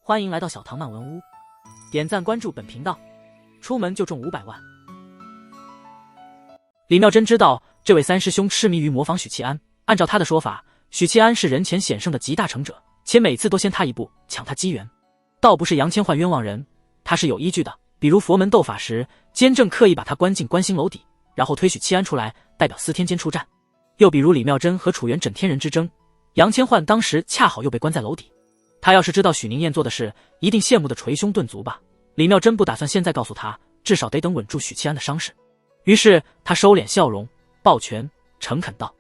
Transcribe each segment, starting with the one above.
欢迎来到小唐漫文屋，点赞关注本频道，出门就中500万。李妙真知道这位三师兄痴迷于模仿许七安，按照他的说法，许七安是人前显圣的集大成者，且每次都先他一步抢他机缘。倒不是杨千奂冤枉人，他是有依据的，比如佛门斗法时，监正刻意把他关进观星楼底，然后推许七安出来代表司天监出战。又比如李妙真和楚元枕天人之争，杨千奂当时恰好又被关在楼底。他要是知道许宁燕做的事，一定羡慕的捶胸顿足吧。李妙真不打算现在告诉他，至少得等稳住许七安的伤势。于是他收敛笑容，抱拳诚恳道：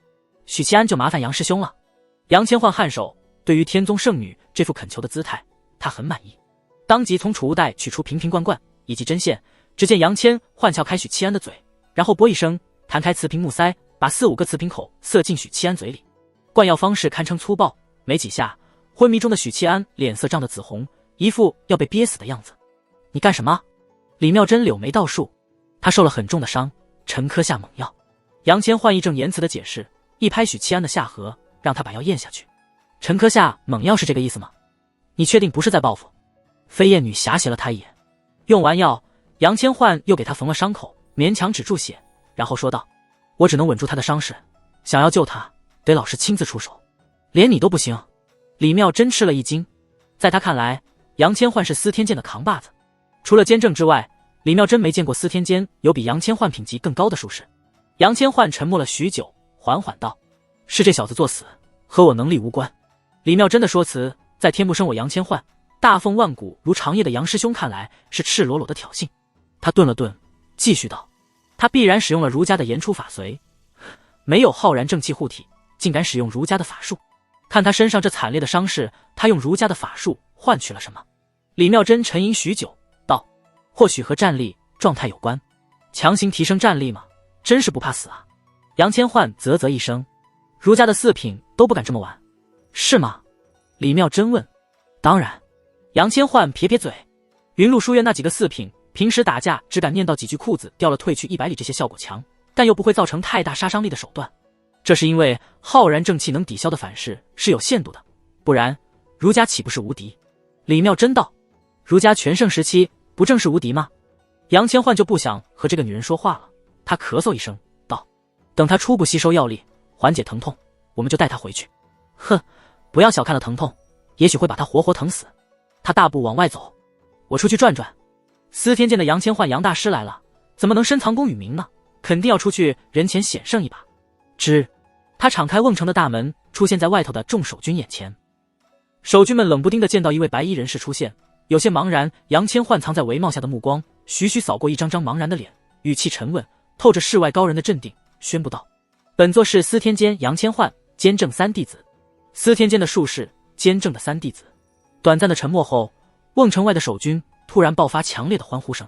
许七安就麻烦杨师兄了。杨千奂颔首，对于天宗圣女这副恳求的姿态，他很满意，当即从储物袋取出瓶瓶罐罐以及针线。只见杨千奂撬开许七安的嘴，然后啵一声弹开瓷瓶木塞，把4、5个瓷瓶口塞进许七安嘴里。灌药方式堪称粗暴，没几下，昏迷中的许七安脸色涨得紫红，一副要被憋死的样子。你干什么？李妙真柳眉倒竖，他受了很重的伤，臣磕下猛药。杨千奂义正言辞的解释，一拍许七安的下颌，让他把药咽下去。臣磕下猛药是这个意思吗？你确定不是在报复？飞燕女侠斜了他一眼。用完药，杨千奂又给他缝了伤口，勉强止住血，然后说道：我只能稳住他的伤势，想要救他，得老师亲自出手，连你都不行。李妙真吃了一惊，在他看来，杨千奂是司天监的扛把子，除了监正之外，李妙真没见过司天监有比杨千奂品级更高的术士。杨千奂沉默了许久，缓缓道：是这小子作死，和我能力无关。李妙真的说辞，在天不生我杨千奂，大凤万古如长夜的杨师兄看来是赤裸裸的挑衅。他顿了顿，继续道：他必然使用了儒家的言出法随，没有浩然正气护体，竟敢使用儒家的法术。看他身上这惨烈的伤势，他用儒家的法术换取了什么？李妙真沉吟许久，道：或许和战力状态有关。强行提升战力吗？真是不怕死啊。杨千奂啧啧一声，儒家的4品都不敢这么玩，是吗？李妙真问。当然。杨千奂撇撇嘴，云麓书院那几个4品平时打架只敢念叨几句裤子掉了退去100里这些效果强，但又不会造成太大杀伤力的手段，这是因为浩然正气能抵消的反噬是有限度的，不然儒家岂不是无敌？李妙真道：儒家全盛时期不正是无敌吗？杨千奂就不想和这个女人说话了，他咳嗽一声道：等他初步吸收药力，缓解疼痛，我们就带他回去。哼，不要小看了疼痛，也许会把他活活疼死。他大步往外走，我出去转转。司天监的杨千奂杨大师来了，怎么能深藏功与名呢？肯定要出去人前显圣一把。他敞开瓮城的大门，出现在外头的众守军眼前。守军们冷不丁地见到一位白衣人士出现，有些茫然。杨千奂藏在帷帽下的目光徐徐扫过一张张茫然的脸，语气沉稳，透着世外高人的镇定，宣布道：本座是司天监杨千奂，监正3弟子。司天监的术士，监正的3弟子。短暂的沉默后，瓮城外的守军突然爆发强烈的欢呼声。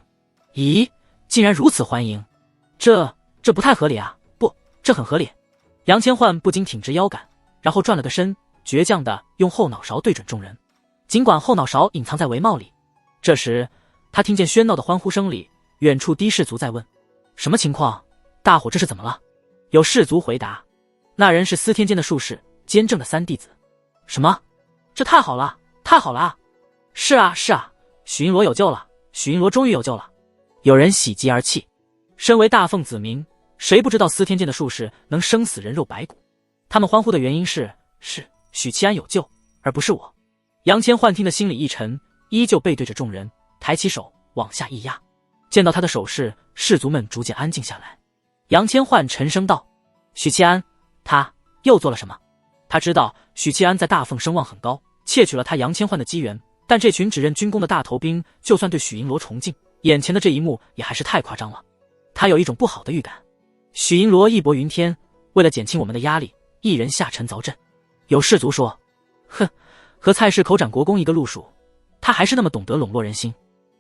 咦，竟然如此欢迎，这不太合理啊！不，这很合理。杨千奂不禁挺直腰杆，然后转了个身，倔强地用后脑勺对准众人，尽管后脑勺隐藏在帷帽里。这时他听见喧闹的欢呼声里，远处的士族在问：什么情况？大伙这是怎么了？有士族回答：那人是司天监的术士，监正的3弟子。什么？这太好了，太好了啊！是啊是啊，许银罗有救了，许银罗终于有救了。有人喜极而泣。身为大凤子民，谁不知道司天监的术士能生死人肉白骨？他们欢呼的原因是许七安有救，而不是我。杨千奂听得心里一沉，依旧背对着众人，抬起手往下一压。见到他的手势，士族们逐渐安静下来。杨千奂沉声道：许七安，他又做了什么？他知道许七安在大凤声望很高，窃取了他杨千奂的机缘，但这群只认军功的大头兵，就算对许银罗崇敬，眼前的这一幕也还是太夸张了。他有一种不好的预感。许银罗义薄云天，为了减轻我们的压力，一人下沉凿阵。有士族说：哼，和蔡氏口斩国公一个路数，他还是那么懂得笼络人心。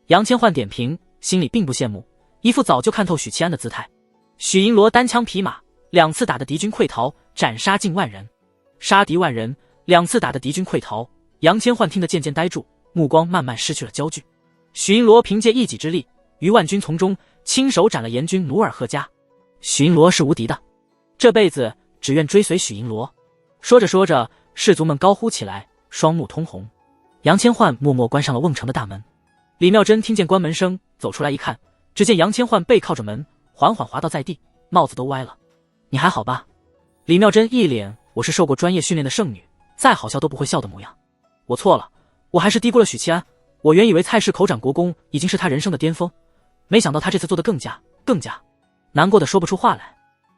杨千奂点评，心里并不羡慕，一副早就看透许七安的姿态。许银罗单枪匹马2次打得敌军溃逃，斩杀近10000人，杀敌10000人，2次打得敌军溃逃。杨千奂听得渐渐呆住，目光慢慢失去了焦距。许银罗凭借一己之力，于万军丛中亲手斩了严军努尔赫家。许银罗是无敌的，这辈子只愿追随许银罗。说着说着，士族们高呼起来，双目通红。杨千唤默默关上了瓮城的大门。李妙珍听见关门声，走出来一看，只见杨千唤背靠着门，缓缓滑倒在地，帽子都歪了。你还好吧？李妙珍一脸我是受过专业训练的圣女，再好笑都不会笑的模样。我错了，我还是低估了许七安。我原以为蔡氏口斩国公已经是他人生的巅峰，没想到他这次做得更加难过的说不出话来。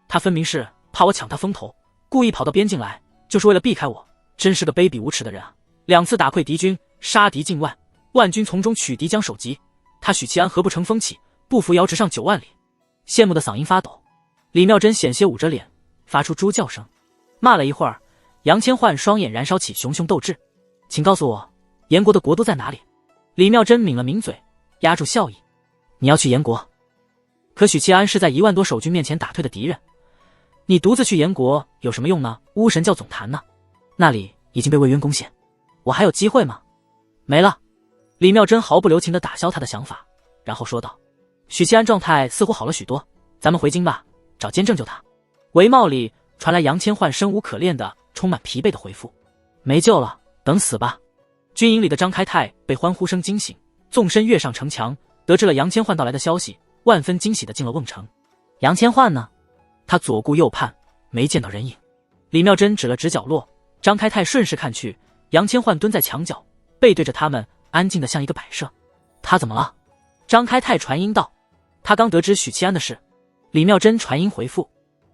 他分明是怕我抢他风头，故意跑到边境来，就是为了避开我，真是个卑鄙无耻的人啊！2次打溃敌军，杀敌近万，万军从中取敌将首级，他许七安何不成风起，不扶摇直上9万里？羡慕的嗓音发抖。李妙珍险些捂着脸，发出猪叫声。骂了一会儿，杨千唤双眼燃烧起熊熊斗志。请告诉我，燕国的国都在哪里？李妙珍抿了抿嘴，压住笑意。你要去燕国？可许七安是在1万多守军面前打退的敌人，你独自去燕国有什么用呢？巫神教总坛呢？那里已经被魏渊攻陷，我还有机会吗？没了。李妙珍毫不留情地打消他的想法，然后说道：许七安状态似乎好了许多，咱们回京吧，找监正救他。帷帽里传来杨千唤生无可恋的充满疲惫的回复：没救了，等死吧。军营里的张开泰被欢呼声惊醒，纵身跃上城墙，得知了杨千唤到来的消息，万分惊喜地进了瓮城。杨千唤呢？他左顾右盼，没见到人影。李妙珍指了指角落，张开泰顺势看去，杨千唤蹲在墙角，背对着他们，安静得像一个摆设。他怎么了？张开泰传音道：他刚得知许七安的事。李妙珍传音回复。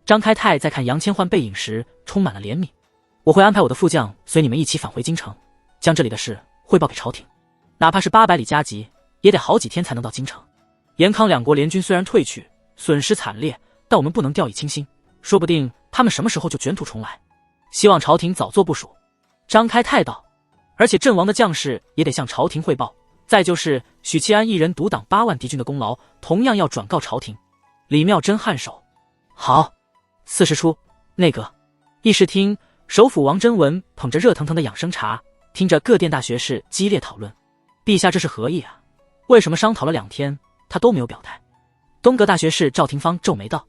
张开泰在看杨千唤背影时充满了怜悯。我会安排我的副将随你们一起返回京城，将这里的事汇报给朝廷。哪怕是800里加急，也得好几天才能到京城。延康2国联军虽然退去，损失惨烈，但我们不能掉以轻心，说不定他们什么时候就卷土重来。希望朝廷早做部署。张开泰道。而且阵亡的将士也得向朝廷汇报。再就是许七安一人独挡8万敌军的功劳，同样要转告朝廷。李妙珍颔首。好。4时初，内阁议事厅，首辅王真文捧着热腾腾的养生茶，听着各殿大学士激烈讨论。陛下这是何意啊？为什么商讨了2天，他都没有表态？东阁大学士赵廷芳皱眉道：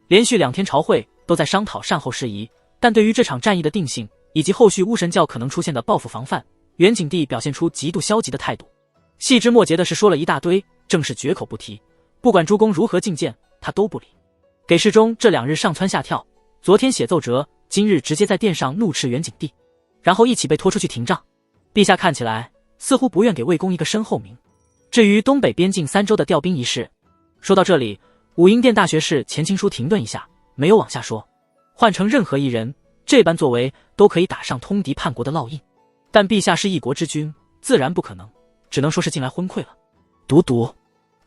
连续2天朝会都在商讨善后事宜，但对于这场战役的定性以及后续巫神教可能出现的报复防范，元景帝表现出极度消极的态度。细枝末节的是说了一大堆，正是绝口不提。不管诸公如何进谏，他都不理。给事中这2日上蹿下跳，昨天写奏折，今日直接在殿上怒斥元景帝，然后一起被拖出去停杖。陛下看起来似乎不愿给魏公一个身后名。至于东北边境3州的调兵一事，说到这里，武英殿大学士钱青书停顿一下，没有往下说。换成任何一人，这般作为都可以打上通敌叛国的烙印，但陛下是一国之君，自然不可能，只能说是近来昏聩了。读。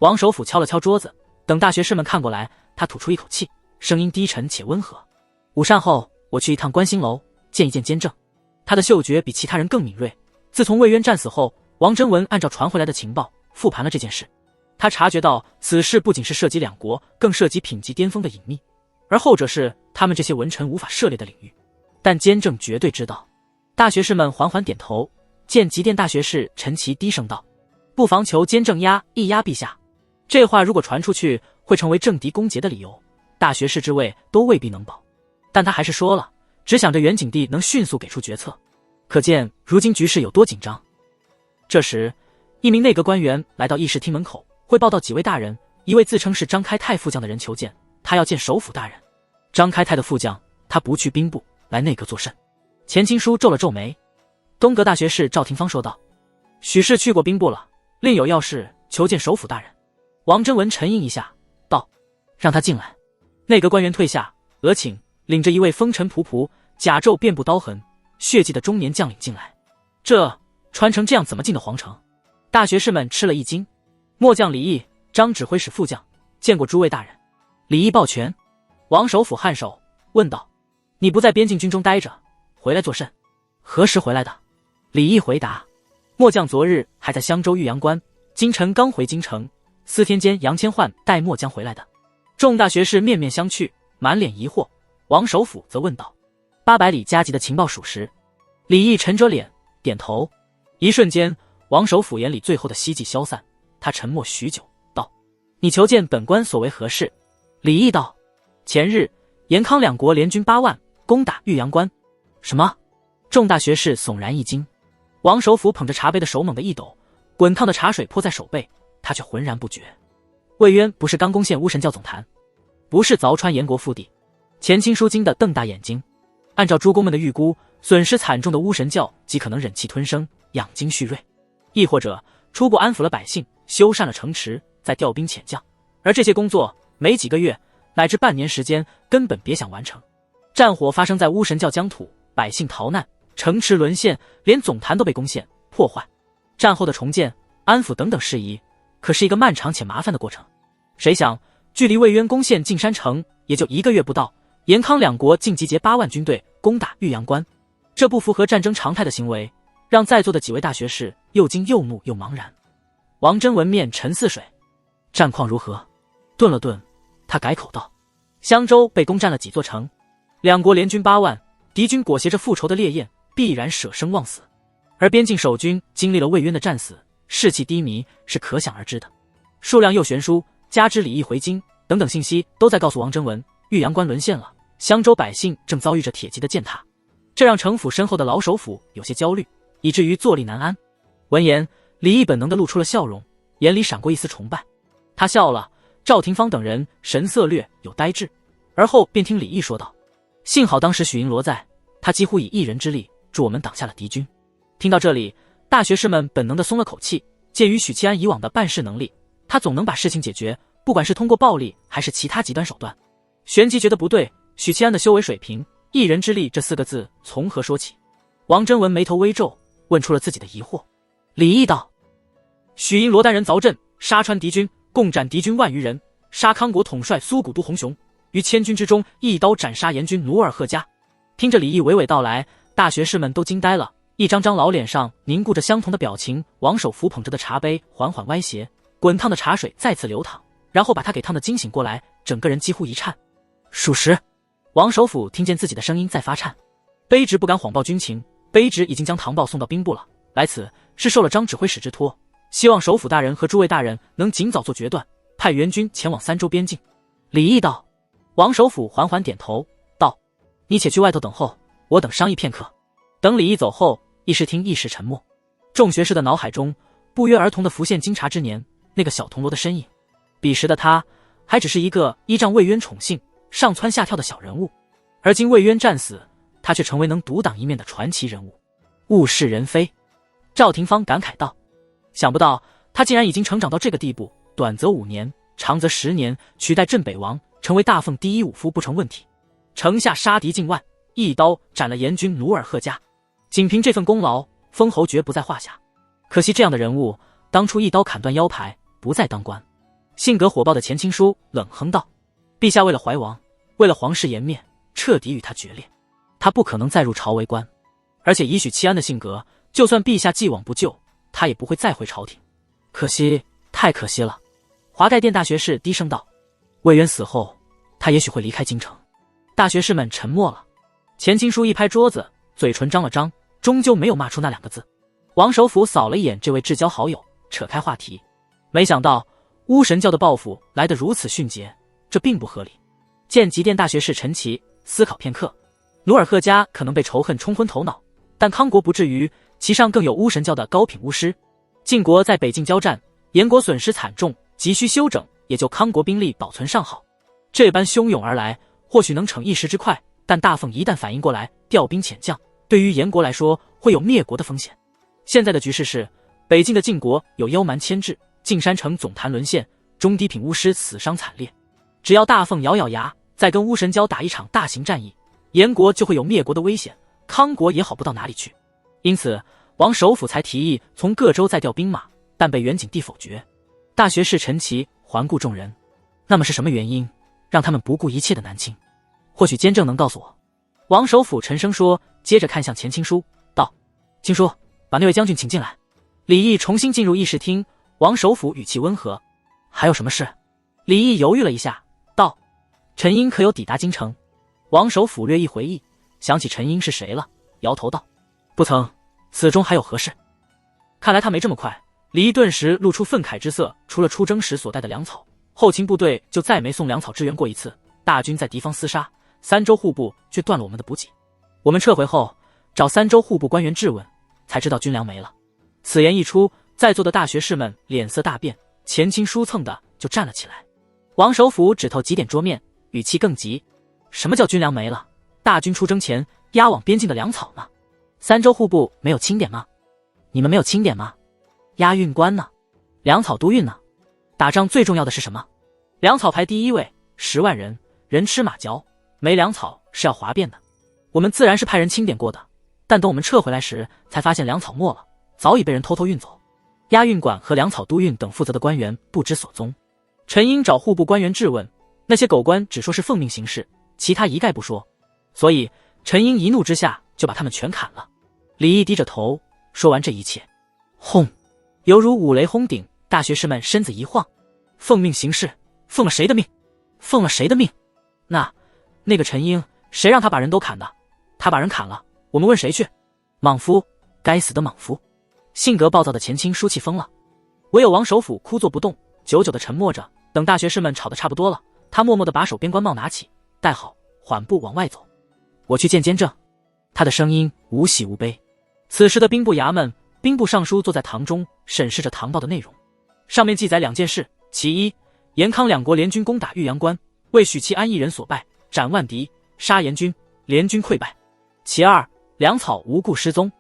王首辅敲了敲桌子，等大学士们看过来，他吐出一口气，声音低沉且温和：午膳后，我去一趟观星楼，见一见监正。他的嗅觉比其他人更敏锐。自从魏渊战死后，王真文按照传回来的情报复盘了这件事。他察觉到此事不仅是涉及2国，更涉及品级巅峰的隐秘，而后者是他们这些文臣无法涉猎的领域。但监正绝对知道。大学士们缓缓点头，见极殿大学士陈奇低声道：不妨求监正压一压陛下。这话如果传出去，会成为政敌攻讦的理由，大学士之位都未必能保。但他还是说了，只想着元景帝能迅速给出决策，可见如今局势有多紧张。这时，一名内阁官员来到议事厅门口，汇报到几位大人，一位自称是张开泰副将的人求见，他要见首辅大人。张开泰的副将，他不去兵部，来内阁作甚？钱青书皱了皱眉。东阁大学士赵廷芳说道：许氏去过兵部了，另有要事求见首辅大人。王真文沉吟一下，道：让他进来。内阁官员退下，额请领着一位风尘仆仆、甲胄遍布刀痕、血迹的中年将领进来。这穿成这样怎么进的皇城？大学士们吃了一惊。末将李毅，张指挥使副将，见过诸位大人。李毅抱拳。王首辅颔首，问道：你不在边境军中待着，回来作甚？何时回来的？李毅回答：末将昨日还在襄州玉阳关，今晨刚回京城，司天监杨千唤带末将回来的。众大学士面面相觑，满脸疑惑。王首辅则问道：800里加急的情报属实？李毅沉着脸点头。一瞬间，王首辅眼里最后的希冀消散，他沉默许久，道：你求见本官所为何事？李毅道：前日延康2国联军8万攻打玉阳关。什么？众大学士悚然一惊。王首府捧着茶杯的手猛地一抖，滚烫的茶水泼在手背，他却浑然不觉。魏渊不是刚攻陷巫神教总坛，不是凿穿燕国腹地。钱钦书惊得瞪大眼睛。按照诸公们的预估，损失惨重的巫神教极可能忍气吞声，养精蓄锐，亦或者初步安抚了百姓，修缮了城池，再调兵遣将。而这些工作没几个月乃至半年时间根本别想完成。战火发生在巫神教疆土，百姓逃难，城池沦陷，连总坛都被攻陷破坏。战后的重建、安抚等等事宜，可是一个漫长且麻烦的过程。谁想距离魏渊攻陷径山城也就1个月不到，延康两国竟集结8万军队攻打玉阳关。这不符合战争常态的行为，让在座的几位大学士又惊又怒又茫然。王真文面沉似水，战况如何？顿了顿，他改口道：襄州被攻占了几座城，两国联军8万，敌军裹挟着复仇的烈焰，必然舍生忘死。而边境守军经历了魏渊的战死，士气低迷是可想而知的。数量又悬殊，加之李毅回京等等信息都在告诉王真文，玉阳关沦陷了，襄州百姓正遭遇着铁骑的践踏。这让城府深厚的老首府有些焦虑，以至于坐立难安。闻言，李毅本能地露出了笑容，眼里闪过一丝崇拜。他笑了，赵廷芳等人神色略有呆滞，而后便听李毅说道：幸好当时许银罗在，他几乎以一人之力助我们挡下了敌军。听到这里，大学士们本能地松了口气，鉴于许七安以往的办事能力，他总能把事情解决，不管是通过暴力还是其他极端手段。旋即觉得不对，许七安的修为水平，一人之力这4个字从何说起？王真文眉头微皱，问出了自己的疑惑。李毅道：许银罗单人凿阵，杀穿敌军，共斩敌军10000余人，杀康国统帅苏古都洪雄，于1000军之中一刀斩杀严军努尔贺家。听着李毅娓娓道来，大学士们都惊呆了，一张张老脸上凝固着相同的表情。王首扶捧着的茶杯缓缓歪斜，滚烫的茶水再次流淌，然后把他给烫得惊醒过来，整个人几乎一颤。属实。王首府听见自己的声音在发颤。卑职不敢谎报军情，卑职已经将唐报送到兵部了，来此是受了张指挥使之托，希望首府大人和诸位大人能尽早做决断，派援军前往3州边境。李毅道。王首府缓缓点头道：你且去外头等候，我等商议片刻。等李毅走后，议事厅一时沉默。众学士的脑海中不约而同地浮现经察之年那个小铜锣的身影。彼时的他还只是一个依仗魏渊宠幸上蹿下跳的小人物，而今魏渊战死，他却成为能独当一面的传奇人物。物是人非。赵廷芳感慨道：想不到他竟然已经成长到这个地步，短则5年，长则10年，取代镇北王，成为大奉第一武夫不成问题。城下杀敌境外，一刀斩了严军努尔贺家，仅凭这份功劳，封侯爵不在话下。可惜这样的人物，当初一刀砍断腰牌，不再当官。性格火爆的钱钦书冷哼道：陛下为了怀王，为了皇室颜面，彻底与他决裂，他不可能再入朝为官。而且以许七安的性格，就算陛下既往不咎，他也不会再回朝廷。可惜，太可惜了。华盖殿大学士低声道：魏渊死后，他也许会离开京城。大学士们沉默了。钱钦书一拍桌子，嘴唇张了张，终究没有骂出那2个字。王首府扫了一眼这位至交好友，扯开话题。没想到巫神教的报复来得如此迅捷，这并不合理。见极殿大学士陈奇思考片刻，努尔贺家可能被仇恨冲昏头脑，但康国不至于，其上更有巫神教的高品巫师。晋国在北境交战，燕国损失惨重，急需休整，也就康国兵力保存上好。这般汹涌而来，或许能逞一时之快，但大奉一旦反应过来，调兵遣将，对于燕国来说会有灭国的风险。现在的局势是，北境的晋国有妖蛮牵制，径山城总坛沦陷，中低品巫师死伤惨烈。只要大奉咬咬牙，再跟巫神教打一场大型战役，燕国就会有灭国的危险，康国也好不到哪里去。因此王首府才提议从各州再调兵马，但被元景帝否决。大学士陈奇环顾众人，那么是什么原因让他们不顾一切的南侵？或许监正能告诉我。王首府沉声说，接着看向钱钦书道：钦书，把那位将军请进来。李毅重新进入议事厅，王首府语气温和：还有什么事？李毅犹豫了一下道：陈英可有抵达京城？王首府略一回忆，想起陈英是谁了，摇头道：不曾，此中还有何事？看来他没这么快。李毅顿时露出愤慨之色，除了出征时所带的粮草，后勤部队就再没送粮草支援过一次。大军在敌方厮杀，3州户部却断了我们的补给。我们撤回后，找3州户部官员质问，才知道军粮没了。此言一出，在座的大学士们脸色大变，前倾书蹭的就站了起来。王首府指头几点桌面，语气更急：什么叫军粮没了？大军出征前押往边境的粮草呢？三州户部没有清点吗？你们没有清点吗？押运官呢？粮草督运呢？打仗最重要的是什么？粮草排第一位，10万人，人吃马嚼，没粮草是要哗变的。我们自然是派人清点过的，但等我们撤回来时，才发现粮草没了，早已被人偷偷运走。押运管和粮草督运等负责的官员不知所踪。陈英找户部官员质问，那些狗官只说是奉命行事，其他一概不说。所以陈英一怒之下就把他们全砍了。李毅低着头说完这一切，轰，犹如五雷轰顶，大学士们身子一晃。奉命行事，奉了谁的命？奉了谁的命？那个陈英，谁让他把人都砍的？他把人砍了，我们问谁去？莽夫，该死的莽夫！性格暴躁的前清书气疯了。唯有王首府枯坐不动，久久地沉默着，等大学士们吵得差不多了，他默默地把手边官帽拿起，戴好，缓步往外走。我去见监正。他的声音无喜无悲。此时的兵部衙门，兵部尚书坐在堂中，审视着堂报的内容。上面记载2件事：其一，延康两国联军攻打玉阳关，为许七安一人所败，斩万敌，杀严军，联军溃败。其二，粮草无故失踪。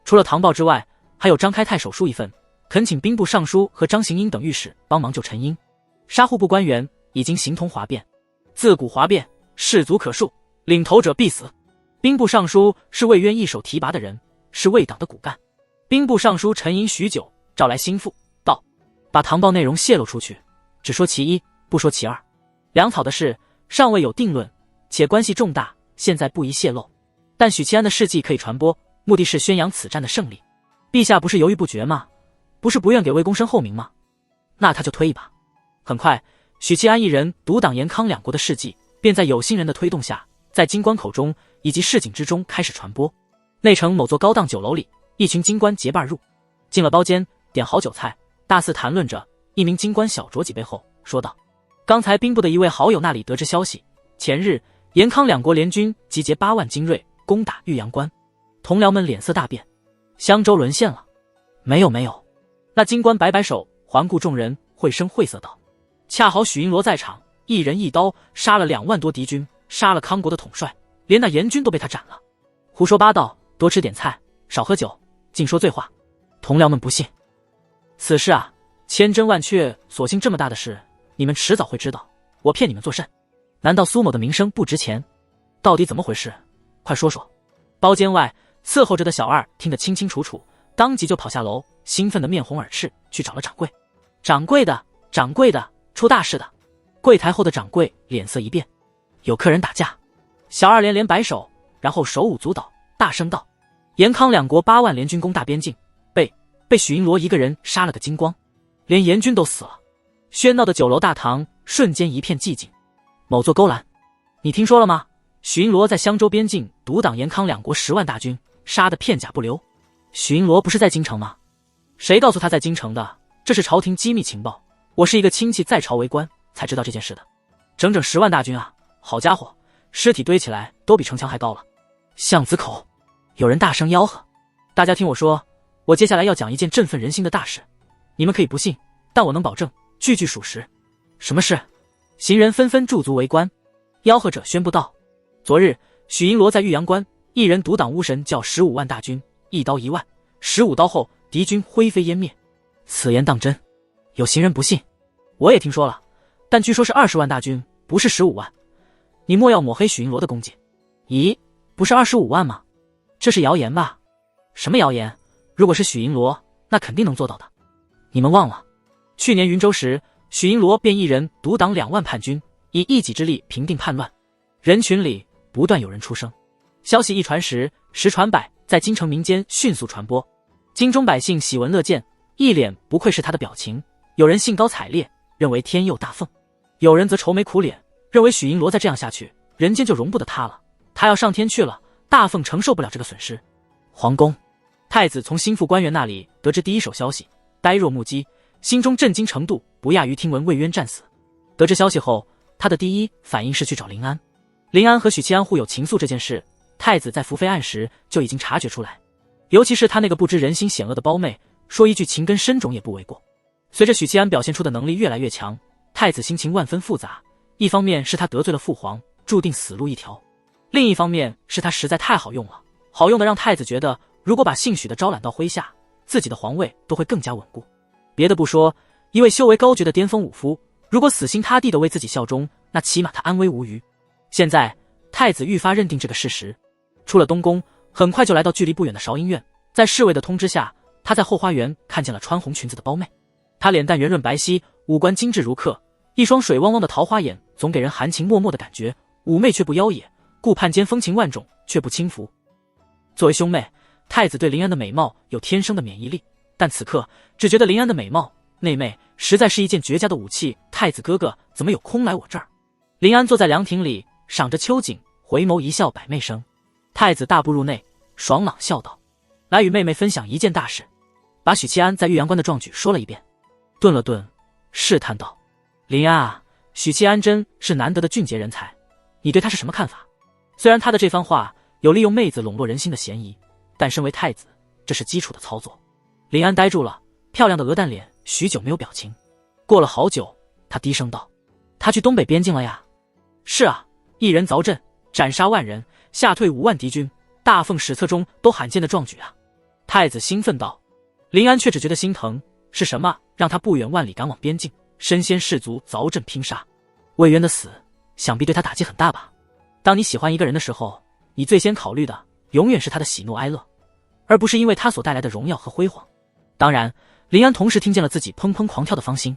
除了堂报之外，还有张开泰手书一份，恳请兵部尚书和张行英等御史帮忙救陈英。杀户部官员已经形同哗变，自古哗变，士卒可数，领头者必死。兵部尚书是魏渊一手提拔的人，是魏党的骨干。兵部尚书沉吟许久，召来心腹，道：把堂报内容泄露出去，只说其一，不说其二。粮草的事尚未有定论，且关系重大，现在不宜泄露。但许七安的事迹可以传播，目的是宣扬此战的胜利。陛下不是犹豫不决吗？不是不愿给魏公升后名吗？那他就推一把。很快，许七安一人独挡延康两国的事迹，便在有心人的推动下，在京官口中以及市井之中开始传播。内城某座高档酒楼里，一群京官结伴入，进了包间，点好酒菜，大肆谈论着。一名京官小酌几杯后说道：刚才兵部的一位好友那里得知消息，前日延康两国联军集结8万精锐攻打玉阳关。同僚们脸色大变，襄州沦陷了。没有。那京官摆摆手，环顾众人，绘声绘色道：恰好许英罗在场，一人一刀杀了2万多敌军，杀了康国的统帅，连那严军都被他斩了。胡说八道，多吃点菜，少喝酒，净说醉话。同僚们不信。此事啊，千真万确，所幸这么大的事，你们迟早会知道。我骗你们作甚？难道苏某的名声不值钱？到底怎么回事？快说说。包间外伺候着的小二听得清清楚楚，当即就跑下楼，兴奋得面红耳赤，去找了掌柜。掌柜的，出大事的。柜台后的掌柜脸色一变，有客人打架。小二连连摆手，然后手舞足蹈，大声道：延康两国8万联军攻大边境，被许英罗一个人杀了个精光，连严军都死了。喧闹的酒楼大堂瞬间一片寂静。某座勾栏，你听说了吗？许英罗在襄州边境独挡延康两国10万大军，杀得片甲不留。许英罗不是在京城吗？谁告诉他在京城的？这是朝廷机密情报，我是一个亲戚在朝为官才知道这件事的。整整10万大军啊，好家伙，尸体堆起来都比城墙还高了。巷子口有人大声吆喝，大家听我说，我接下来要讲一件振奋人心的大事，你们可以不信，但我能保证句句属实。什么事？行人纷纷驻足围观。吆喝者宣布道：昨日许英罗在玉阳关一人独挡巫神教15万大军，一刀1万，15刀后敌军灰飞烟灭。此言当真？有行人不信。我也听说了，但据说是20万大军，不是15万。你莫要抹黑许英罗的功绩。咦，不是25万吗？这是谣言吧？什么谣言？如果是许英罗，那肯定能做到的。你们忘了，去年云州时，许英罗便一人独挡2万叛军，以一己之力平定叛乱。人群里不断有人出声，消息一传十，十传百，在京城民间迅速传播。京中百姓喜闻乐见，一脸不愧是他的表情。有人兴高采烈，认为天佑大凤；有人则愁眉苦脸，认为许英罗再这样下去，人间就容不得他了，他要上天去了，大凤承受不了这个损失。皇宫，太子从心腹官员那里得知第一手消息，呆若木鸡，心中震惊程度不亚于听闻魏渊战死。得知消息后，他的第一反应是去找临安。临安和许七安互有情愫这件事，太子在伏妃案时就已经察觉出来。尤其是他那个不知人心险恶的胞妹，说一句情根深种也不为过。随着许七安表现出的能力越来越强，太子心情万分复杂，一方面是他得罪了父皇，注定死路一条；另一方面是他实在太好用了，好用的让太子觉得如果把姓许的招揽到麾下，自己的皇位都会更加稳固。别的不说，一位修为高绝的巅峰武夫，如果死心塌地的为自己效忠，那起码他安危无虞。现在太子愈发认定这个事实，出了东宫，很快就来到距离不远的韶音院。在侍卫的通知下，他在后花园看见了穿红裙子的胞妹。她脸蛋圆润白皙，五官精致如刻，一双水汪汪的桃花眼总给人含情脉脉的感觉，妩媚却不妖冶，顾盼间风情万种却不轻浮。作为兄妹，太子对林安的美貌有天生的免疫力，但此刻只觉得林安的美貌内媚实在是一件绝佳的武器。太子哥哥怎么有空来我这儿？林安坐在凉亭里赏着秋景，回眸一笑百媚生。太子大步入内，爽朗笑道：来与妹妹分享一件大事。把许七安在玉阳关的壮举说了一遍，顿了顿，试探道：林安啊，许七安真是难得的俊杰人才，你对他是什么看法？虽然他的这番话有利用妹子笼络人心的嫌疑，但身为太子，这是基础的操作。林安呆住了，漂亮的鹅蛋脸许久没有表情。过了好久，他低声道：他去东北边境了呀。是啊，一人凿阵，斩杀万人，吓退5万敌军，大奉史册中都罕见的壮举啊。太子兴奋道。林安却只觉得心疼，是什么让他不远万里赶往边境，身先士卒，凿阵拼杀？魏渊的死想必对他打击很大吧。当你喜欢一个人的时候，你最先考虑的永远是他的喜怒哀乐，而不是因为他所带来的荣耀和辉煌。当然，林安同时听见了自己砰砰狂跳的芳心，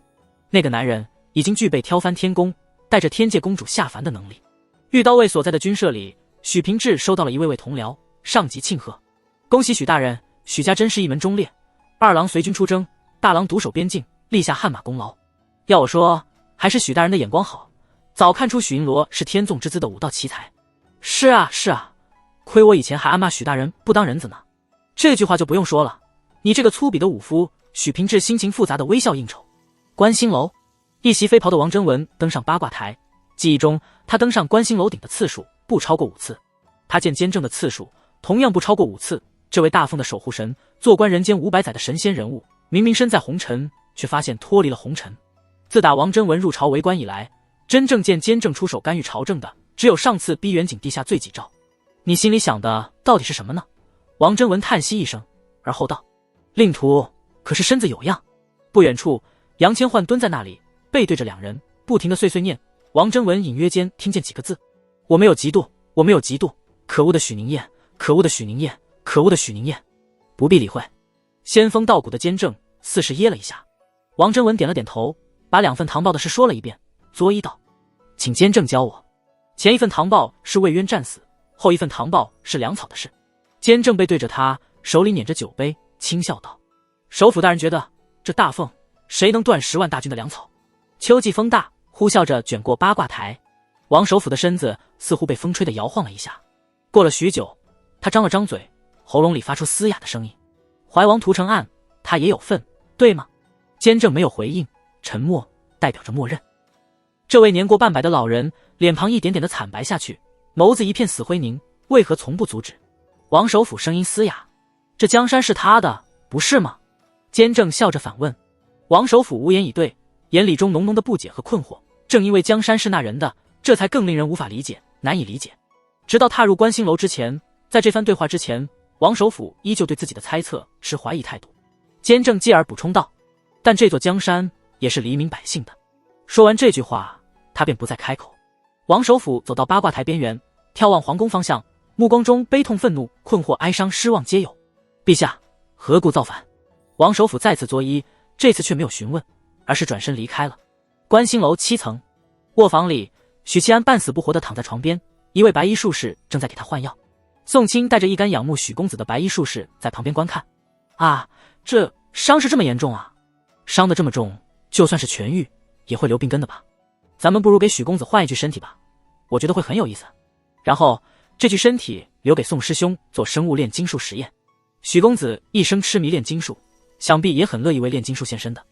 那个男人已经具备挑翻天宫，带着天界公主下凡的能力。御刀卫所在的军舍里，许平志收到了一位位同僚，上级庆贺：恭喜许大人，许家真是一门忠烈，二郎随军出征，大郎独守边境，立下汗马功劳。要我说，还是许大人的眼光好，早看出许银罗是天纵之姿的武道奇才。是啊是啊，亏我以前还暗骂许大人不当人子呢。这句话就不用说了，你这个粗鄙的武夫。许平志心情复杂的微笑应酬。观星楼，一袭飞袍的王真文登上八卦台，记忆中他登上观星楼顶的次数不超过5次，他见监正的次数同样不超过5次。这位大奉的守护神，做官人间500载的神仙人物，明明身在红尘，却发现脱离了红尘。自打王真文入朝为官以来，真正见监正出手干预朝政的，只有上次逼远景地下罪己诏。你心里想的到底是什么呢？王真文叹息一声，而后道：令徒可是身子有恙。不远处，杨千唤蹲在那里，背对着两人，不停地碎碎念。王真文隐约间听见几个字：我没有嫉妒，我没有嫉妒，可恶的许宁燕，可恶的许宁燕，可恶的许宁燕。不必理会。仙风道骨的监正似是噎了一下。王真文点了点头，把2份唐报的事说了一遍，作揖道：请监正教我。前一份唐报是魏渊战死，后一份唐报是粮草的事。监正背对着他，手里捻着酒杯，轻笑道：首府大人觉得这大奉谁能断10万大军的粮草？秋季风大，呼啸着卷过八卦台，王首府的身子似乎被风吹得摇晃了一下。过了许久，他张了张嘴，喉咙里发出嘶哑的声音：怀王屠城案，他也有份，对吗？监正没有回应，沉默代表着默认。这位年过半百的老人脸庞一点点的惨白下去，眸子一片死灰凝，为何从不阻止？王首府声音嘶哑：这江山是他的，不是吗？监正笑着反问。王首府无言以对，眼里中浓浓的不解和困惑。正因为江山是那人的，这才更令人无法理解，难以理解。直到踏入观星楼之前，在这番对话之前，王首府依旧对自己的猜测持怀疑态度。监正继而补充道：但这座江山也是黎民百姓的。说完这句话，他便不再开口。王首府走到八卦台边缘，眺望皇宫方向，目光中悲痛、愤怒、困惑、哀伤、失望皆有。陛下何故造反？王首府再次作揖，这次却没有询问，而是转身离开了。观星楼7层卧房里，许七安半死不活地躺在床边，一位白衣术士正在给他换药。宋清带着一干仰慕许公子的白衣术士在旁边观看。啊，这伤势这么严重啊？伤得这么重，就算是痊愈也会留病根的吧？咱们不如给许公子换一具身体吧，我觉得会很有意思。然后这具身体留给宋师兄做生物炼金术实验。许公子一生痴迷炼金术，想必也很乐意为炼金术献身的。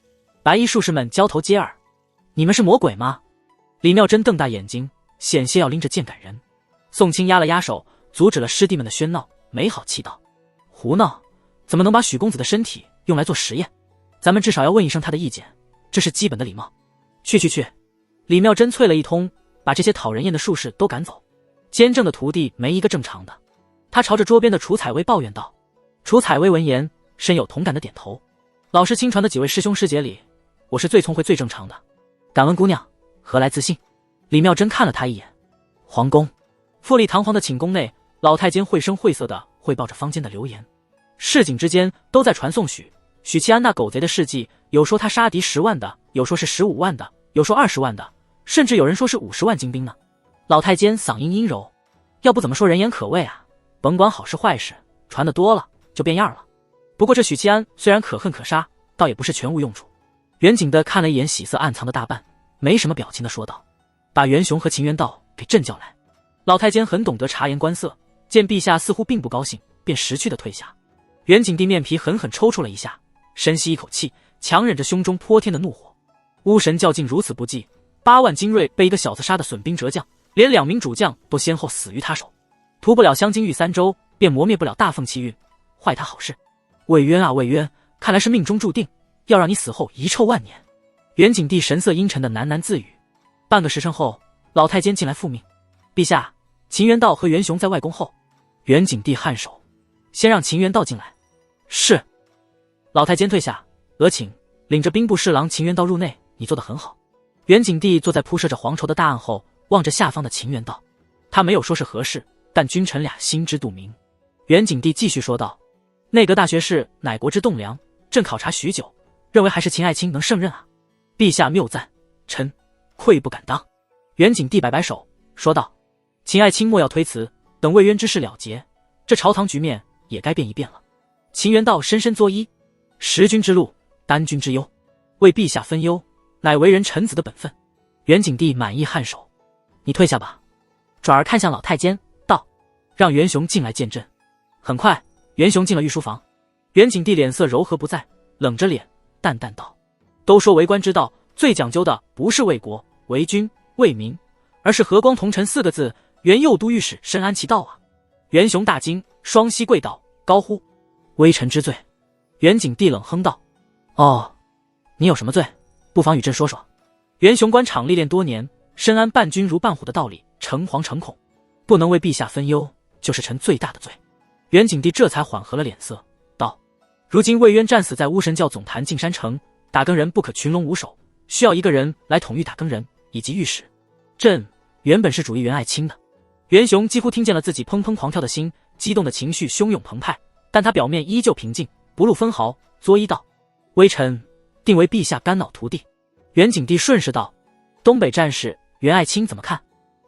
白衣术士们交头接耳：你们是魔鬼吗？李妙真瞪大眼睛，险些要拎着剑赶人。宋清压了压手，阻止了师弟们的喧闹，没好气道：胡闹，怎么能把许公子的身体用来做实验？咱们至少要问一声他的意见，这是基本的礼貌。去！李妙真啐了一通，把这些讨人厌的术士都赶走。监正的徒弟没一个正常的。他朝着桌边的楚采薇抱怨道。楚采薇闻言，深有同感的点头。老师亲传的几位师兄师姐里，我是最聪慧最正常的。敢问姑娘，何来自信？李妙真看了他一眼。皇宫，富丽堂皇的寝宫内，老太监绘声绘色地汇报着坊间的流言。市井之间都在传颂许七安那狗贼的事迹，有说他杀敌10万的，有说是15万的，有说20万的，甚至有人说是50万精兵呢。老太监嗓音阴柔，要不怎么说人言可畏啊？甭管好事坏事，传得多了就变样了。不过这许七安虽然可恨可杀，倒也不是全无用处。远景的看了一眼喜色暗藏的大半，没什么表情的说道：“把袁雄和秦元道给朕叫来。”老太监很懂得察言观色，见陛下似乎并不高兴，便识趣的退下。远景帝面皮狠狠抽搐了一下，深吸一口气，强忍着胸中泼天的怒火。巫神教竟如此不济，8万精锐被一个小子杀得损兵折将，连2名主将都先后死于他手，屠不了香精玉3州，便磨灭不了大凤气运，坏他好事。魏渊啊魏渊，看来是命中注定，要让你死后遗臭万年。远景帝神色阴沉的喃喃自语。半个时辰后，老太监进来复命：“陛下，秦元道和袁雄在外宫后。”远景帝颔首：“先让秦元道进来。”是。老太监退下，额请领着兵部侍郎秦元道入内。你做得很好。远景帝坐在铺设着黄绸的大案后，望着下方的秦元道，他没有说是何事，但君臣俩心知肚明。远景帝继续说道：“内阁大学士乃国之栋梁，朕考察许久，认为还是秦爱卿能胜任啊。陛下谬赞，臣愧不敢当。”远景帝摆摆手说道：“秦爱卿莫要推辞，等魏渊之事了结，这朝堂局面也该变一变了。”秦元道深深作揖：“识君之路，担君之忧，为陛下分忧，乃为人臣子的本分。”远景帝满意颔首：“你退下吧。”转而看向老太监道：“让袁雄进来见朕。”很快，袁雄进了御书房。远景帝脸色柔和不在，冷着脸淡淡道：“都说为官之道，最讲究的不是为国为君为民，而是和光同尘4个字。原右都御史深谙其道啊。”袁雄大惊，双膝跪倒，高呼：“微臣知罪。”远景帝冷哼道：“哦，你有什么罪？不妨与朕说说。”袁雄官场历练多年，深谙伴君如伴虎的道理，诚惶诚恐，不能为陛下分忧，就是臣最大的罪。远景帝这才缓和了脸色，道：“如今魏渊战死在巫神教总坛径山城，打更人不可群龙无首，需要一个人来统御打更人以及御史。朕原本是主意袁爱卿的。”袁雄几乎听见了自己砰砰狂跳的心，激动的情绪汹涌澎湃，但他表面依旧平静，不露分毫，作揖道：“微臣定为陛下肝脑涂地。”远景帝顺势道：“东北战事，袁爱卿怎么看？”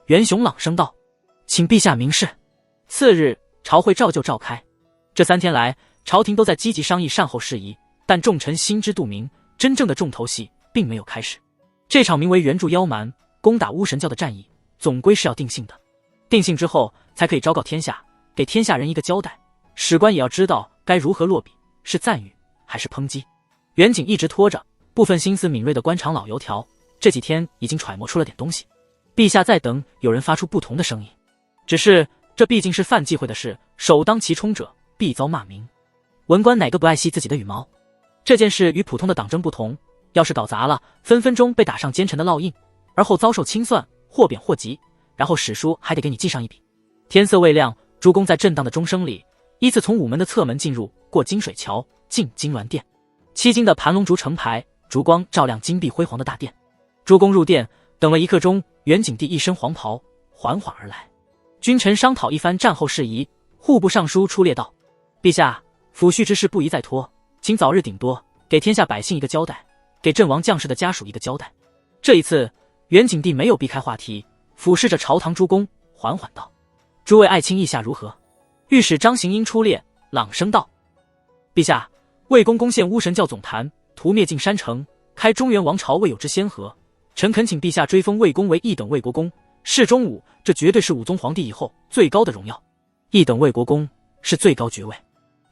袁雄朗声道：“请陛下明示。”次日，朝会照旧召开。这3天来，朝廷都在积极商议善后事宜，但众臣心知肚明，真正的重头戏并没有开始。这场名为援助妖蛮、攻打巫神教的战役，总归是要定性的。定性之后，才可以昭告天下，给天下人一个交代。史官也要知道该如何落笔，是赞誉还是抨击。远景一直拖着，部分心思敏锐的官场老油条，这几天已经揣摩出了点东西。陛下在等有人发出不同的声音，只是这毕竟是犯忌讳的事，首当其冲者必遭骂名。文官哪个不爱惜自己的羽毛？这件事与普通的党争不同，要是搞砸了，分分钟被打上奸臣的烙印，而后遭受清算，或贬或级，然后史书还得给你记上一笔。天色未亮，诸公在震荡的钟声里，依次从午门的侧门进入，过金水桥，进金銮殿。7金的盘龙烛成排，烛光照亮金碧辉煌的大殿。诸公入殿，等了1刻钟，远景帝一身黄袍缓缓而来。君臣商讨一番战后事宜，户部尚书出列道：“陛下，抚恤之事不宜再拖，请早日顶多，给天下百姓一个交代，给阵亡将士的家属一个交代。”这一次，远景帝没有避开话题，俯视着朝堂诸公，缓缓道：“诸位爱卿意下如何？”御史张行英出列，朗声道：“陛下，魏公攻陷巫神教总坛，屠灭径山城，开中原王朝未有之先河。臣恳请陛下追封魏公为1等魏国公，谥忠武，这绝对是武宗皇帝以后最高的荣耀。1等魏国公是最高爵位，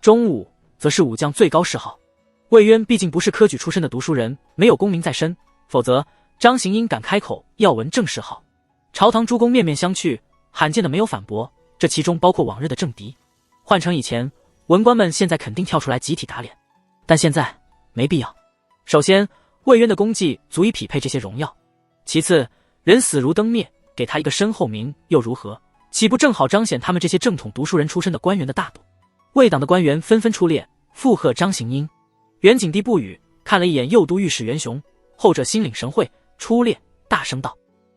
忠武则是武将最高谥号。魏渊毕竟不是科举出身的读书人，没有功名在身，否则张行英敢开口要闻正谥号。”朝堂诸公面面相觑，罕见的没有反驳，这其中包括往日的政敌。换成以前，文官们现在肯定跳出来集体打脸，但现在没必要。首先，魏渊的功绩足以匹配这些荣耀，其次，人死如灯灭，给他一个身后名又如何？岂不正好彰显他们这些正统读书人出身的官员的大度？魏党的官员纷纷出列附和张行英。袁景帝不语，看了一眼右都御史袁雄，后者心领神会，出列大声道：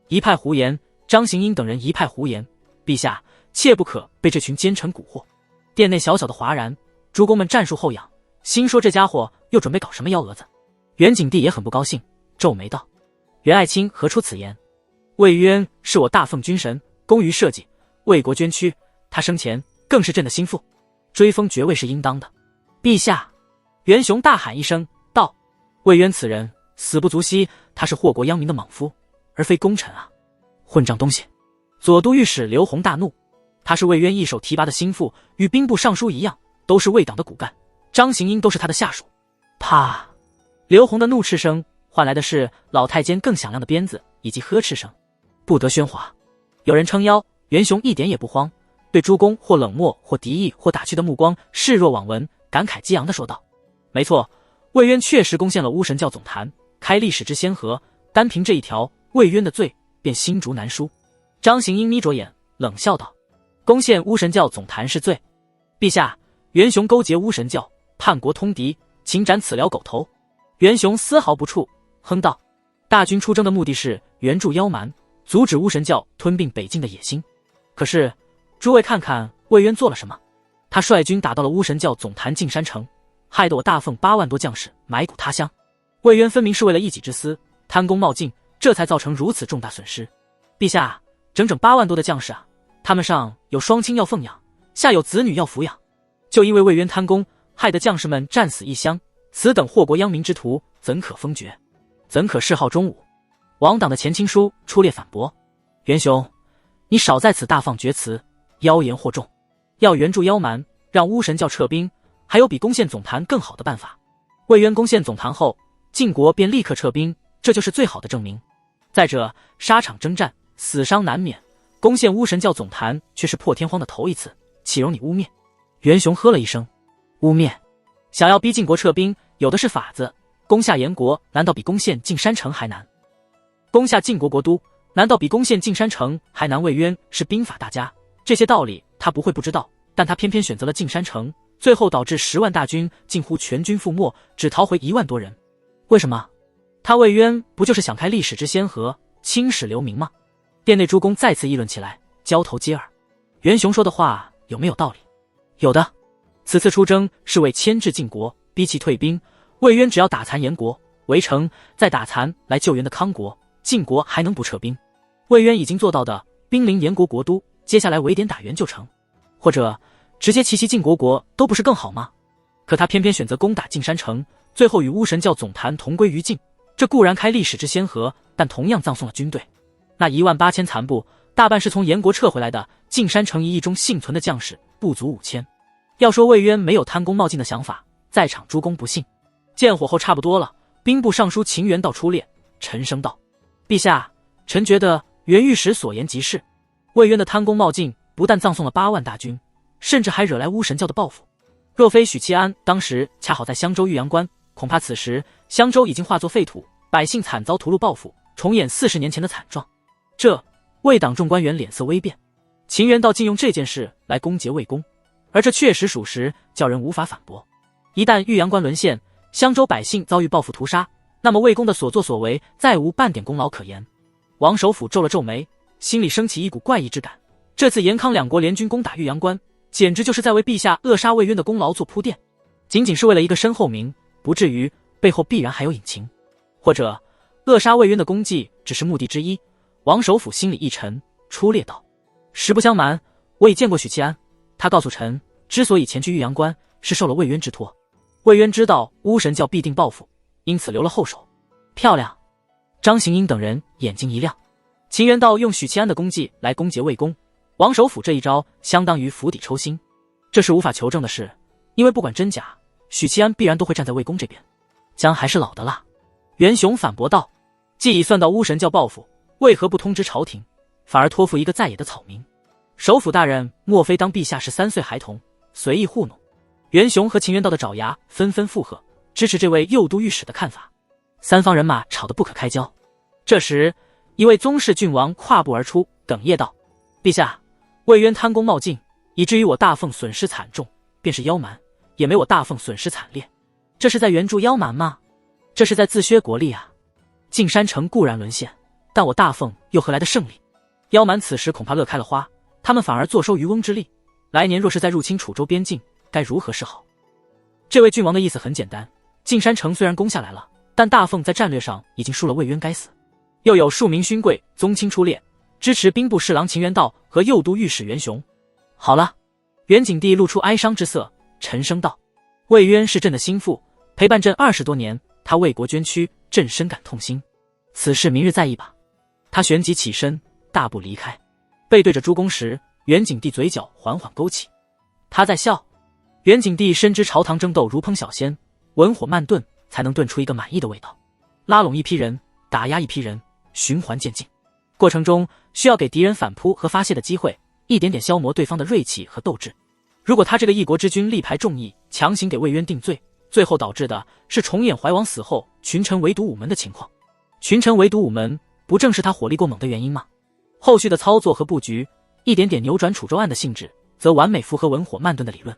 一派胡言！张行英等人一派胡言，陛下切不可被这群奸臣蛊惑。殿内小小的哗然，诸公们战术后仰，心说这家伙又准备搞什么幺蛾子。袁景帝也很不高兴，皱眉道：袁爱卿何出此言？魏渊是我大奉军神，功于社稷，为国捐躯，他生前更是朕的心腹，追封爵位是应当的。陛下！袁雄大喊一声道：魏渊此人死不足惜，他是祸国殃民的莽夫，而非功臣啊！混账东西！左都御史刘宏大怒，他是魏渊一手提拔的心腹，与兵部尚书一样，都是魏党的骨干，张行英都是他的下属。啪！刘宏的怒斥声换来的是老太监更响亮的鞭子以及呵斥声。不得喧哗！有人撑腰，袁雄一点也不慌，对诸公或冷漠或敌意或打趣的目光视若罔闻，感慨激昂地说道：没错，魏渊确实攻陷了巫神教总坛，开历史之先河，单凭这一条，魏渊的罪便罄竹难书。张行英眯着眼冷笑道：攻陷巫神教总坛是罪？陛下，袁雄勾结巫神教，叛国通敌，请斩此条狗头。袁雄丝毫不怵，哼道：大军出征的目的是援助妖蛮，阻止巫神教吞并北境的野心。可是诸位看看魏渊做了什么？他率军打到了巫神教总坛径山城，害得我大奉8万多将士埋骨他乡。魏渊分明是为了一己之私，贪功冒进，这才造成如此重大损失。陛下，整整8万多的将士啊，他们上有双亲要奉养，下有子女要抚养，就因为魏渊贪功，害得将士们战死异乡，此等祸国殃民之徒，怎可封爵？怎可谥号忠武？王党的前卿书出列反驳：袁雄，你少在此大放厥词，妖言惑众。要援助妖蛮，让巫神教撤兵，还有比攻陷总坛更好的办法。魏渊攻陷总坛后，晋国便立刻撤兵，这就是最好的证明。再者，沙场征战，死伤难免，攻陷巫神教总坛却是破天荒的头一次，岂容你污蔑？袁雄喝了一声：污蔑！想要逼晋国撤兵，有的是法子，攻下燕国难道比攻陷径山城还难？攻下晋国国都难道比攻陷径山城还难？魏渊是兵法大家，这些道理他不会不知道，但他偏偏选择了径山城，最后导致10万大军近乎全军覆没，只逃回1万多人。为什么？他魏渊不就是想开历史之先河，青史留名吗？殿内诸公再次议论起来，交头接耳。袁雄说的话有没有道理？有的。此次出征是为牵制晋国，逼其退兵。魏渊只要打残燕国，围城，再打残来救援的康国，晋国还能不撤兵？魏渊已经做到的，兵临燕国国都，接下来围点打援就成，或者直接齐晋国国都不是更好吗？可他偏偏选择攻打径山城，最后与巫神教总坛同归于尽。这固然开历史之先河，但同样葬送了军队。那18000残部，大半是从燕国撤回来的，径山城一役中幸存的将士不足5000。要说魏渊没有贪功冒进的想法，在场诸公不信。见火候差不多了，兵部尚书秦元道出列，沉声道：陛下，臣觉得袁御史所言极是。魏渊的贪功冒进，不但葬送了8万大军，甚至还惹来巫神教的报复。若非许七安当时恰好在襄州玉阳关，恐怕此时襄州已经化作废土，百姓惨遭屠戮报复，重演40年前的惨状。这魏党众官员脸色微变，秦元道竟用这件事来攻讦魏公，而这确实属实，叫人无法反驳。一旦玉阳关沦陷，襄州百姓遭遇报复屠杀，那么魏公的所作所为再无半点功劳可言。王首府皱了皱眉，心里升起一股怪异之感。这次严康两国联军攻打玉阳关，简直就是在为陛下扼杀魏渊的功劳做铺垫。仅仅是为了一个身后名，不至于背后必然还有隐情。或者扼杀魏渊的功绩只是目的之一。王首府心里一沉，出列道：实不相瞒，我已见过许七安，他告诉臣，之所以前去玉阳关，是受了魏渊之托。魏渊知道巫神教必定报复，因此留了后手。漂亮！张行英等人眼睛一亮。秦元道用许七安的功绩来攻讦魏公，王首府这一招相当于釜底抽薪。这是无法求证的事，因为不管真假，许七安必然都会站在魏公这边。姜还是老的辣。袁雄反驳道：既已算到巫神教报复，为何不通知朝廷，反而托付一个在野的草民？首府大人莫非当陛下是3岁孩童，随意糊弄？袁雄和秦渊道的爪牙纷纷附和，支持这位右都御史的看法。三方人马吵得不可开交。这时，一位宗室郡王跨步而出，哽咽道：“陛下，魏渊贪功冒进，以至于我大凤损失惨重，便是妖蛮，也没我大凤损失惨烈。这是在援助妖蛮吗？这是在自削国力啊！晋山城固然沦陷，但我大凤又何来的胜利？妖蛮此时恐怕乐开了花，他们反而坐收渔翁之利。来年若是再入侵楚州边境，该如何是好？”这位郡王的意思很简单，晋山城虽然攻下来了，但大凤在战略上已经输了魏渊，该死。又有数名勋贵宗亲出列，支持兵部侍郎秦渊道和右都御史袁雄。好了，袁景帝露出哀伤之色，沉声道：“魏渊是朕的心腹，陪伴朕20多年，他为国捐躯，朕深感痛心。此事明日再议吧。”他旋即起身，大步离开。背对着诸公时，袁景帝嘴角缓缓勾起，他在笑。袁景帝深知朝堂争斗如烹小鲜，文火慢炖才能炖出一个满意的味道。拉拢一批人，打压一批人，循环渐进。过程中需要给敌人反扑和发泄的机会，一点点消磨对方的锐气和斗志。如果他这个一国之君力排众议，强行给魏渊定罪，最后导致的是重演怀王死后群臣围堵午门的情况。群臣围堵午门，不正是他火力过猛的原因吗？后续的操作和布局，一点点扭转楚州案的性质，则完美符合文火慢炖的理论。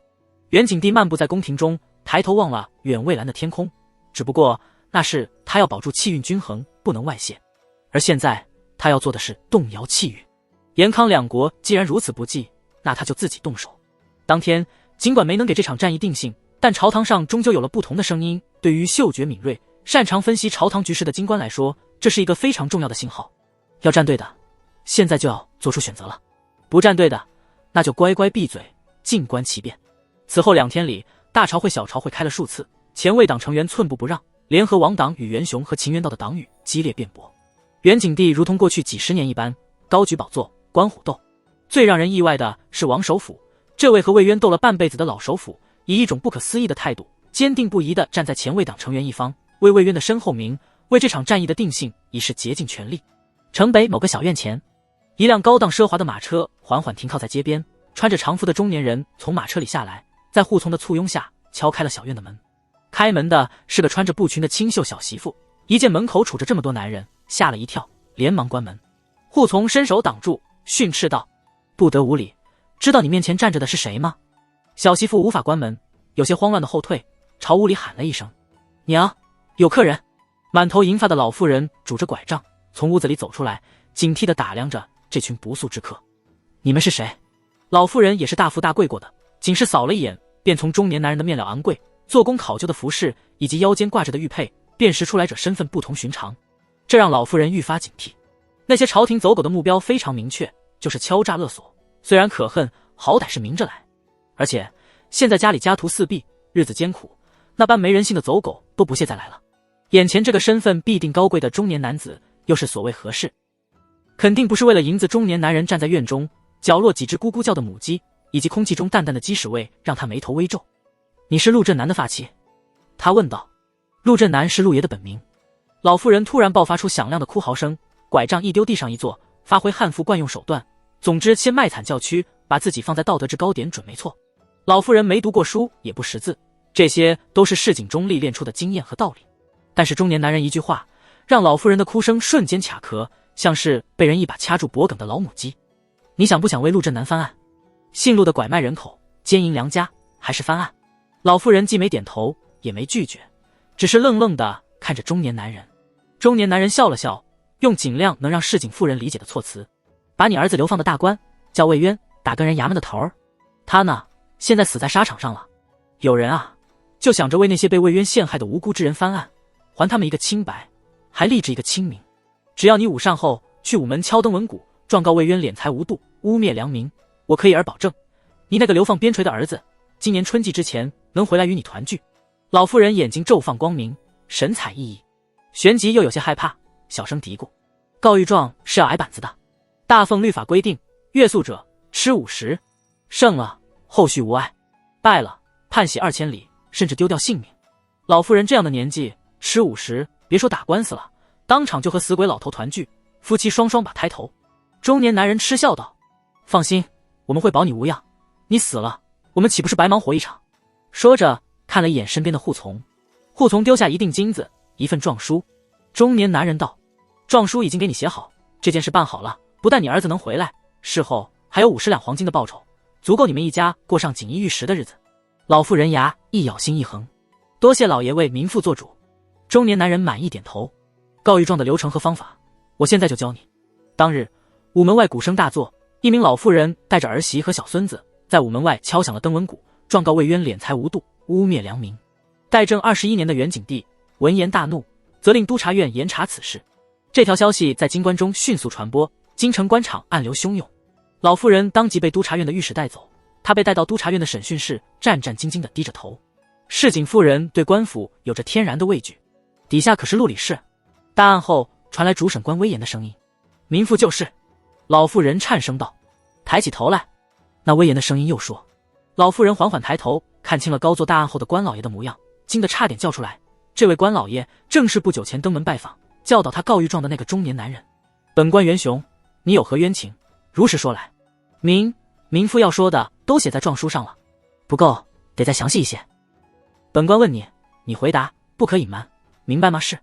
袁景帝漫步在宫廷中，抬头望了远蔚蓝的天空，只不过那是他要保住气运均衡，不能外泄。而现在他要做的是动摇气运。延康两国既然如此不济，那他就自己动手。当天尽管没能给这场战役定性，但朝堂上终究有了不同的声音。对于嗅觉敏锐、擅长分析朝堂局势的京官来说，这是一个非常重要的信号。要站队的，现在就要做出选择了；不站队的，那就乖乖闭嘴，静观其变。此后2天里，大朝会、小朝会开了数次，前魏党成员寸步不让，联合王党与袁雄和秦渊道的党羽激烈辩驳。袁景帝如同过去几十年一般，高举宝座，观虎斗。最让人意外的是王首辅，这位和魏渊斗了半辈子的老首辅，以一种不可思议的态度，坚定不移地站在前魏党成员一方，为魏渊的身后名，为这场战役的定性已是竭尽全力。城北某个小院前，一辆高档奢华的马车缓缓停靠在街边，穿着长服的中年人从马车里下来，在护从的簇拥下敲开了小院的门。开门的是个穿着布裙的清秀小媳妇，一见门口杵着这么多男人，吓了一跳，连忙关门。护从伸手挡住，训斥道：“不得无礼，知道你面前站着的是谁吗？”小媳妇无法关门，有些慌乱的后退，朝屋里喊了一声：“娘，有客人。”满头银发的老妇人拄着拐杖从屋子里走出来，警惕地打量着这群不速之客。“你们是谁？”老妇人也是大富大贵过的，仅是扫了一眼，便从中年男人的面料昂贵、做工考究的服饰以及腰间挂着的玉佩辨识出来者身份不同寻常，这让老妇人愈发警惕。那些朝廷走狗的目标非常明确，就是敲诈勒索，虽然可恨，好歹是明着来。而且现在家里家徒四壁，日子艰苦，那般没人性的走狗都不屑再来了。眼前这个身份必定高贵的中年男子又是所谓何事？肯定不是为了银子。中年男人站在院中，角落几只咕咕叫的母鸡以及空气中淡淡的鸡屎味让他眉头微皱。“你是陆振南的发妻？”他问道。陆振南是陆爷的本名。老妇人突然爆发出响亮的哭嚎声，拐杖一丢地上一坐，发挥汉服惯用手段，总之先卖惨叫屈，把自己放在道德制高点准没错。老妇人没读过书，也不识字，这些都是市井中历练出的经验和道理。但是中年男人一句话，让老妇人的哭声瞬间卡壳，像是被人一把掐住脖梗的老母鸡。“你想不想为陆振南翻案？姓陆的拐卖人口，奸淫良家，还是翻案？”老妇人既没点头，也没拒绝，只是愣愣地看着中年男人。中年男人笑了笑，用尽量能让市井妇人理解的措辞：“把你儿子流放的大官叫魏渊，打跟人衙门的头儿。他呢，现在死在沙场上了。有人啊，就想着为那些被魏渊陷害的无辜之人翻案，还他们一个清白，还立志一个清明。只要你午膳后去午门敲灯闻鼓，状告魏渊敛财无度，污蔑良民，我可以而保证，你那个流放边陲的儿子，今年春季之前能回来与你团聚。”老妇人眼睛骤放光明，神采奕奕，旋即又有些害怕，小声嘀咕：“告御状是要挨板子的。大凤律法规定，越诉者吃50，胜了后续无碍，败了判血2000里，甚至丢掉性命。”老妇人这样的年纪吃50，别说打官司了，当场就和死鬼老头团聚，夫妻双双把抬头。中年男人嗤笑道：“放心，我们会保你无恙，你死了，我们岂不是白忙活一场？”说着看了一眼身边的护从，护从丢下一锭金子，一份状书。中年男人道：状书已经给你写好，这件事办好了，不但你儿子能回来，事后还有50两黄金的报酬，足够你们一家过上锦衣玉食的日子。老妇人牙一咬心一横，多谢老爷为民妇做主。中年男人满意点头。告御状的流程和方法，我现在就教你。当日午门外鼓声大作，一名老妇人带着儿媳和小孙子在午门外敲响了登闻鼓，状告魏渊敛财无度，污蔑良民。代政21年的元景帝闻言大怒，责令督察院严查此事。这条消息在京关中迅速传播，京城官场暗流汹涌。老妇人当即被督察院的御史带走，她被带到督察院的审讯室，战战兢兢地低着头。市井妇人对官府有着天然的畏惧。底下可是陆理事。大案后传来主审官威严的声音：民妇就是。老妇人颤声道：抬起头来。那威严的声音又说。老妇人缓缓抬头，看清了高坐大案后的官老爷的模样，惊得差点叫出来。这位官老爷正是不久前登门拜访教导他告御状的那个中年男人。本官袁雄，你有何冤情，如实说来。民妇要说的都写在状书上了，不够，得再详细一些。本官问你，你回答，不可隐瞒，明白吗？是。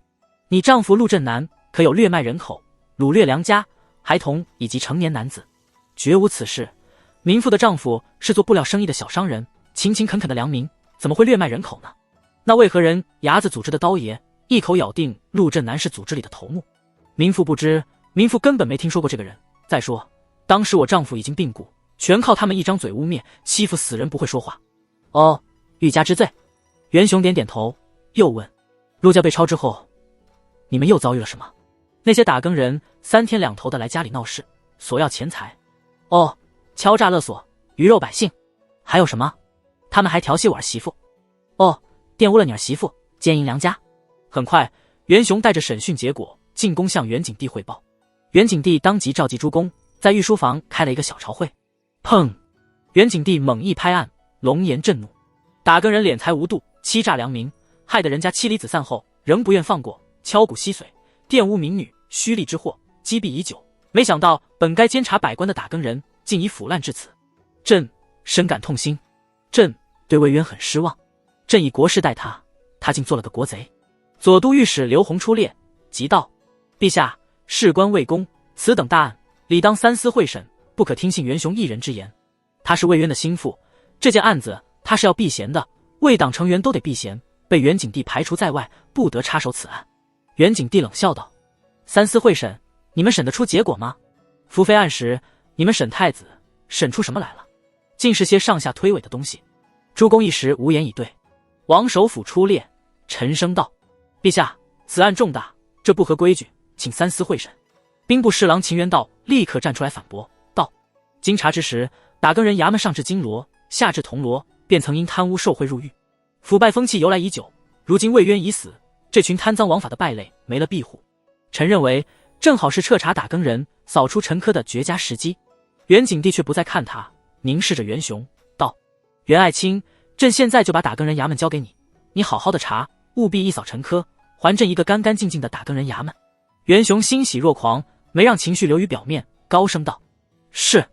你丈夫陆振南可有掠卖人口、掳掠良家、孩童以及成年男子？绝无此事。民妇的丈夫是做布料生意的小商人，勤勤恳恳的良民，怎么会掠卖人口呢？那为何人牙子组织的刀爷一口咬定陆振南是组织里的头目？民妇不知，民妇根本没听说过这个人。再说，当时我丈夫已经病故，全靠他们一张嘴污蔑，欺负死人不会说话。哦，欲加之罪。袁雄点点头，又问：陆家被抄之后，你们又遭遇了什么？那些打更人3天2头的来家里闹事，索要钱财。哦，敲诈勒索，鱼肉百姓。还有什么？他们还调戏我儿媳妇。哦，玷污了你儿媳妇，奸淫良家。很快，袁雄带着审讯结果进宫向元景帝汇报。元景帝当即召集诸公，在御书房开了一个小朝会。砰！元景帝猛一拍案，龙颜震怒：打更人敛财无度，欺诈良民，害得人家妻离子散后，仍不愿放过，敲骨吸髓，玷污民女，虚利之祸，积弊已久。没想到本该监察百官的打更人，竟已腐烂至此。朕深感痛心，朕对魏渊很失望。朕以国事待他，他竟做了个国贼。左都御史刘弘出列，即道：陛下，事关魏公，此等大案，理当三司会审，不可听信袁雄一人之言。他是魏渊的心腹，这件案子他是要避嫌的，魏党成员都得避嫌，被元景帝排除在外，不得插手此案。元景帝冷笑道：三司会审，你们审得出结果吗？伏非案时，你们审太子，审出什么来了？尽是些上下推诿的东西。诸公一时无言以对。王首辅出列，沉声道：陛下，此案重大，这不合规矩，请三司会审。兵部侍郎秦元道立刻站出来反驳道：经查之时，打更人衙门上至金罗，下至铜锣，便曾因贪污受贿入狱，腐败风气由来已久。如今魏渊已死，这群贪赃枉法的败类没了庇护，臣认为正好是彻查打更人、扫除陈疴的绝佳时机。元景帝却不再看他，凝视着袁雄道：袁爱卿，朕现在就把打更人衙门交给你，你好好的查，务必一扫陈疴，还朕一个干干净净的打更人衙门。袁雄欣喜若狂，没让情绪流于表面，高声道：是。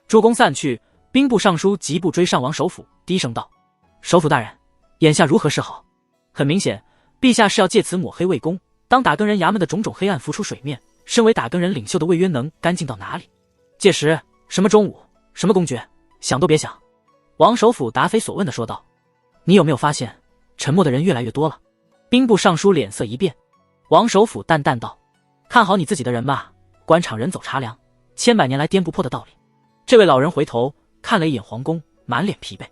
诸公散去，兵部尚书急步追上王首辅，低声道：首辅大人，眼下如何是好？很明显，陛下是要借此抹黑魏公，当打更人衙门的种种黑暗浮出水面，身为打更人领袖的魏渊能干净到哪里？届时什么忠武，什么公爵，想都别想。王首辅答非所问地说道：你有没有发现沉默的人越来越多了？兵部尚书脸色一变。王首辅淡淡道：看好你自己的人吧，官场人走茶凉，千百年来颠不破的道理。这位老人回头看了一眼皇宫，满脸疲惫。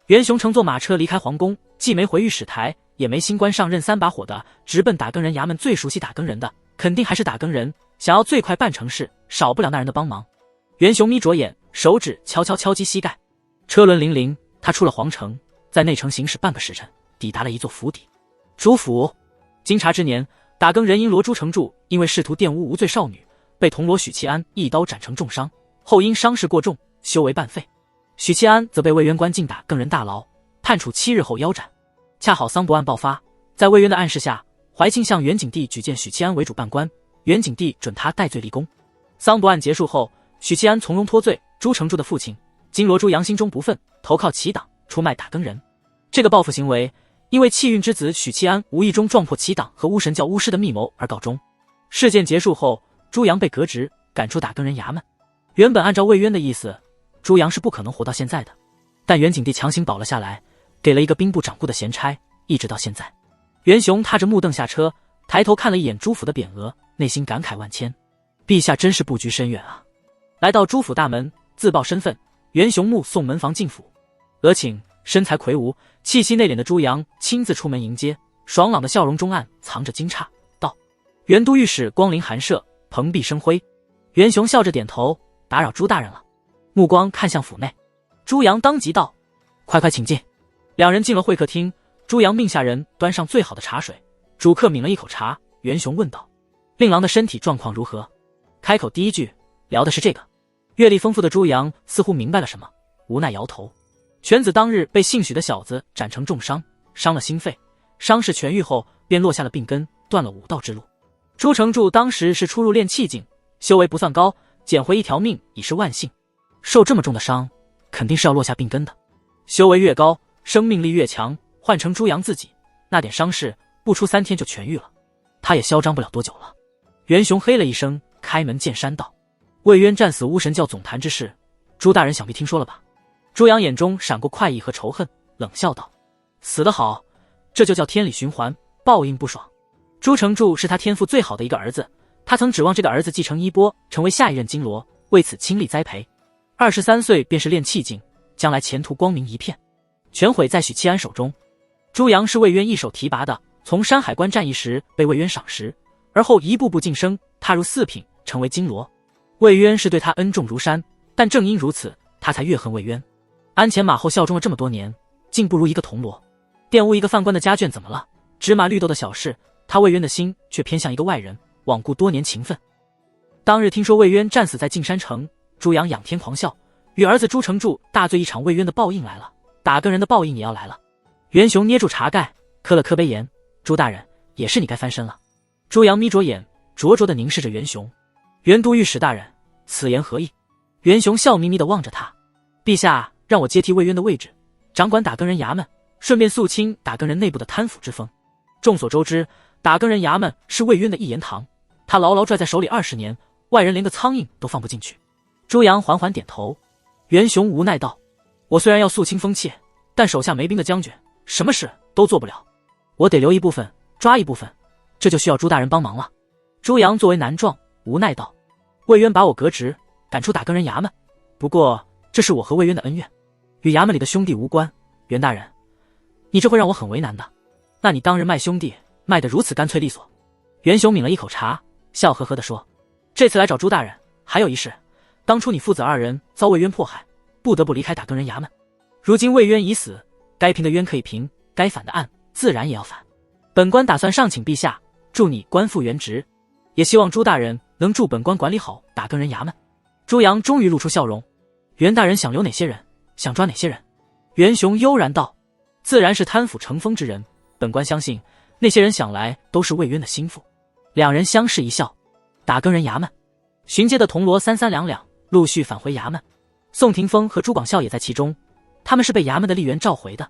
袁雄乘坐马车离开皇宫，既没回御史台，也没新官上任3把火的，直奔打更人衙门。最熟悉打更人的，肯定还是打更人，想要最快办成事，少不了那人的帮忙。袁雄眯着眼，手指悄悄敲击膝盖。车轮铃铃，他出了皇城，在内城行驶半个时辰，抵达了一座府邸。朱府。经查之年，打更人因罗朱成柱因为试图玷污无罪少女，被铜锣许其安一刀斩成重伤，后因伤势过重，修为半废。许其安则被魏渊关进打更人大牢，判处7日后腰斩。恰好桑博案爆发，在魏渊的暗示下，怀庆向元景帝举荐许其安为主办官，元景帝准他戴罪立功。桑博案结束后，许其安从容脱罪。朱成柱的父亲金罗珠杨心中不忿，投靠齐党，出卖打更人。这个报复行为因为气运之子许七安无意中撞破七党和巫神教巫师的密谋而告终。事件结束后，朱阳被革职，赶出打更人衙门。原本按照魏渊的意思，朱阳是不可能活到现在的，但袁景帝强行保了下来，给了一个兵部掌故的闲差，一直到现在。袁雄踏着木凳下车，抬头看了一眼朱府的匾额，内心感慨万千。陛下真是布局深远啊！来到朱府大门，自报身份，袁雄目送门房进府。额请身材魁梧、气息内敛的朱阳亲自出门迎接，爽朗的笑容中暗藏着惊诧，道：“袁都御史光临寒舍，蓬荜生辉。”袁雄笑着点头：“打扰朱大人了。”目光看向府内，朱阳当即道：“快快请进。”两人进了会客厅，朱阳命下人端上最好的茶水，主客抿了一口茶。袁雄问道：“令郎的身体状况如何？”开口第一句聊的是这个。阅历丰富的朱阳似乎明白了什么，无奈摇头。犬子当日被姓许的小子斩成重伤，伤了心肺，伤势痊愈后便落下了病根，断了武道之路。朱成柱当时是初入炼气境，修为不算高，捡回一条命已是万幸。受这么重的伤，肯定是要落下病根的。修为越高，生命力越强，换成朱阳自己，那点伤势不出3天就痊愈了，他也嚣张不了多久了。袁雄嘿了一声，开门见山道：“魏渊战死巫神教总坛之事，朱大人想必听说了吧？”朱阳眼中闪过快意和仇恨，冷笑道：“死得好，这就叫天理循环，报应不爽。”朱成柱是他天赋最好的一个儿子，他曾指望这个儿子继承衣钵，成为下一任金罗，为此倾力栽培。23岁便是炼气境，将来前途光明一片。全毁在许七安手中。朱阳是魏渊一手提拔的，从山海关战役时被魏渊赏识，而后一步步晋升，踏入4品，成为金罗。魏渊是对他恩重如山，但正因如此，他才越恨魏渊。鞍前马后效忠了这么多年，竟不如一个铜锣。玷污一个犯官的家眷怎么了？芝麻绿豆的小事，他魏渊的心却偏向一个外人，罔顾多年情分。当日听说魏渊战死在径山城，朱阳仰天狂笑，与儿子朱成柱大醉一场。魏渊的报应来了，打更人的报应也要来了。袁雄捏住茶盖，磕了磕杯言：“朱大人，也是你该翻身了。”朱阳眯着眼，灼灼地凝视着袁雄。袁都御史大人，此言何意？袁雄笑眯眯地望着他：“陛下让我接替魏渊的位置，掌管打更人衙门，顺便肃清打更人内部的贪腐之风。众所周知，打更人衙门是魏渊的一言堂，他牢牢拽在手里20年，外人连个苍蝇都放不进去。”朱阳缓缓点头。袁雄无奈道：“我虽然要肃清风气，但手下没兵的将军，什么事都做不了。我得留一部分，抓一部分，这就需要朱大人帮忙了。”朱阳作为男壮，无奈道：“魏渊把我革职，赶出打更人衙门，不过这是我和魏渊的恩怨，与衙门里的兄弟无关。袁大人，你这会让我很为难的。那你当日卖兄弟，卖得如此干脆利索。”袁雄抿了一口茶，笑呵呵地说：“这次来找朱大人，还有一事。当初你父子2人遭魏渊迫害，不得不离开打更人衙门。如今魏渊已死，该平的冤可以平，该反的案自然也要反。本官打算上请陛下，助你官复原职，也希望朱大人能助本官管理好打更人衙门。”朱阳终于露出笑容：“袁大人想留哪些人？想抓哪些人？”袁雄悠然道：“自然是贪腐成风之人，本官相信那些人想来都是魏渊的心腹。”两人相视一笑。打更人衙门，巡街的铜锣3、3两两陆续返回衙门，宋廷峰和朱广孝也在其中，他们是被衙门的吏员召回的，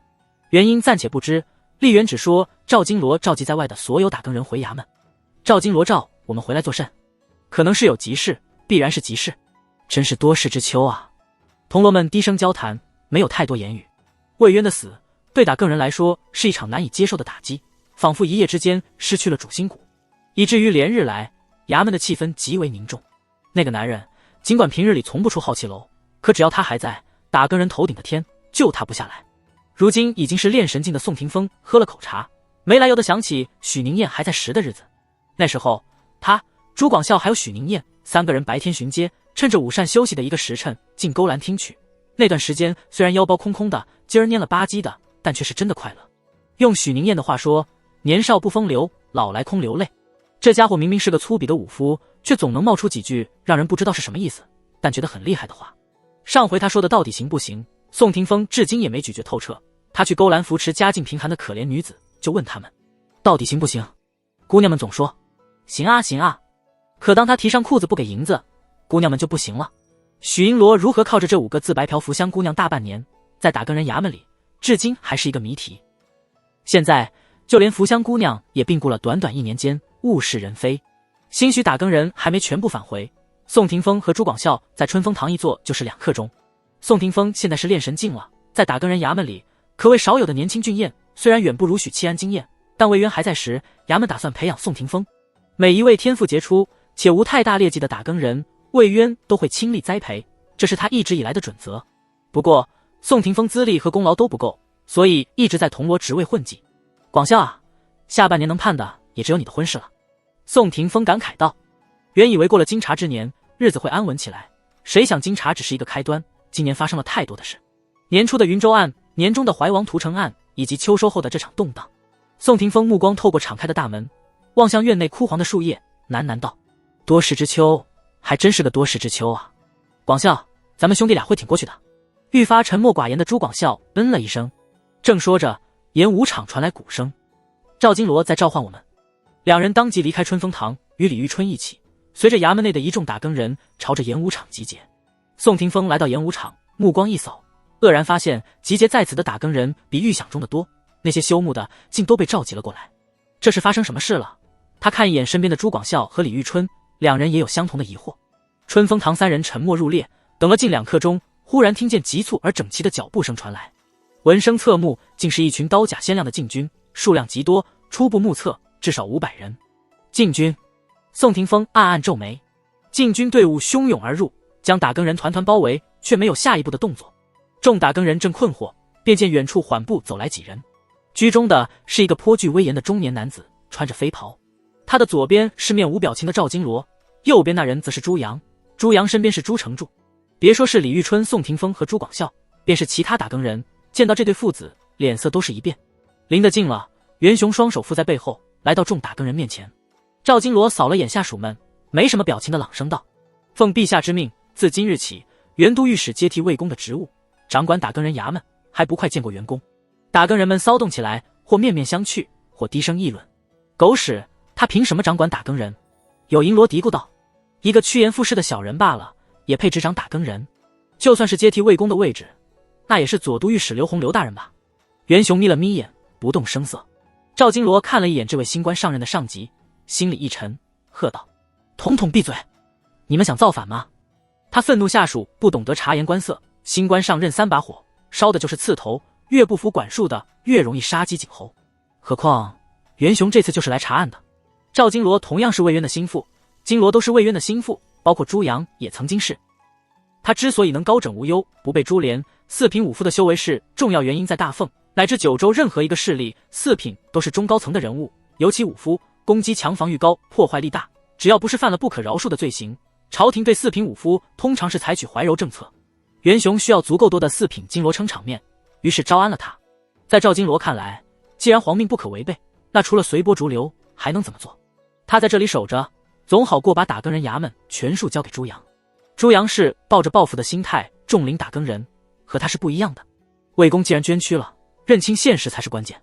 原因暂且不知。吏员只说赵金罗召集在外的所有打更人回衙门。赵金罗召我们回来作甚？可能是有急事，必然是急事。真是多事之秋啊！铜锣们低声交谈，没有太多言语。魏渊的死对打更人来说是一场难以接受的打击，仿佛一夜之间失去了主心骨，以至于连日来衙门的气氛极为凝重。那个男人尽管平日里从不出好气楼，可只要他还在，打更人头顶的天就塌不下来。如今已经是炼神境的宋廷峰喝了口茶，没来由的想起许宁燕还在时的日子。那时候他、朱广孝还有许宁燕3个人白天巡街，趁着午膳休息的一个时辰进勾栏听曲。那段时间虽然腰包空空的，今儿蔫了吧唧的，但却是真的快乐。用许宁燕的话说，年少不风流，老来空流泪。这家伙明明是个粗鄙的武夫，却总能冒出几句让人不知道是什么意思，但觉得很厉害的话。上回他说的到底行不行，宋廷峰至今也没咀嚼透彻。他去勾栏扶持家境贫寒的可怜女子，就问他们到底行不行。姑娘们总说行啊行啊，可当他提上裤子不给银子，姑娘们就不行了。许银罗如何靠着这5个自白嫖福乡姑娘大半年，在打更人衙门里至今还是一个谜题。现在就连福香姑娘也病故了，短短1年间物是人非。兴许打更人还没全部返回，宋霆锋和朱广孝在春风堂一坐就是2刻钟。宋霆锋现在是炼神境了，在打更人衙门里可谓少有的年轻俊彦，虽然远不如许七安惊艳，但魏渊还在时，衙门打算培养宋霆锋。每一位天赋杰出且无太大劣迹的打更人，魏渊都会倾力栽培，这是他一直以来的准则。不过宋霆锋资历和功劳都不够，所以一直在铜锣职位混迹。广孝啊，下半年能盼的也只有你的婚事了。宋霆锋感慨道。原以为过了金茶之年，日子会安稳起来，谁想金茶只是一个开端，今年发生了太多的事。年初的云州案，年中的怀王屠城案，以及秋收后的这场动荡。宋霆锋目光透过敞开的大门，望向院内枯黄的树叶，喃喃道：多事之秋，还真是个多事之秋啊。广孝，咱们兄弟俩会挺过去的。愈发沉默寡言的朱广孝嗯了一声。正说着，演武场传来鼓声，赵金罗在召唤我们。2人当即离开春风堂，与李玉春一起随着衙门内的一众打更人朝着演武场集结。宋霆锋来到演武场，目光一扫，愕然发现集结在此的打更人比预想中的多，那些休沐的竟都被召集了过来。这是发生什么事了？他看一眼身边的朱广孝和李玉春，2人也有相同的疑惑。春风堂3人沉默入列，等了近2刻钟，忽然听见急促而整齐的脚步声传来，闻声侧目，竟是一群刀甲鲜亮的禁军，数量极多，初步目测至少500人。禁军！宋霆锋暗暗皱眉。禁军队伍汹涌而入，将打更人团团包围，却没有下一步的动作。众打更人正困惑，便见远处缓步走来几人，居中的是一个颇具威严的中年男子，穿着飞袍。他的左边是面无表情的赵金罗，右边那人则是朱阳，朱阳身边是朱成柱。别说是李玉春、宋霆锋和朱广孝，便是其他打更人，见到这对父子，脸色都是一变。离得近了，袁雄双手负在背后，来到众打更人面前。赵金罗扫了眼下属们，没什么表情的朗声道：奉陛下之命，自今日起，元都御史接替魏公的职务，掌管打更人衙门，还不快见过元公？打更人们骚动起来，或面面相觑，或低声议论。狗屎，他凭什么掌管打更人？有银罗嘀咕道：一个趋炎附势的小人罢了，也配执掌打更人？就算是接替魏公的位置，那也是左都御史刘洪刘大人吧？袁雄眯了眯眼，不动声色。赵金罗看了一眼这位新官上任的上级，心里一沉，喝道：统统闭嘴！你们想造反吗？他愤怒下属不懂得察言观色，新官上任3把火，烧的就是刺头，越不服管束的越容易杀鸡儆猴。何况袁雄这次就是来查案的。赵金罗同样是魏渊的心腹，金罗都是魏渊的心腹，包括朱阳也曾经是。他之所以能高枕无忧，不被株连，四品五夫的修为是重要原因在大凤乃至九州任何一个势力，四品都是中高层的人物，尤其五夫攻击强，防御高，破坏力大，只要不是犯了不可饶恕的罪行，朝廷对四品五夫通常是采取怀柔政策。袁雄需要足够多的四品金罗撑场面，于是招安了他。在赵金罗看来，既然皇命不可违背，那除了随波逐流还能怎么做？他在这里守着，总好过把打更人衙门全数交给朱阳。朱阳是抱着报复的心态重领打更人，和他是不一样的。魏公既然捐躯了，认清现实才是关键。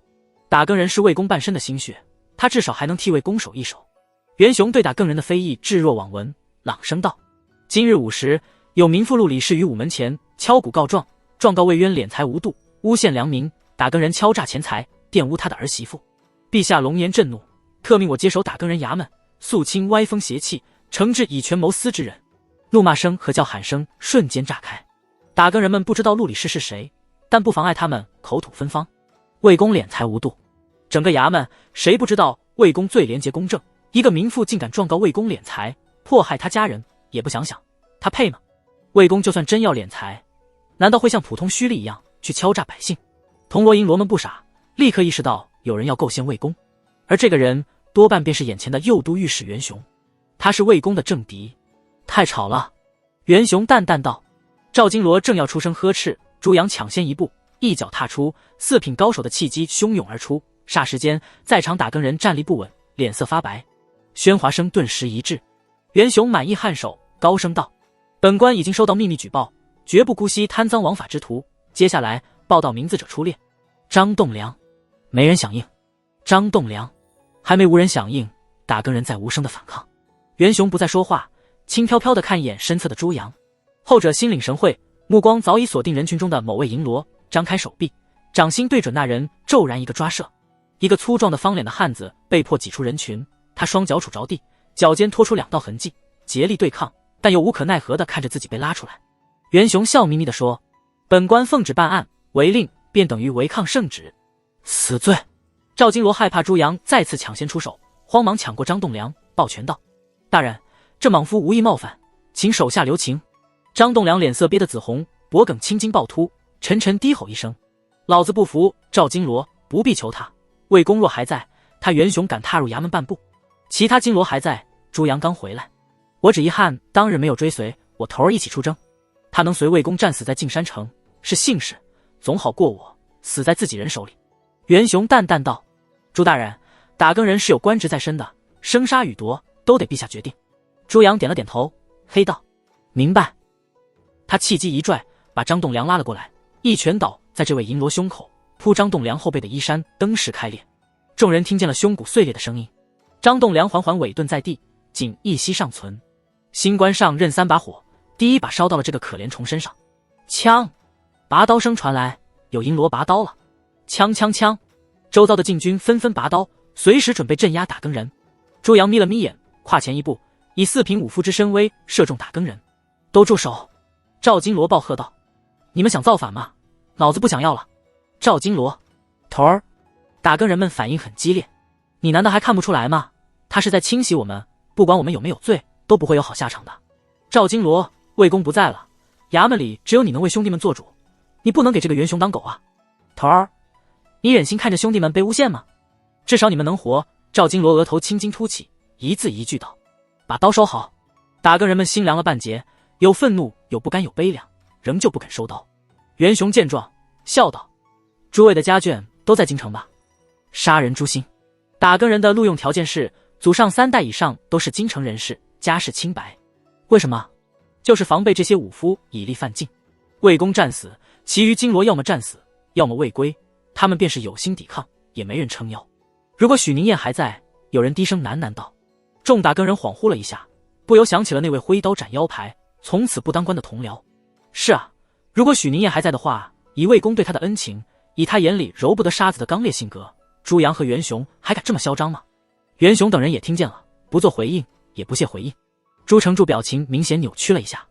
打更人是魏公半身的心血，他至少还能替魏公守一守。袁雄对打更人的非议置若罔闻，朗声道：今日午时，有民妇陆李氏于午门前敲鼓告状，状告魏渊敛财无度，诬陷良民，打更人敲诈钱财，玷污他的儿媳妇。陛下龙颜震怒，特命我接手打更人衙门，肃清歪风邪气，惩治以权谋私之人。怒骂声和叫喊声瞬间炸开，打更人们不知道陆李氏是谁，但不妨碍他们口吐芬芳。魏公敛财无度，整个衙门谁不知道魏公最廉洁公正？一个民妇竟敢状告魏公敛财，迫害他家人，也不想想他配吗？魏公就算真要敛财，难道会像普通虚吏一样去敲诈百姓？铜锣银罗们不傻，立刻意识到有人要构陷魏公，而这个人多半便是眼前的右都御史袁雄，他是魏公的政敌。太吵了，袁雄淡淡道。赵金罗正要出声呵斥，朱阳抢先一步，一脚踏出，四品高手的气机汹涌而出，霎时间在场打更人站立不稳，脸色发白，喧哗声顿时一滞。袁雄满意颔首，高声道：本官已经收到秘密举报，绝不姑息贪赃枉法之徒，接下来报道名字者出列。张栋梁。没人响应。张栋梁。还没无人响应，打更人在无声的反抗。袁雄不再说话，轻飘飘地看一眼身侧的朱阳，后者心领神会，目光早已锁定人群中的某位银罗，张开手臂，掌心对准那人，骤然一个抓射。一个粗壮的方脸的汉子被迫挤出人群，他双脚杵着地，脚尖拖出2道痕迹，竭力对抗，但又无可奈何地看着自己被拉出来。袁雄笑眯眯地说：“本官奉旨办案，违令便等于违抗圣旨，死罪。”赵金罗害怕朱阳再次抢先出手，慌忙抢过张栋梁，抱拳道：“大人，这莽夫无意冒犯，请手下留情。”张栋梁脸色憋得紫红，脖颈青筋暴突，沉沉低吼一声：“老子不服！赵金罗，不必求他。魏公若还在，他袁雄敢踏入衙门半步。其他金罗还在，朱阳刚回来。我只遗憾当日没有追随我头儿一起出征。他能随魏公战死在径山城，是幸事，总好过我死在自己人手里。”袁雄淡淡道：“朱大人，打更人是有官职在身的，生杀予夺都得陛下决定。”朱阳点了点头，嘿道：“明白。”他气机一拽，把张栋梁拉了过来，一拳倒在这位银罗胸口，扑张栋梁后背的衣衫登时开裂。众人听见了胸骨碎裂的声音，张栋梁缓缓委顿在地，仅一息尚存。新官上任3把火，第1把烧到了这个可怜虫身上。枪！拔刀声传来，有银罗拔刀了。枪枪枪！周遭的禁军纷纷拔刀，随时准备镇压打更人。朱阳眯了眯眼，跨前一步，以4品武夫之身威射中打更人。都住手！赵金罗暴喝道：“你们想造反吗？老子不想要了！”赵金罗，头儿，打更人们反应很激烈。你难道还看不出来吗？他是在清洗我们，不管我们有没有罪，都不会有好下场的。赵金罗，魏公不在了，衙门里只有你能为兄弟们做主，你不能给这个袁雄当狗啊！头儿，你忍心看着兄弟们被诬陷吗？至少你们能活。赵金罗额头青筋突起，一字一句道：“把刀收好。”打更人们心凉了半截，有愤怒，有不甘，有悲凉，仍旧不肯收刀。袁雄见状，笑道：“诸位的家眷都在京城吧？杀人诛心。打更人的录用条件是祖上3代以上都是京城人士，家世清白。为什么？就是防备这些武夫以利犯境。魏公战死，其余金罗要么战死，要么未归，他们便是有心抵抗，也没人撑腰。如果许宁燕还在，有人低声喃喃道。众打更人恍惚了一下，不由想起了那位挥刀斩腰牌，从此不当官的同僚。是啊，如果许宁燕还在的话，以魏公对他的恩情，以他眼里揉不得沙子的刚烈性格，朱阳和袁雄还敢这么嚣张吗？袁雄等人也听见了，不做回应，也不屑回应。朱成柱表情明显扭曲了一下。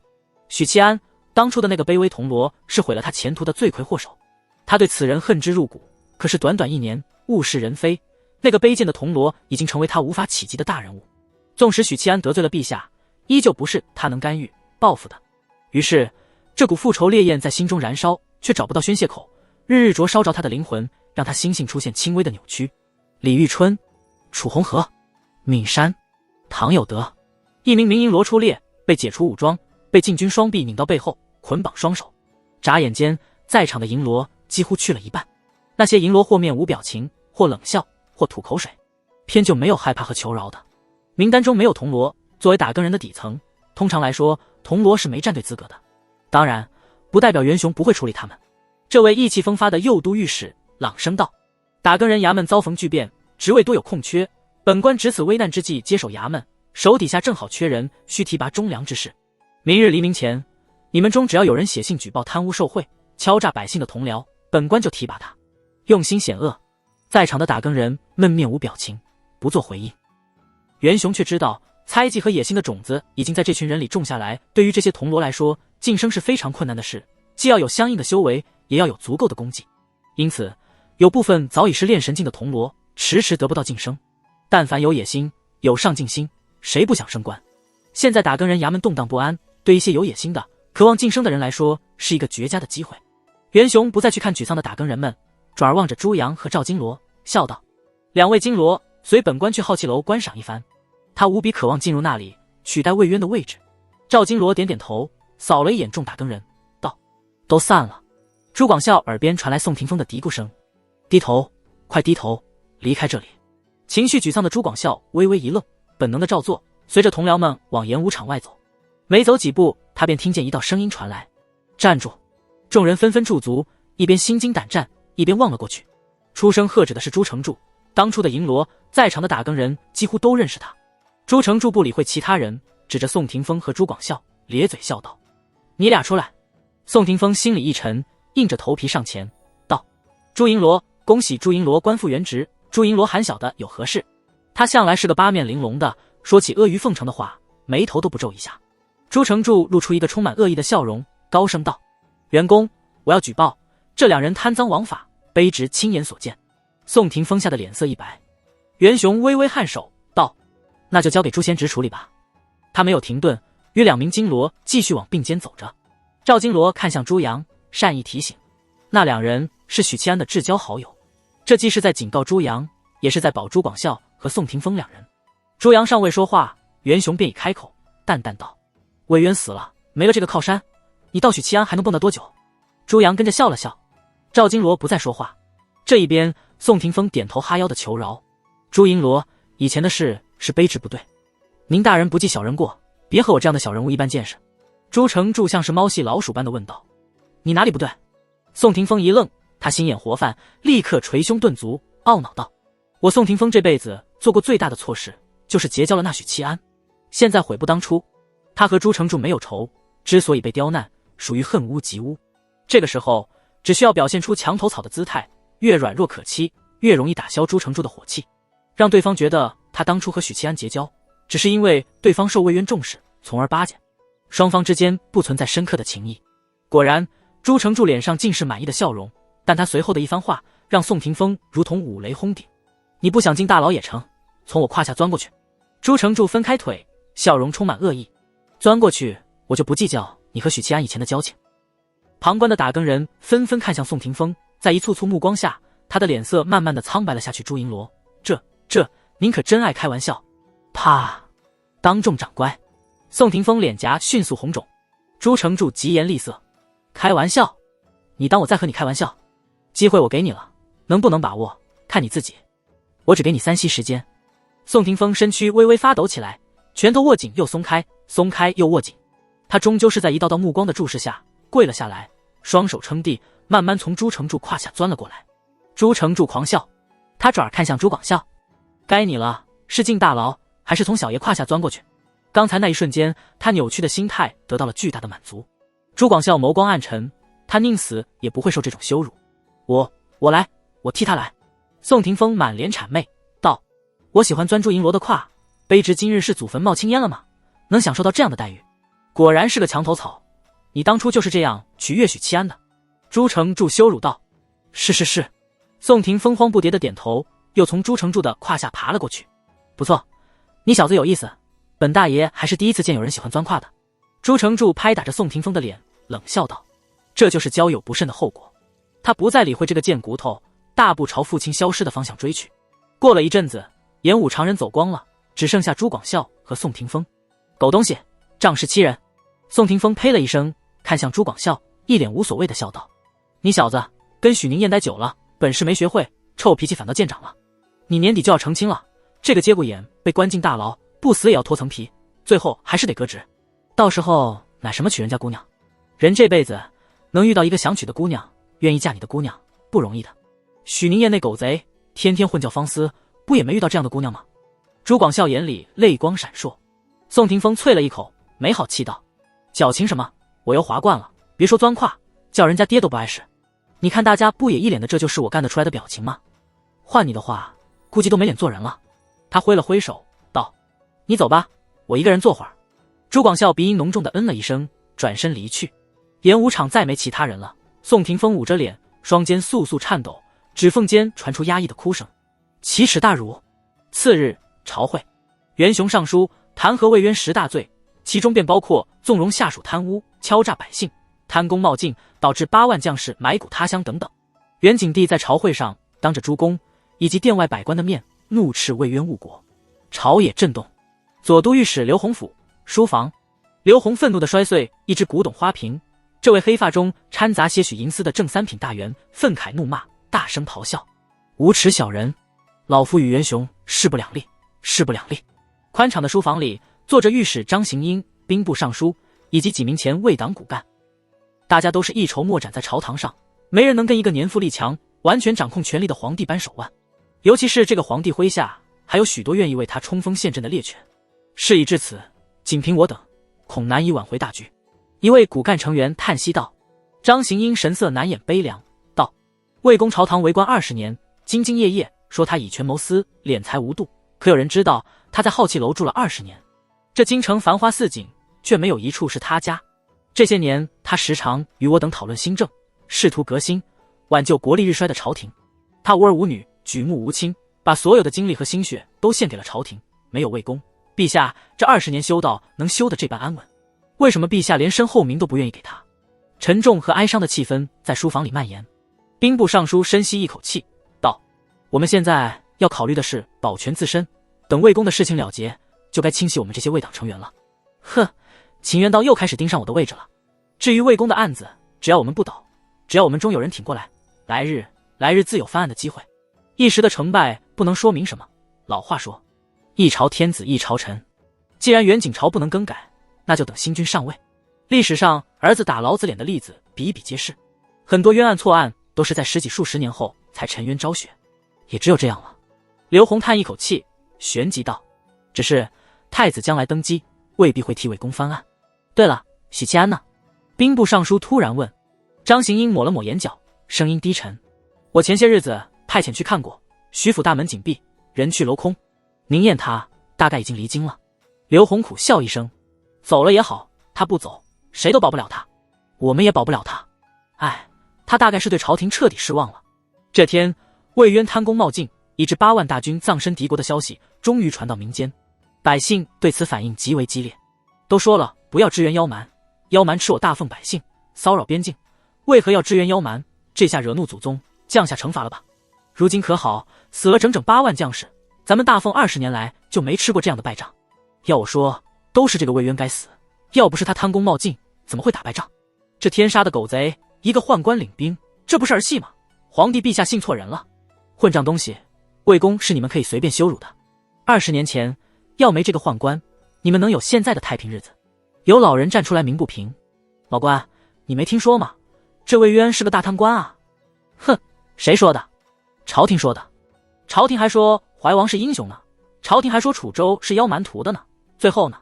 许七安，当初的那个卑微铜锣，是毁了他前途的罪魁祸首，他对此人恨之入骨。可是短短1年，物是人非，那个卑贱的铜锣已经成为他无法企及的大人物。纵使许七安得罪了陛下，依旧不是他能干预报复的。于是这股复仇烈焰在心中燃烧，却找不到宣泄口，日日灼烧着他的灵魂，让他心性出现轻微的扭曲。李玉春、楚红河、闵山、唐有德，1名民银罗出列，被解除武装，被禁军双臂拧到背后，捆绑双手。眨眼间，在场的银罗几乎去了一半。那些银罗或面无表情，或冷笑，或吐口水，偏就没有害怕和求饶的。名单中没有铜锣，作为打更人的底层，通常来说，铜锣是没站队资格的。当然，不代表袁雄不会处理他们。这位意气风发的右都御史朗声道：“打更人衙门遭逢巨变，职位多有空缺，本官值此危难之际接手衙门，手底下正好缺人，需提拔忠良之士。明日黎明前，你们中只要有人写信举报贪污受贿、敲诈百姓的同僚，本官就提拔他。”用心险恶，在场的打更人闷面无表情，不做回应。袁雄却知道，猜忌和野心的种子已经在这群人里种下来。对于这些铜锣来说，晋升是非常困难的事，既要有相应的修为，也要有足够的功绩。因此，有部分早已是炼神境的铜锣，迟迟得不到晋升。但凡有野心、有上进心，谁不想升官？现在打更人衙门动荡不安，对一些有野心的、渴望晋升的人来说，是一个绝佳的机会。袁雄不再去看沮丧的打更人们，转而望着朱阳和赵金罗，笑道：“2位金罗，随本官去好气楼观赏一番。”他无比渴望进入那里，取代魏渊的位置。赵金罗点点头，扫了一眼众打更人，道：“都散了。”朱广孝耳边传来宋霆锋的嘀咕声：“低头，快低头，离开这里。”情绪沮丧的朱广孝微微一愣，本能的照做，随着同僚们往演武场外走。没走几步，他便听见一道声音传来：“站住！”众人纷纷驻足，一边心惊胆战，一边望了过去。出声喝止的是朱成柱，当初的银罗，在场的打更人几乎都认识他。朱成柱不理会其他人，指着宋霆锋和朱广孝，咧嘴笑道：“你俩出来。”宋霆锋心里一沉，硬着头皮上前道：“朱银罗，恭喜朱银罗官复原职。朱银罗喊小的有何事？他向来是个八面玲珑的，说起阿谀奉承的话，眉头都不皱一下。朱成柱露出一个充满恶意的笑容，高声道：员工，我要举报这两人贪赃枉法，卑职亲眼所见。宋廷峰吓得脸色一白，袁雄微微颔首道：那就交给朱贤直处理吧。他没有停顿，与两名金罗继续往并肩走着。赵金罗看向朱阳，善意提醒，那两人是许七安的至交好友，这既是在警告朱阳，也是在保朱广孝和宋廷峰两人。朱阳尚未说话，袁雄便已开口，淡淡道：魏渊死了，没了这个靠山，你到许七安还能蹦跶多久？朱阳跟着笑了笑。赵金罗不再说话。这一边，宋廷峰点头哈腰的求饶：朱银罗，以前的事是卑职不对，您大人不计小人过，别和我这样的小人物一般见识。朱成柱像是猫戏老鼠般的问道：你哪里不对？宋廷峰一愣，他心眼活泛，立刻捶胸顿足，懊恼道：我宋廷峰这辈子做过最大的错事，就是结交了那许七安，现在悔不当初。他和朱成柱没有仇，之所以被刁难，属于恨屋及乌。这个时候只需要表现出墙头草的姿态，越软弱可欺，越容易打消朱成柱的火气，让对方觉得他当初和许七安结交，只是因为对方受魏渊重视，从而巴结，双方之间不存在深刻的情谊。果然，朱成柱脸上尽是满意的笑容，但他随后的一番话让宋廷峰如同五雷轰顶：你不想进大牢也成，从我胯下钻过去。朱成柱分开腿，笑容充满恶意：钻过去，我就不计较你和许七安以前的交情。旁观的打更人纷纷看向宋廷峰，在一簇簇目光下，他的脸色慢慢的苍白了下去。朱银罗，这您可真爱开玩笑。啪！当众长乖。宋廷峰脸颊迅速红肿。朱成柱疾言厉色：开玩笑？你当我在和你开玩笑？机会我给你了，能不能把握，看你自己。我只给你3息时间。宋廷峰身躯微微发抖起来，拳头握紧又松开，松开又握紧。他终究是在一道道目光的注视下跪了下来，双手撑地，慢慢从朱成柱胯下钻了过来。朱成柱狂笑，他转而看向朱广孝：该你了，是进大牢，还是从小爷胯下钻过去？刚才那一瞬间，他扭曲的心态得到了巨大的满足。朱广孝眸光暗沉，他宁死也不会受这种羞辱。我来，我替他来。宋廷峰满脸谄媚道：我喜欢钻朱银罗的胯，卑职今日是祖坟冒青烟了吗？能享受到这样的待遇，果然是个墙头草。你当初就是这样取悦许七安的。朱成柱羞辱道：是。宋廷峰慌不迭的点头，又从朱成柱的胯下爬了过去。不错，你小子有意思，本大爷还是第一次见有人喜欢钻胯的。朱成柱拍打着宋廷峰的脸，冷笑道：这就是交友不慎的后果。他不再理会这个贱骨头，大步朝父亲消失的方向追去。过了一阵子，演武常人走光了，只剩下朱广孝和宋廷峰。狗东西，仗势欺人！宋廷峰呸了一声，看向朱广孝，一脸无所谓的笑道：你小子跟许宁燕待久了，本事没学会，臭脾气反倒见长了。你年底就要成亲了，这个节骨眼被关进大牢，不死也要脱层皮，最后还是得革职。到时候乃什么娶人家姑娘？人这辈子能遇到一个想娶的姑娘，愿意嫁你的姑娘，不容易的。许宁燕那狗贼天天混叫方思，不也没遇到这样的姑娘吗？朱广孝眼里泪光闪烁。宋廷峰啐了一口，没好气道：矫情什么？我又滑惯了，别说钻胯，叫人家爹都不碍事。你看大家不也一脸的这就是我干得出来的表情吗？换你的话，估计都没脸做人了。他挥了挥手道：你走吧，我一个人坐会儿。朱广孝鼻音浓重的嗯了一声，转身离去。演武场再没其他人了。宋廷峰捂着脸，双肩簌簌颤抖，指缝间传出压抑的哭声。奇耻大辱。次日朝会，袁雄上书弹劾魏渊10大罪，其中便包括纵容下属贪污、敲诈百姓、贪功冒进，导致8万将士埋骨他乡等等。袁景帝在朝会上当着诸公以及殿外百官的面怒斥魏渊误国，朝野震动。左都御史刘洪甫书房，刘洪愤怒地摔碎一只古董花瓶。这位黑发中掺杂些许银丝的正三品大员愤慨怒骂，大声咆哮：无耻小人！老夫与袁雄势不两立，势不两立！宽敞的书房里坐着御史张行英、兵部尚书以及几名前魏党骨干，大家都是一筹莫展在朝堂上，没人能跟一个年富力强、完全掌控权力的皇帝扳手腕。尤其是这个皇帝麾下还有许多愿意为他冲锋陷阵的猎犬。事已至此，仅凭我等，恐难以挽回大局。一位骨干成员叹息道。张行英神色难掩悲凉道：魏公朝堂为官20年，兢兢业业，说他以权谋私，敛财无度。可有人知道他在浩气楼住了20年，这京城繁花似锦，却没有一处是他家。这些年，他时常与我等讨论新政，试图革新，挽救国力日衰的朝廷。他无儿无女，举目无亲，把所有的精力和心血都献给了朝廷。没有魏公，陛下这20年修道能修得这般安稳？为什么陛下连身后名都不愿意给他？沉重和哀伤的气氛在书房里蔓延。兵部尚书深吸一口气，道：“我们现在要考虑的是保全自身，等魏公的事情了结，就该清洗我们这些魏党成员了。”哼，秦元道又开始盯上我的位置了。至于魏公的案子，只要我们不倒，只要我们中有人挺过来，来日自有翻案的机会。一时的成败不能说明什么。老话说，一朝天子一朝臣。既然元景朝不能更改，那就等新君上位。历史上儿子打老子脸的例子比比皆是，很多冤案错案都是在十几数十年后才沉冤昭雪，也只有这样了。刘宏叹一口气，旋即道：“只是太子将来登基，未必会替魏公翻案。对了，许七安呢？”兵部尚书突然问。张行英抹了抹眼角，声音低沉：“我前些日子派遣去看过，徐府大门紧闭，人去楼空。宁验他大概已经离京了。”刘宏苦笑一声：“走了也好，他不走，谁都保不了他，我们也保不了他。哎，他大概是对朝廷彻底失望了。”这天，魏渊贪功冒进，以致8万大军葬身敌国的消息终于传到民间，百姓对此反应极为激烈。都说了不要支援妖蛮，妖蛮吃我大奉百姓，骚扰边境，为何要支援妖蛮？这下惹怒祖宗，降下惩罚了吧？如今可好，死了整整8万将士，咱们大奉20年来就没吃过这样的败仗。要我说，都是这个魏渊该死，要不是他贪功冒进，怎么会打败仗？这天杀的狗贼，一个宦官领兵，这不是儿戏吗？皇帝陛下信错人了，混账东西，魏公是你们可以随便羞辱的。20年前，要没这个宦官，你们能有现在的太平日子？有老人站出来鸣不平：“老官，你没听说吗？这魏渊是个大贪官啊！”“哼，谁说的？”“朝廷说的。朝廷还说怀王是英雄呢，朝廷还说楚州是妖蛮屠的呢。最后呢？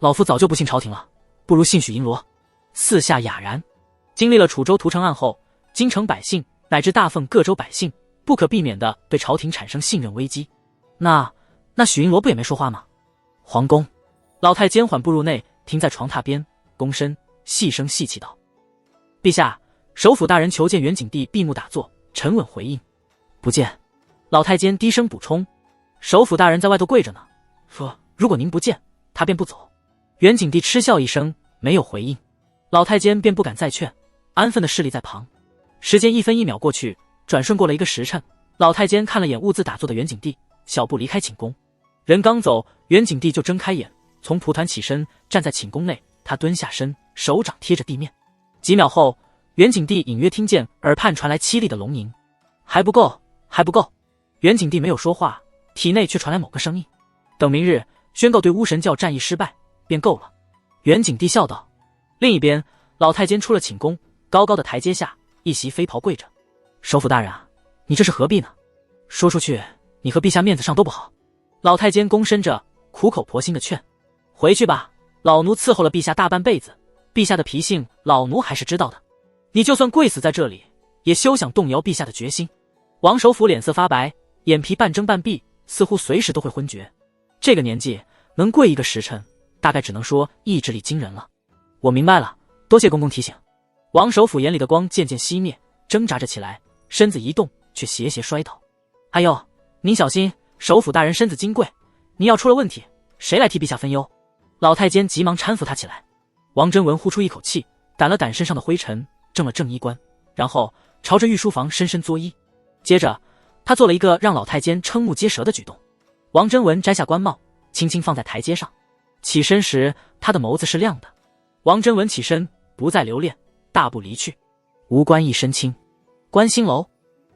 老夫早就不信朝廷了，不如信许银罗。”四下哑然。经历了楚州屠城案后，京城百姓乃至大奉各州百姓不可避免地对朝廷产生信任危机。那许银罗不也没说话吗？皇宫，老太监缓步入内，停在床榻边，躬身细声细气道：“陛下，首辅大人求见元景帝闭目打坐。”沉稳回应：“不见。”老太监低声补充：“首辅大人在外头跪着呢，说如果您不见，他便不走。”元景帝嗤笑一声，没有回应。老太监便不敢再劝，安分的侍立在旁。时间1分1秒过去，转瞬过了1个时辰。老太监看了眼兀自打坐的元景帝，小步离开寝宫。人刚走，元景帝就睁开眼，从蒲团起身，站在寝宫内。他蹲下身，手掌贴着地面。几秒后，元景帝隐约听见耳畔传来凄厉的龙吟：“还不够，还不够。”元景帝没有说话，体内却传来某个声音：“等明日宣告对巫神教战役失败，便够了。”元景帝笑道。另一边，老太监出了寝宫，高高的台阶下，一袭飞袍跪着：“首辅大人啊，你这是何必呢？说出去，你和陛下面子上都不好。”老太监躬身着，苦口婆心的劝：“回去吧，老奴伺候了陛下大半辈子，陛下的脾性老奴还是知道的。你就算跪死在这里，也休想动摇陛下的决心。”王首辅脸色发白，眼皮半睁半闭，似乎随时都会昏厥。这个年纪能跪1个时辰，大概只能说意志力惊人了。我明白了，多谢公公提醒。王首辅眼里的光渐渐熄灭，挣扎着起来，身子一动，却斜斜摔倒。“哎呦，您小心，首辅大人身子金贵，您要出了问题，谁来替陛下分忧？”老太监急忙搀扶他起来。王真文呼出一口气，掸了掸身上的灰尘，正了正衣冠，然后朝着御书房深深作揖。接着他做了一个让老太监瞠目结舌的举动。王真文摘下冠帽，轻轻放在台阶上。起身时，他的眸子是亮的。王真文起身，不再留恋，大步离去。无官一身轻。观星楼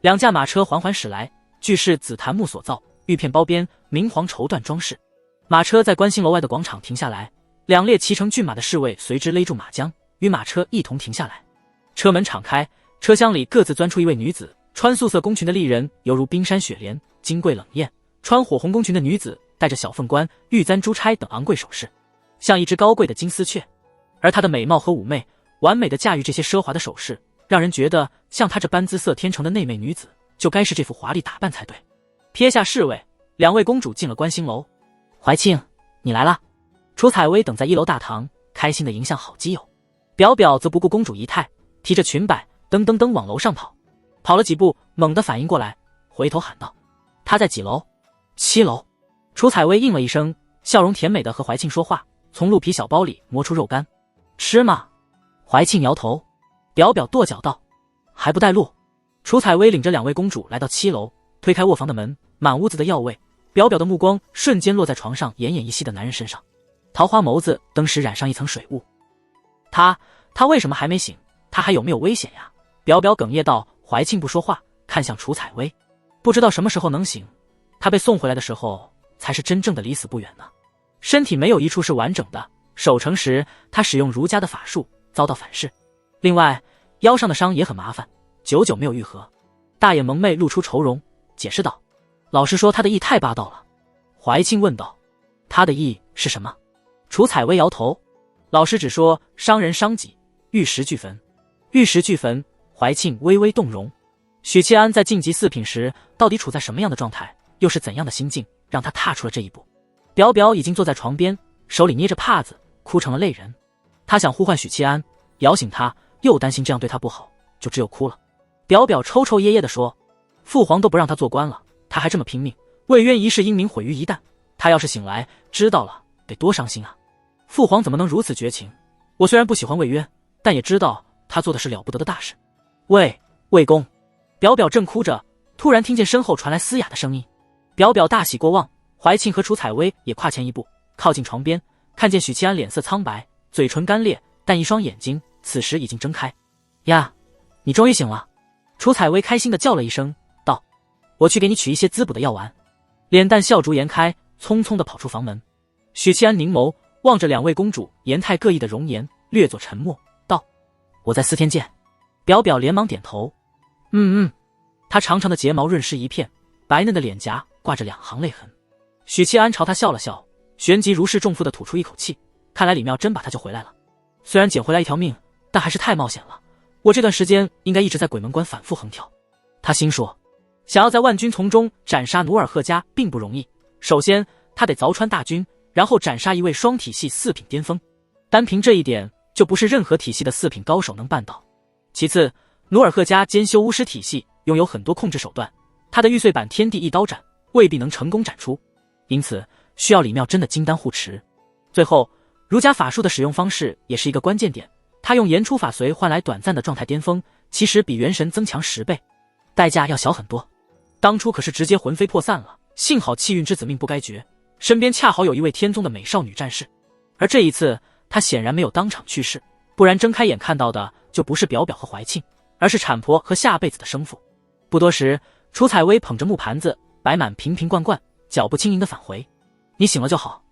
，2架马车缓缓驶来，俱是紫檀木所造，玉片包边，明黄绸缎装饰。马车在观星楼外的广场停下来，2列骑乘骏马的侍卫随之勒住马缰，与马车一同停下来。车门敞开，车厢里各自钻出一位女子。穿素色宫裙的丽人犹如冰山雪莲，金贵冷艳；穿火红宫裙的女子戴着小凤冠、玉簪珠钗等昂贵首饰，像一只高贵的金丝雀。而她的美貌和妩媚，完美的驾驭这些奢华的首饰，让人觉得像她这般姿色天成的内媚女子，就该是这副华丽打扮才对。撇下侍卫，两位公主进了观星楼。怀庆，你来啦！楚采薇等在1楼大堂，开心的迎向好基友。表表则不顾公主仪态，提着裙摆噔噔噔往楼上跑。跑了几步，猛地反应过来，回头喊道：“他在几楼？7楼。”楚采薇应了一声，笑容甜美的和怀庆说话，从鹿皮小包里摸出肉干。吃吗？怀庆摇头。表表跺脚道：“还不带路。”楚采薇领着两位公主来到7楼，推开卧房的门，满屋子的药味。表表的目光瞬间落在床上奄奄一息的男人身上，桃花眸子登时染上一层水雾。他为什么还没醒？他还有没有危险呀？表表哽咽道。怀庆不说话，看向楚采薇，不知道什么时候能醒。他被送回来的时候，才是真正的离死不远呢。身体没有一处是完整的，守城时他使用儒家的法术，遭到反噬。另外，腰上的伤也很麻烦，久久没有愈合。大眼萌妹露出愁容，解释道：“老实说，他的意太霸道了。”怀庆问道：“他的意是什么？”楚采薇摇头：“老师只说伤人伤己，玉石俱焚。”玉石俱焚。怀庆微微动容。许七安在晋级4品时，到底处在什么样的状态，又是怎样的心境，让他踏出了这一步？表表已经坐在床边，手里捏着帕子，哭成了泪人。他想呼唤许七安，摇醒他，又担心这样对他不好，就只有哭了。表表抽抽噎噎地说：“父皇都不让他做官了，他还这么拼命，魏渊一世英名毁于一旦。他要是醒来知道了，得多伤心啊！父皇怎么能如此绝情？我虽然不喜欢魏渊，但也知道他做的是了不得的大事。”魏公，表表正哭着，突然听见身后传来嘶哑的声音。表表大喜过望，怀庆和楚采薇也跨前一步，靠近床边，看见许七安脸色苍白，嘴唇干裂，但一双眼睛此时已经睁开。呀，你终于醒了！楚采薇开心地叫了一声，道：“我去给你取一些滋补的药丸。”脸蛋笑逐颜开，匆匆地跑出房门。许七安凝眸望着两位公主颜态各异的容颜，略作沉默，道：“我在4天见。”表表连忙点头，他长长的睫毛润湿一片，白嫩的脸颊挂着2行泪痕。许七安朝他笑了笑，旋即如释重负地吐出一口气，看来李妙真把他救回来了。虽然捡回来一条命，但还是太冒险了。我这段时间应该一直在鬼门关反复横跳。他心说，想要在万军丛中斩杀努尔赫家并不容易。首先，他得凿穿大军，然后斩杀一位双体系4品巅峰。单凭这一点，就不是任何体系的4品高手能办到。其次，努尔赫家兼修巫师体系，拥有很多控制手段，他的玉碎版天地一刀斩未必能成功斩出，因此需要李妙真的金丹护持。最后，儒家法术的使用方式也是一个关键点，他用言出法随换来短暂的状态巅峰，其实比元神增强10倍，代价要小很多。当初可是直接魂飞魄散了，幸好气运之子命不该绝，身边恰好有一位天宗的美少女战士，而这一次他显然没有当场去世，不然睁开眼看到的就不是表表和怀庆，而是产婆和下辈子的生父。不多时，楚采薇捧着木盘子，摆满瓶瓶罐罐，脚步轻盈地返回。你醒了就好，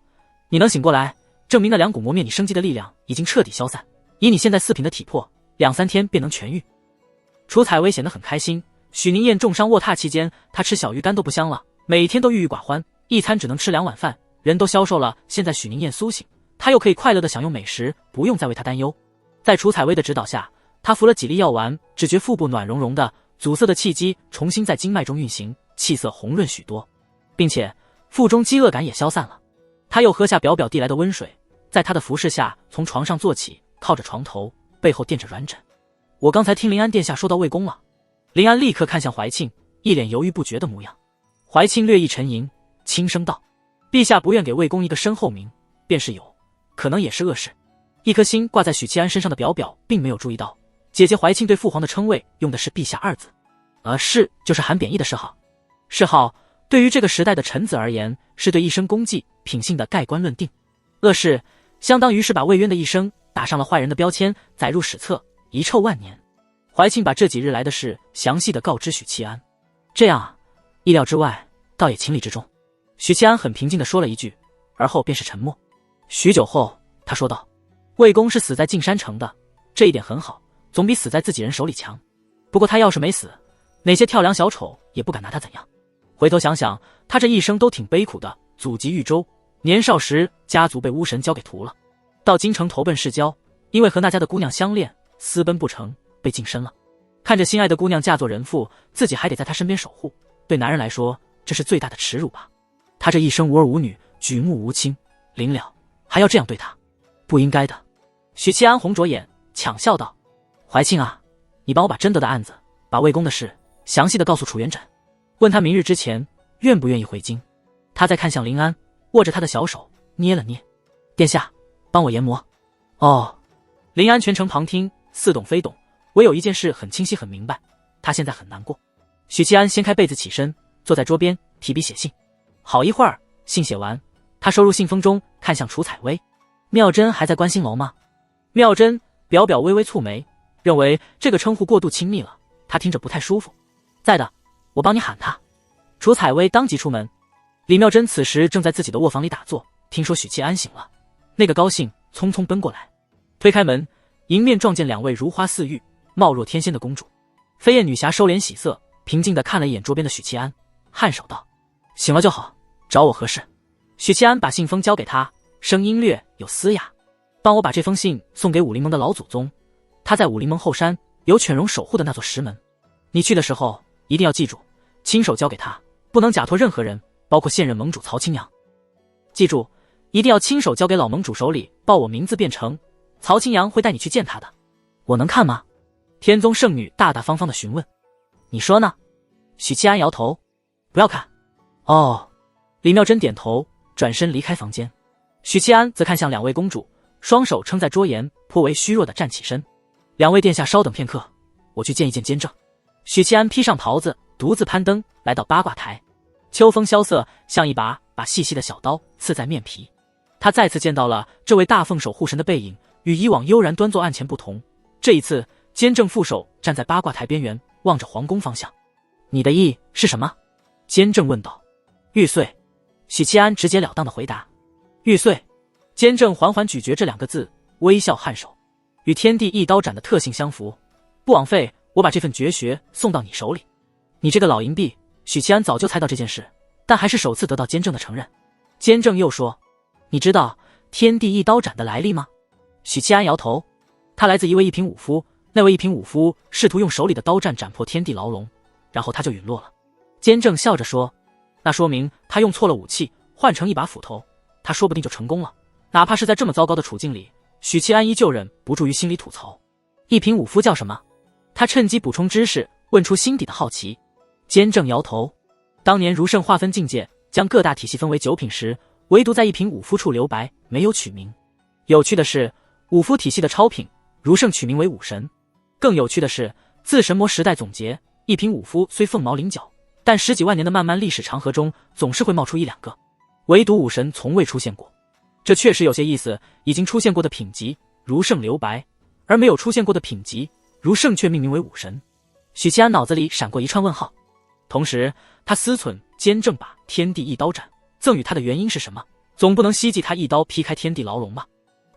你能醒过来，证明那2股磨灭你生机的力量已经彻底消散，以你现在4品的体魄，2-3天便能痊愈。楚采薇显得很开心。许宁燕重伤卧榻期间，她吃小鱼干都不香了，每天都郁郁寡欢，一餐只能吃2碗饭，人都消瘦了。现在许宁燕苏醒，她又可以快乐地享用美食，不用再为她担忧。在楚采薇的指导下，她服了几粒药丸，只觉腹部暖融融的，阻塞的气机重新在经脉中运行，气色红润许多，并且腹中饥饿感也消散了。她又喝下表表递来的温水，在她的服侍下从床上坐起，靠着床头，背后垫着软枕。我刚才听临安殿下说到魏公了。临安立刻看向怀庆，一脸犹豫不决的模样。怀庆略一沉吟，轻声道：“陛下不愿给魏公一个身后名，便是有，可能也是恶事。”一颗心挂在许七安身上的表表并没有注意到，姐姐怀庆对父皇的称谓用的是陛下2字，而谥就是含贬义的谥号。谥号对于这个时代的臣子而言，是对一生功绩品性的盖棺论定。恶事相当于是把魏渊的一生打上了坏人的标签，载入史册，遗臭万年。怀庆把这几日来的事详细的告知许七安，这样啊，意料之外，倒也情理之中。许七安很平静地说了一句，而后便是沉默。许久后，他说道：“魏公是死在晋山城的，这一点很好，总比死在自己人手里强。不过他要是没死，哪些跳梁小丑也不敢拿他怎样。回头想想，他这一生都挺悲苦的，祖籍豫州，年少时家族被巫神交给屠了，到京城投奔世交，因为和那家的姑娘相恋，私奔不成，被晋升了。看着心爱的姑娘嫁作人妇，自己还得在她身边守护，对男人来说，这是最大的耻辱吧。他这一生无儿无女，举目无亲，临了还要这样对她，不应该的。许七安红着眼，抢笑道：怀庆啊，你帮我把甄德的案子，把魏公的事详细的告诉楚元稹，问他明日之前愿不愿意回京。他再看向临安，握着他的小手捏了捏，殿下，帮我研磨。哦。临安全程旁听，似懂非懂，唯有一件事很清晰很明白，他现在很难过。许七安掀开被子起身，坐在桌边提笔写信。好一会儿，信写完，他收入信封中，看向楚采薇。妙真还在观星楼吗？妙真表表微微蹙眉，认为这个称呼过度亲密了，他听着不太舒服。在的，我帮你喊他。楚采薇当即出门。李妙真此时正在自己的卧房里打坐，听说许七安醒了，那个高兴匆匆奔过来，推开门，迎面撞见两位如花似玉、貌若天仙的公主。飞燕女侠收敛喜色，平静地看了一眼桌边的许七安，颔首道：醒了就好，找我何事？许七安把信封交给他，声音略有嘶哑：帮我把这封信送给武陵盟的老祖宗，他在武陵盟后山有犬戎守护的那座石门，你去的时候一定要记住，亲手交给他，不能假托任何人，包括现任盟主曹青阳。记住，一定要亲手交给老盟主手里，报我名字便成，曹青阳会带你去见他的。我能看吗？天宗圣女大大方方地询问。你说呢？许七安摇头，不要看。哦。李妙真点头，转身离开房间。许七安则看向两位公主，双手撑在桌沿，颇为虚弱地站起身。两位殿下稍等片刻，我去见一见监正。许七安披上袍子，独自攀登来到八卦台。秋风萧瑟，像一把细细的小刀刺在面皮。他再次见到了这位大凤守护神的背影，与以往悠然端坐案前不同，这一次监正副手站在八卦台边缘，望着皇宫方向。你的意是什么？监正问道。玉碎。许七安直截了当地回答。玉碎。监正缓缓咀嚼这两个字，微笑颔首。与天地一刀斩的特性相符，不枉费我把这份绝学送到你手里。你这个老淫婢。许七安早就猜到这件事，但还是首次得到监正的承认。监正又说，你知道天地一刀斩的来历吗？许七安摇头，他来自一位一品武夫，那位一品武夫试图用手里的刀斩破天地牢笼，然后他就陨落了。监正笑着说，那说明他用错了武器，换成一把斧头，他说不定就成功了。哪怕是在这么糟糕的处境里，许七安依旧忍不住于心里吐槽，一品武夫叫什么？他趁机补充知识，问出心底的好奇。监正摇头，当年儒圣划分境界，将各大体系分为9品时，唯独在一品武夫处留白，没有取名。有趣的是，武夫体系的超品，儒圣取名为武神。更有趣的是，自神魔时代总结，一品武夫虽凤毛麟角，但十几万年的漫漫历史长河中，总是会冒出1-2个，唯独武神从未出现过。这确实有些意思，已经出现过的品级，儒圣留白，而没有出现过的品级，儒圣却命名为武神。许七安脑子里闪过一串问号。同时他思忖，监正把天地一刀斩赠予他的原因是什么？总不能希冀他一刀劈开天地牢笼吧？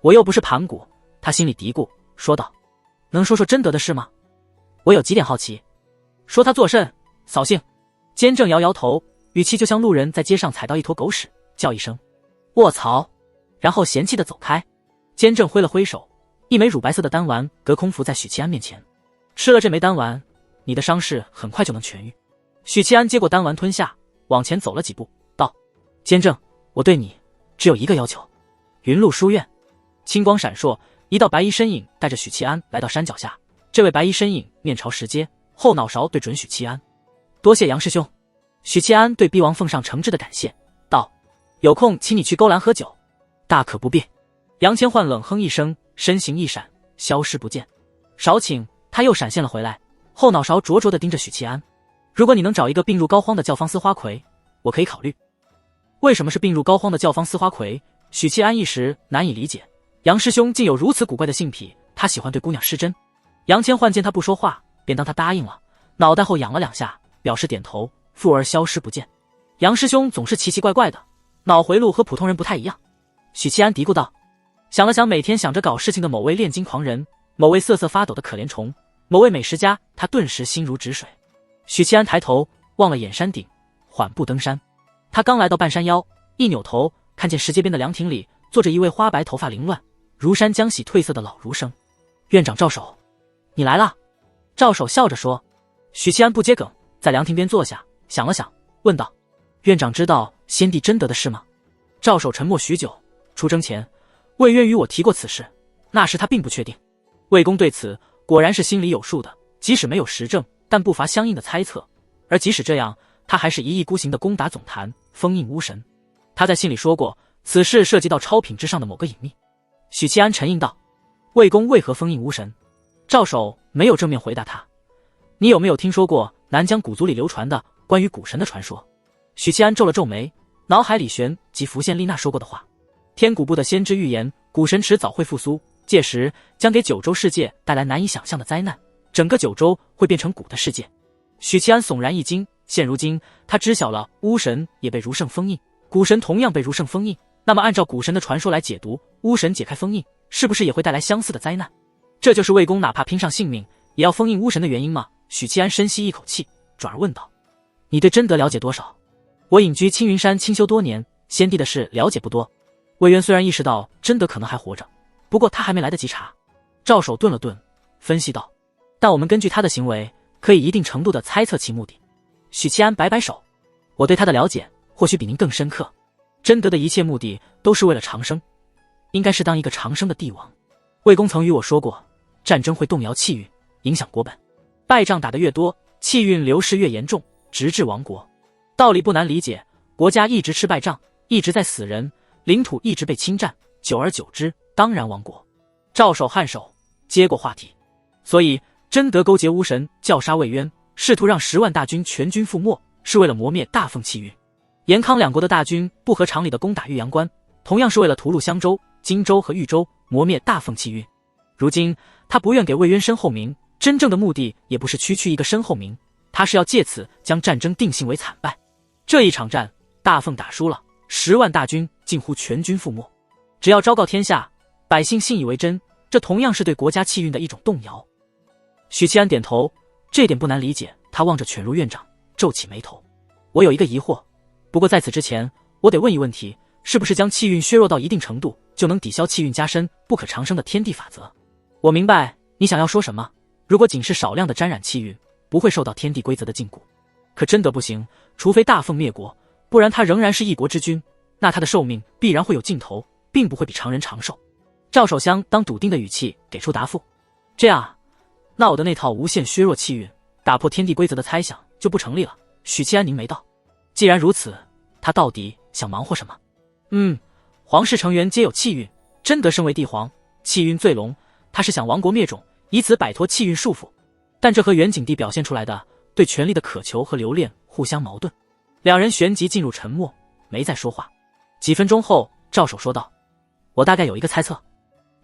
我又不是盘古。他心里嘀咕说道，能说说贞德的事吗？我有几点好奇。说他作甚？扫兴。监正摇摇头，语气就像路人在街上踩到一坨狗屎，叫一声卧槽，然后嫌弃地走开。监正挥了挥手，一枚乳白色的丹丸隔空浮在许七安面前。吃了这枚丹丸，你的伤势很快就能痊愈。许七安接过丹丸吞下，往前走了几步，道：监正，我对你只有一个要求。云麓书院。青光闪烁，一道白衣身影带着许七安来到山脚下。这位白衣身影面朝石阶，后脑勺对准许七安。多谢杨师兄。许七安对逼王奉上诚挚的感谢，道：有空请你去勾栏喝酒。大可不必。杨千唤冷哼一声，身形一闪，消失不见。少顷，他又闪现了回来，后脑勺灼灼地盯着许七安。如果你能找一个病入膏肓的教坊丝花魁，我可以考虑。为什么是病入膏肓的教坊丝花魁？许七安一时难以理解，杨师兄竟有如此古怪的性癖，他喜欢对姑娘失真。杨千唤见他不说话，便当他答应了，脑袋后仰了2下，表示点头，复而消失不见。杨师兄总是奇奇怪怪的，脑回路和普通人不太一样。许七安嘀咕道，想了想每天想着搞事情的某位炼金狂人，某位瑟瑟发抖的可怜虫，某位美食家，他顿时心如止水。许七安抬头望了眼山顶，缓步登山。他刚来到半山腰，一扭头看见石阶边的凉亭里坐着一位花白头发凌乱、如山将洗褪色的老儒生。院长赵守，你来了。赵守笑着说。许七安不接梗，在凉亭边坐下，想了想，问道：院长知道先帝真得的事吗？赵守沉默许久，出征前，魏渊与我提过此事，那时他并不确定。魏公对此果然是心里有数的，即使没有实证，但不乏相应的猜测。而即使这样，他还是一意孤行地攻打总坛，封印巫神。他在信里说过，此事涉及到超品之上的某个隐秘。许七安沉吟道：魏公为何封印巫神？赵守没有正面回答他。你有没有听说过南疆古族里流传的关于古神的传说？许七安皱了皱眉，脑海里旋即浮现丽娜说过的话。天古部的先知预言，古神迟早会复苏，届时将给九州世界带来难以想象的灾难，整个九州会变成古的世界。许七安悚然一惊，现如今他知晓了巫神也被儒圣封印，古神同样被儒圣封印，那么按照古神的传说来解读，巫神解开封印，是不是也会带来相似的灾难？这就是魏公哪怕拼上性命也要封印巫神的原因吗？许七安深吸一口气，转而问道：你对真德了解多少？我隐居青云山清修多年，先帝的事了解不多。魏渊虽然意识到真德可能还活着，不过他还没来得及查。赵守顿了顿，分析道：但我们根据他的行为，可以一定程度地猜测其目的。许七安摆摆手：我对他的了解或许比您更深刻。真德的一切目的都是为了长生，应该是当一个长生的帝王。魏公曾与我说过，战争会动摇气运，影响国本，败仗打得越多，气运流失越严重，直至亡国。道理不难理解，国家一直吃败仗，一直在死人，领土一直被侵占，久而久之当然亡国。赵守颔首接过话题，所以真德勾结巫神教杀魏渊，试图让10万大军全军覆没，是为了磨灭大凤气运。延康两国的大军不合常理的攻打玉阳关，同样是为了屠戮襄州、荆州和豫州，磨灭大凤气运。如今他不愿给魏渊身后名，真正的目的也不是区区一个身后名，他是要借此将战争定性为惨败。这一场战，大凤打输了，10万大军近乎全军覆没。只要昭告天下，百姓信以为真，这同样是对国家气运的一种动摇。许七安点头，这点不难理解。他望着犬儒院长，皱起眉头：我有一个疑惑，不过在此之前，我得问一问题，是不是将气运削弱到一定程度，就能抵消气运加深、不可长生的天地法则？我明白你想要说什么，如果仅是少量的沾染气运，不会受到天地规则的禁锢。可真的不行，除非大凤灭国，不然他仍然是一国之君，那他的寿命必然会有尽头，并不会比常人长寿。赵守相当笃定的语气给出答复：这样，那我的那套无限削弱气运、打破天地规则的猜想就不成立了。许七安凝眉道：既然如此，他到底想忙活什么？皇室成员皆有气运，真德身为帝皇，气运最浓，他是想亡国灭种，以此摆脱气运束缚。但这和元景帝表现出来的对权力的渴求和留恋互相矛盾。两人旋即进入沉默，没再说话。几分钟后，赵守说道：我大概有一个猜测。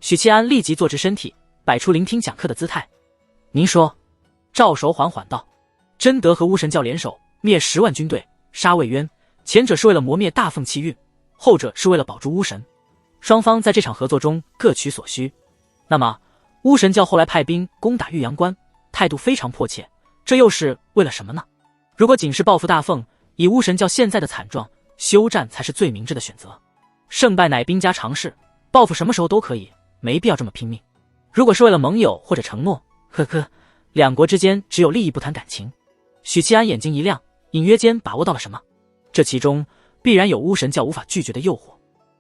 许七安立即坐直身体，摆出聆听讲课的姿态。您说。赵守缓缓道：真德和巫神教联手灭10万军队，杀魏渊，前者是为了磨灭大凤气运，后者是为了保住巫神。双方在这场合作中各取所需。那么巫神教后来派兵攻打玉阳关，态度非常迫切，这又是为了什么呢？如果仅是报复大凤，以巫神教现在的惨状，休战才是最明智的选择。胜败乃兵家常事，报复什么时候都可以，没必要这么拼命。如果是为了盟友或者承诺，两国之间只有利益不谈感情。许七安眼睛一亮，隐约间把握到了什么，这其中必然有巫神教无法拒绝的诱惑。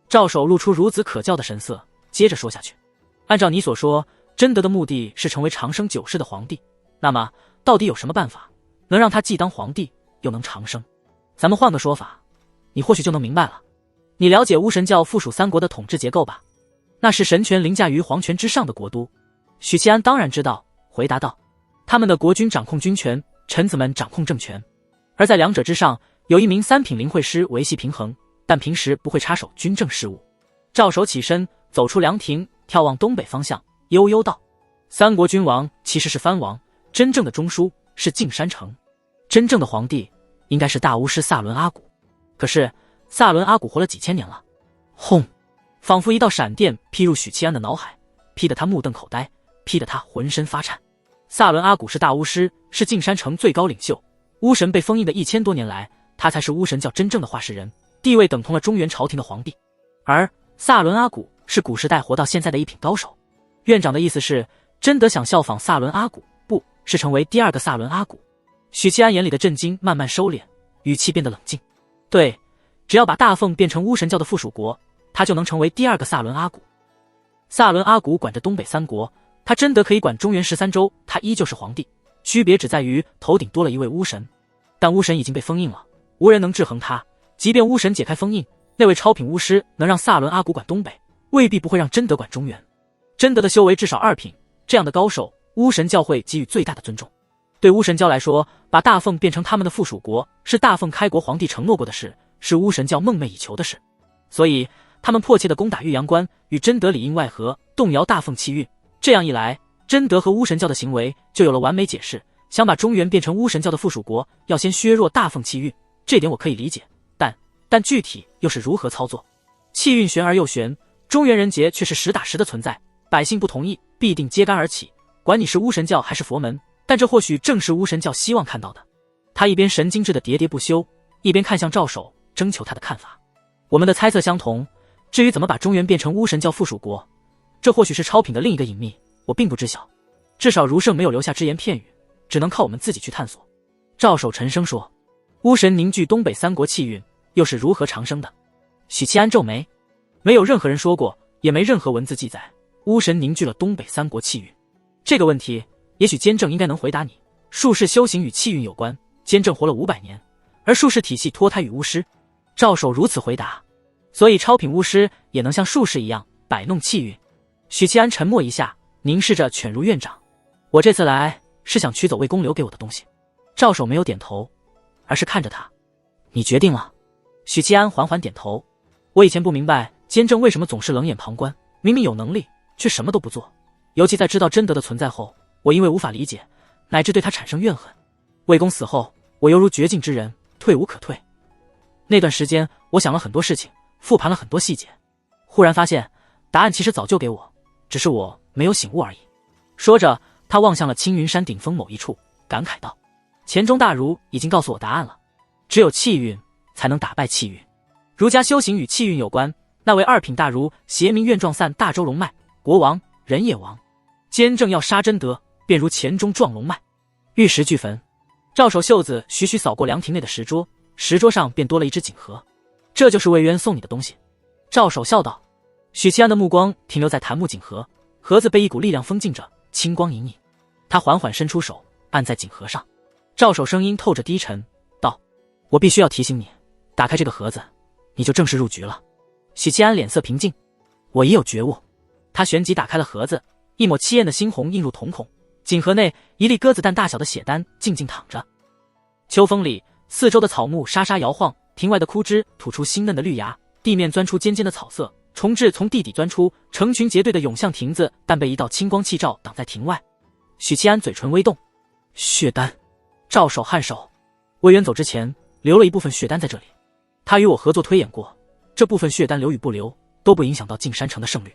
赵守露出孺子可教的神色，接着说下去：按照你所说，真德的目的是成为长生久世的皇帝，那么到底有什么办法能让他既当皇帝又能长生？咱们换个说法，你或许就能明白了。你了解巫神教附属3国的统治结构吧？那是神权凌驾于皇权之上的国都。许七安当然知道，回答道：他们的国君掌控军权，臣子们掌控政权，而在两者之上，有一名3品灵会师维系平衡，但平时不会插手军政事务。赵守起身走出凉亭，眺望东北方向，悠悠道：三国君王其实是藩王，真正的中枢是径山城，真正的皇帝应该是大巫师萨伦阿古。可是萨伦阿古活了几千年了。轰！仿佛一道闪电劈入许七安的脑海，劈得他目瞪口呆，劈得他浑身发颤。萨伦阿古是大巫师，是径山城最高领袖，巫神被封印的1000多年来，他才是巫神教真正的话事人，地位等同了中原朝廷的皇帝。而萨伦阿古是古时代活到现在的一品高手。院长的意思是，真德想效仿萨伦阿古？不，是成为第二个萨伦阿古。许七安眼里的震惊慢慢收敛，语气变得冷静。对，只要把大凤变成巫神教的附属国，他就能成为第二个萨伦阿古。萨伦阿古管着东北三国，他真得可以管中原13州，他依旧是皇帝，区别只在于头顶多了一位巫神。但巫神已经被封印了，无人能制衡他。即便巫神解开封印，那位超品巫师能让萨伦阿古管东北，未必不会让真德管中原。真德的修为至少2品，这样的高手，巫神教会给予最大的尊重。对巫神教来说，把大凤变成他们的附属国，是大凤开国皇帝承诺过的事，是巫神教梦寐以求的事。所以他们迫切地攻打玉阳关，与真德里应外合，动摇大凤气运。这样一来，真德和巫神教的行为就有了完美解释。想把中原变成巫神教的附属国，要先削弱大凤气运，这点我可以理解，但具体又是如何操作？气运悬而又悬，中原人杰却是实打实的存在，百姓不同意，必定揭竿而起。管你是巫神教还是佛门，但这或许正是巫神教希望看到的。他一边神经质的喋喋不休，一边看向赵守，征求他的看法。我们的猜测相同，至于怎么把中原变成巫神教附属国，这或许是超品的另一个隐秘，我并不知晓。至少儒圣没有留下只言片语，只能靠我们自己去探索。赵守沉声说，巫神凝聚东北三国气运，又是如何长生的？许七安皱眉，没有任何人说过，也没任何文字记载，巫神凝聚了东北三国气运。这个问题，也许监正应该能回答你。术士修行与气运有关，监正活了500年，而术士体系脱胎于巫师。赵守如此回答，所以超品巫师也能像术士一样摆弄气运。许七安沉默一下，凝视着犬儒院长，我这次来是想取走魏公留给我的东西。赵守没有点头，而是看着他，你决定了？许七安缓缓点头。我以前不明白监正为什么总是冷眼旁观，明明有能力却什么都不做，尤其在知道真德的存在后，我因为无法理解，乃至对他产生怨恨。魏公死后，我犹如绝境之人，退无可退。那段时间我想了很多事情，复盘了很多细节，忽然发现答案其实早就给我，只是我没有醒悟而已。说着，他望向了青云山顶峰某一处，感慨道，钱钟大儒已经告诉我答案了，只有气运才能打败气运。儒家修行与气运有关，那位2品大儒邪名愿撞散大周龙脉，国王人也亡，监正要杀真德，便如钱钟撞龙脉。玉石俱焚。赵守袖子徐徐扫过凉亭内的石桌，石桌上便多了一只锦盒。这就是魏渊送你的东西。赵守笑道。许七安的目光停留在檀木锦盒，盒子被一股力量封禁着，青光隐隐。他缓缓伸出手按在锦盒上。赵守声音透着低沉道，我必须要提醒你，打开这个盒子，你就正式入局了。许七安脸色平静，我已有觉悟。他旋即打开了盒子，一抹凄艳的猩红映入瞳孔，锦盒内一粒鸽子蛋大小的血丹静静躺着。秋风里，四周的草木沙沙摇晃，庭外的枯枝吐出新嫩的绿芽，地面钻出尖尖的草色，虫豸从地底钻出，成群结队的涌向亭子，但被一道青光气照挡在庭外。许七安嘴唇微动，血丹。赵守颔首，魏渊走之前留了一部分血丹在这里，他与我合作推演过，这部分血丹留与不留都不影响到进山城的胜率。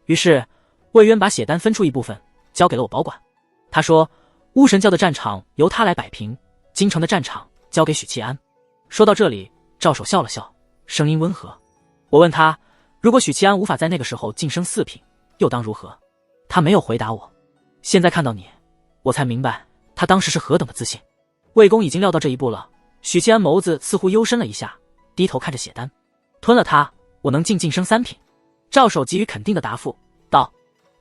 于是魏渊把血丹分出一部分交给了我保管。他说，巫神教的战场由他来摆平，京城的战场交给许七安。说到这里，赵守笑了笑，声音温和。我问他，如果许七安无法在那个时候晋升4品，又当如何？他没有回答我。现在看到你，我才明白他当时是何等的自信。魏公已经料到这一步了。许七安眸子似乎幽深了一下，低头看着血丹，吞了它，我能晋升3品。赵守给予肯定的答复道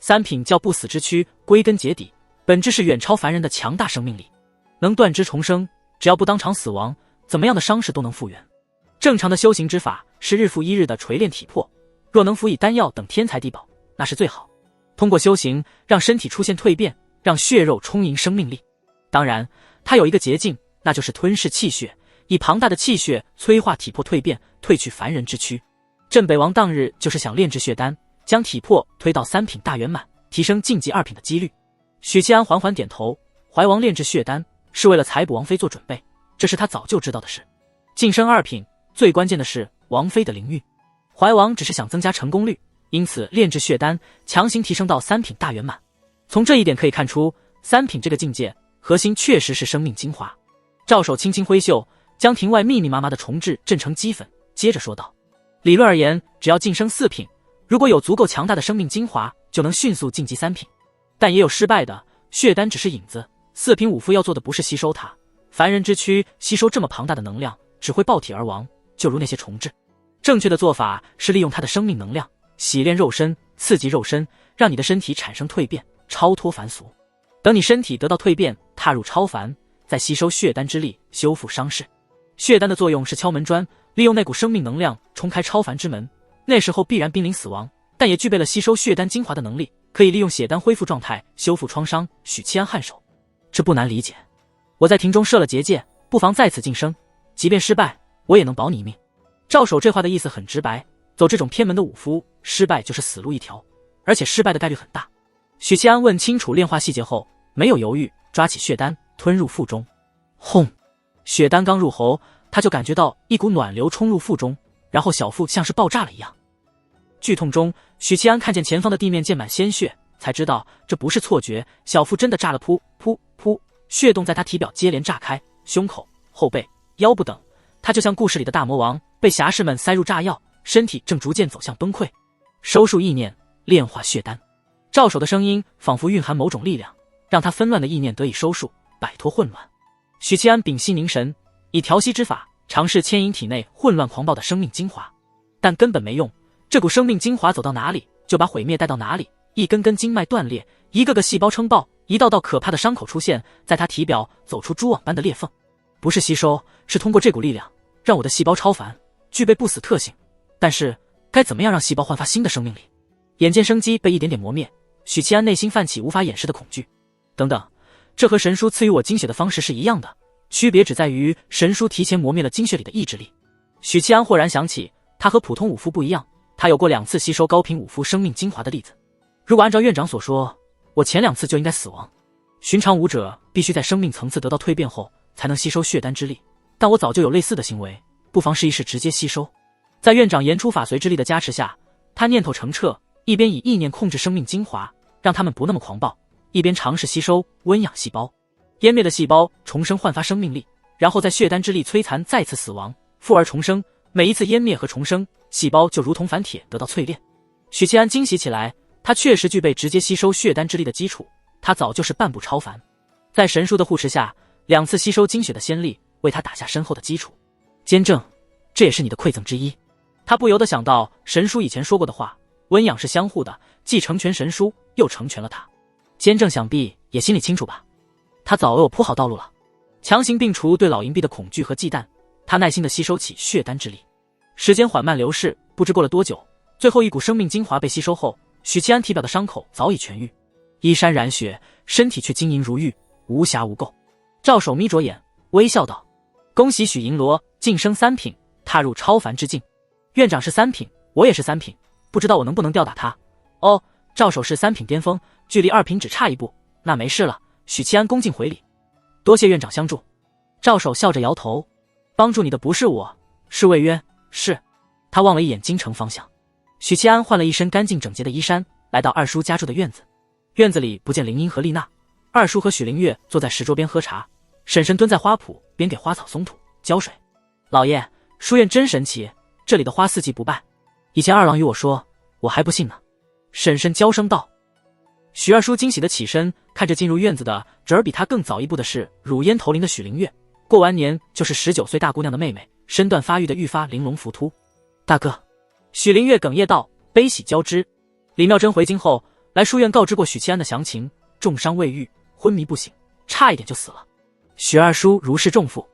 ，3品叫不死之躯，归根结底本质是远超凡人的强大生命力，能断肢重生，只要不当场死亡，怎么样的伤势都能复原。正常的修行之法是日复一日的锤炼体魄，若能辅以丹药等天材地宝，那是最好。通过修行让身体出现蜕变，让血肉充盈生命力。当然它有一个捷径，那就是吞噬气血，以庞大的气血催化体魄蜕变，褪去凡人之躯。镇北王当日就是想炼制血丹，将体魄推到3品大圆满，提升晋级2品的几率。许七安缓缓点头，怀王炼制血丹是为了采补王妃做准备，这是他早就知道的事。晋升2品最关键的是王妃的灵运，怀王只是想增加成功率，因此炼制血丹强行提升到3品大圆满。从这一点可以看出，3品这个境界核心确实是生命精华。赵守轻轻挥袖，将庭外密密麻麻的虫豸震成齑粉，接着说道，理论而言，只要晋升4品，如果有足够强大的生命精华，就能迅速晋级3品。但也有失败的，血丹只是引子，四品武夫要做的不是吸收它，凡人之躯吸收这么庞大的能量，只会爆体而亡，就如那些虫豸。正确的做法是利用它的生命能量，洗炼肉身，刺激肉身，让你的身体产生蜕变，超脱凡俗。等你身体得到蜕变，踏入超凡，再吸收血丹之力，修复伤势。血丹的作用是敲门砖，利用那股生命能量冲开超凡之门，那时候必然濒临死亡，但也具备了吸收血丹精华的能力，可以利用血丹恢复状态，修复创伤。许七安颔首，这不难理解。我在庭中设了结界，不妨在此晋升，即便失败，我也能保你一命。赵守这话的意思很直白，走这种偏门的武夫，失败就是死路一条，而且失败的概率很大。许七安问清楚炼化细节后，没有犹豫，抓起血丹吞入腹中。轰！血丹刚入喉，他就感觉到一股暖流冲入腹中，然后小腹像是爆炸了一样。剧痛中，许七安看见前方的地面溅满鲜血，才知道这不是错觉，小腹真的炸了，噗噗噗，血洞在他体表接连炸开，胸口、后背、腰部等，他就像故事里的大魔王，被侠士们塞入炸药，身体正逐渐走向崩溃。收束意念，炼化血丹。赵守的声音仿佛蕴含某种力量，让他纷乱的意念得以收束，摆脱混乱。许七安屏息凝神，以调息之法尝试牵引体内混乱狂暴的生命精华，但根本没用。这股生命精华走到哪里，就把毁灭带到哪里，一根根经脉断裂，一个个细胞撑爆，一道道可怕的伤口出现，在他体表走出蛛网般的裂缝。不是吸收，是通过这股力量让我的细胞超凡，具备不死特性。但是该怎么样让细胞焕发新的生命力？眼见生机被一点点磨灭，许七安内心泛起无法掩饰的恐惧。等等，这和神书赐予我精血的方式是一样的，区别只在于神书提前磨灭了精血里的意志力。许七安豁然想起，他和普通武夫不一样，他有过2次吸收高频武夫生命精华的例子。如果按照院长所说，我前2次就应该死亡。寻常武者必须在生命层次得到蜕变后才能吸收血丹之力，但我早就有类似的行为，不妨试一试直接吸收。在院长言出法随之力的加持下，他念头澄澈，一边以意念控制生命精华，让他们不那么狂暴，一边尝试吸收温养细胞。湮灭的细胞重生焕发生命力，然后在血丹之力摧残再次死亡，复而重生。每一次湮灭和重生，细胞就如同反铁得到淬炼。许七安惊喜起来，他确实具备直接吸收血丹之力的基础，他早就是半步超凡。在神术的护持下，2次吸收精血的先例为他打下深厚的基础。坚正，这也是你的馈赠之一。他不由得想到神书以前说过的话，温养是相互的，既成全神书，又成全了他。坚正想必也心里清楚吧，他早为我铺好道路了。强行摒除对老银币的恐惧和忌惮，他耐心地吸收起血丹之力。时间缓慢流逝，不知过了多久，最后一股生命精华被吸收后，许七安体表的伤口早已痊愈，衣衫染血，身体却晶莹如玉，无瑕无垢。赵守眯着眼微笑道：恭喜许银罗晋升3品，踏入超凡之境。院长是3品，我也是3品，不知道我能不能吊打他。哦，赵守是3品巅峰，距离2品只差一步，那没事了。许七安恭敬回礼，多谢院长相助。赵守笑着摇头，帮助你的不是我，是魏渊。是。他望了一眼京城方向。许七安换了一身干净整洁的衣衫，来到二叔家住的院子。院子里不见林英和丽娜，二叔和许灵月坐在石桌边喝茶，婶婶蹲在花圃边给花草松土浇水。老爷，书院真神奇，这里的花4季不败。以前二郎与我说，我还不信呢。婶婶娇声道。许二叔惊喜地起身，看着进入院子的侄儿比他更早一步的是乳烟头龄的许灵月，过完年就是19岁大姑娘的妹妹，身段发育的愈发玲珑浮凸。大哥，许灵月哽咽道，悲喜交织。李妙珍回京后来书院告知过许七安的详情，重伤未愈，昏迷不醒，差一点就死了。许二叔如释重负。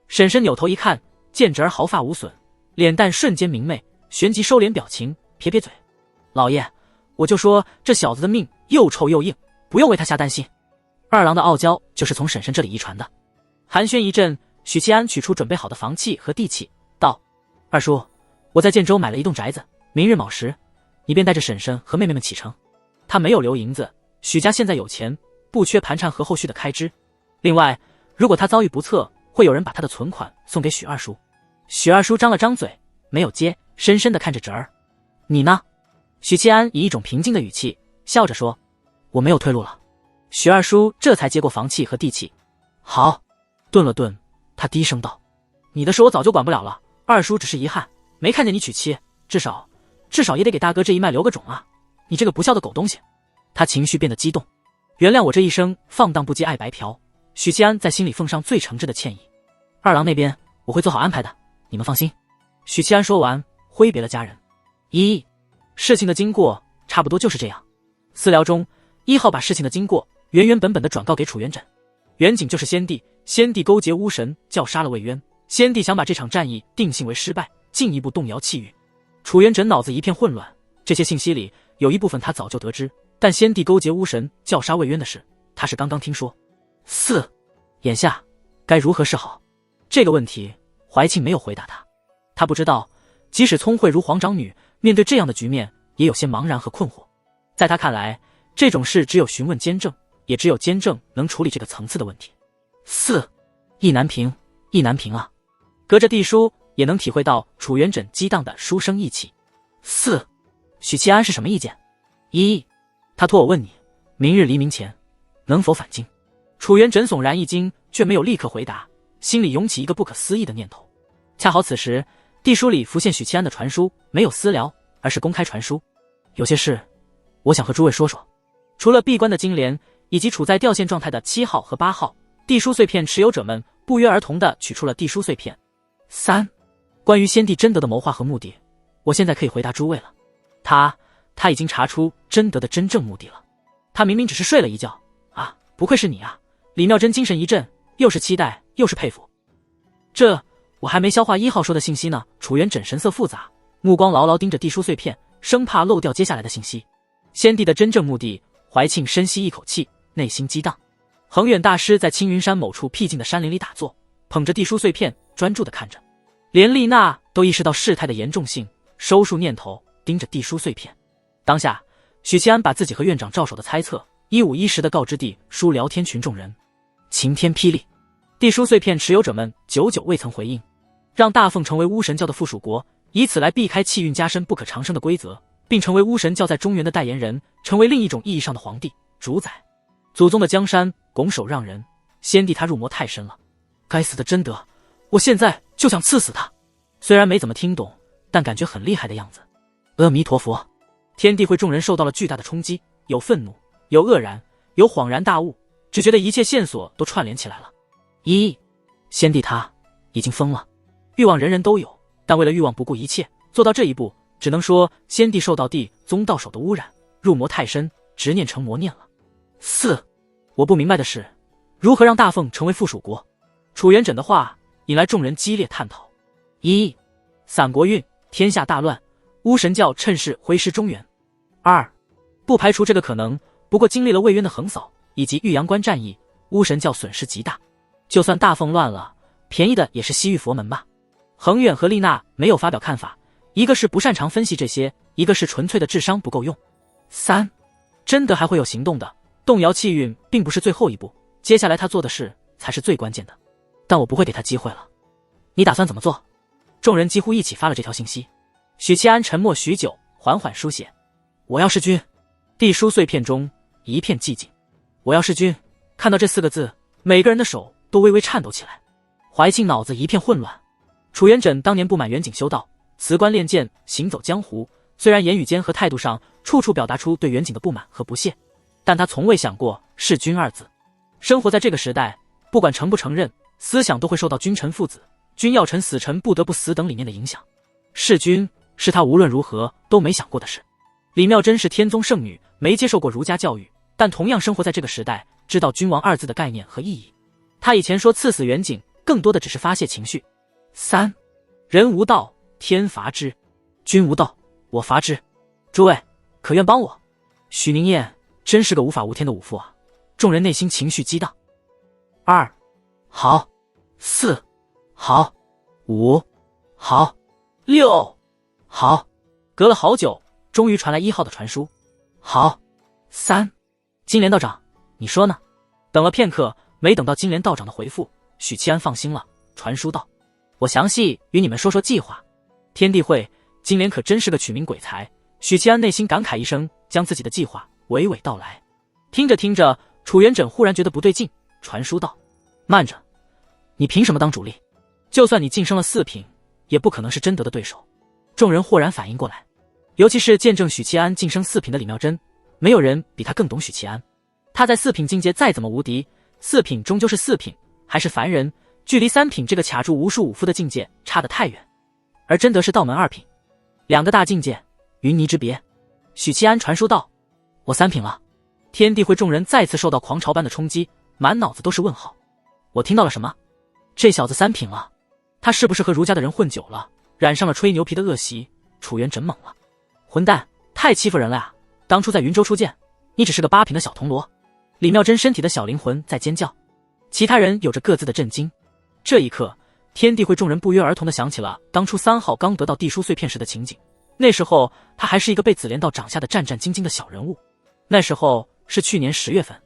婶婶扭头一看，见侄儿毫发无损，脸蛋瞬间明媚，旋即收敛表情，撇撇嘴：老爷，我就说这小子的命又臭又硬，不用为他瞎担心。二郎的傲娇就是从婶婶这里遗传的。寒暄一阵，许七安取出准备好的房契和地契，道：二叔，我在建州买了一栋宅子，明日卯时，你便带着婶婶和妹妹们启程。他没有留银子，许家现在有钱，不缺盘缠和后续的开支。另外，如果他遭遇不测，会有人把他的存款送给许二叔。许二叔张了张嘴，没有接，深深地看着侄儿。你呢？许七安以一种平静的语气笑着说：我没有退路了。许二叔这才接过房契和地契。好。顿了顿，他低声道：你的事我早就管不了了，二叔只是遗憾没看见你娶妻，至少也得给大哥这一脉留个种啊，你这个不孝的狗东西。他情绪变得激动。原谅我这一生放荡不羁爱白嫖，许七安在心里奉上最诚挚的歉意。二郎那边我会做好安排的，你们放心。许七安说完，挥别了家人。事情的经过差不多就是这样。私聊中，1号把事情的经过原原本本的转告给楚元稹。远景就是先帝，先帝勾结巫神叫杀了魏渊，先帝想把这场战役定性为失败，进一步动摇气运。楚元稹脑子一片混乱，这些信息里有一部分他早就得知，但先帝勾结巫神叫杀魏渊的事，他是刚刚听说。眼下该如何是好？这个问题怀庆没有回答他。他不知道，即使聪慧如皇长女，面对这样的局面也有些茫然和困惑。在他看来，这种事只有询问监正，也只有监正能处理这个层次的问题。意难平，意难平啊！隔着地书也能体会到楚元稹激荡的书生意气。许七安是什么意见？他托我问你，明日黎明前能否返京？楚元稹悚然一惊，却没有立刻回答，心里涌起一个不可思议的念头。恰好此时地书里浮现许七安的传书，没有私聊，而是公开传书。有些事我想和诸位说说。除了闭关的金莲以及处在掉线状态的7号和8号，地书碎片持有者们不约而同地取出了地书碎片。关于先帝贞德的谋划和目的，我现在可以回答诸位了。他已经查出贞德的真正目的了。他明明只是睡了一觉啊，不愧是你啊！李妙真精神一振，又是期待又是佩服。我还没消化1号说的信息呢。楚元稹神色复杂，目光牢牢盯着地书碎片，生怕漏掉接下来的信息。先帝的真正目的，怀庆深吸一口气，内心激荡。恒远大师在青云山某处僻静的山林里打坐，捧着地书碎片专注地看着，连丽娜都意识到事态的严重性，收束念头，盯着地书碎片。当下许七安把自己和院长赵守的猜测一五一十地告知地书聊天群众人。晴天霹雳，地书碎片持有者们久久未曾回应，让大凤成为巫神教的附属国，以此来避开气运加深不可长生的规则，并成为巫神教在中原的代言人，成为另一种意义上的皇帝主宰。祖宗的江山拱手让人，先帝他入魔太深了。该死的贞德，我现在就想刺死他。虽然没怎么听懂，但感觉很厉害的样子。阿弥陀佛！天地会众人受到了巨大的冲击，有愤怒，有愕然，有恍然大悟，只觉得一切线索都串联起来了。先帝他已经疯了。欲望人人都有，但为了欲望不顾一切，做到这一步，只能说先帝受到地宗道手的污染，入魔太深，执念成魔念了。我不明白的是，如何让大凤成为附属国？楚元稹的话引来众人激烈探讨。散国运，天下大乱，巫神教趁势挥师中原。不排除这个可能，不过经历了魏渊的横扫以及玉阳关战役，巫神教损失极大，就算大凤乱了，便宜的也是西域佛门吧。恒远和丽娜没有发表看法，一个是不擅长分析这些，一个是纯粹的智商不够用。真的还会有行动的，动摇气运并不是最后一步，接下来他做的事才是最关键的。但我不会给他机会了。你打算怎么做？众人几乎一起发了这条信息。许七安沉默许久，缓缓书写：我要弑君。地书碎片中一片寂静。我要弑君，看到这4个字，每个人的手都微微颤抖起来。怀庆脑子一片混乱。楚元稹当年不满远景修道，辞官练剑，行走江湖，虽然言语间和态度上处处表达出对远景的不满和不屑，但他从未想过弑君2字。生活在这个时代，不管承不承认，思想都会受到君臣父子、君要臣死臣不得不死等理念的影响。弑君是他无论如何都没想过的事。李妙真是天宗圣女，没接受过儒家教育，但同样生活在这个时代，知道君王2字的概念和意义。他以前说刺死远景，更多的只是发泄情绪。人无道，天罚之。君无道，我罚之。诸位可愿帮我？许宁燕真是个无法无天的武夫啊！众人内心情绪激荡。好，4好，5好，6好。隔了好久，终于传来1号的传书。好，3金莲道长，你说呢？等了片刻，没等到金莲道长的回复，许七安放心了，传书道：我详细与你们说说计划。天地会，金莲可真是个取名鬼才。许七安内心感慨一声，将自己的计划娓娓道来。听着听着，楚元稹忽然觉得不对劲，传书道：慢着，你凭什么当主力？就算你晋升了4品，也不可能是贞德的对手。众人豁然反应过来，尤其是见证许七安晋升4品的李妙真，没有人比他更懂许七安。他在4品境界再怎么无敌， 4品终究是4品，还是凡人，距离3品这个卡住无数武夫的境界差得太远。而真德是道门2品，2个大境界，云泥之别。许七安传书道：“我3品了。”天地会众人再次受到狂潮般的冲击，满脑子都是问号。我听到了什么？这小子3品了，他是不是和儒家的人混久了，染上了吹牛皮的恶习？楚元真懵了，混蛋，太欺负人了呀！当初在云州初见，你只是个8品的小铜锣。李妙真身体的小灵魂在尖叫，其他人有着各自的震惊。这一刻，天地会众人不约而同地想起了当初3号刚得到地书碎片时的情景。那时候他还是一个被紫莲道长下的战战兢兢的小人物。那时候是去年10月份，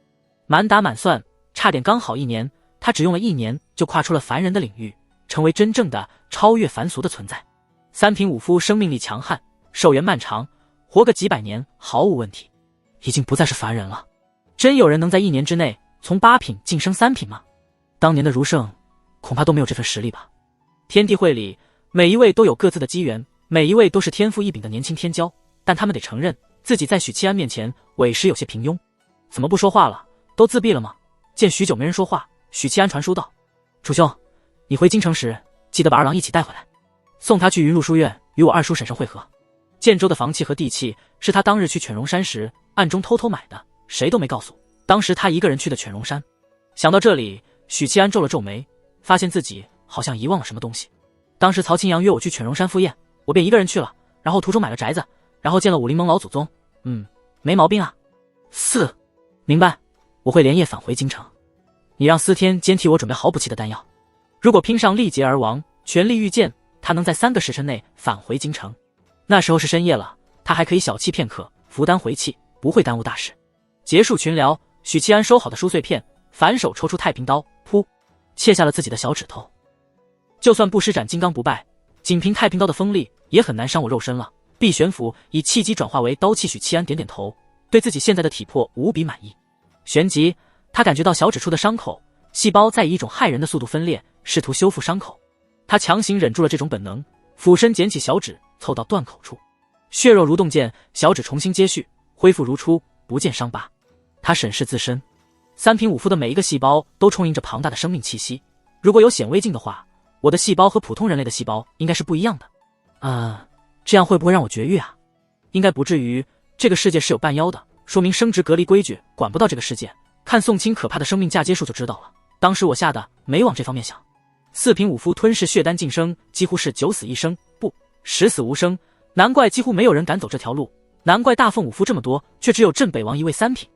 满打满算差点刚好1年，他只用了1年就跨出了凡人的领域，成为真正的超越凡俗的存在。3品武夫生命力强悍，寿元漫长，活个几百年毫无问题，已经不再是凡人了。真有人能在1年之内从8品晋升3品吗？当年的儒圣恐怕都没有这份实力吧。天地会里每一位都有各自的机缘，每一位都是天赋异禀的年轻天骄，但他们得承认自己在许七安面前委实有些平庸。怎么不说话了？都自闭了吗？见许久没人说话，许七安传书道：“楚兄，你回京城时记得把二郎一起带回来，送他去云入书院与我二叔婶婶会合。建州的房契和地契是他当日去犬戎山时暗中偷偷买的，谁都没告诉。当时他一个人去的犬戎山。”想到这里，许七安皱了皱眉，发现自己好像遗忘了什么东西。当时曹青阳约我去犬戎山赴宴，我便一个人去了，然后途中买了宅子，然后见了武林盟老祖宗。没毛病啊。4，明白，我会连夜返回京城。你让司天监替我准备好补气的丹药，如果拼上力竭而亡，全力御剑，他能在3个时辰内返回京城。那时候是深夜了，他还可以小憩片刻，服丹回气，不会耽误大事。结束群聊，许七安收好的书碎片，反手抽出太平刀，噗，切下了自己的小指头。就算不施展金刚不败，仅凭太平刀的锋利也很难伤我肉身了。碧玄符以气机转化为刀气，许七安点点头，对自己现在的体魄无比满意。旋即他感觉到小指处的伤口细胞在以一种骇人的速度分裂，试图修复伤口。他强行忍住了这种本能，俯身捡起小指，凑到断口处，血肉蠕动间，小指重新接续，恢复如初，不见伤疤。他审视自身，3品武夫的每一个细胞都充盈着庞大的生命气息。如果有显微镜的话，我的细胞和普通人类的细胞应该是不一样的。这样会不会让我绝育啊？应该不至于，这个世界是有半妖的，说明生殖隔离规矩管不到这个世界。看宋清可怕的生命嫁接数就知道了，当时我吓得没往这方面想。4品武夫吞噬血丹晋升，几乎是九死一生，不，十死无生，难怪几乎没有人敢走这条路，难怪大凤武夫这么多，却只有镇北王一位3品，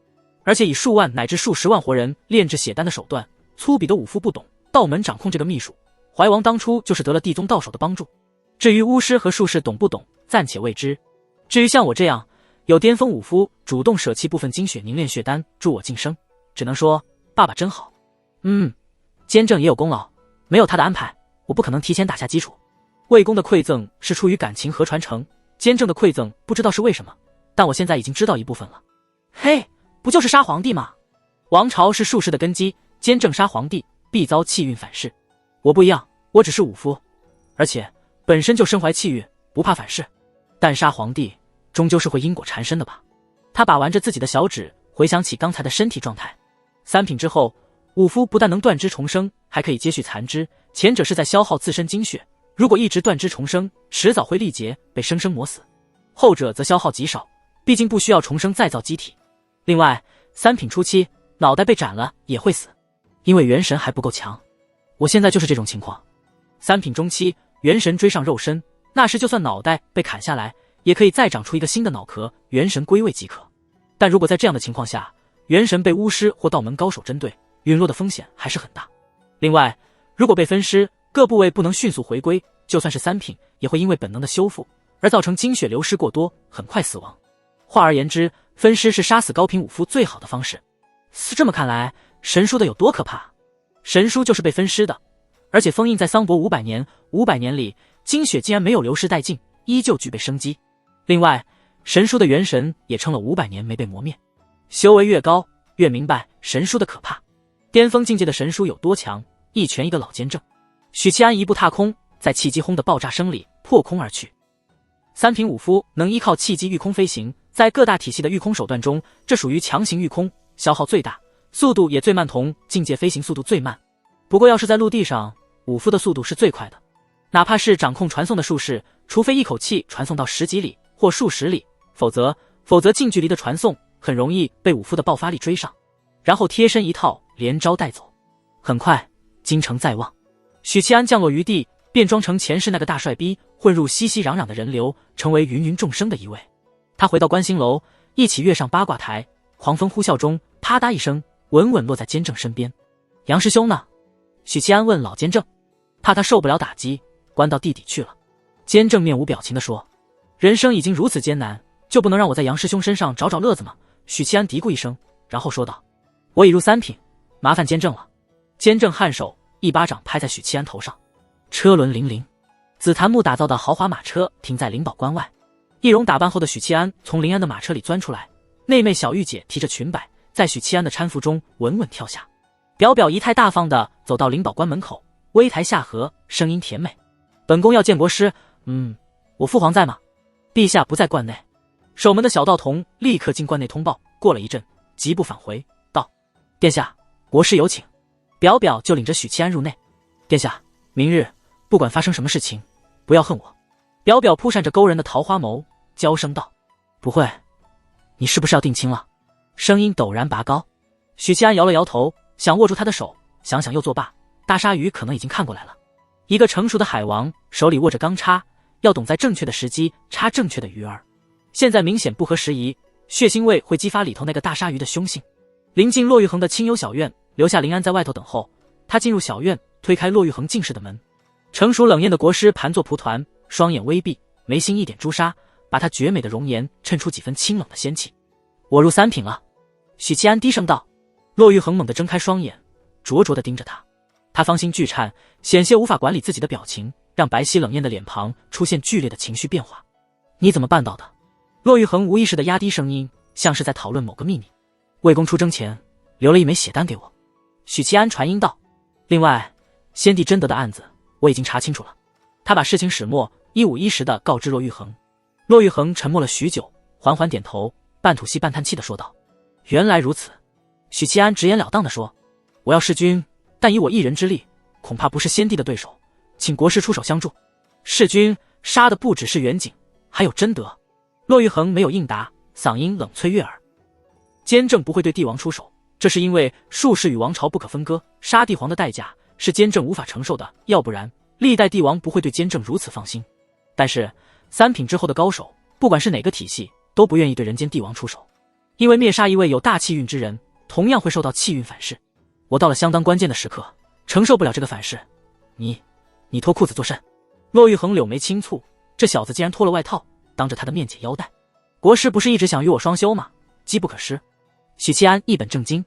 而且以数万乃至数十万活人炼制血丹的手段，粗鄙的武夫不懂，道门掌控这个秘术，怀王当初就是得了地宗道手的帮助。至于巫师和术士懂不懂，暂且未知。至于像我这样有巅峰武夫主动舍弃部分精血凝炼血丹助我晋升，只能说爸爸真好。监正也有功劳，没有他的安排，我不可能提前打下基础。魏公的馈赠是出于感情和传承，监正的馈赠不知道是为什么，但我现在已经知道一部分了。嘿，不就是杀皇帝吗？王朝是术士的根基，监正杀皇帝必遭气运反噬。我不一样，我只是武夫，而且本身就身怀气运，不怕反噬。但杀皇帝终究是会因果缠身的吧。他把玩着自己的小指，回想起刚才的身体状态。3品之后，武夫不但能断肢重生，还可以接续残肢，前者是在消耗自身精血，如果一直断肢重生，迟早会力竭被生生磨死，后者则消耗极少，毕竟不需要重生再造机体。另外3品初期脑袋被斩了也会死，因为元神还不够强。我现在就是这种情况。3品中期元神追上肉身，那时就算脑袋被砍下来，也可以再长出一个新的脑壳，元神归位即可。但如果在这样的情况下，元神被巫师或道门高手针对，陨落的风险还是很大。另外，如果被分尸，各部位不能迅速回归，就算是3品也会因为本能的修复而造成精血流失过多，很快死亡。换而言之，分尸是杀死高品武夫最好的方式。这么看来，神书的有多可怕？神书就是被分尸的，而且封印在桑博500年，500年里精血竟然没有流失殆尽，依旧具备生机。另外，神书的元神也撑了500年没被磨灭。修为越高，越明白神书的可怕。巅峰境界的神书有多强，一拳一个老监正。许七安一步踏空，在气机轰的爆炸声里破空而去。3品武夫能依靠气机御空飞行，在各大体系的御空手段中，这属于强行御空，消耗最大，速度也最慢，同境界飞行速度最慢。不过要是在陆地上，武夫的速度是最快的。哪怕是掌控传送的术士，除非一口气传送到10几里或数十里，否则近距离的传送很容易被武夫的爆发力追上，然后贴身一套连招带走。很快，京城在望，许七安降落于地，便装成前世那个大帅逼，混入熙熙攘攘的人流，成为芸芸众生的一位。他回到观星楼，一起跃上八卦台，狂风呼啸中，啪嗒一声，稳稳落在监正身边。杨师兄呢？许七安问老监正，怕他受不了打击，关到地底去了。监正面无表情地说：人生已经如此艰难，就不能让我在杨师兄身上找找乐子吗？许七安嘀咕一声，然后说道：我已入3品，麻烦监正了。监正颔首，一巴掌拍在许七安头上。车轮粼粼，紫檀木打造的豪华马车停在灵宝关外。易容打扮后的许七安从临安的马车里钻出来，内妹小玉姐提着裙摆，在许七安的搀扶中稳稳跳下。表表仪态大方地走到灵宝关门口，微抬下颌，声音甜美：本宫要见国师。我父皇在吗？陛下不在关内。守门的小道童立刻进关内通报，过了一阵，疾步返回，道：殿下，国师有请。表表就领着许七安入内。殿下，明日不管发生什么事情，不要恨我。表表扑闪着勾人的桃花眸，娇声道：不会，你是不是要定亲了？声音陡然拔高。许七安摇了摇头，想握住他的手，想想又作罢。大鲨鱼可能已经看过来了。一个成熟的海王手里握着钢叉，要懂在正确的时机插正确的鱼儿。现在明显不合时宜，血腥味会激发里头那个大鲨鱼的凶性。临近骆玉衡的清幽小院，留下林安在外头等候。他进入小院，推开骆玉衡进室的门。成熟冷艳的国师盘坐蒲团，双眼微闭，眉心一点朱砂，把他绝美的容颜衬出几分清冷的仙气。我入3品了。许七安低声道。骆玉衡猛地睁开双眼，灼灼地盯着他。他芳心巨颤，险些无法管理自己的表情，让白皙冷艳的脸庞出现剧烈的情绪变化。你怎么办到的？骆玉衡无意识地压低声音，像是在讨论某个秘密。魏公出征前留了一枚血丹给我。许七安传音道。另外，先帝贞德的案子我已经查清楚了。他把事情始末一五一十地告知骆玉衡。骆玉衡沉默了许久，缓缓点头，半吐息半叹气地说道：原来如此。许七安直言了当地说：我要弑君，但以我一人之力，恐怕不是先帝的对手，请国师出手相助。弑君杀的不只是远景，还有贞德。骆玉衡没有应答，嗓音冷脆悦耳。监正不会对帝王出手，这是因为术士与王朝不可分割，杀帝皇的代价是监正无法承受的，要不然历代帝王不会对监正如此放心。但是3品之后的高手，不管是哪个体系，都不愿意对人间帝王出手，因为灭杀一位有大气运之人，同样会受到气运反噬。我到了相当关键的时刻，承受不了这个反噬。你脱裤子作甚？骆玉衡柳眉轻蹙，这小子竟然脱了外套，当着他的面解腰带。国师不是一直想与我双修吗？机不可失。许七安一本正经。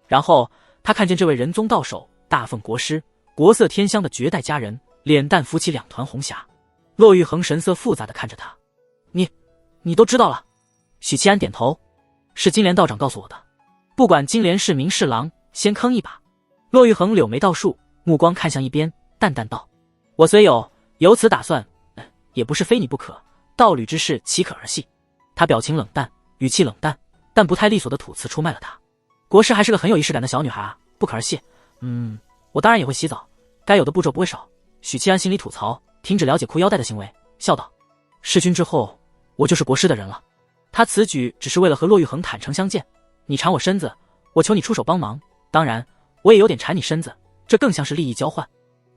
然后他看见这位仁宗到手，大奉国师，国色天香的绝代佳人，脸蛋浮起2团红霞。骆玉衡神色复杂地看着他。你都知道了？许七安点头。是金莲道长告诉我的。不管金莲是明是狼，先坑一把。骆玉衡柳眉倒竖，目光看向一边，淡淡道：我虽有此打算，也不是非你不可，道侣之事岂可儿戏。他表情冷淡，语气冷淡，但不太利索的吐词出卖了他。国师还是个很有仪式感的小女孩啊，不可儿戏。我当然也会洗澡，该有的步骤不会少。许七安心里吐槽，停止了解裤腰带的行为，笑道：弑君之后，我就是国师的人了。他此举只是为了和骆玉衡坦诚相见。你缠我身子，我求你出手帮忙，当然我也有点缠你身子，这更像是利益交换。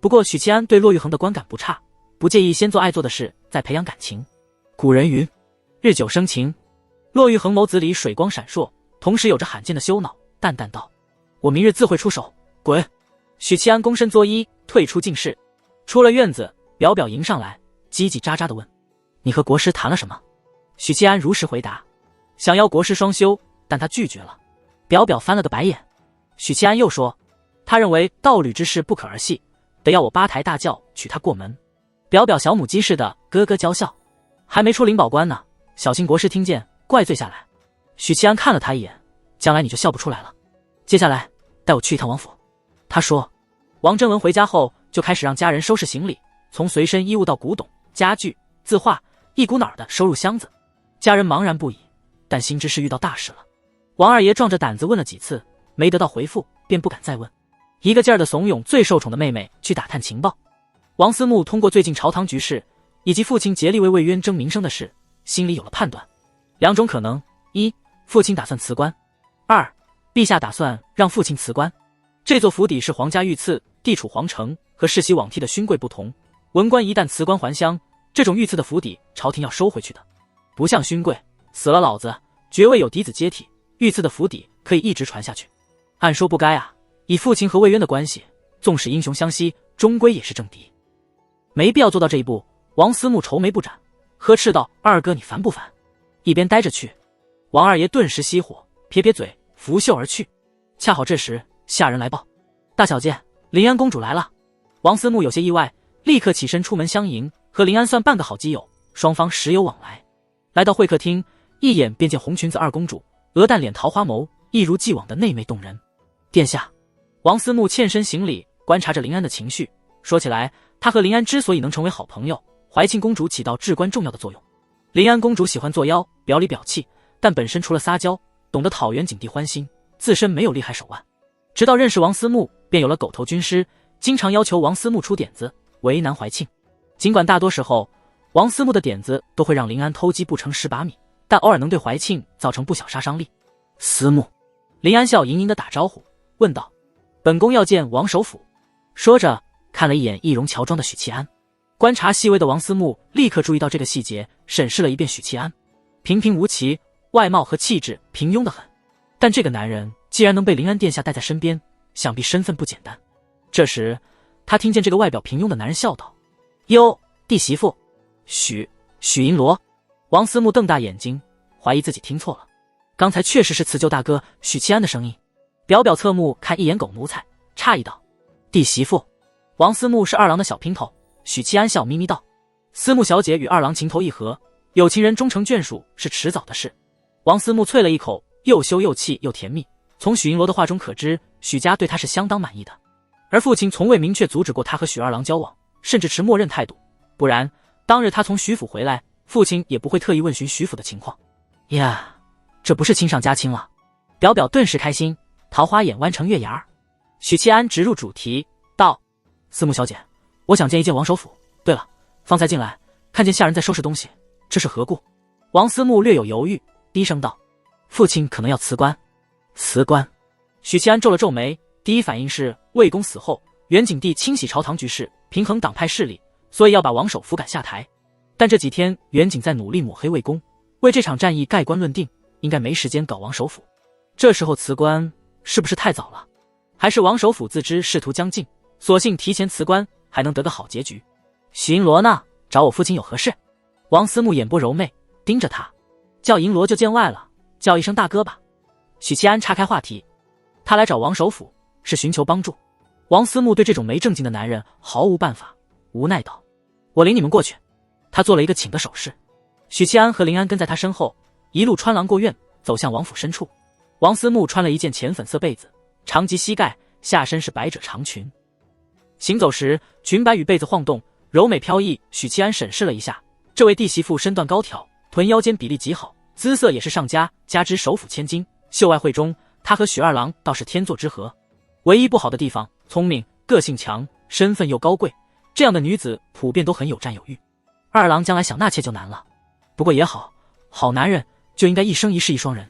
不过许七安对骆玉衡的观感不差，不介意先做爱做的事，再培养感情。古人云：日久生情。骆玉衡眸子里水光闪烁，同时有着罕见的羞恼，淡淡道：我明日自会出手，滚。许七安躬身作揖，退出禁室。出了院子，表表迎上来，叽叽喳喳地问：你和国师谈了什么？许七安如实回答：想邀国师双修，但他拒绝了。表表翻了个白眼。许七安又说：他认为道侣之事不可儿戏，得要我八抬大轿娶她过门。表表小母鸡似的咯咯娇笑。还没出灵宝关呢，小心国师听见怪罪下来。许七安看了他一眼，将来你就笑不出来了。接下来带我去一趟王府。他说。王真文回家后就开始让家人收拾行李，从随身衣物到古董、家具、字画，一股脑儿的收入箱子。家人茫然不已，但心知是遇到大事了。王二爷壮着胆子问了几次，没得到回复，便不敢再问，一个劲儿的怂恿最受宠的妹妹去打探情报。王思慕通过最近朝堂局势以及父亲竭力为魏渊争名声的事，心里有了判断。两种可能：一，父亲打算辞官；二，陛下打算让父亲辞官。这座府邸是皇家御赐，地处皇城，和世袭罔替的勋贵不同，文官一旦辞官还乡，这种御赐的府邸朝廷要收回去的，不像勋贵死了老子，爵位有嫡子接替，御赐的府邸可以一直传下去。按说不该啊，以父亲和魏渊的关系，纵使英雄相惜，终归也是政敌，没必要做到这一步。王思慕愁眉不展，呵斥道：“二哥你烦不烦？一边待着去。”王二爷顿时熄火，撇撇嘴，拂袖而去。恰好这时下人来报：“大小姐，临安公主来了。”王思慕有些意外，立刻起身出门相迎，和临安算半个好基友，双方时有往来。来到会客厅，一眼便见红裙子二公主，鹅蛋脸桃花眸，一如既往的内媚动人。殿下，王思慕欠身行礼，观察着临安的情绪。说起来，他和临安之所以能成为好朋友，怀庆公主起到至关重要的作用。临安公主喜欢作妖，表里表气，但本身除了撒娇，懂得讨袁景帝欢心，自身没有厉害手腕。直到认识王思慕，便有了狗头军师，经常要求王思慕出点子，为难怀庆。尽管大多时候王思慕的点子都会让临安偷鸡不成蚀把米，但偶尔能对怀庆造成不小杀伤力。思慕，临安笑盈盈地打招呼，问道：“本宫要见王首府。”说着看了一眼易容乔装的许七安。观察细微的王思慕立刻注意到这个细节，审视了一遍许七安，平平无奇，外貌和气质平庸得很，但这个男人既然能被临安殿下带在身边，想必身份不简单。这时他听见这个外表平庸的男人笑道：“哟，弟媳妇，许银罗。”王思慕瞪大眼睛，怀疑自己听错了，刚才确实是辞旧大哥许七安的声音。表表侧目看一眼狗奴才，诧异道：“弟媳妇。”王思慕是二郎的小姘头。许七安笑眯眯道：“思慕小姐与二郎情投意合，有情人终成眷属是迟早的事。”王思慕啐了一口，又羞又气又甜蜜。从许银罗的话中可知，许家对他是相当满意的，而父亲从未明确阻止过他和许二郎交往，甚至持默认态度，不然当日他从许府回来，父亲也不会特意问询许府的情况。呀，这不是亲上加亲了。表表顿时开心，桃花眼弯成月牙儿。许七安直入主题道：“思慕小姐，我想见一见王首府。对了，方才进来看见下人在收拾东西，这是何故？”王思慕略有犹豫，低声道：“父亲可能要辞官。”辞官？许七安皱了皱眉，第一反应是魏公死后，元景帝清洗朝堂局势，平衡党派势力，所以要把王首辅赶下台。但这几天元景在努力抹黑魏公，为这场战役盖棺论定，应该没时间搞王首辅。这时候辞官是不是太早了？还是王首辅自知仕途将尽，索性提前辞官，还能得个好结局？许银罗呢？找我父亲有何事？王思慕眼波柔媚，盯着他：“叫银罗就见外了，叫一声大哥吧。”许七安岔开话题：“他来找王首府是寻求帮助。”王思慕对这种没正经的男人毫无办法，无奈道：“我领你们过去。”他做了一个请的手势。许七安和临安跟在他身后，一路穿廊过院，走向王府深处。王思慕穿了一件浅粉色被子，长及膝盖，下身是百褶长裙。行走时，裙摆与被子晃动，柔美飘逸。许七安审视了一下，这位弟媳妇身段高挑，臀腰间比例极好，姿色也是上佳，加之首府千金，秀外慧中，她和许二郎倒是天作之合。唯一不好的地方，聪明，个性强，身份又高贵，这样的女子普遍都很有占有欲。二郎将来想纳妾就难了，不过也好，好男人就应该一生一世一双人。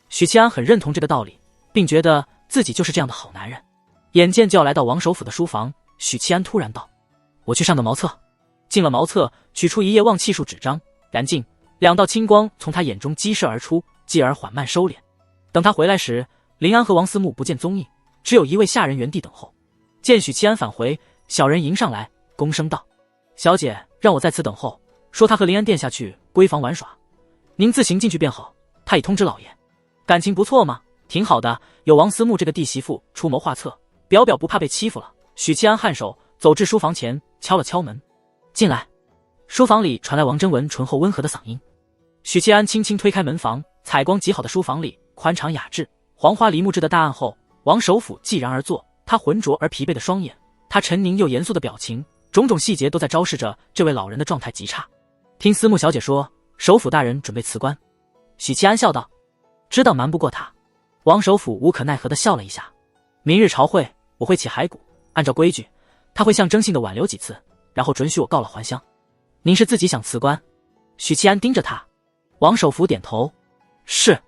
许七安很认同这个道理，并觉得自己就是这样的好男人。眼见就要来到王首府的书房，许七安突然道：“我去上个茅厕。”进了茅厕，取出一页望气术纸张，燃尽，两道青光从他眼中激射而出，继而缓慢收敛。等他回来时，临安和王思慕不见踪影，只有一位下人原地等候。见许七安返回，小人迎上来，躬声道：“小姐让我在此等候，说他和临安殿下去闺房玩耍，您自行进去便好。他已通知老爷。”感情不错嘛，挺好的，有王思慕这个弟媳妇出谋划策，表表不怕被欺负了。许七安颔首，走至书房前，敲了敲门：“进来。”书房里传来王真文醇厚温和的嗓音。许七安轻轻推开门房，采光极好的书房里宽敞雅致，黄花梨木制的大案后，王首府寂然而坐，他浑浊而疲惫的双眼，他沉凝又严肃的表情，种种细节都在昭示着这位老人的状态极差。听思慕小姐说，首府大人准备辞官。许七安笑道：“知道瞒不过他。”王首府无可奈何地笑了一下。明日朝会，我会起骸骨，按照规矩，他会象征性地挽留几次，然后准许我告老还乡。您是自己想辞官？许七安盯着他。王首府点头。是。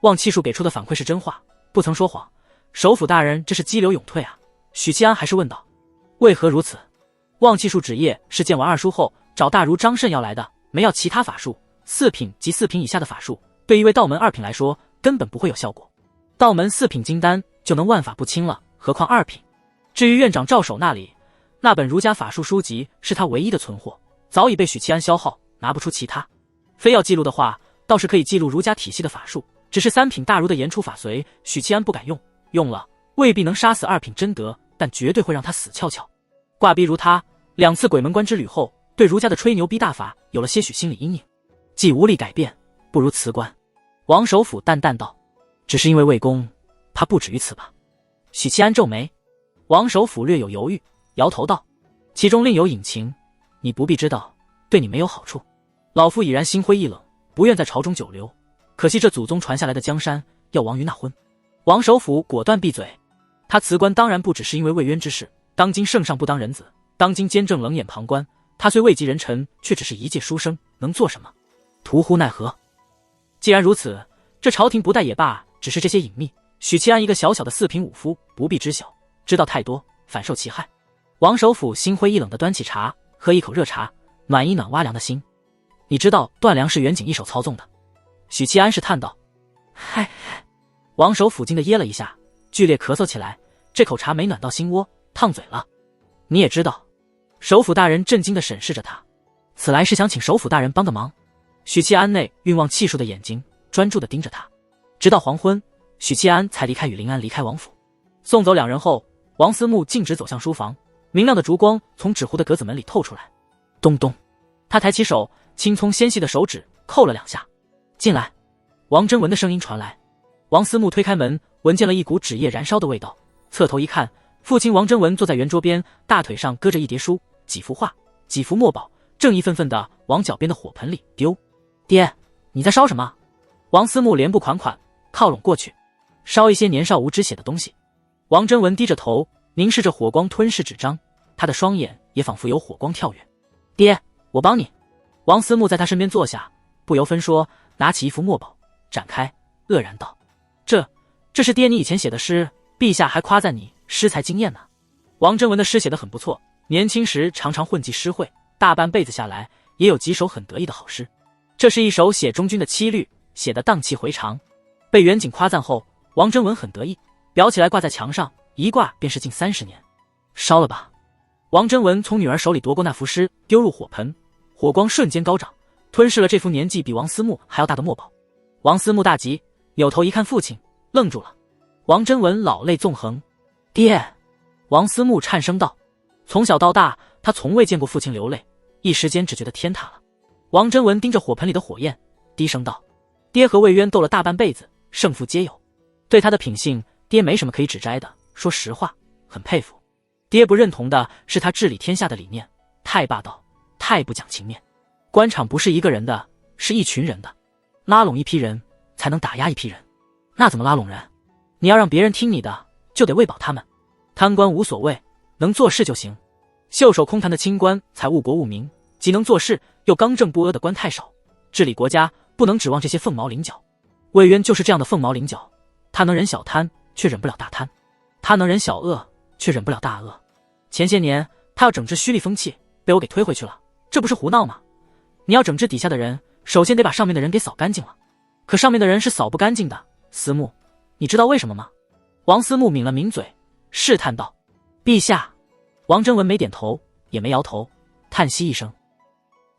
望气数给出的反馈是真话，不曾说谎。首府大人这是激流勇退啊。许七安还是问道。为何如此？望气数旨业是见完二叔后找大儒张慎要来的，没要其他法术。4品及4品以下的法术，对一位道门2品来说根本不会有效果。道门4品金丹就能万法不侵了，何况2品？至于院长赵守那里，那本儒家法术书籍是他唯一的存货，早已被许七安消耗，拿不出其他。非要记录的话，倒是可以记录儒家体系的法术，只是3品大儒的言出法随，许七安不敢用，用了未必能杀死2品真德，但绝对会让他死翘翘。挂逼如他2次鬼门关之旅后，对儒家的吹牛逼大法有了些许心理阴影，既无力改变，不如辞官。王首府淡淡道。只是因为魏公，怕不止于此吧？许七安皱眉。王首府略有犹豫，摇头道，其中另有隐情，你不必知道，对你没有好处。老夫已然心灰意冷，不愿在朝中久留，可惜这祖宗传下来的江山要亡于那昏。王首府果断闭嘴。他辞官当然不只是因为魏渊之事，当今圣上不当人子，当今监正冷眼旁观，他虽位极人臣，却只是一介书生，能做什么？徒呼奈何。既然如此，这朝廷不待也罢，只是这些隐秘，许七安一个小小的4品武夫不必知晓，知道太多反受其害。王首府心灰意冷地端起茶，喝一口热茶，暖一暖挖凉的心。你知道段梁是袁景一手操纵的？许七安试探道。嗨。王首府惊得噎了一下，剧烈咳嗽起来，这口茶没暖到心窝，烫嘴了。你也知道？首府大人震惊地审视着他，此来是想请首府大人帮个忙。许七安内运望气数的眼睛专注地盯着他，直到黄昏，许七安才离开与临安，离开王府。送走2人后，王思慕径直走向书房，明亮的烛光从纸糊的格子门里透出来。咚咚，他抬起手，青葱纤细的手指扣了2下。进来。王真文的声音传来。王思慕推开门，闻见了一股纸页燃烧的味道，侧头一看，父亲王真文坐在圆桌边，大腿上搁着一叠书，几幅画，几幅墨宝，正一份份的往脚边的火盆里丢。爹，你在烧什么？王思慕连步款款靠拢过去，烧一些年少无知写的东西。王真文低着头，凝视着火光吞噬纸张，他的双眼也仿佛有火光跳跃。爹，我帮你。王思慕在他身边坐下，不由分说拿起一幅墨宝展开，愕然道，这是爹你以前写的诗，陛下还夸赞你诗才惊艳呢。王真文的诗写得很不错，年轻时常常混迹诗会，大半辈子下来也有几首很得意的好诗。这是一首写中军的七律，写得荡气回肠。被袁景夸赞后，王真文很得意，裱起来挂在墙上，一挂便是近30年。烧了吧。王真文从女儿手里夺过那幅诗，丢入火盆，火光瞬间高涨，吞噬了这幅年纪比王思慕还要大的墨宝。王思慕大急，扭头一看父亲，愣住了。王真文老泪纵横。爹。王思慕颤声道。从小到大，他从未见过父亲流泪，一时间只觉得天塌了。王真文盯着火盆里的火焰，低声道，爹和魏渊斗了大半辈子，胜负皆有，对他的品性，爹没什么可以指摘的，说实话，很佩服。爹不认同的是他治理天下的理念，太霸道，太不讲情面。官场不是一个人的，是一群人的，拉拢一批人才能打压一批人。那怎么拉拢人？你要让别人听你的，就得喂饱他们。贪官无所谓，能做事就行。袖手空谈的清官才误国误民，既能做事又刚正不阿的官太少。治理国家不能指望这些凤毛麟角。魏渊就是这样的凤毛麟角，他能忍小贪，却忍不了大贪；他能忍小恶，却忍不了大恶。前些年他要整治虚吏风气，被我给推回去了，这不是胡闹吗？你要整治底下的人，首先得把上面的人给扫干净了。可上面的人是扫不干净的。思慕，你知道为什么吗？王思慕抿了抿嘴，试探道。陛下。王真文没点头，也没摇头，叹息一声。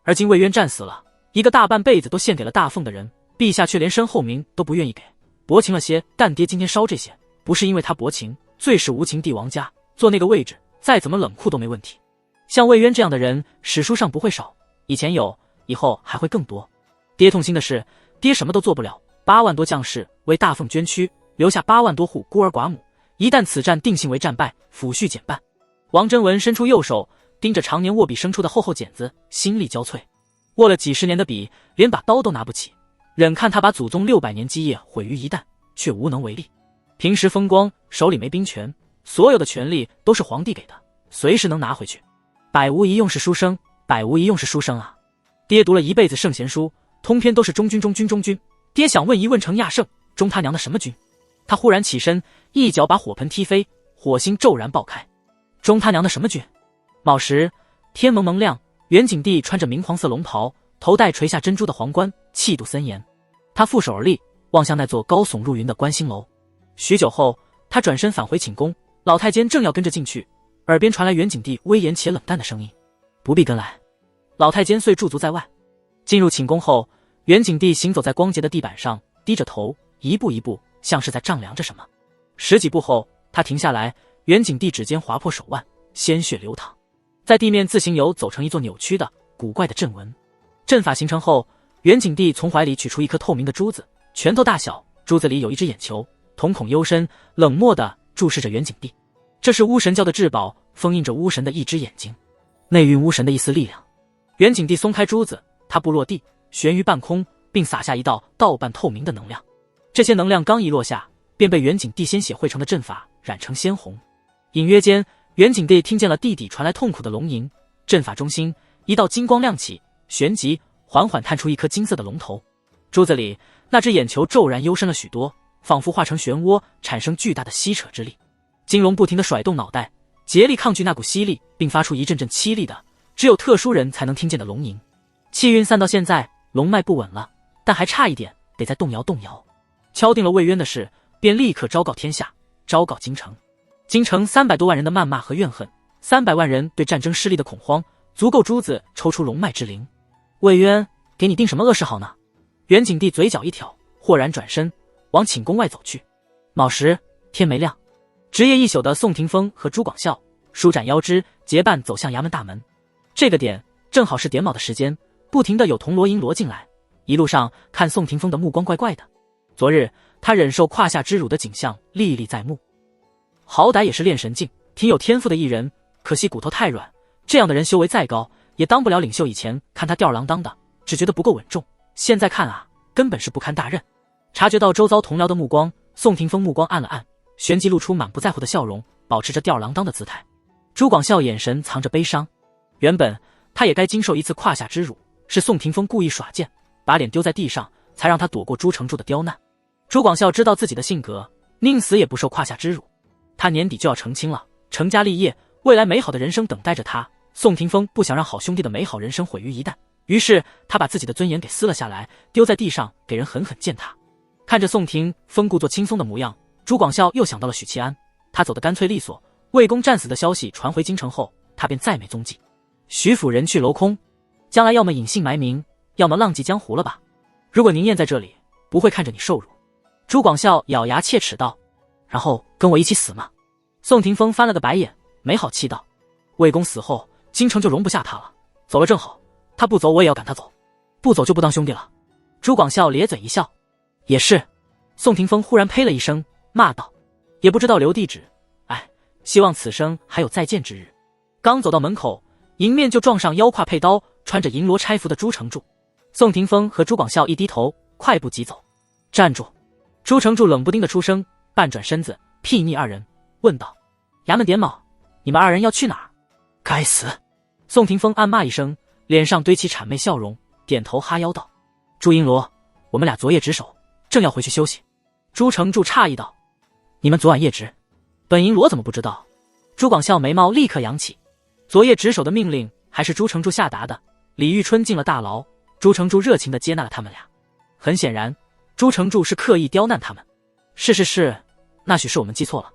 而今魏渊战死了，一个大半辈子都献给了大凤的人，陛下却连身后名都不愿意给，薄情了些。但爹今天烧这些，不是因为他薄情，最是无情帝王家，坐那个位置，再怎么冷酷都没问题。像魏渊这样的人，史书上不会少，以前有，以后还会更多。爹痛心的是，爹什么都做不了，8万多将士为大凤捐躯，留下8万多户孤儿寡母，一旦此战定性为战败，抚恤减半。王真文伸出右手，盯着常年握笔生出的厚厚茧子，心力交瘁。握了几十年的笔，连把刀都拿不起，忍看他把祖宗600年基业毁于一旦，却无能为力。平时风光，手里没兵权，所有的权力都是皇帝给的，随时能拿回去。百无一用是书生，百无一用是书生啊！爹读了一辈子圣贤书，通篇都是中军。爹想问一问程亚圣，中他娘的什么军？他忽然起身，一脚把火盆踢飞，火星骤然爆开。中他娘的什么军？卯时，天蒙蒙亮，元景帝穿着明黄色龙袍，头戴垂下珍珠的皇冠，气度森严。他负手而立，望向那座高耸入云的观星楼。许久后，他转身返回寝宫，老太监正要跟着进去，耳边传来元景帝威严且冷淡的声音：“不必跟来。”老太监遂驻足在外。进入寝宫后，元景帝行走在光洁的地板上，低着头，一步一步，像是在丈量着什么。十几步后，他停下来，元景帝指尖划破手腕，鲜血流淌，在地面自行游走成一座扭曲的、古怪的阵纹。阵法形成后，元景帝从怀里取出一颗透明的珠子，拳头大小，珠子里有一只眼球，瞳孔幽深，冷漠地注视着元景帝。这是巫神教的至宝，封印着巫神的一只眼睛，内蕴巫神的一丝力量。元景帝松开珠子，他步落地，悬于半空，并洒下一道倒半透明的能量。这些能量刚一落下，便被元景帝鲜血汇成的阵法染成鲜红。隐约间，元景帝听见了地底传来痛苦的龙吟。阵法中心，一道金光亮起，旋即缓缓探出一颗金色的龙头。珠子里那只眼球骤然幽深了许多，仿佛化成漩涡，产生巨大的吸扯之力。金龙不停地甩动脑袋，竭力抗拒那股吸力，并发出一阵阵凄厉的只有特殊人才能听见的龙吟。气运散到现在，龙脉不稳了，但还差一点，得再动摇。敲定了魏渊的事，便立刻昭告天下，昭告京城。京城300多万人的谩骂和怨恨，300万人对战争失利的恐慌，足够珠子抽出龙脉之灵。魏渊，给你定什么恶事好呢？元景帝嘴角一挑，豁然转身往寝宫外走去。卯时，天没亮，职业一宿的宋廷峰和朱广孝舒展腰肢，结伴走向衙门大门。这个点正好是点卯的时间，不停的有铜锣银锣进来。一路上看宋廷峰的目光怪怪的，昨日他忍受胯下之辱的景象历历在目。好歹也是练神境挺有天赋的艺人，可惜骨头太软，这样的人修为再高也当不了领袖。以前看他吊儿郎当的，只觉得不够稳重，现在看啊，根本是不堪大任。察觉到周遭同僚的目光，宋廷峰目光暗了暗，旋即露出满不在乎的笑容，保持着吊儿郎当的姿态。朱广孝眼神藏着悲伤，原本他也该经受一次胯下之辱，是宋廷峰故意耍贱，把脸丢在地上，才让他躲过朱成柱的刁难。朱广孝知道自己的性格，宁死也不受胯下之辱。他年底就要成亲了，成家立业，未来美好的人生等待着他。宋廷峰不想让好兄弟的美好人生毁于一旦，于是他把自己的尊严给撕了下来，丢在地上，给人狠狠践踏。看着宋廷峰故作轻松的模样，朱广孝又想到了许七安，他走得干脆利索。魏公战死的消息传回京城后，他便再没踪迹。徐府人去楼空，将来要么隐姓埋名，要么浪迹江湖了吧？如果宁燕在这里，不会看着你受辱。朱广孝咬牙切齿道：“然后跟我一起死吗？”宋廷峰翻了个白眼，没好气道：“魏公死后，京城就容不下他了。走了正好，他不走我也要赶他走，不走就不当兄弟了。”朱广孝咧嘴一笑：“也是。”宋廷峰忽然呸了一声，骂道：“也不知道留地址，哎，希望此生还有再见之日。”刚走到门口，迎面就撞上腰挎佩刀、穿着银罗钗服的朱成柱。宋廷峰和朱广孝一低头，快步疾走。“站住！”朱成柱冷不丁的出声，半转身子睥睨二人，问道：“衙门点卯，你们二人要去哪儿？”“该死！”宋廷峰暗骂一声，脸上堆起谄媚笑容，点头哈腰道：“朱银罗，我们俩昨夜值守，正要回去休息。”朱成柱诧异道：“你们昨晚夜值？本银罗怎么不知道？”朱广孝眉毛立刻扬起，昨夜值守的命令还是朱成柱下达的。李玉春进了大牢，朱成柱热情地接纳了他们俩。很显然，朱成柱是刻意刁难他们。“是，那许是我们记错了。”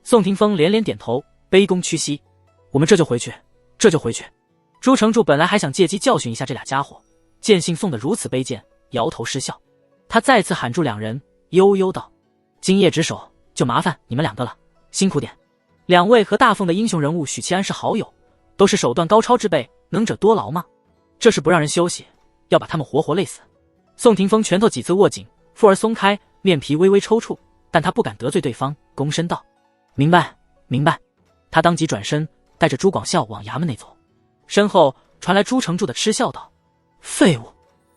宋廷峰连连点头，卑躬屈膝：“我们这就回去。”朱成柱本来还想借机教训一下这俩家伙，见信送得如此卑贱，摇头失笑。他再次喊住两人，悠悠道：“今夜值守，就麻烦你们两个了，辛苦点。”两位和大凤的英雄人物许七安是好友，都是手段高超之辈，能者多劳吗？这是不让人休息，要把他们活活累死。宋廷峰拳头几次握紧，复而松开，面皮微微抽搐，但他不敢得罪对方，躬身道：“明白。”他当即转身，带着朱广孝往衙门内走。身后传来朱成柱的嗤笑道：“废物！”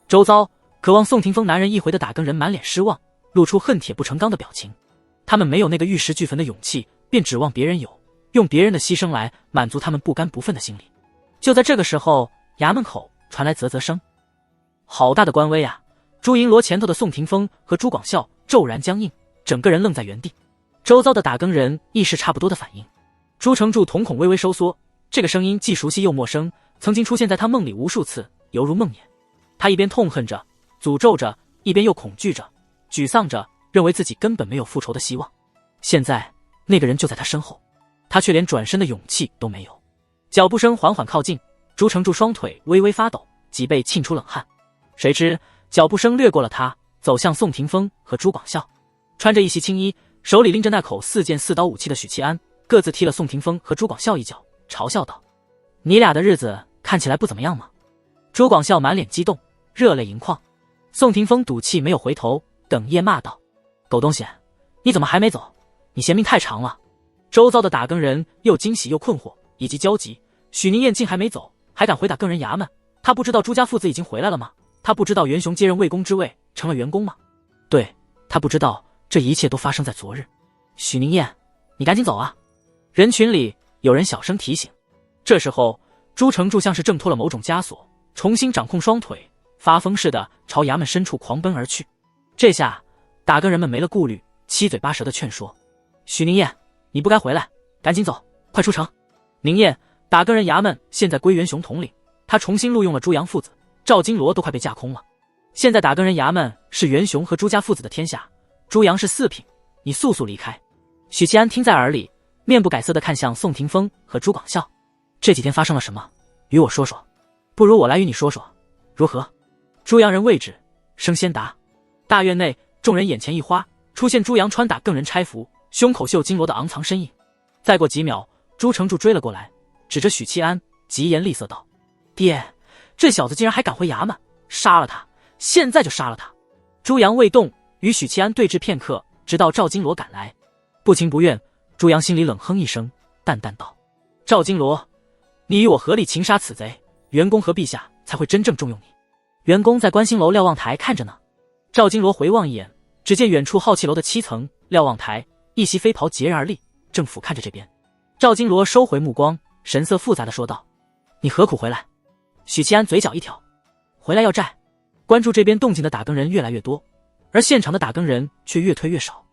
周遭渴望宋廷峰男人一回的打更人满脸失望，露出恨铁不成钢的表情。他们没有那个玉石俱焚的勇气，便指望别人有，用别人的牺牲来满足他们不甘不忿的心理。就在这个时候，衙门口传来啧啧声。好大的官威啊！朱银罗前头的宋廷峰和朱广孝骤然僵硬，整个人愣在原地。周遭的打更人亦是差不多的反应。朱成柱瞳孔微微收缩，这个声音既熟悉又陌生，曾经出现在他梦里无数次，犹如梦魇。他一边痛恨着，诅咒着，一边又恐惧着，沮丧着，认为自己根本没有复仇的希望。现在那个人就在他身后，他却连转身的勇气都没有。脚步声缓缓靠近，朱成柱双腿微微发抖，脊背沁出冷汗。谁知脚步声掠过了他，走向宋廷峰和朱广孝。穿着一袭青衣，手里拎着那口4剑4刀武器的许七安各自踢了宋廷峰和朱广孝一脚，嘲笑道：你俩的日子看起来不怎么样吗？朱广孝满脸激动，热泪盈眶。宋廷峰赌气没有回头，哽咽骂道：狗东西，你怎么还没走？你嫌命太长了。周遭的打更人又惊喜又困惑以及焦急，许宁燕竟还没走，还敢回打更人衙门？他不知道朱家父子已经回来了吗？他不知道袁雄接任魏公之位，成了员工吗？对，他不知道这一切都发生在昨日。许宁燕，你赶紧走啊！人群里有人小声提醒。这时候朱成柱像是挣脱了某种枷锁，重新掌控双腿，发疯似的朝衙门深处狂奔而去。这下打更人们没了顾虑，七嘴八舌的劝说：许宁燕，你不该回来，赶紧走，快出城。宁燕，打更人衙门现在归袁雄统领，他重新录用了朱杨父子，赵金罗都快被架空了。现在打更人衙门是袁雄和朱家父子的天下，朱杨是四品，你速速离开。许七安听在耳里，面不改色地看向宋廷峰和朱广孝。这几天发生了什么？与我说说。不如我来与你说说，如何？朱杨人位置，声先达。大院内，众人眼前一花，出现朱杨穿打更人差服，胸口绣金罗的昂藏身影。再过几秒，朱成柱追了过来，指着许七安，疾言厉色道：爹，这小子竟然还敢回衙门，杀了他，现在就杀了他。朱杨未动，与许七安对峙片刻，直到赵金罗赶来。不情不愿，朱杨心里冷哼一声，淡淡道：赵金罗，你与我合力擒杀此贼，袁公和陛下才会真正重用你。袁公在观星楼瞭望台看着呢。赵金罗回望一眼，只见远处好气楼的7层瞭望台，一袭飞袍孑然而立，正俯瞰着这边。赵金罗收回目光，神色复杂的说道：你何苦回来？许七安嘴角一挑：回来要债。关注这边动静的打更人越来越多，而现场的打更人却越退越少。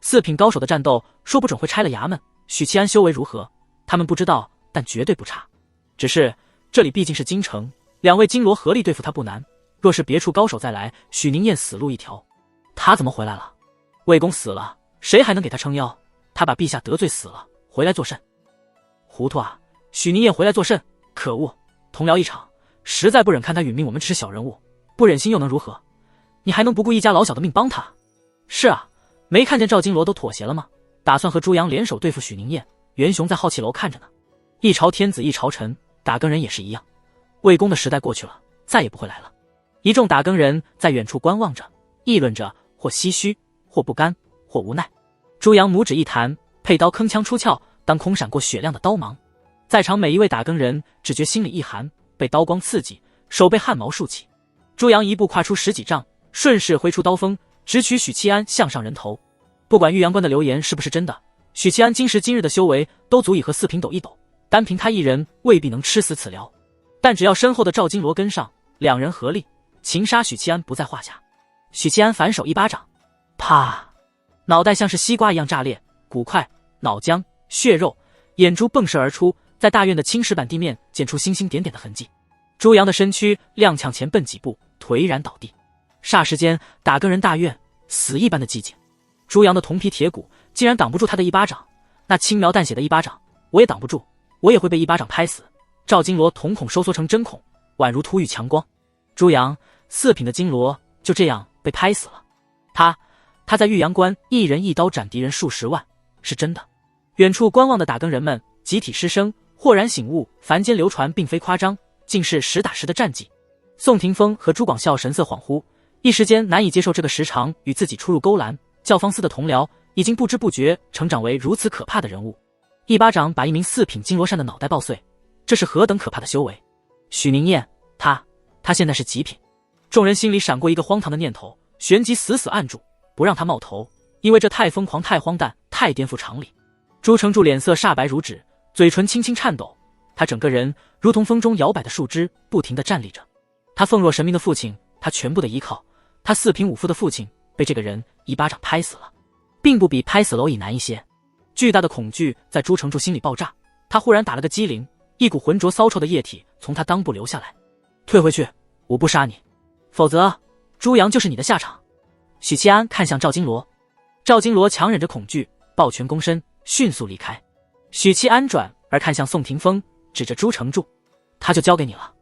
4品高手的战斗说不准会拆了衙门，许七安修为如何他们不知道，但绝对不差。只是这里毕竟是京城，2位金罗合力对付他不难，若是别处高手再来，许宁燕死路一条。他怎么回来了？魏公死了，谁还能给他撑腰？他把陛下得罪死了，回来作甚？糊涂啊！许宁燕回来作甚？可恶！同僚一场，实在不忍看他殒命，我们只是小人物，不忍心又能如何？你还能不顾一家老小的命帮他？是啊，没看见赵金罗都妥协了吗？打算和朱杨联手对付许宁燕，袁雄在好气楼看着呢。一朝天子一朝臣，打更人也是一样。魏公的时代过去了，再也不会来了。一众打更人在远处观望着，议论着，或唏嘘，或不甘，或无奈。朱杨拇指一弹，佩刀铿锵出鞘，当空闪过雪亮的刀芒。在场每一位打更人只觉心里一寒，被刀光刺激，手被汗毛竖起。朱杨一步跨出10几丈，顺势挥出刀锋，直取许七安项上人头。不管玉阳关的流言是不是真的，许七安今时今日的修为都足以和4品斗一斗，单凭他一人未必能吃死此僚。但只要身后的赵金罗跟上，2人合力擒杀许七安不在话下。许七安反手一巴掌，啪！脑袋像是西瓜一样炸裂，骨块、脑浆、血肉、眼珠迸射而出，在大院的青石板地面溅出星星点点的痕迹。朱阳的身躯踉跄前奔几步，颓然倒地。霎时间，打更人大院死一般的寂静。朱阳的铜皮铁骨竟然挡不住他的一巴掌，那轻描淡写的一巴掌，我也挡不住，我也会被一巴掌拍死。赵金罗瞳孔收缩成针孔，宛如突遇强光。朱阳4品的金罗就这样被拍死了。他在玉阳关一人一刀斩敌人数10万，是真的。远处观望的打更人们集体失声，豁然醒悟，凡间流传并非夸张，竟是实打实的战绩。宋廷峰和朱广孝神色恍惚，一时间难以接受这个时常与自己出入勾栏教坊司的同僚，已经不知不觉成长为如此可怕的人物。一巴掌把一名4品金罗扇的脑袋爆碎，这是何等可怕的修为！许宁燕，他现在是几品？众人心里闪过一个荒唐的念头，旋即死死按住，不让他冒头，因为这太疯狂、太荒诞、太颠覆常理。朱成柱脸色煞白如纸，嘴唇轻轻颤抖，他整个人如同风中摇摆的树枝，不停地站立着。他奉若神明的父亲，他全部的依靠，他四平五富的父亲被这个人一巴掌拍死了，并不比拍死蝼蚁难一些。巨大的恐惧在朱成柱心里爆炸，他忽然打了个激灵，一股浑浊骚臭的液体从他裆部流下来。退回去，我不杀你，否则朱阳就是你的下场。许七安看向赵金罗，赵金罗强忍着恐惧，抱拳躬身，迅速离开。许七安转而看向宋霆锋，指着朱成柱，他就交给你了。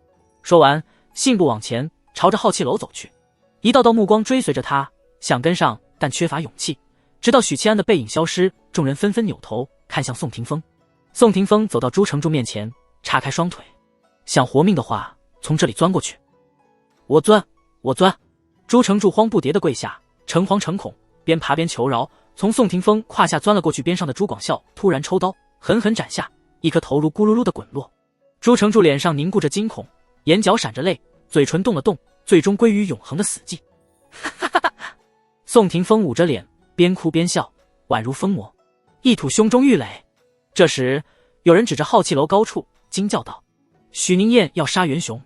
说完，信步往前，朝着好气楼走去。一道道目光追随着他，想跟上，但缺乏勇气。直到许七安的背影消失，众人纷纷扭头看向宋霆锋。宋霆锋走到朱成柱面前，叉开双腿，想活命的话，从这里钻过去。我钻，我钻！朱成柱慌不迭地跪下，诚惶诚恐，边爬边求饶。从宋霆锋胯下钻了过去，边上的朱广孝突然抽刀，狠狠斩下，一颗头颅咕噜噜地滚落。朱成柱脸上凝固着惊恐，眼角闪着泪，嘴唇动了动，最终归于永恒的死寂。宋霆锋捂着脸，边哭边笑，宛如疯魔，一吐胸中郁垒。这时，有人指着好气楼高处，惊叫道：“许宁燕要杀袁雄！”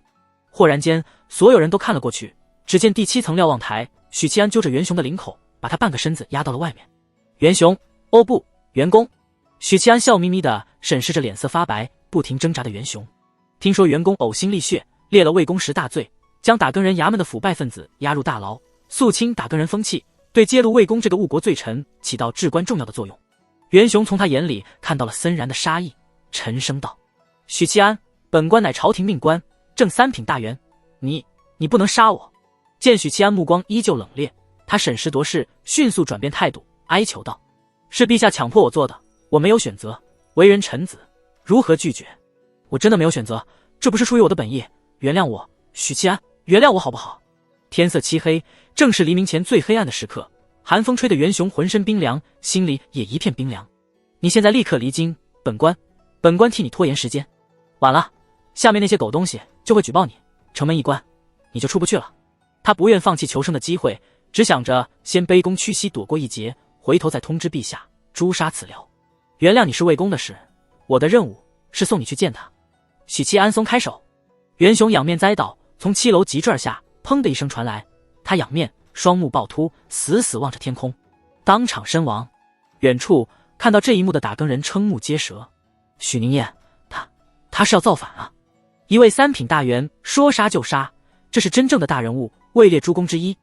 忽然间，所有人都看了过去，只见第7层瞭望台，许七安揪着袁雄的领口，把他半个身子压到了外面。袁雄，哦不，袁公！许七安笑眯眯地审视着脸色发白、不停挣扎的袁雄。听说袁公呕心沥血，列了魏公10大罪，将打更人衙门的腐败分子押入大牢，肃清打更人风气，对揭露魏公这个误国罪臣起到至关重要的作用。袁雄从他眼里看到了森然的杀意，沉声道：“许七安，本官乃朝廷命官，正3品大员，你不能杀我！”见许七安目光依旧冷冽，他审时度势，迅速转变态度，哀求道：“是陛下强迫我做的，我没有选择，为人臣子，如何拒绝？我真的没有选择，这不是出于我的本意，原谅我，许七安，原谅我好不好？”天色漆黑，正是黎明前最黑暗的时刻，寒风吹得袁雄浑身冰凉，心里也一片冰凉。你现在立刻离京，本官替你拖延时间。晚了，下面那些狗东西就会举报你，城门一关，你就出不去了。他不愿放弃求生的机会，只想着先卑躬屈膝躲过一劫，回头再通知陛下诛杀此僚。原谅你是魏公的事，我的任务是送你去见他。许七安松开手，袁雄仰面栽倒，从7楼急坠而下，砰的一声传来，他仰面，双目暴突，死死望着天空，当场身亡。远处看到这一幕的打更人瞠目结舌，许宁燕，他是要造反啊！一位3品大员说杀就杀，这是真正的大人物，位列诸公之一。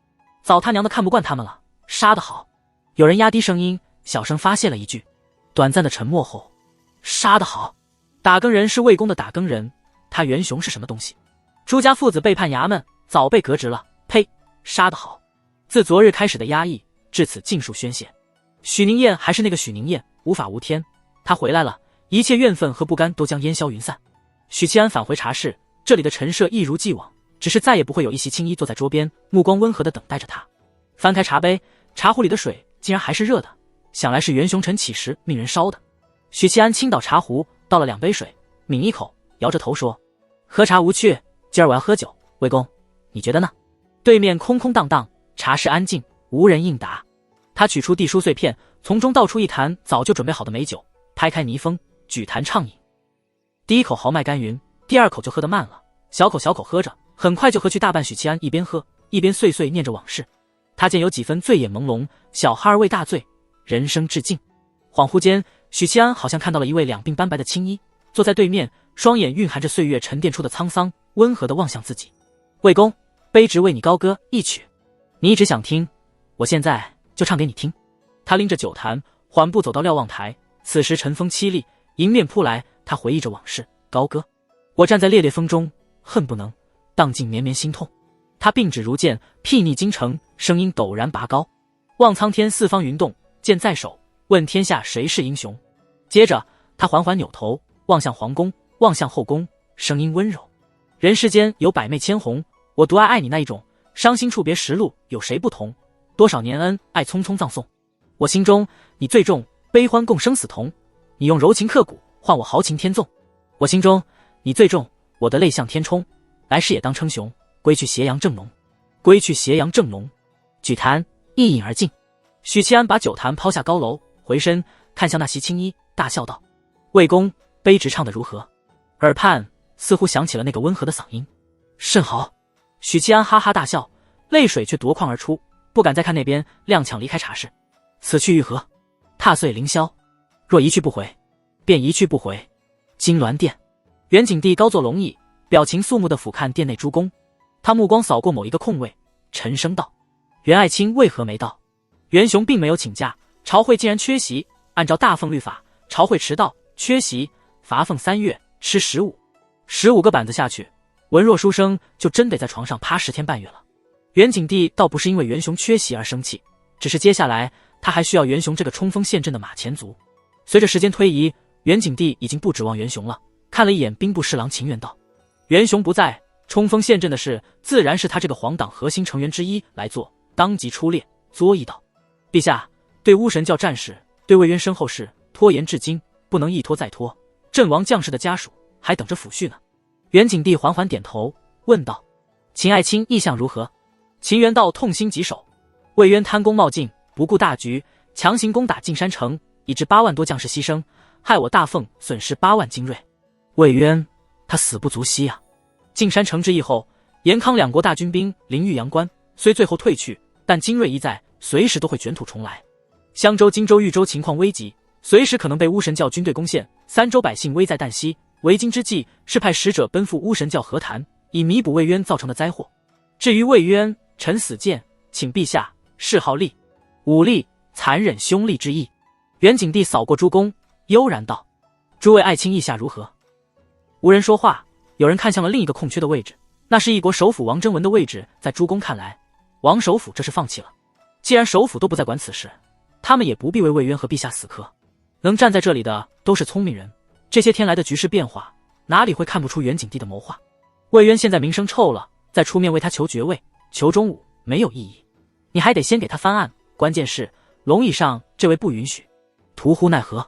早他娘的看不惯他们了，杀得好！有人压低声音，小声发泄了一句。短暂的沉默后，杀得好！打更人是魏公的打更人，他袁雄是什么东西？朱家父子背叛衙门，早被革职了。呸！杀得好！自昨日开始的压抑，至此尽数宣泄。许宁燕还是那个许宁燕，无法无天。他回来了，一切怨愤和不甘都将烟消云散。许七安返回茶室，这里的陈设一如既往，只是再也不会有一袭青衣坐在桌边，目光温和地等待着他。翻开茶杯，茶壶里的水竟然还是热的，想来是袁雄晨起时命人烧的。许七安倾倒茶壶，倒了2杯水，抿一口，摇着头说：“喝茶无趣，今儿我要喝酒。魏公，你觉得呢？”对面空空荡荡，茶室安静，无人应答。他取出地书碎片，从中倒出一坛早就准备好的美酒，拍开泥封，举坛畅饮。第一口豪迈甘云，第2口就喝得慢了，小口小口喝着，很快就喝去大半。许七安一边喝一边碎碎念着往事。他见有几分醉眼朦胧，小孩儿未大醉，人生至尽。恍惚间，许七安好像看到了一位两鬓斑白的青衣，坐在对面，双眼蕴含着岁月沉淀出的沧桑，温和地望向自己。魏公，卑职为你高歌一曲，你一直想听，我现在就唱给你听。他拎着酒坛，缓步走到瞭望台，此时晨风凄厉，迎面扑来，他回忆着往事，高歌。我站在烈烈风中，恨不能荡尽绵绵心痛。他并指如剑，睥睨京城，声音陡然拔高，望苍天四方云动，剑在手，问天下谁是英雄。接着他缓缓扭头，望向皇宫，望向后宫，声音温柔：人世间有百媚千红，我独爱你那一种，伤心处别时路有谁不同，多少年恩爱匆匆葬送，我心中你最重，悲欢共生死同，你用柔情刻骨换我豪情天纵，我心中你最重，我的泪向天冲，来世也当称雄，归去斜阳正浓，归去斜阳正浓。举坛一饮而尽。许七安把酒坛抛下高楼，回身看向那袭青衣，大笑道：“魏公，卑职唱得如何？”耳畔似乎响起了那个温和的嗓音：“甚好。”许七安哈哈大笑，泪水却夺眶而出，不敢再看那边，踉跄离开茶室。此去欲何？踏碎凌霄，若一去不回，便一去不回。金銮殿，元景帝高坐龙椅，表情肃穆地俯瞰殿内诸公。他目光扫过某一个空位，沉声道：“袁爱卿为何没到？”袁雄并没有请假，朝会竟然缺席。按照大奉律法，朝会迟到、缺席，罚俸3月，吃15个板子下去，文弱书生就真得在床上趴10天半月了。元景帝倒不是因为袁雄缺席而生气，只是接下来他还需要袁雄这个冲锋陷阵的马前卒。随着时间推移，元景帝已经不指望袁雄了，看了一眼兵部侍郎秦元道：“袁雄不在，冲锋陷阵的事自然是他这个皇党核心成员之一来做。”当即出列作揖道：“陛下，对巫神教战士，对魏渊身后事拖延至今，不能一拖再拖，阵亡将士的家属还等着抚恤呢。”元景帝缓缓点头，问道：“秦爱卿意向如何？”秦元道痛心疾首：“魏渊贪功冒进，不顾大局，强行攻打晋山城，以致8万多将士牺牲，害我大奉损失8万精锐。魏渊他死不足惜啊！”晋山城之役后，严康2国大军兵临玉阳关，虽最后退去，但精锐一在，随时都会卷土重来。襄州、荆州、豫州情况危急，随时可能被巫神教军队攻陷，3州百姓危在旦夕。为今之计是派使者奔赴巫神教和谈，以弥补魏渊造成的灾祸。至于魏渊，臣死谏，请陛下谥号厉，武力残忍凶厉之意。元景帝扫过诸公，悠然道：“诸位爱卿意下如何？”无人说话，有人看向了另一个空缺的位置，那是一国首辅王征文的位置。在诸公看来，王首辅这是放弃了。既然首辅都不再管此事，他们也不必为魏渊和陛下死磕。能站在这里的都是聪明人，这些天来的局势变化，哪里会看不出元景帝的谋划？魏渊现在名声臭了，再出面为他求爵位、求中武没有意义，你还得先给他翻案。关键是龙椅上这位不允许，徒呼奈何。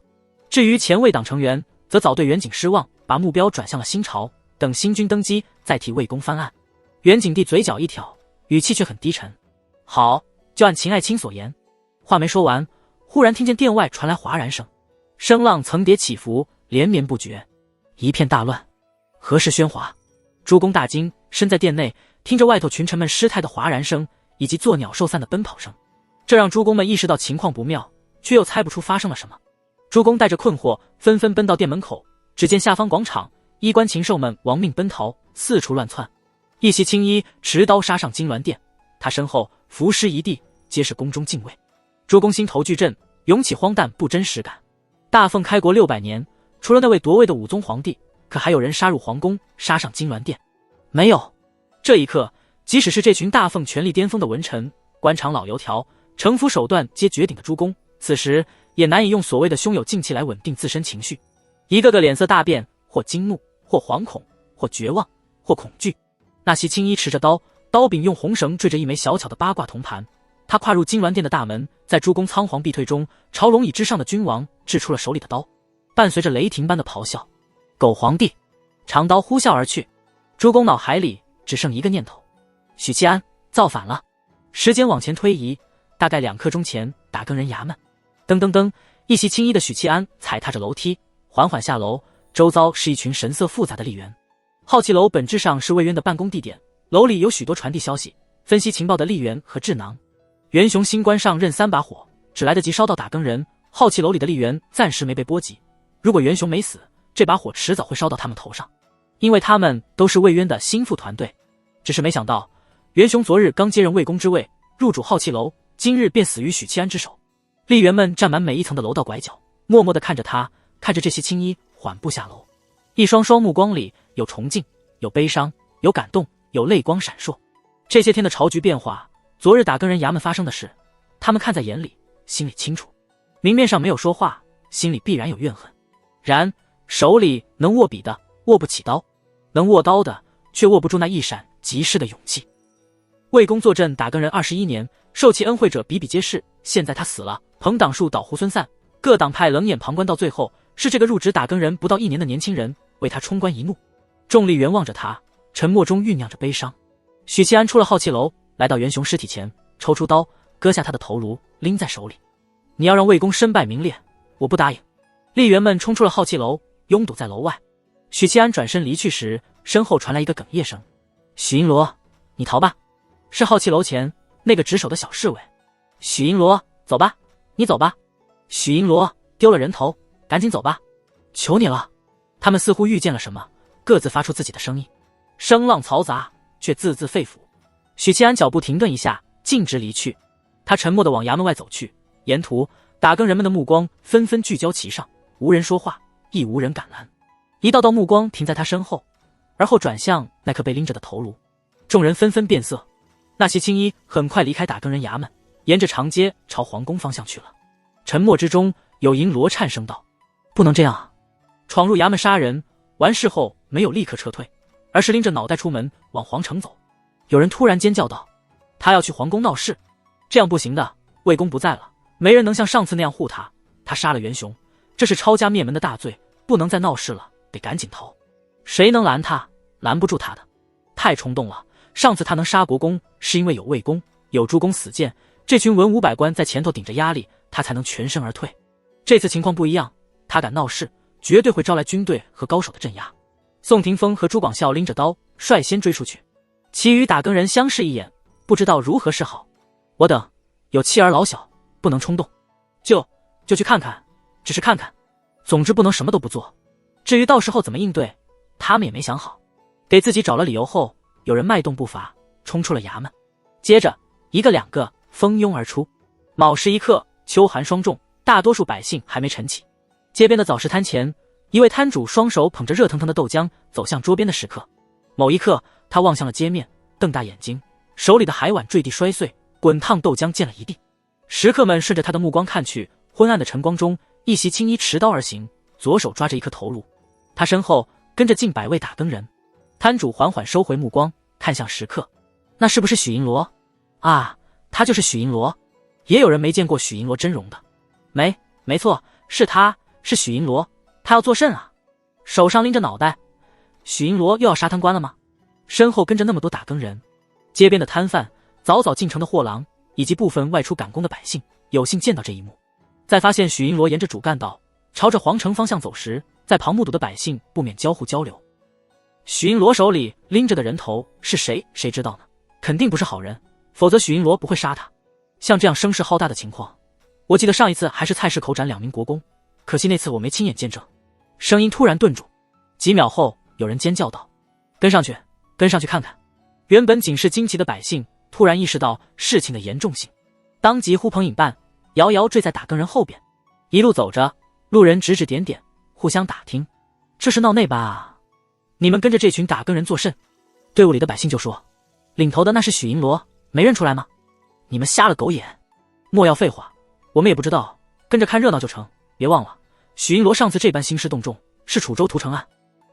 至于前魏党成员，则早对元景失望，把目标转向了新朝，等新君登基再替魏公翻案。元景帝嘴角一挑，语气却很低沉：“好，就按秦爱卿所言。”话没说完，忽然听见殿外传来哗然声，声浪层叠起伏，连绵不绝，一片大乱。何事喧哗？诸公大惊，身在殿内，听着外头群臣们失态的哗然声，以及作鸟兽散的奔跑声，这让诸公们意识到情况不妙，却又猜不出发生了什么。诸公带着困惑，纷纷奔到殿门口，只见下方广场，衣冠禽兽们亡命奔逃，四处乱窜。一袭青衣持刀杀上金銮殿，他身后伏尸一地，皆是宫中禁卫。诸公心头巨震，涌起荒诞不真实感。大奉开国600年，除了那位夺位的武宗皇帝，可还有人杀入皇宫，杀上金銮殿？没有。这一刻，即使是这群大奉权力巅峰的文臣、官场老油条、城府手段皆绝顶的诸公，此时也难以用所谓的胸有静气来稳定自身情绪，一个个脸色大变，或惊怒，或惶恐，或绝望，或恐惧。那袭青衣持着刀，刀柄用红绳缀着一枚小巧的八卦铜盘。他跨入金銮殿的大门，在诸公仓皇避退中，朝龙椅之上的君王掷出了手里的刀，伴随着雷霆般的咆哮：“狗皇帝！”长刀呼啸而去。诸公脑海里只剩一个念头：许七安造反了。时间往前推移，大概2刻钟前，打更人衙门，噔噔噔，一袭青衣的许七安踩踏着楼梯，缓缓下楼，周遭是一群神色复杂的吏员。好奇楼本质上是魏渊的办公地点，楼里有许多传递消息、分析情报的吏员和智囊。袁雄新官上任3把火，只来得及烧到打更人，好奇楼里的吏员暂时没被波及。如果袁雄没死，这把火迟早会烧到他们头上，因为他们都是魏渊的心腹团队。只是没想到，袁雄昨日刚接任魏公之位，入主好奇楼，今日便死于许七安之手。吏员们站满每一层的楼道拐角，默默地看着他，看着这袭青衣缓步下楼，一双双目光里有崇敬，有悲伤，有感动，有泪光闪烁。这些天的朝局变化，昨日打更人衙门发生的事，他们看在眼里，心里清楚。明面上没有说话，心里必然有怨恨。然手里能握笔的握不起刀，能握刀的却握不住那一闪即逝的勇气。魏公坐镇打更人21年，受其恩惠者比比皆是。现在他死了，朋党树倒猢狲散，各党派冷眼旁观，到最后是这个入职打更人不到1年的年轻人为他冲冠一怒。众吏员望着他，沉默中酝酿着悲伤。许七安出了好奇楼，来到袁雄尸体前，抽出刀，割下他的头颅，拎在手里。你要让魏公身败名裂，我不答应。吏员们冲出了好气楼，拥堵在楼外。许七安转身离去时，身后传来一个哽咽声：“许银罗，你逃吧！”是好气楼前那个值守的小侍卫。许银罗，走吧，你走吧。许银罗，丢了人头，赶紧走吧，求你了。他们似乎遇见了什么，各自发出自己的声音，声浪嘈杂，却字字肺腑。许七安脚步停顿一下，径直离去。他沉默地往衙门外走去，沿途打更人们的目光纷纷聚焦其上，无人说话，亦无人敢拦。一道道目光停在他身后，而后转向那颗被拎着的头颅。众人纷纷变色。那些青衣很快离开打更人衙门，沿着长街朝皇宫方向去了。沉默之中，有银罗颤声道：“不能这样啊！闯入衙门杀人，完事后没有立刻撤退，而是拎着脑袋出门往皇城走。”有人突然尖叫道：“他要去皇宫闹事，这样不行的，魏公不在了，没人能像上次那样护他。他杀了袁雄，这是抄家灭门的大罪，不能再闹事了，得赶紧逃。谁能拦他？拦不住他的。太冲动了，上次他能杀国公，是因为有魏公，有诸公死谏，这群文武百官在前头顶着压力，他才能全身而退。这次情况不一样，他敢闹事，绝对会招来军队和高手的镇压。”宋廷峰和朱广孝拎着刀率先追出去，其余打更人相视一眼，不知道如何是好。我等有妻儿老小，不能冲动，就去看看，只是看看，总之不能什么都不做。至于到时候怎么应对，他们也没想好。给自己找了理由后，有人迈动步伐冲出了衙门，接着一个两个蜂拥而出。卯时一刻，秋寒霜重，大多数百姓还没晨起。街边的早市摊前，一位摊主双手捧着热腾腾的豆浆走向桌边的食客。某一刻，他望向了街面，瞪大眼睛，手里的海碗坠地摔碎，滚烫豆浆溅了一地。食客们顺着他的目光看去，昏暗的晨光中，一袭青衣持刀而行，左手抓着一颗头颅，他身后跟着近100位打更人。摊主缓缓收回目光，看向食客：“那是不是许银罗？”“啊，他就是许银罗。”也有人没见过许银罗真容的。没错，是他，是许银罗。他要做甚啊？手上拎着脑袋。许银罗又要杀贪官了吗？身后跟着那么多打更人。街边的摊贩、早早进城的货郎，以及部分外出赶工的百姓，有幸见到这一幕。在发现许银罗沿着主干道朝着皇城方向走时，在旁目睹的百姓不免交互交流。许银罗手里拎着的人头是谁？谁知道呢？肯定不是好人，否则许银罗不会杀他。像这样声势浩大的情况，我记得上一次还是蔡氏口斩2名国公，可惜那次我没亲眼见证。声音突然顿住，几秒后，有人尖叫道：“跟上去，跟上去看看！”原本仅是惊奇的百姓突然意识到事情的严重性，当即呼朋引伴，遥遥坠在打更人后边。一路走着，路人指指点点，互相打听：“这是闹内班啊？你们跟着这群打更人作甚？”队伍里的百姓就说：“领头的那是许银罗，没认出来吗？你们瞎了狗眼！莫要废话，我们也不知道，跟着看热闹就成。别忘了，许银罗上次这般兴师动众，是楚州屠城案。”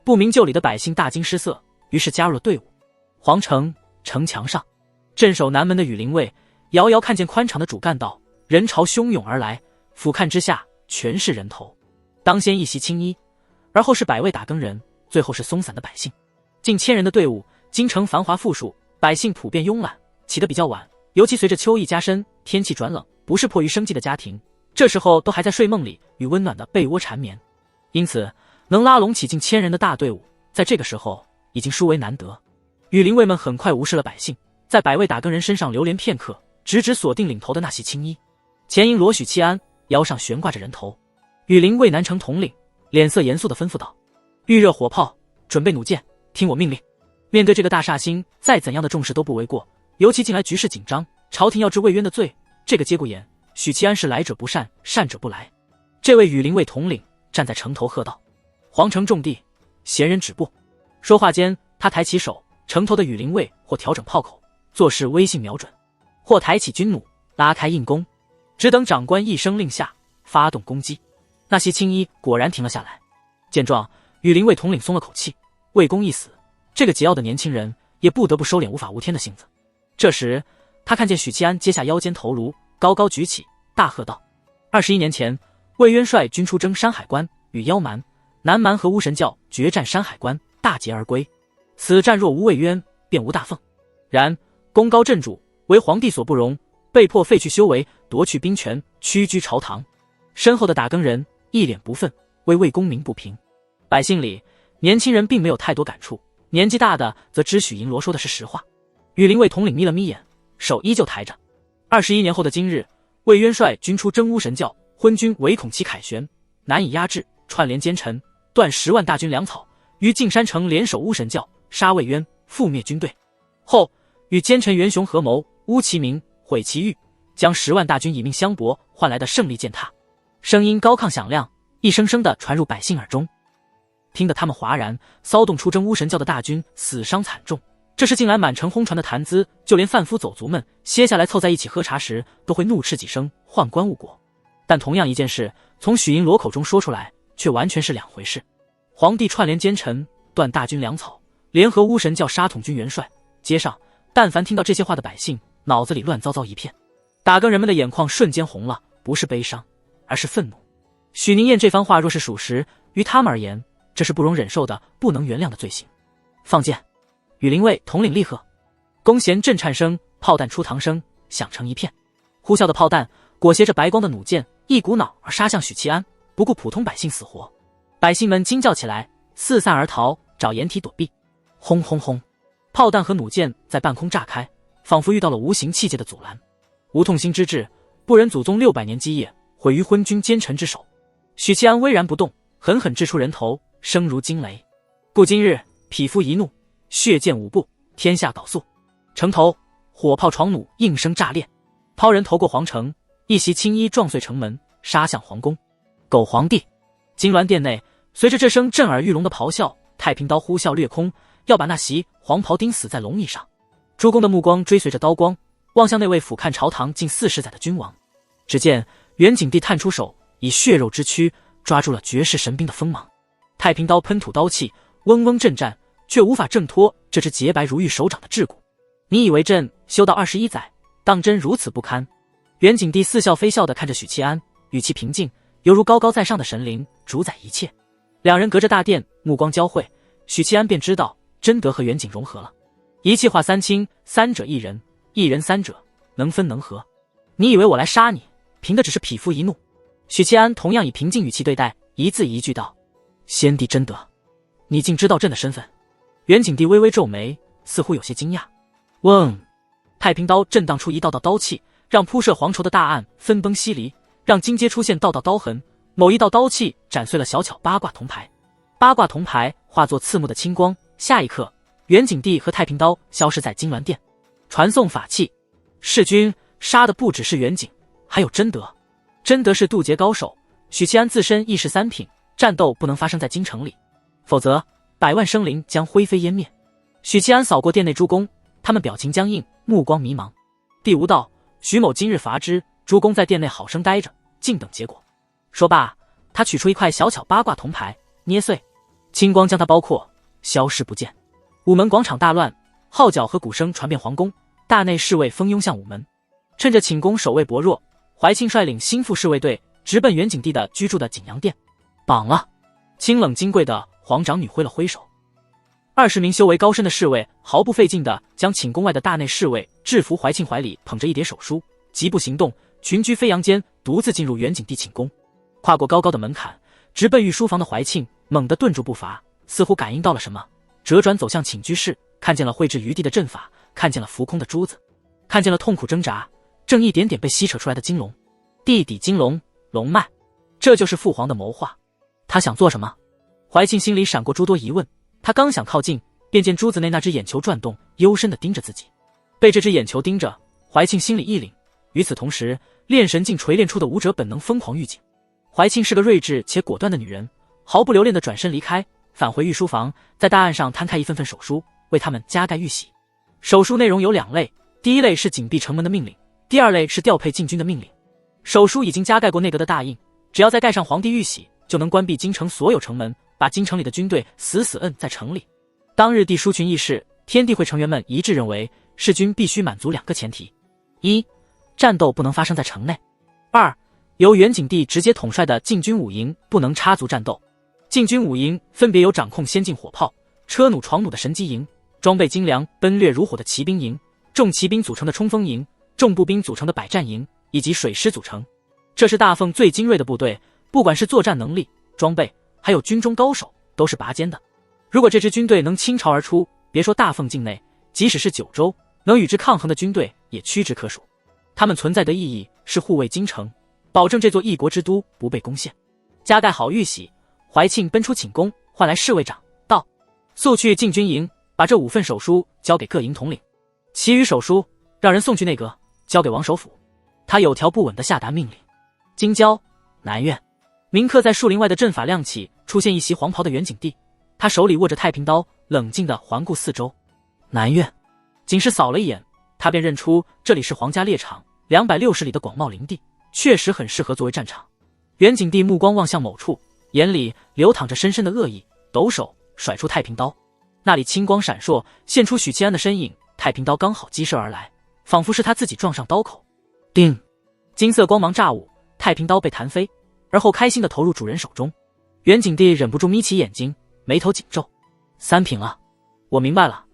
不明就里的百姓大惊失色，于是加入了队伍。皇城城墙上，镇守南门的羽林卫遥遥看见宽敞的主干道，人潮汹涌而来，俯瞰之下全是人头。当先一袭青衣，而后是100位打更人，最后是松散的百姓。近1000人的队伍，京城繁华富庶，百姓普遍慵懒，起得比较晚。尤其随着秋意加深，天气转冷，不是迫于生计的家庭，这时候都还在睡梦里与温暖的被窝缠绵。因此，能拉拢起近1000人的大队伍，在这个时候已经殊为难得。羽林卫们很快无视了百姓，在100位打更人身上流连片刻，直指锁定领头的那袭青衣。前营罗许七安腰上悬挂着人头。羽林卫南城统领脸色严肃地吩咐道：“预热火炮，准备弩箭，听我命令。”面对这个大煞星，再怎样的重视都不为过，尤其近来局势紧张，朝廷要治魏渊的罪，这个节骨眼，许七安是来者不善，善者不来。这位羽林卫统领站在城头喝道：“皇城重地，闲人止步。”说话间，他抬起手，城头的羽林卫或调整炮口，做事微信瞄准，或抬起军弩，拉开硬弓，只等长官一声令下，发动攻击。那袭青衣果然停了下来。见状，羽林卫统领松了口气，魏公一死，这个桀骜的年轻人也不得不收敛无法无天的性子。这时，他看见许七安接下腰间头颅，高高举起，大喝道：“21年前，魏渊率军出征山海关，与妖蛮、南蛮和巫神教决战山海关，大捷而归。此战若无魏渊，便无大凤。然功高震主，为皇帝所不容，被迫废去修为，夺去兵权，屈居朝堂。身后的打更人一脸不忿，为魏公鸣不平。百姓里，年轻人并没有太多感触，年纪大的则知许银罗说的是实话。羽林卫统领眯了眯眼，手依旧抬着。21年后的今日，魏渊率军出征巫神教，昏君唯恐其凯旋，难以压制，串联奸臣，断10万大军粮草，于径山城联手巫神教，杀魏渊，覆灭军队。后与奸臣袁雄合谋，污其名，毁其誉，将10万大军以命相搏换来的胜利践踏。声音高亢响亮，一声声地传入百姓耳中，听得他们哗然，骚动出征巫神教的大军死伤惨重。这是近来满城轰传的谈资，就连贩夫走卒们歇下来凑在一起喝茶时，都会怒斥几声宦官误国。但同样一件事，从许银罗口中说出来，却完全是两回事。皇帝串联奸臣，断大军粮草，联合巫神教杀统军元帅，街上但凡听到这些话的百姓，脑子里乱糟糟一片。打更人们的眼眶瞬间红了，不是悲伤，而是愤怒。许宁燕这番话若是属实，于他们而言，这是不容忍受的、不能原谅的罪行。放箭！羽林卫统领厉喝。弓弦震颤声，炮弹出膛声响成一片。呼啸的炮弹裹挟着白光的弩箭，一股脑儿杀向许七安，不顾普通百姓死活。百姓们惊叫起来，四散而逃，找掩体躲避。轰轰轰！炮弹和弩箭在半空炸开，仿佛遇到了无形器械的阻拦。无痛心之至，不忍祖宗600年基业毁于昏君奸臣之手。许七安巍然不动，狠狠掷出人头，声如惊雷。故今日匹夫一怒，血溅五步，天下缟素。城头火炮床弩应声炸裂，抛人头过皇城，一袭青衣撞碎城门，杀向皇宫。狗皇帝！金銮殿内，随着这声震耳欲聋的咆哮，太平刀呼啸掠空，要把那袭黄袍钉死在龙椅上。诸公的目光追随着刀光，望向那位俯瞰朝堂近40载的君王。只见元景帝探出手，以血肉之躯抓住了绝世神兵的锋芒。太平刀喷吐刀气，嗡嗡震战，却无法挣脱这只洁白如玉手掌的桎梏。你以为朕修到21载，当真如此不堪？元景帝似笑非笑地看着许七安，语气平静，犹如高高在上的神灵主宰一切。两人隔着大殿目光交汇，许七安便知道真德和元景融合了。一气化三清，三者一人，一人三者，能分能合。你以为我来杀你，凭的只是匹夫一怒？许七安同样以平静语气对待，一字一句道：先帝真德，你竟知道朕的身份？元景帝微微皱眉，似乎有些惊讶。嗡！太平刀震荡出一道道刀气，让铺设黄绸的大案分崩析离，让金阶出现道道刀痕。某一道刀气斩碎了小巧八卦铜牌，八卦铜牌化作刺目的青光。下一刻，元景帝和太平刀消失在金銮殿。传送法器，弑君杀的不只是元景，还有真德。真德是渡劫高手，许七安自身亦是3品，战斗不能发生在京城里，否则百万生灵将灰飞烟灭。许七安扫过殿内诸公，他们表情僵硬，目光迷茫。第无道，许某今日罚之。诸公在殿内好生待着，静等结果。说罢，他取出一块小巧八卦铜牌，捏碎，青光将它包括，消失不见。午门广场大乱，号角和鼓声传遍皇宫，大内侍卫蜂拥向午门。趁着寝宫守卫薄弱，怀庆率领心腹侍卫队直奔元景帝的居住的景阳殿。绑了！清冷金贵的皇长女挥了挥手，20名修为高深的侍卫毫不费劲地将寝宫外的大内侍卫制服。怀庆怀里捧着一叠手书，疾步行动，群居飞扬间独自进入元景帝寝宫。跨过高高的门槛，直奔御书房的怀庆猛地顿住步伐，似乎感应到了什么，折转走向寝居室，看见了绘制于地的阵法，看见了浮空的珠子，看见了痛苦挣扎正一点点被吸扯出来的金龙。地底金龙，龙脉，这就是父皇的谋划。他想做什么？怀庆心里闪过诸多疑问，他刚想靠近，便见珠子内那只眼球转动，幽深地盯着自己。被这只眼球盯着，怀庆心里一凛。与此同时，炼神境锤炼出的武者本能疯狂预警。怀庆是个睿智且果断的女人，毫不留恋地转身离开，返回御书房，在大案上摊开一份份手书，为他们加盖玉玺。手书内容有2类，第一类是紧闭城门的命令，第2类是调配禁军的命令。手书已经加盖过内阁的大印，只要再盖上皇帝玉玺，就能关闭京城所有城门，把京城里的军队死死摁在城里。当日帝书群议事，天地会成员们一致认为，弑君必须满足2个前提：一、战斗不能发生在城内；二、由元景帝直接统帅的禁军5营不能插足战斗。禁军5营分别有掌控先进火炮、车弩、床弩的神机营，装备精良、奔掠如火的骑兵营，重骑兵组成的冲锋营，重步兵组成的百战营以及水师组成。这是大奉最精锐的部队，不管是作战能力、装备，还有军中高手，都是拔尖的。如果这支军队能倾巢而出，别说大奉境内，即使是九州，能与之抗衡的军队也屈指可数。他们存在的意义是护卫京城，保证这座一国之都不被攻陷。加盖好玉玺，怀庆奔出寝宫，唤来侍卫长，道：速去禁军营，把这5份手书交给各营统领，其余手书让人送去内阁，交给王首府。他有条不紊地下达命令。京郊南苑，铭刻在树林外的阵法亮起，出现一袭黄袍的袁景帝，他手里握着太平刀，冷静地环顾四周。南苑，仅是扫了一眼，他便认出这里是皇家猎场，260里的广袤林地，确实很适合作为战场。袁景帝目光望向某处，眼里流淌着深深的恶意，抖手甩出太平刀，那里青光闪烁，现出许七安的身影，太平刀刚好激射而来，仿佛是他自己撞上刀口。叮，金色光芒炸舞，太平刀被弹飞，而后开心地投入主人手中。袁景帝忍不住眯起眼睛，眉头紧皱。3品了，我明白了，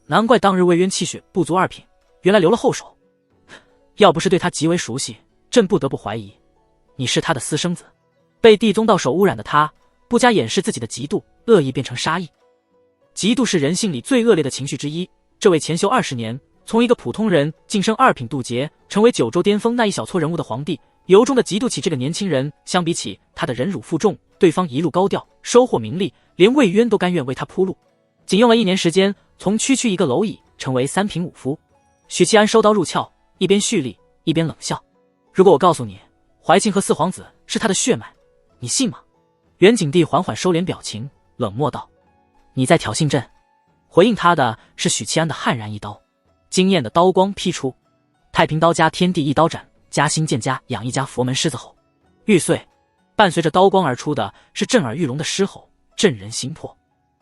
难怪当日魏渊气血不足2品，原来留了后手。要不是对他极为熟悉，朕不得不怀疑你是他的私生子。被地宗道手污染的他，不加掩饰自己的嫉妒，恶意变成杀意。嫉妒是人性里最恶劣的情绪之一。这位前修20年，从一个普通人晋升2品渡劫，成为九州巅峰那一小撮人物的皇帝，由衷的嫉妒起这个年轻人。相比起他的忍辱负重，对方一路高调，收获名利，连魏渊都甘愿为他铺路。仅用了1年时间，从区区一个蝼蚁成为3品武夫。许七安收刀入鞘，一边蓄力一边冷笑：如果我告诉你怀庆和4皇子是他的血脉，你信吗？袁景帝缓缓收敛表情，冷漠道：你在挑衅朕。回应他的是许七安的悍然一刀，惊艳的刀光劈出，太平刀加天地一刀斩，加新剑加养一家佛门狮子吼，玉碎。伴随着刀光而出的是震耳欲聋的狮吼，震人心魄。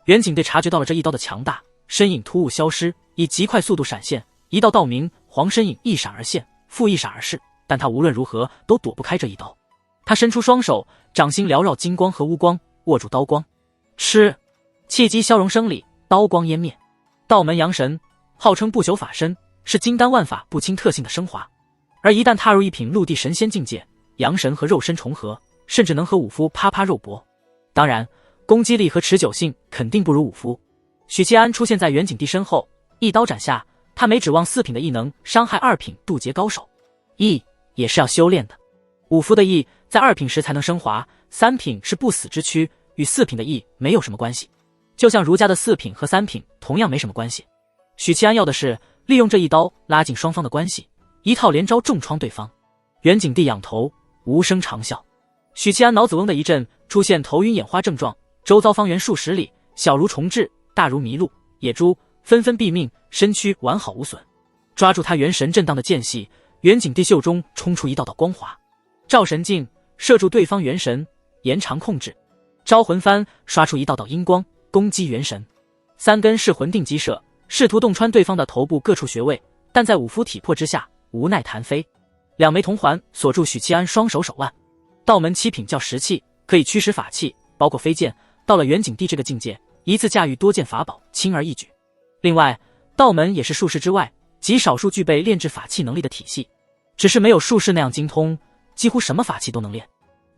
袁景帝察觉到了这一刀的强大，身影突兀消失，以极快速度闪现，一道道明黄身影一闪而现，复一闪而逝，但他无论如何都躲不开这一刀。他伸出双手，掌心缭绕金光和乌光，握住刀光，吃，气机消融生理，刀光湮灭。道门阳神号称不朽法身，是金丹万法不侵特性的升华，而一旦踏入1品陆地神仙境界，阳神和肉身重合，甚至能和武夫啪啪肉搏。当然攻击力和持久性肯定不如武夫。许七安出现在袁景帝身后，一刀斩下，他没指望4品的异能伤害2品渡劫高手，意也是要修炼的。武夫的意在2品时才能升华，3品是不死之躯，与4品的意没有什么关系。就像儒家的4品和3品同样没什么关系。许七安要的是利用这一刀拉近双方的关系，一套连招重创对方。袁景帝仰头无声长啸。许七安脑子嗡的一阵，出现头晕眼花症状，周遭方圆数十里，小如虫豸，大如麋鹿、野猪，纷纷毙命，身躯完好无损。抓住他元神震荡的间隙，袁景帝袖中冲出一道道光华，照神镜射住对方元神，延长控制。招魂幡刷出一道道阴光，攻击元神。3根是魂定击射，试图洞穿对方的头部各处穴位，但在武夫体魄之下无奈弹飞。2枚铜环锁住许七安双手手腕。道门7品叫石器，可以驱使法器，包括飞剑。到了袁景帝这个境界，一次驾驭多件法宝，轻而易举。另外，道门也是术士之外极少数具备炼制法器能力的体系，只是没有术士那样精通，几乎什么法器都能练。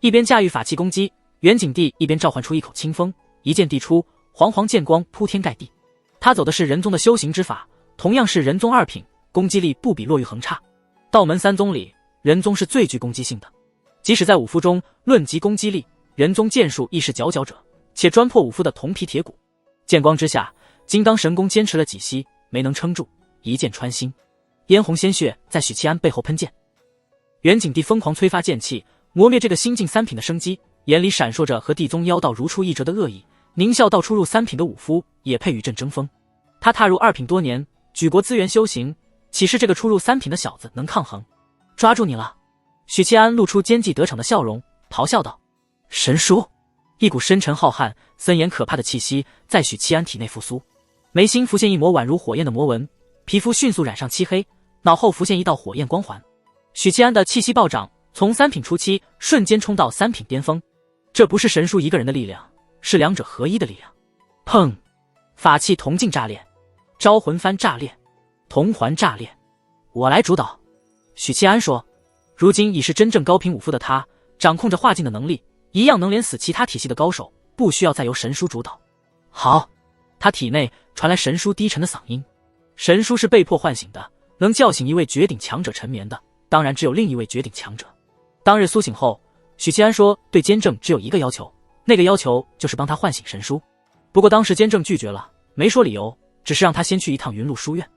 一边驾驭法器攻击，袁景帝一边召唤出一口清风，一剑递出，煌煌剑光铺天盖地。他走的是人宗的修行之法，同样是人宗2品，攻击力不比落玉衡差。道门3宗里，人宗是最具攻击性的。即使在武夫中论及攻击力，人宗剑术亦是佼佼者，且专破武夫的铜皮铁骨。剑光之下，金刚神功坚持了几息，没能撑住，一剑穿心，嫣红鲜血在许七安背后喷溅。袁景帝疯狂催发剑气，磨灭这个新晋3品的生机，眼里闪烁着和地宗妖道如出一辙的恶意，狞笑道：初入3品的武夫也配与朕争锋？他踏入2品多年，举国资源修行，岂是这个初入3品的小子能抗衡？抓住你了！许七安露出奸计得逞的笑容，咆哮道：神书！一股深沉浩瀚、森严可怕的气息在许七安体内复苏，眉心浮现一抹宛如火焰的魔纹，皮肤迅速染上漆黑，脑后浮现一道火焰光环。许七安的气息暴涨，从3品初期瞬间冲到3品巅峰。这不是神书一个人的力量，是2者合一的力量。砰！法器铜镜炸裂，招魂幡炸裂，铜环炸裂，我来主导。许七安说，如今已是真正高频武夫的他，掌控着化境的能力，一样能连死其他体系的高手，不需要再由神书主导。好，他体内传来神书低沉的嗓音。神书是被迫唤醒的，能叫醒一位绝顶强者沉眠的，当然只有另一位绝顶强者。当日苏醒后，许七安说对监正只有一个要求，那个要求就是帮他唤醒神书。不过当时监正拒绝了，没说理由，只是让他先去一趟云路书院，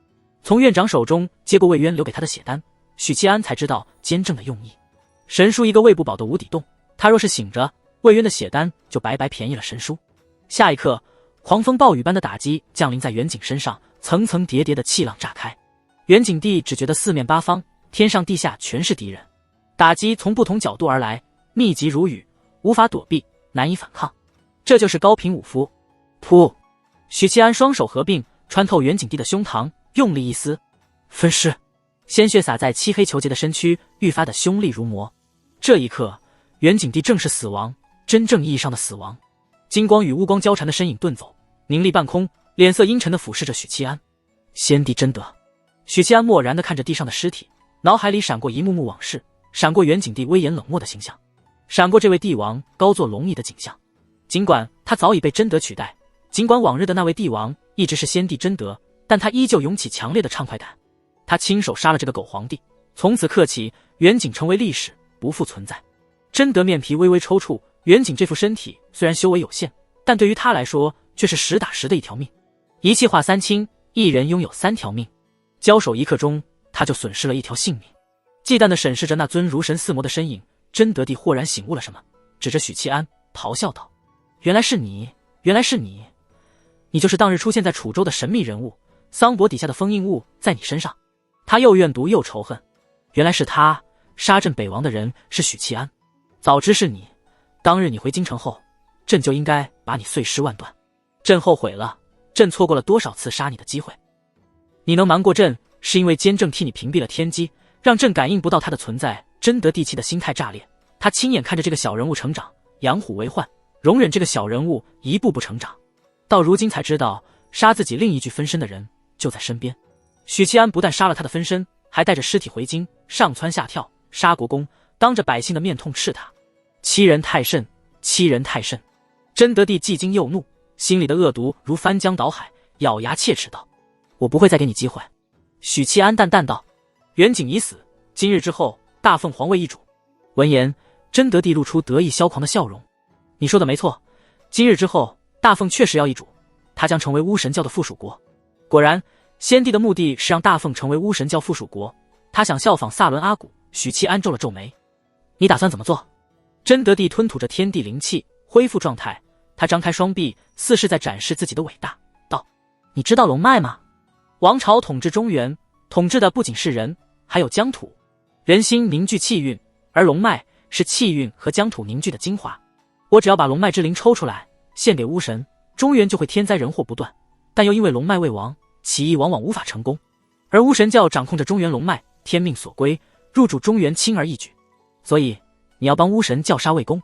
从院长手中接过魏渊留给他的血丹。许七安才知道监正的用意。神书一个喂不饱的无底洞，他若是醒着，魏渊的血丹就白白便宜了神书。下一刻，狂风暴雨般的打击降临在远景身上，层层叠叠的气浪炸开。远景帝只觉得四面八方，天上地下全是敌人，打击从不同角度而来，密集如雨，无法躲避，难以反抗。这就是高频武夫。噗！许七安双手合并，穿透远景帝的胸膛，用力一撕，分尸。鲜血洒在漆黑裘洁的身躯，愈发的凶厉如魔。这一刻，远景帝正是死亡，真正意义上的死亡。金光与乌光交缠的身影遁走，凝立半空，脸色阴沉地俯视着许七安。先帝真德。许七安漠然地看着地上的尸体，脑海里闪过一幕幕往事，闪过远景帝威严冷漠的形象，闪过这位帝王高坐龙椅的景象。尽管他早已被真德取代，尽管往日的那位帝王一直是先帝真德，但他依旧涌起强烈的畅快感。他亲手杀了这个狗皇帝，从此刻起，远景成为历史，不复存在。真德面皮微微抽搐，远景这副身体虽然修为有限，但对于他来说却是实打实的一条命。一气化三清，一人拥有3条命，交手一刻钟，他就损失了1条性命。忌惮地审视着那尊如神似魔的身影，真德帝豁然醒悟了什么，指着许七安咆哮道：原来是你，原来是你，你就是当日出现在楚州的神秘人物，桑博底下的封印物在你身上。他又怨毒又仇恨，原来是他杀朕北王的人是许七安，早知是你，当日你回京城后，朕就应该把你碎尸万段。朕后悔了，朕错过了多少次杀你的机会。你能瞒过朕，是因为监正替你屏蔽了天机，让朕感应不到他的存在。真德帝气的心态炸裂，他亲眼看着这个小人物成长，养虎为患，容忍这个小人物一步步成长，到如今才知道杀自己另一具分身的人就在身边。许七安不但杀了他的分身，还带着尸体回京，上蹿下跳，杀国公，当着百姓的面痛斥他，欺人太甚，欺人太甚。真德帝既惊又怒，心里的恶毒如翻江倒海，咬牙切齿道：我不会再给你机会。许七安淡淡道：远景已死，今日之后，大凤皇位易主。闻言，真德帝露出得意嚣狂的笑容。你说的没错，今日之后，大凤确实要易主，他将成为巫神教的附属国。果然，先帝的目的是让大凤成为巫神教附属国，他想效仿萨伦阿古。许七安皱了皱眉：你打算怎么做？真德帝吞吐着天地灵气，恢复状态，他张开双臂，似是在展示自己的伟大，道：你知道龙脉吗？王朝统治中原，统治的不仅是人，还有疆土。人心凝聚气运，而龙脉是气运和疆土凝聚的精华。我只要把龙脉之灵抽出来，献给巫神，中原就会天灾人祸不断。但又因为龙脉未亡，起义往往无法成功。而巫神教掌控着中原龙脉，天命所归，入主中原轻而易举。所以你要帮巫神教杀魏公。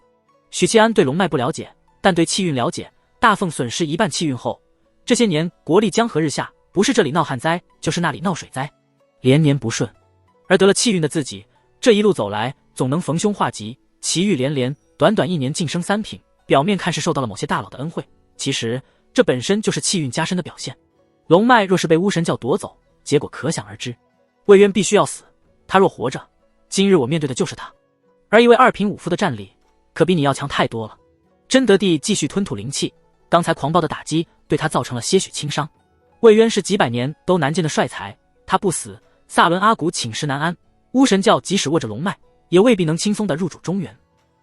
许七安对龙脉不了解，但对气运了解。大凤损失一半气运后，这些年国力江河日下，不是这里闹旱灾，就是那里闹水灾，连年不顺。而得了气运的自己，这一路走来，总能逢凶化吉，奇遇连连，短短1年晋升3品。表面看是受到了某些大佬的恩惠，其实这本身就是气运加深的表现。龙脉若是被巫神教夺走，结果可想而知。魏渊必须要死，他若活着，今日我面对的就是他。而一位2品武夫的战力，可比你要强太多了。真德帝继续吞吐灵气，刚才狂暴的打击对他造成了些许轻伤。魏渊是几百年都难见的帅才，他不死，萨伦阿古寝食难安，巫神教即使握着龙脉，也未必能轻松地入主中原。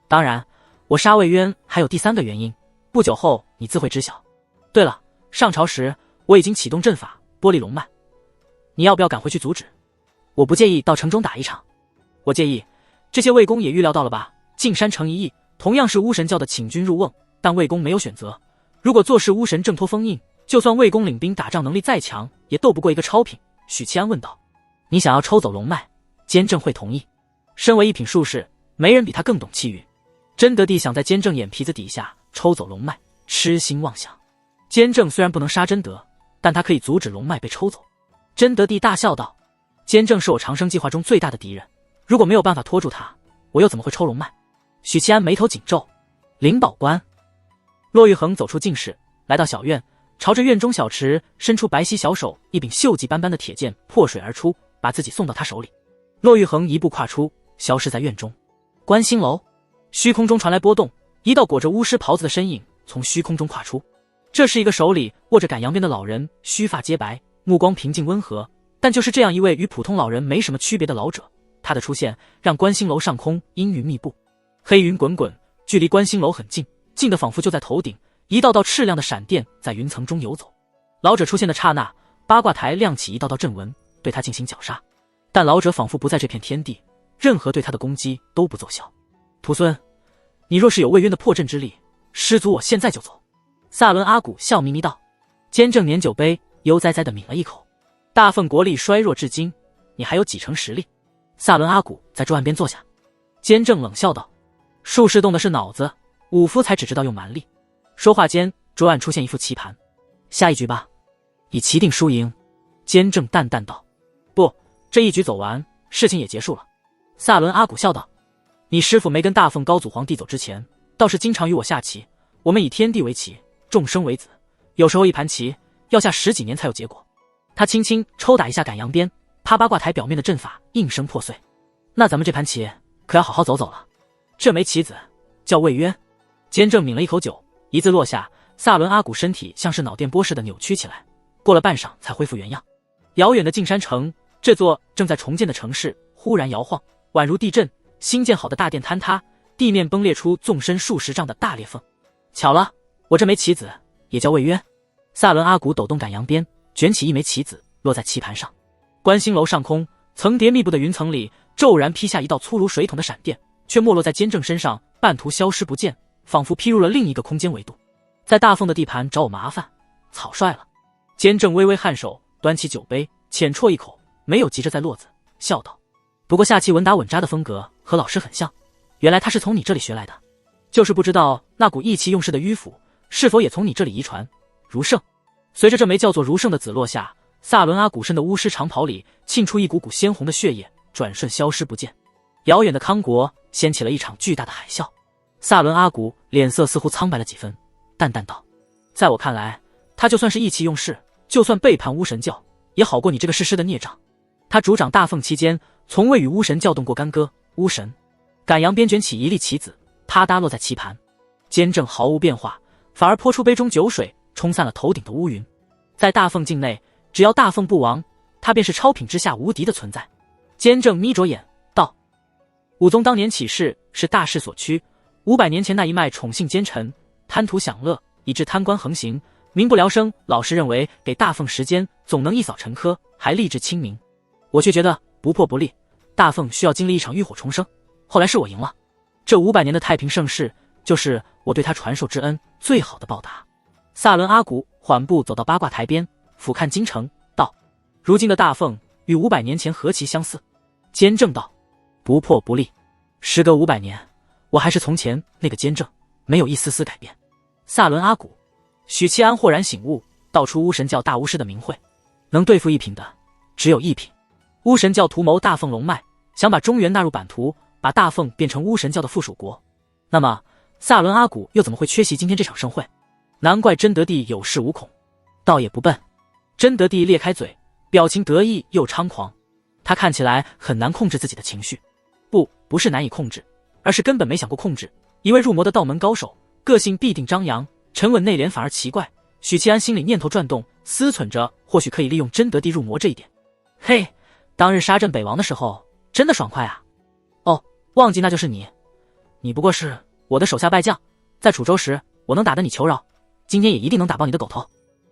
当然，我杀魏渊还有第3个原因，不久后你自会知晓。对了，上朝时我已经启动阵法剥离龙脉，你要不要赶回去阻止？我不介意到城中打一场。我介意，这些魏公也预料到了吧？进山城一役，同样是巫神教的请君入瓮，但魏公没有选择。如果坐视巫神挣脱封印，就算魏公领兵打仗能力再强，也斗不过一个超品。许七安问道：你想要抽走龙脉，监正会同意？身为1品术士，没人比他更懂气运。真德帝想在监正眼皮子底下抽走龙脉，痴心妄想。监正虽然不能杀真德，但他可以阻止龙脉被抽走。真德帝大笑道：监正是我长生计划中最大的敌人，如果没有办法拖住他，我又怎么会抽龙脉？许七安眉头紧皱。灵宝观，骆玉衡走出静室，来到小院，朝着院中小池伸出白皙小手，一柄锈迹斑斑的铁剑破水而出，把自己送到他手里。骆玉衡一步跨出，消失在院中。观星楼，虚空中传来波动，一道裹着巫师袍子的身影从虚空中跨出。这是一个手里握着赶羊鞭的老人，须发皆白，目光平静温和，但就是这样一位与普通老人没什么区别的老者，他的出现让观星楼上空阴云密布，黑云滚滚，距离观星楼很近，近得仿佛就在头顶，一道道赤亮的闪电在云层中游走。老者出现的刹那，八卦台亮起一道道阵纹，对他进行绞杀，但老者仿佛不在这片天地，任何对他的攻击都不奏效。徒孙，你若是有魏渊的破阵之力，师祖我现在就走。萨伦阿古笑眯眯道。监正捻酒杯，悠哉哉地抿了一口。大凤国力衰弱至今，你还有几成实力？萨伦阿古在桌案边坐下。监正冷笑道：术士动的是脑子，武夫才只知道用蛮力。说话间，桌案出现一副棋盘。下一局吧，以棋定输赢。监正淡淡道。不，这一局走完，事情也结束了。萨伦阿古笑道：你师父没跟大凤高祖皇帝走之前，倒是经常与我下棋，我们以天地为棋，众生为子，有时候一盘棋要下10几年才有结果。他轻轻抽打一下赶羊鞭，啪，八卦台表面的阵法应声破碎。那咱们这盘棋可要好好走走了。这枚棋子叫魏渊。监正抿了一口酒，一字落下，萨伦阿古身体像是脑电波似的扭曲起来，过了半晌才恢复原样。遥远的径山城，这座正在重建的城市忽然摇晃，宛如地震，新建好的大殿坍塌，地面崩裂出纵深数十丈的大裂缝。巧了，我这枚棋子也叫魏渊。萨伦阿古抖动赶羊鞭，卷起一枚棋子落在棋盘上。观星楼上空，层叠密布的云层里骤然劈下一道粗如水桶的闪电，却没落在监正身上，半途消失不见，仿佛劈入了另一个空间维度。在大凤的地盘找我麻烦，草率了。监正微微颔首，端起酒杯浅啜一口，没有急着再落子，笑道：不过下棋稳打稳扎的风格和老师很像，原来他是从你这里学来的，就是不知道那股意气用事的迂腐是否也从你这里遗传。如圣。随着这枚叫做如圣的子落下，萨伦阿古身的巫师长袍里沁出一股股鲜红的血液，转瞬消失不见。遥远的康国掀起了一场巨大的海啸。萨伦阿古脸色似乎苍白了几分，淡淡道：在我看来，他就算是意气用事，就算背叛巫神教，也好过你这个世师的孽障。他主掌大凤期间，从未与巫神教动过干戈。巫神赶羊鞭卷起一粒棋子，啪嗒落在棋盘。监正毫无变化，反而泼出杯中酒水，冲散了头顶的乌云。在大凤境内，只要大凤不亡，他便是超品之下无敌的存在。监正眯着眼道：武宗当年起事是大势所趋，500年前那一脉宠幸奸臣，贪图享乐，以致贪官横行，民不聊生。老师认为给大凤时间，总能一扫陈疴，还立志清明。我却觉得不破不立，大凤需要经历一场浴火重生。后来是我赢了，这500年的太平盛世，就是我对他传授之恩最好的报答。萨伦阿古缓步走到八卦台边，俯瞰京城，道：如今的大凤与500年前何其相似。监正道：不破不立，时隔500年，我还是从前那个监正，没有一丝丝改变。萨伦阿古。许七安豁然醒悟，道出巫神教大巫师的名讳，能对付一品的只有一品。巫神教图谋大凤龙脉，想把中原纳入版图，把大凤变成巫神教的附属国。那么萨伦阿古又怎么会缺席今天这场盛会？难怪真德帝有恃无恐。倒也不笨。真德帝裂开嘴，表情得意又猖狂。他看起来很难控制自己的情绪。不是难以控制，而是根本没想过控制。一位入魔的道门高手，个性必定张扬，沉稳内敛反而奇怪。许七安心里念头转动，思忖着或许可以利用真德帝入魔这一点。嘿，当日杀镇北王的时候真的爽快啊。哦，忘记那就是你。你不过是我的手下败将，在楚州时我能打得你求饶，今天也一定能打爆你的狗头。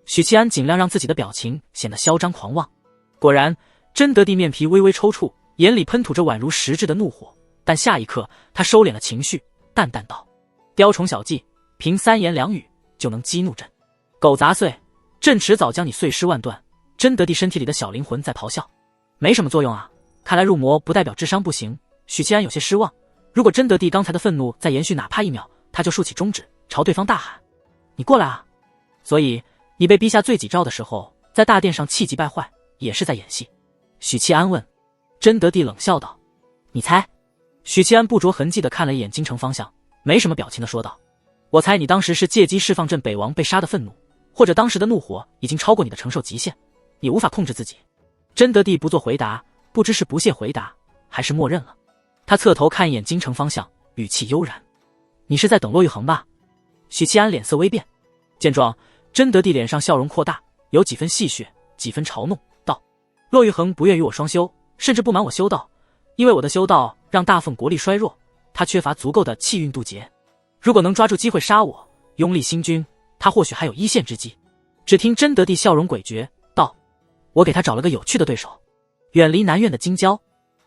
许七安尽量让自己的表情显得嚣张狂妄。果然，真德帝面皮微微抽搐，眼里喷吐着宛如实质的怒火，但下一刻他收敛了情绪，淡淡道：雕虫小技，凭3言2语就能激怒朕。狗杂碎，朕迟早将你碎尸万段。真德帝身体里的小灵魂在咆哮，没什么作用啊。看来入魔不代表智商不行。许七安有些失望，如果真德帝刚才的愤怒再延续哪怕1秒，他就竖起中指朝对方大喊：你过来啊。所以你被逼下罪己诏的时候，在大殿上气急败坏，也是在演戏。许七安问。真德帝冷笑道：“你猜？”许七安不着痕迹地看了一眼京城方向，没什么表情地说道：“我猜你当时是借机释放镇北王被杀的愤怒，或者当时的怒火已经超过你的承受极限，你无法控制自己。”真德帝不做回答，不知是不屑回答，还是默认了。他侧头看一眼京城方向，语气悠然：“你是在等骆玉衡吧？”许七安脸色微变，见状，真德帝脸上笑容扩大，有几分戏谑，几分嘲弄，道：“骆玉衡不愿与我双修，甚至不满我修道，因为我的修道让大凤国力衰弱，他缺乏足够的气运渡劫。如果能抓住机会杀我，拥立新君，他或许还有一线之机。”只听真德帝笑容诡谲，道：“我给他找了个有趣的对手，远离南苑的京郊。”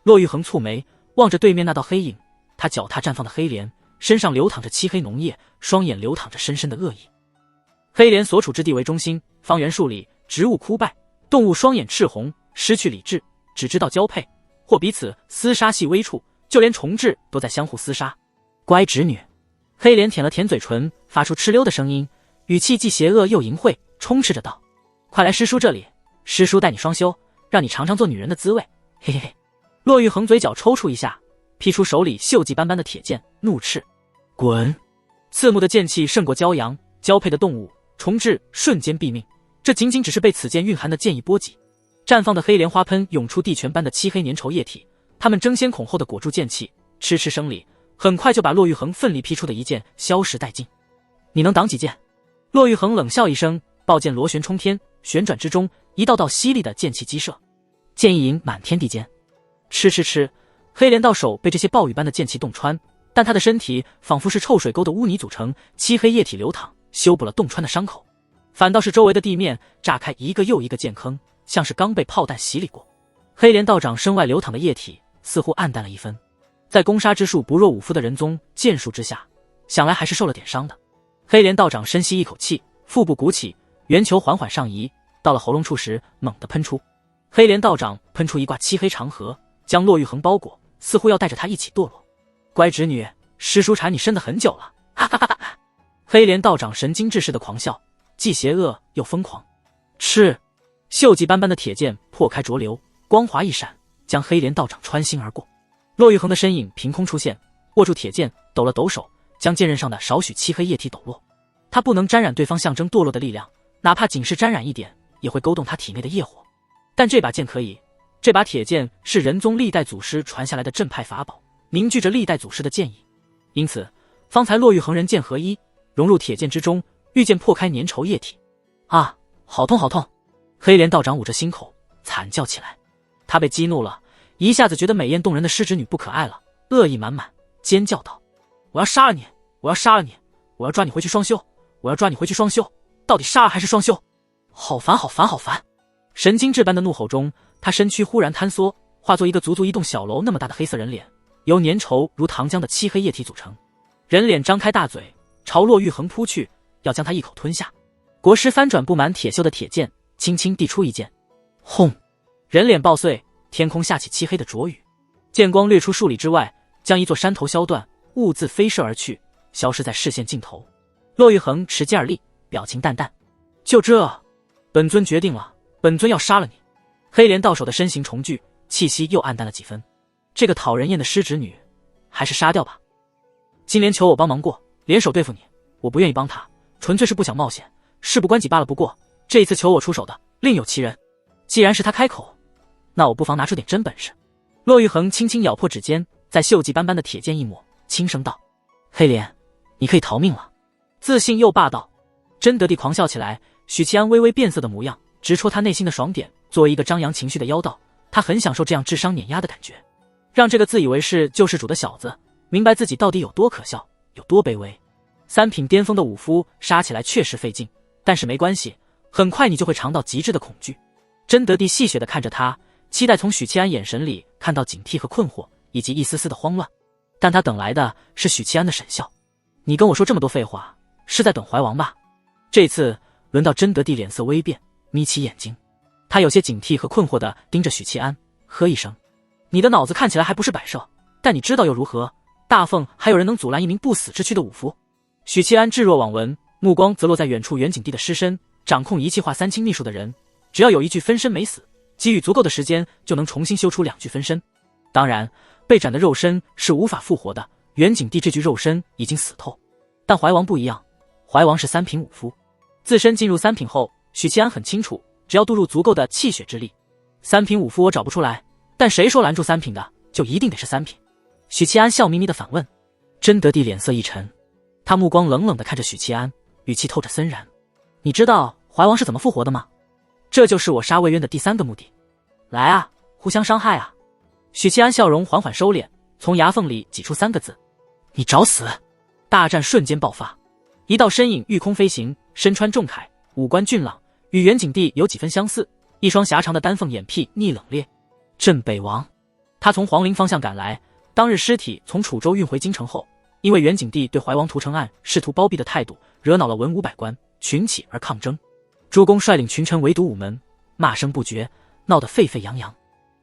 骆玉衡蹙眉，望着对面那道黑影，他脚踏绽放的黑莲，身上流淌着漆黑浓液，双眼流淌着深深的恶意。黑莲所处之地为中心，方圆数里，植物枯败，动物双眼赤红，失去理智，只知道交配或彼此厮杀系微处，就连虫豸都在相互厮杀。乖侄女。黑莲舔了舔嘴唇，发出哧溜的声音，语气既邪恶又淫秽，充斥着道：“快来师叔这里，师叔带你双修，让你尝尝做女人的滋味。”嘿嘿嘿。骆玉衡嘴角抽搐一下，劈出手里锈迹斑斑的铁剑，怒斥：“滚！”刺目的剑气胜过骄阳，交配的动物虫豸瞬间毙命，这仅仅只是被此剑蕴含的剑意波及。绽放的黑莲花喷涌出地泉般的漆黑粘稠液体，它们争先恐后的裹住剑气，痴痴生理，很快就把骆玉衡奋力劈出的一剑消蚀殆尽。“你能挡几剑？”骆玉衡冷笑一声，暴剑螺旋冲天，旋转之中，一道道犀利的剑气激射，剑意影满天地间。吃吃吃，黑莲道手被这些暴雨般的剑气洞穿，但他的身体仿佛是臭水沟的污泥组成，漆黑液体流淌，修补了洞穿的伤口，反倒是周围的地面炸开一个又一个剑坑，像是刚被炮弹洗礼过。黑莲道长身外流淌的液体似乎暗淡了一分，在攻杀之术不若武夫的人宗剑术之下，想来还是受了点伤的。黑莲道长深吸一口气，腹部鼓起，圆球缓缓上移，到了喉咙处时猛地喷出。黑莲道长喷出一挂漆黑长河，将骆玉衡包裹，似乎要带着他一起堕落。“乖侄女，师叔缠你身得很久了。”哈哈哈哈！黑莲道长神经质似的狂笑，既邪恶又疯狂。赤，锈迹斑斑的铁剑破开浊流，光华一闪，将黑莲道长穿心而过。骆玉衡的身影凭空出现，握住铁剑，抖了抖手，将剑刃上的少许漆黑液体抖落。他不能沾染对方象征堕落的力量，哪怕仅是沾染一点，也会勾动他体内的业火。但这把剑可以，这把铁剑是仁宗历代祖师传下来的镇派法宝，凝聚着历代祖师的剑意，因此方才骆玉衡人剑合一，融入铁剑之中，御剑破开粘稠液体。啊，好痛好痛！黑莲道长捂着心口惨叫起来，他被激怒了，一下子觉得美艳动人的师侄女不可爱了，恶意满满，尖叫道：“我要杀了你！我要杀了你！我要抓你回去双修！我要抓你回去双修！到底杀了还是双修？好烦好烦好烦！”神经质般的怒吼中，他身躯忽然坍缩，化作一个足足一栋小楼那么大的黑色人脸，由粘稠如糖浆的漆黑液体组成。人脸张开大嘴，朝骆玉衡扑去，要将他一口吞下。国师翻转布满铁锈的铁剑，轻轻递出一剑，轰！人脸爆碎，天空下起漆黑的浊雨，剑光掠出数里之外，将一座山头削断，兀自飞射而去，消失在视线尽头。骆玉衡持剑而立，表情淡淡：“就这，本尊决定了，本尊要杀了你。”黑莲道手的身形重聚，气息又暗淡了几分。这个讨人厌的师侄女，还是杀掉吧。金莲求我帮忙过，联手对付你，我不愿意帮他，纯粹是不想冒险，事不关己罢了。不过这一次求我出手的另有其人，既然是他开口，那我不妨拿出点真本事。骆玉衡轻轻咬破指尖，在锈迹斑斑的铁剑一抹，轻声道：“黑莲，你可以逃命了。”自信又霸道。真德帝狂笑起来，许七安微微变色的模样，直戳他内心的爽点。作为一个张扬情绪的妖道，他很享受这样智商碾压的感觉，让这个自以为是救世主的小子明白自己到底有多可笑，有多卑微。三品巅峰的武夫杀起来确实费劲，但是没关系，很快你就会尝到极致的恐惧。真德帝戏谑地看着他，期待从许七安眼神里看到警惕和困惑，以及一丝丝的慌乱，但他等来的是许七安的沈笑。你跟我说这么多废话，是在等怀王吧？这次轮到真德帝脸色微变，眯起眼睛，他有些警惕和困惑地盯着许七安，呵一声：“你的脑子看起来还不是摆设，但你知道又如何？大凤还有人能阻拦一名不死之躯的武夫？”许七安置若罔闻，目光则落在远处远景帝的尸身，掌控一气化三清秘术的人，只要有一具分身没死，给予足够的时间，就能重新修出2具分身。当然，被斩的肉身是无法复活的，元景帝这具肉身已经死透。但怀王不一样，怀王是3品武夫，自身进入3品后，许七安很清楚，只要渡入足够的气血之力，3品武夫我找不出来，但谁说拦住3品的，就一定得是3品？许七安笑眯眯地反问。真德帝脸色一沉，他目光冷冷地看着许七安，语气透着森然。你知道怀王是怎么复活的吗？这就是我杀魏渊的第3个目的。来啊，互相伤害啊！许七安笑容缓缓收敛，从牙缝里挤出3个字：你找死！大战瞬间爆发，一道身影御空飞行，身穿重铠，五官俊朗，与元景帝有几分相似，一双狭长的丹凤眼瞥逆冷冽。镇北王，他从皇陵方向赶来，当日尸体从楚州运回京城后，因为元景帝对怀王屠城案试图包庇的态度，惹恼了文武百官，群起而抗争。诸公率领群臣围堵午门，骂声不绝，闹得沸沸扬扬。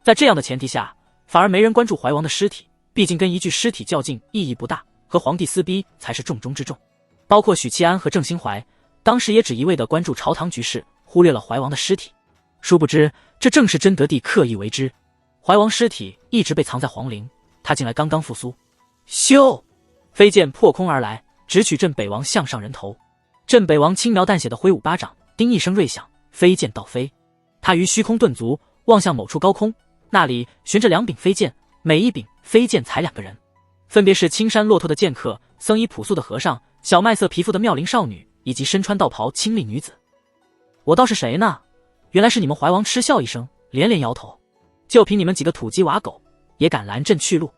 在这样的前提下，反而没人关注怀王的尸体，毕竟跟一具尸体较劲意义不大，和皇帝撕逼才是重中之重。包括许七安和郑兴怀，当时也只一味地关注朝堂局势，忽略了怀王的尸体。殊不知，这正是真德帝刻意为之。怀王尸体一直被藏在皇陵，他近来刚刚复苏。咻！飞剑破空而来，直取镇北王项上人头。镇北王轻描淡写的挥舞巴掌，叮一声锐响，飞剑倒飞。他于虚空顿足，望向某处高空，那里悬着2柄飞剑，每一柄飞剑才2个人，分别是青衫骆驼的剑客、僧衣朴素的和尚、小麦色皮肤的妙龄少女，以及身穿道袍清丽女子。我倒是谁呢？原来是你们怀王！嗤笑一声，连连摇头。就凭你们几个土鸡瓦狗，也敢拦朕去路？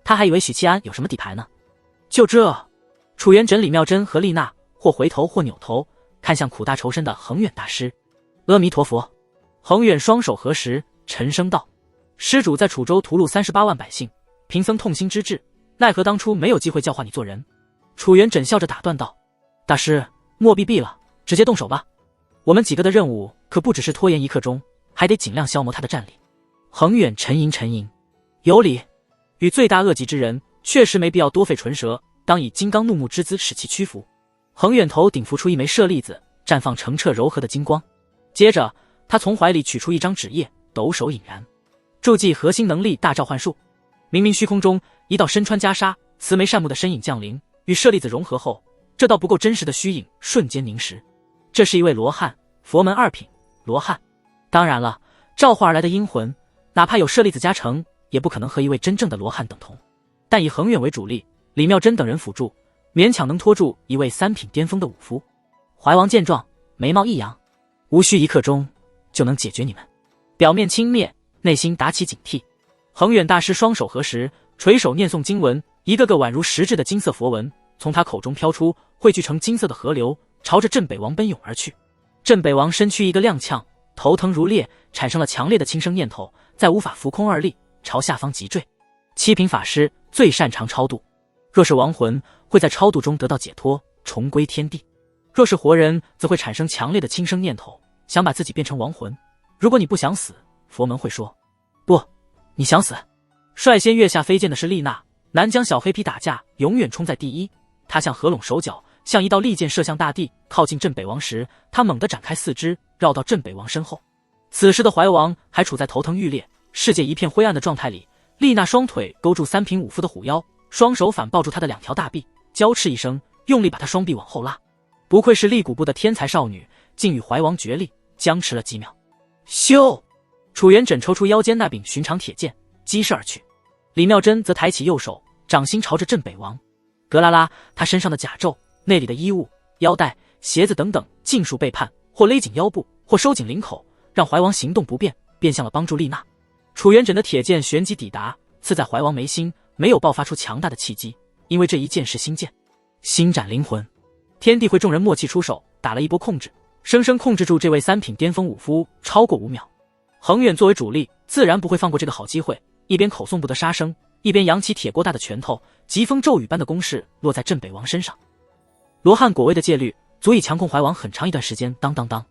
他还以为许七安有什么底牌呢。就这，楚元稹、李妙真和丽娜或回头或扭头看向苦大仇深的恒远大师。阿弥陀佛。恒远双手合十，沉声道：施主在楚州屠戮38万百姓，贫僧痛心之至，奈何当初没有机会教化你做人。楚元稹笑着打断道：大师，莫避避了，直接动手吧。我们几个的任务可不只是拖延1刻钟，还得尽量消磨他的战力。恒远沉吟沉吟，有理。与罪大恶极之人，确实没必要多费唇舌，当以金刚怒目之姿使其屈服。恒远头顶浮出一枚舍利子，绽放澄澈柔和的金光。接着他从怀里取出一张纸页，抖手引燃，注记核心能力大召唤术。冥冥虚空中，一道身穿袈裟、慈眉善目的身影降临，与舍利子融合后，这道不够真实的虚影瞬间凝实。这是一位罗汉，佛门2品罗汉。当然了，召唤而来的阴魂，哪怕有舍利子加成，也不可能和一位真正的罗汉等同。但以恒远为主力，李妙真等人辅助，勉强能拖住一位3品巅峰的武夫。怀王见状，眉毛一扬，无需1刻钟就能解决你们。表面轻蔑，内心打起警惕。恒远大师双手合十，垂手念诵经文，一个个宛如实质的金色佛文从他口中飘出，汇聚成金色的河流，朝着镇北王奔涌而去。镇北王身躯一个踉跄，头疼如裂，产生了强烈的轻生念头，再无法浮空而立，朝下方急坠。7品法师最擅长超度，若是亡魂，会在超度中得到解脱，重归天地；若是活人，则会产生强烈的轻生念头，想把自己变成亡魂。如果你不想死，佛门会说不，你想死。率先跃下飞剑的是丽娜，南疆小黑皮打架永远冲在第一。她像合拢手脚，像一道利箭射向大地。靠近镇北王时，她猛地展开4肢，绕到镇北王身后。此时的怀王还处在头疼欲裂、世界一片灰暗的状态里。丽娜双腿勾住3品武夫的虎腰，双手反抱住他的2条大臂，娇斥一声，用力把他双臂往后拉。不愧是立谷部的天才少女，竟与怀王决力，僵持了几秒。咻！楚元稹抽出腰间那柄寻常铁剑，击射而去。李妙真则抬起右手，掌心朝着镇北王。格拉拉，他身上的甲胄、内里的衣物、腰带、鞋子等等，尽数背叛，或勒紧腰部，或收紧领口，让怀王行动不便，变相了帮助丽娜。楚元稹的铁剑旋即抵达，刺在怀王眉心，没有爆发出强大的气机，因为这一剑是心剑，心斩灵魂。天地会众人默契出手，打了一波控制，生生控制住这位3品巅峰武夫超过5秒。恒远作为主力，自然不会放过这个好机会，一边口诵不得杀声，一边扬起铁锅大的拳头，疾风骤雨般的攻势落在镇北王身上。罗汉果位的戒律足以强控怀王很长一段时间。当当当，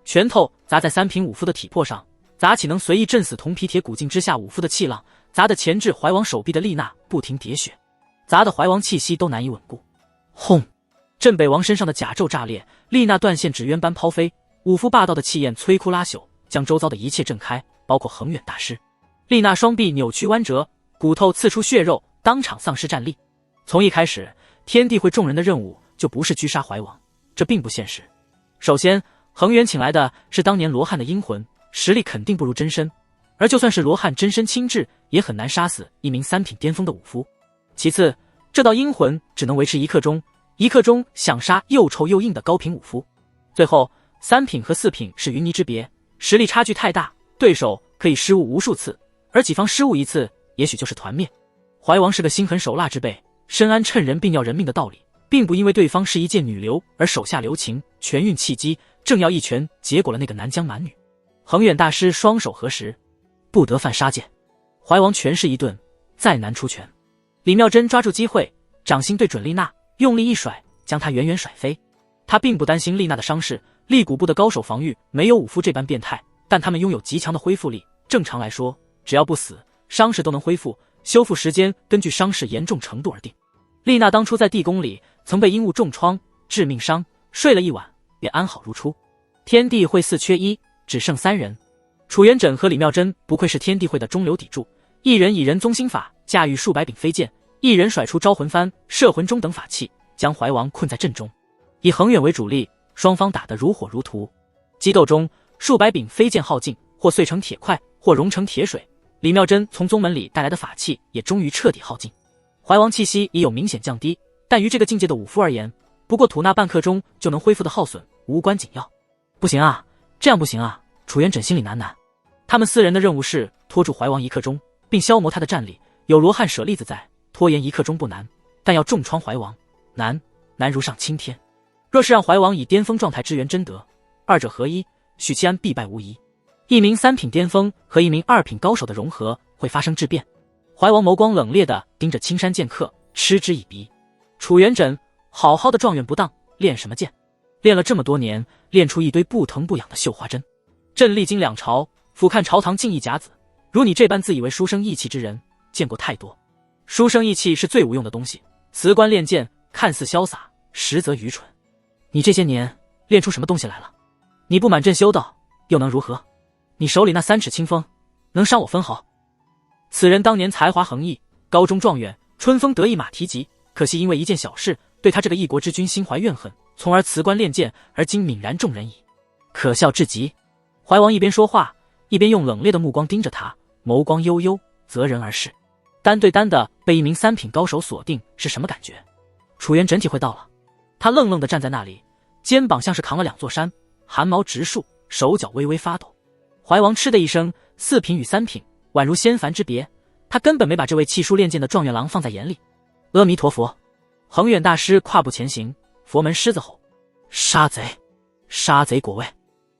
拳头砸在3品武夫的体魄上，砸起能随意震死铜皮铁骨境之下武夫的气浪，砸得钳制怀王手臂的丽娜不停喋血，砸得怀王气息都难以稳固。轰！镇北王身上的甲胄炸裂，丽娜断线纸鸢般抛飞，武夫霸道的气焰摧枯拉朽，将周遭的一切震开，包括恒远大师。丽娜双臂扭曲弯折，骨头刺出血肉，当场丧失战力。从一开始，天地会众人的任务就不是狙杀怀王，这并不现实。首先，恒远请来的是当年罗汉的阴魂，实力肯定不如真身，而就算是罗汉真身亲至，也很难杀死一名3品巅峰的武夫。其次，这道阴魂只能维持1刻钟，1刻钟想杀又臭又硬的高频武夫。最后，3品和4品是云泥之别，实力差距太大，对手可以失误无数次，而己方失误一次，也许就是团灭。怀王是个心狠手辣之辈，深谙趁人病要人命的道理，并不因为对方是一介女流而手下留情，全运契机，正要一拳结果了那个南疆蛮女。恒远大师双手合十，不得犯杀戒。怀王权势一顿，再难出拳。李妙珍抓住机会，掌心对准丽娜，用力一甩，将她远远甩飞。他并不担心丽娜的伤势，立骨部的高手防御没有武夫这般变态，但他们拥有极强的恢复力。正常来说，只要不死，伤势都能恢复，修复时间根据伤势严重程度而定。丽娜当初在地宫里曾被阴雾重创，致命伤，睡了一晚便安好如初。天地会4缺1，只剩3人。楚元稹和李妙珍不愧是天地会的中流砥柱，一人以人宗心法驾驭数百柄飞剑，一人甩出招魂幡、摄魂钟等法器，将怀王困在阵中。以恒远为主力，双方打得如火如荼。激斗中，数百柄飞剑耗尽，或碎成铁块，或融成铁水。李妙珍从宗门里带来的法器也终于彻底耗尽。怀王气息已有明显降低，但于这个境界的武夫而言，不过吐纳半刻钟就能恢复的耗损，无关紧要。不行啊，这样不行啊！楚元稹心里喃喃。他们4人的任务是拖住怀王1刻钟，并消磨他的战力。有罗汉舍利子在，拖延1刻钟不难，但要重创怀王，难如上青天。若是让怀王以巅峰状态支援真德，二者合一，许七安必败无疑。一名3品巅峰和一名2品高手的融合会发生质变。怀王眸光冷冽地盯着青山剑客，嗤之以鼻。楚元稹，好好的状元不当，练什么剑？练了这么多年，练出一堆不疼不痒的绣花针。朕历经2朝，俯瞰朝堂近一甲子，如你这般自以为书生意气之人，见过太多。书生意气是最无用的东西，辞官练剑，看似潇洒，实则愚蠢。你这些年练出什么东西来了？你不满朕修道，又能如何？你手里那3尺清风，能伤我分毫？此人当年才华横溢，高中状元，春风得意马蹄疾，可惜因为一件小事，对他这个一国之君心怀怨恨，从而辞官练剑，而今泯然众人矣。可笑至极。怀王一边说话，一边用冷冽的目光盯着他，眸光悠悠，择人而视。单对单的被一名3品高手锁定是什么感觉？楚元稹体会到了。他愣愣地站在那里，肩膀像是扛了2座山，汗毛直竖，手脚微微发抖。怀王嗤的一声，4品与3品宛如仙凡之别，他根本没把这位弃书练剑的状元郎放在眼里。阿弥陀佛！恒远大师跨步前行，佛门狮子吼：杀贼！杀贼果位！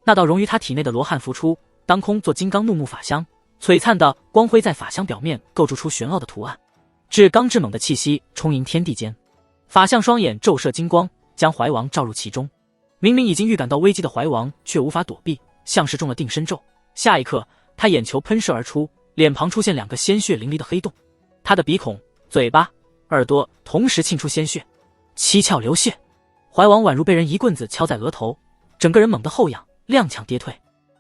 那道融于他体内的罗汉浮出，当空做金刚怒目法相，璀璨的光辉在法相表面构筑出玄奥的图案，至刚至猛的气息充盈天地间。法相双眼骤射金光，将怀王照入其中。明明已经预感到危机的怀王却无法躲避，像是中了定身咒。下一刻，他眼球喷射而出，脸庞出现2个鲜血淋漓的黑洞，他的鼻孔、嘴巴、耳朵同时沁出鲜血，七窍流血。怀王宛如被人一棍子敲在额头，整个人猛地后仰，踉跄跌退。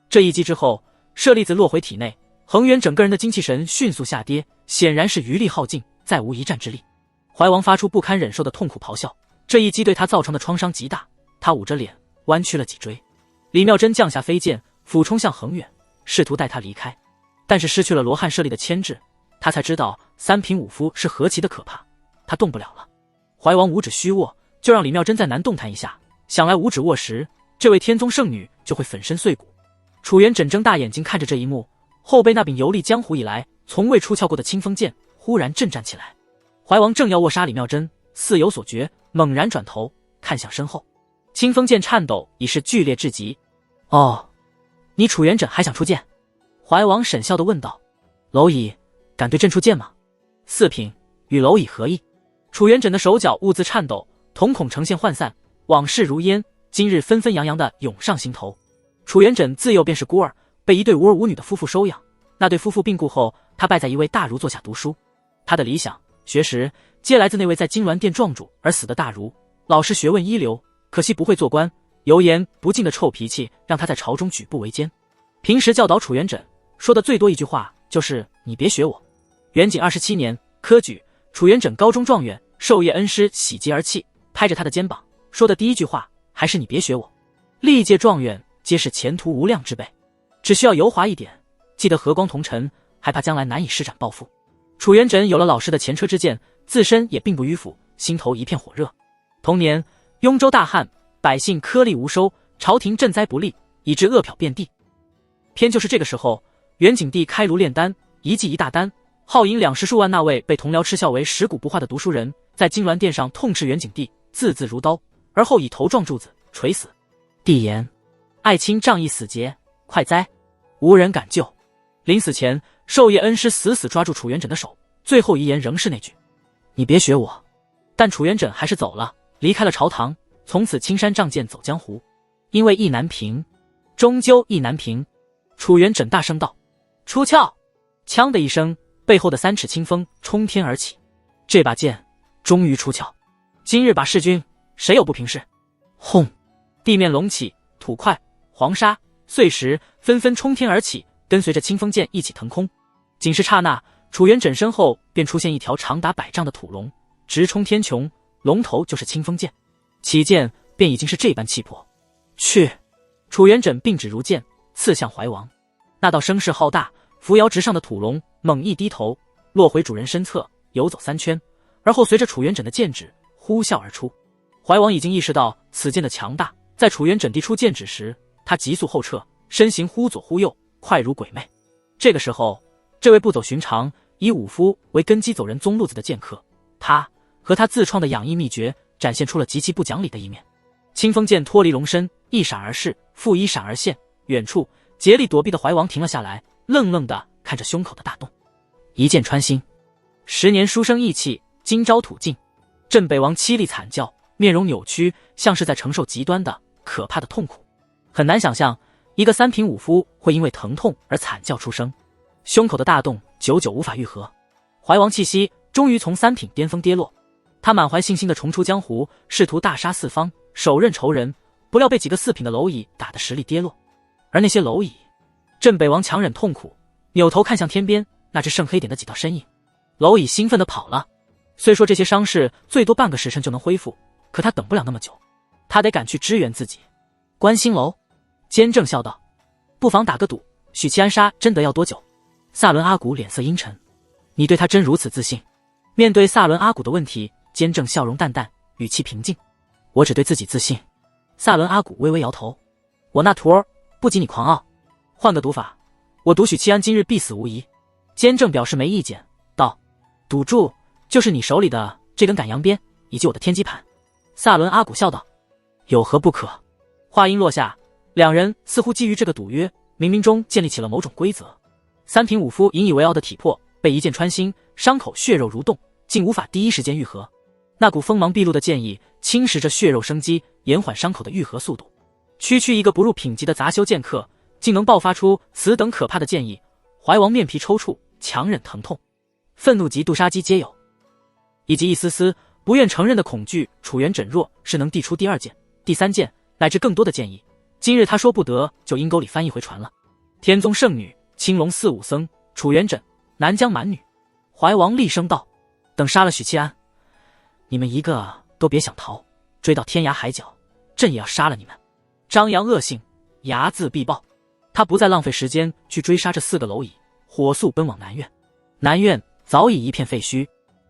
这一击之后，舍利子落回体内，恒远整个人的精气神迅速下跌，显然是余力耗尽，再无一战之力。怀王发出不堪忍受的痛苦咆哮，这一击对他造成的创伤极大，他捂着脸弯曲了脊椎。李妙珍降下飞剑，俯冲向恒远，试图带他离开，但是失去了罗汉舍利的牵制，他才知道3品武夫是何其的可怕，他动不了了。怀王五指虚握，就让李妙珍再难动弹一下，想来五指握时，这位天宗圣女就会粉身碎骨。楚元稹睁大眼睛看着这一幕，后背那柄游历江湖以来从未出鞘过的清风剑忽然震颤起来。怀王正要握杀李妙珍，似有所觉，猛然转头看向身后，清风剑颤抖已是剧烈至极。哦，你楚元稹还想出剑？怀王沈笑地问道。蝼蚁敢对朕出剑吗？4品与蝼蚁何异？楚元稹的手脚兀自颤抖，瞳孔呈现涣散，往事如烟，今日纷纷扬扬地涌上心头。楚元稹自幼便是孤儿，被一对无儿无女的夫妇收养。那对夫妇病故后，他拜在一位大儒座下读书。他的理想、学识皆来自那位在金銮殿撞主而死的大儒，老实学问一流，可惜不会做官，油盐不进的臭脾气让他在朝中举步维艰。平时教导楚元稹，说的最多一句话就是你别学我。元景27年，科举，楚元稹高中状元，授业恩师喜极而泣，拍着他的肩膀说的第一句话还是你别学我。历届状元皆是前途无量之辈，只需要油滑一点，记得和光同尘，还怕将来难以施展抱负。楚元稹有了老师的前车之鉴，自身也并不迂腐，心头一片火热。同年，雍州大旱，百姓颗粒无收，朝廷赈灾不力，以致饿殍遍地。偏就是这个时候，元景帝开炉炼丹，一剂一大丹，耗银20数万。那位被同僚嗤笑为食古不化的读书人，在金銮殿上痛斥元景帝，字字如刀，而后以头撞柱子，垂死。帝言：爱卿仗义死节，快哉！无人敢救。临死前，授业恩师死死抓住楚元稹的手，最后遗言仍是那句：你别学我。但楚元稹还是走了，离开了朝堂，从此青山仗剑走江湖。因为意难平，终究意难平。楚元稹大声道：出鞘！锵的一声，背后的3尺清风冲天而起，这把剑终于出鞘。今日把弑君，谁有不平事？轰！地面隆起，土块、黄沙、碎石纷纷冲天而起，跟随着清风剑一起腾空。仅是刹那，楚元稹身后便出现一条长达100丈的土龙，直冲天穹，龙头就是清风剑。起剑便已经是这般气魄。去！楚元稹并指如剑，刺向怀王。那道声势浩大、扶摇直上的土龙猛一低头，落回主人身侧，游走3圈，而后随着楚元稹的剑指呼啸而出。怀王已经意识到此剑的强大，在楚元稹递出剑指时，他急速后撤，身形忽左忽右，快如鬼魅。这个时候，这位不走寻常、以武夫为根基走人宗路子的剑客，他和他自创的养翼秘诀展现出了极其不讲理的一面。清风剑脱离龙身，一闪而逝，复一闪而现。远处竭力躲避的怀王停了下来，愣愣地看着胸口的大洞。一剑穿心，10年书生意气，今朝土尽。镇北王凄厉惨叫，面容扭曲，像是在承受极端的可怕的痛苦。很难想象一个3品武夫会因为疼痛而惨叫出声，胸口的大洞久久无法愈合。怀王气息终于从3品巅峰跌落，他满怀信心地重出江湖，试图大杀四方，手刃仇人，不料被几个4品的蝼蚁打得实力跌落。而那些蝼蚁，镇北王强忍痛苦，扭头看向天边那只剩黑点的几道身影。蝼蚁兴奋地跑了。虽说这些伤势最多半个时辰就能恢复，可他等不了那么久，他得赶去支援自己。观星楼，监正笑道：不妨打个赌，许七安杀真的要多久？萨伦阿古脸色阴沉：你对他真如此自信？面对萨伦阿古的问题，监正笑容淡淡，语气平静：我只对自己自信。萨伦阿古微微摇头：我那徒儿不及你狂傲，换个赌法，我赌许七安今日必死无疑。监正表示没意见，道：赌注就是你手里的这根赶羊鞭，以及我的天机盘。萨伦阿古笑道：有何不可？话音落下，两人似乎基于这个赌约，冥冥中建立起了某种规则。3品武夫引以为傲的体魄被一剑穿心，伤口血肉蠕动，竟无法第一时间愈合。那股锋芒毕露的剑意侵蚀着血肉生机，延缓伤口的愈合速度。区区一个不入品级的杂修剑客，竟能爆发出此等可怕的剑意。怀王面皮抽搐，强忍疼痛，愤怒及妒杀机皆有，以及一丝丝不愿承认的恐惧。楚元稹若是能递出第2剑、第3剑乃至更多的剑意，今日他说不得就阴沟里翻一回船了。天宗圣女，青龙寺武僧，楚元稹，南疆蛮女。怀王厉声道：等杀了许七安，你们一个都别想逃，追到天涯海角，朕也要杀了你们。张扬恶性，睚眦必报。他不再浪费时间去追杀这4个蝼蚁，火速奔往南苑。南苑早已一片废墟，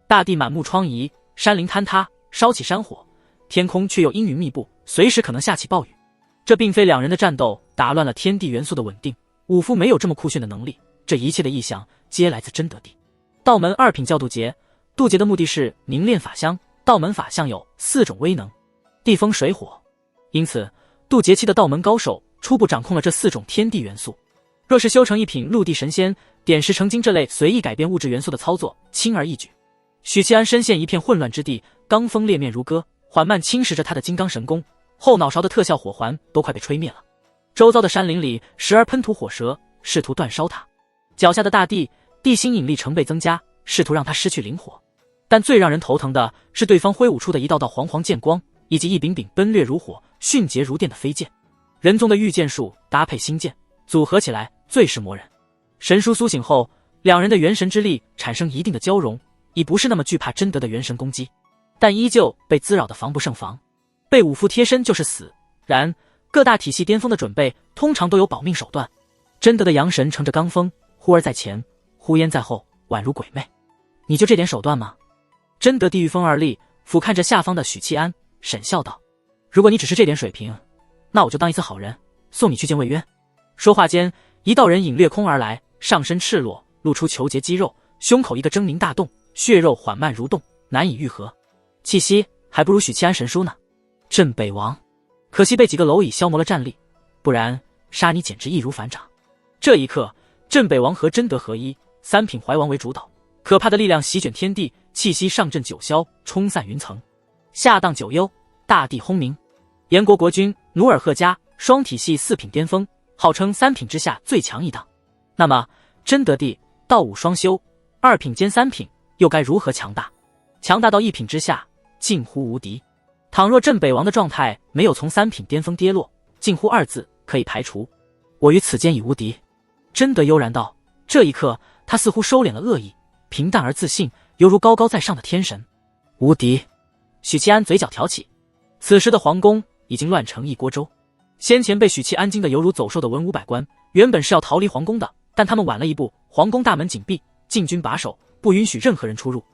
大地满目疮痍，山林坍塌，烧起山火，天空却又阴云密布，随时可能下起暴雨。这并非两人的战斗打乱了天地元素的稳定，武夫没有这么酷炫的能力，这一切的异象皆来自真德地。道门2品叫渡劫，渡劫的目的是凝练法相，道门法相有4种威能：地风水火，因此渡劫期的道门高手初步掌控了这4种天地元素。若是修成1品陆地神仙，点石成金这类随意改变物质元素的操作轻而易举。许七安身陷一片混乱之地，罡风裂面如歌，缓慢侵蚀着他的金刚神功，后脑勺的特效火环都快被吹灭了。周遭的山林里时而喷吐火蛇，试图断烧他；脚下的大地地心引力成倍增加，试图让他失去灵火。但最让人头疼的是对方挥舞出的一道道黄黄剑光，以及一柄柄奔掠如火、迅捷如电的飞剑。人宗的御剑术搭配星剑组合起来最是磨人。神书苏醒后，两人的元神之力产生一定的交融，已不是那么惧怕真德的元神攻击，但依旧被滋扰的防不胜防。被五副贴身就是死，然各大体系巅峰的准备通常都有保命手段。真德的阳神乘着罡风，忽而在前，忽焉在后，宛如鬼魅。你就这点手段吗？真德地狱风而立，俯瞰着下方的许七安，沈笑道：如果你只是这点水平，那我就当一次好人，送你去见魏渊。说话间，一道人影掠空而来，上身赤裸，露出虬结肌肉，胸口一个狰狞大洞，血肉缓慢蠕动，难以愈合，气息还不如许七安神书呢。镇北王，可惜被几个蝼蚁消磨了战力，不然杀你简直易如反掌。这一刻，镇北王和真德合一，三品怀王为主导，可怕的力量席卷天地，气息上震九霄，冲散云层，下荡九幽，大地轰鸣。燕国国君努尔赫加双体系四品巅峰，号称三品之下最强一档。那么真德地道武双修，二品兼三品，又该如何强大？强大到一品之下，近乎无敌。倘若镇北王的状态没有从三品巅峰跌落，近乎二字可以排除。我于此间已无敌。真德悠然道。这一刻，他似乎收敛了恶意，平淡而自信，犹如高高在上的天神。无敌。许七安嘴角挑起。此时的皇宫已经乱成一锅粥。先前被许七安惊得犹如走兽的文武百官，原本是要逃离皇宫的，但他们晚了一步，皇宫大门紧闭，禁军把守，不允许任何人出入。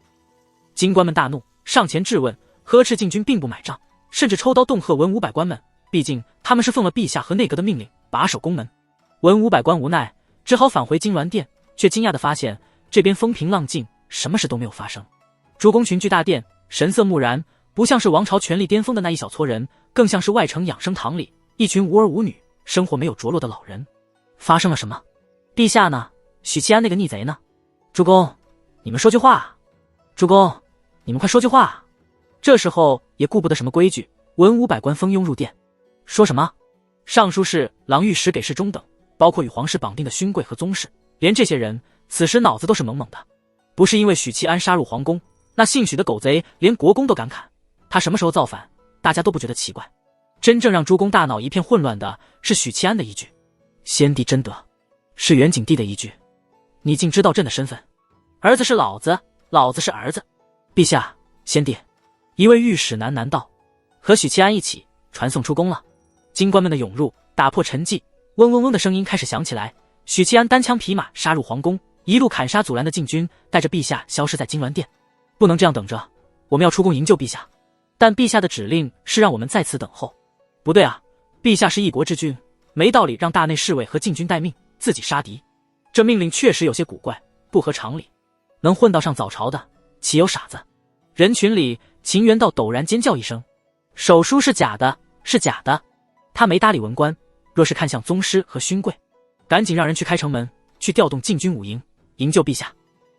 京官们大怒，上前质问，呵斥禁军并不买账，甚至抽刀恫吓文武百官们，毕竟他们是奉了陛下和内阁的命令把守宫门。文武百官无奈，只好返回金銮殿，却惊讶地发现这边风平浪静，什么事都没有发生。诸公群聚大殿，神色木然，不像是王朝权力巅峰的那一小撮人，更像是外城养生堂里一群无儿无女、生活没有着落的老人。发生了什么？陛下呢？许七安那个逆贼呢？诸公，你们说句话！诸公，你们快说句话！这时候也顾不得什么规矩，文武百官蜂拥入殿。说什么？尚书事、郎御史给事中等，包括与皇室绑定的勋贵和宗室，连这些人此时脑子都是懵懵的。不是因为许七安杀入皇宫，那姓许的狗贼连国公都敢砍，他什么时候造反，大家都不觉得奇怪。真正让诸公大脑一片混乱的是许七安的一句：先帝真德，是元景帝的一句：你竟知道朕的身份，儿子是老子，老子是儿子。陛下，先帝。一位御史喃喃道，和许七安一起传送出宫了。京官们的涌入打破沉寂，嗡嗡嗡的声音开始响起来。许七安单枪匹马杀入皇宫，一路砍杀阻拦的禁军，带着陛下消失在金銮殿。不能这样等着，我们要出宫营救陛下。但陛下的指令是让我们在此等候。不对啊，陛下是一国之君，没道理让大内侍卫和禁军待命，自己杀敌。这命令确实有些古怪，不合常理。能混到上早朝的，岂有傻子？人群里，秦元道陡然尖叫一声：手书是假的，是假的！他没搭理文官，若是看向宗师和勋贵，赶紧让人去开城门，去调动禁军武营，营救陛下。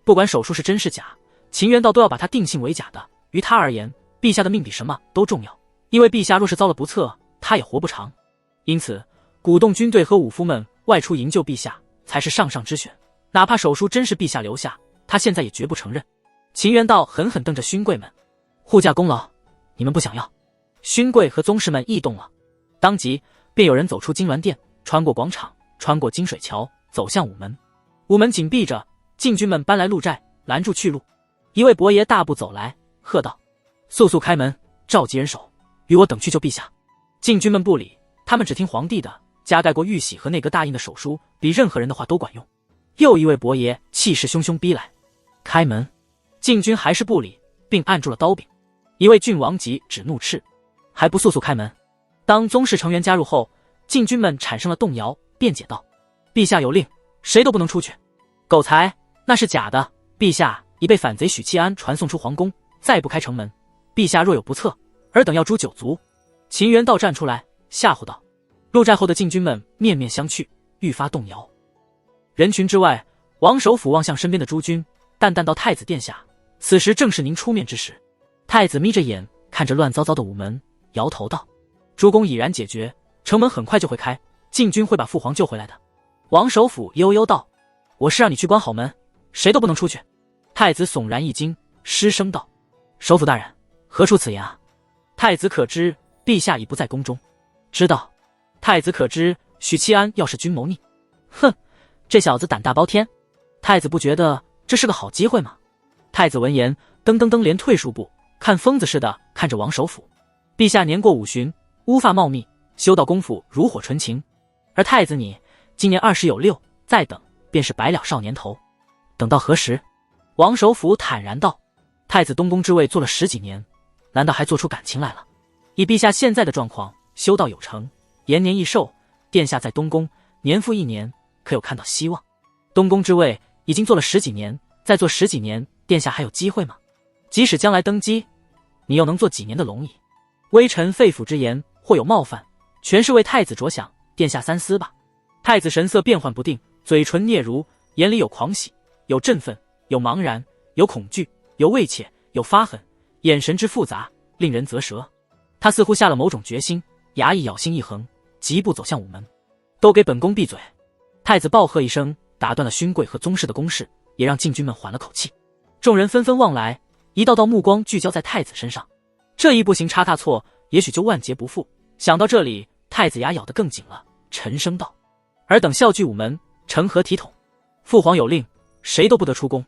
不管手书是真是假，秦元道都要把他定性为假的。于他而言，陛下的命比什么都重要，因为陛下若是遭了不测，他也活不长。因此，鼓动军队和武夫们外出营救陛下，才是上上之选。哪怕手书真是陛下留下，他现在也绝不承认。秦元道狠狠瞪着勋贵们：护驾功劳，你们不想要？勋贵和宗室们异动了，当即便有人走出金銮殿，穿过广场，穿过金水桥，走向午门。午门紧闭着，禁军们搬来鹿寨，拦住去路。一位伯爷大步走来，喝道：速速开门，召集人手，与我等去救陛下。禁军们不理，他们只听皇帝的，加盖过玉玺和内阁大印的手书，比任何人的话都管用。又一位伯爷气势汹汹逼来，开门。禁军还是不理，并按住了刀柄。一位郡王级指怒斥：还不速速开门！当宗室成员加入后，禁军们产生了动摇，辩解道：陛下有令，谁都不能出去。狗才，那是假的，陛下已被反贼许七安传送出皇宫，再不开城门，陛下若有不测，尔等要诛九族。秦元道站出来吓唬道。入寨后的禁军们面面相觑，愈发动摇。人群之外，王首府望向身边的诸君，淡淡道：太子殿下，此时正是您出面之时。太子眯着眼看着乱糟糟的午门，摇头道：诸公已然解决，城门很快就会开，禁军会把父皇救回来的。王首府悠悠道：我是让你去关好门，谁都不能出去。太子悚然一惊，失声道：首府大人，何出此言啊？太子可知陛下已不在宫中？知道。太子可知许七安要是君谋逆？哼，这小子胆大包天，太子不觉得这是个好机会吗？太子闻言，噔噔噔连退数步，看疯子似的看着王首府。陛下年过50旬，乌发茂密，修道功夫如火纯情，而太子你今年20有6，再等便是百了少年头。等到何时？王首府坦然道：太子东宫之位做了10几年，难道还做出感情来了？以陛下现在的状况，修道有成，延年益寿，殿下在东宫年复一年，可有看到希望？东宫之位已经做了10几年，再做10几年，殿下还有机会吗？即使将来登基，你又能做几年的龙椅？微臣肺腑之言，或有冒犯，全是为太子着想，殿下三思吧。太子神色变幻不定，嘴唇嗫嚅，眼里有狂喜，有振奋，有茫然，有恐惧，有畏怯，有发狠，眼神之复杂，令人啧舌。他似乎下了某种决心，牙一咬，心一横，疾步走向午门。都给本宫闭嘴！太子暴喝一声，打断了勋贵和宗室的攻势，也让禁军们缓了口气。众人纷纷望来，一道道目光聚焦在太子身上。这一步行差踏错，也许就万劫不复。想到这里，太子牙咬得更紧了，沉声道：尔等笑拒午门，成何体统？父皇有令，谁都不得出宫。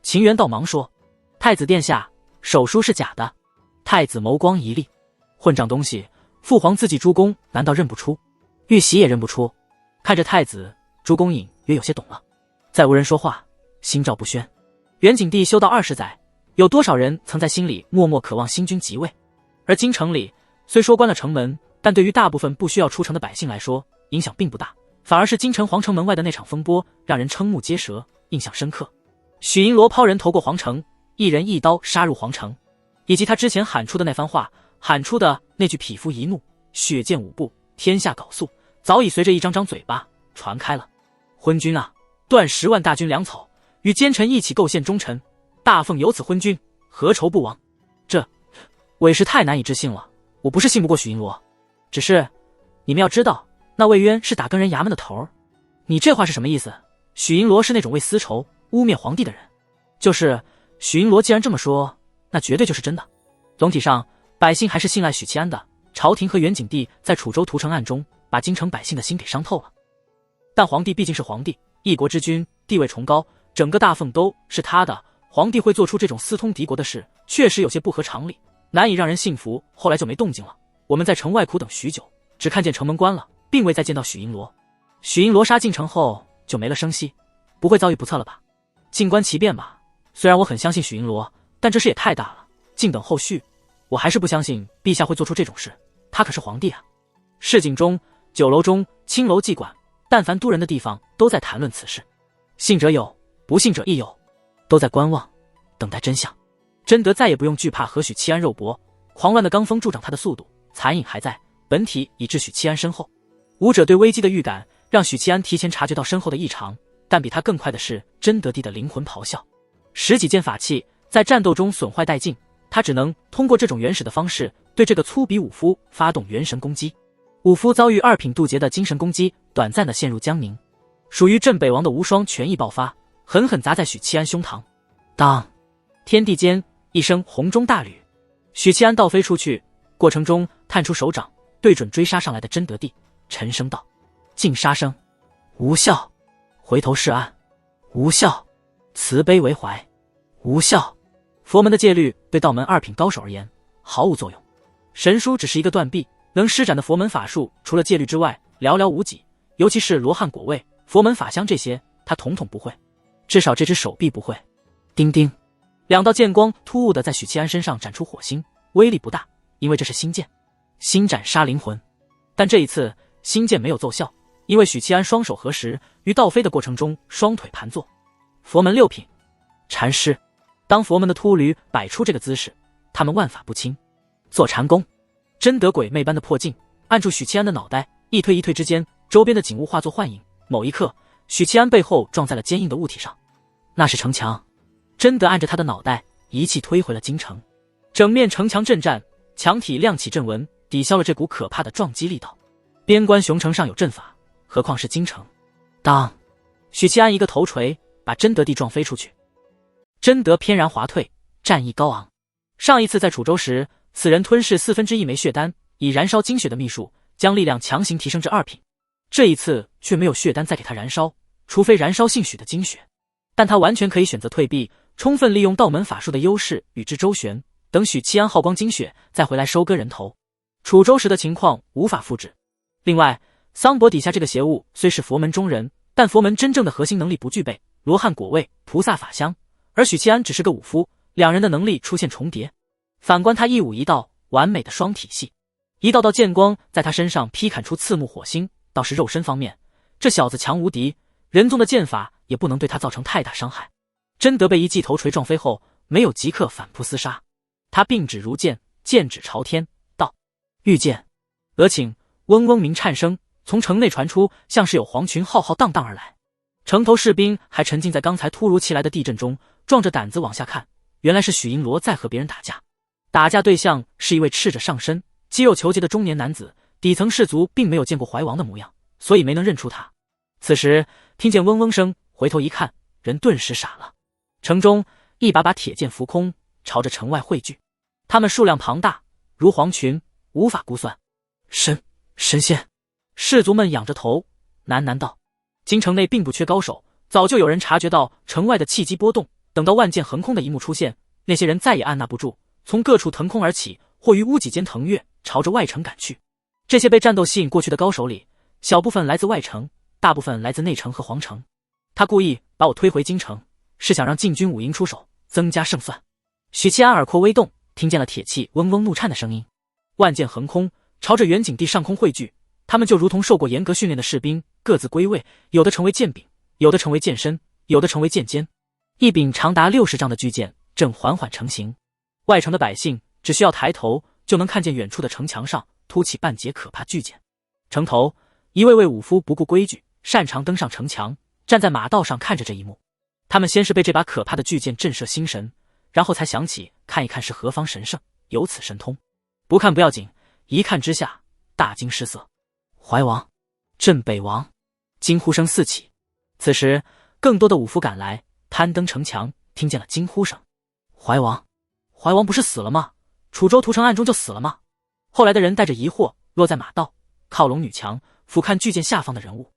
秦元道忙说：太子殿下，手书是假的。太子眸光一厉：混账东西，父皇自己诸公难道认不出？玉玺也认不出？看着太子，朱公隐约有些懂了。再无人说话，心照不宣。元景帝修道20载，有多少人曾在心里默默渴望新君即位？而京城里虽说关了城门，但对于大部分不需要出城的百姓来说，影响并不大，反而是京城皇城门外的那场风波让人瞠目结舌，印象深刻。许银罗抛人头过皇城，一人一刀杀入皇城，以及他之前喊出的那番话，喊出的那句匹夫一怒，血溅五步，天下缟素，早已随着一张张嘴巴传开了。昏君啊，断10万大军粮草，与奸臣一起构陷忠臣，大奉有此昏君，何愁不亡？这委实太难以置信了。我不是信不过许银罗，只是你们要知道，那魏渊是打更人衙门的头儿。你这话是什么意思？许银罗是那种为私仇污蔑皇帝的人。就是许银罗既然这么说，那绝对就是真的。总体上，百姓还是信赖许七安的。朝廷和元景帝在楚州屠城案中，把京城百姓的心给伤透了。但皇帝毕竟是皇帝，一国之君，地位崇高，整个大奉都是他的。皇帝会做出这种私通敌国的事，确实有些不合常理，难以让人信服。后来就没动静了。我们在城外苦等许久，只看见城门关了，并未再见到许银罗。许银罗杀进城后就没了声息，不会遭遇不测了吧？静观其变吧。虽然我很相信许银罗，但这事也太大了，静等后续。我还是不相信陛下会做出这种事，他可是皇帝啊。市井中、酒楼中、青楼妓馆，但凡都人的地方都在谈论此事，信者有，不信者亦有，都在观望，等待真相。真德再也不用惧怕和许七安肉搏，狂乱的罡风助长他的速度，残影还在，本体已至许七安身后。武者对危机的预感让许七安提前察觉到身后的异常，但比他更快的是真德帝的灵魂咆哮。10几件法器在战斗中损坏殆尽，他只能通过这种原始的方式对这个粗鄙武夫发动元神攻击。武夫遭遇2品渡劫的精神攻击，短暂的陷入僵凝。属于镇北王的无双权意爆发，狠狠砸在许七安胸膛。当天地间一声洪钟大吕，许七安倒飞出去，过程中探出手掌对准追杀上来的真德帝，沉声道：禁杀声，无效。回头是岸，无效。慈悲为怀，无效。佛门的戒律对道门2品高手而言毫无作用，神书只是一个断臂，能施展的佛门法术除了戒律之外寥寥无几，尤其是罗汉果位、佛门法相这些，他统统不会，至少这只手臂不会。叮叮，2道剑光突兀的在许七安身上斩出火星，威力不大，因为这是星剑，星斩杀灵魂。但这一次星剑没有奏效，因为许七安双手合十，于倒飞的过程中双腿盘坐。佛门6品禅师，当佛门的秃驴摆出这个姿势，他们万法不侵，做禅功。真德鬼魅般的破镜按住许七安的脑袋，一推一退之间，周边的景物化作幻影。某一刻，许七安背后撞在了坚硬的物体上，那是城墙。真德按着他的脑袋，一气推回了京城。整面城墙震颤，墙体亮起阵纹，抵消了这股可怕的撞击力道。边关雄城上有阵法，何况是京城？当，许七安一个头锤把真德帝撞飞出去。真德翩然滑退，战意高昂。上一次在楚州时，此人吞噬1/4枚血丹，以燃烧精血的秘术将力量强行提升至2品。这一次却没有血丹再给他燃烧，除非燃烧姓许的精血，但他完全可以选择退避，充分利用道门法术的优势与之周旋，等许七安耗光精血再回来收割人头。楚州时的情况无法复制。另外，桑博底下这个邪物虽是佛门中人，但佛门真正的核心能力不具备，罗汉果位、菩萨法相，而许七安只是个武夫，两人的能力出现重叠。反观他一武一道，完美的双体系，一道道剑光在他身上劈砍出刺目火星。倒是肉身方面，这小子强无敌，人宗的剑法也不能对他造成太大伤害。真德被一记头锤撞飞后，没有即刻反扑厮杀，他并指如剑，剑指朝天，道：“御剑！”俄顷，嗡嗡鸣颤声从城内传出，像是有黄群浩浩荡荡而来。城头士兵还沉浸在刚才突如其来的地震中，壮着胆子往下看，原来是许银罗在和别人打架。打架对象是一位赤着上身、肌肉虬结的中年男子，底层士族并没有见过怀王的模样，所以没能认出他。此时听见嗡嗡声，回头一看，人顿时傻了。城中一把把铁剑浮空，朝着城外汇聚，他们数量庞大，如黄群，无法估算。神仙！士族们仰着头喃喃道。京城内并不缺高手，早就有人察觉到城外的气机波动，等到万剑横空的一幕出现，那些人再也按捺不住，从各处腾空而起，或于屋脊间腾跃，朝着外城赶去。这些被战斗吸引过去的高手里，小部分来自外城，大部分来自内城和皇城。他故意把我推回京城，是想让禁军武营出手，增加胜算。许七安耳廓微动，听见了铁器嗡嗡怒颤的声音。万剑横空，朝着远景地上空汇聚。他们就如同受过严格训练的士兵，各自归位，有的成为剑柄，有的成为剑身，有的成为剑尖。一柄长达60丈的巨剑正缓缓成型。外城的百姓只需要抬头，就能看见远处的城墙上凸起半截可怕巨剑。城头，一位位武夫不顾规矩，擅长登上城墙，站在马道上看着这一幕。他们先是被这把可怕的巨剑震慑心神，然后才想起看一看是何方神圣，有此神通。不看不要紧，一看之下，大惊失色。怀王，镇北王！惊呼声四起。此时，更多的武夫赶来，攀登城墙，听见了惊呼声。怀王不是死了吗？楚州屠城案中就死了吗？后来的人带着疑惑落在马道，靠拢女墙，俯瞰巨剑下方的人物。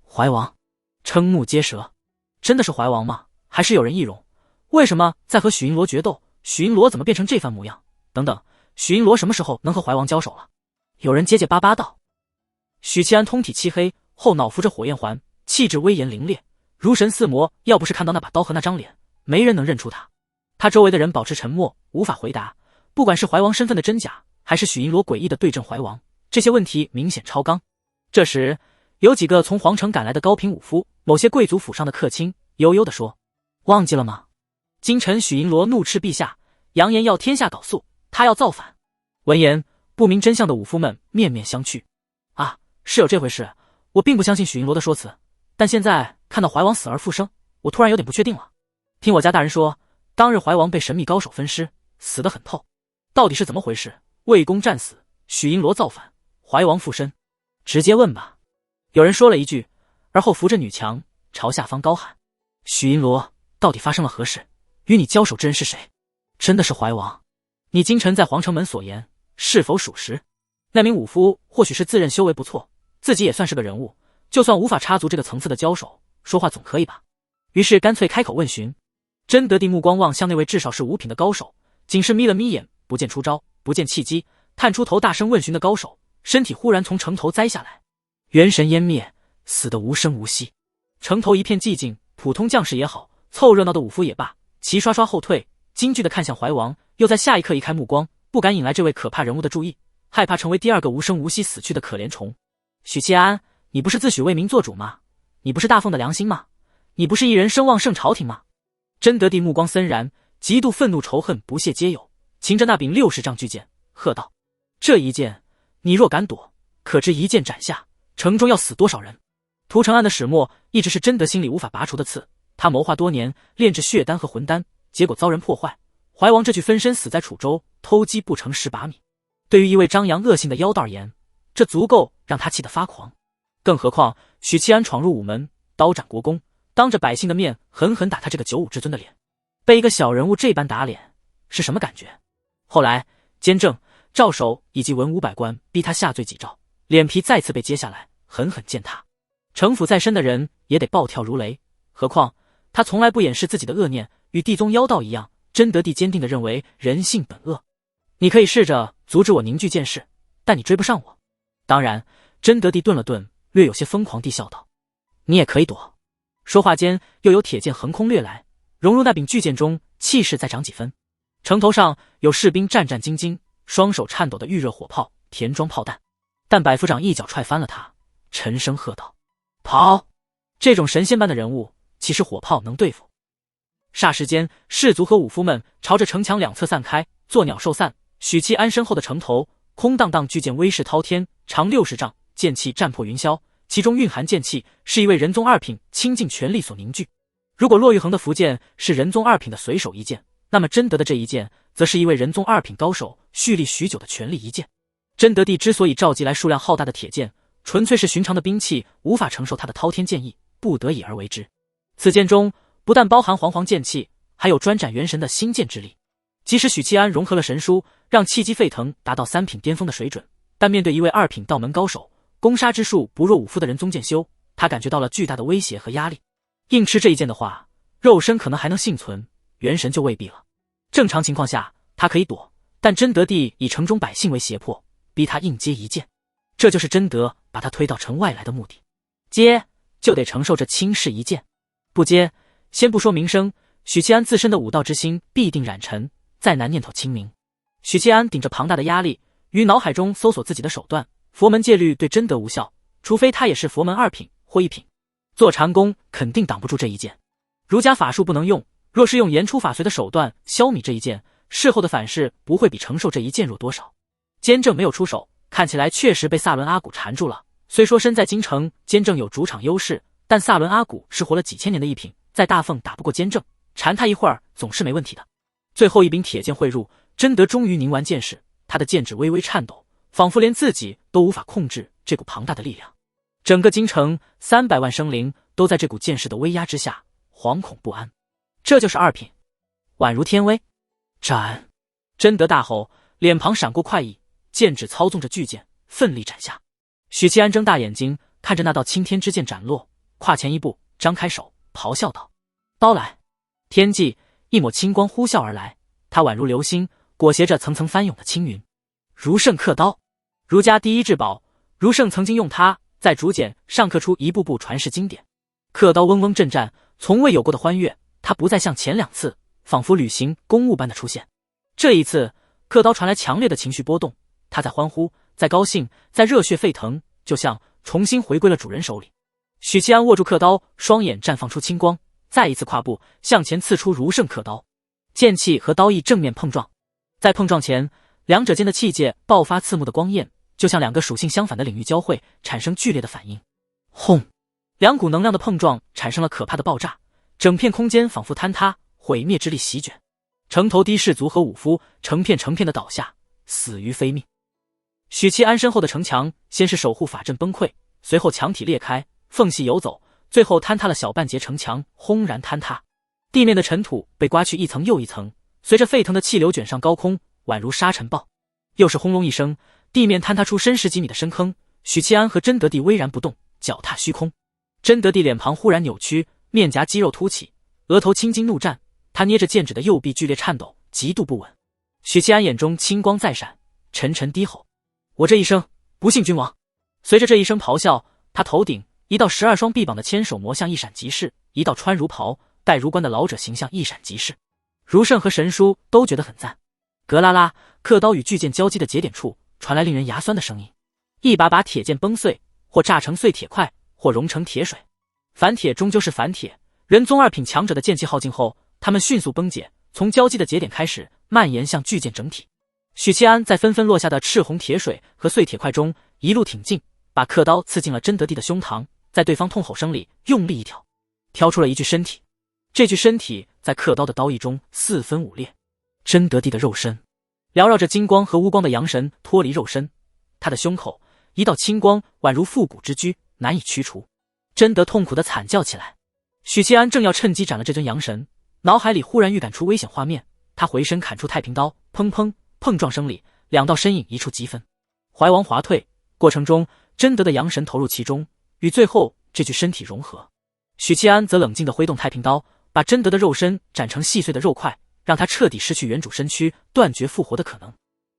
怀王，瞠目结舌。真的是怀王吗？还是有人议论，为什么在和许银罗决斗？许银罗怎么变成这番模样？等等，许银罗什么时候能和怀王交手了？有人结结巴巴道。许七安通体漆黑，后脑扶着火焰环，气质威严凌冽，如神似魔。要不是看到那把刀和那张脸，没人能认出他。他周围的人保持沉默，无法回答。不管是怀王身份的真假，还是许银罗诡异的对阵怀王，这些问题明显超纲。这时，有几个从皇城赶来的高品武夫，某些贵族府上的客卿，悠悠地说：“忘记了吗？今臣许银罗怒斥陛下，扬言要天下缟素，他要造反。”闻言，不明真相的武夫们面面相觑。啊，是有这回事，我并不相信许银罗的说辞，但现在看到怀王死而复生，我突然有点不确定了。听我家大人说，当日怀王被神秘高手分尸，死得很透，到底是怎么回事？魏公战死，许银罗造反，怀王附身，直接问吧。有人说了一句，而后扶着女墙朝下方高喊：“许银罗，到底发生了何事？与你交手之人是谁？真的是怀王？你今晨在皇城门所言是否属实？”那名武夫或许是自认修为不错，自己也算是个人物，就算无法插足这个层次的交手，说话总可以吧？于是干脆开口问询。真德地目光望向那位至少是5品的高手，仅是眯了眯眼，不见出招，不见契机，探出头大声问询的高手，身体忽然从城头栽下来，元神湮灭，死得无声无息。城头一片寂静，普通将士也好，凑热闹的武夫也罢，齐刷刷后退，惊惧地看向怀王，又在下一刻移开目光，不敢引来这位可怕人物的注意，害怕成为第二个无声无息死去的可怜虫。许七安，你不是自诩为民做主吗？你不是大奉的良心吗？你不是一人声望胜朝廷吗？真德地目光森然，极度愤怒仇恨不屑皆有，擎着那柄60丈巨剑，喝道：“这一剑，你若敢躲，可知一剑斩下，城中要死多少人？”屠城案的始末一直是真德心里无法拔除的刺，他谋划多年，炼制血丹和魂丹，结果遭人破坏。怀王这具分身死在楚州，偷鸡不成蚀把米。对于一位张扬恶性的妖道而言，这足够让他气得发狂。更何况许七安闯入午门，刀斩国公，当着百姓的面狠狠打他这个95至尊的脸，被一个小人物这般打脸，是什么感觉？后来监正、赵守以及文武百官逼他下罪几诏，脸皮再次被揭下来，狠狠践踏。城府再深的人也得暴跳如雷，何况他从来不掩饰自己的恶念，与地宗妖道一样，真德帝坚定地认为人性本恶。你可以试着阻止我凝聚剑势，但你追不上我。当然，真德帝顿了顿，略有些疯狂地笑道：你也可以躲。说话间，又有铁剑横空掠来，融入那柄巨剑中，气势再涨几分。城头上有士兵战战兢兢，双手颤抖的预热火炮，填装炮弹。但百夫长一脚踹翻了他，沉声喝道：跑！这种神仙般的人物，岂是火炮能对付？霎时间，士卒和武夫们朝着城墙两侧散开，作鸟兽散。许七安身后的城头，空荡荡巨剑威势滔天，长60丈，剑气战破云霄，其中蕴含剑气，是一位仁宗二品倾尽全力所凝聚。如果骆玉衡的符剑是仁宗二品的随手一剑，那么真德的这一剑，则是一位仁宗二品高手蓄力许久的全力一剑。真德帝之所以召集来数量浩大的铁剑，纯粹是寻常的兵器无法承受他的滔天剑意，不得已而为之。此剑中不但包含煌煌剑气，还有专斩元神的心剑之力。即使许七安融合了神书，让气机沸腾达到3品巅峰的水准，但面对一位2品道门高手，攻杀之术不若武夫的仁宗剑修，他感觉到了巨大的威胁和压力。硬吃这一剑的话，肉身可能还能幸存，元神就未必了。正常情况下，他可以躲，但真德帝以城中百姓为胁迫，逼他硬接一剑，这就是真德把他推到城外来的目的。接就得承受这轻视一剑，不接，先不说名声，许七安自身的武道之心必定染尘，再难念头清明。许七安顶着庞大的压力，于脑海中搜索自己的手段。佛门戒律对真德无效，除非他也是佛门2品或1品。做禅功肯定挡不住这一剑。儒家法术不能用，若是用言出法随的手段消弭这一剑，事后的反噬不会比承受这一剑弱多少。坚正没有出手，看起来确实被萨伦阿古缠住了。虽说身在京城，坚正有主场优势，但萨伦阿古是活了几千年的1品，在大凤打不过坚正，缠他一会儿总是没问题的。最后一柄铁剑汇入，真德终于凝完剑势，他的剑指微微颤抖，仿佛连自己都无法控制这股庞大的力量。整个京城300万生灵都在这股剑势的威压之下惶恐不安。这就是2品，宛如天威。斩！真德大吼，脸庞闪过快意，剑指操纵着巨剑，奋力斩下。许七安睁大眼睛看着那道青天之剑斩落，跨前一步，张开手，咆哮道：刀来！天际一抹青光呼啸而来，它宛如流星，裹挟着层层翻涌的青云。如圣刻刀，儒家第一至宝，儒圣曾经用它在竹简上刻出一部部传世经典。刻刀嗡嗡震战，从未有过的欢悦，它不再像前2次仿佛履行公务般的出现。这一次，刻刀传来强烈的情绪波动，他在欢呼，在高兴，在热血沸腾，就像重新回归了主人手里。许七安握住刻刀，双眼绽放出青光，再一次跨步向前刺出如圣刻刀。剑气和刀意正面碰撞，在碰撞前，两者间的气界爆发刺目的光焰，就像2个属性相反的领域交汇，产生剧烈的反应。轰！2股能量的碰撞产生了可怕的爆炸，整片空间仿佛坍塌，毁灭之力席卷。城头低士卒和武夫成片成片的倒下，死于非命。许七安身后的城墙先是守护法阵崩溃，随后墙体裂开，缝隙游走，最后坍塌了小半截城墙，轰然坍塌。地面的尘土被刮去一层又一层，随着沸腾的气流卷上高空，宛如沙尘暴。又是轰隆一声，地面坍塌出深10几米的深坑，许七安和真德帝巍然不动，脚踏虚空。真德帝脸庞忽然扭曲，面颊肌肉凸起，额头青筋怒战，他捏着剑指的右臂剧烈颤抖，极度不稳。许七安眼中青光再闪，沉沉低吼：我这一生不幸君王。随着这一声咆哮，他头顶一道12双臂膀的千手魔像一闪即逝，一道穿儒袍戴儒冠的老者形象一闪即逝。儒圣和神书都觉得很赞。格拉拉，刻刀与巨剑交击的节点处传来令人牙酸的声音，一把把铁剑崩碎，或炸成碎铁块，或融成铁水。凡铁终究是凡铁，仁宗2品强者的剑气耗尽后，他们迅速崩解，从交击的节点开始蔓延向巨剑整体。许七安在纷纷落下的赤红铁水和碎铁块中一路挺进，把刻刀刺进了真德帝的胸膛，在对方痛吼声里用力一挑，挑出了一具身体。这具身体在刻刀的刀意中4分5裂。真德帝的肉身缭绕着金光和乌光的阳神脱离肉身，他的胸口一道青光宛如复古之居，难以驱除。真德痛苦地惨叫起来。许七安正要趁机斩了这尊阳神，脑海里忽然预感出危险画面，他回身砍出太平刀，砰砰，碰撞声里2道身影一触即分，怀王滑退。过程中真德的阳神投入其中，与最后这具身体融合。许七安则冷静地挥动太平刀，把贞德的肉身斩成细碎的肉块，让他彻底失去原主身躯，断绝复活的可能。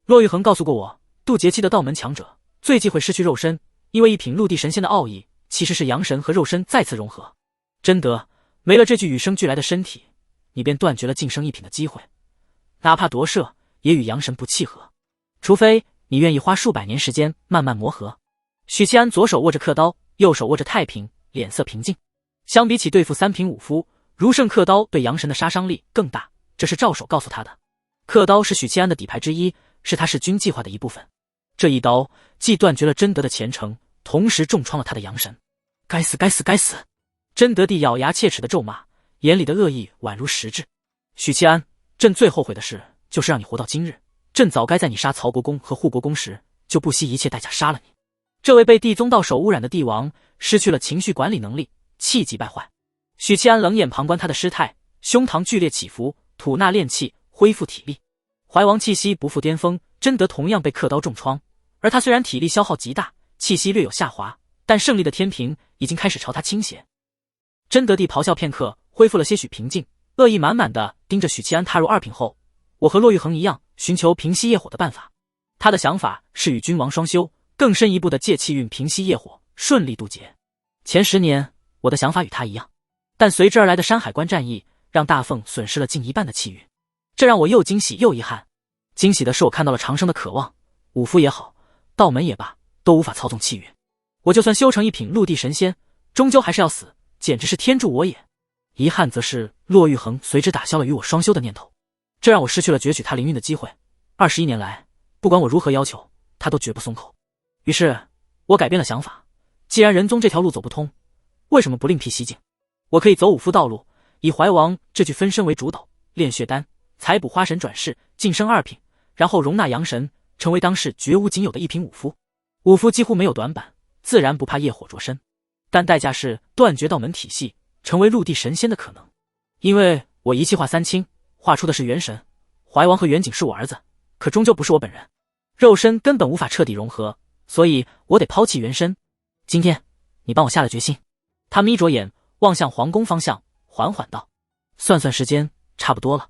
骆玉衡告诉过我，渡劫期的道门强者最忌讳失去肉身，因为一品陆地神仙的奥义其实是阳神和肉身再次融合。贞德，没了这具与生俱来的身体，你便断绝了晋升一品的机会，哪怕夺舍也与阳神不契合，除非你愿意花数百年时间慢慢磨合。许七安左手握着刻刀，右手握着太平，脸色平静。相比起对付三品武夫，如圣刻刀对阳神的杀伤力更大，这是赵守告诉他的。刻刀是许七安的底牌之一，是他弑君计划的一部分。这一刀既断绝了贞德的前程，同时重创了他的阳神。该死该死该死！贞德帝咬牙切齿的咒骂，眼里的恶意宛如实质。许七安，朕最后悔的事就是让你活到今日，朕早该在你杀曹国公和护国公时就不惜一切代价杀了你。这位被地宗道手污染的帝王失去了情绪管理能力，气急败坏。许七安冷眼旁观他的失态，胸膛剧烈起伏，吐纳炼气，恢复体力。怀王气息不复巅峰，贞德同样被刻刀重创，而他虽然体力消耗极大，气息略有下滑，但胜利的天平已经开始朝他倾斜。贞德帝咆哮片刻，恢复了些许平静，恶意满满的盯着许七安踏入二品后，我和骆玉衡一样，寻求平息业火的办法。他的想法是与君王双修，更深一步的借气运平息业火，顺利渡劫。前10年，我的想法与他一样，但随之而来的山海关战役让大凤损失了近一半的气运，这让我又惊喜又遗憾。惊喜的是我看到了长生的渴望，武夫也好，道门也罢，都无法操纵气运。我就算修成一品陆地神仙，终究还是要死，简直是天助我也。遗憾则是骆玉衡随之打消了与我双修的念头，这让我失去了攫取他灵运的机会。21年来，不管我如何要求，他都绝不松口。于是我改变了想法，既然人宗这条路走不通，为什么不另辟蹊径？我可以走武夫道路，以怀王这具分身为主导，炼血丹，采补花神转世，晋升2品，然后容纳阳神，成为当世绝无仅有的一品武夫。武夫几乎没有短板，自然不怕业火灼身，但代价是断绝道门体系，成为陆地神仙的可能。因为我一气化三清，画出的是元神，怀王和元景是我儿子，可终究不是我本人，肉身根本无法彻底融合，所以我得抛弃元身。今天你帮我下了决心。他眯着眼望向皇宫方向，缓缓道：算算时间，差不多了。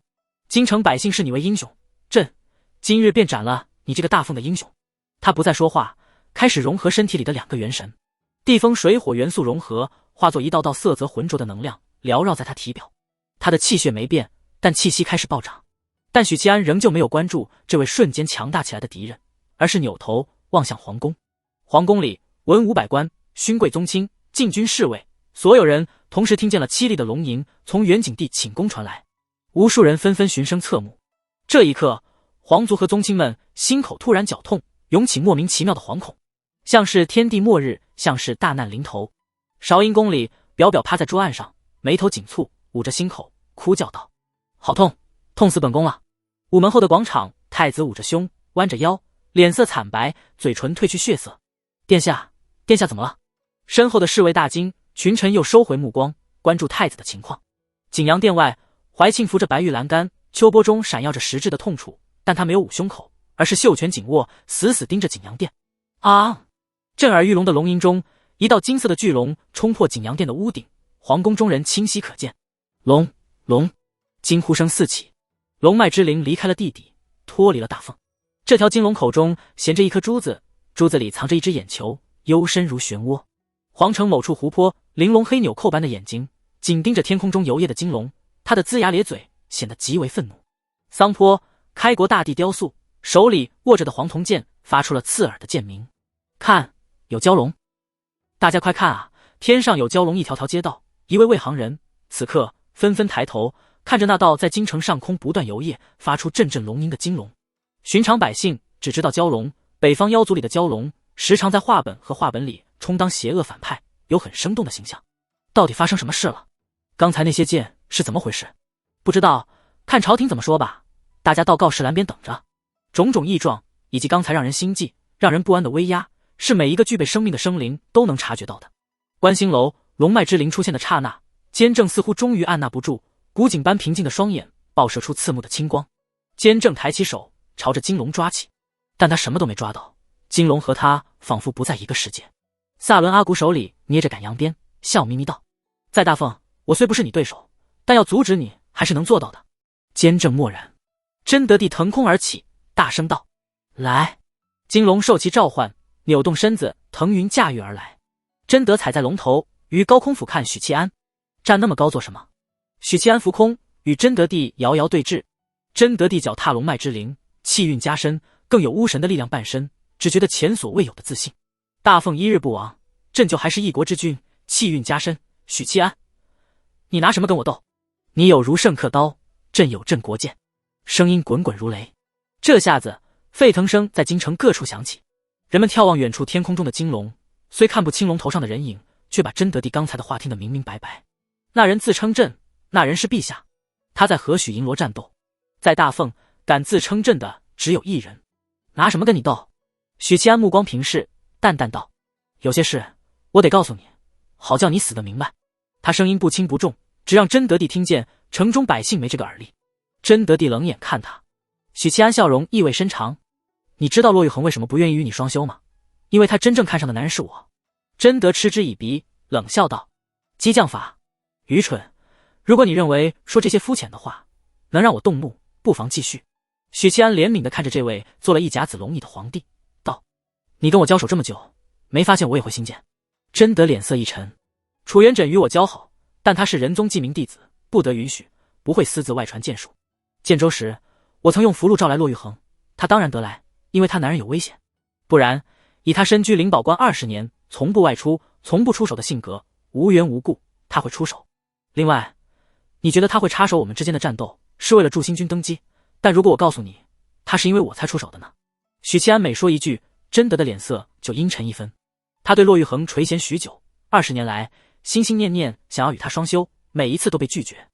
京城百姓视你为英雄，朕今日便斩了你这个大奉的英雄。他不再说话，开始融合身体里的2个元神，地风水火元素融合，化作一道道色泽浑浊的能量缭绕在他体表。他的气血没变，但气息开始暴涨。但许七安仍旧没有关注这位瞬间强大起来的敌人，而是扭头望向皇宫。皇宫里文武百官、勋贵宗亲、禁军侍卫，所有人同时听见了凄厉的龙吟从元景帝寝宫传来，无数人纷纷循声侧目。这一刻，皇族和宗亲们心口突然绞痛，涌起莫名其妙的惶恐，像是天地末日，像是大难临头。韶阴宫里，表表趴在桌案上，眉头紧蹙，捂着心口，哭叫道：好痛，痛死本宫了。午门后的广场，太子捂着胸，弯着腰，脸色惨白，嘴唇褪去血色。殿下，殿下怎么了？身后的侍卫大惊，群臣又收回目光，关注太子的情况。景阳殿外，怀庆扶着白玉栏杆，秋波中闪耀着实质的痛楚，但他没有捂胸口，而是袖拳紧握，死死盯着景阳殿。啊！震耳欲聋的龙吟中，一道金色的巨龙冲破景阳殿的屋顶，皇宫中人清晰可见。龙！龙！惊呼声四起，龙脉之灵离开了地底，脱离了大凤。这条金龙口中衔着一颗珠子，珠子里藏着一只眼球，幽深如漩涡。皇城某处湖泊，玲珑黑纽扣般的眼睛紧盯着天空中游曳的金龙，他的龇牙咧嘴显得极为愤怒。桑坡，开国大帝雕塑，手里握着的黄铜剑发出了刺耳的剑鸣。看，有蛟龙！大家快看啊，天上有蛟龙一条条街道。一位卫行人此刻纷纷抬头看着那道在京城上空不断游曳，发出阵阵龙吟的金龙。寻常百姓只知道蛟龙，北方妖族里的蛟龙时常在画本和话本里充当邪恶反派，有很生动的形象。到底发生什么事了？刚才那些剑是怎么回事？不知道，看朝廷怎么说吧。大家到告示栏边等着。种种异状以及刚才让人心悸、让人不安的威压，是每一个具备生命的生灵都能察觉到的。观星楼龙脉之灵出现的刹那，监正似乎终于按捺不住，古井般平静的双眼爆射出刺目的青光。监正抬起手朝着金龙抓起，但他什么都没抓到，金龙和他仿佛不在一个世界。萨伦阿古手里捏着赶羊鞭，笑眯眯道：“在大凤，我虽不是你对手，但要阻止你还是能做到的。”坚正默然。真德帝腾空而起，大声道：“来！”金龙受其召唤，扭动身子，腾云驾驭而来。真德踩在龙头，于高空俯瞰许七安：“站那么高做什么？”许七安浮空，与真德帝遥遥对峙。真德帝脚踏龙脉之灵，气运加深，更有巫神的力量伴身，只觉得前所未有的自信。大凤一日不亡，朕就还是一国之君，气运加深。许七安，你拿什么跟我斗？你有如圣客刀，朕有镇国剑。声音滚滚如雷。这下子沸腾声在京城各处响起，人们眺望远处天空中的金龙，虽看不清龙头上的人影，却把真德帝刚才的话听得明明白白。那人自称朕，那人是陛下，他在何许银罗战斗？在大凤，敢自称朕的只有一人，拿什么跟你斗？许七安目光平视，淡淡道：“有些事我得告诉你，好叫你死得明白。”他声音不轻不重，只让真德帝听见，城中百姓没这个耳力。真德帝冷眼看他，许七安笑容意味深长：“你知道骆玉衡为什么不愿意与你双修吗？因为他真正看上的男人是我。”真德嗤之以鼻，冷笑道：“激将法，愚蠢！如果你认为说这些肤浅的话能让我动怒，不妨继续。”许七安怜悯地看着这位做了一甲子龙椅的皇帝，道：“你跟我交手这么久，没发现我也会心剑？”真德脸色一沉：“楚元稹与我交好，但他是仁宗记名弟子，不得允许，不会私自外传剑术。建州时，我曾用符箓召来骆玉衡，他当然得来，因为他男人有危险。不然，以他身居灵宝关20年，从不外出，从不出手的性格，无缘无故他会出手。另外，你觉得他会插手我们之间的战斗，是为了助新君登基？但如果我告诉你，他是因为我才出手的呢？”许七安每说一句，真德的脸色就阴沉一分。他对骆玉衡垂涎许久，20年来心心念念想要与他双修，每一次都被拒绝。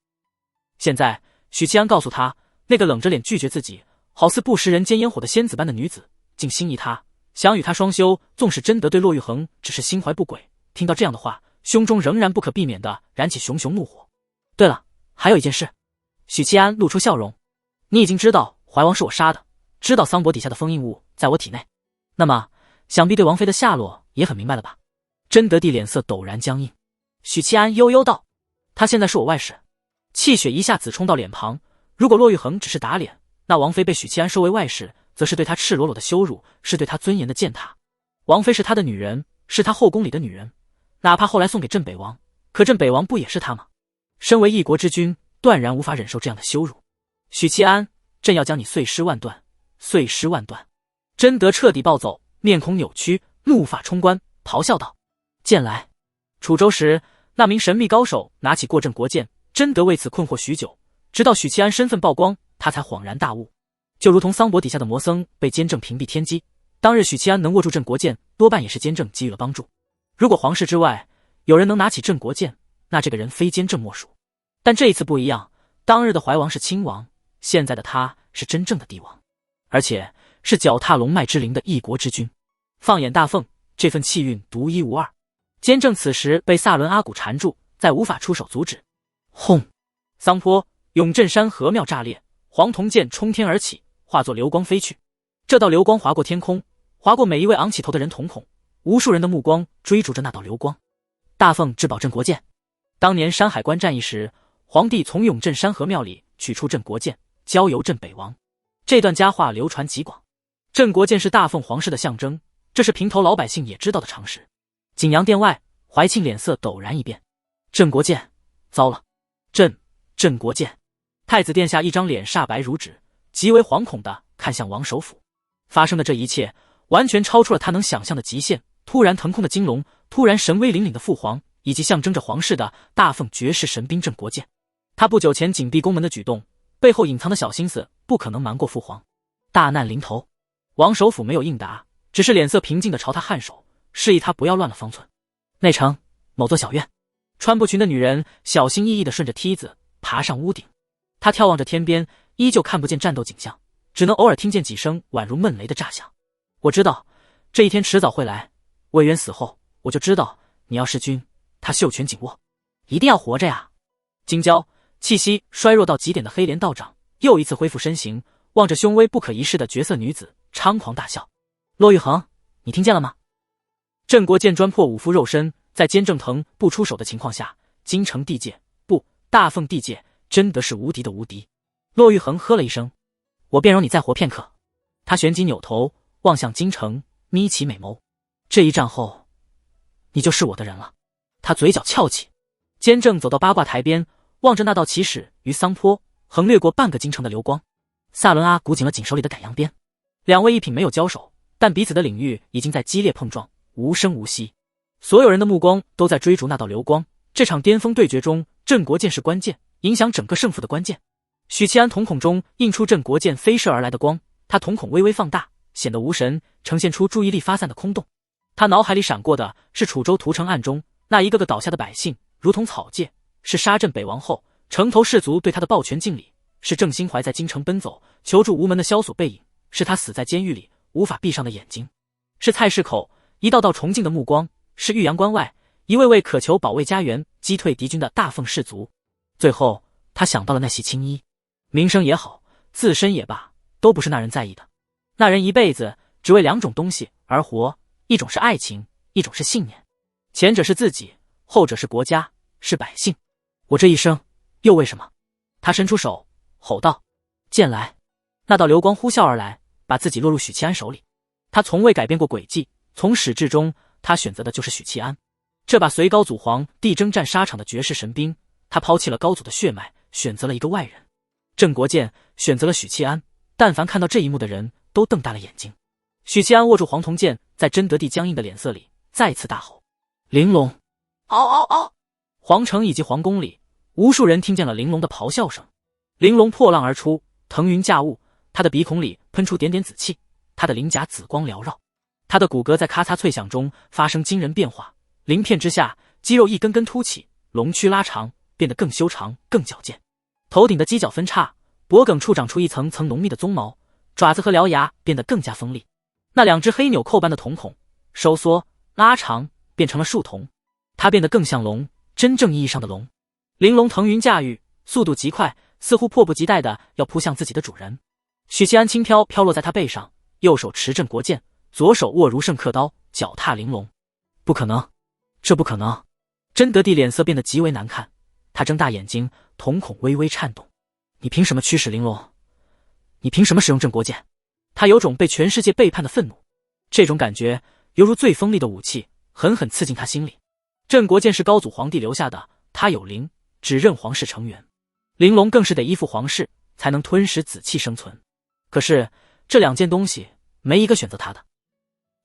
现在许七安告诉他，那个冷着脸拒绝自己，好似不食人间烟火的仙子般的女子，竟心仪他，想与他双修。纵使真德对骆玉衡只是心怀不轨，听到这样的话，胸中仍然不可避免地燃起熊熊怒火。对了，还有一件事。许七安露出笑容：“你已经知道怀王是我杀的，知道桑帛底下的封印物在我体内，那么想必对王妃的下落也很明白了吧？”真德帝脸色陡然僵硬。许七安悠悠道：“他现在是我外室。”气血一下子冲到脸庞。如果骆玉衡只是打脸，那王妃被许七安收为外室，则是对他赤裸裸的羞辱，是对他尊严的践踏。王妃是他的女人，是他后宫里的女人，哪怕后来送给镇北王，可镇北王不也是他吗？身为一国之君，断然无法忍受这样的羞辱。许七安，朕要将你碎尸万段，碎尸万段！真德彻底暴走，面孔扭曲，怒发冲冠，咆哮道：“剑来！”楚州时，那名神秘高手拿起过镇国剑，真德为此困惑许久，直到许七安身份曝光，他才恍然大悟。就如同桑帛底下的魔僧被监正屏蔽天机，当日许七安能握住镇国剑，多半也是监正给予了帮助。如果皇室之外有人能拿起镇国剑，那这个人非监正莫属。但这一次不一样，当日的怀王是亲王，现在的他是真正的帝王，而且是脚踏龙脉之灵的一国之君。放眼大凤，这份气运独一无二。监正此时被萨伦阿骨缠住，再无法出手阻止。轰！桑坡永镇山河庙炸裂，黄铜剑冲天而起，化作流光飞去。这道流光划过天空，划过每一位昂起头的人瞳孔，无数人的目光追逐着那道流光。大凤至宝镇国剑。当年山海关战役时，皇帝从永镇山河庙里取出镇国剑，交由镇北王。这段佳话流传极广。镇国剑是大凤皇室的象征，这是平头老百姓也知道的常识。景阳殿外，怀庆脸色陡然一变。镇国剑，糟了！镇国剑！太子殿下一张脸煞白如纸，极为惶恐地看向王首府。发生的这一切，完全超出了他能想象的极限。突然腾空的金龙，突然神威凛凛的父皇，以及象征着皇室的大凤绝世神兵镇国剑。他不久前紧闭宫门的举动，背后隐藏的小心思，不可能瞒过父皇。大难临头，王首府没有应答，只是脸色平静地朝他颔首，示意他不要乱了方寸。内城某座小院，穿布裙的女人小心翼翼地顺着梯子爬上屋顶。她眺望着天边，依旧看不见战斗景象，只能偶尔听见几声宛如闷雷的炸响。我知道这一天迟早会来，魏渊死后，我就知道你要弑君。他袖拳紧握，一定要活着呀！金娇气息衰弱到极点的黑莲道长又一次恢复身形，望着凶威不可一世的绝色女子，猖狂大笑。骆玉衡，你听见了吗？镇国剑专破五夫肉身，在监正腾不出手的情况下，京城地界不大凤地界真的是无敌的无敌。骆玉衡喝了一声：“我便容你再活片刻。”他旋即扭头望向京城，眯起美眸：“这一战后，你就是我的人了。”他嘴角翘起。监正走到八卦台边，望着那道起始于桑坡，横掠过半个京城的流光。萨伦阿鼓紧了紧手里的赶羊鞭，两位一品没有交手，但彼此的领域已经在激烈碰撞，无声无息。所有人的目光都在追逐那道流光。这场巅峰对决中，镇国剑是关键，影响整个胜负的关键。许七安瞳孔中映出镇国剑飞射而来的光，他瞳孔微微放大，显得无神，呈现出注意力发散的空洞。他脑海里闪过的是楚州屠城案中那一个个倒下的百姓，如同草芥；是杀镇北王后，城头士卒对他的抱拳敬礼；是郑兴怀在京城奔走求助无门的萧索背影；是他死在监狱里无法闭上的眼睛；是菜市口一道道崇敬的目光；是玉阳关外一位位渴求保卫家园、击退敌军的大凤士卒。最后，他想到了那袭青衣，名声也好，自身也罢，都不是那人在意的。那人一辈子只为两种东西而活，一种是爱情，一种是信念。前者是自己，后者是国家，是百姓。我这一生又为什么？他伸出手吼道：“剑来！”那道流光呼啸而来，把自己落入许七安手里。他从未改变过轨迹，从始至终，他选择的就是许七安。这把随高祖皇帝征战沙场的绝世神兵，他抛弃了高祖的血脉，选择了一个外人。镇国剑选择了许七安，但凡看到这一幕的人都瞪大了眼睛。许七安握住黄铜剑，在真德帝僵硬的脸色里再次大吼：“玲珑！”嗷嗷嗷！皇城以及皇宫里，无数人听见了玲珑的咆哮声。玲珑破浪而出，腾云驾雾，他的鼻孔里喷出点点紫气，他的鳞甲紫光缭绕，他的骨骼在咔嚓脆响中发生惊人变化，鳞片之下，肌肉一根根凸起，龙躯拉长，变得更修长、更矫健。头顶的犄角分叉，脖颈处长出一层层浓密的鬃毛，爪子和獠牙变得更加锋利。那两只黑纽扣般的瞳孔收缩、拉长，变成了树瞳。它变得更像龙，真正意义上的龙。玲珑腾云驾驭，速度极快，似乎迫不及待的要扑向自己的主人。许七安轻飘飘落在他背上，右手持镇国剑，左手握如圣刻刀，脚踏玲珑。不可能，这不可能！真德帝脸色变得极为难看，他睁大眼睛，瞳孔微微颤动。你凭什么驱使玲珑？你凭什么使用镇国剑？他有种被全世界背叛的愤怒，这种感觉犹如最锋利的武器，狠狠刺进他心里。镇国剑是高祖皇帝留下的，他有灵，只任皇室成员；玲珑更是得依附皇室，才能吞食紫气生存。可是这两件东西没一个选择他的。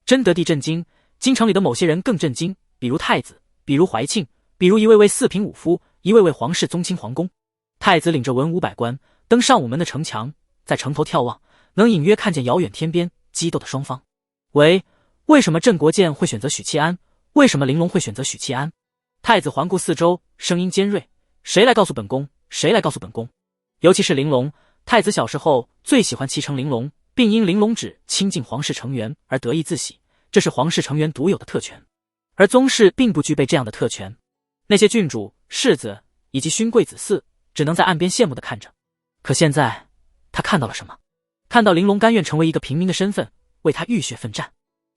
真德帝震惊，京城里的某些人更震惊，比如太子，比如怀庆，比如一位位四品武夫，一位位皇室宗亲皇宫。太子领着文武百官登上午门的城墙，在城头眺望，能隐约看见遥远天边激斗的双方。为什么镇国剑会选择许七安？为什么玲珑会选择许七安？太子环顾四周，声音尖锐：“谁来告诉本宫？谁来告诉本宫？”尤其是玲珑，太子小时候最喜欢骑乘玲珑，并因玲珑指亲近皇室成员而得意自喜，这是皇室成员独有的特权。而宗室并不具备这样的特权，那些郡主、世子以及勋贵子嗣只能在岸边羡慕地看着。可现在，他看到了什么？看到玲珑甘愿成为一个平民的身份，为他浴血奋战；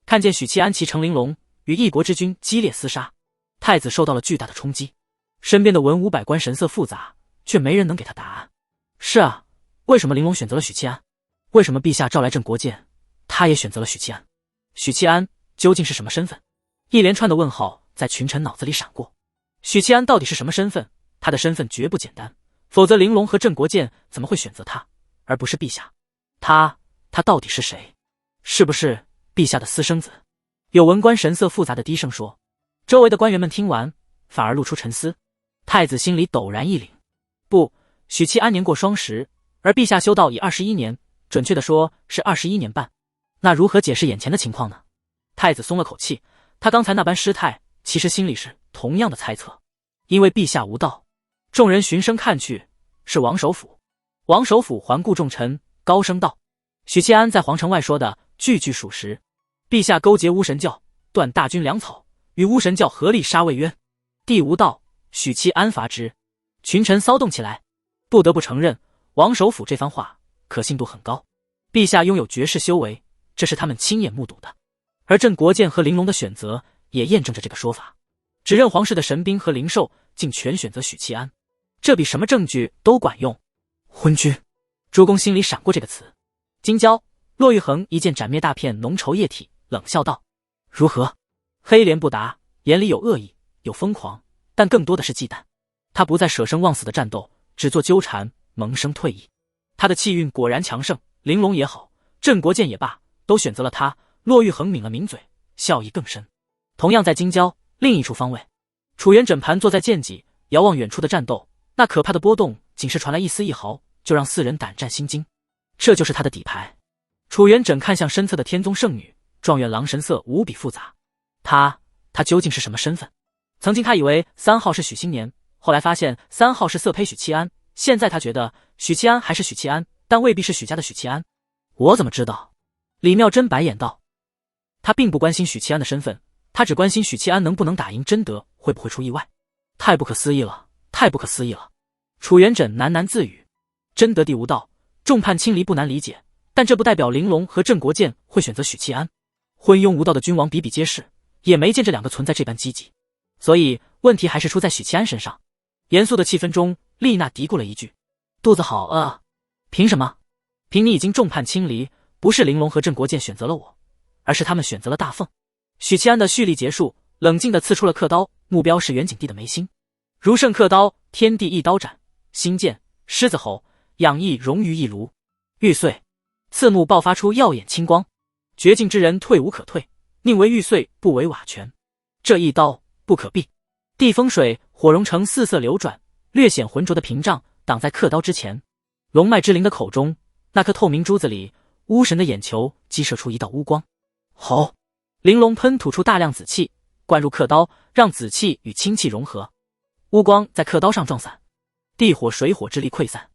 看见许七安骑乘玲珑与一国之君激烈厮杀，太子受到了巨大的冲击。身边的文武百官神色复杂，却没人能给他答案。是啊，为什么玲珑选择了许七安？为什么陛下召来镇国剑，他也选择了许七安？许七安究竟是什么身份？一连串的问号在群臣脑子里闪过。许七安到底是什么身份？他的身份绝不简单，否则玲珑和镇国剑怎么会选择他，而不是陛下？他到底是谁？是不是陛下的私生子？有文官神色复杂的低声说。周围的官员们听完，反而露出沉思。太子心里陡然一凛，不，许七安年过双十，而陛下修道已21年，准确的说是21年半。那如何解释眼前的情况呢？太子松了口气，他刚才那般失态，其实心里是同样的猜测。因为陛下无道。众人循声看去，是王首府。王首府环顾众臣，高声道：“许七安在皇城外说的句句属实。陛下勾结巫神教，断大军粮草，与巫神教合力杀魏渊。帝无道，许七安伐之。”群臣骚动起来。不得不承认，王首府这番话可信度很高。陛下拥有绝世修为，这是他们亲眼目睹的。而镇国剑和玲珑的选择也验证着这个说法。指认皇室的神兵和灵兽竟全选择许七安，这比什么证据都管用。昏君，诸公心里闪过这个词。京郊，骆玉衡一剑斩灭大片浓稠液体，冷笑道：“如何？”黑莲不答，眼里有恶意，有疯狂，但更多的是忌惮。他不再舍生忘死的战斗，只做纠缠，萌生退意。他的气运果然强盛，玲珑也好，镇国剑也罢，都选择了他。骆玉衡抿了抿嘴，笑意更深。同样在京郊另一处方位，楚元枕盘坐在剑脊，遥望远处的战斗，那可怕的波动仅是传来一丝一毫，就让四人胆战心惊。这就是他的底牌。楚元枕看向身侧的天宗圣女，状元郎神色无比复杂。他究竟是什么身份？曾经他以为3号是许新年，后来发现3号是色胚许七安，现在他觉得许七安还是许七安，但未必是许家的许七安。我怎么知道？李妙真白眼道。他并不关心许七安的身份，他只关心许七安能不能打赢贞德，会不会出意外。太不可思议了，太不可思议了。楚元枕喃喃自语。贞德帝无道，众叛亲离不难理解，但这不代表玲珑和镇国剑会选择许七安。昏庸无道的君王比比皆是，也没见这两个存在这般积极。所以问题还是出在许七安身上。严肃的气氛中，丽娜嘀咕了一句：“肚子好饿。”凭什么？凭你已经众叛亲离，不是玲珑和镇国剑选择了我，而是他们选择了大凤。许七安的蓄力结束，冷静地刺出了刻刀，目标是元景帝的眉心。如圣刻刀，天地一刀斩，星剑、狮子吼，养意融于一炉。玉碎，刺目爆发出耀眼青光。绝境之人退无可退，宁为玉碎，不为瓦全。这一刀不可避。地风水火融成四色流转，略显浑浊的屏障挡在刻刀之前。龙脉之灵的口中，那颗透明珠子里，巫神的眼球激射出一道乌光。吼！玲珑喷吐出大量紫气，灌入刻刀，让紫气与清气融合。乌光在刻刀上撞散，地火水火之力溃散。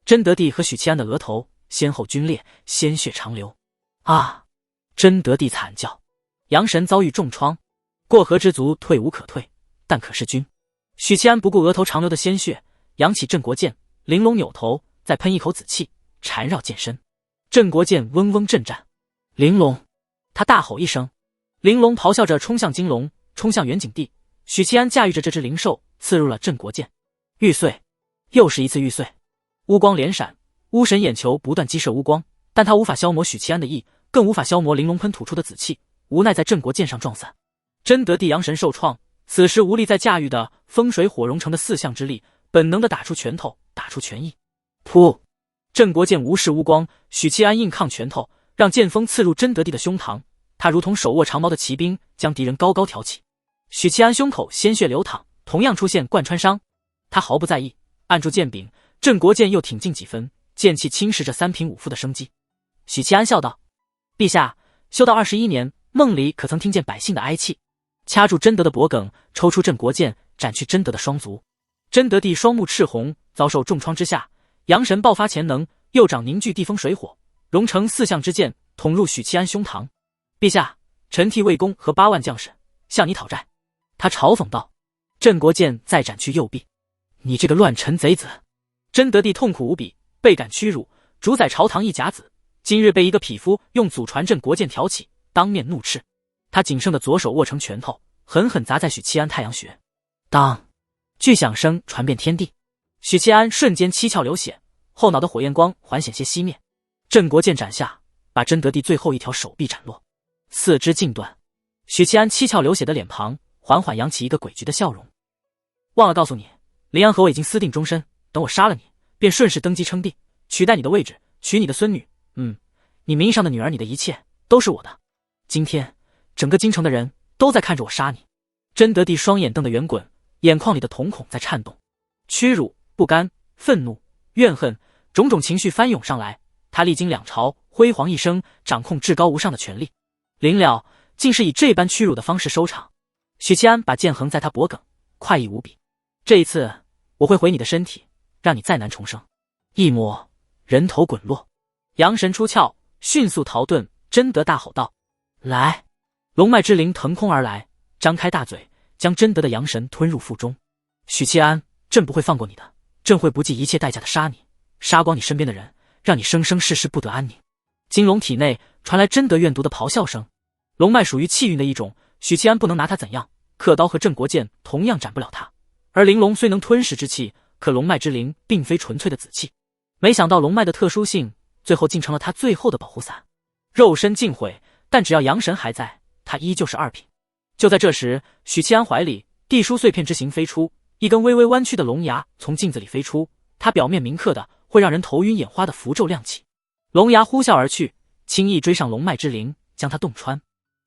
贞德帝和许七安的额头先后皲裂，鲜血长流。啊！贞德帝惨叫。阳神遭遇重创，过河之卒退无可退，但可是君。许七安不顾额头长流的鲜血，扬起镇国剑，玲珑扭头再喷一口紫气，缠绕剑身。镇国剑嗡嗡震颤。玲珑！他大吼一声，玲珑咆哮着冲向金龙，冲向元景帝。许七安驾驭着这只灵兽，刺入了镇国剑。玉碎，又是一次玉碎。乌光连闪，巫神眼球不断激射乌光，但他无法消磨许七安的意，更无法消磨玲珑喷吐出的紫气，无奈在镇国剑上撞散。贞德帝阳神受创，此时无力再驾驭的风水火融成的四象之力，本能的打出拳头，打出拳意。噗！镇国剑无视乌光，许七安硬抗拳头，让剑锋刺入贞德帝的胸膛。他如同手握长矛的骑兵，将敌人高高挑起。许七安胸口鲜血流淌，同样出现贯穿伤。他毫不在意，按住剑柄，镇国剑又挺进几分，剑气侵蚀着三平五负的生机。许七安笑道：“陛下，修道21年，梦里可曾听见百姓的哀泣？”掐住贞德的脖颈，抽出镇国剑，斩去贞德的双足。贞德帝双目赤红，遭受重创之下，阳神爆发潜能，右掌凝聚地风水火，融成四象之剑，捅入许七安胸膛。陛下，臣替魏公和8万将士向你讨债。他嘲讽道。镇国剑再斩去右臂。你这个乱臣贼子！贞德帝痛苦无比，倍感屈辱。主宰朝堂一甲子，今日被一个匹夫用祖传镇国剑挑起，当面怒斥。他仅剩的左手握成拳头，狠狠砸在许七安太阳穴。当！巨响声传遍天地，许七安瞬间七窍流血，后脑的火焰光缓险些熄灭。镇国剑斩下，把贞德帝最后一条手臂斩落，四肢尽断。许七安七窍流血的脸庞缓缓扬起一个诡谲的笑容。忘了告诉你，林安和我已经私定终身，等我杀了你，便顺势登基称帝，取代你的位置，娶你的孙女。你名义上的女儿，你的一切都是我的。今天整个京城的人都在看着我杀你。贞德帝双眼瞪得圆滚，眼眶里的瞳孔在颤动，屈辱、不甘、愤怒、怨恨，种种情绪翻涌上来。他历经2朝，辉煌一生，掌控至高无上的权力，临了竟是以这般屈辱的方式收场。许七安把剑横在他脖颈，快意无比。这一次我会毁你的身体，让你再难重生。一抹，人头滚落。阳神出窍，迅速逃遁。贞德大吼道：“来！”龙脉之灵腾空而来，张开大嘴，将贞德的阳神吞入腹中。许七安，朕不会放过你的，朕会不计一切代价的杀你，杀光你身边的人，让你生生世世不得安宁。金龙体内传来贞德怨毒的咆哮声。龙脉属于气运的一种，许七安不能拿他怎样，刻刀和镇国剑同样斩不了他。而玲珑虽能吞噬之气，可龙脉之灵并非纯粹的紫气，没想到龙脉的特殊性，最后竟成了他最后的保护伞。肉身尽毁，但只要阳神还在，他依旧是二品。就在这时，许七安怀里地书碎片之形飞出，一根微微弯曲的龙牙从镜子里飞出，它表面铭刻的会让人头晕眼花的符咒亮起。龙牙呼啸而去，轻易追上龙脉之灵，将它洞穿。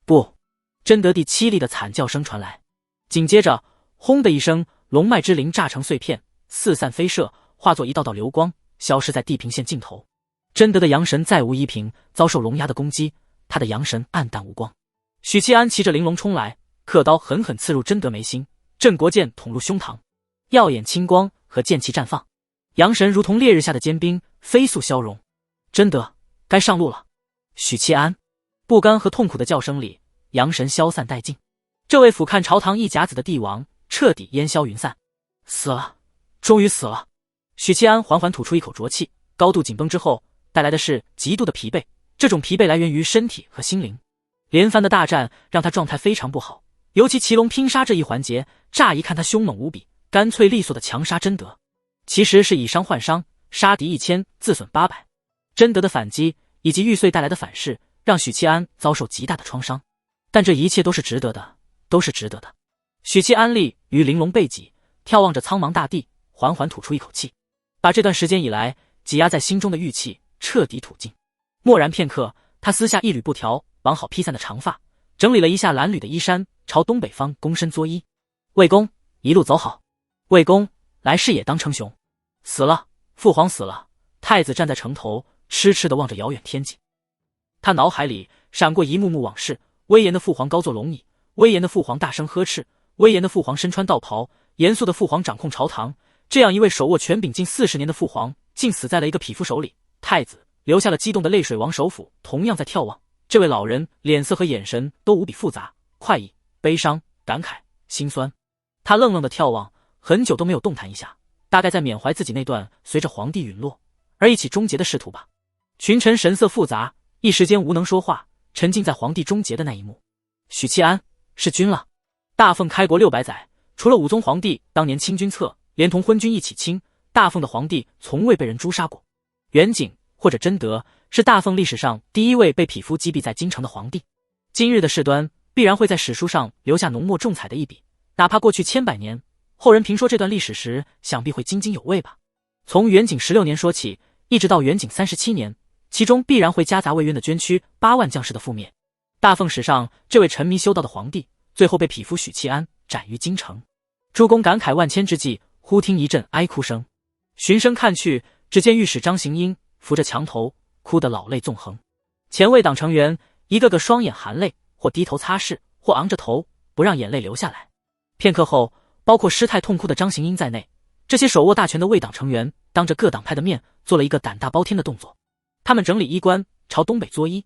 不！真德地凄厉的惨叫声传来，紧接着轰的一声，龙脉之灵炸成碎片，四散飞射，化作一道道流光，消失在地平线尽头。真德的阳神再无一品，遭受龙牙的攻击，他的阳神暗淡无光。许七安骑着玲珑冲来，刻刀狠狠刺入真德眉心，镇国剑捅入胸膛，耀眼青光和剑气绽放，阳神如同烈日下的坚冰，飞速消融。真德，该上路了。许七安不甘和痛苦的叫声里，阳神消散殆尽。这位俯瞰朝堂一甲子的帝王彻底烟消云散。死了，终于死了。许七安缓缓吐出一口浊气，高度紧绷之后带来的是极度的疲惫，这种疲惫来源于身体和心灵。连番的大战让他状态非常不好，尤其骑龙拼杀这一环节，乍一看他凶猛无比，干脆利索的强杀真德，其实是以伤换伤，杀敌1000自损800。真德的反击以及玉碎带来的反噬，让许七安遭受极大的创伤，但这一切都是值得的，都是值得的。许七安立于玲珑背脊，眺望着苍茫大地，缓缓吐出一口气，把这段时间以来挤压在心中的郁气彻底吐尽。默然片刻，他撕下一缕布条，绑好披散的长发，整理了一下褴褛的衣衫，朝东北方躬身作揖。魏公，一路走好。魏公，来世也当称雄。死了，父皇死了。太子站在城头，痴痴地望着遥远天际。他脑海里闪过一幕幕往事，威严的父皇高坐龙椅，威严的父皇大声呵斥，威严的父皇身穿道袍，严肃的父皇掌控朝堂。这样一位手握权柄近40年的父皇，竟死在了一个匹夫手里。太子流下了激动的泪水。王首府同样在眺望，这位老人脸色和眼神都无比复杂，快意、悲伤、感慨、心酸。他愣愣的眺望，很久都没有动弹一下，大概在缅怀自己那段随着皇帝陨落而一起终结的仕途吧。群臣神色复杂，一时间无能说话，沉浸在皇帝终结的那一幕。许七安，弑君了。大凤开国600载，除了武宗皇帝当年清君侧，连同昏君一起清，大凤的皇帝从未被人诛杀过。元景或者真德是大凤历史上第一位被匹夫击毙在京城的皇帝。今日的事端必然会在史书上留下浓墨重彩的一笔，哪怕过去千百年，后人评说这段历史时，想必会津津有味吧。从元景16年说起，一直到元景37年，其中必然会夹杂魏渊的捐躯8万将士的覆灭。大凤史上这位沉迷修道的皇帝，最后被匹夫许七安斩于京城。诸公感慨万千之际，忽听一阵哀哭声，循声看去，只见御史张行英扶着墙头，哭得老泪纵横。前卫党成员一个个双眼含泪，或低头擦拭，或昂着头不让眼泪流下来。片刻后，包括失态痛哭的张行英在内，这些手握大权的卫党成员当着各党派的面做了一个胆大包天的动作。他们整理衣冠，朝东北作揖，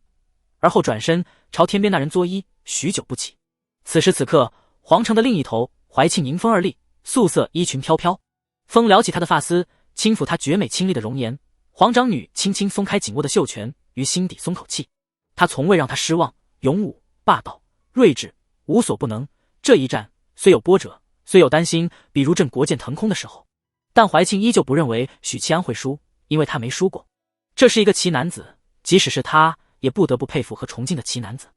而后转身朝天边那人作揖，许久不起。此时此刻，皇城的另一头，怀庆迎风而立，素色衣裙飘飘，风撩起他的发丝，轻抚他绝美清丽的容颜。皇长女轻轻松开紧握的袖拳，于心底松口气。他从未让他失望，勇武、霸道、睿智，无所不能。这一战虽有波折，虽有担心，比如镇国剑腾空的时候，但怀庆依旧不认为许七安会输，因为他没输过。这是一个奇男子，即使是他也不得不佩服和崇敬的奇男子。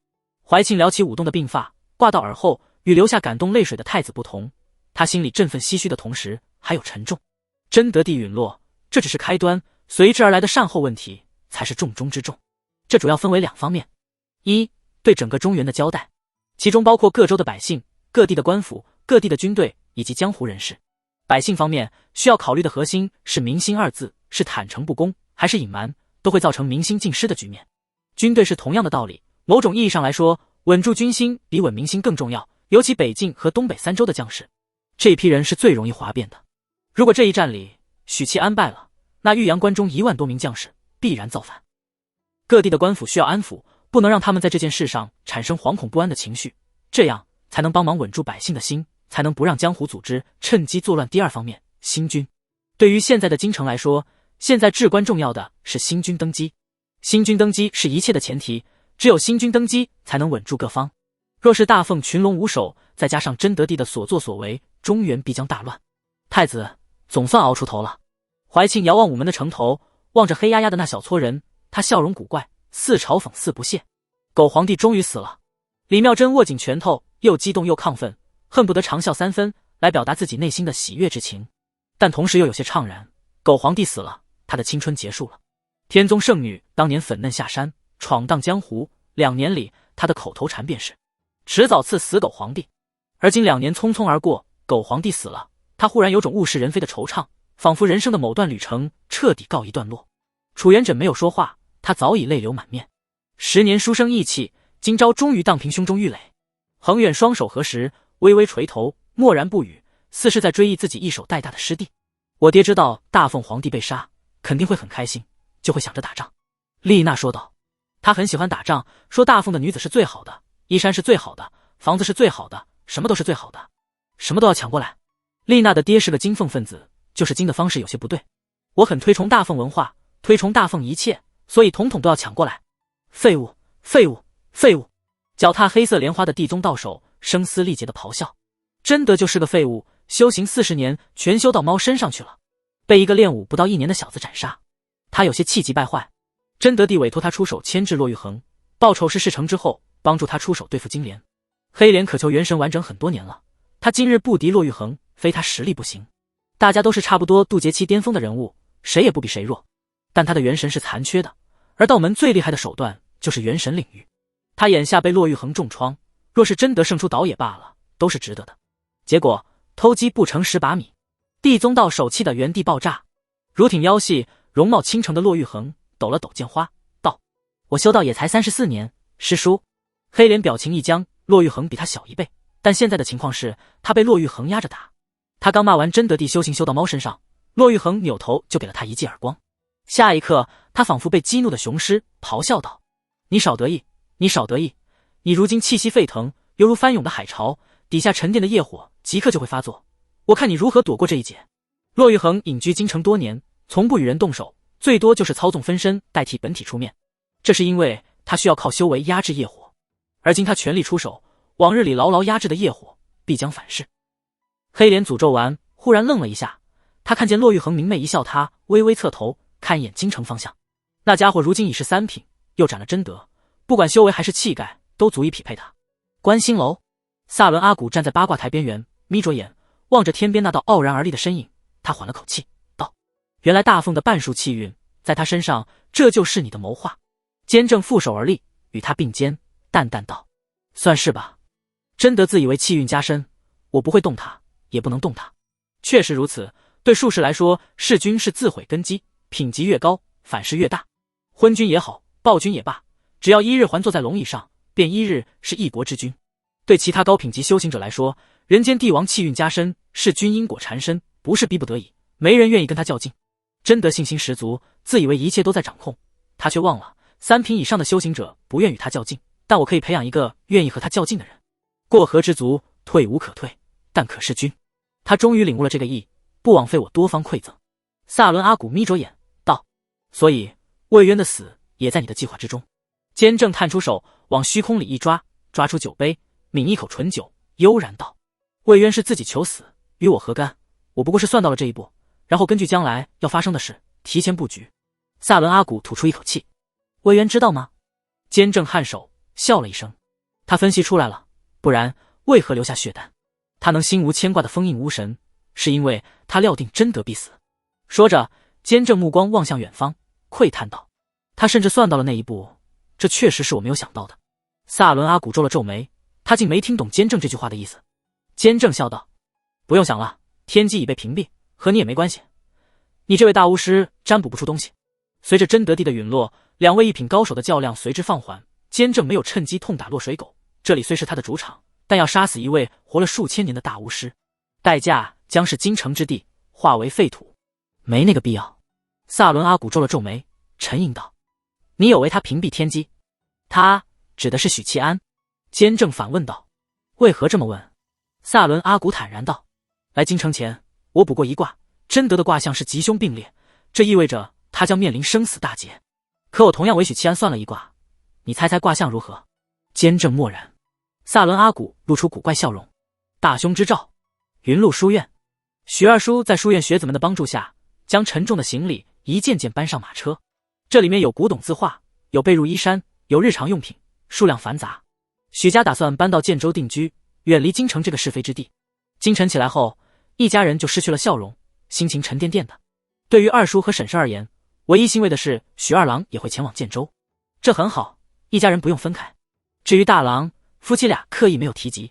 怀庆撩起舞动的鬓发，挂到耳后，与流下感动泪水的太子不同，他心里振奋唏嘘的同时还有沉重。真德地陨落，这只是开端，随之而来的善后问题才是重中之重。这主要分为2方面：一，对整个中原的交代，其中包括各州的百姓、各地的官府、各地的军队以及江湖人士。百姓方面需要考虑的核心是民心2字，是坦诚不公还是隐瞒，都会造成民心尽失的局面。军队是同样的道理，某种意义上来说，稳住军心比稳民心更重要，尤其北境和东北3州的将士，这一批人是最容易哗变的。如果这一战里许七安败了，那玉阳关中1万多名将士必然造反。各地的官府需要安抚，不能让他们在这件事上产生惶恐不安的情绪，这样才能帮忙稳住百姓的心，才能不让江湖组织趁机作乱。第2方面，新军。对于现在的京城来说，现在至关重要的是新军登基。新军登基是一切的前提，只有新军登基才能稳住各方。若是大凤群龙无首，再加上真德帝的所作所为，中原必将大乱。太子总算熬出头了。怀庆遥望午门的城头，望着黑压压的那小撮人，他笑容古怪，似嘲讽似不屑。狗皇帝终于死了。李妙真握紧拳头，又激动又亢奋，恨不得长啸3分，来表达自己内心的喜悦之情，但同时又有些怅然。狗皇帝死了，他的青春结束了。天宗圣女当年粉嫩下山，闯荡江湖，2年里他的口头禅便是迟早赐死狗皇帝。而今2年匆匆而过，狗皇帝死了，他忽然有种物是人非的惆怅，仿佛人生的某段旅程彻底告一段落。楚元稹没有说话，他早已泪流满面。10年书生意气，今朝终于荡平胸中郁垒。恒远双手合十，微微垂头，默然不语，似是在追忆自己一手带大的师弟。我爹知道大凤皇帝被杀，肯定会很开心，就会想着打仗。丽娜说道。他很喜欢打仗，说大凤的女子是最好的，衣衫是最好的，房子是最好的，什么都是最好的，什么都要抢过来。丽娜的爹是个金凤分子，就是金的方式有些不对。我很推崇大凤文化，推崇大凤一切，所以统统都要抢过来。废物，废物，废物！脚踏黑色莲花的地宗道手声嘶力竭的咆哮。真的就是个废物，修行40年全修到猫身上去了，被一个练武不到1年的小子斩杀。他有些气急败坏。真德帝委托他出手牵制骆玉衡，报仇是事成之后帮助他出手对付金莲。黑莲渴求元神完整很多年了，他今日不敌骆玉衡，非他实力不行。大家都是差不多渡劫期巅峰的人物，谁也不比谁弱，但他的元神是残缺的，而道门最厉害的手段就是元神领域。他眼下被骆玉衡重创，若是真得胜出岛也罢了，都是值得的。结果偷鸡不成蚀把米，地宗道手气的原地爆炸。如挺腰细容貌倾城的骆玉衡抖了抖剑花，道：我修道也才34年，师叔。黑莲表情一僵，骆玉衡比他小1倍，但现在的情况是他被骆玉衡压着打。他刚骂完真德帝修行修到猫身上，骆玉衡扭头就给了他一记耳光。下一刻他仿佛被激怒的雄狮，咆哮道：你少得意，你少得意！你如今气息沸腾，犹如翻涌的海潮，底下沉淀的业火即刻就会发作，我看你如何躲过这一劫。骆玉衡隐居京城多年，从不与人动手，最多就是操纵分身代替本体出面，这是因为他需要靠修为压制业火，而今他全力出手，往日里牢牢压制的业火必将反噬。黑莲诅咒完，忽然愣了一下，他看见骆玉衡明媚一笑，他微微侧头看一眼京城方向。那家伙如今已是3品，又斩了真德，不管修为还是气概，都足以匹配他。观星楼，萨伦阿古站在八卦台边缘，眯着眼望着天边那道傲然而立的身影，他缓了口气道：原来大凤的半数气运在他身上，这就是你的谋划。坚正负手而立，与他并肩，淡淡道：算是吧。真德自以为气运加深，我不会动他，也不能动他。确实如此，对术士来说，弑君是自毁根基，品级越高，反噬越大。昏君也好，暴君也罢，只要1日还坐在龙椅上，便1日是一国之君。对其他高品级修行者来说，人间帝王气运加深，弑君因果缠身，不是逼不得已，没人愿意跟他较劲。真德信心十足，自以为一切都在掌控，他却忘了3品以上的修行者不愿与他较劲，但我可以培养一个愿意和他较劲的人。过河之卒，退无可退，但可弑君。他终于领悟了这个意，不枉费我多方馈赠。萨伦阿古眯着眼道：所以魏渊的死也在你的计划之中。坚正探出手往虚空里一抓，抓出酒杯，抿一口醇酒，悠然道：魏渊是自己求死，与我何干？我不过是算到了这一步，然后根据将来要发生的事提前布局。萨伦阿古吐出一口气：魏渊知道吗？坚正颔首笑了一声，他分析出来了，不然为何留下血单？他能心无牵挂的封印巫神，是因为他料定真德必死。说着，坚正目光望向远方，喟叹道：他甚至算到了那一步，这确实是我没有想到的。萨伦阿古皱了皱眉，他竟没听懂坚正这句话的意思。坚正笑道：不用想了，天机已被屏蔽，和你也没关系。你这位大巫师占卜不出东西。随着真德帝的陨落，2位1品高手的较量随之放缓。坚正没有趁机痛打落水狗，这里虽是他的主场，但要杀死一位活了数千年的大巫师，代价将是京城之地化为废土，没那个必要。萨伦阿古皱了皱眉，沉吟道：你有为他屏蔽天机？他指的是许七安。坚正反问道：为何这么问？萨伦阿古坦然道：来京城前，我卜过一卦，真德的卦象是吉凶并列，这意味着他将面临生死大劫。可我同样为许七安算了一卦，你猜猜卦象如何？坚正默然。萨伦阿古露出古怪笑容：大凶之兆。云路书院，许二叔在书院学子们的帮助下，将沉重的行李一件件搬上马车。这里面有古董字画，有被褥衣衫，有日常用品，数量繁杂。许家打算搬到建州定居，远离京城这个是非之地。京城起来后，一家人就失去了笑容，心情沉甸甸的。对于二叔和婶婶而言，唯一欣慰的是许二郎也会前往建州，这很好，一家人不用分开。至于大郎，夫妻俩刻意没有提及。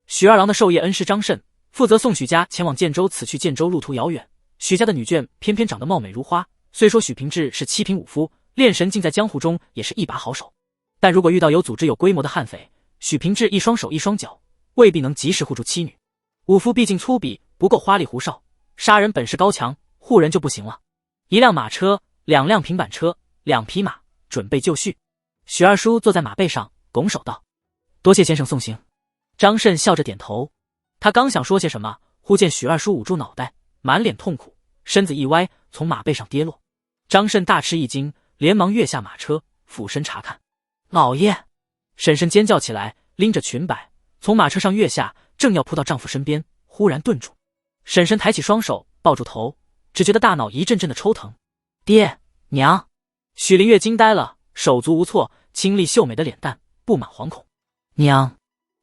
许二郎的授业恩师张慎负责送许家前往建州，此去建州路途遥远，许家的女眷偏偏长得貌美如花。虽说许平志是七品武夫，练神境在江湖中也是一把好手，但如果遇到有组织有规模的悍匪，许平志一双手一双脚，未必能及时护住妻女。武夫毕竟粗鄙，不够花里胡哨，杀人本事高强，护人就不行了。一辆马车，2辆平板车，2匹马，准备就绪。许二叔坐在马背上，拱手道：“多谢先生送行。”张慎笑着点头。他刚想说些什么，忽见许二叔捂住脑袋，满脸痛苦，身子一歪，从马背上跌落。张慎大吃一惊，连忙跃下马车，俯身查看。老爷！婶婶尖叫起来，拎着裙摆从马车上跃下，正要扑到丈夫身边，忽然顿住。婶婶抬起双手抱住头，只觉得大脑一阵阵的抽疼。爹娘！许灵月惊呆了，手足无措，清丽秀美的脸蛋布满惶恐。娘！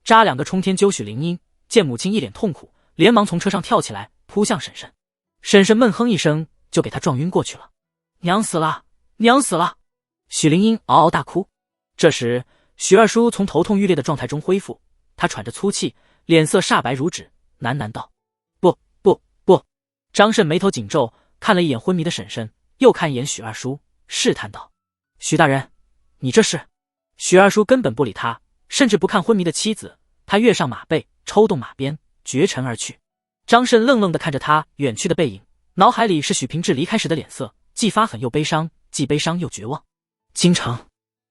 扎两个冲天揪许灵英，见母亲一脸痛苦，连忙从车上跳起来，扑向婶婶。婶婶闷哼一声，就给她撞晕过去了。娘死了！娘死了！许灵英嗷嗷大哭。这时，许二叔从头痛欲裂的状态中恢复，他喘着粗气，脸色煞白如纸，喃喃道：“不。”张慎眉头紧皱，看了一眼昏迷的婶婶，又看一眼许二叔，试探道：“许大人，你这是？”许二叔根本不理他，甚至不看昏迷的妻子，他跃上马背，抽动马鞭，绝尘而去。张慎愣愣地看着他远去的背影，脑海里是许平志离开时的脸色，既发狠又悲伤，既悲伤又绝望。京城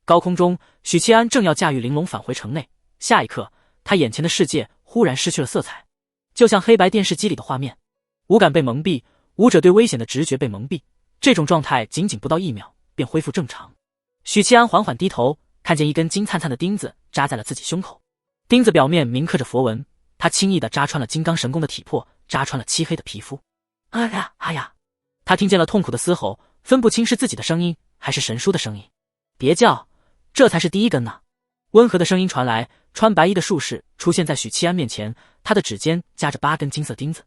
高空中，许七安正要驾驭玲珑返回城内，下一刻，他眼前的世界忽然失去了色彩，就像黑白电视机里的画面。五感被蒙蔽，武者对危险的直觉被蒙蔽，这种状态仅仅不到1秒便恢复正常。许七安缓缓低头，看见一根金灿灿的钉子扎在了自己胸口，钉子表面铭刻着佛文，他轻易地扎穿了金刚神功的体魄，扎穿了漆黑的皮肤。哎呀哎呀！他听见了痛苦的嘶吼，分不清是自己的声音还是神叔的声音。别叫，这才是第一根呢。温和的声音传来，穿白衣的术士出现在许七安面前，他的指尖夹着8根金色钉子。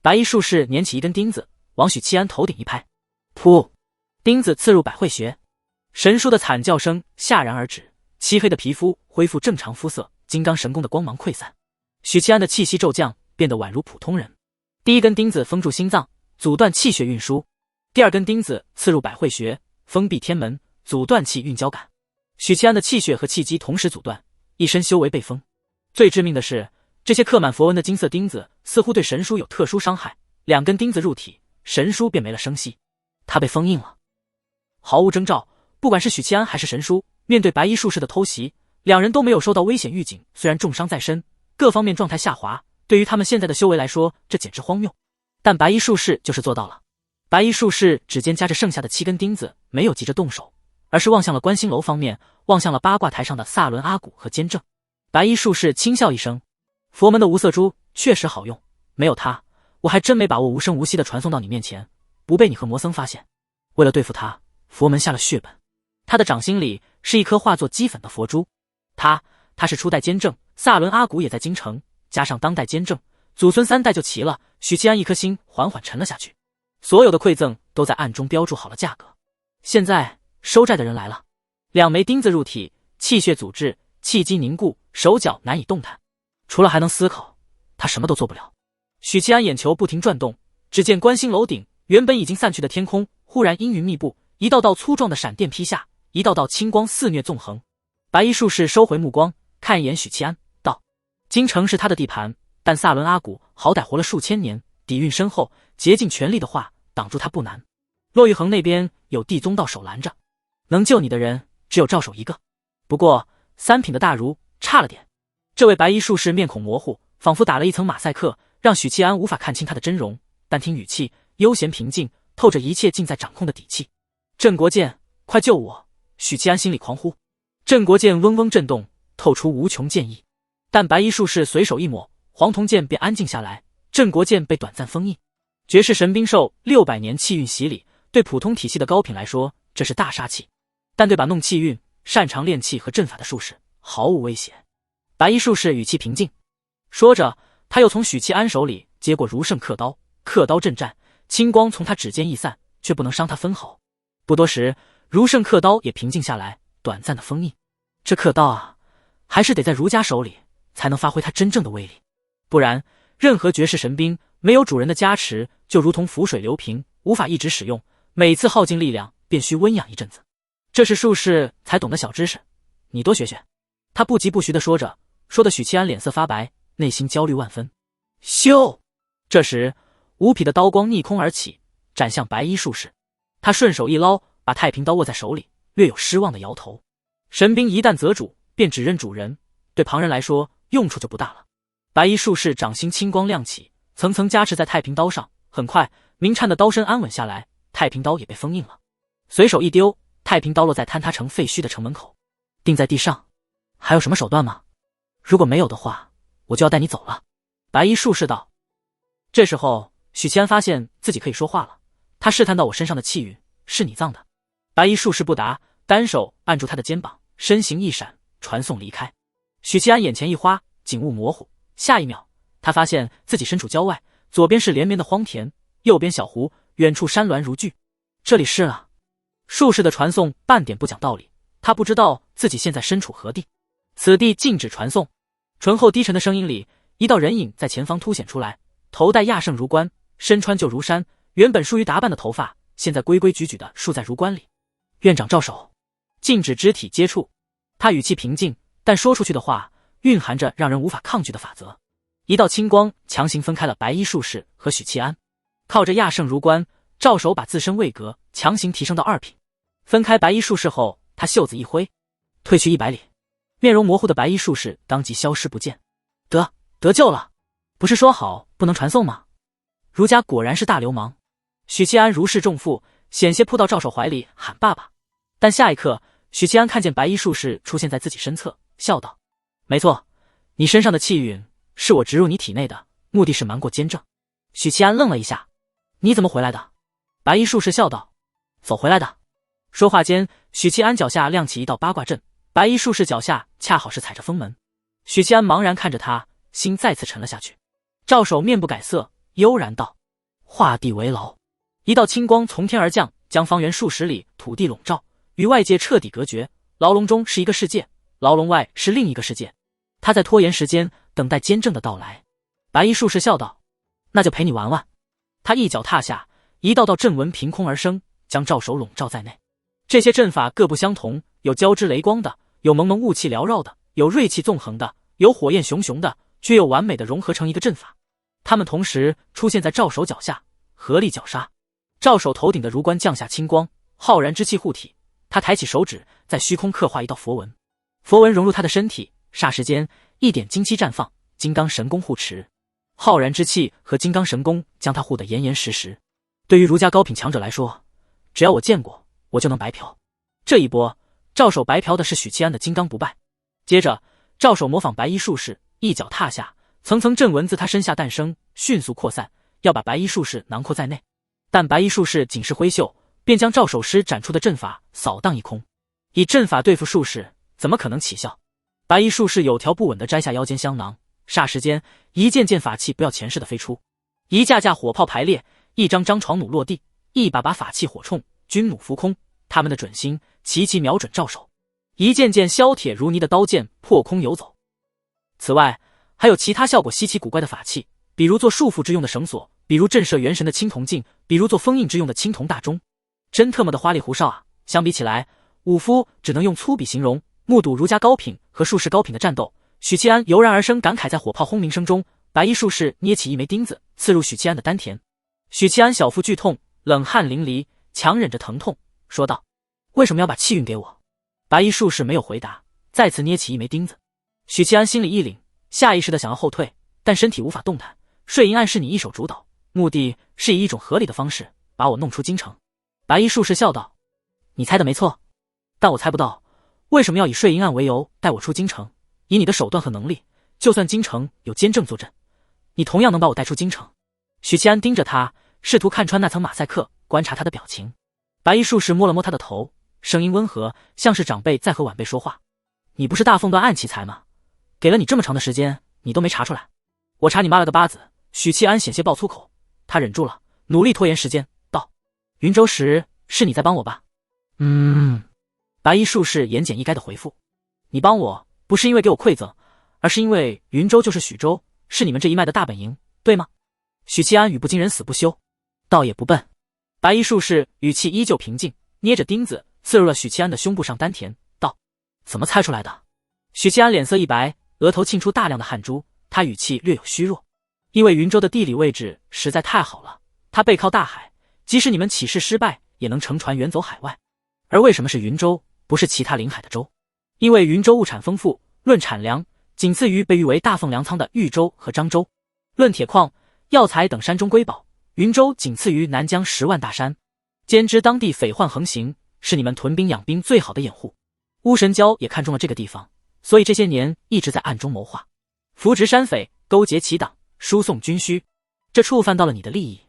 白衣术士捻起一根钉子，往许七安头顶一拍，噗！钉子刺入百会穴。神叔的惨叫声戛然而止，漆黑的皮肤恢复正常肤色，金刚神功的光芒溃散。许七安的气息骤降，变得宛如普通人。第一根钉子封住心脏，阻断气血运输；第2根钉子刺入百会穴，封闭天门，阻断气运交感。许七安的气血和气机同时阻断，一身修为被封。最致命的是，这些刻满佛文的金色钉子似乎对神叔有特殊伤害，2根钉子入体，神叔便没了声息，他被封印了。毫无征兆，不管是许七安还是神叔，面对白衣术士的偷袭，2人都没有受到危险预警，虽然重伤在身，各方面状态下滑，对于他们现在的修为来说，这简直荒谬。但白衣术士就是做到了。白衣术士指尖夹着剩下的7根钉子，没有急着动手，而是望向了观星楼方面，望向了八卦台上的萨伦阿古和监正。白衣术士轻笑一声，佛门的无色珠确实好用，没有它，我还真没把握无声无息地传送到你面前，不被你和魔僧发现。为了对付他，佛门下了血本。他的掌心里是一颗化作齑粉的佛珠。他是初代监正，萨伦阿古也在京城，加上当代监正，祖孙3代就齐了。许七安一颗心缓缓沉了下去，所有的馈赠都在暗中标注好了价格。现在收债的人来了，2枚钉子入体，气血阻滞，气机凝固，手脚难以动弹，除了还能思考，他什么都做不了。许七安眼球不停转动，只见观星楼顶原本已经散去的天空，忽然阴云密布，一道道粗壮的闪电劈下，一道道青光肆虐纵横。白衣术士收回目光，看一眼许七安，道：“京城是他的地盘，但萨伦阿古好歹活了数千年，底蕴深厚，竭尽全力的话，挡住他不难。骆玉衡那边有地宗道手拦着，能救你的人只有赵守一个。不过3品的大儒差了点。”这位白衣术士面孔模糊，仿佛打了一层马赛克，让许七安无法看清他的真容，但听语气悠闲平静，透着一切尽在掌控的底气。镇国剑，快救我！许七安心里狂呼。镇国剑嗡嗡震动，透出无穷剑意。但白衣术士随手一抹，黄铜剑便安静下来，镇国剑被短暂封印。绝世神兵受600年气运洗礼，对普通体系的高品来说，这是大杀器，但对把弄气运、擅长炼气和阵法的术士毫无威胁。白衣术士语气平静，说着，他又从许七安手里接过如圣刻刀，刻刀震战，青光从他指尖溢散，却不能伤他分毫。不多时，如圣刻刀也平静下来，短暂的封印。这刻刀啊，还是得在儒家手里才能发挥它真正的威力，不然任何绝世神兵没有主人的加持，就如同浮水流平，无法一直使用，每次耗尽力量便需温养一阵子。这是术士才懂的小知识，你多学学。他不疾不徐地说着，说的许七安脸色发白，内心焦虑万分。咻！这时无匹的刀光逆空而起，斩向白衣术士。他顺手一捞，把太平刀握在手里，略有失望的摇头。神兵一旦择主，便只认主人，对旁人来说用处就不大了。白衣术士掌心青光亮起，层层加持在太平刀上，很快明颤的刀身安稳下来，太平刀也被封印了。随手一丢，太平刀落在坍塌成废墟的城门口，定在地上。还有什么手段吗？如果没有的话，我就要带你走了。白衣术士道。这时候许七安发现自己可以说话了，他试探到我身上的气运是你葬的。白衣术士不答，单手按住他的肩膀，身形一闪，传送离开。许七安眼前一花，景物模糊，下一秒他发现自己身处郊外，左边是连绵的荒田，右边小湖，远处山峦如聚。这里是啊。术士的传送半点不讲道理，他不知道自己现在身处何地。此地禁止传送。醇厚低沉的声音里，一道人影在前方凸显出来，头戴亚圣儒冠，身穿旧儒衫，原本疏于打扮的头发现在规规矩矩地束在儒冠里。院长赵守，禁止肢体接触。他语气平静，但说出去的话蕴含着让人无法抗拒的法则。一道青光强行分开了白衣术士和许七安。靠着亚圣儒冠，赵守把自身位格强行提升到2品。分开白衣术士后，他袖子一挥，退去100里。面容模糊的白衣术士当即消失不见。得救了！不是说好不能传送吗？儒家果然是大流氓。许七安如释重负，险些扑到赵守怀里喊爸爸。但下一刻，许七安看见白衣术士出现在自己身侧，笑道：没错，你身上的气运是我植入你体内的，目的是瞒过监正。许七安愣了一下，你怎么回来的？白衣术士笑道：走回来的。说话间，许七安脚下亮起一道八卦阵，白衣术士脚下恰好是踩着封门。许七安茫然看着他，心再次沉了下去。赵守面不改色，悠然道：画地为牢。一道青光从天而降，将方圆数十里土地笼罩，与外界彻底隔绝。牢笼中是一个世界，牢笼外是另一个世界。他在拖延时间，等待监正的到来。白衣术士笑道：那就陪你玩玩。他一脚踏下，一道道阵纹凭空而生，将赵守笼罩在内。这些阵法各不相同，有交织雷光的，有蒙蒙雾气缭绕的，有锐气纵横的，有火焰熊熊的，却又完美的融合成一个阵法。他们同时出现在赵守脚下，合力绞杀。赵守头顶的儒冠降下青光，浩然之气护体。他抬起手指，在虚空刻画一道佛纹，佛纹融入他的身体，霎时间一点金漆绽放，金刚神功护持。浩然之气和金刚神功将他护得严严实实。对于儒家高品强者来说，只要我见过，我就能白嫖。这一波，赵守白嫖的是许七安的金刚不败。接着，赵守模仿白衣术士，一脚踏下，层层阵纹自他身下诞生，迅速扩散，要把白衣术士囊括在内。但白衣术士仅是挥袖，便将赵守师展出的阵法扫荡一空。以阵法对付术士，怎么可能起效？白衣术士有条不紊地摘下腰间香囊，霎时间，一件件法器不要前世的飞出，一架架火炮排列，一张张床弩落地，一把把法器火铳，军弩浮空，他们的准心齐齐瞄准赵守。一件件削铁如泥的刀剑破空游走。此外，还有其他效果稀奇古怪的法器，比如做束缚之用的绳索，比如震慑元神的青铜镜，比如做封印之用的青铜大钟。真特么的花里胡哨啊！相比起来，武夫只能用粗鄙形容。目睹儒家高品和术士高品的战斗，许七安油然而生感慨，在火炮轰鸣声中，白衣术士捏起一枚钉子，刺入许七安的丹田。许七安小腹剧痛，冷汗淋漓，强忍着疼痛说道：为什么要把气运给我？白衣术士没有回答，再次捏起一枚钉子。许七安心里一凛，下意识的想要后退，但身体无法动弹。睡银暗示你一手主导，目的是以一种合理的方式把我弄出京城。白衣术士笑道：你猜的没错，但我猜不到为什么要以睡银暗为由带我出京城。以你的手段和能力，就算京城有监正坐镇，你同样能把我带出京城。许七安盯着他，试图看穿那层马赛克，观察他的表情。白衣术士摸了摸他的头，声音温和，像是长辈在和晚辈说话。你不是大凤段暗奇才吗？给了你这么长的时间，你都没查出来。我查你妈了个巴子！许七安险些爆粗口，他忍住了，努力拖延时间，道：云州时是你在帮我吧？白衣术士言简意赅的回复：你帮我不是因为给我馈赠，而是因为云州就是许州，是你们这一脉的大本营，对吗？许七安语不惊人死不休，倒也不笨。白衣术士语气依旧平静，捏着钉子刺入了许七安的胸部上丹田，道：怎么猜出来的？许七安脸色一白，额头沁出大量的汗珠，他语气略有虚弱。因为云州的地理位置实在太好了，它背靠大海，即使你们起事失败，也能乘船远走海外。而为什么是云州，不是其他临海的州？因为云州物产丰富，论产粮，仅次于被誉为大凤粮仓的豫州和漳州；论铁矿、药材等山中瑰宝，云州仅次于南疆10万大山。兼之当地匪患横行，是你们屯兵养兵最好的掩护。巫神蛟也看中了这个地方，所以这些年一直在暗中谋划，扶植山匪，勾结齐党，输送军需，这触犯到了你的利益。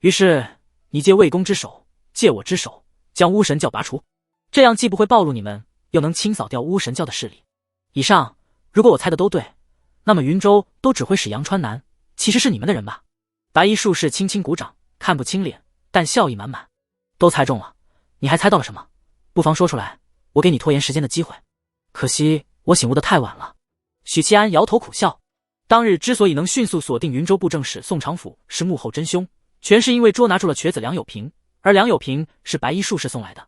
于是你借魏公之手，借我之手，将巫神教拔除，这样既不会暴露你们，又能清扫掉巫神教的势力。以上如果我猜的都对，那么云州都指挥使杨川南其实是你们的人吧？白衣术士轻轻鼓掌，看不清脸，但笑意满满。都猜中了，你还猜到了什么？不妨说出来，我给你拖延时间的机会。可惜我醒悟得太晚了。许七安摇头苦笑，当日之所以能迅速锁定云州布政使宋长甫是幕后真凶，全是因为捉拿住了瘸子梁有平，而梁有平是白衣术士送来的，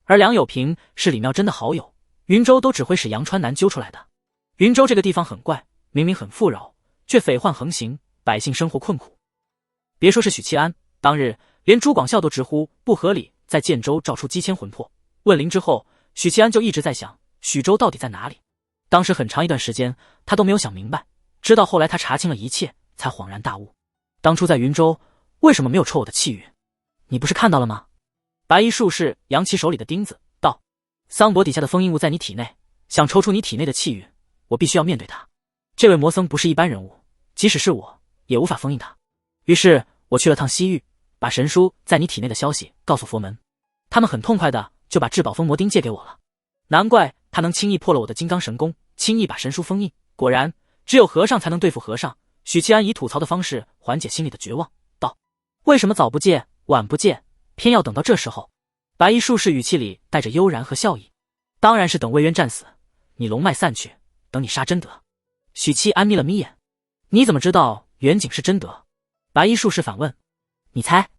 而梁有平是李妙真的好友，云州都指挥使杨川南揪出来的。云州这个地方很怪，明明很富饶，却匪患横行，百姓生活困苦。别说是许七安，当日连朱广孝都直呼不合理，在建州召出姬迁魂魄。问灵之后，许七安就一直在想许州到底在哪里。当时很长一段时间他都没有想明白，直到后来他查清了一切，才恍然大悟。当初在云州为什么没有抽我的气运？你不是看到了吗？白衣术士扬起手里的钉子道：桑帛底下的封印物在你体内，想抽出你体内的气运，我必须要面对他。这位魔僧不是一般人物，即使是我也无法封印他。于是我去了趟西域，把神书在你体内的消息告诉佛门，他们很痛快的就把至宝封魔钉借给我了。难怪他能轻易破了我的金刚神功，轻易把神书封印。果然只有和尚才能对付和尚。许七安以吐槽的方式缓解心里的绝望，道：为什么早不借晚不借，偏要等到这时候？白衣术士语气里带着悠然和笑意：当然是等魏渊战死，你龙脉散去，等你杀真德。许七安眯了眯眼：你怎么知道远景是真德？白衣术士反问：你猜？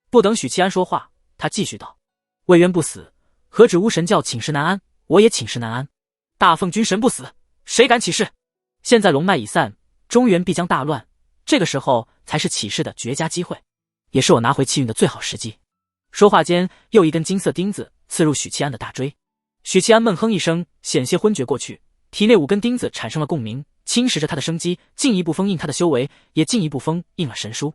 不等许七安说话，他继续道：魏渊不死，何止巫神教寝食难安，我也寝食难安。大凤君神不死，谁敢起事？现在龙脉已散，中原必将大乱，这个时候才是起事的绝佳机会，也是我拿回气运的最好时机。说话间，又一根金色钉子刺入许七安的大椎。许七安闷哼一声，险些昏厥过去，体内5根钉子产生了共鸣，侵蚀着他的生机，进一步封印他的修为，也进一步封印了神书。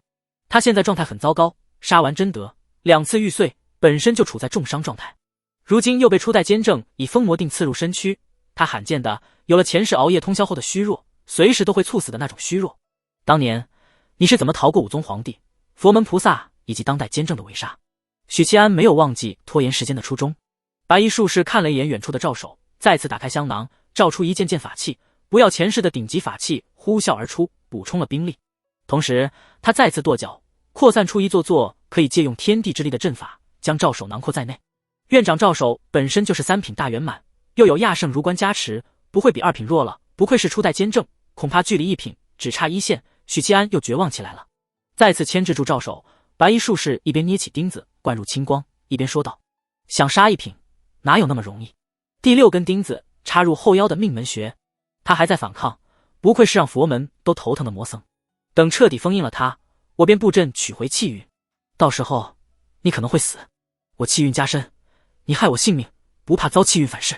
他现在状态很糟糕，杀完真德2次玉碎，本身就处在重伤状态，如今又被初代监正以封魔定刺入身躯，他罕见的有了前世熬夜通宵后的虚弱，随时都会猝死的那种虚弱。当年你是怎么逃过武宗皇帝、佛门菩萨以及当代监正的围杀？许七安没有忘记拖延时间的初衷。白衣术士看了一眼远处的赵手，再次打开香囊，召出一件件法器，不要前世的顶级法器呼啸而出，补充了兵力。同时他再次跺脚，扩散出一座座可以借用天地之力的阵法，将赵手囊括在内。院长赵手本身就是3品大圆满，又有亚圣如关加持，不会比2品弱了。不愧是初代监正，恐怕距离1品只差1线。许七安又绝望起来了，再次牵制住赵手。白衣术士一边捏起钉子灌入青光，一边说道：想杀1品哪有那么容易？第6根钉子插入后腰的命门穴，他还在反抗，不愧是让佛门都头疼的魔僧。等彻底封印了他，我便布阵取回气运，到时候你可能会死。我气运加深，你害我性命，不怕遭气运反噬。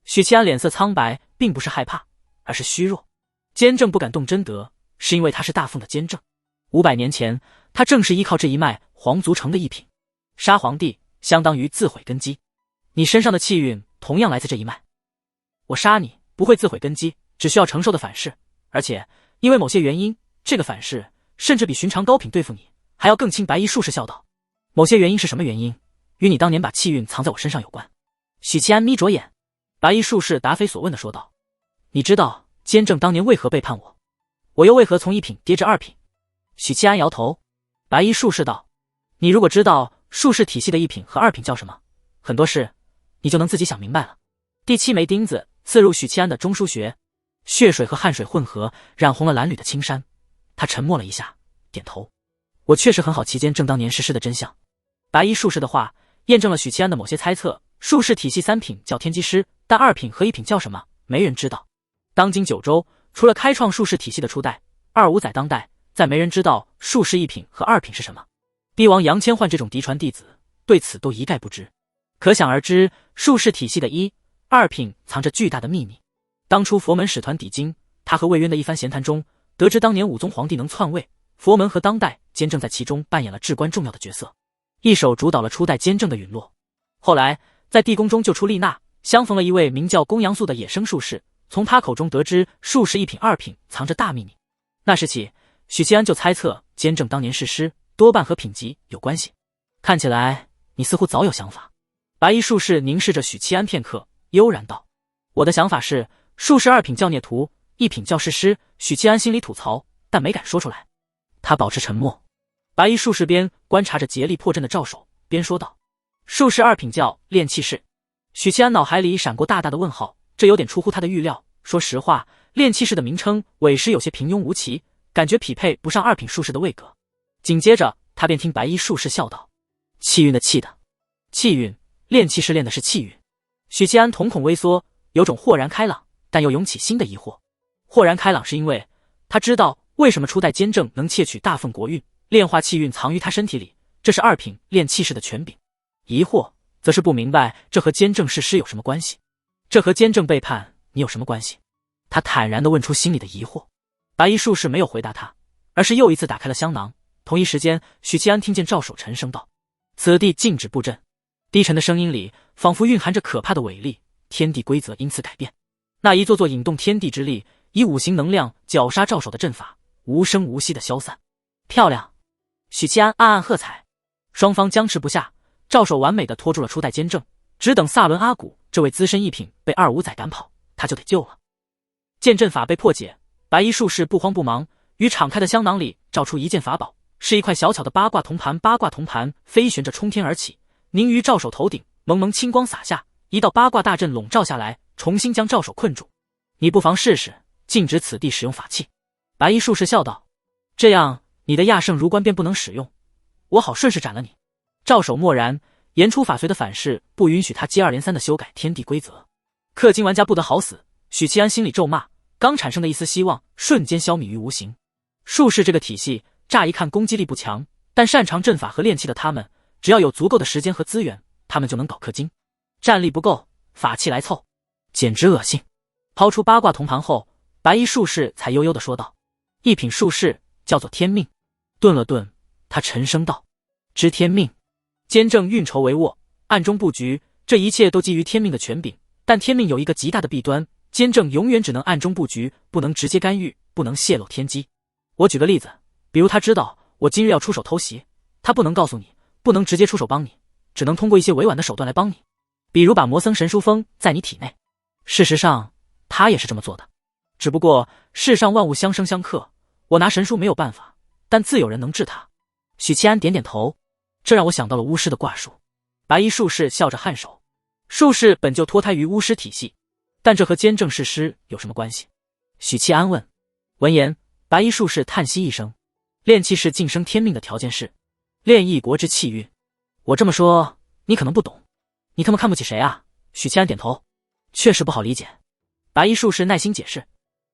许七安脸色苍白，并不是害怕，而是虚弱。监正不敢动真德，是因为他是大凤的监正。500年前，他正是依靠这一脉皇族成的1品，杀皇帝相当于自毁根基。你身上的气运同样来自这一脉，我杀你不会自毁根基，只需要承受的反噬，而且因为某些原因，这个反噬甚至比寻常高品对付你还要更轻。白衣术士笑道：“某些原因是什么原因？与你当年把气运藏在我身上有关。”许七安眯着眼，白衣术士答非所问的说道：“你知道监正当年为何背叛我？我又为何从一品跌至二品？”许七安摇头。白衣术士道：“你如果知道术士体系的一品和二品叫什么，很多事你就能自己想明白了。”第7枚钉子刺入许七安的中枢穴，血水和汗水混合，染红了蓝缕的青山。他沉默了一下，点头：“我确实很好奇监正当年实施的真相。”白衣术士的话验证了许七安的某些猜测。术士体系3品叫天机师，但2品和1品叫什么，没人知道。当今九州，除了开创术士体系的初代、二五载当代，再没人知道术士1品和2品是什么。帝王杨千奂这种嫡传弟子对此都一概不知，可想而知，术士体系的1、2品藏着巨大的秘密。当初佛门使团抵京，他和魏渊的一番闲谈中，得知当年武宗皇帝能篡位，佛门和当代监正在其中扮演了至关重要的角色，一手主导了初代监正的陨落。后来在地宫中救出丽娜，相逢了一位名叫公羊素的野生术士，从他口中得知术士1品、2品藏着大秘密。那时起，许七安就猜测监正当年逝师多半和品级有关系。看起来你似乎早有想法。白衣术士凝视着许七安片刻，悠然道：“我的想法是，术士2品叫孽徒，1品叫逝师。”许七安心里吐槽，但没敢说出来。他保持沉默。白衣术士边观察着竭力破阵的赵守，边说道：“术士2品叫炼气士。”许七安脑海里闪过大大的问号，这有点出乎他的预料。说实话，炼气士的名称委实有些平庸无奇，感觉匹配不上2品术士的位格。紧接着他便听白衣术士笑道：“气运的气的气运，炼气士练的是气运。”许七安瞳孔微缩，有种豁然开朗，但又涌起新的疑惑。豁然开朗是因为他知道为什么初代监正能窃取大份国运，炼化气运藏于他身体里，这是2品炼气士的权柄。疑惑则是不明白这和监正逝师有什么关系，这和监正背叛你有什么关系？他坦然地问出心里的疑惑。白衣术士没有回答他，而是又一次打开了香囊。同一时间，许七安听见赵守沉声道：“此地禁止布阵。”低沉的声音里仿佛蕴含着可怕的伟力，天地规则因此改变。那一座座引动天地之力，以5行能量绞杀赵守的阵法，无声无息地消散。漂亮！许七安暗暗喝彩。双方僵持不下，赵守完美地拖住了初代监正，只等萨伦阿古这位资深1品被2五载赶跑，他就得救了。见阵法被破解，白衣术士不慌不忙，于敞开的香囊里找出一件法宝，是一块小巧的八卦铜盘。八卦铜盘飞旋着冲天而起，凝于赵守头顶，蒙蒙青光洒下，一道八卦大阵笼罩下来，重新将赵守困住。你不妨试试，禁止此地使用法器。白衣术士笑道：“这样你的亚圣如关便不能使用，我好顺势斩了你。”赵守默然，言出法随的反噬不允许他接二连三的修改天地规则。氪金玩家不得好死。许七安心里咒骂，刚产生的一丝希望瞬间消弭于无形。术士这个体系乍一看攻击力不强，但擅长阵法和炼气的他们，只要有足够的时间和资源，他们就能搞氪金。战力不够，法器来凑，简直恶心。抛出八卦铜盘后，白衣术士才悠悠地说道：“1品术士叫做天命。”顿了顿，他沉声道：“知天命。”监正运筹帷幄，暗中布局，这一切都基于天命的权柄。但天命有一个极大的弊端，监正永远只能暗中布局，不能直接干预，不能泄露天机。我举个例子，比如他知道我今日要出手偷袭，他不能告诉你，不能直接出手帮你，只能通过一些委婉的手段来帮你，比如把魔僧神书封在你体内。事实上他也是这么做的，只不过世上万物相生相克，我拿神书没有办法，但自有人能治他。许七安点点头，这让我想到了巫师的卦术。白衣术士笑着颔首，术士本就脱胎于巫师体系，但这和监正逝师有什么关系？许七安问。闻言，白衣术士叹息一声，炼气士晋升天命的条件是炼一国之气运。我这么说你可能不懂，你他妈看不起谁啊？许七安点头，确实不好理解。白衣术士耐心解释，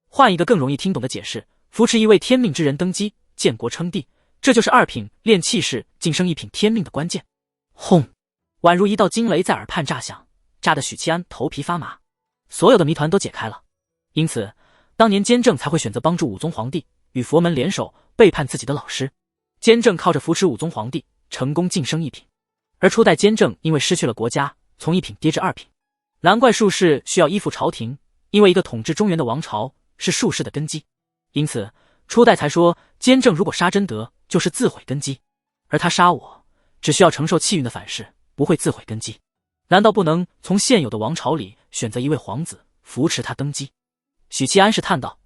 换一个更容易听懂的解释，扶持一位天命之人登基建国称帝，这就是2品炼气士晋升1品天命的关键。轰，宛如一道惊雷在耳畔炸响，炸得许七安头皮发麻。所有的谜团都解开了，因此当年监正才会选择帮助武宗皇帝与佛门联手，背叛自己的老师。监正靠着扶持武宗皇帝成功晋升1品，而初代监正因为失去了国家，从1品跌至2品。难怪术士需要依附朝廷，因为一个统治中原的王朝是术士的根基。因此初代才说监正如果杀真德，就是自毁根基，而他杀我，只需要承受气运的反噬，不会自毁根基。难道不能从现有的王朝里选择一位皇子，扶持他登基？许七安是叹道。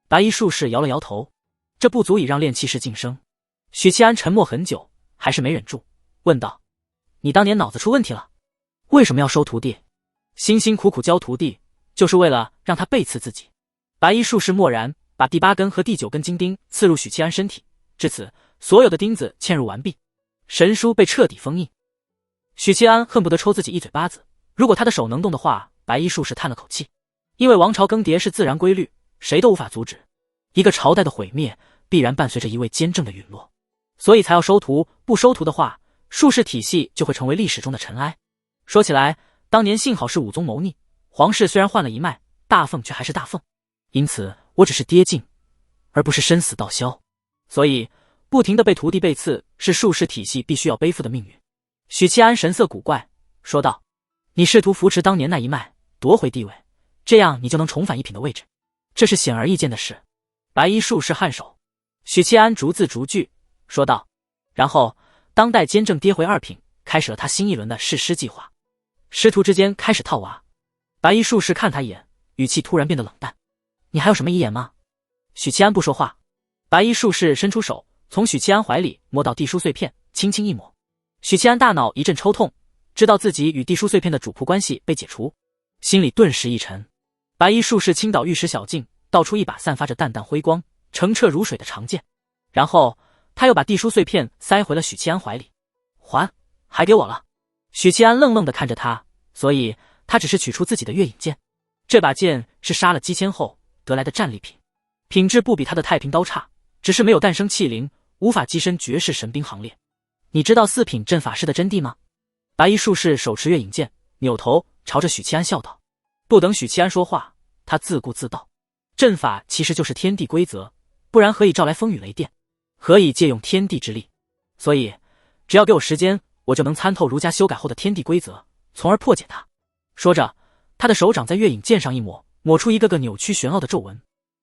白衣术士摇了摇头，这不足以让炼气士晋升。许七安沉默很久，还是没忍住，问道：你当年脑子出问题了？为什么要收徒弟？辛辛苦苦教徒弟，就是为了让他背刺自己。白衣术士默然，把第8根和第9根金钉刺入许七安身体，至此所有的钉子嵌入完毕，神书被彻底封印。许七安恨不得抽自己一嘴巴子，如果他的手能动的话。白衣术士叹了口气，因为王朝更迭是自然规律，谁都无法阻止。一个朝代的毁灭必然伴随着一位监正的陨落，所以才要收徒，不收徒的话，术士体系就会成为历史中的尘埃。说起来，当年幸好是武宗谋逆，皇室虽然换了一脉，大凤却还是大凤，因此我只是跌进，而不是生死道消。所以不停地被徒弟背刺，是术士体系必须要背负的命运。许七安神色古怪，说道：你试图扶持当年那一脉，夺回地位，这样你就能重返一品的位置，这是显而易见的事。白衣术士颔首，许七安逐字逐句说道：然后当代监正跌回2品，开始了他新一轮的弑师计划。师徒之间开始套娃。白衣术士看他一眼，语气突然变得冷淡：你还有什么遗言吗？许七安不说话。白衣术士伸出手，从许七安怀里摸到地书碎片，轻轻一抹。许七安大脑一阵抽痛，知道自己与地书碎片的主仆关系被解除，心里顿时一沉。白衣术士倾倒玉石小径，倒出一把散发着淡淡辉光、澄澈如水的长剑，然后他又把地书碎片塞回了许七安怀里。还给我了。许七安愣愣地看着他，所以他只是取出自己的月影剑。这把剑是杀了姬谦后得来的战利品，品质不比他的太平刀差，只是没有诞生气灵，无法跻身绝世神兵行列。你知道4品阵法师的真谛吗？白衣术士手持月影剑，扭头朝着许七安笑道。不等许七安说话，他自顾自道：阵法其实就是天地规则，不然何以召来风雨雷电，何以借用天地之力？所以只要给我时间，我就能参透儒家修改后的天地规则，从而破解它。说着，他的手掌在月影剑上一抹，抹出一个个扭曲玄奥的皱纹。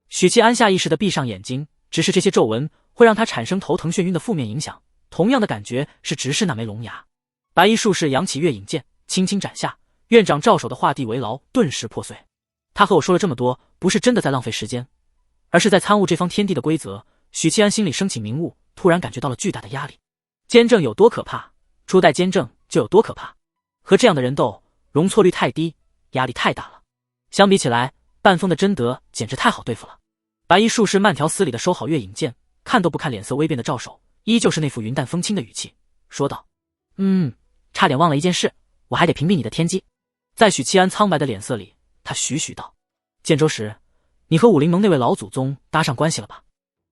许七安下意识地闭上眼睛，直视这些皱纹会让他产生头疼眩晕的负面影响，同样的感觉是直视那枚龙牙。白衣术士扬起月影剑，轻轻斩下，院长照手的画地为牢顿时破碎。他和我说了这么多，不是真的在浪费时间，而是在参悟这方天地的规则。许七安心里升起明悟，突然感觉到了巨大的压力。监正有多可怕，初代监正就有多可怕。和这样的人斗，容错率太低，压力太大了。相比起来，半疯的真德简直太好对付了。白衣术士慢条斯理地收好月影剑，看都不看脸色微变的赵手，依旧是那副云淡风轻的语气，说道：差点忘了一件事，我还得屏蔽你的天机。在许七安苍白的脸色里，他徐徐道：建州时，你和武林盟那位老祖宗搭上关系了吧？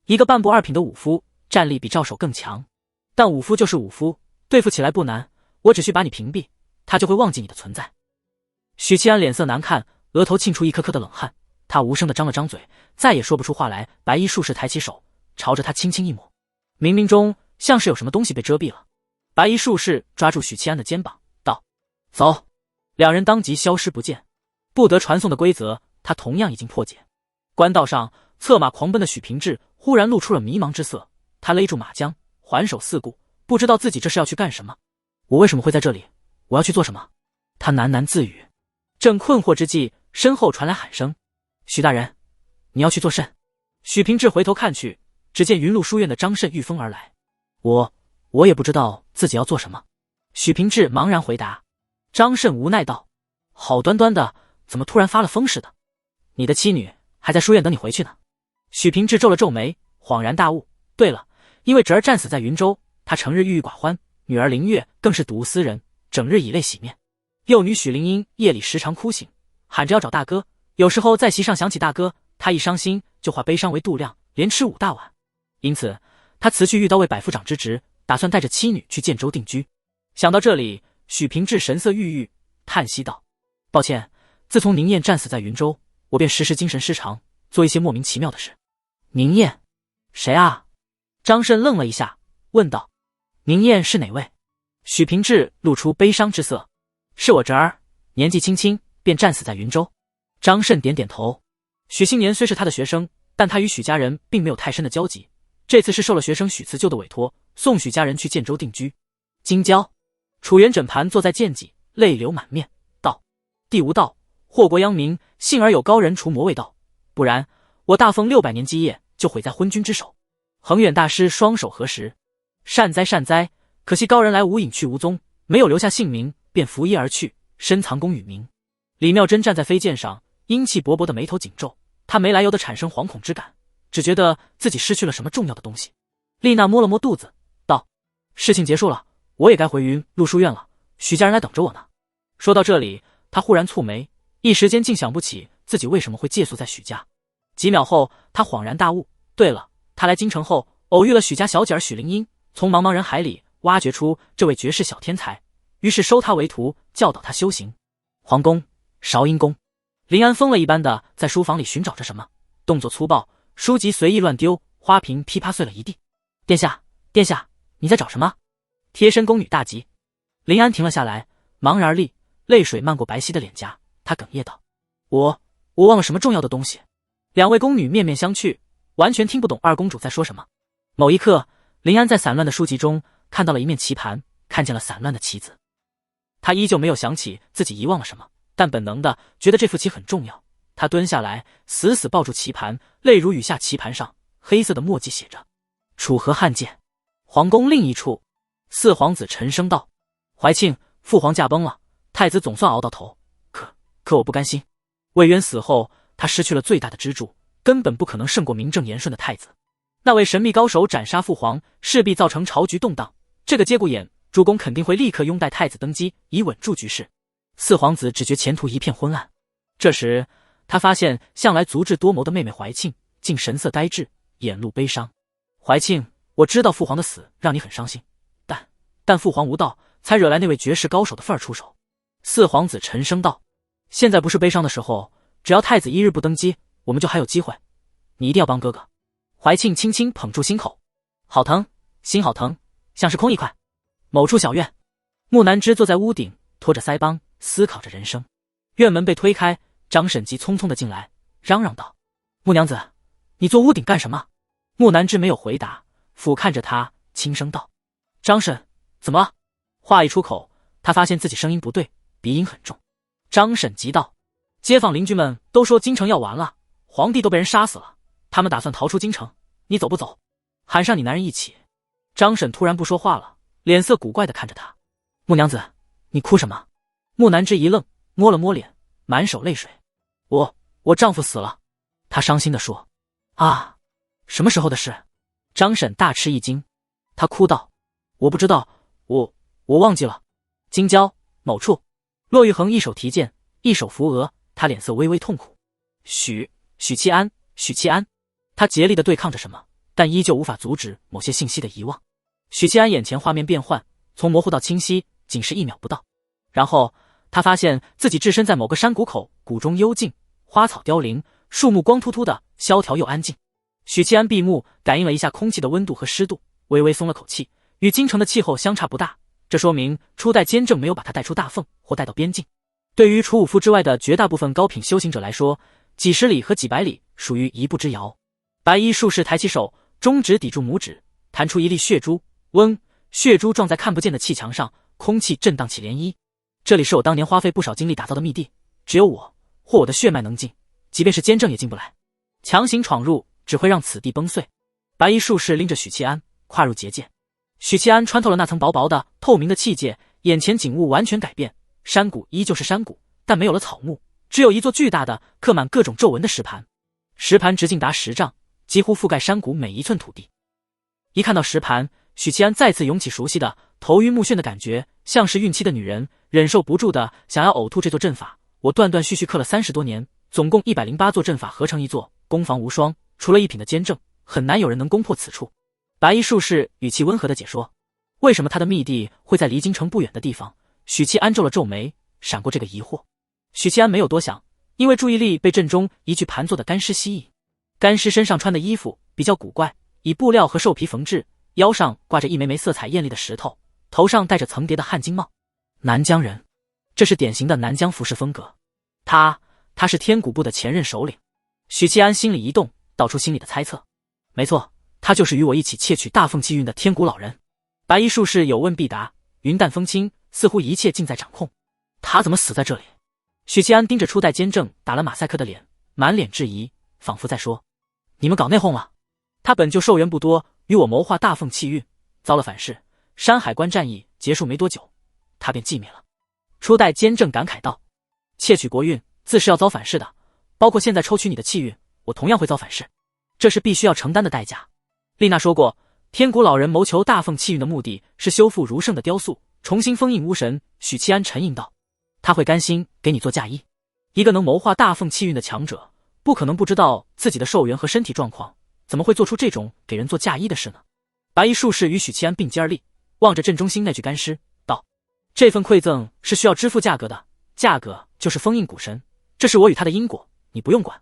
一个半步2品的武夫，战力比赵手更强，但武夫就是武夫，对付起来不难，我只需把你屏蔽，他就会忘记你的存在。许七安脸色难看，额头沁出一颗颗的冷汗，他无声地张了张嘴，再也说不出话来。白衣术士抬起手，朝着他轻轻一抹，冥冥中像是有什么东西被遮蔽了。白衣术士抓住许七安的肩膀，道：走。两人当即消失不见。不得传送的规则，他同样已经破解。官道上策马狂奔的许平志忽然露出了迷茫之色，他勒住马缰，环手四顾，不知道自己这是要去干什么。我为什么会在这里？我要去做什么？他喃喃自语。正困惑之际，身后传来喊声：许大人，你要去做甚？许平志回头看去，只见云麓书院的张慎御风而来。我也不知道自己要做什么。许平志茫然回答。张慎无奈道：好端端的，怎么突然发了疯似的？你的妻女还在书院等你回去呢。许平志皱了皱眉，恍然大悟。对了，因为侄儿战死在云州，他成日郁郁寡欢，女儿灵月更是睹物思人，整日以泪洗面。幼女许灵英夜里时常哭醒，喊着要找大哥，有时候在席上想起大哥，他一伤心就化悲伤为度量，连吃5大碗。因此他辞去御刀卫百夫长之职，打算带着妻女去建州定居。想到这里，许平志神色郁郁，叹息道：抱歉，自从宁燕战死在云州，我便时时精神失常，做一些莫名其妙的事。宁燕？谁啊？张慎愣了一下，问道：宁燕是哪位？许平志露出悲伤之色：是我侄儿，年纪轻轻便战死在云州。张慎点点头。许兴年虽是他的学生，但他与许家人并没有太深的交集，这次是受了学生许慈舅的委托，送许家人去建州定居。京郊，楚元枕盘坐在剑脊，泪流满面，道：“帝无道，祸国殃民，幸而有高人除魔未到，不然我大封600年基业就毁在昏君之手。”恒远大师双手合十：“善哉善哉，可惜高人来无影去无踪，没有留下姓名，便拂衣而去，深藏功与名。”李妙真站在飞剑上，英气勃勃的眉头紧皱，他没来由的产生惶恐之感，只觉得自己失去了什么重要的东西。丽娜摸了摸肚子，道：“事情结束了，我也该回云陆书院了，许家人来等着我呢。”说到这里，他忽然蹙眉，一时间竟想不起自己为什么会借宿在许家。几秒后，他恍然大悟，对了，他来京城后偶遇了许家小姐儿许灵英，从茫茫人海里挖掘出这位绝世小天才，于是收他为徒，教导他修行。皇宫、韶阴宫，林安疯了一般的在书房里寻找着什么，动作粗暴，书籍随意乱丢，花瓶噼啪碎了一地。殿下，殿下，你在找什么？贴身宫女大急。林安停了下来，茫然而立，泪水漫过白皙的脸颊，他哽咽道：“我忘了什么重要的东西。”两位宫女面面相觑，完全听不懂二公主在说什么。某一刻，林安在散乱的书籍中看到了一面棋盘，看见了散乱的棋子。他依旧没有想起自己遗忘了什么，但本能的觉得这副棋很重要。他蹲下来，死死抱住棋盘，泪如雨下。棋盘上黑色的墨迹写着：“楚河汉界。”皇宫另一处，四皇子沉声道：“怀庆，父皇驾崩了，太子总算熬到头，可我不甘心。魏渊死后，他失去了最大的支柱，根本不可能胜过名正言顺的太子。那位神秘高手斩杀父皇，势必造成朝局动荡。这个节骨眼，主公肯定会立刻拥戴太子登基，以稳住局势。”四皇子只觉前途一片昏暗。这时，他发现向来足智多谋的妹妹怀庆竟神色呆滞，眼露悲伤。“怀庆，我知道父皇的死让你很伤心，但父皇无道，才惹来那位绝世高手的份儿出手。”四皇子沉声道：“现在不是悲伤的时候，只要太子一日不登基，我们就还有机会。你一定要帮哥哥。”怀庆轻轻捧住心口，好疼，心好疼，像是空一块。某处小院，木南枝坐在屋顶，拖着腮帮，思考着人生。院门被推开，张审急匆匆的进来，嚷嚷道：“木娘子，你坐屋顶干什么？”木南枝没有回答，俯瞰着他，轻声道：“张审，怎么了？”话一出口，他发现自己声音不对，鼻音很重。张审急道：“街坊邻居们都说京城要完了，皇帝都被人杀死了，他们打算逃出京城，你走不走？喊上你男人一起。”张审突然不说话了，脸色古怪的看着他。“木娘子，你哭什么？”木南枝一愣，摸了摸脸，满手泪水。我丈夫死了。”他伤心地说。“啊，什么时候的事？”张审大吃一惊，他哭道：“我不知道，我忘记了。”京郊某处，骆玉衡一手提剑，一手扶额，他脸色微微痛苦。许七安。他竭力地对抗着什么，但依旧无法阻止某些信息的遗忘。许七安眼前画面变幻，从模糊到清晰，仅是1秒不到。然后他发现自己置身在某个山谷口，谷中幽静，花草凋零，树木光秃秃的，萧条又安静。许七安闭目，感应了一下空气的温度和湿度，微微松了口气，与京城的气候相差不大，这说明初代监正没有把他带出大凤或带到边境。对于楚武夫之外的绝大部分高品修行者来说，几十里和几百里属于一步之遥。白衣术士抬起手，中指抵住拇指，弹出一粒血珠，血珠撞在看不见的气墙上，空气震荡起涟漪。这里是我当年花费不少精力打造的密地，只有我或我的血脉能进，即便是监正也进不来。强行闯入只会让此地崩碎。白衣术士拎着许七安跨入结界，许七安穿透了那层薄薄的透明的气界，眼前景物完全改变。山谷依旧是山谷，但没有了草木，只有一座巨大的刻满各种皱纹的石盘，石盘直径达10丈，几乎覆盖山谷每一寸土地。一看到石盘，许七安再次涌起熟悉的头晕目眩的感觉，像是孕期的女人忍受不住的想要呕吐。这座阵法我断断续续刻了30多年，总共108座阵法合成一座，攻防无双，除了一品的监正，很难有人能攻破此处。白衣术士语气温和的解说。为什么他的密地会在离京城不远的地方？许七安皱了皱眉，闪过这个疑惑。许七安没有多想，因为注意力被阵中一具盘坐的干尸吸引。干尸身上穿的衣服比较古怪，以布料和兽皮缝制，腰上挂着一枚枚色彩艳丽的石头，头上戴着层叠的汗巾帽。南疆人，这是典型的南疆服饰风格。他是天古部的前任首领。许七安心里一动，道出心里的猜测。没错，他就是与我一起窃取大凤气运的天谷老人。白衣术士有问必答，云淡风轻，似乎一切尽在掌控。他怎么死在这里？许七安盯着初代监正打了马赛克的脸，满脸质疑，仿佛在说：你们搞内讧了。他本就寿元不多，与我谋划大凤气运，遭了反噬。山海关战役结束没多久，他便寂灭了。初代监正感慨道：窃取国运自是要遭反噬的，包括现在抽取你的气运，我同样会遭反噬，这是必须要承担的代价。丽娜说过，天谷老人谋求大凤气运的目的是修复如圣的雕塑，重新封印巫神。许七安沉吟道：他会甘心给你做嫁衣？一个能谋划大凤气运的强者，不可能不知道自己的寿元和身体状况，怎么会做出这种给人做嫁衣的事呢？白衣术士与许七安并肩而立，望着正中心那具干尸道：这份馈赠是需要支付价格的，价格就是封印古神，这是我与他的因果，你不用管。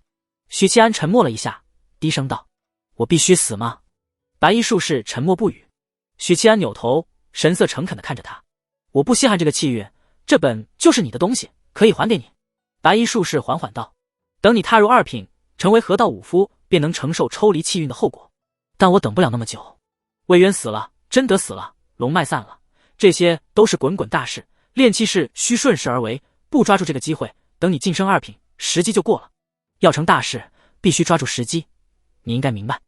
许七安沉默了一下，低声道：我必须死吗？白衣术士沉默不语。许七安扭头，神色诚恳地看着他：我不稀罕这个气运，这本就是你的东西，可以还给你。白衣术士缓缓道：等你踏入2品，成为河道武夫，便能承受抽离气运的后果。但我等不了那么久。魏渊死了，真德死了，龙脉散了，这些都是滚滚大事，炼气士需顺势而为，不抓住这个机会，等你晋升2品，时机就过了。要成大事，必须抓住时机，你应该明白。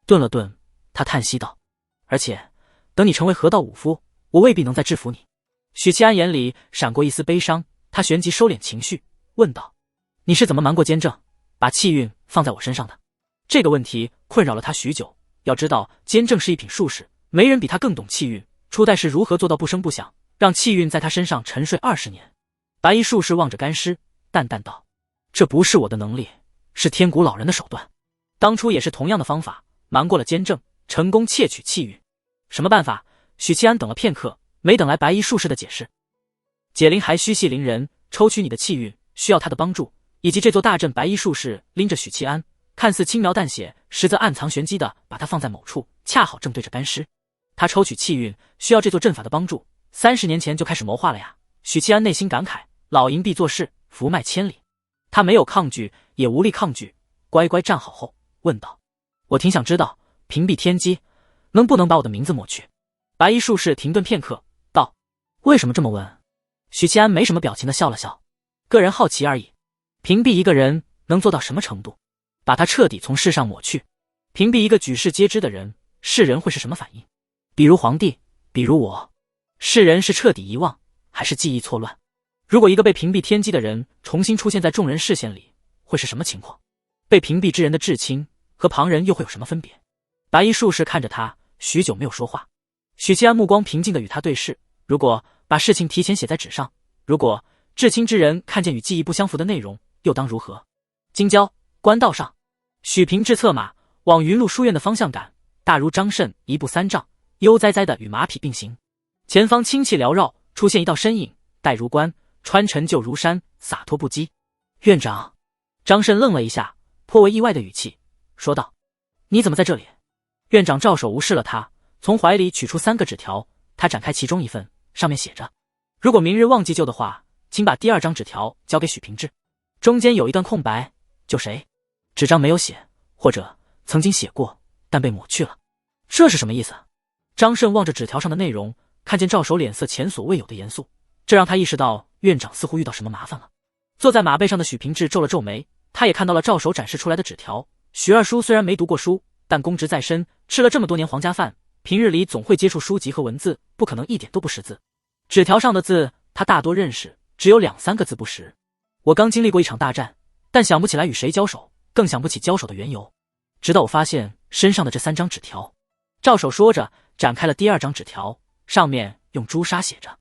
顿了顿，他叹息道：而且等你成为河道武夫，我未必能再制服你。许七安眼里闪过一丝悲伤，他旋即收敛情绪，问道：你是怎么瞒过监正，把气运放在我身上的？这个问题困扰了他许久。要知道监正是一品术士，没人比他更懂气运，初代是如何做到不声不响，让气运在他身上沉睡20年。白衣术士望着干尸，淡淡道：这不是我的能力，是天谷老人的手段。当初也是同样的方法，瞒过了监正，成功窃取气运。什么办法？许七安等了片刻，没等来白衣术士的解释。解铃还须系铃人，抽取你的气运需要他的帮助，以及这座大阵。白衣术士拎着许七安，看似轻描淡写，实则暗藏玄机的把他放在某处，恰好正对着干尸。他抽取气运需要这座阵法的帮助，30年前就开始谋划了呀。许七安内心感慨，老营必做事，福脉千里。他没有抗拒，也无力抗拒，乖乖站好后问道：我挺想知道，屏蔽天机，能不能把我的名字抹去？白衣术士停顿片刻，道：为什么这么问？许七安没什么表情的笑了笑：个人好奇而已。屏蔽一个人能做到什么程度？把他彻底从世上抹去。屏蔽一个举世皆知的人，世人会是什么反应？比如皇帝，比如我，世人是彻底遗忘，还是记忆错乱？如果一个被屏蔽天机的人重新出现在众人视线里，会是什么情况？被屏蔽之人的至亲和旁人又会有什么分别？白衣术士看着他，许久没有说话。许七安目光平静地与他对视，如果把事情提前写在纸上，如果至亲之人看见与记忆不相符的内容，又当如何？京郊官道上，许平志策马往云路书院的方向赶，大如张慎1步3丈，悠哉哉地与马匹并行。前方清气缭绕，出现一道身影，戴如冠，穿陈旧如山，洒脱不羁。院长。张慎愣了一下，颇为意外的语气说道：你怎么在这里？院长照手无视了他，从怀里取出3个纸条，他展开其中一份，上面写着：如果明日忘记旧的话，请把第2张纸条交给许平志。中间有一段空白，就谁？纸张没有写，或者曾经写过，但被抹去了。这是什么意思？张慎望着纸条上的内容，看见赵守脸色前所未有的严肃，这让他意识到院长似乎遇到什么麻烦了。坐在马背上的许平志皱了皱眉，他也看到了赵守展示出来的纸条。许二叔虽然没读过书，但公职在身，吃了这么多年皇家饭，平日里总会接触书籍和文字，不可能一点都不识字。纸条上的字他大多认识，只有2、3个字不识。我刚经历过一场大战，但想不起来与谁交手，更想不起交手的缘由，直到我发现身上的这3张纸条。赵守说着展开了第2张纸条，上面用朱砂写着：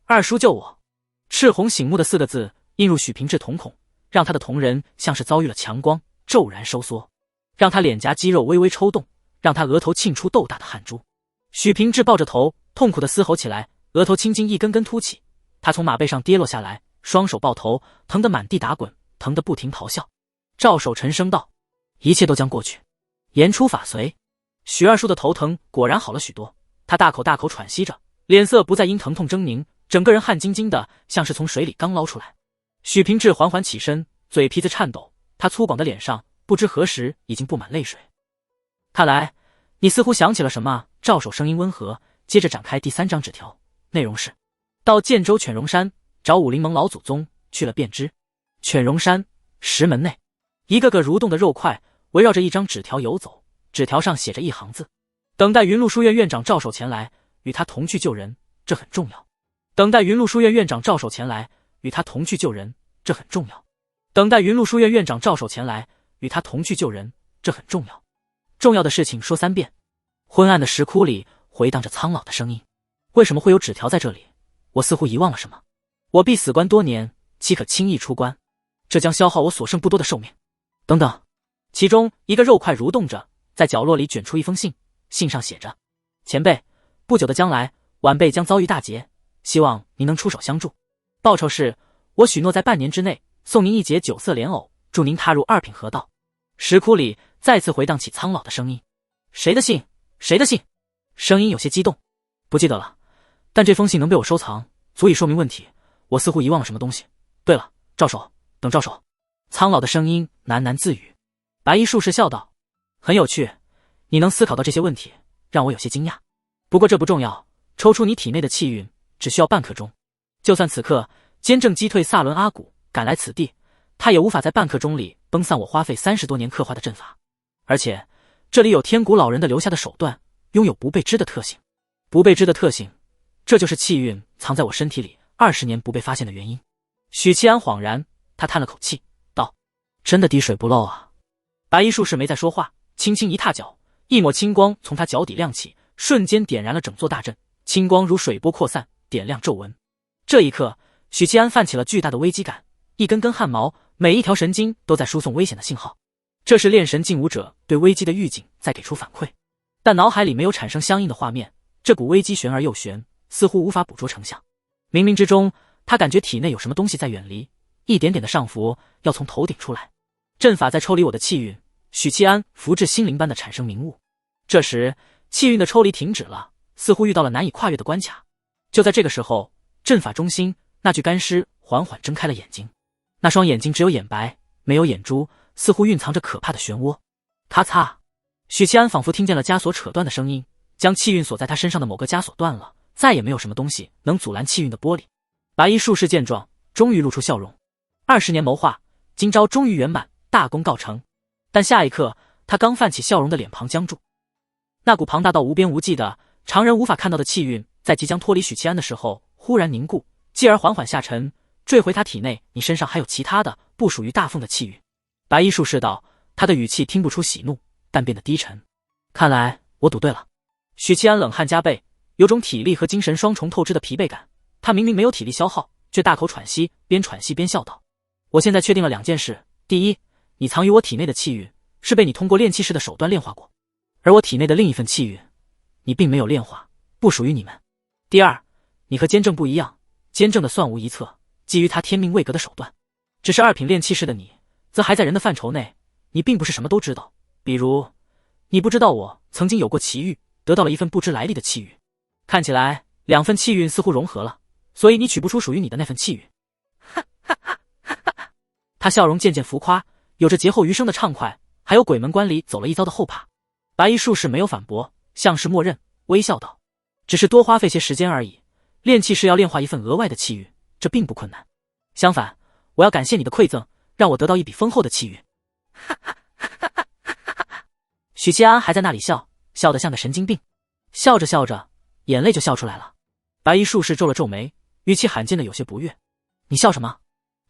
二叔救我。赤红醒目的4个字映入许平志瞳孔，让他的瞳仁像是遭遇了强光，骤然收缩，让他脸颊肌肉微微抽动，让他额头沁出豆大的汗珠。许平志抱着头痛苦地嘶吼起来，额头青筋一根根凸起，他从马背上跌落下来，双手抱头，疼得满地打滚，疼得不停咆哮。赵守沉声道：一切都将过去，言出法随。许二叔的头疼果然好了许多，他大口大口喘息着，脸色不再因疼痛狰狞，整个人汗津津的，像是从水里刚捞出来。许平志缓缓起身，嘴皮子颤抖，他粗犷的脸上不知何时已经布满泪水。看来你似乎想起了什么？赵守声音温和，接着展开第3张纸条，内容是：到建州犬戎山找武林盟老祖宗，去了便知。犬戎山石门内，一个个蠕动的肉块围绕着一张纸条游走，纸条上写着一行字：等待云麓书院院长赵守前来，与他同去救人，这很重要。等待云麓书院院长赵守前来，与他同去救人，这很重要。等待云麓书院院长赵守前来，与他同去救人，这很重要。重要的事情说3遍。昏暗的石窟里回荡着苍老的声音。为什么会有纸条在这里？我似乎遗忘了什么。我必死关多年，岂可轻易出关？这将消耗我所剩不多的寿命。等等，其中一个肉块蠕动着，在角落里卷出一封信，信上写着：前辈，不久的将来，晚辈将遭遇大劫，希望您能出手相助。报酬是，我许诺在半年之内送您一节9色莲藕，助您踏入2品河道。石窟里再次回荡起苍老的声音。谁的信？谁的信？声音有些激动。不记得了，但这封信能被我收藏，足以说明问题。我似乎遗忘了什么东西。对了，赵守，等赵守。苍老的声音喃喃自语。白衣术士笑道：很有趣，你能思考到这些问题，让我有些惊讶。不过这不重要，抽出你体内的气运只需要半刻钟。就算此刻监正击退萨伦阿古赶来此地，他也无法在半刻钟里崩散我花费30多年刻画的阵法。而且这里有天古老人的留下的手段，拥有不被知的特性。不被知的特性，这就是气运藏在我身体里20年不被发现的原因。许七安恍然，他叹了口气道：真的滴水不漏啊。白衣术士没再说话，轻轻一踏脚，一抹青光从他脚底亮起，瞬间点燃了整座大阵。青光如水波扩散，点亮皱纹。这一刻，许七安泛起了巨大的危机感，一根根汗毛，每一条神经都在输送危险的信号。这是炼神劲武者对危机的预警，在给出反馈。但脑海里没有产生相应的画面，这股危机悬而又悬，似乎无法捕捉成像。冥冥之中，他感觉体内有什么东西在远离，一点点的上浮，要从头顶出来。阵法在抽离我的气运，许七安福至心灵般的产生明悟。这时，气运的抽离停止了，似乎遇到了难以跨越的关卡。就在这个时候，阵法中心那具干尸缓缓睁开了眼睛，那双眼睛只有眼白，没有眼珠，似乎蕴藏着可怕的漩涡。咔嚓，许七安仿佛听见了枷锁扯断的声音，将气运锁在他身上的某个枷锁断了，再也没有什么东西能阻拦气运的剥离。白衣术士见状，终于露出笑容。20年谋划，今朝终于圆满，大功告成。但下一刻，他刚泛起笑容的脸庞僵住。那股庞大到无边无际的、常人无法看到的气运，在即将脱离许七安的时候忽然凝固，继而缓缓下沉，坠回他体内。你身上还有其他的不属于大凤的气运？白衣术士道，他的语气听不出喜怒，但变得低沉。看来我赌对了。许七安冷汗加倍，有种体力和精神双重透支的疲惫感。他明明没有体力消耗，却大口喘息，边喘息边笑道：我现在确定了2件事。第一，你藏于我体内的气运是被你通过炼气师的手段炼化过，而我体内的另一份气运你并没有炼化，不属于你们。第二，你和监正不一样，监正的算无一策，基于他天命未革的手段。只是2品炼气师的你，则还在人的范畴内，你并不是什么都知道。比如，你不知道我曾经有过奇遇，得到了一份不知来历的气运。看起来2份气运似乎融合了，所以你取不出属于你的那份气运。他笑容渐渐浮夸，有着劫后余生的畅快，还有鬼门关里走了一遭的后怕。白衣术士没有反驳，像是默认，微笑道：只是多花费些时间而已。炼气师要炼化一份额外的气运，这并不困难。相反，我要感谢你的馈赠，让我得到一笔丰厚的气运。许七安还在那里笑，笑得像个神经病。笑着笑着，眼泪就笑出来了。白衣术士皱了皱眉，语气罕见的有些不悦：你笑什么？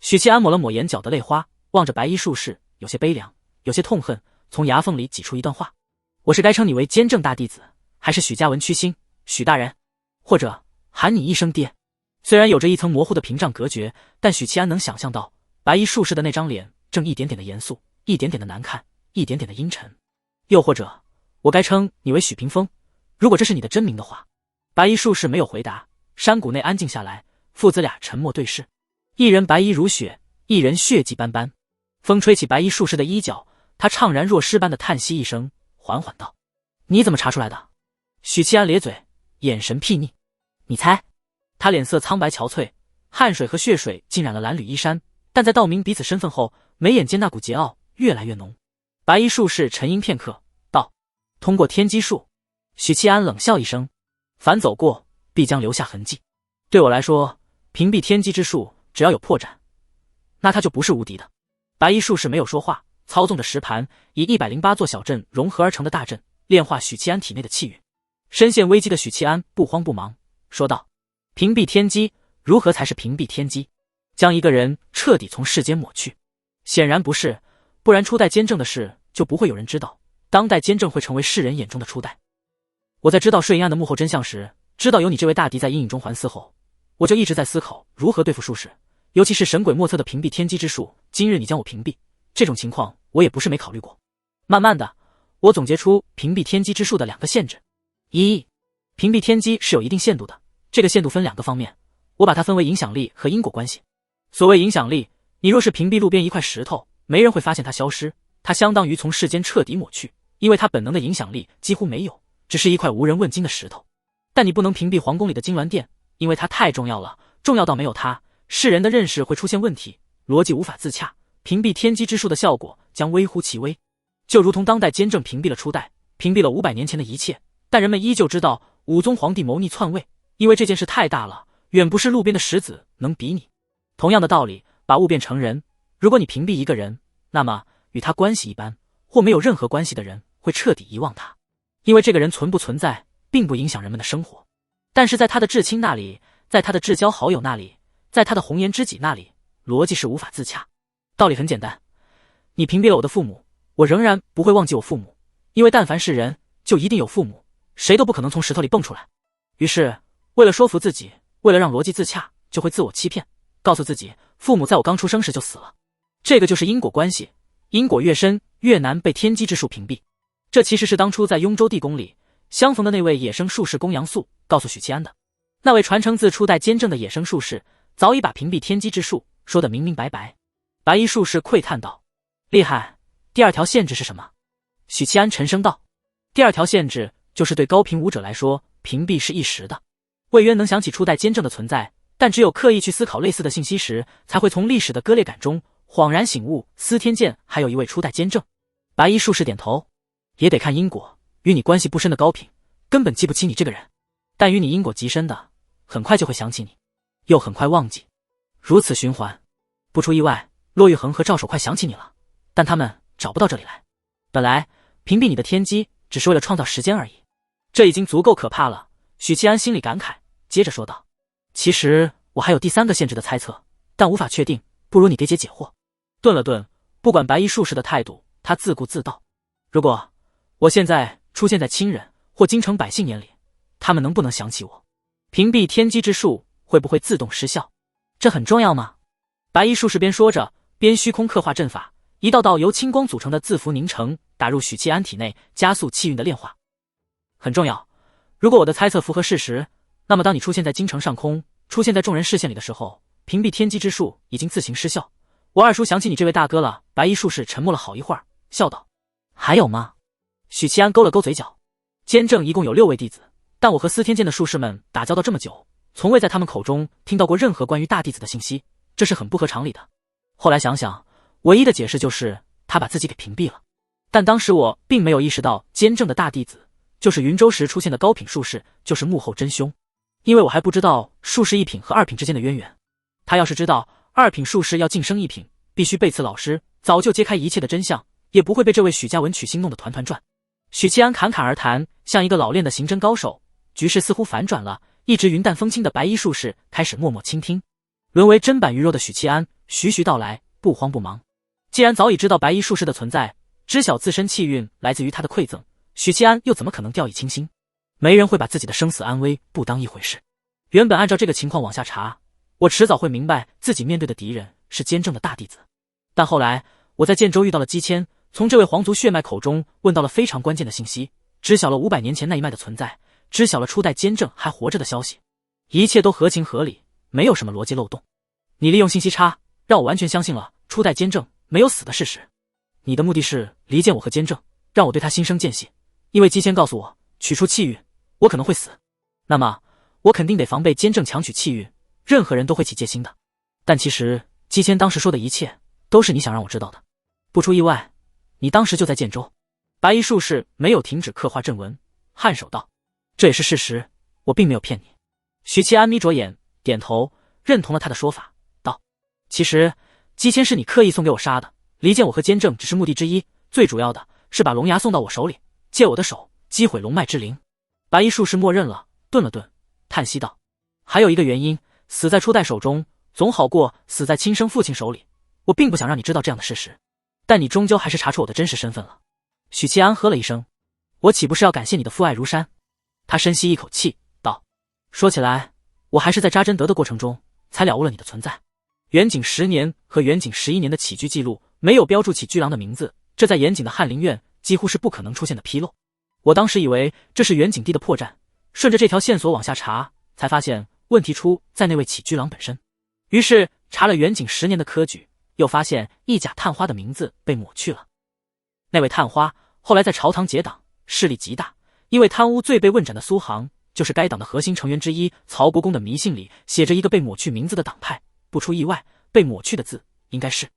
许七安抹了抹眼角的泪花，望着白衣术士，有些悲凉，有些痛恨，从牙缝里挤出一段话：我是该称你为监正大弟子，还是许家文曲星，许大人，或者喊你一声爹？虽然有着一层模糊的屏障隔绝，但许七安能想象到白衣术士的那张脸正一点点的严肃，一点点的难看，一点点的阴沉。又或者我该称你为许屏风，如果这是你的真名的话。白衣术士没有回答，山谷内安静下来，父子俩沉默对视。一人白衣如雪，一人血迹斑斑。风吹起白衣术士的衣角，他怅然若失般的叹息一声，缓缓道：你怎么查出来的？许七安咧嘴，眼神睥睨。你猜？他脸色苍白憔悴，汗水和血水浸染了蓝缕衣衫，但在道明彼此身份后，眉眼间那股桀骜越来越浓。白衣术士沉吟片刻，道：通过天机术。许七安冷笑一声，凡走过必将留下痕迹。对我来说，屏蔽天机之术只要有破绽，那它就不是无敌的。白衣术士没有说话，操纵着石盘，以108座小阵融合而成的大阵，炼化许七安体内的气运。深陷危机的许七安不慌不忙，说道：屏蔽天机，如何才是屏蔽天机？将一个人彻底从世间抹去？显然不是，不然初代监正的事就不会有人知道，当代监正会成为世人眼中的初代。我在知道睡鹰案的幕后真相时，知道有你这位大敌在阴影中环伺后，我就一直在思考如何对付术士，尤其是神鬼莫测的屏蔽天机之术。今日你将我屏蔽，这种情况我也不是没考虑过。慢慢的，我总结出屏蔽天机之术的2个限制。一，屏蔽天机是有一定限度的，这个限度分2个方面，我把它分为影响力和因果关系。所谓影响力，你若是屏蔽路边一块石头，没人会发现它消失，它相当于从世间彻底抹去，因为它本能的影响力几乎没有，只是一块无人问津的石头。但你不能屏蔽皇宫里的金銮殿，因为它太重要了，重要到没有它，世人的认识会出现问题，逻辑无法自洽，屏蔽天机之术的效果将微乎其微。就如同当代监正屏蔽了初代，屏蔽了500年前的一切，但人们依旧知道武宗皇帝谋逆篡位，因为这件事太大了，远不是路边的石子能比拟。同样的道理，把物变成人，如果你屏蔽一个人，那么与他关系一般或没有任何关系的人会彻底遗忘他，因为这个人存不存在并不影响人们的生活，但是在他的至亲那里，在他的至交好友那里，在他的红颜知己那里，逻辑是无法自洽。道理很简单，你屏蔽了我的父母，我仍然不会忘记我父母，因为但凡是人就一定有父母，谁都不可能从石头里蹦出来。于是为了说服自己，为了让逻辑自洽，就会自我欺骗，告诉自己父母在我刚出生时就死了。这个就是因果关系，因果越深越难被天机之术屏蔽。这其实是当初在雍州地宫里相逢的那位野生术士公羊素告诉许七安的。那位传承自初代监正的野生术士早已把屏蔽天机之术说得明明白白。白衣术士喟叹道：厉害，第2条限制是什么？许七安沉声道：第2条限制就是对高频武者来说，屏蔽是一时的。魏渊能想起初代监正的存在，但只有刻意去思考类似的信息时，才会从历史的割裂感中恍然醒悟，司天剑还有一位初代监正。白衣术士点头，也得看因果，与你关系不深的高品根本记不起你这个人，但与你因果极深的很快就会想起你，又很快忘记，如此循环。不出意外，骆玉衡和赵守快想起你了，但他们找不到这里来。本来屏蔽你的天机只是为了创造时间而已，这已经足够可怕了。许七安心里感慨，接着说道：其实我还有第3个限制的猜测，但无法确定，不如你给解解惑。顿了顿，不管白衣术士的态度，他自顾自道：如果我现在出现在亲人或京城百姓眼里，他们能不能想起我？屏蔽天机之术会不会自动失效？这很重要吗？白衣术士边说着，边虚空刻画阵法，一道道由青光组成的字符凝成，打入许七安体内，加速气运的炼化。很重要。如果我的猜测符合事实，那么当你出现在京城上空，出现在众人视线里的时候，屏蔽天机之术已经自行失效。我二叔想起你这位大哥了。白衣术士沉默了好一会儿，笑道：还有吗？许七安勾了勾嘴角，监正一共有6位弟子，但我和司天剑的术士们打交道这么久，从未在他们口中听到过任何关于大弟子的信息，这是很不合常理的。后来想想，唯一的解释就是他把自己给屏蔽了，但当时我并没有意识到监正的大弟子就是云州时出现的高品术士，就是幕后真凶，因为我还不知道术士1品和2品之间的渊源。他要是知道2品术士要晋升1品，必须背刺老师，早就揭开一切的真相，也不会被这位许家文曲星弄得团团转。许七安侃侃而谈，像一个老练的刑侦高手。局势似乎反转了，一直云淡风轻的白衣术士开始默默倾听。沦为砧板鱼肉的许七安徐徐道来，不慌不忙。既然早已知道白衣术士的存在，知晓自身气运来自于他的馈赠，许七安又怎么可能掉以轻心？没人会把自己的生死安危不当一回事。原本按照这个情况往下查，我迟早会明白自己面对的敌人是监正的大弟子。但后来我在建州遇到了姬谦，从这位皇族血脉口中问到了非常关键的信息，知晓了500年前那一脉的存在，知晓了初代监正还活着的消息，一切都合情合理，没有什么逻辑漏洞。你利用信息差，让我完全相信了初代监正没有死的事实。你的目的是离间我和监正，让我对他心生间隙，因为姬谦告诉我取出气运我可能会死，那么我肯定得防备监正强取气运，任何人都会起戒心的。但其实姬谦当时说的一切都是你想让我知道的。不出意外，你当时就在建州。白衣术士没有停止刻画阵纹，颔首道：“这也是事实，我并没有骗你。”许七安眯着眼，点头，认同了他的说法，道：“其实姬谦是你刻意送给我杀的，离间我和监正只是目的之一，最主要的是把龙牙送到我手里，借我的手击毁龙脉之灵。”白衣术士默认了，顿了顿，叹息道：“还有一个原因，死在初代手中，总好过死在亲生父亲手里。我并不想让你知道这样的事实，但你终究还是查出我的真实身份了。”许七安呵了一声：“我岂不是要感谢你的父爱如山？”他深吸一口气，道：“说起来，我还是在扎真德的过程中才了悟了你的存在。远景10年和远景11年的起居记录没有标注起居郎的名字，这在严谨的翰林院几乎是不可能出现的纰漏。我当时以为这是远景帝的破绽，顺着这条线索往下查，才发现问题出在那位起居郎本身。于是查了远景10年的科举，又发现一甲探花的名字被抹去了。那位探花后来在朝堂结党，势力极大，因为贪污罪被问斩的苏杭，就是该党的核心成员之一。曹国公的迷信里写着一个被抹去名字的党派，不出意外，被抹去的字应该是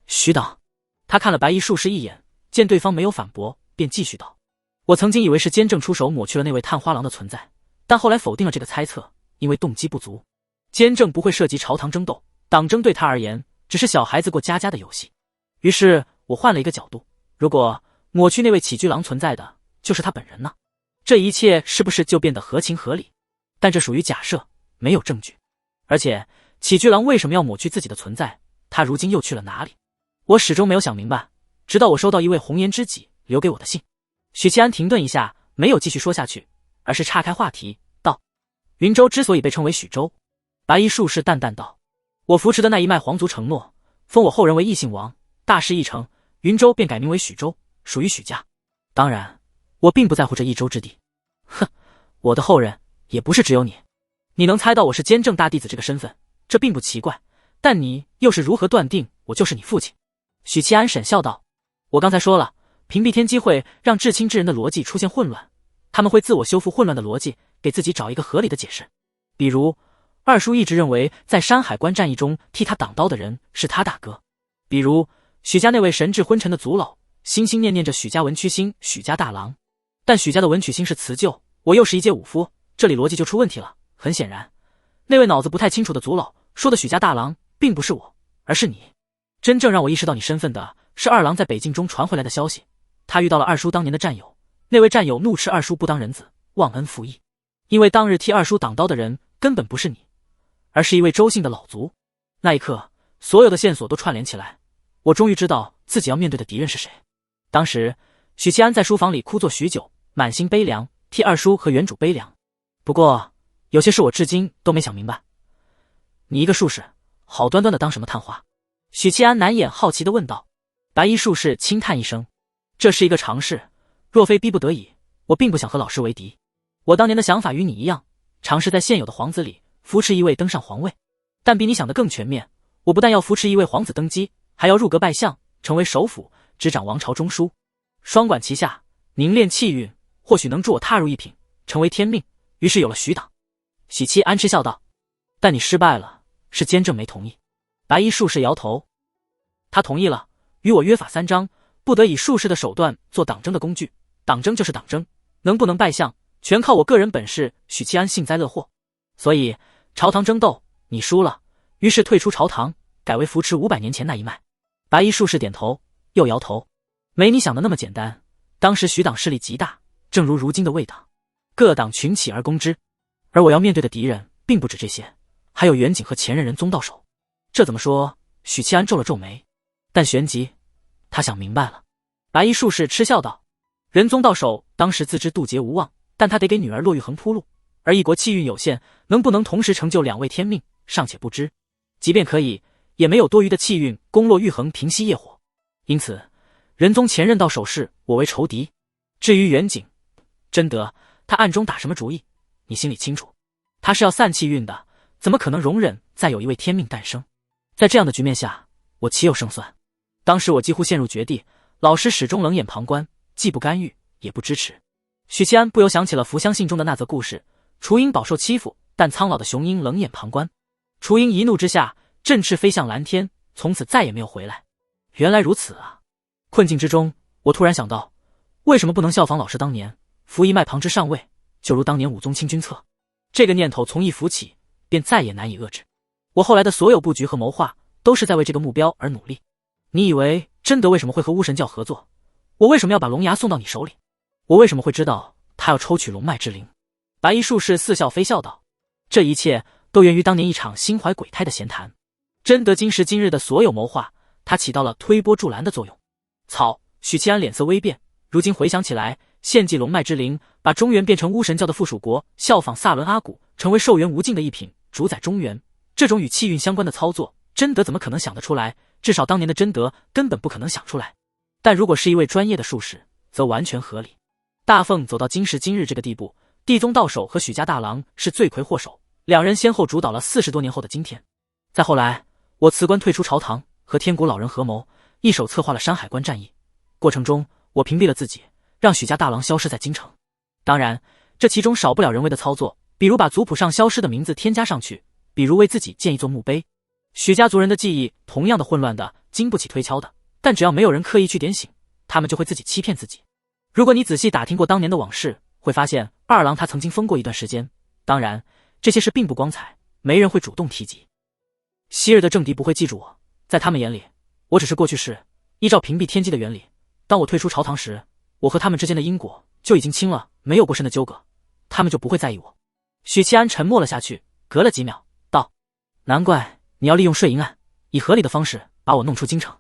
许党。他看了白衣术士一眼，见对方没有反驳，便继续道：“我曾经以为是监正出手抹去了那位探花郎的存在，但后来否定了这个猜测，因为动机不足。监正不会涉及朝堂争斗，党争对他而言只是小孩子过家家的游戏。于是我换了一个角度，如果抹去那位起居郎存在的就是他本人呢？这一切是不是就变得合情合理？但这属于假设，没有证据。而且起居郎为什么要抹去自己的存在？他如今又去了哪里？我始终没有想明白，直到我收到一位红颜知己留给我的信。”许七安停顿一下，没有继续说下去，而是岔开话题道：“云州之所以被称为许州。”白衣术士淡淡道：“我扶持的那一脉皇族承诺封我后人为异姓王，大事一成，云州便改名为许州，属于许家。当然我并不在乎这一州之地。哼，我的后人也不是只有你。你能猜到我是监正大弟子这个身份，这并不奇怪，但你又是如何断定我就是你父亲？”许七安沈笑道：“我刚才说了，屏蔽天机会让至亲之人的逻辑出现混乱，他们会自我修复混乱的逻辑，给自己找一个合理的解释。比如二叔一直认为在山海关战役中替他挡刀的人是他大哥，比如许家那位神志昏沉的族老心心念念着许家文曲星许家大郎，但许家的文曲星是辞旧，我又是一介武夫，这里逻辑就出问题了。很显然，那位脑子不太清楚的族老说的许家大郎并不是我，而是你。真正让我意识到你身份的是二郎在北境中传回来的消息，他遇到了二叔当年的战友，那位战友怒斥二叔不当人子，忘恩负义，因为当日替二叔挡刀的人根本不是你，而是一位周姓的老族。那一刻，所有的线索都串联起来，我终于知道自己要面对的敌人是谁。当时许七安在书房里枯坐许久，满心悲凉，替二叔和原主悲凉。不过有些事我至今都没想明白，你一个术士，好端端的当什么探花？许七安难掩好奇地问道。白衣术士轻叹一声：“这是一个常事，若非逼不得已，我并不想和老师为敌。我当年的想法与你一样，尝试在现有的皇子里扶持一位登上皇位，但比你想的更全面。我不但要扶持一位皇子登基，还要入阁拜相，成为首辅，执掌王朝中枢，双管齐下，凝练气运，或许能助我踏入一品，成为天命。于是有了许党。”许七安嗤笑道：“但你失败了，是监正没同意。”白衣术士摇头：“他同意了，与我约法三章，不得以术士的手段做党争的工具。党争就是党争，能不能拜相，全靠我个人本事。”许七安幸灾乐祸：“所以朝堂争斗你输了，于是退出朝堂，改为扶持500年前那一脉。”白衣术士点头，又摇头：“没你想的那么简单。当时许党势力极大，正如如今的魏党，各党群起而攻之，而我要面对的敌人并不止这些，还有远景和前任人宗到手。这怎么说？”许七安皱了皱眉，但旋即他想明白了。白衣术士嗤笑道：“仁宗到手当时自知渡劫无望，但他得给女儿骆玉衡铺路，而一国气运有限，能不能同时成就2位天命，尚且不知。即便可以，也没有多余的气运供骆玉衡平息业火。因此仁宗前任到手时，我为仇敌。至于远景、真德，他暗中打什么主意，你心里清楚。他是要散气运的，怎么可能容忍再有一位天命诞生？在这样的局面下，我岂有胜算？当时我几乎陷入绝地，老师始终冷眼旁观，既不干预，也不支持。”许七安不由想起了福香信中的那则故事，雏鹰饱受欺负，但苍老的雄鹰冷眼旁观。雏鹰一怒之下，振翅飞向蓝天，从此再也没有回来。原来如此啊！困境之中，我突然想到，为什么不能效仿老师当年，扶一脉旁支上位，就如当年武宗清君侧？这个念头从一浮起，便再也难以遏制。我后来的所有布局和谋划，都是在为这个目标而努力。你以为真德为什么会和巫神教合作？我为什么要把龙牙送到你手里？我为什么会知道他要抽取龙脉之灵？白衣术士似笑非笑道：这一切都源于当年一场心怀鬼胎的闲谈。真德今时今日的所有谋划，他起到了推波助澜的作用。草，许七安脸色微变，如今回想起来，献祭龙脉之灵，把中原变成巫神教的附属国，效仿萨伦阿古，成为寿元无尽的一品，主宰中原，这种与气运相关的操作，真德怎么可能想得出来？至少当年的真德根本不可能想出来。但如果是一位专业的术士，则完全合理。大凤走到今时今日这个地步，地宗道首和许家大郎是罪魁祸首，两人先后主导了40多年后的今天。再后来，我辞官退出朝堂，和天谷老人合谋，一手策划了山海关战役。过程中，我屏蔽了自己，让许家大郎消失在京城。当然，这其中少不了人为的操作，比如把族谱上消失的名字添加上去，比如为自己建一座墓碑。许家族人的记忆同样的混乱的，经不起推敲的，但只要没有人刻意去点醒，他们就会自己欺骗自己。如果你仔细打听过当年的往事，会发现二郎他曾经疯过一段时间，当然这些事并不光彩，没人会主动提及。昔日的政敌不会记住我，在他们眼里，我只是过去式。依照屏蔽天机的原理，当我退出朝堂时，我和他们之间的因果就已经清了，没有过深的纠葛，他们就不会在意我。许七安沉默了下去，隔了几秒道：难怪你要利用睡银案，以合理的方式把我弄出京城。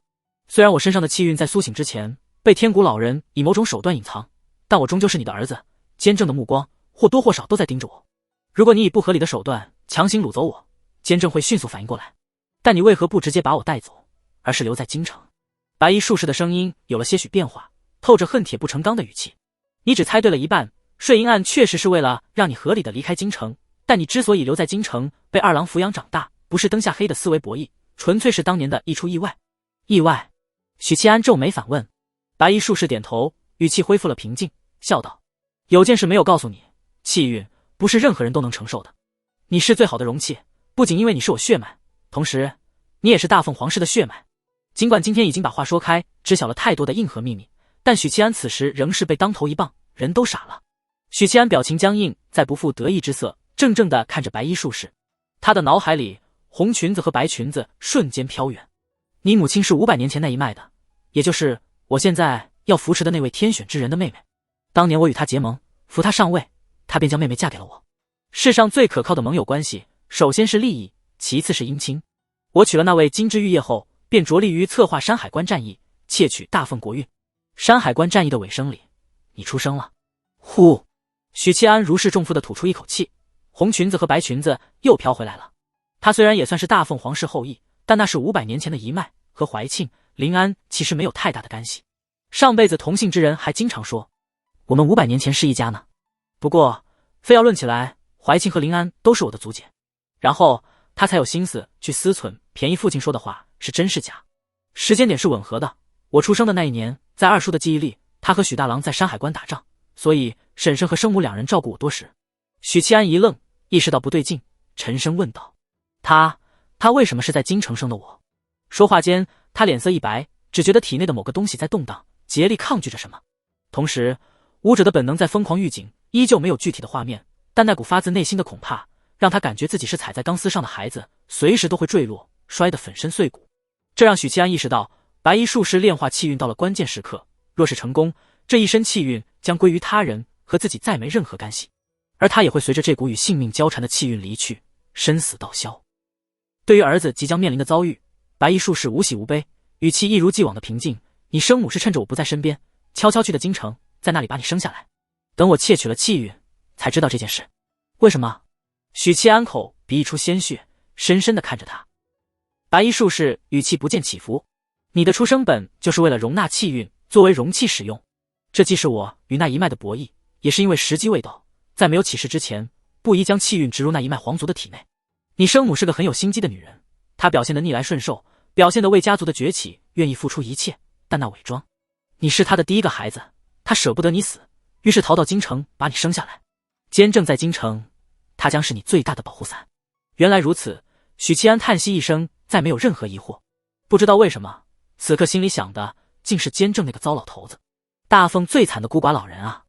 虽然我身上的气运在苏醒之前被天谷老人以某种手段隐藏，但我终究是你的儿子，监正的目光或多或少都在盯着我。如果你以不合理的手段强行掳走我，监正会迅速反应过来。但你为何不直接把我带走，而是留在京城？白衣术士的声音有了些许变化，透着恨铁不成钢的语气。你只猜对了一半，睡银案确实是为了让你合理的离开京城，但你之所以留在京城，被二郎抚养长大，不是灯下黑的思维博弈，纯粹是当年的一出意外。意外？许七安皱眉反问。白衣术士点头，语气恢复了平静，笑道：有件事没有告诉你，气运不是任何人都能承受的。你是最好的容器，不仅因为你是我血脉，同时你也是大凤皇室的血脉。尽管今天已经把话说开，知晓了太多的硬核秘密，但许七安此时仍是被当头一棒，人都傻了。许七安表情僵硬，再不复得意之色，怔怔地看着白衣术士。他的脑海里，红裙子和白裙子瞬间飘远。你母亲是500年前那一脉的，也就是我现在要扶持的那位天选之人的妹妹。当年我与她结盟，扶她上位，她便将妹妹嫁给了我。世上最可靠的盟友关系，首先是利益，其次是姻亲。我娶了那位金枝玉叶后，便着力于策划山海关战役，窃取大凤国运。山海关战役的尾声里，你出生了。呼！许七安如释重负地吐出一口气，红裙子和白裙子又飘回来了。他虽然也算是大凤皇室后裔，但那是500年前的一脉，和怀庆、临安其实没有太大的干系。上辈子同姓之人还经常说，我们500年前是一家呢。不过，非要论起来，怀庆和临安都是我的祖姐。然后他才有心思去思忖便宜父亲说的话是真是假。时间点是吻合的，我出生的那一年，在二叔的记忆里，他和许大郎在山海关打仗，所以婶婶和生母两人照顾我多时。许七安一愣，意识到不对劲，沉声问道：他为什么是在京城生的我？说话间，他脸色一白，只觉得体内的某个东西在动荡，竭力抗拒着什么。同时，武者的本能在疯狂预警，依旧没有具体的画面，但那股发自内心的恐怕，让他感觉自己是踩在钢丝上的孩子，随时都会坠落，摔得粉身碎骨。这让许七安意识到，白衣术士炼化气运到了关键时刻，若是成功，这一身气运将归于他人，和自己再没任何干系，而他也会随着这股与性命交缠的气运离去，生死道消。对于儿子即将面临的遭遇，白衣术士无喜无悲，语气一如既往的平静。你生母是趁着我不在身边，悄悄去的京城，在那里把你生下来。等我窃取了气运，才知道这件事。为什么？许七安口鼻溢出鲜血，深深地看着他。白衣术士语气不见起伏。你的出生本就是为了容纳气运，作为容器使用。这既是我与那一脉的博弈，也是因为时机未到，在没有起事之前，不宜将气运植入那一脉皇族的体内。你生母是个很有心机的女人，她表现得逆来顺受，表现得为家族的崛起愿意付出一切，但那伪装，你是她的第一个孩子，她舍不得你死，于是逃到京城把你生下来。监正在京城，她将是你最大的保护伞。原来如此，许七安叹息一声，再没有任何疑惑。不知道为什么，此刻心里想的竟是监正那个糟老头子。大奉最惨的孤寡老人啊！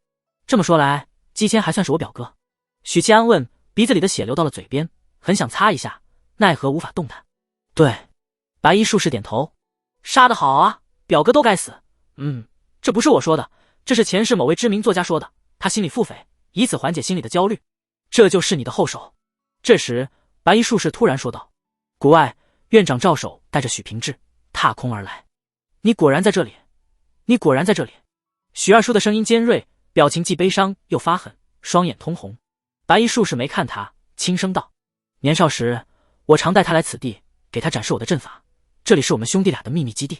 这么说来，姬谦还算是我表哥。许七安问，鼻子里的血流到了嘴边，很想擦一下，奈何无法动弹。对，白衣术士点头。杀得好啊，表哥都该死。这不是我说的，这是前世某位知名作家说的，他心里腹诽，以此缓解心里的焦虑。这就是你的后手。这时，白衣术士突然说道：“谷外，院长赵守带着许平志踏空而来。你果然在这里，你果然在这里。”许二叔的声音尖锐，表情既悲伤又发狠，双眼通红。白衣术士没看他，轻声道：“年少时，我常带他来此地，给他展示我的阵法。这里是我们兄弟俩的秘密基地。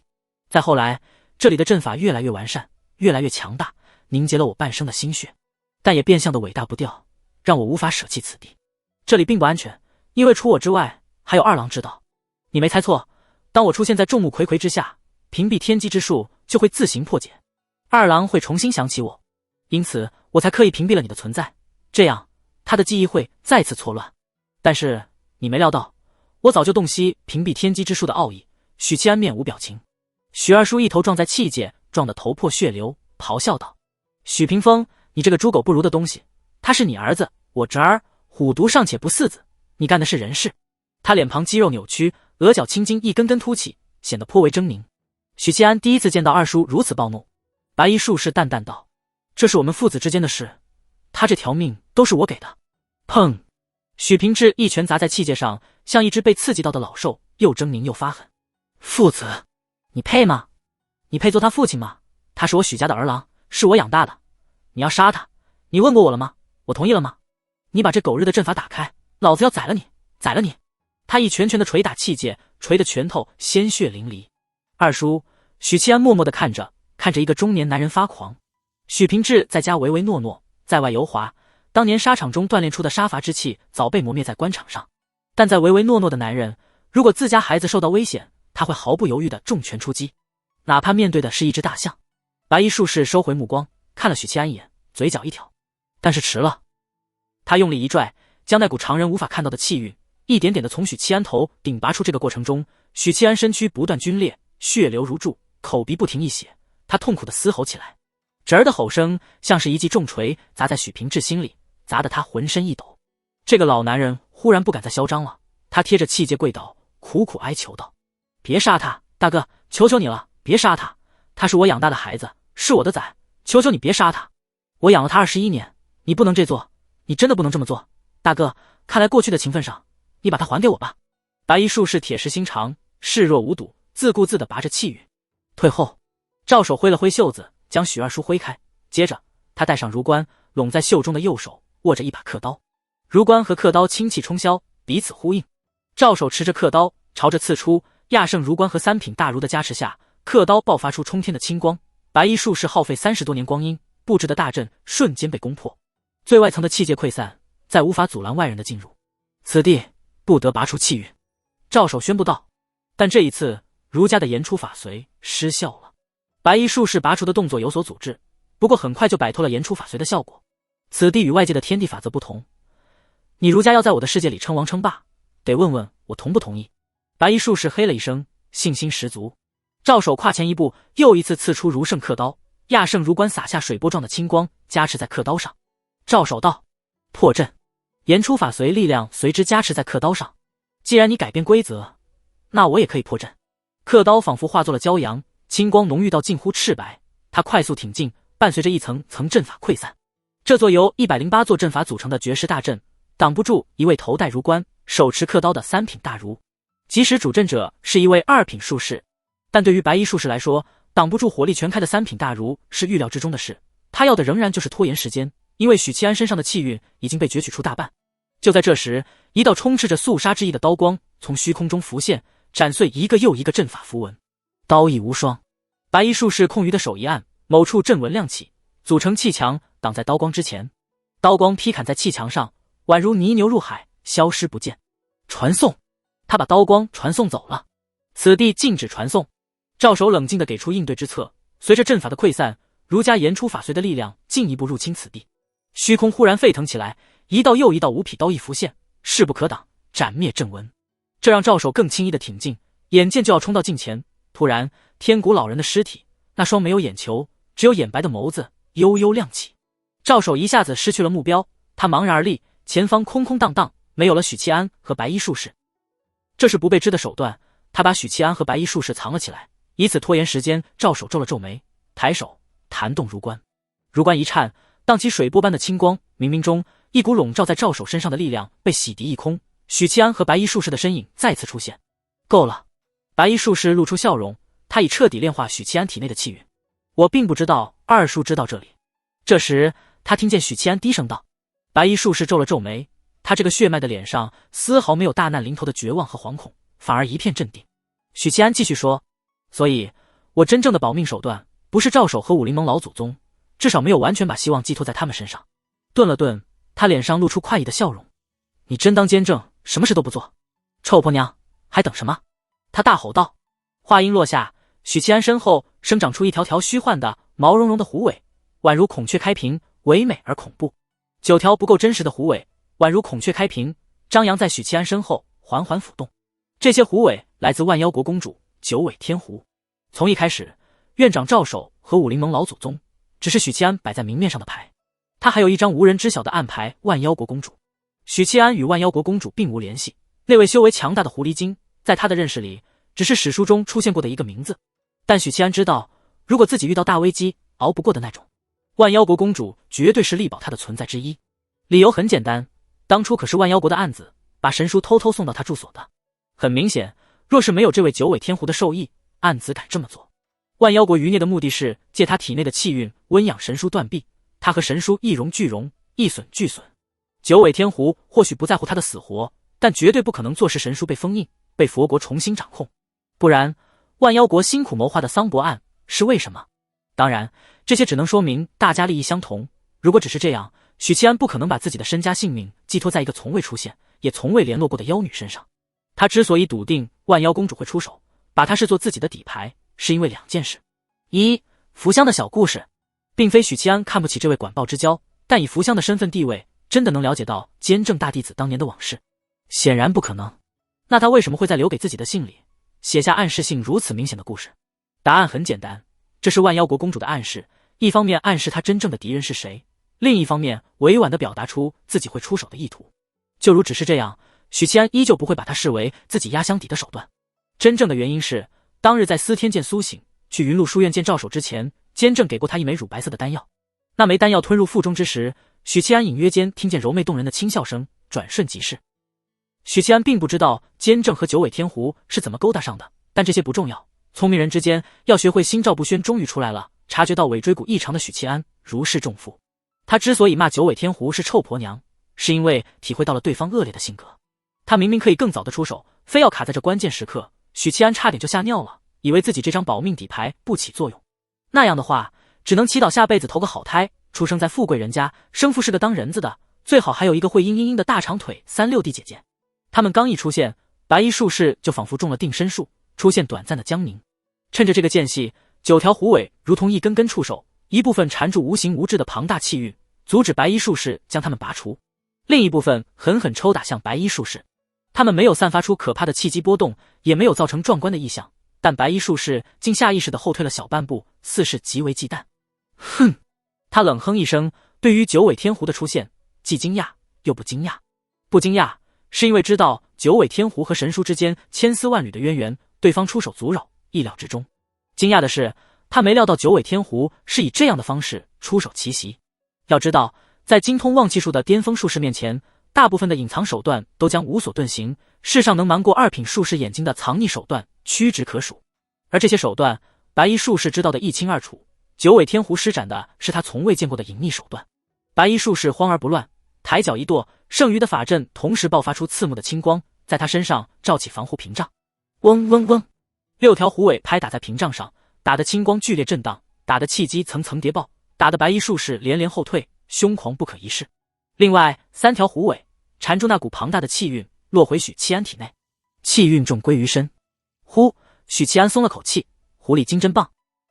再后来，这里的阵法越来越完善，越来越强大，凝结了我半生的心血，但也变相的伟大不掉，让我无法舍弃此地。这里并不安全，因为除我之外，还有二郎知道。你没猜错，当我出现在众目睽睽之下，屏蔽天机之术就会自行破解。二郎会重新想起我，因此我才刻意屏蔽了你的存在，这样他的记忆会再次错乱。但是你没料到，我早就洞悉屏蔽天机之术的奥义。”许七安面无表情。许二叔一头撞在器界，撞得头破血流，咆哮道：“许屏风，你这个猪狗不如的东西！他是你儿子，我侄儿，虎毒尚且不嗣子，你干的是人事！”他脸庞肌肉扭曲，额角青筋一根根凸起，显得颇为狰狞。许七安第一次见到二叔如此暴怒。白衣术士淡淡道：“这是我们父子之间的事，他这条命都是我给的。”砰！许平志一拳砸在器界上，像一只被刺激到的老兽，又狰狞又发狠。父子，你配吗？你配做他父亲吗？他是我许家的儿郎，是我养大的。你要杀他，你问过我了吗？我同意了吗？你把这狗日的阵法打开，老子要宰了你，宰了你！他一拳拳的捶打器界，捶得拳头鲜血淋漓。二叔，许七安默默地看着一个中年男人发狂。许平志在家唯唯诺诺，在外油滑，当年沙场中锻炼出的杀伐之气早被磨灭在官场上。但在唯唯诺诺的男人，如果自家孩子受到危险，他会毫不犹豫地重拳出击，哪怕面对的是一只大象。白衣术士收回目光，看了许七安一眼，嘴角一挑，但是迟了。他用力一拽，将那股常人无法看到的气运一点点地从许七安头顶拔出。这个过程中，许七安身躯不断皲裂，血流如注，口鼻不停溢血，他痛苦地嘶吼起来。侄儿的吼声像是一记重锤砸在许平志心里，砸得他浑身一抖。这个老男人忽然不敢再嚣张了，他贴着器界跪倒，苦苦哀求道：“别杀他，大哥，求求你了，别杀他！他是我养大的孩子，是我的崽，求求你别杀他！我养了他21年，你不能这做，你真的不能这么做，大哥！看来过去的情分上，你把他还给我吧。”白衣术士铁石心肠，视若无睹，自顾自地拔着气运。退后！赵守挥了挥袖子，将许二叔挥开，接着他戴上如冠，拢在袖中的右手握着一把刻刀，如冠和刻刀清气冲霄，彼此呼应。赵守持着刻刀朝着刺出，亚圣如冠和三品大如的加持下，刻刀爆发出冲天的青光。白衣术士耗费30多年光阴布置的大阵瞬间被攻破，最外层的气界溃散，再无法阻拦外人的进入，此地不得拔出气运。赵守宣布道。但这一次儒家的言出法随失效了，白衣术士拔除的动作有所阻滞，不过很快就摆脱了言出法随的效果。此地与外界的天地法则不同，你儒家要在我的世界里称王称霸，得问问我同不同意。白衣术士嘿了一声，信心十足。赵守跨前一步，又一次刺出如圣刻刀，亚圣如冠洒下水波状的青光，加持在刻刀上。赵守道：“破阵！”言出法随力量随之加持在刻刀上。既然你改变规则，那我也可以破阵。刻刀仿佛化作了骄阳，青光浓郁到近乎赤白，它快速挺进，伴随着一层层阵法溃散。这座由108座阵法组成的绝世大阵，挡不住一位头戴如冠、手持刻刀的3品大儒。即使主阵者是一位2品术士，但对于白衣术士来说，挡不住火力全开的3品大儒是预料之中的事。他要的仍然就是拖延时间，因为许七安身上的气运已经被攫取出大半。就在这时，一道充斥着肃杀之意的刀光从虚空中浮现，斩碎一个又一个阵法符文。刀意无双，白衣术士空余的手一按，某处阵纹亮起，组成气墙挡在刀光之前。刀光劈砍在气墙上，宛如泥牛入海，消失不见。传送！他把刀光传送走了。此地禁止传送。赵守冷静地给出应对之策。随着阵法的溃散，儒家言出法随的力量进一步入侵此地。虚空忽然沸腾起来，一道又一道无匹刀意浮现，势不可挡，斩灭阵纹。这让赵守更轻易地挺进，眼见就要冲到近前。突然，天谷老人的尸体，那双没有眼球、只有眼白的眸子悠悠亮起。赵守一下子失去了目标，他茫然而立，前方空空荡荡，没有了许七安和白衣术士。这是不被知的手段，他把许七安和白衣术士藏了起来，以此拖延时间。赵守皱了皱眉，抬手弹动如冠，如冠一颤，荡起水波般的青光，冥冥中一股笼罩在赵守身上的力量被洗涤一空，许七安和白衣术士的身影再次出现。够了！白衣术士露出笑容，他已彻底炼化许七安体内的气运。我并不知道二叔知道这里。这时他听见许七安低声道。白衣术士皱了皱眉，他这个血脉的脸上丝毫没有大难临头的绝望和惶恐，反而一片镇定。许七安继续说，所以我真正的保命手段不是赵守和武林盟老祖宗，至少没有完全把希望寄托在他们身上。顿了顿，他脸上露出快意的笑容。你真当监正什么事都不做？臭婆娘，还等什么？他大吼道。话音落下，许七安身后生长出一条条虚幻的毛茸茸的虎尾，宛如孔雀开屏，唯美而恐怖。9条不够真实的虎尾，宛如孔雀开屏，张扬在许七安身后缓缓浮动。这些虎尾来自万妖国公主九尾天狐。从一开始，院长赵守和武林盟老祖宗只是许七安摆在明面上的牌，他还有一张无人知晓的暗牌万妖国公主。许七安与万妖国公主并无联系，那位修为强大的狐狸精在他的认识里只是史书中出现过的一个名字。但许七安知道，如果自己遇到大危机熬不过的那种，万妖国公主绝对是力保他的存在之一。理由很简单，当初可是万妖国的案子把神书偷偷送到他住所的。很明显，若是没有这位九尾天狐的授意，案子敢这么做。万妖国余孽的目的是借他体内的气运温养神书断臂，他和神书一荣俱荣，一损俱损。九尾天狐或许不在乎他的死活，但绝对不可能坐视神书被封印，被佛国重新掌控。不然，万妖国辛苦谋划的桑博案是为什么？当然，这些只能说明大家利益相同。如果只是这样，许七安不可能把自己的身家性命寄托在一个从未出现也从未联络过的妖女身上。他之所以笃定万妖公主会出手，把她视作自己的底牌，是因为2件事。一，福香的小故事。并非许七安看不起这位管鲍之交，但以福香的身份地位，真的能了解到监正大弟子当年的往事？显然不可能。那他为什么会在留给自己的信里写下暗示性如此明显的故事？答案很简单，这是万妖国公主的暗示，一方面暗示她真正的敌人是谁，另一方面委婉地表达出自己会出手的意图。就如只是这样，许七安依旧不会把它视为自己压箱底的手段。真正的原因是，当日在司天剑苏醒去云麓书院见赵守之前，监正给过他一枚乳白色的丹药。那枚丹药吞入腹中之时，许七安隐约间听见柔媚动人的轻笑声，转瞬即逝。许七安并不知道监正和九尾天狐是怎么勾搭上的，但这些不重要。聪明人之间要学会心照不宣。终于出来了，察觉到尾椎骨异常的许七安如释重负。他之所以骂九尾天狐是臭婆娘，是因为体会到了对方恶劣的性格。他明明可以更早的出手，非要卡在这关键时刻，许七安差点就吓尿了，以为自己这张保命底牌不起作用。那样的话，只能祈祷下辈子投个好胎，出生在富贵人家，生父是个当人子的，最好还有一个会嘤嘤嘤的大长腿3、6弟姐姐。他们刚一出现，白衣术士就仿佛中了定身术，出现短暂的僵凝。趁着这个间隙，9条狐尾如同一根根触手，一部分缠住无形无质的庞大气运，阻止白衣术士将他们拔除；另一部分狠狠抽打向白衣术士。他们没有散发出可怕的气机波动，也没有造成壮观的异象，但白衣术士竟下意识地后退了小半步，似是极为忌惮。哼！他冷哼一声，对于九尾天狐的出现，既惊讶又不惊讶。不惊讶，是因为知道九尾天狐和神书之间千丝万缕的渊源，对方出手阻扰，意料之中。惊讶的是，他没料到九尾天狐是以这样的方式出手奇袭。要知道，在精通旺气术的巅峰术士面前，大部分的隐藏手段都将无所遁形，世上能瞒过2品术士眼睛的藏匿手段屈指可数。而这些手段，白衣术士知道的一清二楚，九尾天狐施展的是他从未见过的隐秘手段。白衣术士慌而不乱，抬脚一跺，剩余的法阵同时爆发出刺目的青光，在他身上罩起防护屏障。嗡嗡嗡，6条狐尾拍打在屏障上，打得青光剧烈震荡，打得气机层层叠爆，打得白衣术士连连后退，凶狂不可一世。另外3条狐尾缠住那股庞大的气运，落回许七安体内，气运重归于身。呼！许七安松了口气，狐狸精真棒。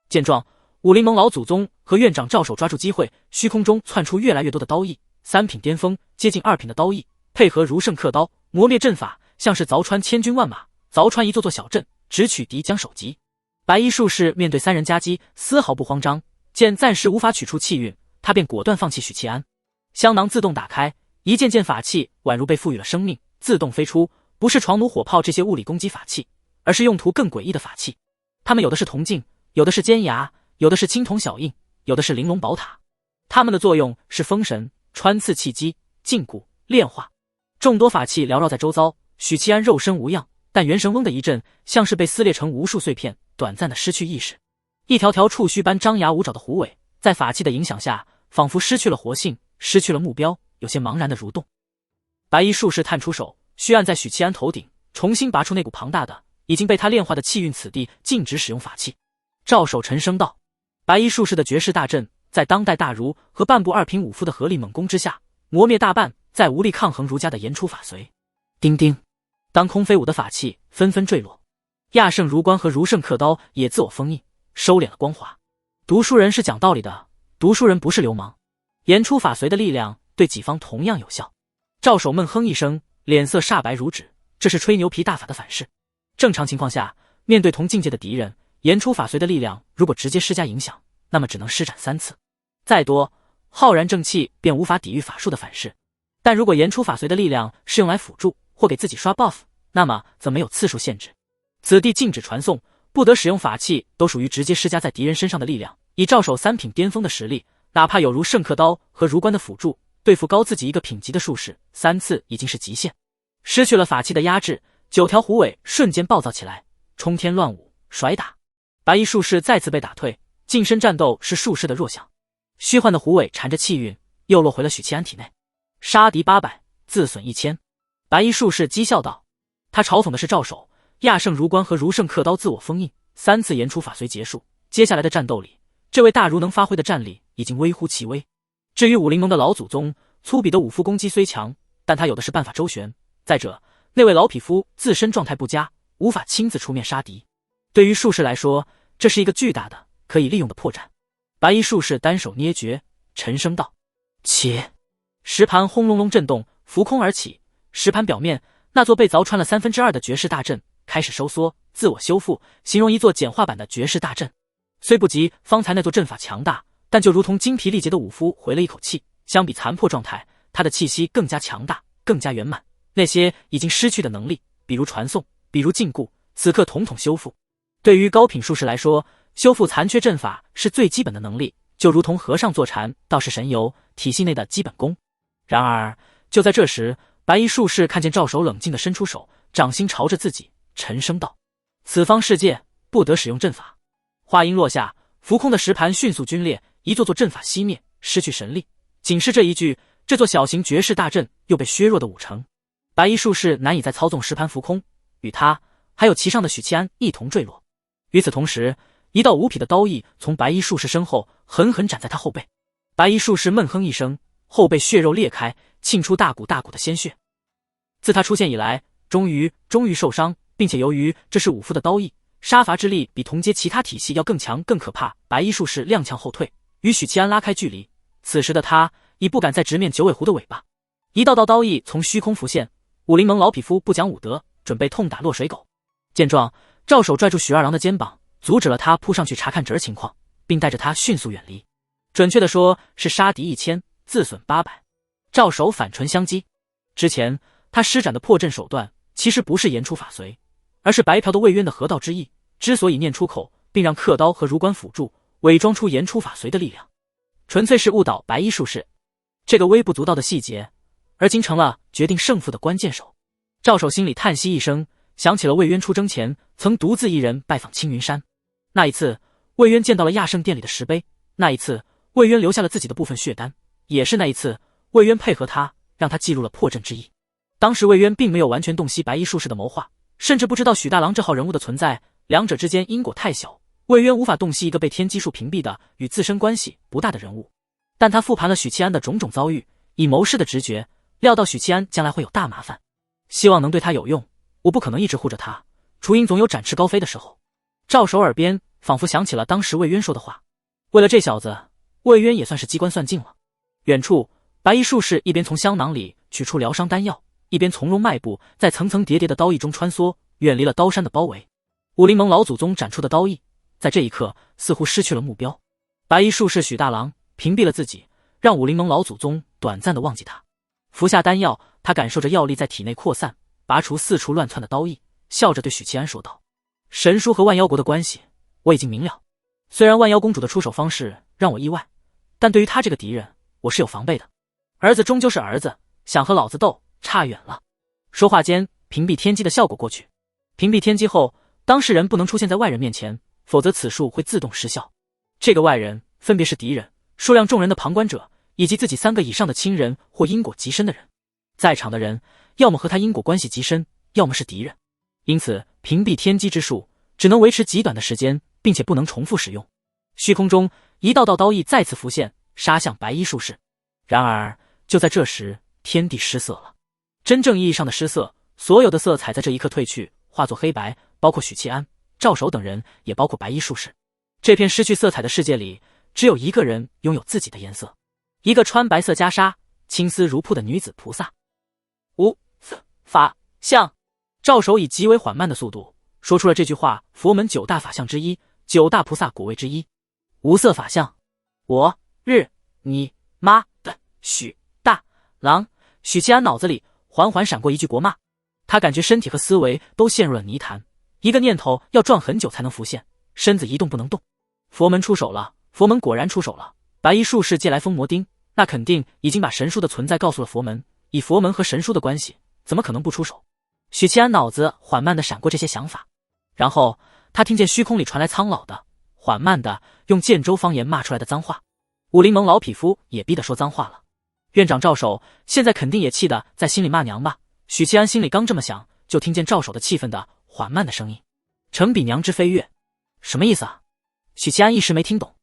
见状，武林盟老祖宗和院长赵守抓住机会，虚空中窜出越来越多的刀意，3品巅峰接近2品的刀意，配合如圣刻刀磨灭阵法，像是凿穿千军万马，凿穿一座座小镇，直取敌将首级。白衣术士面对3人夹击，丝毫不慌张，见暂时无法取出气运，他便果断放弃许七安。香囊自动打开，一件件法器宛如被赋予了生命，自动飞出，不是床弩火炮这些物理攻击法器，而是用途更诡异的法器。它们有的是铜镜，有的是尖牙，有的是青铜小印，有的是玲珑宝塔。它们的作用是封神、穿刺气机、禁锢、炼化。众多法器缭绕在周遭，许七安肉身无恙，但元神嗡的一震，像是被撕裂成无数碎片，短暂的失去意识。一条条触须般张牙舞爪的虎尾，在法器的影响下，仿佛失去了活性，失去了目标，有些茫然的蠕动。白衣术士探出手，虚按在许七安头顶，重新拔出那股庞大的、已经被他炼化的气运，此地禁止使用法器。赵守沉声道：“白衣术士的绝世大阵，在当代大儒和半部二品武夫的合力猛攻之下，磨灭大半，再无力抗衡儒家的言出法随。”叮叮，当空飞舞的法器纷纷坠落，亚圣儒冠和儒圣刻刀也自我封印，收敛了光华。读书人是讲道理的，读书人不是流氓。言出法随的力量对己方同样有效。赵守闷哼一声，脸色煞白如纸，这是吹牛皮大法的反噬。正常情况下，面对同境界的敌人，言出法随的力量如果直接施加影响，那么只能施展3次，再多，浩然正气便无法抵御法术的反噬。但如果言出法随的力量是用来辅助或给自己刷 buff， 那么则没有次数限制。此地禁止传送，不得使用法器，都属于直接施加在敌人身上的力量。以赵守3品巅峰的实力，哪怕有如圣刻刀和儒冠的辅助，对付高自己1个品级的术士，3次已经是极限。失去了法器的压制，9条虎尾瞬间暴躁起来，冲天乱舞，甩打。白衣术士再次被打退，近身战斗是术士的弱项。虚幻的虎尾缠着气运，又落回了许七安体内。杀敌800，自损1000。白衣术士讥笑道。他嘲讽的是赵守，亚圣儒冠和儒圣刻刀自我封印，3次言出法随结束。接下来的战斗里，这位大儒能发挥的战力已经微乎其微。至于武林盟的老祖宗，粗鄙的武夫攻击虽强，但他有的是办法周旋。再者，那位老匹夫自身状态不佳，无法亲自出面杀敌。对于术士来说，这是一个巨大的可以利用的破绽。白衣术士单手捏诀，沉声道：“起！”石盘轰隆隆震动，浮空而起。石盘表面那座被凿穿了2/3的绝世大阵开始收缩，自我修复，形容一座简化版的绝世大阵。虽不及方才那座阵法强大，但就如同精疲力竭的武夫回了一口气。相比残破状态，他的气息更加强大，更加圆满。那些已经失去的能力，比如传送，比如禁锢，此刻统统修复。对于高品术士来说，修复残缺阵法是最基本的能力，就如同和尚坐禅、道士神游体系内的基本功。然而就在这时，白衣术士看见赵守冷静地伸出手，掌心朝着自己，沉声道：“此方世界不得使用阵法。”话音落下，浮空的石盘迅速皲裂，一座座阵法熄灭，失去神力。仅是这一句，这座小型绝世大阵又被削弱的5成。白衣术士难以再操纵石盘浮空，与他还有其上的许七安一同坠落。与此同时，一道无匹的刀意从白衣术士身后狠狠斩在他后背。白衣术士闷哼一声，后背血肉裂开，沁出大股大股的鲜血。自他出现以来，终于受伤，并且由于这是武夫的刀意，杀伐之力比同阶其他体系要更强更可怕。白衣术士踉跄后退，与许七安拉开距离。此时的他已不敢再直面九尾狐的尾巴。一道道刀意从虚空浮现，武林盟老匹夫不讲武德，准备痛打落水狗。见状，赵守拽住许二郎的肩膀，阻止了他扑上去查看侄儿情况，并带着他迅速远离。准确的说，是杀敌1000，自损800。赵守反唇相讥。之前他施展的破阵手段，其实不是言出法随，而是白嫖的魏渊的合道之意。之所以念出口，并让刻刀和儒冠辅助，伪装出言出法随的力量，纯粹是误导白衣术士。这个微不足道的细节，而今成了决定胜负的关键手。赵守心里叹息一声，想起了魏渊出征前曾独自一人拜访青云山。那一次，魏渊见到了亚圣殿里的石碑；那一次，魏渊留下了自己的部分血丹；也是那一次，魏渊配合他，让他记录了破阵之意。当时魏渊并没有完全洞悉白衣术士的谋划，甚至不知道许大郎这号人物的存在，两者之间因果太小，魏渊无法洞悉一个被天机术屏蔽的与自身关系不大的人物。但他复盘了许七安的种种遭遇，以谋士的直觉料到许七安将来会有大麻烦，希望能对他有用。我不可能一直护着他，雏鹰总有展翅高飞的时候。赵守耳边仿佛想起了当时魏渊说的话，为了这小子，魏渊也算是机关算尽了。远处，白衣术士一边从香囊里取出疗伤丹药，一边从容迈步，在层层叠叠的刀意中穿梭，远离了刀山的包围。武林盟老祖宗展出的刀意，在这一刻似乎失去了目标。白衣术士许大郎屏蔽了自己，让武林盟老祖宗短暂的忘记他。服下丹药，他感受着药力在体内扩散，拔除四处乱窜的刀意，笑着对许七安说道：“神书和万妖国的关系，我已经明了。虽然万妖公主的出手方式让我意外，但对于他这个敌人，我是有防备的。儿子终究是儿子，想和老子斗，差远了。”说话间，屏蔽天机的效果过去。屏蔽天机后，当事人不能出现在外人面前，否则此术会自动失效。这个外人分别是敌人、数量众人的旁观者，以及自己3个以上的亲人或因果极深的人。在场的人要么和他因果关系极深，要么是敌人。因此，屏蔽天机之术只能维持极短的时间，并且不能重复使用。虚空中一道道刀意再次浮现，杀向白衣术士。然而，就在这时，天地失色了。真正意义上的失色，所有的色彩在这一刻褪去，化作黑白，包括许七安、赵守等人，也包括白衣术士。这片失去色彩的世界里，只有一个人拥有自己的颜色，一个穿白色袈裟、青丝如瀑的女子菩萨。无法相。赵守以极为缓慢的速度说出了这句话，佛门9大法相之一，9大菩萨果位之一。无色法相。我日你妈的许大郎！许七安脑子里缓缓闪过一句国骂，他感觉身体和思维都陷入了泥潭，一个念头要转很久才能浮现，身子一动不能动。佛门出手了，佛门果然出手了。白衣术士借来封魔钉，那肯定已经把神书的存在告诉了佛门，以佛门和神书的关系，怎么可能不出手？许七安脑子缓慢地闪过这些想法，然后他听见虚空里传来苍老的、缓慢的用建州方言骂出来的脏话。武林盟老匹夫也逼得说脏话了。院长赵守现在肯定也气得在心里骂娘吧。许七安心里刚这么想，就听见赵守的气愤的、缓慢的声音：“承比娘之飞跃。”什么意思啊？许七安一时没听懂。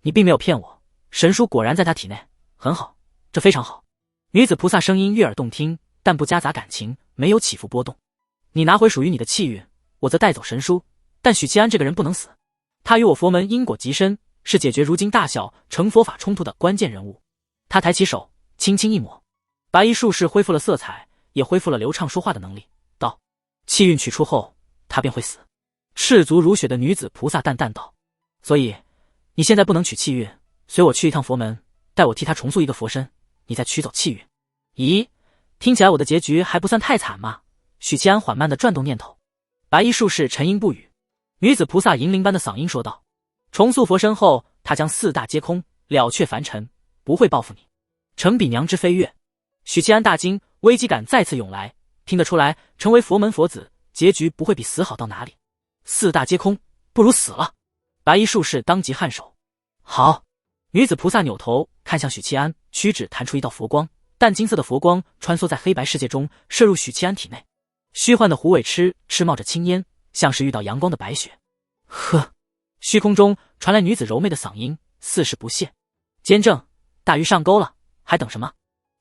你并没有骗我，神书果然在他体内，很好，这非常好。女子菩萨声音悦耳动听，但不夹杂感情，没有起伏波动。你拿回属于你的气运，我则带走神书。但许七安这个人不能死，他与我佛门因果极深，是解决如今大小成佛法冲突的关键人物。他抬起手，轻轻一抹，白衣术士恢复了色彩，也恢复了流畅说话的能力，道：“气运取出后，他便会死。”赤足如雪的女子菩萨淡淡道：“所以你现在不能取气运，随我去一趟佛门，待我替他重塑一个佛身，你再取走气运。”咦，听起来我的结局还不算太惨嘛？许七安缓慢地转动念头。白衣术士沉吟不语。女子菩萨银铃般的嗓音说道：“重塑佛身后，他将4大皆空，了却凡尘，不会报复你。”承比娘之飞跃。许七安大惊，危机感再次涌来，听得出来，成为佛门佛子，结局不会比死好到哪里。4大皆空，不如死了。白衣术士当即颔首。好。女子菩萨扭头看向许七安，屈指弹出一道佛光，淡金色的佛光穿梭在黑白世界中，射入许七安体内。虚幻的虎尾螭冒着青烟，像是遇到阳光的白雪。呵。虚空中传来女子柔媚的嗓音，似是不屑：“监正，大鱼上钩了，还等什么？”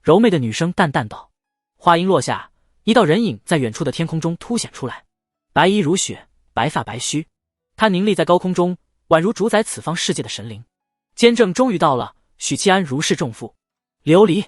柔媚的女声淡淡道。话音落下，一道人影在远处的天空中凸显出来，白衣如雪，白发白须，她凝立在高空中，宛如主宰此方世界的神灵。监正终于到了。许七安如释重负。琉璃。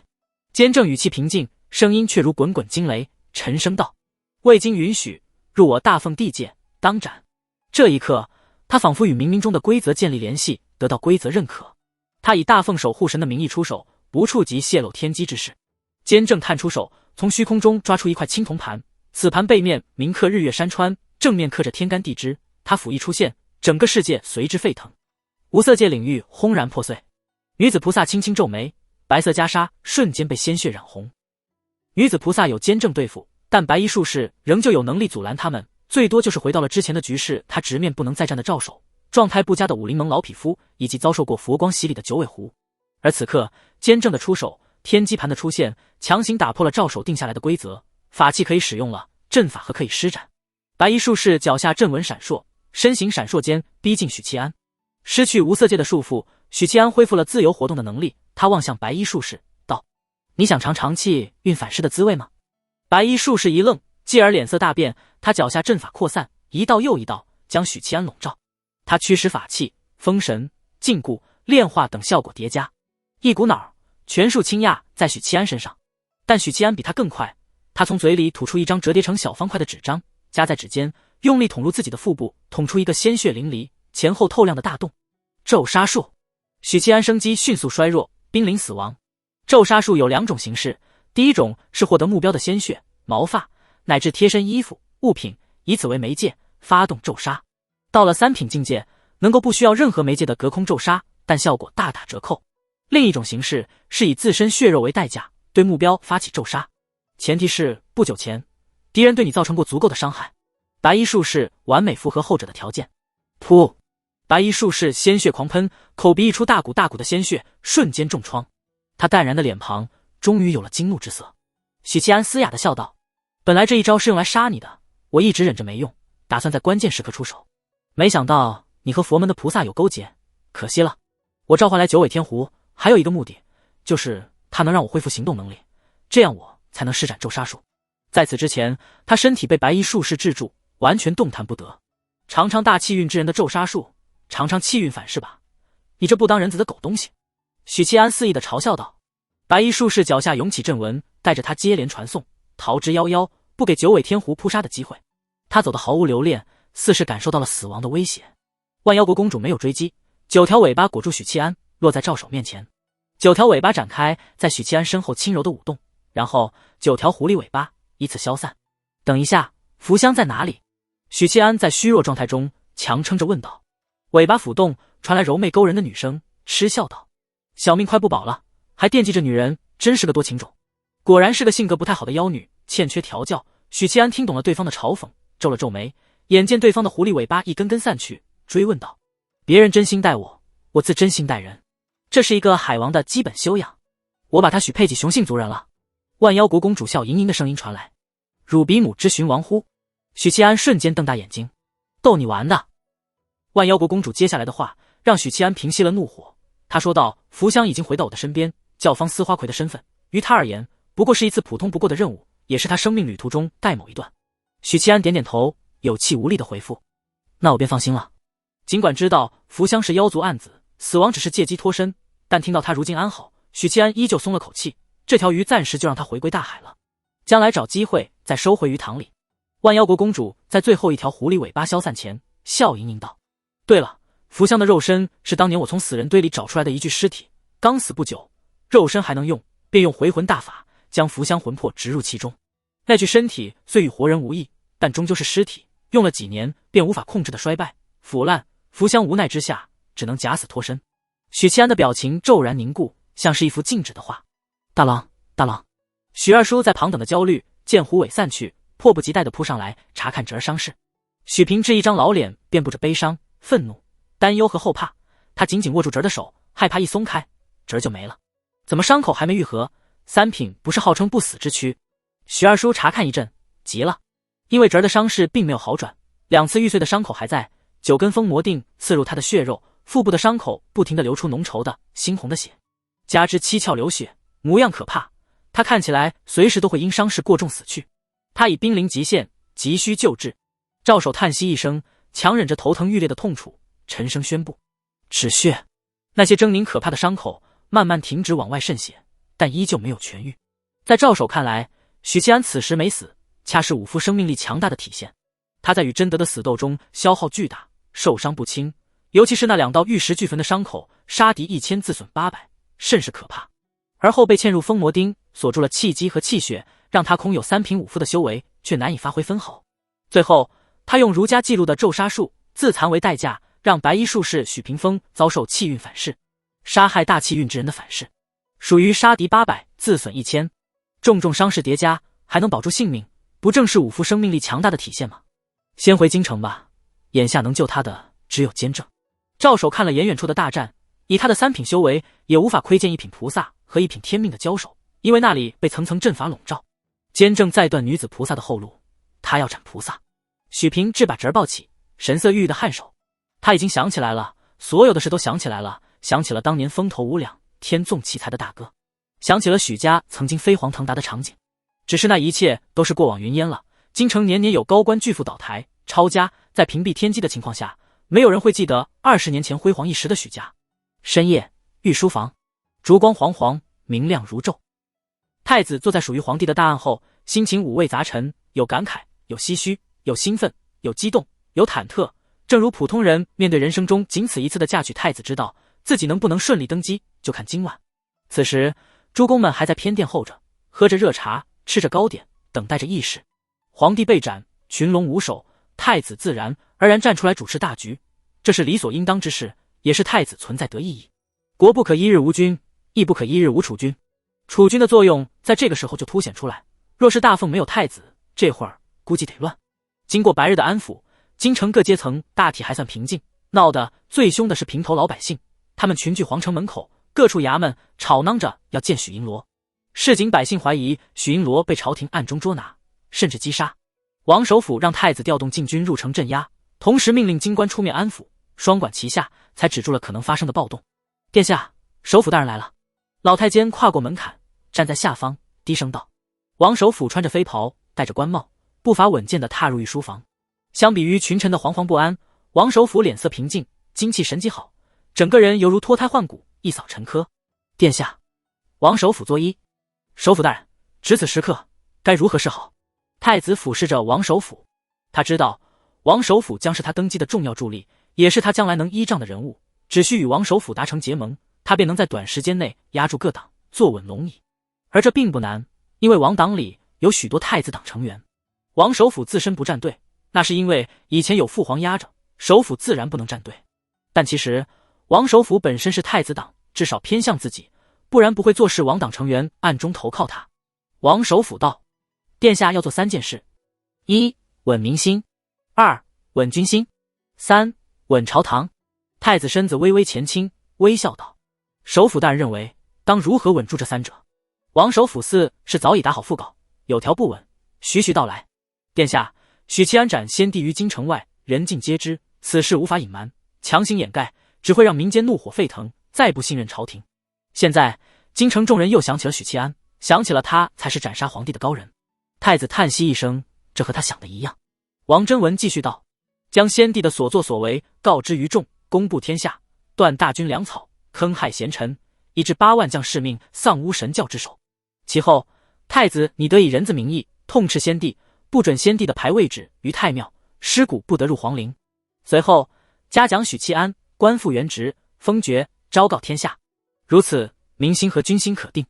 监正语气平静，声音却如滚滚惊雷，沉声道：“未经允许，入我大凤地界，当斩。”这一刻，他仿佛与冥冥中的规则建立联系，得到规则认可。他以大凤守护神的名义出手，不触及泄露天机之事。监正探出手，从虚空中抓出一块青铜盘，此盘背面铭刻日月山川，正面刻着天干地支。他甫一出现，整个世界随之沸腾，无色界领域轰然破碎。女子菩萨轻轻皱眉，白色袈裟瞬间被鲜血染红。女子菩萨有监正对付，但白衣术士仍旧有能力阻拦他们，最多就是回到了之前的局势。他直面不能再战的赵守，状态不佳的武林盟老匹夫，以及遭受过佛光洗礼的九尾狐。而此刻，监正的出手，天机盘的出现，强行打破了赵守定下来的规则。法器可以使用了，阵法和可以施展。白衣术士脚下阵纹闪烁，身形闪烁间逼近许七安。失去无色界的束缚，许七安恢复了自由活动的能力。他望向白衣术士道：“你想尝尝气运反噬的滋味吗？”白衣术士一愣，继而脸色大变，他脚下阵法扩散，一道又一道将许七安笼罩。他驱使法器、封神、禁锢、炼化等效果叠加，一股脑全数倾轧在许七安身上。但许七安比他更快，他从嘴里吐出一张折叠成小方块的纸张，夹在指尖，用力捅入自己的腹部，捅出一个鲜血淋漓、前后透亮的大洞。咒杀术。许七安生机迅速衰弱，濒临死亡。咒杀术有2种形式，第一种是获得目标的鲜血、毛发乃至贴身衣服、物品，以此为媒介发动咒杀。到了3品境界，能够不需要任何媒介的隔空咒杀，但效果大打折扣。另一种形式是以自身血肉为代价，对目标发起咒杀，前提是不久前敌人对你造成过足够的伤害。白衣术士完美符合后者的条件。噗！白衣术士鲜血狂喷，口鼻溢出大股大股的鲜血，瞬间重创。他淡然的脸庞终于有了惊怒之色。许七安嘶哑的笑道：“本来这一招是用来杀你的，我一直忍着没用，打算在关键时刻出手。没想到你和佛门的菩萨有勾结，可惜了。我召唤来九尾天狐，还有一个目的，就是它能让我恢复行动能力，这样我才能施展咒杀术。在此之前，他身体被白衣术士制住，完全动弹不得。尝尝大气运之人的咒杀术，尝尝气运反噬吧，你这不当人子的狗东西！”许七安肆意的嘲笑道。白衣术士脚下涌起阵纹，带着他接连传送，逃之夭夭，不给九尾天狐扑杀的机会。他走得毫无留恋，似是感受到了死亡的威胁。万妖国公主没有追击，9条尾巴裹住许七安，落在赵手面前。9条尾巴展开，在许七安身后轻柔的舞动，然后9条狐狸尾巴依次消散。等一下，福香在哪里？许七安在虚弱状态中强撑着问道。尾巴抚动，传来柔媚勾人的女声，嗤笑道：“小命快不保了，还惦记着女人，真是个多情种。”果然是个性格不太好的妖女，欠缺调教。许七安听懂了对方的嘲讽，皱了皱眉，眼见对方的狐狸尾巴一根根散去，追问道：“别人真心待我，我自真心待人，这是一个海王的基本修养。我把他许配给雄性族人了。”万妖国公主笑盈盈的声音传来：“汝比母之寻王乎？”许七安瞬间瞪大眼睛：“逗你玩的！”万妖国公主接下来的话让许七安平息了怒火，她说道：“福香已经回到我的身边，教坊司花魁的身份于他而言不过是一次普通不过的任务，也是他生命旅途中待某一段。”许七安点点头，有气无力的回复：“那我便放心了。”尽管知道福香是妖族暗子，死亡只是借机脱身，但听到他如今安好，许七安依旧松了口气，这条鱼暂时就让他回归大海了，将来找机会再收回鱼塘里。万妖国公主在最后一条狐狸尾巴消散前笑盈盈道：“对了，福香的肉身是当年我从死人堆里找出来的一具尸体，刚死不久，肉身还能用，便用回魂大法将福香魂魄植入其中。那具身体虽与活人无异，但终究是尸体，用了几年便无法控制的衰败腐烂，福香无奈之下只能假死脱身。”许七安的表情骤然凝固，像是一幅静止的画。“大郎，大郎！”许二叔在旁等的焦虑见狐尾散去，迫不及待地扑上来查看侄儿伤势。许平志一张老脸遍布着悲伤、愤怒、担忧和后怕，他紧紧握住侄儿的手，害怕一松开侄儿就没了。怎么伤口还没愈合？3品不是号称不死之躯？许二叔查看一阵，急了，因为侄儿的伤势并没有好转，2次玉碎的伤口还在，9根封魔锭刺入他的血肉，腹部的伤口不停地流出浓稠的猩红的血，加之七窍流血，模样可怕，他看起来随时都会因伤势过重死去。他已濒临极限，急需救治。赵守叹息一声，强忍着头疼欲裂的痛楚，沉声宣布：“止血。”那些狰狞可怕的伤口慢慢停止往外渗血，但依旧没有痊愈。在赵守看来，许七安此时没死，恰是武夫生命力强大的体现。他在与真德的死斗中消耗巨大，受伤不轻，尤其是那2道玉石俱焚的伤口，杀敌1000自损800，甚是可怕。而后被嵌入封魔钉，锁住了气机和气血，让他空有3品武夫的修为，却难以发挥分毫。最后他用儒家记录的咒杀术自残为代价，让白衣术士许屏风遭受气运反噬，杀害大气运之人的反噬，属于杀敌800自损1000，重重伤势叠加还能保住性命，不正是武夫生命力强大的体现吗？先回京城吧，眼下能救他的只有监正。赵守看了眼远处的大战，以他的3品修为也无法窥见1品菩萨和1品天命的交手，因为那里被层层阵法笼罩。监正再断女子菩萨的后路，他要斩菩萨。许平志把侄儿抱起，神色郁郁的颔首。他已经想起来了，所有的事都想起来了，想起了当年风头无两、天纵奇才的大哥，想起了许家曾经飞黄腾达的场景。只是那一切都是过往云烟了。京城年年有高官巨富倒台抄家，在屏蔽天机的情况下，没有人会记得20年前辉煌一时的许家。深夜，御书房，烛光煌煌，明亮如昼。太子坐在属于皇帝的大案后，心情五味杂陈，有感慨，有唏嘘，有兴奋，有激动，有忐忑。正如普通人面对人生中仅此一次的嫁娶太子之道，自己能不能顺利登基，就看今晚。此时，诸公们还在偏殿候着，喝着热茶，吃着糕点，等待着议事。皇帝被斩，群龙无首，太子自然而然站出来主持大局，这是理所应当之事，也是太子存在得意义。国不可一日无君，亦不可一日无储君。储君的作用在这个时候就凸显出来。若是大凤没有太子，这会儿估计得乱。经过白日的安抚，京城各阶层大体还算平静，闹得最凶的是平头老百姓，他们群聚皇城门口，各处衙门吵嚷着要见许银罗。市井百姓怀疑许银罗被朝廷暗中捉拿，甚至击杀。王首府让太子调动禁军入城镇压，同时命令京官出面安抚，双管齐下，才止住了可能发生的暴动。殿下，首府大人来了。老太监跨过门槛，站在下方，低声道。王首府穿着飞袍，戴着官帽，步伐稳健地踏入御书房。相比于群臣的惶惶不安，王首府脸色平静，精气神极好，整个人犹如脱胎换骨，一扫陈疴。殿下，王首府作揖。首府大人，值此时刻，该如何是好？太子俯视着王首府，他知道王首府将是他登基的重要助力，也是他将来能依仗的人物，只需与王首府达成结盟，他便能在短时间内压住各党，坐稳龙椅。而这并不难，因为王党里有许多太子党成员。王首府自身不站队，那是因为以前有父皇压着，首府自然不能站队。但其实王首府本身是太子党，至少偏向自己，不然不会坐视王党成员暗中投靠他。王首府道：殿下要做3件事：一、稳民心；二、稳军心；三、稳朝堂。太子身子微微前倾，微笑道：首府大人认为当如何稳住这3者？王首府似是早已打好腹稿，有条不紊，徐徐道来。殿下，许七安斩先帝于京城外，人尽皆知，此事无法隐瞒，强行掩盖只会让民间怒火沸腾，再不信任朝廷。现在京城众人又想起了许七安，想起了他才是斩杀皇帝的高人。太子叹息一声，这和他想的一样。王真文继续道：将先帝的所作所为告知于众，公布天下，断大军粮草，坑害贤臣，以致8万将士命丧巫神教之手。其后，太子你得以人子名义痛斥先帝，不准先帝的牌位置于太庙，尸骨不得入皇陵。随后嘉奖许七安，官复原职，封爵，昭告天下。如此，民心和军心可定。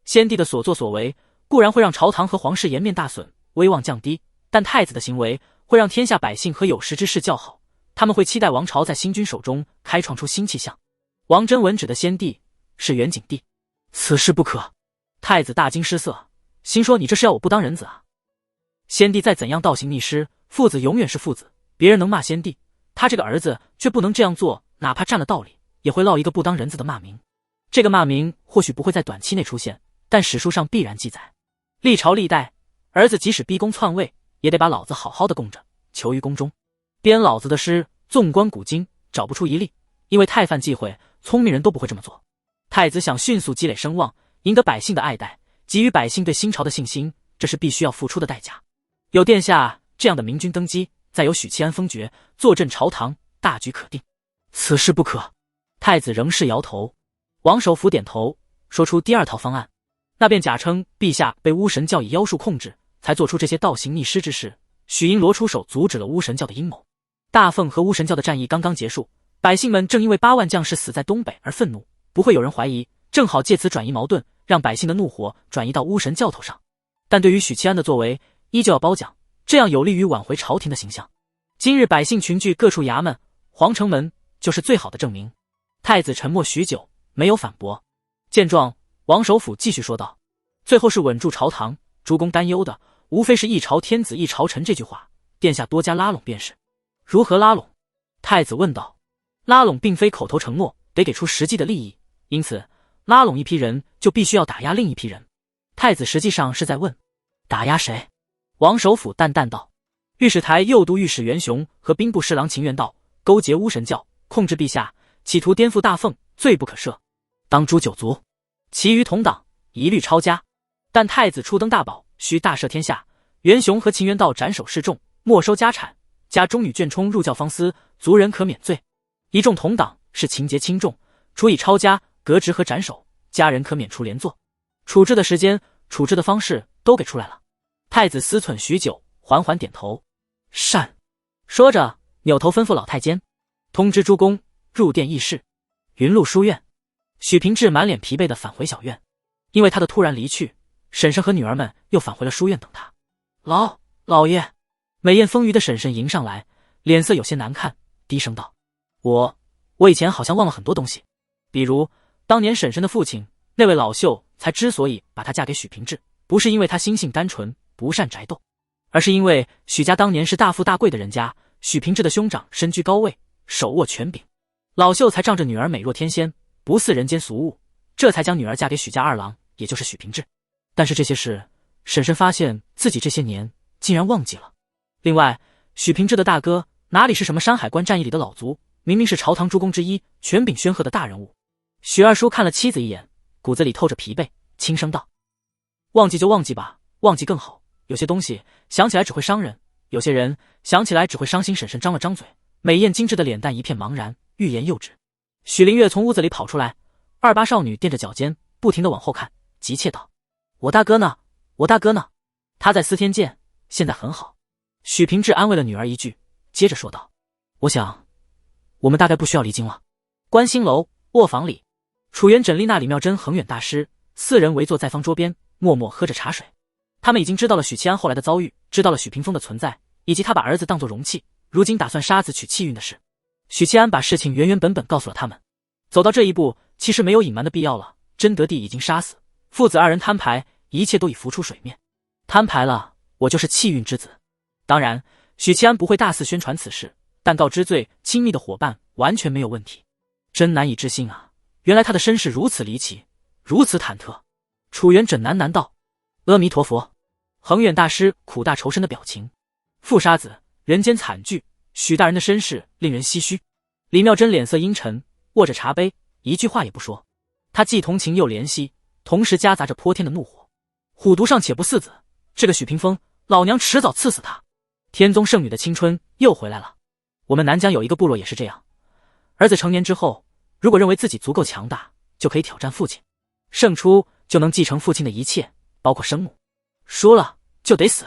先帝的所作所为固然会让朝堂和皇室颜面大损，威望降低，但太子的行为会让天下百姓和有识之士叫好，他们会期待王朝在新君手中开创出新气象。王真文指的先帝是元景帝，此事不可。太子大惊失色，心说你这是要我不当人子啊？先帝再怎样倒行逆施，父子永远是父子，别人能骂先帝，他这个儿子却不能这样做，哪怕占了道理，也会落一个不当人子的骂名。这个骂名或许不会在短期内出现，但史书上必然记载。历朝历代，儿子即使逼宫篡位，也得把老子好好的供着，囚于宫中。编老子的诗，纵观古今，找不出一例，因为太犯忌讳，聪明人都不会这么做。太子想迅速积累声望，赢得百姓的爱戴，给予百姓对新朝的信心，这是必须要付出的代价。有殿下这样的明君登基，再有许七安封爵，坐镇朝堂，大局可定。此事不可。太子仍是摇头。王首府点头，说出第2套方案，那便假称陛下被巫神教以妖术控制，才做出这些倒行逆施之事。许银罗出手阻止了巫神教的阴谋。大凤和巫神教的战役刚刚结束，百姓们正因为8万将士死在东北而愤怒，不会有人怀疑，正好借此转移矛盾，让百姓的怒火转移到巫神教头上。但对于许七安的作为，依旧要褒奖，这样有利于挽回朝廷的形象。今日百姓群聚各处衙门，皇城门就是最好的证明。太子沉默许久，没有反驳。见状，王首府继续说道：最后是稳住朝堂，诸公担忧的无非是一朝天子一朝臣这句话，殿下多加拉拢便是。如何拉拢？太子问道。拉拢并非口头承诺，得给出实际的利益，因此拉拢一批人就必须要打压另一批人。太子实际上是在问，打压谁？王首府淡淡道：御史台右都御史袁雄和兵部侍郎秦元道勾结巫神教，控制陛下，企图颠覆大凤，罪不可赦，当诛9族。其余同党一律抄家。但太子初登大宝，需大赦天下，袁雄和秦元道斩首示众，没收家产，加中女眷充入教方司，族人可免罪。一众同党是情节轻重，处以抄家、革职和斩首，家人可免除连坐。处置的时间、处置的方式都给出来了。太子思忖许久，缓缓点头，善。说着，扭头吩咐老太监通知诸公入殿议事。云路书院，许平志满脸疲惫地返回小院，因为他的突然离去，婶婶和女儿们又返回了书院等他。老爷，美艳丰腴的婶婶迎上来，脸色有些难看，低声道：我以前好像忘了很多东西，比如当年婶婶的父亲那位老秀才之所以把她嫁给许平志，不是因为她心性单纯不善宅斗，而是因为许家当年是大富大贵的人家，许平志的兄长身居高位，手握权柄，老秀才仗着女儿美若天仙，不似人间俗物，这才将女儿嫁给许家二郎，也就是许平志。但是这些事，婶婶发现自己这些年竟然忘记了。另外，许平志的大哥哪里是什么山海关战役里的老卒，明明是朝堂诸公之一，权柄煊赫的大人物。许二叔看了妻子一眼，骨子里透着疲惫，轻声道：忘记就忘记吧，忘记更好，有些东西想起来只会伤人，有些人想起来只会伤心。婶婶张了张嘴，美艳精致的脸蛋一片茫然，欲言又止。许灵月从屋子里跑出来，二八少女垫着脚尖不停地往后看，急切道：我大哥呢？我大哥呢？他在司天监，现在很好。许平志安慰了女儿一句，接着说道：我想我们大概不需要离京了。观星楼卧房里，楚元稹、丽娜、李妙珍、恒远大师四人围坐在方桌边，默默喝着茶水。他们已经知道了许七安后来的遭遇，知道了许屏风的存在，以及他把儿子当作容器，如今打算杀子取气运的事。许七安把事情原原本本告诉了他们。走到这一步，其实没有隐瞒的必要了。真德帝已经杀死，父子二人摊牌，一切都已浮出水面。摊牌了，我就是气运之子。当然，许七安不会大肆宣传此事，但告知最亲密的伙伴完全没有问题。真难以置信啊！原来他的身世如此离奇，如此忐忑。楚元稹喃喃道：阿弥陀佛。恒远大师苦大仇深的表情。父杀子，人间惨剧，许大人的身世令人唏嘘。李妙珍脸色阴沉，握着茶杯，一句话也不说。他既同情又怜惜，同时夹杂着泼天的怒火。虎毒尚且不嗣子，这个许屏风，老娘迟早刺死他。天宗圣女的青春又回来了。我们南疆有一个部落也是这样，儿子成年之后，如果认为自己足够强大，就可以挑战父亲，胜出就能继承父亲的一切，包括生母，输了就得死。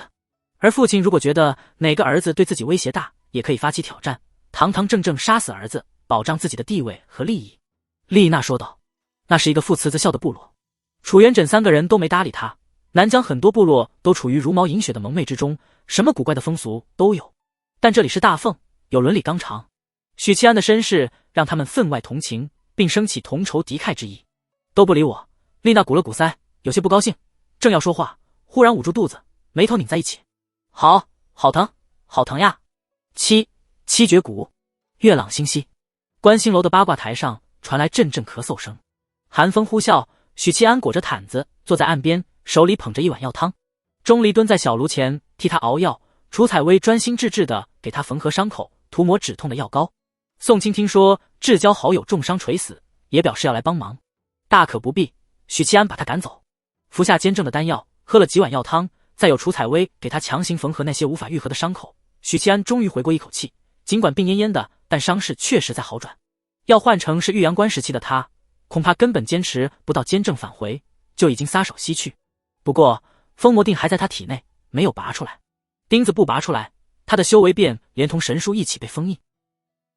而父亲如果觉得哪个儿子对自己威胁大，也可以发起挑战，堂堂正正杀死儿子，保障自己的地位和利益。丽娜说道。那是一个父慈子孝的部落。楚元稹三个人都没搭理他。南疆很多部落都处于茹毛饮血的蒙昧之中，什么古怪的风俗都有，但这里是大凤，有伦理纲常。许七安的身世让他们分外同情，并生起同仇敌忾之意。都不理我。丽娜鼓了鼓腮，有些不高兴，正要说话，忽然捂住肚子，眉头拧在一起。好疼，好疼呀！七绝骨。月朗星稀，观星楼的八卦台上传来阵阵咳嗽声，寒风呼啸。许七安裹着毯子坐在岸边，手里捧着一碗药汤。钟离蹲在小炉前替他熬药，楚采薇专心致志地给他缝合伤口，涂抹止痛的药膏。宋清听说至交好友重伤垂死，也表示要来帮忙。大可不必，许七安把他赶走。服下坚症的丹药，喝了几碗药汤，再有楚采薇给他强行缝合那些无法愈合的伤口，许七安终于回过一口气。尽管病恹恹的，但伤势确实在好转。要换成是玉阳关时期的他，恐怕根本坚持不到坚症返回，就已经撒手西去。不过封魔定还在他体内，没有拔出来。钉子不拔出来，他的修为便连同神书一起被封印。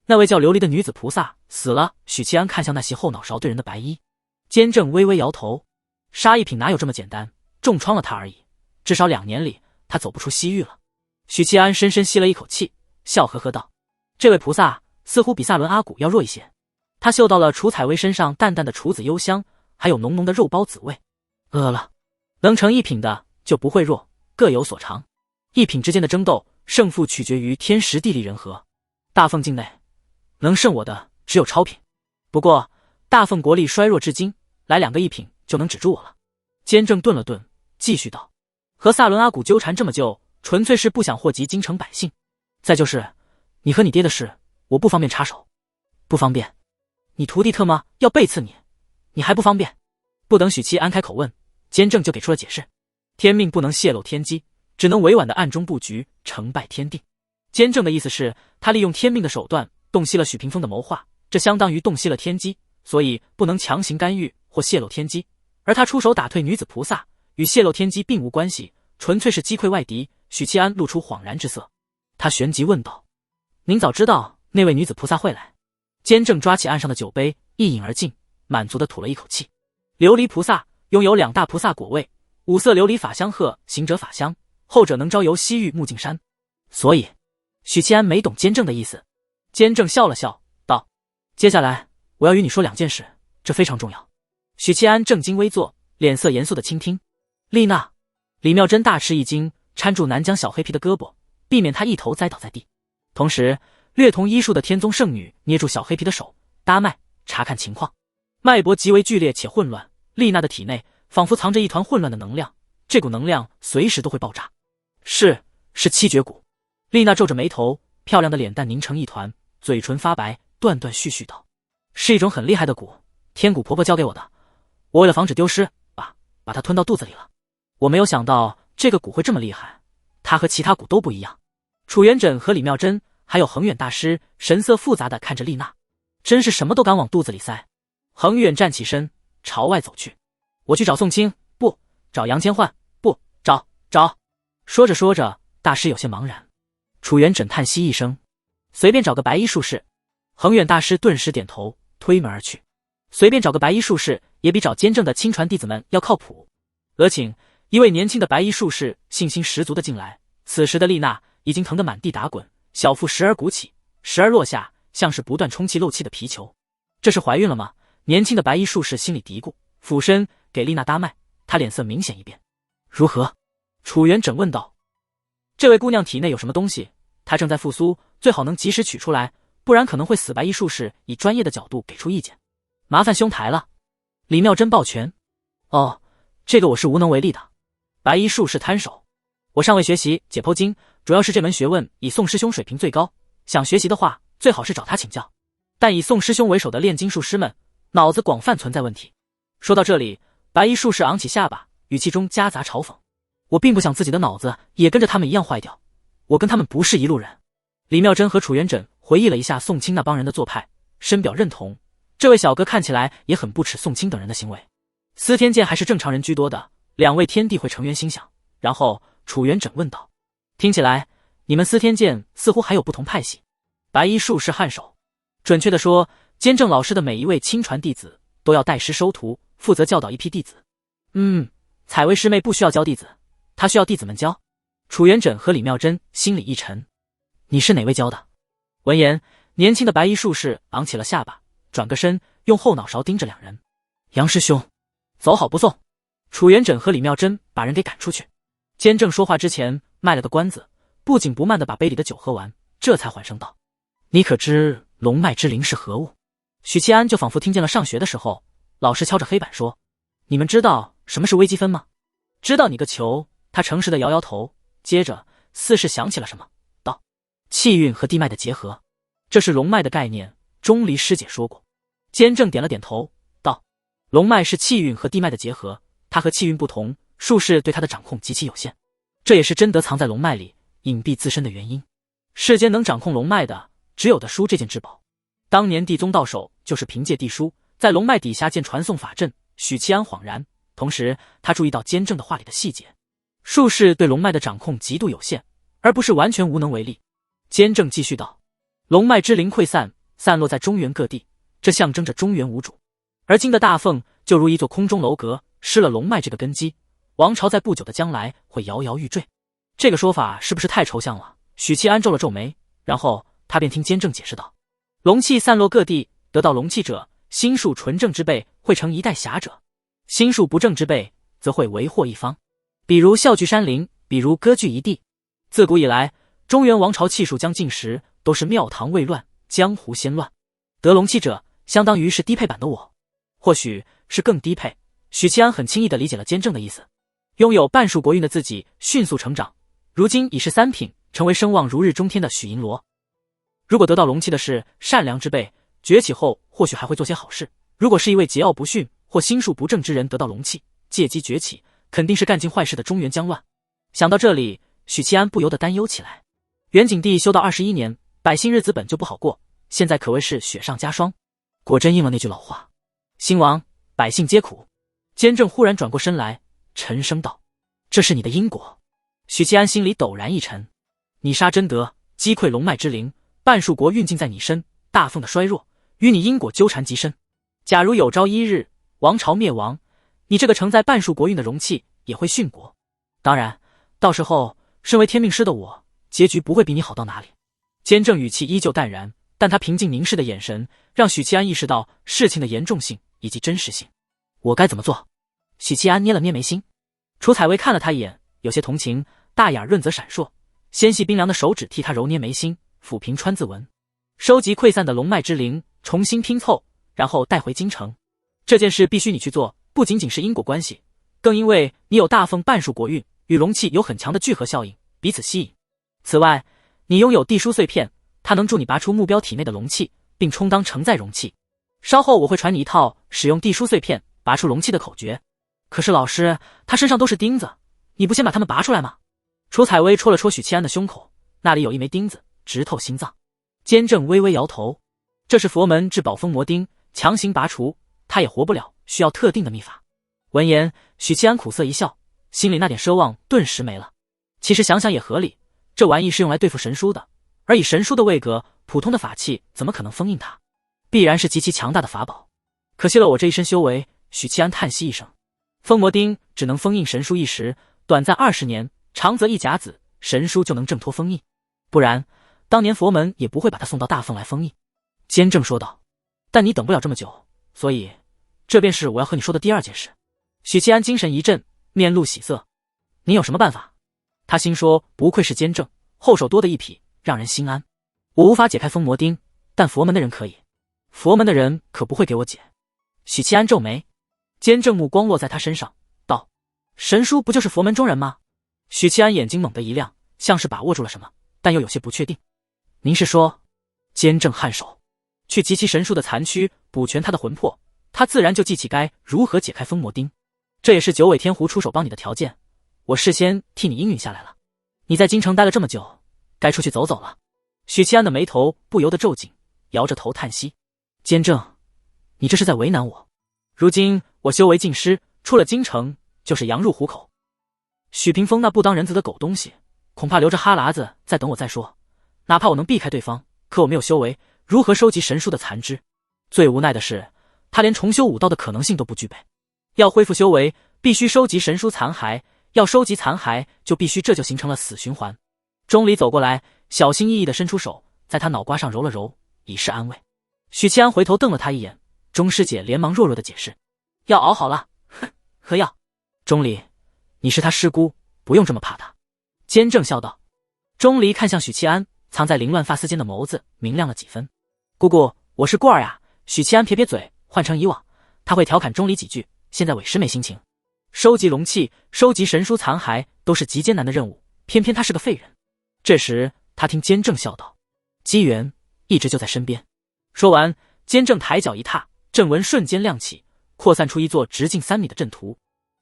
那位叫琉璃的女子菩萨死了。许七安看向那袭后脑勺对人的白衣，坚正微微摇头。杀一品哪有这么简单，重创了他而已，至少2年里他走不出西域了。许七安深深吸了一口气，笑呵呵道：这位菩萨似乎比萨伦阿古要弱一些。他嗅到了楚采薇身上淡淡的楚子幽香，还有浓浓的肉包子味。饿了。能成一品的就不会弱，各有所长。一品之间的争斗，胜负取决于天时地利人和。大凤境内能胜我的只有超品，不过大凤国力衰弱至今，来2个一品就能止住我了。坚正顿了顿，继续道：和萨伦阿古纠缠这么久，纯粹是不想祸及京城百姓。再就是你和你爹的事，我不方便插手。不方便？你徒弟特么要背刺你，你还不方便？不等许七安开口问，坚正就给出了解释：天命不能泄露天机，只能委婉的暗中布局，成败天定。坚正的意思是，他利用天命的手段洞悉了许屏风的谋划，这相当于洞悉了天机，所以不能强行干预或泄露天机。而他出手打退女子菩萨，与泄露天机并无关系，纯粹是击溃外敌。许七安露出恍然之色，他旋即问道：您早知道那位女子菩萨会来？监正抓起岸上的酒杯，一饮而尽，满足地吐了一口气。琉璃菩萨拥有2大菩萨果位，五色琉璃法香和行者法香，后者能招游西域木镜山。所以，许七安没懂监正的意思。监正笑了笑，道：“接下来我要与你说2件事，这非常重要。”许七安正襟危坐，脸色严肃地倾听。丽娜，李妙真大吃一惊，搀住南疆小黑皮的胳膊，避免他一头栽倒在地。同时，略同医术的天宗圣女捏住小黑皮的手，搭脉查看情况。脉搏极为剧烈且混乱，丽娜的体内仿佛藏着一团混乱的能量，这股能量随时都会爆炸。是七绝骨。丽娜皱着眉头，漂亮的脸蛋凝成一团，嘴唇发白，断断续续道：“是一种很厉害的骨，天蛊婆婆教给我的。我为了防止丢失，把它吞到肚子里了。我没有想到这个蛊会这么厉害，它和其他蛊都不一样。”楚元稹和李妙真还有恒远大师神色复杂地看着丽娜，真是什么都敢往肚子里塞。恒远站起身，朝外走去。我去找宋清，不，找杨千唤，不，找。说着说着，大师有些茫然。楚元稹叹息一声，随便找个白衣术士。恒远大师顿时点头，推门而去。随便找个白衣术士，也比找监正的亲传弟子们要靠谱。额请一位年轻的白衣术士信心十足地进来。此时的丽娜已经疼得满地打滚，小腹时而鼓起，时而落下，像是不断充气漏气的皮球。这是怀孕了吗？年轻的白衣术士心里嘀咕，俯身给丽娜搭脉。她脸色明显一变。如何？楚元稹问道。这位姑娘体内有什么东西？她正在复苏，最好能及时取出来，不然可能会死。白衣术士以专业的角度给出意见。麻烦兄台了。李妙真抱拳。哦，这个我是无能为力的。白衣术士摊手。我尚未学习解剖经，主要是这门学问以宋师兄水平最高，想学习的话最好是找他请教。但以宋师兄为首的炼金术师们脑子广泛存在问题。说到这里，白衣术士昂起下巴，语气中夹杂嘲讽。我并不想自己的脑子也跟着他们一样坏掉，我跟他们不是一路人。李妙真和楚元稹回忆了一下宋清那帮人的做派，深表认同。这位小哥看起来也很不耻宋清等人的行为。司天监还是正常人居多的，2位天地会成员心想。然后楚元稹问道：“听起来你们司天监似乎还有不同派系？”白衣术士颔首。准确地说，监正老师的每一位亲传弟子都要带师收徒，负责教导一批弟子。采薇师妹不需要教弟子，她需要弟子们教。楚元稹和李妙真心里一沉。你是哪位教的？闻言，年轻的白衣术士昂起了下巴，转个身，用后脑勺盯着2人。杨师兄，走好不送。楚元稹和李妙真把人给赶出去。监正说话之前卖了个关子，不紧不慢地把杯里的酒喝完，这才缓声道：“你可知龙脉之灵是何物？”许七安就仿佛听见了上学的时候老师敲着黑板说：“你们知道什么是微积分吗？”知道你个球！他诚实地摇摇头，接着似是想起了什么，道：“气运和地脉的结合，这是龙脉的概念，钟离师姐说过。”监正点了点头，道：“龙脉是气运和地脉的结合，它和气运不同，术士对它的掌控极其有限，这也是真德藏在龙脉里，隐蔽自身的原因。世间能掌控龙脉的，只有的书这件至宝。当年地宗到手就是凭借地书，在龙脉底下建传送法阵。”许七安恍然，同时他注意到监正的话里的细节，术士对龙脉的掌控极度有限，而不是完全无能为力。监正继续道：“龙脉之灵溃散，散落在中原各地，这象征着中原无主。而今的大凤就如一座空中楼阁，失了龙脉这个根基，王朝在不久的将来会摇摇欲坠。”这个说法是不是太抽象了？许七安皱了皱眉，然后他便听监正解释道：“龙气散落各地，得到龙气者，心术纯正之辈会成一代侠者，心术不正之辈则会为祸一方，比如笑聚山林，比如割据一地。自古以来，中原王朝气数将尽时，都是庙堂未乱，江湖先乱。得龙气者，相当于是低配版的我，或许是更低配。”许七安很轻易地理解了监正的意思。拥有半数国运的自己迅速成长，如今已是3品，成为声望如日中天的许银罗。如果得到龙气的是善良之辈，崛起后或许还会做些好事。如果是一位桀骜不驯或心术不正之人得到龙气，借机崛起，肯定是干尽坏事的中原将乱。想到这里，许七安不由得担忧起来。元景帝修道21年，百姓日子本就不好过，现在可谓是雪上加霜。果真应了那句老话：兴亡，百姓皆苦。监正忽然转过身来，沉声道：“这是你的因果。”许七安心里陡然一沉。你杀真德，击溃龙脉之灵，半数国运尽在你身，大凤的衰弱，与你因果纠缠极深。假如有朝一日王朝灭亡，你这个承载半数国运的容器也会殉国。当然，到时候身为天命师的我，结局不会比你好到哪里。监正语气依旧淡然，但他平静凝视的眼神让许七安意识到事情的严重性以及真实性。我该怎么做？许七安捏了捏眉心。楚采薇看了他一眼，有些同情，大眼润泽闪烁，纤细冰凉的手指替他揉捏眉心，抚平川字纹，收集溃散的龙脉之灵，重新拼凑，然后带回京城。这件事必须你去做，不仅仅是因果关系，更因为你有大奉半数国运，与容器有很强的聚合效应，彼此吸引。此外，你拥有地书碎片，它能助你拔出目标体内的龙气，并充当承载容器。稍后我会传你一套使用地书碎片拔出容器的口诀。可是老师，他身上都是钉子，你不先把它们拔出来吗？楚采薇戳了戳许七安的胸口，那里有一枚钉子，直透心脏。监正微微摇头，这是佛门治宝封魔钉，强行拔除他也活不了，需要特定的秘法。闻言，许七安苦涩一笑，心里那点奢望顿时没了。其实想想也合理，这玩意是用来对付神书的，而以神书的位格，普通的法器怎么可能封印它？必然是极其强大的法宝。可惜了我这一身修为。许七安叹息一声，封魔钉只能封印神书一时，短暂20年，长则一甲子，神书就能挣脱封印。不然，当年佛门也不会把它送到大奉来封印。监正说道。但你等不了这么久，所以这便是我要和你说的第二件事。许七安精神一振，面露喜色。你有什么办法？他心说，不愧是监正，后手多的一匹，让人心安。我无法解开封魔钉，但佛门的人可以。佛门的人可不会给我解。许七安皱眉，监正目光落在他身上，道：神书不就是佛门中人吗？许七安眼睛猛地一亮，像是把握住了什么，但又有些不确定。您是说？监正颔首，去集齐神书的残躯，补全他的魂魄，他自然就记起该如何解开封魔钉。这也是九尾天狐出手帮你的条件，我事先替你应允下来了。你在京城待了这么久，该出去走走了。许七安的眉头不由得皱紧，摇着头叹息。监正，你这是在为难我。如今我修为尽失，出了京城就是羊入虎口。许屏风那不当人子的狗东西，恐怕留着哈喇子再等我再说。哪怕我能避开对方，可我没有修为，如何收集神书的残肢？最无奈的是，他连重修武道的可能性都不具备。要恢复修为，必须收集神书残骸，要收集残骸，就必须这就形成了死循环。钟离走过来，小心翼翼地伸出手，在他脑瓜上揉了揉，以示安慰。许七安回头瞪了他一眼，钟师姐连忙弱弱地解释：药熬好了，哼，喝药。钟离，你是他师姑，不用这么怕他。监正笑道。钟离看向许七安，藏在凌乱发丝间的眸子明亮了几分。姑姑，我是过儿呀。许七安撇撇嘴，换成以往，他会调侃钟离几句，现在委实没心情。收集龙气，收集神书残骸，都是极艰难的任务，偏偏他是个废人。这时他听监正笑道：机缘一直就在身边。说完，监正抬脚一踏，阵纹瞬间亮起，扩散出一座直径3米的阵图。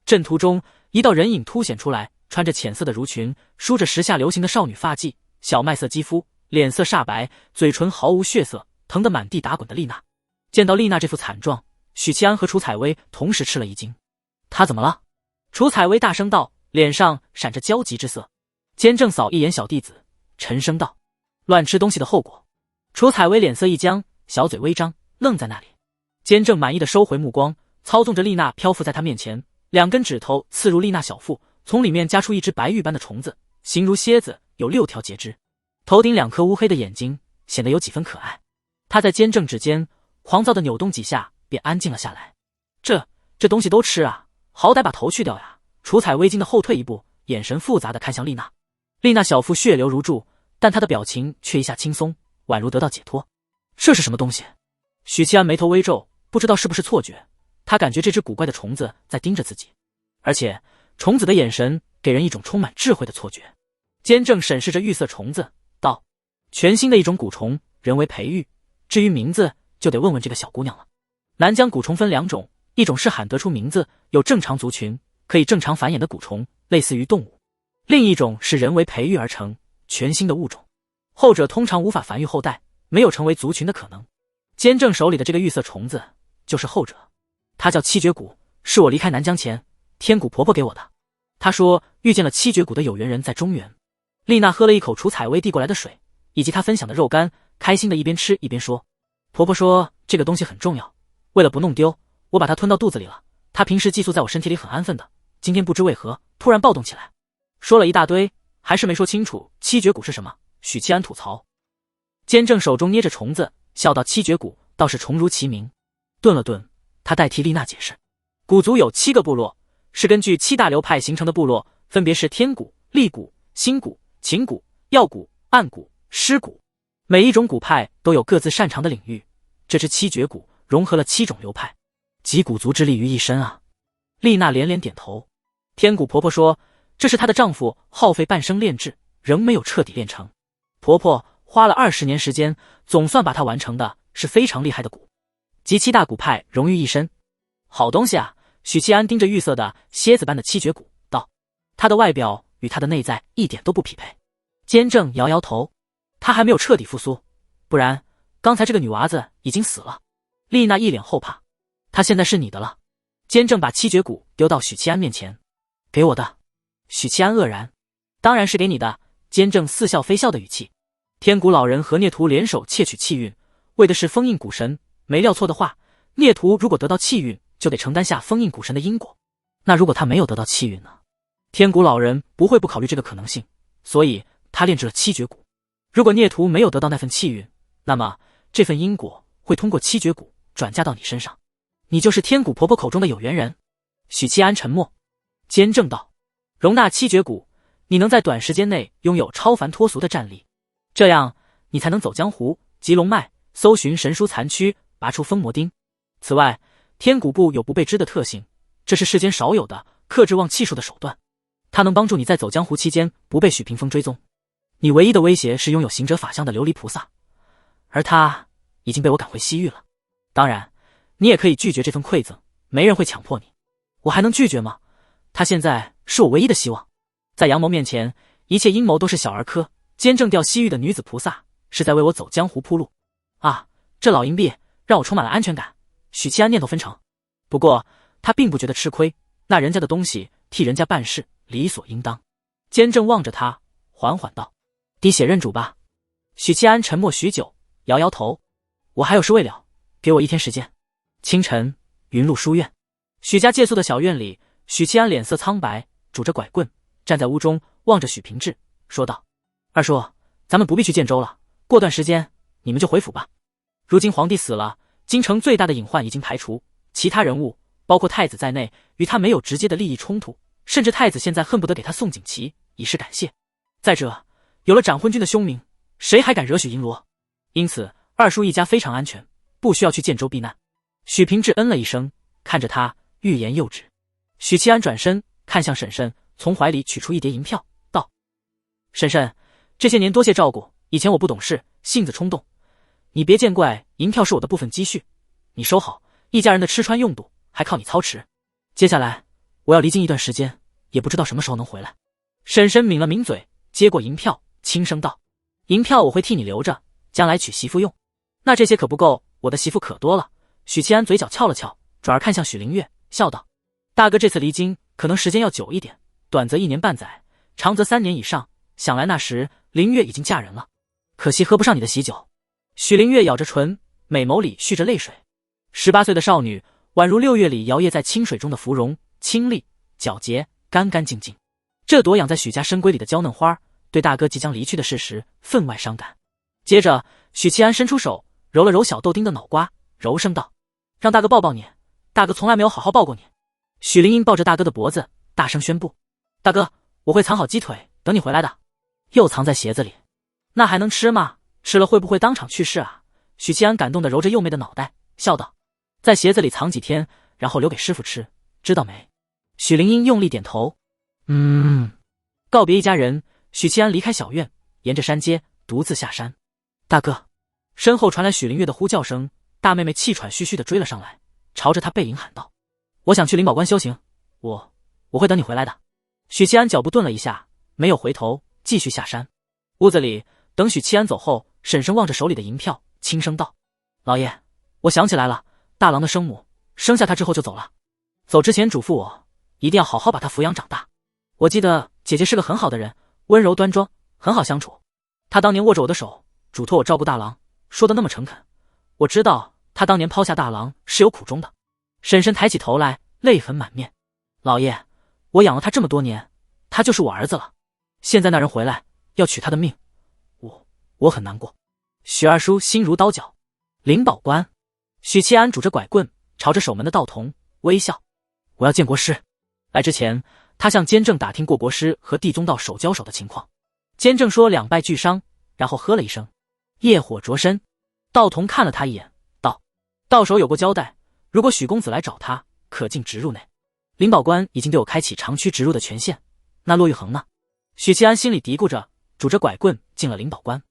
阵图中一道人影凸显出来，穿着浅色的襦裙，梳着时下流行的少女发髻，小麦色肌肤，脸色煞白，嘴唇毫无血色，疼得满地打滚的丽娜。见到丽娜这副惨状，许七安和楚采薇同时吃了一惊。她怎么了？楚采薇大声道，脸上闪着焦急之色。监正扫一眼小弟子，沉声道：乱吃东西的后果。楚采薇脸色一僵，小嘴微张，愣在那里。监正满意的收回目光，操纵着丽娜漂浮在他面前，2根指头刺入丽娜小腹，从里面夹出一只白玉般的虫子，形如蝎子，有6条节肢，头顶2颗乌黑的眼睛，显得有几分可爱。他在监正指尖狂躁的扭动几下，便安静了下来。这东西都吃啊，好歹把头去掉呀！楚采薇惊的后退一步，眼神复杂的看向丽娜。丽娜小腹血流如注，但她的表情却一下轻松，宛如得到解脱。这是什么东西？许七安眉头微皱，不知道是不是错觉，他感觉这只古怪的虫子在盯着自己，而且虫子的眼神给人一种充满智慧的错觉。监正审视着玉色虫子，道：全新的一种蛊虫，人为培育，至于名字就得问问这个小姑娘了。南疆蛊虫分2种，一种是喊得出名字，有正常族群，可以正常繁衍的蛊虫，类似于动物；另一种是人为培育而成，全新的物种，后者通常无法繁育后代，没有成为族群的可能。监正手里的这个玉色虫子就是后者，它叫七绝蛊，是我离开南疆前天蛊婆婆给我的。她说遇见了七绝蛊的有缘人在中原。丽娜喝了一口楚采薇递过来的水，以及她分享的肉干，开心的一边吃一边说：婆婆说这个东西很重要，为了不弄丢，我把它吞到肚子里了。它平时寄宿在我身体里很安分的，今天不知为何突然暴动起来。说了一大堆，还是没说清楚七绝骨是什么。许七安吐槽。监正手中捏着虫子，笑道：七绝骨倒是重如其名。顿了顿，他代替丽娜解释，古族有7个部落，是根据7大流派形成的部落，分别是天蛊、厉蛊、心蛊、秦蛊、药蛊、暗蛊、尸蛊。每一种蛊派都有各自擅长的领域，这支七绝蛊融合了7种流派，集古族之力于一身啊！丽娜连连点头。天蛊婆婆说，这是她的丈夫耗费半生炼制，仍没有彻底炼成。婆婆花了20年时间，总算把它完成的，是非常厉害的蛊，集7大蛊派融于一身。好东西啊！许七安盯着玉色的蝎子般的七绝蛊道，它的外表与它的内在一点都不匹配。监正摇摇头，他还没有彻底复苏，不然刚才这个女娃子已经死了。丽娜一脸后怕，她现在是你的了。监正把七绝蛊丢到许七安面前，给我的。许七安愕然，当然是给你的。监正似笑非笑的语气。天蛊老人和孽徒联手窃取气运，为的是封印蛊神，没料错的话，孽徒如果得到气运，就得承担下封印蛊神的因果。那如果他没有得到气运呢？天蛊老人不会不考虑这个可能性，所以他炼制了七绝蛊。如果孽徒没有得到那份气运，那么这份因果会通过七绝蛊转嫁到你身上，你就是天蛊婆婆口中的有缘人。许七安沉默，监正道，容纳七绝蛊，你能在短时间内拥有超凡脱俗的战力，这样你才能走江湖，集龙脉，搜寻神书残躯，拔出封魔钉。此外，天蛊部有不被知的特性，这是世间少有的克制旺气数的手段，它能帮助你在走江湖期间不被许屏风追踪。你唯一的威胁是拥有行者法相的琉璃菩萨，而他已经被我赶回西域了。当然，你也可以拒绝这份馈赠，没人会强迫你。我还能拒绝吗？他现在是我唯一的希望。在阳谋面前，一切阴谋都是小儿科。监正调西域的女子菩萨是在为我走江湖铺路啊！这老银币让我充满了安全感。许七安念头纷呈，不过他并不觉得吃亏，那人家的东西替人家办事理所应当。监正望着他，缓缓道：滴血认主吧。许七安沉默许久，摇摇头，我还有事未了，给我1天时间。清晨，云路书院，许家借宿的小院里，许七安脸色苍白，拄着拐棍站在屋中，望着许平志说道：二叔，咱们不必去建州了，过段时间你们就回府吧。如今皇帝死了，京城最大的隐患已经排除，其他人物包括太子在内，与他没有直接的利益冲突，甚至太子现在恨不得给他送锦旗以示感谢。再者，有了长昏君的凶名，谁还敢惹许银罗？因此二叔一家非常安全，不需要去建州避难。许平志嗯了一声，看着他欲言又止。许七安转身看向婶婶，从怀里取出1叠银票，道：婶婶，这些年多谢照顾，以前我不懂事，性子冲动，你别见怪，银票是我的部分积蓄，你收好，一家人的吃穿用度还靠你操持。接下来我要离京一段时间，也不知道什么时候能回来。婶婶抿了抿嘴，接过银票，轻声道：银票我会替你留着，将来娶媳妇用。那这些可不够，我的媳妇可多了。许七安嘴角翘了翘，转而看向许灵月，笑道：大哥这次离京可能时间要久一点，短则1年半载，长则3年以上，想来那时灵月已经嫁人了，可惜喝不上你的喜酒。许灵月咬着唇，美眸里蓄着泪水。18岁的少女，宛如6月里摇曳在清水中的芙蓉，清丽皎洁，干干净净。这朵养在许家深闺里的娇嫩花，对大哥即将离去的事实分外伤感。接着许七安伸出手揉了揉小豆丁的脑瓜，柔声道：让大哥抱抱你，大哥从来没有好好抱过你。许灵英抱着大哥的脖子，大声宣布：大哥，我会藏好鸡腿等你回来的。又藏在鞋子里，那还能吃吗？吃了会不会当场去世啊？许七安感动地揉着幼妹的脑袋，笑道：在鞋子里藏几天，然后留给师傅吃，知道没？许灵英用力点头。告别一家人，许七安离开小院，沿着山街独自下山。大哥，身后传来许灵月的呼叫声，大妹妹气喘吁吁地追了上来，朝着他背影喊道：我想去灵宝关修行，我会等你回来的。许七安脚步顿了一下，没有回头，继续下山。屋子里，等许七安走后，婶婶望着手里的银票，轻声道：老爷，我想起来了，大郎的生母生下他之后就走了，走之前嘱咐我一定要好好把他抚养长大。我记得姐姐是个很好的人，温柔端庄，很好相处。她当年握着我的手，嘱托我照顾大郎，说的那么诚恳。我知道他当年抛下大郎是有苦衷的。婶婶抬起头来，泪痕满面。老爷，我养了他这么多年，他就是我儿子了。现在那人回来要取他的命，我很难过。许二叔心如刀绞。灵宝官，许七安拄着拐棍，朝着守门的道童微笑。我要见国师。来之前，他向监正打听过国师和地宗道手交手的情况。监正说两败俱伤，然后喝了一声。业火灼身。道童看了他一眼，道：到手有过交代，如果许公子来找他，可进直入内。灵宝官已经对我开启长驱直入的权限，那骆玉衡呢？许七安心里嘀咕着，拄着拐棍进了灵宝官。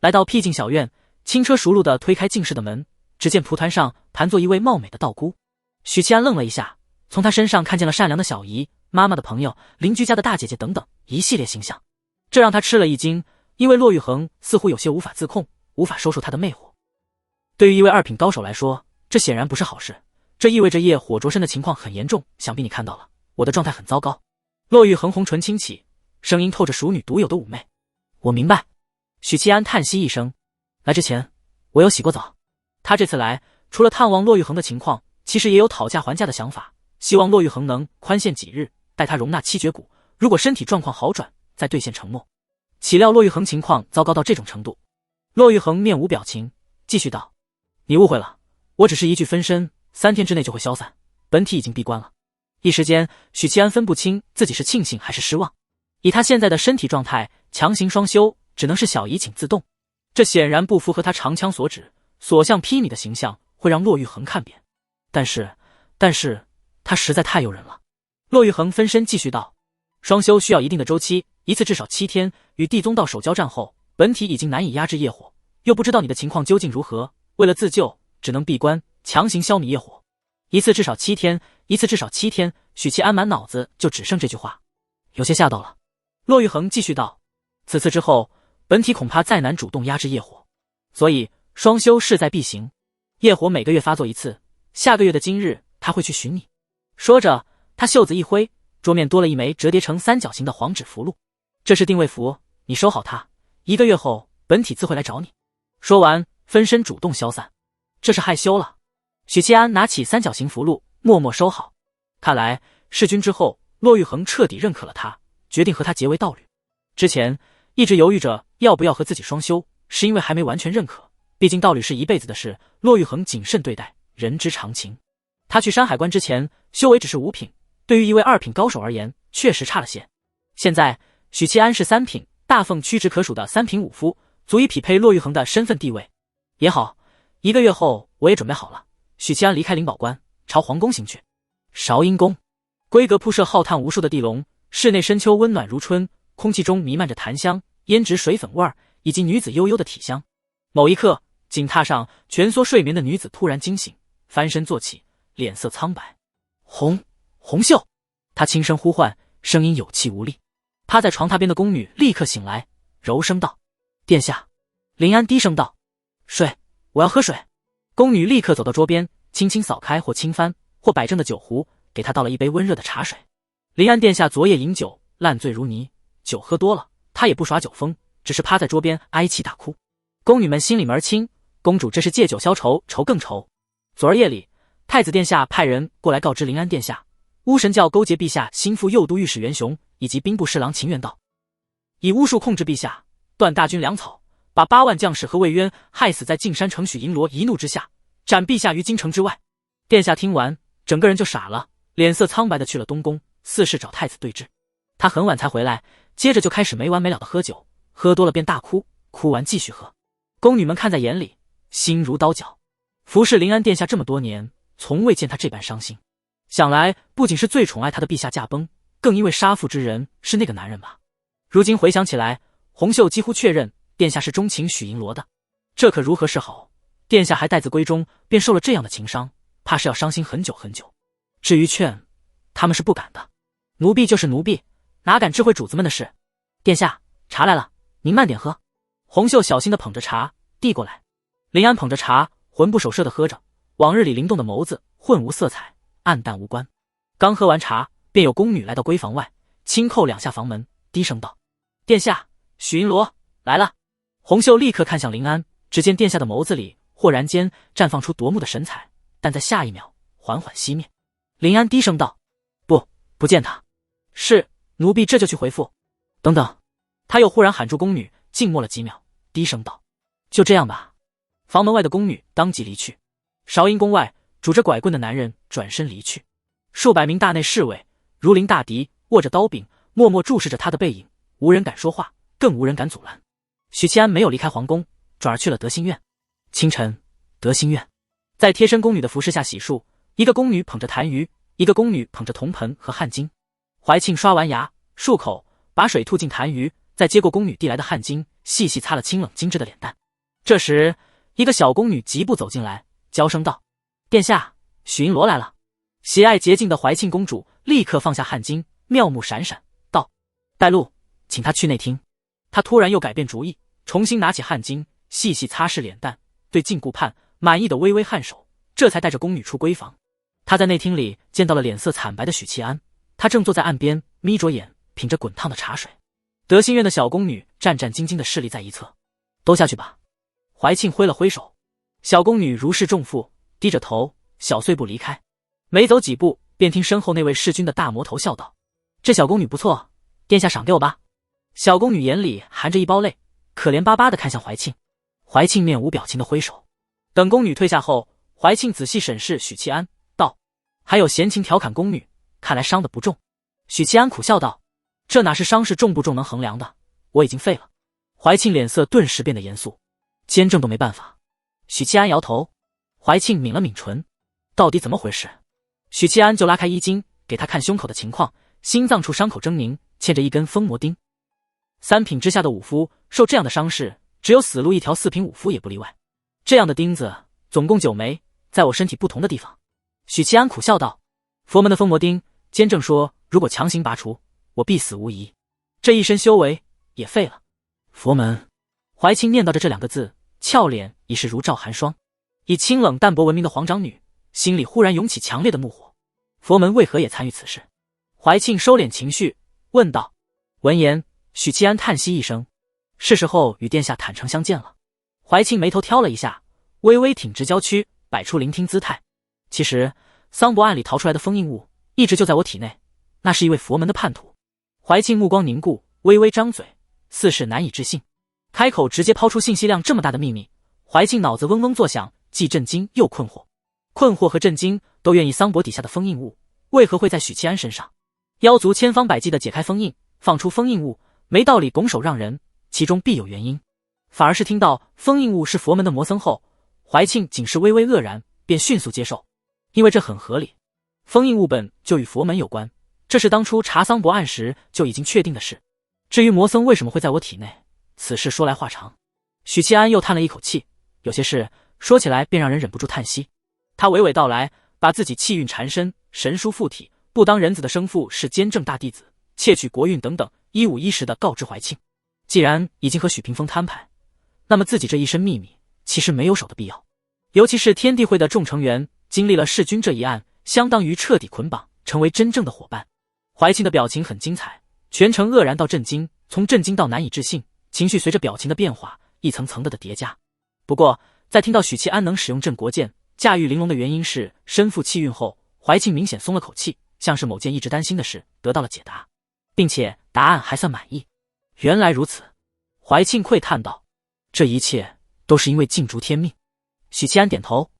来到僻静小院，轻车熟路地推开净室的门，只见蒲团上盘坐一位貌美的道姑。许七安愣了一下，从她身上看见了善良的小姨、妈妈的朋友、邻居家的大姐姐等等一系列形象，这让他吃了一惊，因为骆玉衡似乎有些无法自控，无法收束他的魅惑。对于一位二品高手来说，这显然不是好事，这意味着业火灼身的情况很严重，想必你看到了，我的状态很糟糕。骆玉衡红唇轻启，声音透着熟女独有的妩媚。我明白。许七安叹息一声，来之前我有洗过澡。他这次来除了探望骆玉衡的情况，其实也有讨价还价的想法，希望骆玉衡能宽限几日，待他容纳七绝骨，如果身体状况好转，再兑现承诺。岂料骆玉衡情况糟糕到这种程度。骆玉衡面无表情，继续道：你误会了，我只是一具分身，3天之内就会消散，本体已经闭关了。一时间，许七安分不清自己是庆幸还是失望。以他现在的身体状态，强行双修只能是小姨请自动，这显然不符合他长枪所指、所向披靡的形象，会让骆玉衡看扁。但是他实在太诱人了。骆玉衡分身继续道：双修需要一定的周期，一次至少7天，与地宗道手交战后，本体已经难以压制业火，又不知道你的情况究竟如何，为了自救，只能闭关强行消弭业火。一次至少7天，一次至少7天，许七安满脑子就只剩这句话，有些吓到了。骆玉衡继续道：此次之后，本体恐怕再难主动压制业火，所以双修势在必行。业火每个月发作一次，下个月的今日他会去寻你。说着，他袖子一挥，桌面多了一枚折叠成3角形的黄纸符箓，这是定位符，你收好它，1个月后本体自会来找你。说完，分身主动消散。这是害羞了。许七安拿起3角形符箓，默默收好。看来弑君之后，骆玉衡彻底认可了他，决定和他结为道侣。之前一直犹豫着要不要和自己双修，是因为还没完全认可，毕竟道侣是一辈子的事，骆玉衡谨慎对待，人之常情。他去山海关之前，修为只是5品，对于一位2品高手而言，确实差了些。现在许七安是3品，大凤屈指可数的3品武夫，足以匹配骆玉衡的身份地位。也好，1个月后我也准备好了。许七安离开灵宝关，朝皇宫行去。韶阴宫，规格铺设浩瀚无数的地笼，室内深秋温暖如春，空气中弥漫着檀香、胭脂水粉味儿，以及女子悠悠的体香。某一刻，锦榻上蜷缩睡眠的女子突然惊醒，翻身坐起，脸色苍白。红袖，她轻声呼唤，声音有气无力。趴在床榻边的宫女立刻醒来，柔声道：殿下。林安低声道：水，我要喝水。宫女立刻走到桌边，轻轻扫开或轻翻或摆正的酒壶，给他倒了一杯温热的茶水。林安殿下昨夜饮酒，烂醉如泥，酒喝多了，他也不耍酒疯，只是趴在桌边哀泣大哭。宫女们心里门清，公主这是借酒消愁，愁更愁。昨儿夜里，太子殿下派人过来告知林安殿下，巫神教勾结陛下心腹右都御史袁雄以及兵部侍郎秦元道，以巫术控制陛下，断大军粮草，把8万将士和魏渊害死在径山城许银罗，一怒之下斩陛下于京城之外。殿下听完，整个人就傻了，脸色苍白的去了东宫，似是找太子对峙。他很晚才回来，接着就开始没完没了的喝酒，喝多了便大哭，哭完继续喝。宫女们看在眼里，心如刀绞。服侍临安殿下这么多年，从未见他这般伤心。想来不仅是最宠爱他的陛下驾崩，更因为杀父之人是那个男人吧。如今回想起来，红袖几乎确认殿下是钟情许银罗的，这可如何是好？殿下还待字闺中，便受了这样的情伤，怕是要伤心很久很久。至于劝，他们是不敢的。奴婢就是奴婢，哪敢智慧主子们的事？殿下，茶来了，您慢点喝。红袖小心地捧着茶递过来。林安捧着茶，魂不守舍地喝着，往日里灵动的眸子混无色彩，暗淡无关。刚喝完茶，便有宫女来到闺房外，轻叩2下房门，低声道：殿下，许银罗来了。红袖立刻看向林安，只见殿下的眸子里豁然间绽放出夺目的神采，但在下一秒缓缓熄灭。林安低声道：“不见他。”“是，奴婢这就去回复。”“等等。”他又忽然喊住宫女，静默了几秒，低声道：“就这样吧。”房门外的宫女当即离去。韶阴宫外，拄着拐棍的男人转身离去。数百名大内侍卫如临大敌，握着刀柄，默默注视着他的背影，无人敢说话，更无人敢阻拦。许七安没有离开皇宫，转而去了德兴院。清晨，德兴院在贴身宫女的服侍下洗漱，一个宫女捧着痰盂，一个宫女捧着铜盆和汗巾。怀庆刷完牙，漱口，把水吐进痰盂，再接过宫女递来的汗巾，细细擦了清冷精致的脸蛋。这时，一个小宫女疾步走进来，娇声道：“殿下，许璎珞来了。”喜爱洁净的怀庆公主立刻放下汗巾，妙目闪闪，道：“带路，请她去内厅。”她突然又改变主意，重新拿起汗巾，细细擦拭脸蛋，对镜顾盼满意的微微颔首，这才带着宫女出闺房。她在内厅里见到了脸色惨白的许七安，他正坐在岸边，眯着眼品着滚烫的茶水。德兴院的小宫女战战兢兢地侍立在一侧。“都下去吧。”怀庆挥了挥手。小宫女如释重负，低着头，小碎步离开。没走几步，便听身后那位侍君的大魔头笑道：“这小宫女不错，殿下赏给我吧。”小宫女眼里含着一包泪，可怜巴巴地看向怀庆。怀庆面无表情地挥手。等宫女退下后，怀庆仔细审视许七安，道：“还有闲情调侃宫女，看来伤得不重。”许七安苦笑道：“这哪是伤势重不重能衡量的，我已经废了。”怀庆脸色顿时变得严肃：“监正都没办法。”许七安摇头。怀庆抿了抿唇：“到底怎么回事？”许七安就拉开衣襟，给他看胸口的情况，心脏处伤口狰狞，嵌着一根封魔钉。三品之下的武夫受这样的伤势，只有死路一条，4品武夫也不例外。这样的钉子总共9枚，在我身体不同的地方。许七安苦笑道：“佛门的封魔钉，监正说如果强行拔除，我必死无疑。这一身修为也废了。”佛门。怀庆念叨着这2个字，俏脸已是如照寒霜。以清冷淡泊闻名的皇长女，心里忽然涌起强烈的怒火。佛门为何也参与此事？怀庆收敛情绪，问道。闻言，许七安叹息一声：“是时候与殿下坦诚相见了。”怀庆眉头挑了一下，微微挺直娇躯，摆出聆听姿态。其实，桑博案里逃出来的封印物，一直就在我体内，那是一位佛门的叛徒。怀庆目光凝固，微微张嘴，似是难以置信。开口直接抛出信息量这么大的秘密，怀庆脑子嗡嗡作响，既震惊又困惑。困惑和震惊都愿意桑博底下的封印物，为何会在许七安身上？妖族千方百计地解开封印，放出封印物，没道理拱手让人，其中必有原因。反而是听到封印物是佛门的魔僧后，怀庆仅是微微愕然，便迅速接受，因为这很合理。封印物本就与佛门有关，这是当初查桑博案时就已经确定的事。至于魔僧为什么会在我体内，此事说来话长。许七安又叹了一口气，有些事说起来便让人忍不住叹息。他娓娓道来，把自己气运缠身，神书附体，不当人子的生父是监正大弟子，窃取国运等等，一五一十地告知怀庆。既然已经和许屏风摊牌，那么自己这一身秘密其实没有守的必要。尤其是天地会的众成员经历了弑君这一案，相当于彻底捆绑，成为真正的伙伴。怀庆的表情很精彩，全程愕然到震惊，从震惊到难以置信，情绪随着表情的变化一层层的叠加。不过在听到许七安能使用镇国剑，驾驭玲珑的原因是身负气运后，怀庆明显松了口气，像是某件一直担心的事得到了解答，并且答案还算满意。原来如此，怀庆喟叹道：“这一切都是因为禁足天命。”许七安点头：“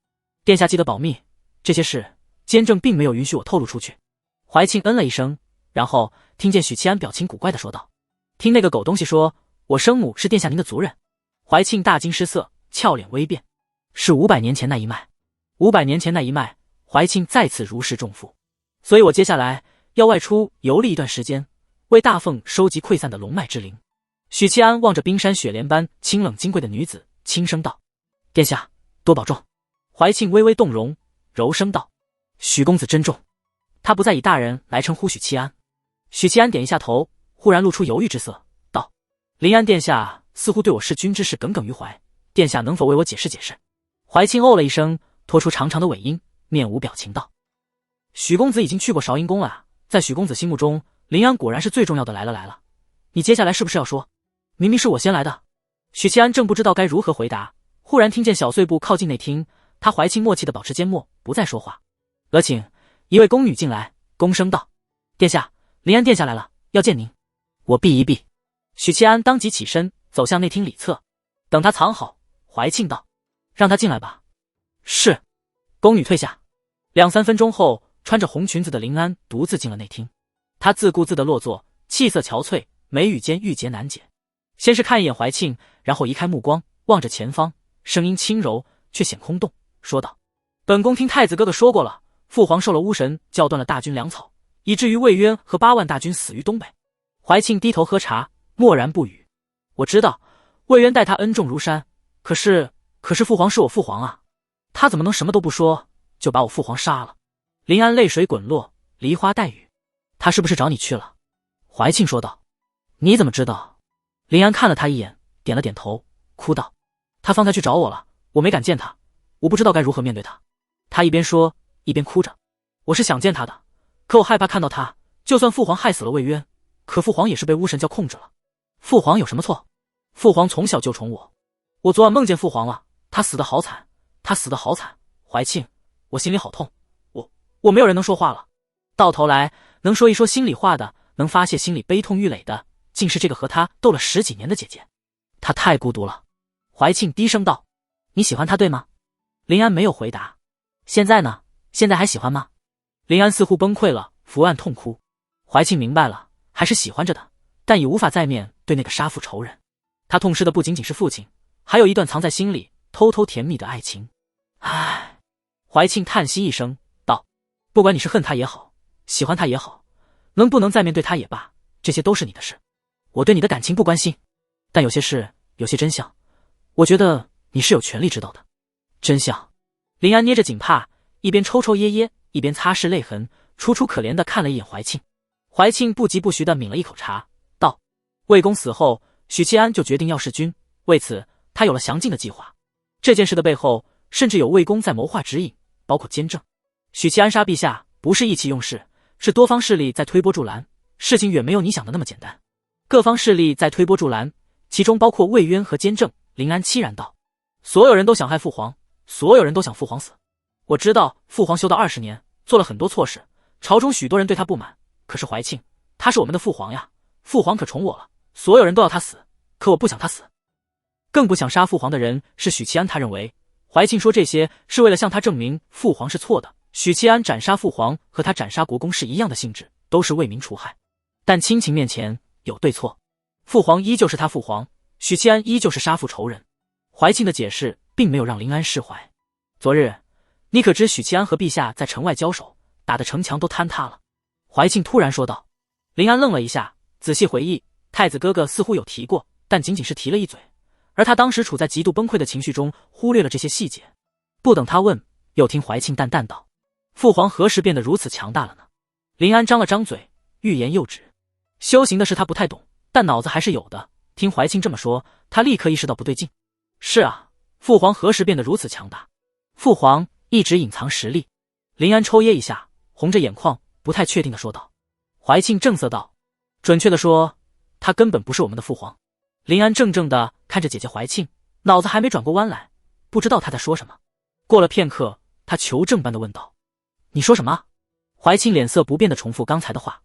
殿下记得保密，这些事监正并没有允许我透露出去。”怀庆嗯了一声，然后听见许七安表情古怪地说道：“听那个狗东西说，我生母是殿下您的族人。”怀庆大惊失色，俏脸微变：“是500年前那一脉。”500年前那一脉，怀庆再次如释重负。所以我接下来要外出游历一段时间，为大凤收集溃散的龙脉之灵。许七安望着冰山雪莲般清冷金贵的女子，轻声道：“殿下多保重。”怀庆微微动容，柔声道：“许公子珍重。”他不再以大人来称呼许七安。许七安点一下头，忽然露出犹豫之色，道：“临安殿下似乎对我弑君之事耿耿于怀，殿下能否为我解释解释？”怀庆哦了一声，拖出长长的尾音，面无表情道：“许公子已经去过韶阴宫了，在许公子心目中，临安果然是最重要的来了。你接下来是不是要说，明明是我先来的？”许七安正不知道该如何回答，忽然听见小碎步靠近内厅，他怀庆默契地保持缄默，不再说话。额请一位宫女进来，躬声道：“殿下，临安殿下来了，要见您。”我避一避。许七安当即起身走向内厅里侧，等他藏好，怀庆道：“让他进来吧。”是。宫女退下。2-3分钟后，穿着红裙子的临安独自进了内厅。他自顾自地落座，气色憔悴，眉宇间郁结难解。先是看一眼怀庆，然后移开目光，望着前方，声音轻柔却显空洞，说道：“本宫听太子哥哥说过了，父皇受了巫神叫断了大军粮草，以至于魏渊和8万大军死于东北。”怀庆低头喝茶，默然不语。我知道魏渊待他恩重如山，可是父皇是我父皇啊，他怎么能什么都不说就把我父皇杀了？临安泪水滚落，梨花带雨。他是不是找你去了？怀庆说道。你怎么知道？临安看了他一眼，点了点头，哭道：“他方才去找我了，我没敢见他，我不知道该如何面对他。”他一边说一边哭着。我是想见他的，可我害怕看到他，就算父皇害死了魏渊，可父皇也是被巫神教控制了。父皇有什么错？父皇从小就宠我，我昨晚梦见父皇了，他死得好惨，他死得好惨。怀庆，我心里好痛，我没有人能说话了。到头来能说一说心里话的，能发泄心里悲痛欲垒的，竟是这个和他斗了10几年的姐姐。她太孤独了。怀庆低声道：“你喜欢她对吗？”临安没有回答。现在呢？现在还喜欢吗？临安似乎崩溃了，伏案痛哭。怀庆明白了，还是喜欢着的，但已无法再面对那个杀父仇人。他痛失的不仅仅是父亲，还有一段藏在心里偷偷甜蜜的爱情。唉，怀庆叹息一声道：“不管你是恨他也好，喜欢他也好，能不能再面对他也罢，这些都是你的事。我对你的感情不关心，但有些事，有些真相，我觉得你是有权利知道的。”真相。临安捏着锦帕，一边抽抽噎噎，一边擦拭泪痕，楚楚可怜地看了一眼怀庆。怀庆不疾不徐地抿了一口茶，道：“魏公死后，许七安就决定要弑君，为此他有了详尽的计划。这件事的背后，甚至有魏公在谋划指引，包括监政。许七安杀陛下不是意气用事，是多方势力在推波助澜，事情远没有你想的那么简单。各方势力在推波助澜，其中包括魏渊和监政。”临安凄然道：“所有人都想害父皇，所有人都想父皇死。我知道父皇修道20年，做了很多错事，朝中许多人对他不满。可是怀庆，他是我们的父皇呀，父皇可宠我了，所有人都要他死，可我不想他死。更不想杀父皇的人是许七安。”他认为怀庆说这些是为了向他证明父皇是错的。许七安斩杀父皇和他斩杀国公是一样的性质，都是为民除害。但亲情面前有对错，父皇依旧是他父皇，许七安依旧是杀父仇人。怀庆的解释并没有让临安释怀。昨日你可知许七安和陛下在城外交手，打得城墙都坍塌了？怀庆突然说道。临安愣了一下，仔细回忆，太子哥哥似乎有提过，但仅仅是提了一嘴，而他当时处在极度崩溃的情绪中，忽略了这些细节。不等他问，又听怀庆淡淡道：“父皇何时变得如此强大了呢？”临安张了张嘴，欲言又止。修行的事他不太懂，但脑子还是有的。听怀庆这么说，他立刻意识到不对劲。是啊，父皇何时变得如此强大？父皇一直隐藏实力。临安抽噎一下，红着眼眶，不太确定地说道。怀庆正色道：“准确地说，他根本不是我们的父皇。”临安怔怔地看着姐姐怀庆，脑子还没转过弯来，不知道他在说什么。过了片刻，他求证般地问道：“你说什么？”怀庆脸色不变地重复刚才的话：“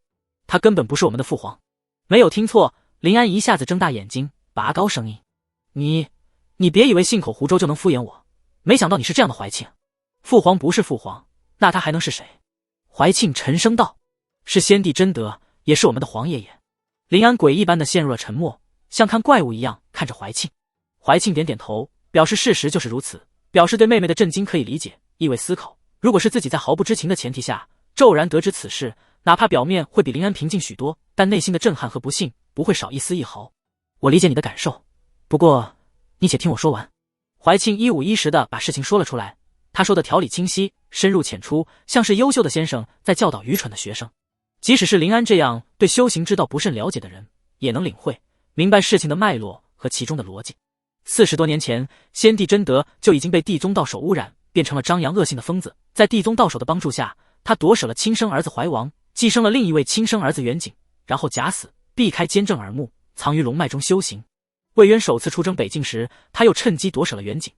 他根本不是我们的父皇。”没有听错，临安一下子睁大眼睛，拔高声音：“你别以为信口胡诌就能敷衍我，没想到你是这样的怀庆。父皇不是父皇，那他还能是谁？”怀庆沉声道：“是先帝真德，也是我们的皇爷爷。”临安诡异般的陷入了沉默，像看怪物一样看着怀庆。怀庆点点头，表示事实就是如此，表示对妹妹的震惊可以理解，意味思考。如果是自己在毫不知情的前提下骤然得知此事，哪怕表面会比临安平静许多，但内心的震撼和不幸不会少一丝一毫。我理解你的感受，不过你且听我说完。怀庆一五一十地把事情说了出来，他说的条理清晰，深入浅出，像是优秀的先生在教导愚蠢的学生。即使是临安这样对修行之道不甚了解的人，也能领会明白事情的脉络和其中的逻辑。40多年前，先帝真德就已经被地宗道手污染，变成了张扬恶性的疯子。在地宗道手的帮助下，他夺舍了亲生儿子怀王，寄生了另一位亲生儿子元景，然后假死，避开监正耳目，藏于龙脉中修行。魏渊首次出征北境时，他又趁机夺舍了元景，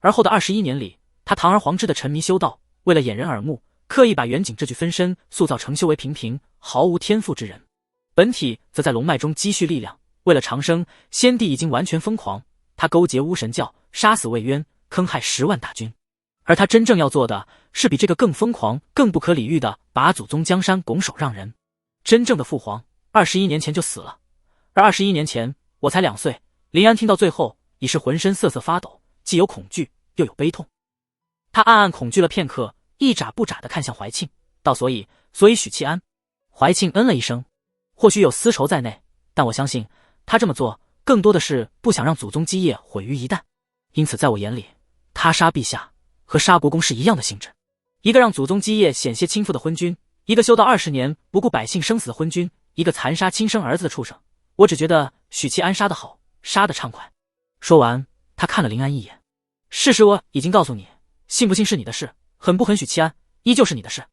而后的21年里，他堂而皇之的沉迷修道，为了掩人耳目，刻意把远景这具分身塑造成修为平平、毫无天赋之人，本体则在龙脉中积蓄力量。为了长生，先帝已经完全疯狂，他勾结巫神教，杀死魏渊，坑害10万大军。而他真正要做的是比这个更疯狂、更不可理喻的把祖宗江山拱手让人。真正的父皇21年前就死了，而21年前我才2岁。林安听到最后已是浑身瑟瑟发抖，既有恐惧又有悲痛。他暗暗恐惧了片刻，一眨不眨地看向怀庆，道：所以许七安。怀庆嗯了一声，或许有私仇在内，但我相信他这么做更多的是不想让祖宗基业毁于一旦。因此在我眼里，他杀陛下和杀国公是一样的性质，一个让祖宗基业险些倾覆的昏君，一个修道20年不顾百姓生死的昏君，一个残杀亲生儿子的畜生。我只觉得许七安杀得好，杀得畅快。说完，他看了林安一眼，事实我已经告诉你，信不信是你的事，狠不狠许七安依旧是你的事。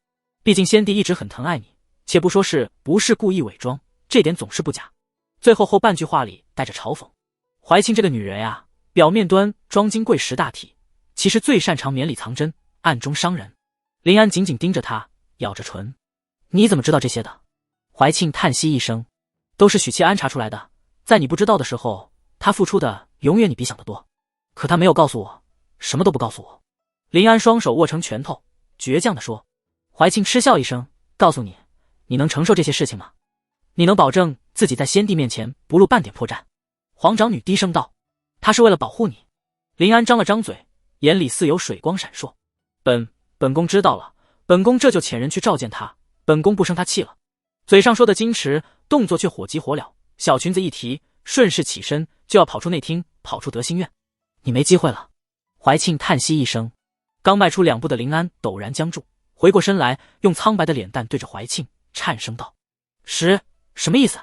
毕竟先帝一直很疼爱你，且不说是不是故意伪装，这点总是不假。最后半句话里带着嘲讽。怀庆这个女人呀，表面端庄金贵识大体，其实最擅长绵里藏针，暗中伤人。林安紧紧盯着他，咬着唇。你怎么知道这些的？怀庆叹息一声，都是许七安查出来的，在你不知道的时候，他付出的永远你比想的多。可他没有告诉我，什么都不告诉我。林安双手握成拳头，倔强地说。怀庆嗤笑一声，告诉你，你能承受这些事情吗？你能保证自己在先帝面前不露半点破绽？皇长女低声道。他是为了保护你。林安张了张嘴，眼里似有水光闪烁。本宫知道了，本宫这就遣人去召见他，本宫不生他气了。嘴上说的矜持，动作却火急火燎，小裙子一提，顺势起身就要跑出内厅，跑出德兴院。你没机会了。怀庆叹息一声，刚迈出2步的林安陡然僵住，回过身来，用苍白的脸蛋对着怀庆颤声道：什么意思？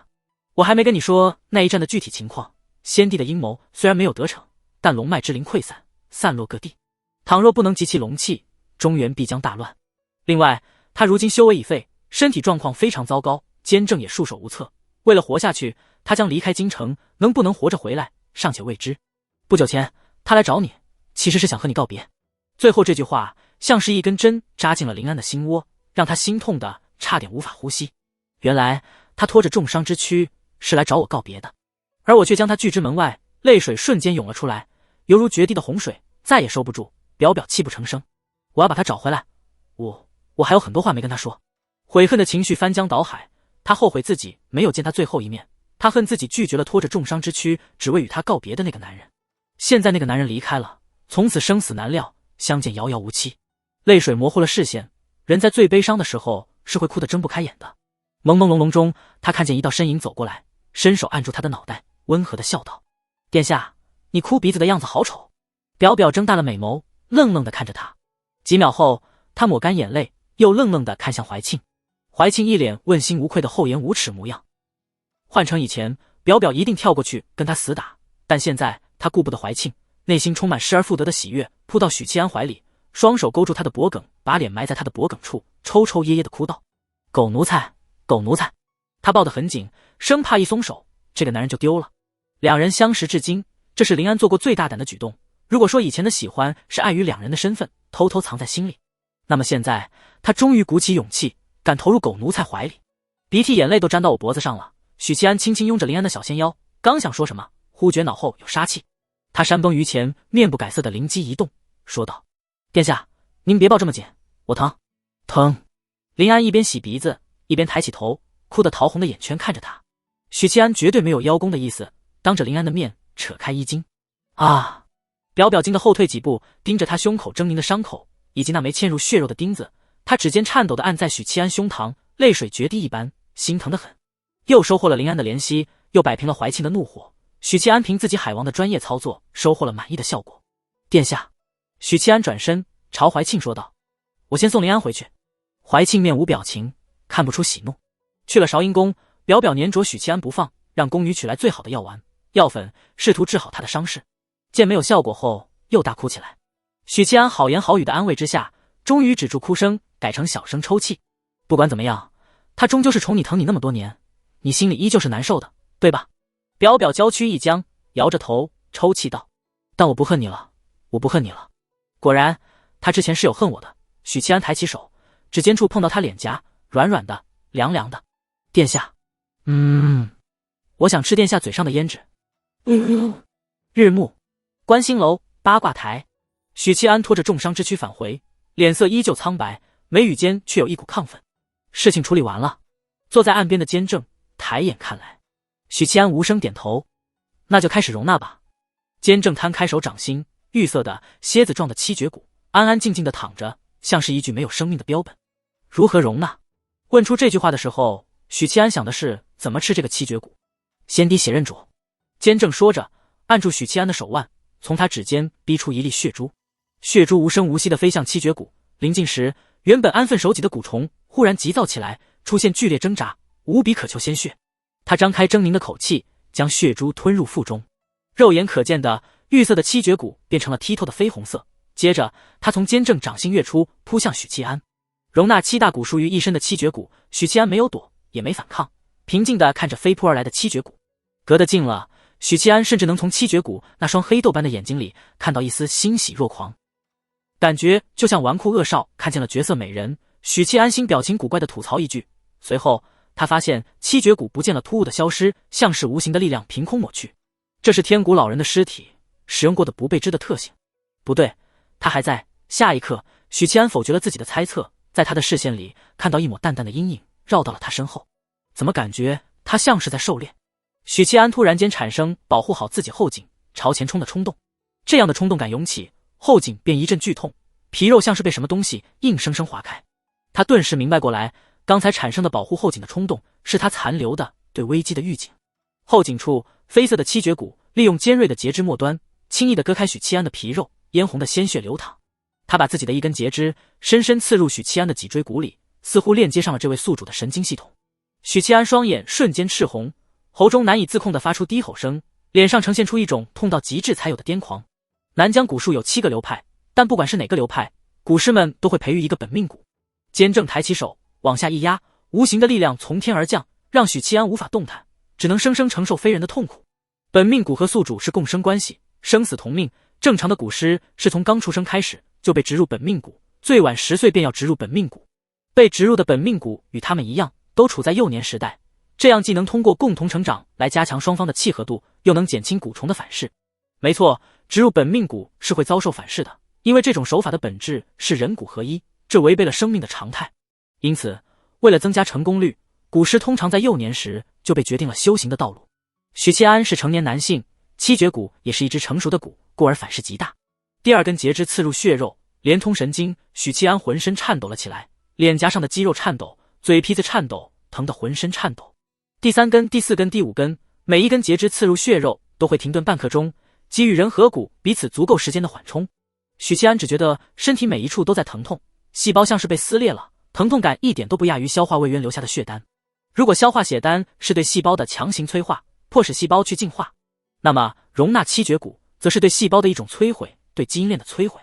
我还没跟你说那一战的具体情况。先帝的阴谋虽然没有得逞，但龙脉之灵溃散，散落各地，倘若不能集其龙气，中原必将大乱。另外，他如今修为已废，身体状况非常糟糕，监政也束手无策。为了活下去，他将离开京城，能不能活着回来，尚且未知。不久前，他来找你，其实是想和你告别。最后这句话像是一根针扎进了林安的心窝，让他心痛的差点无法呼吸。原来他拖着重伤之躯是来找我告别的，而我却将他拒之门外，泪水瞬间涌了出来，犹如决堤的洪水，再也收不住。表泣不成声。我要把他找回来，我还有很多话没跟他说。悔恨的情绪翻江倒海，他后悔自己没有见他最后一面，他恨自己拒绝了拖着重伤之躯只为与他告别的那个男人。现在那个男人离开了，从此生死难料，相见遥遥无期。泪水模糊了视线，人在最悲伤的时候是会哭得睁不开眼的。朦朦胧胧中，他看见一道身影走过来，伸手按住他的脑袋，温和地笑道：殿下，你哭鼻子的样子好丑。表睁大了美眸，愣愣地看着他。几秒后，他抹干眼泪，又愣愣地看向怀庆。怀庆一脸问心无愧的厚颜无耻模样。换成以前，表一定跳过去跟他死打，但现在他顾不得怀庆，内心充满失而复得的喜悦，扑到许七安怀里，双手勾住他的脖颈，把脸埋在他的脖颈处，抽抽噎噎地哭道：狗奴才，狗奴才！他抱得很紧，生怕一松手，这个男人就丢了。两人相识至今，这是林安做过最大胆的举动。如果说以前的喜欢是碍于两人的身份，偷偷藏在心里，那么现在他终于鼓起勇气，敢投入狗奴才怀里。鼻涕眼泪都沾到我脖子上了。许七安轻轻拥着林安的小纤腰，刚想说什么，忽觉脑后有杀气。他山崩于前，面不改色的灵机一动，说道：殿下，您别抱这么紧，我疼。疼。林安一边洗鼻子，一边抬起头，哭得桃红的眼圈看着他。许七安绝对没有邀功的意思，当着林安的面扯开衣襟。啊！表惊得后退几步，盯着他胸口狰狞的伤口以及那枚嵌入血肉的钉子，他指尖颤抖地按在许七安胸膛，泪水决堤一般，心疼得很。又收获了林安的怜惜，又摆平了怀庆的怒火。许七安凭自己海王的专业操作，收获了满意的效果。殿下，许七安转身朝怀庆说道：我先送林安回去。怀庆面无表情，看不出喜怒。去了韶阴宫，表粘着许七安不放，让宫女取来最好的药丸、药粉，试图治好他的伤势。见没有效果后，又大哭起来。许七安好言好语的安慰之下，终于止住哭声，改成小声抽泣。不管怎么样，他终究是宠你疼你那么多年，你心里依旧是难受的，对吧？表娇躯一僵，摇着头抽泣道：但我不恨你了，我不恨你了。果然，他之前是有恨我的。许七安抬起手，指尖处碰到他脸颊，软软的，凉凉的。殿下，我想吃殿下嘴上的胭脂。日暮，观星楼八卦台，许七安拖着重伤之躯返回，脸色依旧苍白，眉宇间却有一股亢奋。事情处理完了。坐在岸边的监正抬眼看来，许七安无声点头。那就开始容纳吧。监正摊开手掌心，玉色的蝎子状的七绝骨安安静静地躺着，像是一具没有生命的标本。如何容纳？问出这句话的时候，许七安想的是怎么吃这个七绝骨。先滴血刃煮。监正说着，按住许七安的手腕，从他指尖逼出一粒血珠。血珠无声无息地飞向七绝骨，临近时，原本安分守己的蛊虫忽然急躁起来，出现剧烈挣扎，无比渴求鲜血。他张开狰狞的口气，将血珠吞入腹中。肉眼可见的玉色的七绝骨变成了剔透的绯红色。接着，他从监正掌心跃出，扑向许七安。容纳七大骨数于一身的七绝骨，许七安没有躲，也没反抗，平静地看着飞扑而来的七绝骨。隔得近了，许七安甚至能从七绝骨那双黑豆般的眼睛里看到一丝欣喜若狂，感觉就像纨绔恶少看见了绝色美人。许七安心表情古怪地吐槽一句，随后他发现七绝骨不见了，突兀的消失，像是无形的力量凭空抹去。这是天谷老人的尸体使用过的不被知的特性。不对，他还在。下一刻，许七安否决了自己的猜测，在他的视线里看到一抹淡淡的阴影绕到了他身后。怎么感觉他像是在狩猎？许七安突然间产生保护好自己后颈朝前冲的冲动，这样的冲动感涌起，后颈便一阵剧痛，皮肉像是被什么东西硬生生划开。他顿时明白过来，刚才产生的保护后颈的冲动是他残留的对危机的预警。后颈处绯色的七绝骨利用尖锐的截肢末端轻易地割开许七安的皮肉，嫣红的鲜血流淌。他把自己的一根截肢深深刺入许七安的脊椎骨里，似乎链接上了这位宿主的神经系统。许七安双眼瞬间赤红，喉中难以自控地发出低吼声，脸上呈现出一种痛到极致才有的癫狂。南疆蛊术有7个流派，但不管是哪个流派，蛊师们都会培育一个本命蛊。监正抬起手往下一压，无形的力量从天而降，让许七安无法动弹，只能生生承受非人的痛苦。本命蛊和宿主是共生关系，生死同命。正常的蛊师是从刚出生开始就被植入本命蛊，最晚10岁便要植入本命蛊。被植入的本命蛊与他们一样，都处在幼年时代，这样既能通过共同成长来加强双方的契合度，又能减轻蛊虫的反噬。没错，植入本命蛊是会遭受反噬的，因为这种手法的本质是人蛊合一，这违背了生命的常态。因此，为了增加成功率，蛊师通常在幼年时就被决定了修行的道路。许七安是成年男性，七绝蛊也是一只成熟的蛊，故而反噬极大。第二根截肢刺入血肉，连通神经，许七安浑身颤抖了起来，脸颊上的肌肉颤抖，嘴皮子颤抖，疼得浑身颤抖。第3根、第4根、第5根，每一根截肢刺入血肉都会停顿半刻钟，给予人和蛊彼此足够时间的缓冲。许七安只觉得身体每一处都在疼痛，细胞像是被撕裂了，疼痛感一点都不亚于消化胃渊留下的血丹。如果消化血丹是对细胞的强行催化，迫使细胞去进化，那么容纳七绝蛊则是对细胞的一种摧毁，对基因链的摧毁。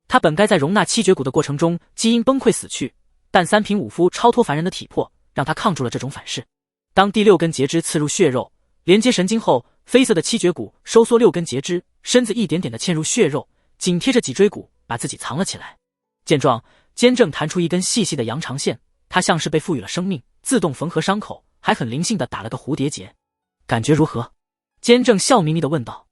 他本该在容纳七绝蛊的过程中基因崩溃死去，但三品武夫超脱凡人的体魄让他抗住了这种反噬。当第6根截肢刺入血肉，连接神经后，绯色的七绝蛊收缩6根截肢，身子一点点地嵌入血肉，紧贴着脊椎骨，把自己藏了起来。见状，监正弹出一根细细的羊肠线，它像是被赋予了生命，自动缝合伤口，还很灵性地打了个蝴蝶结。感觉如何？监正笑眯眯地问道。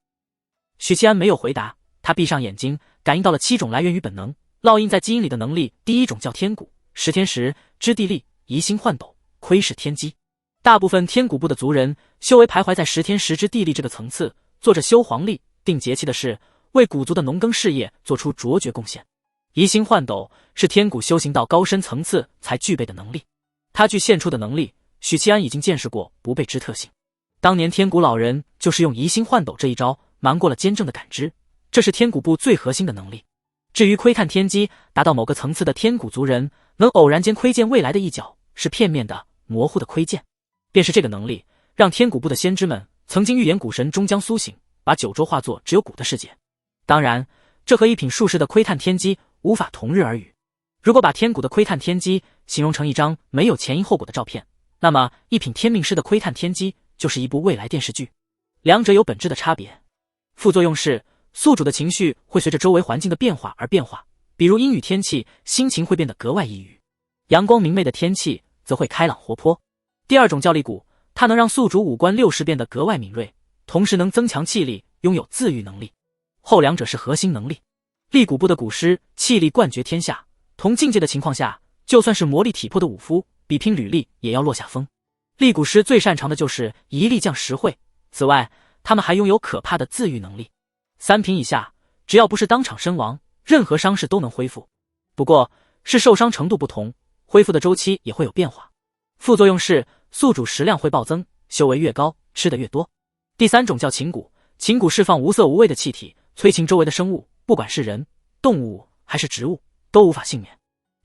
许七安没有回答，他闭上眼睛，感应到了7种来源于本能烙印在基因里的能力。第1种叫天蛊，识天时，知地利，移星换斗，窥视天机。大部分天蛊部的族人修为徘徊在识天时知地利这个层次，做着修黄历、定节气的事，为蛊族的农耕事业做出卓绝贡献。移星换斗是天蛊修行到高深层次才具备的能力，他具现出的能力，许七安已经见识过不被知特性。当年天蛊老人就是用移星换斗这一招瞒过了监正的感知，这是天蛊部最核心的能力。至于窥探天机，达到某个层次的天蛊族人能偶然间窥见未来的一角，是片面的、模糊的窥见。便是这个能力，让天蛊部的先知们曾经预言蛊神终将苏醒，把九州化作只有蛊的世界。当然，这和一品术士的窥探天机无法同日而语。如果把天蛊的窥探天机形容成一张没有前因后果的照片，那么一品天命师的窥探天机就是一部未来电视剧，两者有本质的差别。副作用是，宿主的情绪会随着周围环境的变化而变化，比如阴雨天气，心情会变得格外抑郁；阳光明媚的天气则会开朗活泼。第二种叫力骨，它能让宿主五官六识变得格外敏锐，同时能增强气力，拥有自愈能力。后两者是核心能力。力骨部的骨师气力冠绝天下，同境界的情况下，就算是磨砺体魄的武夫，比拼履历也要落下风。力骨师最擅长的就是一力降10会，此外，他们还拥有可怕的自愈能力。3品以下，只要不是当场身亡，任何伤势都能恢复。不过，是受伤程度不同，恢复的周期也会有变化。副作用是宿主食量会暴增，修为越高，吃得越多。第3种叫琴骨，琴骨释放无色无味的气体，催情周围的生物，不管是人、动物还是植物，都无法幸免。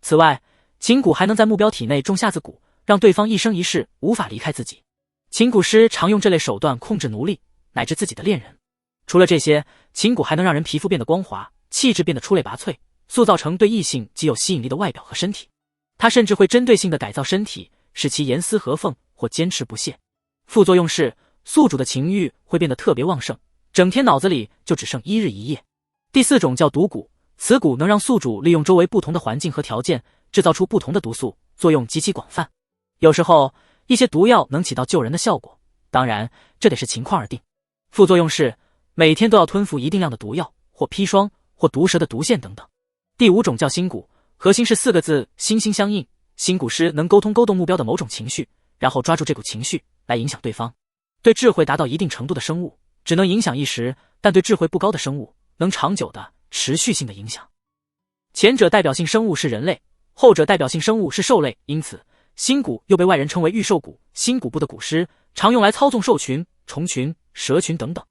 此外，琴骨还能在目标体内种下子骨，让对方一生一世无法离开自己。琴骨师常用这类手段控制奴隶，乃至自己的恋人。除了这些，琴骨还能让人皮肤变得光滑，气质变得出类拔萃，塑造成对异性极有吸引力的外表和身体。它甚至会针对性地改造身体，使其严丝合缝或坚持不懈。副作用是宿主的情欲会变得特别旺盛，整天脑子里就只剩一日一夜。第4种叫毒骨，此骨能让宿主利用周围不同的环境和条件，制造出不同的毒素，作用极其广泛。有时候，一些毒药能起到救人的效果，当然，这得是情况而定。副作用是每天都要吞服一定量的毒药，或砒霜，或毒蛇的毒腺等等。第5种叫心骨，核心是4个字：心心相印。心骨师能勾动目标的某种情绪，然后抓住这股情绪来影响对方。对智慧达到一定程度的生物，只能影响一时，但对智慧不高的生物，能长久的、持续性的影响。前者代表性生物是人类，后者代表性生物是兽类，因此心骨又被外人称为御兽骨。心骨部的骨师常用来操纵兽群、虫群、蛇群等等。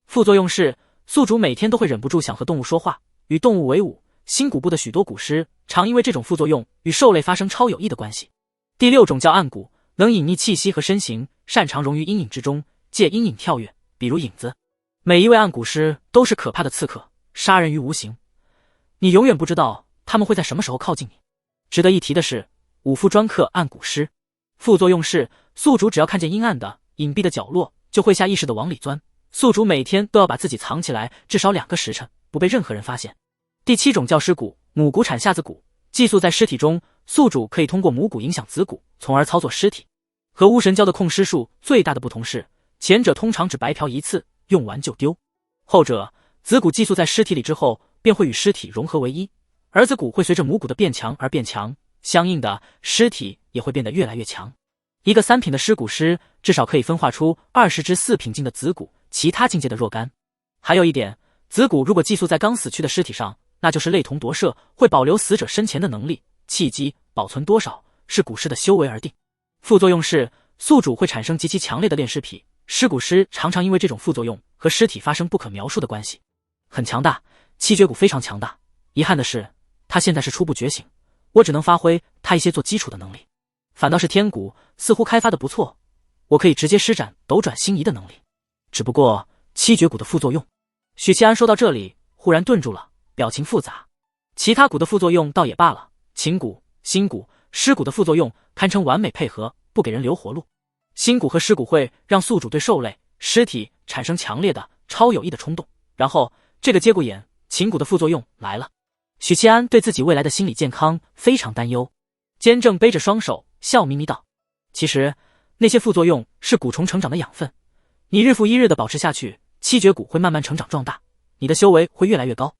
副作用是宿主每天都会忍不住想和动物说话，与动物为伍。心骨部的许多骨师常因为这种副作用与兽类发生超有益的关系。第6种叫暗骨，能隐匿气息和身形，擅长融于阴影之中，借阴影跳跃，比如影子。每一位暗骨师都是可怕的刺客，杀人于无形，你永远不知道他们会在什么时候靠近你。值得一提的是，武夫专克暗骨师。副作用是宿主只要看见阴暗的、隐蔽的角落，就会下意识地往里钻。宿主每天都要把自己藏起来至少2个时辰，不被任何人发现。第7种叫尸骨，母骨产下子骨，寄宿在尸体中，宿主可以通过母骨影响子骨，从而操作尸体。和巫神教的控尸术最大的不同是，前者通常只白嫖一次，用完就丢；后者子骨寄宿在尸体里之后，便会与尸体融合为一，而子骨会随着母骨的变强而变强，相应的尸体也会变得越来越强。一个3品的尸骨师至少可以分化出20只4品境的子骨，其他境界的若干。还有一点，子骨如果寄宿在刚死去的尸体上，那就是类同夺舍，会保留死者生前的能力、契机，保存多少是骨师的修为而定。副作用是宿主会产生极其强烈的恋尸癖，尸骨师常常因为这种副作用和尸体发生不可描述的关系。很强大，七绝骨非常强大，遗憾的是他现在是初步觉醒，我只能发挥他一些做基础的能力。反倒是天骨似乎开发的不错，我可以直接施展斗转星移的能力。只不过七绝骨的副作用……许七安说到这里忽然顿住了，表情复杂。其他骨的副作用倒也罢了，琴骨、心骨、尸骨的副作用堪称完美配合，不给人留活路。心骨和尸骨会让宿主对兽类、尸体产生强烈的、超有益的冲动，然后这个节骨眼，琴骨的副作用来了。许七安对自己未来的心理健康非常担忧，坚正背着双手，笑眯眯道：“其实那些副作用是蛊虫成长的养分，你日复一日的保持下去，七绝骨会慢慢成长壮大，你的修为会越来越高。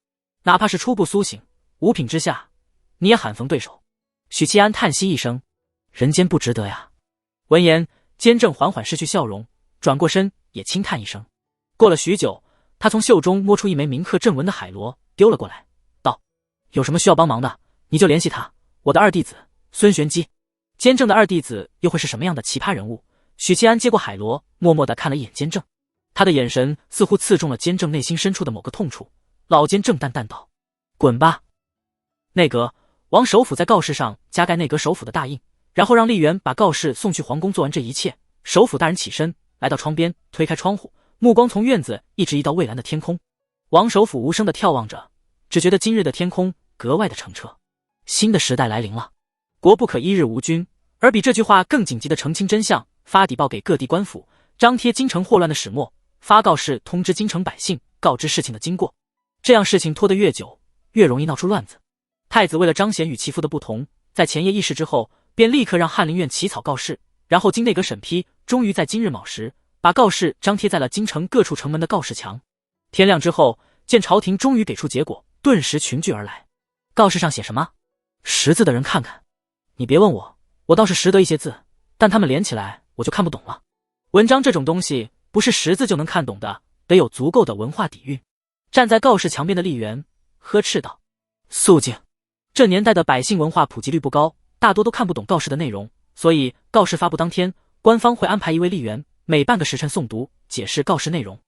哪怕是初步苏醒5品之下，你也罕逢对手。”许七安叹息一声：“人间不值得呀。”闻言，坚正缓缓失去笑容，转过身也轻叹一声。过了许久，他从袖中摸出一枚铭刻正文的海螺，丢了过来，道：“有什么需要帮忙的，你就联系他，我的二弟子孙玄机。”坚正的二弟子又会是什么样的奇葩人物？许七安接过海螺，默默地看了一眼坚正，他的眼神似乎刺中了坚正内心深处的某个痛处。老坚正淡淡道：“滚吧。”内阁王首府在告示上加盖内阁首府的大印，然后让吏员把告示送去皇宫。做完这一切，首府大人起身来到窗边，推开窗户，目光从院子一直移到蔚蓝的天空。王首府无声地眺望着，只觉得今日的天空格外的澄澈。新的时代来临了，国不可一日无君。而比这句话更紧急的澄清真相，发底报给各地官府，张贴京城霍乱的始末，发告示通知京城百姓，告知事情的经过。这样事情拖得越久，越容易闹出乱子。太子为了彰显与其父的不同，在前夜议事之后，便立刻让翰林院起草告示，然后经内阁审批，终于在今日卯时，把告示张贴在了京城各处城门的告示墙。天亮之后，见朝廷终于给出结果，顿时群聚而来。告示上写什么？识字的人看看。你别问我，我倒是识得一些字，但他们连起来我就看不懂了。文章这种东西不是识字就能看懂的，得有足够的文化底蕴。站在告示墙边的吏员呵斥道：肃静！这年代的百姓文化普及率不高，大多都看不懂告示的内容，所以告示发布当天，官方会安排一位吏员每半个时辰诵读解释告示内容。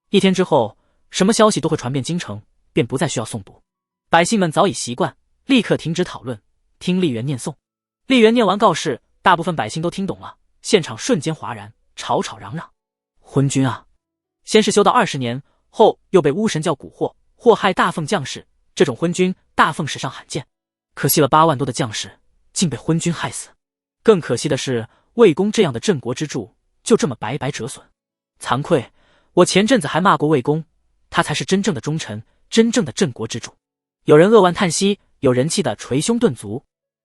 一天之后，什么消息都会传遍京城，便不再需要诵读。百姓们早已习惯，立刻停止讨论，听吏员念诵。吏员念完告示，大部分百姓都听懂了，现场瞬间哗然，吵吵嚷嚷。昏君啊！先是修道20年，后又被巫神教蛊惑，祸害大奉将士，这种昏君大奉史上罕见。可惜了8万多的将士，竟被昏君害死。更可惜的是，魏公这样的镇国之柱，就这么白白折损。惭愧，我前阵子还骂过魏公，他才是真正的忠臣，真正的镇国之柱。有人扼腕叹息，有人气得捶胸顿足。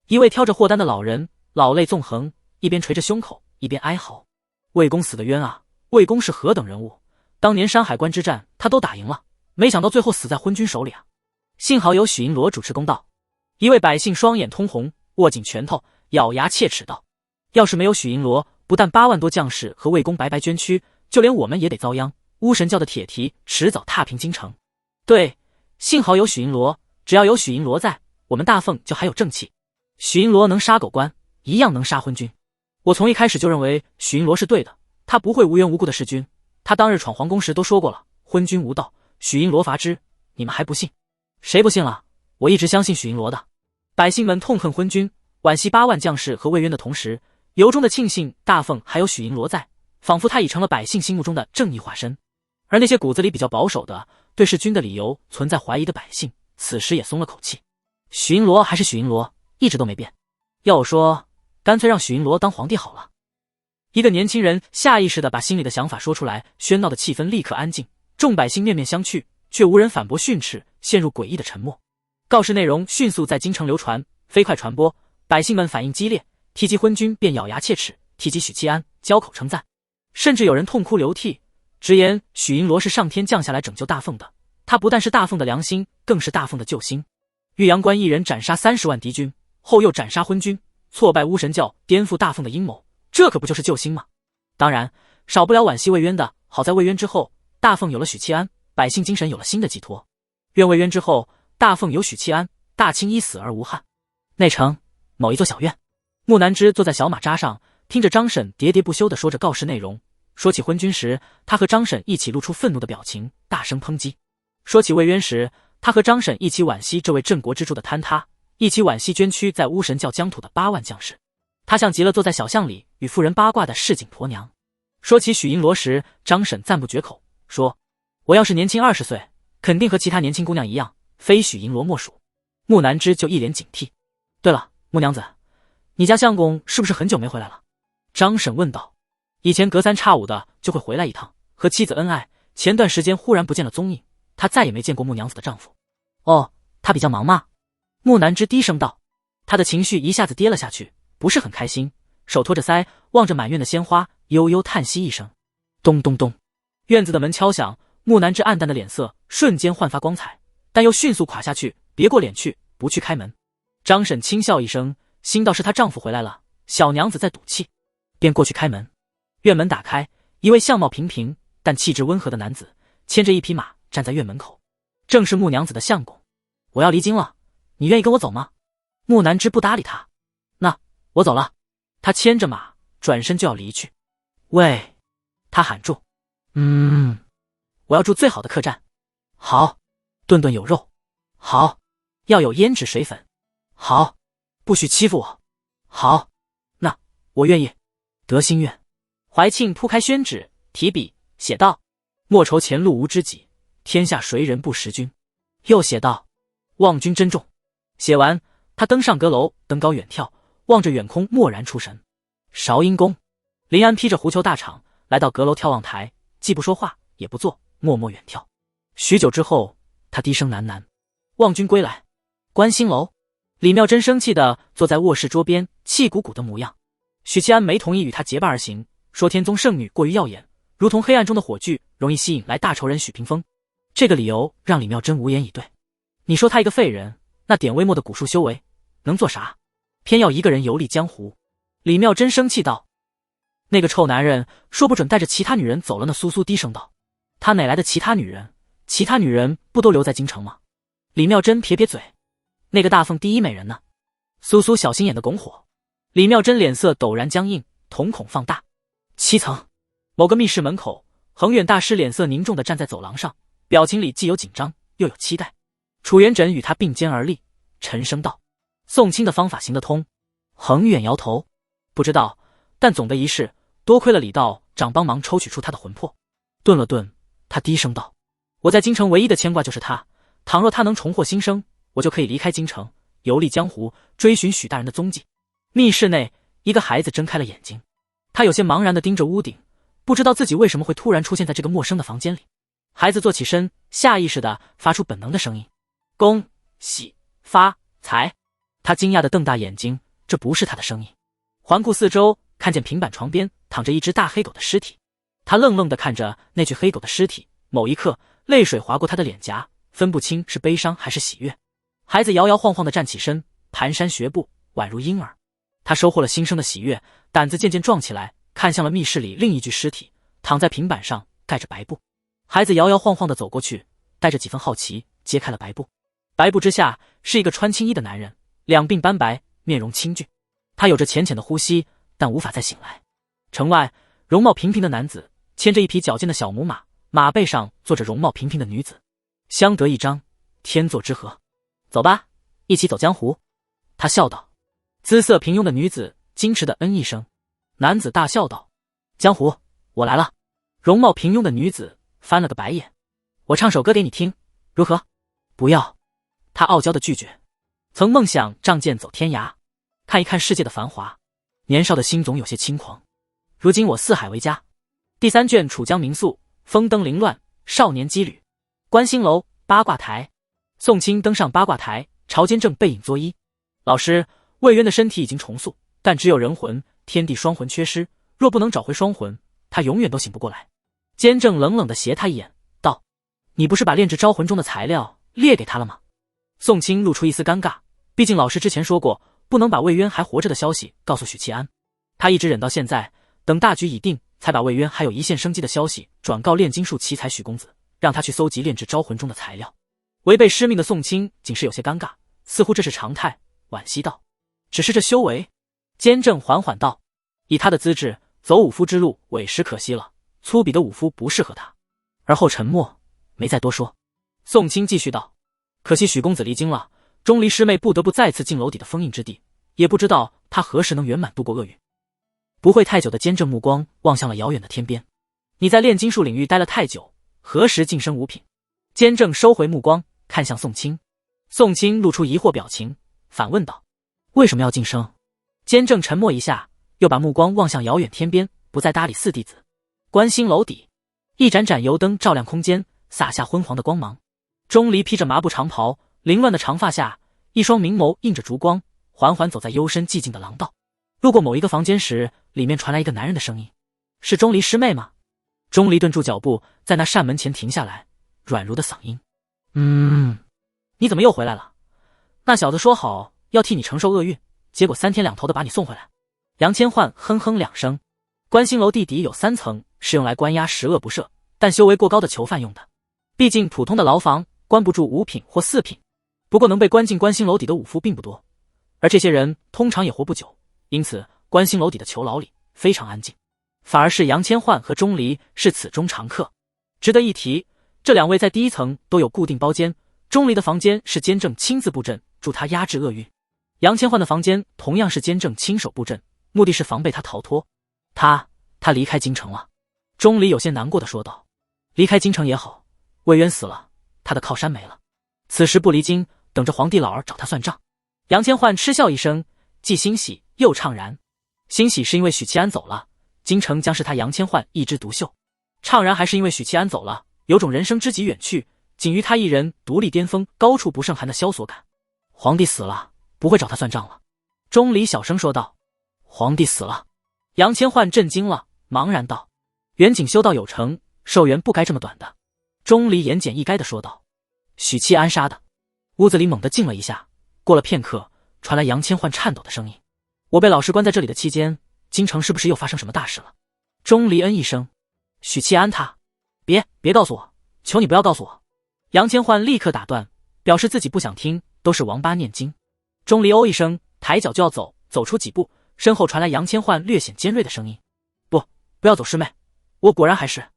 一位挑着货单的老人老泪纵横，一边捶着胸口，一边哀嚎：魏公死得冤啊！魏公是何等人物，当年山海关之战他都打赢了，没想到最后死在昏君手里啊！幸好有许银罗主持公道。一位百姓双眼通红，握紧拳头，咬牙切齿道：要是没有许银罗，不但8万多将士和魏公白白捐躯，就连我们也得遭殃。巫神教的铁蹄迟早踏平京城。对，幸好有许银罗，只要有许银罗在，我们大奉就还有正气。许银罗能杀狗官，一样能杀昏君。我从一开始就认为许银罗是对的，他不会无缘无故的弑君。他当日闯皇宫时都说过了，昏君无道，许银罗罚之。你们还不信？谁不信了？我一直相信许银罗的。百姓们痛恨昏君，惋惜8万将士和魏渊的同时，由衷的庆幸大奉还有许银罗在，仿佛他已成了百姓心目中的正义化身。而那些骨子里比较保守的，对弑君的理由存在怀疑的百姓，此时也松了口气。许银罗还是许银罗，一直都没变。要我说，干脆让许银罗当皇帝好了。一个年轻人下意识地把心里的想法说出来，喧闹的气氛立刻安静，众百姓面面相觑，却无人反驳训斥，陷入诡异的沉默。告示内容迅速在京城流传，飞快传播，百姓们反应激烈，提及昏君便咬牙切齿，提及许七安交口称赞，甚至有人痛哭流涕，直言许银罗是上天降下来拯救大奉的，他不但是大奉的良心，更是大奉的救星。玉阳关一人斩杀30万敌军，后又斩杀昏君，挫败巫神教，颠覆大奉的阴谋，这可不就是救星吗？当然少不了惋惜魏渊的，好在魏渊之后，大奉有了许七安，百姓精神有了新的寄托。愿魏渊之后，大奉有许七安，大清一死而无憾。内城某一座小院，木南枝坐在小马扎上，听着张婶喋喋不休地说着告示内容。说起昏君时，他和张婶一起露出愤怒的表情，大声抨击；说起魏渊时，他和张婶一起惋惜这位镇国之柱的坍塌，一起惋惜捐躯在巫神教疆土的8万将士。他像极了坐在小巷里与妇人八卦的市井婆娘。说起许银罗时，张婶赞不绝口，说：我要是年轻20岁，肯定和其他年轻姑娘一样，非许银罗莫属。木南枝就一脸警惕。对了，木娘子，你家相公是不是很久没回来了？张婶问道。以前隔3差5的就会回来一趟，和妻子恩爱，前段时间忽然不见了踪影，他再也没见过木娘子的丈夫。哦，他比较忙吗？木南枝低声道。他的情绪一下子跌了下去，不是很开心，手托着腮，望着满院的鲜花，悠悠叹息一声。咚咚咚，院子的门敲响，木南枝暗淡的脸色瞬间焕发光彩，但又迅速垮下去，别过脸去，不去开门。张婶轻笑一声，心道是她丈夫回来了，小娘子在赌气，便过去开门。院门打开，一位相貌平平但气质温和的男子牵着一匹马站在院门口，正是木娘子的相公。我要离京了，你愿意跟我走吗？木南枝不搭理他。那我走了。他牵着马转身就要离去。喂，他喊住。我要住最好的客栈。好，顿顿有肉。好，要有胭脂水粉。好，不许欺负我。好，那我愿意。德兴院。怀庆铺开宣纸，提笔写道：莫愁前路无知己，天下谁人不识君。又写道：望君珍重。写完，他登上阁楼，登高远眺，望着远空，蓦然出神。韶阴宫，林安披着狐裘大氅来到阁楼眺望台，既不说话，也不坐，默默远眺。许久之后，他低声喃喃：“望君归来。”观星楼，李妙真生气地坐在卧室桌边，气鼓鼓的模样。许七安没同意与他结伴而行，说天宗圣女过于耀眼，如同黑暗中的火炬，容易吸引来大仇人许屏风。这个理由让李妙真无言以对。你说他一个废人，那点微末的古树修为能做啥？偏要一个人游历江湖。李妙真生气道：“那个臭男人说不准带着其他女人走了呢。”苏苏低声道：“他哪来的其他女人？其他女人不都留在京城吗？”李妙真撇撇嘴：“那个大凤第一美人呢？”苏苏小心眼的拱火。李妙真脸色陡然僵硬，瞳孔放大。7层，某个密室门口，恒远大师脸色凝重地站在走廊上，表情里既有紧张又有期待。楚元稹与他并肩而立，沉声道：“宋清的方法行得通？”恒远摇头：“不知道，但总的一试，多亏了李道长帮忙抽取出他的魂魄。”顿了顿，他低声道：“我在京城唯一的牵挂就是他，倘若他能重获新生，我就可以离开京城，游历江湖，追寻许大人的踪迹。”密室内，一个孩子睁开了眼睛，他有些茫然地盯着屋顶，不知道自己为什么会突然出现在这个陌生的房间里。孩子坐起身，下意识地发出本能的声音：“恭喜发财！”他惊讶地瞪大眼睛，这不是他的声音。环顾四周，看见平板床边躺着一只大黑狗的尸体，他愣愣地看着那具黑狗的尸体，某一刻，泪水划过他的脸颊，分不清是悲伤还是喜悦。孩子摇摇晃晃地站起身，蹒跚学步，宛如婴儿。他收获了新生的喜悦，胆子渐渐壮起来，看向了密室里另一具尸体，躺在平板上，盖着白布。孩子摇摇晃晃地走过去，带着几分好奇，揭开了白布。白布之下是一个穿青衣的男人，两鬓斑白，面容清俊。他有着浅浅的呼吸，但无法再醒来。城外，容貌平平的男子牵着一匹矫健的小母马，马背上坐着容貌平平的女子，相得益彰，天作之合。走吧，一起走江湖。他笑道。姿色平庸的女子矜持的嗯一声，男子大笑道：“江湖，我来了。”容貌平庸的女子翻了个白眼：“我唱首歌给你听，如何？”“不要。”他傲娇的拒绝。曾梦想仗剑走天涯，看一看世界的繁华，年少的心总有些轻狂。如今我四海为家。第3卷楚江民宿，风灯凌乱，少年羁旅。观星楼八卦台，宋清登上八卦台，朝监正背影作揖：“老师，魏渊的身体已经重塑，但只有人魂，天地双魂缺失，若不能找回双魂，他永远都醒不过来。”监正冷冷地斜他一眼，道：“你不是把炼制招魂中的材料列给他了吗？”宋清露出一丝尴尬，毕竟老师之前说过，不能把魏渊还活着的消息告诉许七安。他一直忍到现在，等大局已定，才把魏渊还有一线生机的消息转告炼金术奇才许公子，让他去搜集炼制招魂中的材料。违背师命的宋清仅是有些尴尬，似乎这是常态，惋惜道：“只是这修为。”监正缓缓道：“以他的资质，走武夫之路委实可惜了，粗鄙的武夫不适合他。”而后沉默，没再多说。宋清继续道：“可惜许公子离京了，钟离师妹不得不再次进楼底的封印之地，也不知道他何时能圆满度过厄运。”不会太久的监正目光望向了遥远的天边：“你在炼金术领域待了太久，何时晋升五品？”监正收回目光，看向宋清。宋清露出疑惑表情，反问道：“为什么要晋升？”监正沉默一下，又把目光望向遥远天边，不再搭理四弟子。观星楼底，一盏盏油灯照亮空间，洒下昏黄的光芒。钟离披着麻布长袍，凌乱的长发下，一双明眸映着烛光，缓缓走在幽深寂静的廊道。路过某一个房间时，里面传来一个男人的声音：“是钟离师妹吗？”钟离顿住脚步，在那扇门前停下来，软如的嗓音：“你怎么又回来了？那小子说好要替你承受厄运，结果3天2头的把你送回来。”杨千唤哼哼2声。观星楼地底有3层，是用来关押十恶不赦但修为过高的囚犯用的。毕竟普通的牢房关不住5品或4品，不过能被关进观星楼底的武夫并不多，而这些人通常也活不久，因此观星楼底的囚牢里非常安静。反而是杨千唤和钟离是此中常客。值得一提，这2位在第1层都有固定包间，钟离的房间是监正亲自布阵，助他压制厄运。杨千唤的房间同样是监正亲手布阵，目的是防备他逃脱。他离开京城了。钟离有些难过的说道：“离开京城也好，魏渊死了，他的靠山没了。此时不离京，等着皇帝老儿找他算账。”杨千唤嗤笑一声，既欣喜又怅然。欣喜是因为许七安走了，京城将是他杨千唤一枝独秀；怅然还是因为许七安走了，有种人生知己远去，仅余他一人独立巅峰，高处不胜寒的萧索感。皇帝死了，不会找他算账了。钟离小声说道。皇帝死了。杨千嬅震惊了，茫然道：远景修道有成，寿元不该这么短的。钟离言简意赅地说道：许七安杀的。屋子里猛地静了一下，过了片刻，传来杨千嬅颤抖的声音：我被老师关在这里的期间，京城是不是又发生什么大事了？钟离嗯一声：许七安他……别告诉我，求你不要告诉我。杨千嬅立刻打断，表示自己不想听，都是王八念经。钟离哦一声，抬脚就要走出几步，身后传来杨千嬅略显尖锐的声音：不要走，师妹，我果然还是……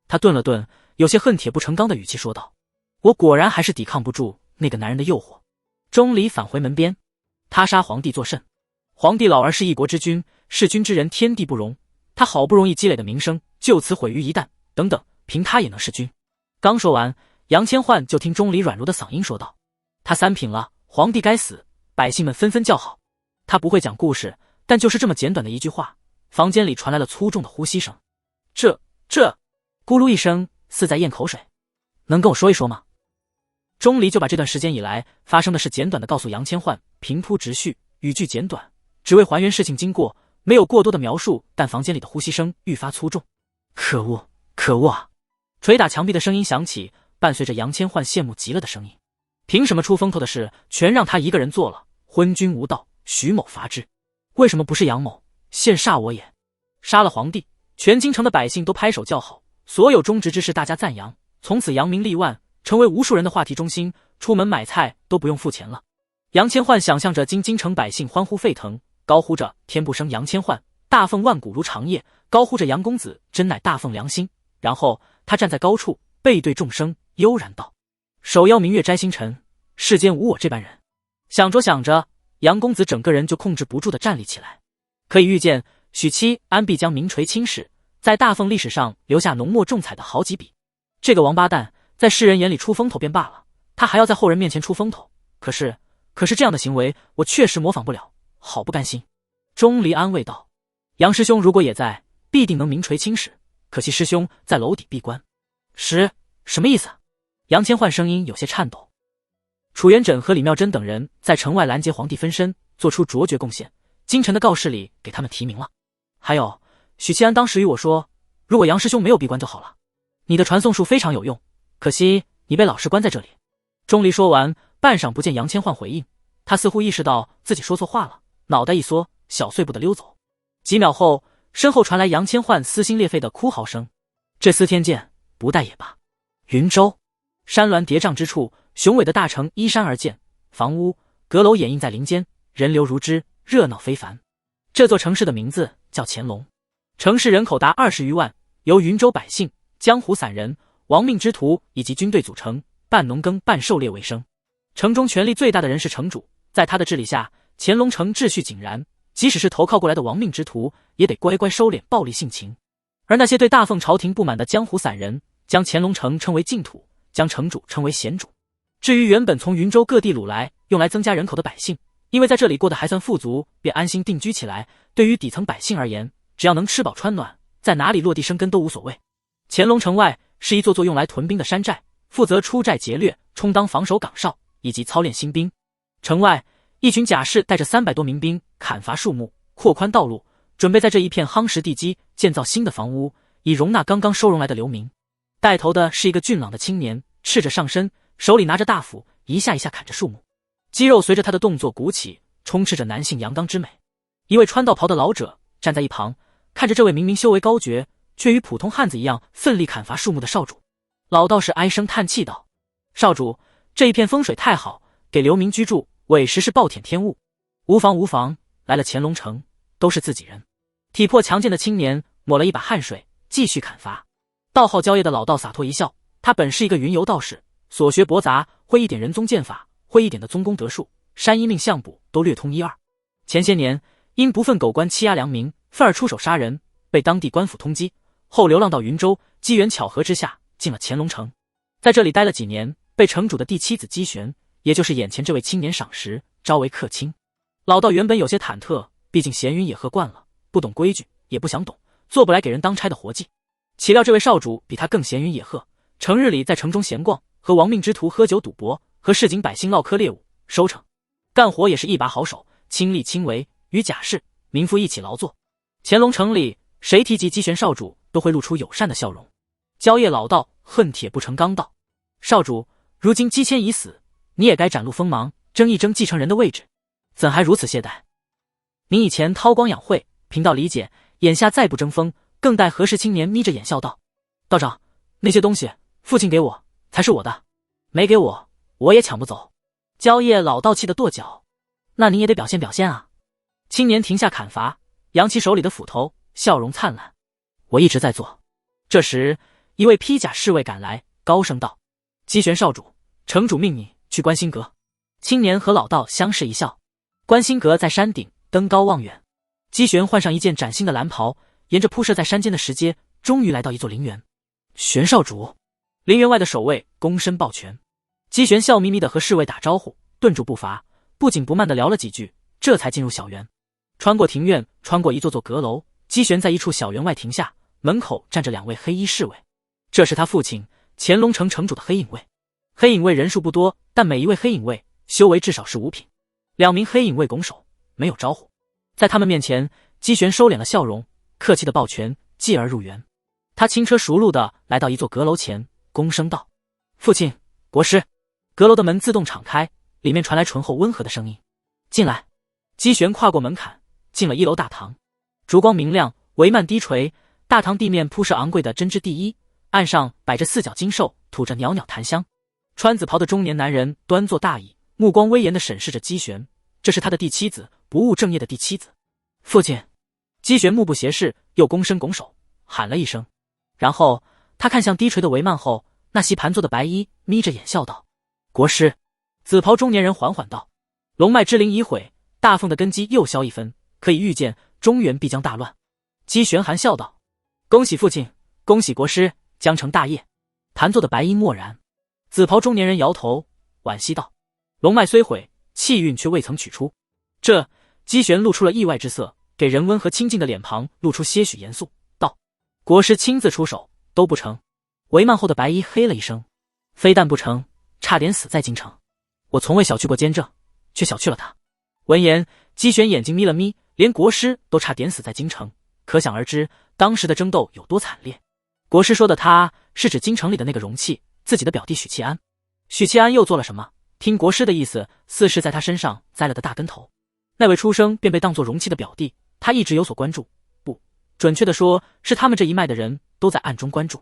他顿了顿，有些恨铁不成钢的语气说道：我果然还是抵抗不住那个男人的诱惑。钟离返回门边，他杀皇帝作甚？皇帝老儿是一国之君，弑君之人天地不容，他好不容易积累的名声就此毁于一旦，等等，凭他也能弑君？刚说完，杨千嬅就听钟离软弱的嗓音说道：他三品了，皇帝该死！百姓们纷纷叫好。他不会讲故事，但就是这么简短的一句话，房间里传来了粗重的呼吸声。这咕噜一声，似在咽口水。能跟我说一说吗？钟离就把这段时间以来发生的事简短的告诉杨千嬅，平铺直叙，语句简短，只为还原事情经过，没有过多的描述，但房间里的呼吸声愈发粗重。可恶啊！捶打墙壁的声音响起，伴随着杨千嬅羡慕极了的声音。凭什么出风头的事全让他一个人做了？昏君无道，徐某罚之。为什么不是杨某？现煞我也！杀了皇帝，全京城的百姓都拍手叫好，所有忠直之士大家赞扬，从此扬名立万，成为无数人的话题中心，出门买菜都不用付钱了。杨千嬅想象着京城百姓欢呼沸腾，高呼着天不生杨千嬅，大凤万古如长夜，高呼着杨公子真乃大凤良心。然后他站在高处，背对众生，悠然道：手邀明月摘星辰，世间无我这般人。想着想着，杨公子整个人就控制不住地站立起来。可以预见，许七安必将名垂青史，在大凤历史上留下浓墨重彩的好几笔。这个王八蛋在世人眼里出风头便罢了，他还要在后人面前出风头，可是这样的行为我确实模仿不了，好不甘心。钟离安慰道：杨师兄如果也在，必定能名垂青史，可惜师兄在楼底闭关。什么意思？杨千嬅声音有些颤抖。楚元稹和李妙珍等人在城外拦截皇帝分身，做出卓绝贡献，京城的告示里给他们提名了。还有许七安当时与我说，如果杨师兄没有闭关就好了，你的传送术非常有用，可惜你被老师关在这里。钟离说完，半晌不见杨千嬅回应，他似乎意识到自己说错话了，脑袋一缩，小碎步的溜走。几秒后，身后传来杨千嬅撕心裂肺的哭嚎声：这司天剑不带也罢。云州山峦叠嶂之处，雄伟的大城依山而建，房屋阁楼掩映在林间，人流如织，热闹非凡。这座城市的名字叫乾隆，城市人口达20余万，由云州百姓、江湖散人、亡命之徒以及军队组成，半农耕半狩猎为生。城中权力最大的人是城主，在他的治理下，乾隆城秩序井然，即使是投靠过来的亡命之徒，也得乖乖收敛暴力性情。而那些对大凤朝廷不满的江湖散人，将乾隆城称为净土，将城主称为贤主。至于原本从云州各地掳来用来增加人口的百姓，因为在这里过得还算富足，便安心定居起来。对于底层百姓而言，只要能吃饱穿暖，在哪里落地生根都无所谓。乾隆城外是一座座用来屯兵的山寨，负责出寨劫掠，充当防守岗哨以及操练新兵。城外一群甲士带着300多名兵砍伐树木，扩宽道路，准备在这一片夯实地基建造新的房屋，以容纳刚刚收容来的流民。带头的是一个俊朗的青年，赤着上身，手里拿着大斧，一下一下砍着树木，肌肉随着他的动作鼓起，充斥着男性阳刚之美。一位穿道袍的老者站在一旁，看着这位明明修为高绝，却与普通汉子一样奋力砍伐树木的少主。老道士唉声叹气道：少主，这一片风水太好，给流民居住，委实是暴殄天物。无妨，来了乾隆城都是自己人。体魄强健的青年抹了一把汗水，继续砍伐。道号焦业的老道洒脱一笑，他本是一个云游道士，所学博杂，会一点人宗剑法，会一点的宗功德术，山医命相卜都略通一二。前些年因不忿狗官欺压良民，愤而出手杀人，被当地官府通缉，后流浪到云州，机缘巧合之下进了乾隆城，在这里待了几年，被城主的第7子姬璇，也就是眼前这位青年赏识，招为客卿。老道原本有些忐忑，毕竟闲云野鹤惯了，不懂规矩，也不想懂，做不来给人当差的活计。岂料这位少主比他更闲云野鹤，成日里在城中闲逛，和亡命之徒喝酒赌博，和市井百姓唠嗑猎舞，收成干活也是一把好手，亲力亲为，与甲士、民夫一起劳作。乾隆城里谁提及姬玄少主，都会露出友善的笑容。蕉叶老道恨铁不成钢道：少主，如今姬谦已死，你也该展露锋芒，争一争继承人的位置，怎还如此懈怠？你以前韬光养晦，贫道理解，眼下再不争锋，更待何时？青年眯着眼笑道：道长，那些东西父亲给我才是我的，没给我我也抢不走。蕉叶老道气得跺脚：那你也得表现表现啊！青年停下砍伐，扬起手里的斧头，笑容灿烂：我一直在做。这时一位披甲侍卫赶来，高声道：姬玄少主，城主命你去观星阁。青年和老道相视一笑。观星阁在山顶，登高望远。姬玄换上一件崭新的蓝袍，沿着铺设在山间的石阶，终于来到一座陵园。玄少主！陵园外的守卫躬身抱拳。姬玄笑眯眯地和侍卫打招呼，顿住步伐，不紧不慢地聊了几句，这才进入小园。穿过庭院，穿过一座座阁楼，姬玄在一处小园外停下，门口站着2位黑衣侍卫。这是他父亲乾隆城城主的黑影卫。黑影卫人数不多，但每一位黑影卫修为至少是5品。2名黑影卫拱手，没有招呼。在他们面前，姬玄收敛了笑容，客气的抱拳，继而入园。他轻车熟路地来到一座阁楼前，躬声道：父亲，国师。阁楼的门自动敞开，里面传来醇厚温和的声音：进来。姬玄跨过门槛，进了1楼大堂。烛光明亮，帷幔低垂，大堂地面铺设昂贵的针织地衣，案上摆着4角金兽，吐着袅袅檀香。穿紫袍的中年男人端坐大椅，目光威严地审视着姬玄，这是他的第7子，不务正业的第7子。父亲。姬玄目不斜视，又躬身拱手喊了一声，然后他看向低垂的帷幔后那席盘坐的白衣，眯着眼笑道：国师。紫袍中年人缓缓道：龙脉之灵已毁，大凤的根基又消1分，可以预见中原必将大乱。姬玄含笑道：恭喜父亲，恭喜国师，将成大业。盘坐的白衣默然。紫袍中年人摇头惋惜道：龙脉虽毁，气运却未曾取出。这姬玄露出了意外之色，给人温和清静的脸庞露出些许严肃，道：国师亲自出手都不成。帷幔后的白衣嘿了一声：非但不成，差点死在京城。我从未小觑过监正，却小觑了他。闻言，姬玄眼睛眯了眯，连国师都差点死在京城，可想而知当时的争斗有多惨烈。国师说的他是指京城里的那个容器，自己的表弟许契安。许契安又做了什么？听国师的意思，似是在他身上栽了个大跟头。那位出生便被当作容器的表弟，他一直有所关注，不，准确的说是他们这一脉的人都在暗中关注。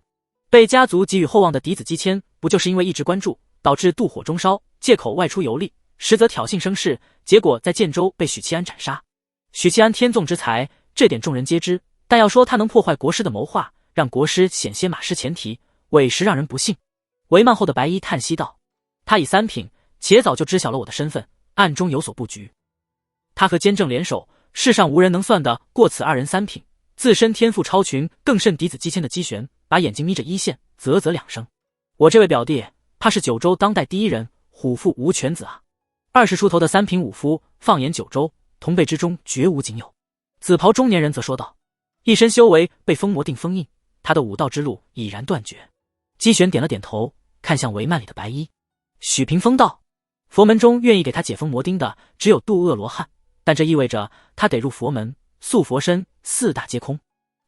被家族给予厚望的嫡子姬谦，不就是因为一直关注，导致妒火中烧，借口外出游历，实则挑衅生事，结果在建州被许契安斩杀。许契安天纵之才，这点众人皆知，但要说他能破坏国师的谋划，让国师险些马失前蹄，委实让人不信。帷幔后的白衣叹息道：他以3品，且早就知晓了我的身份，暗中有所布局。他和监正联手，世上无人能算得过此2人3品，自身天赋超群，更甚嫡子姬谦的姬玄，把眼睛眯着一线，啧啧2声。我这位表弟，怕是9州当代第1人，虎父无犬子啊！20出头的3品武夫，放眼9州，同辈之中绝无仅有。紫袍中年人则说道：一身修为被封魔定封印，他的武道之路已然断绝。姬玄点了点头，看向帷幔里的白衣。许屏风道：佛门中愿意给他解封魔钉的，只有渡恶罗汉，但这意味着他得入佛门，塑佛身，4大皆空。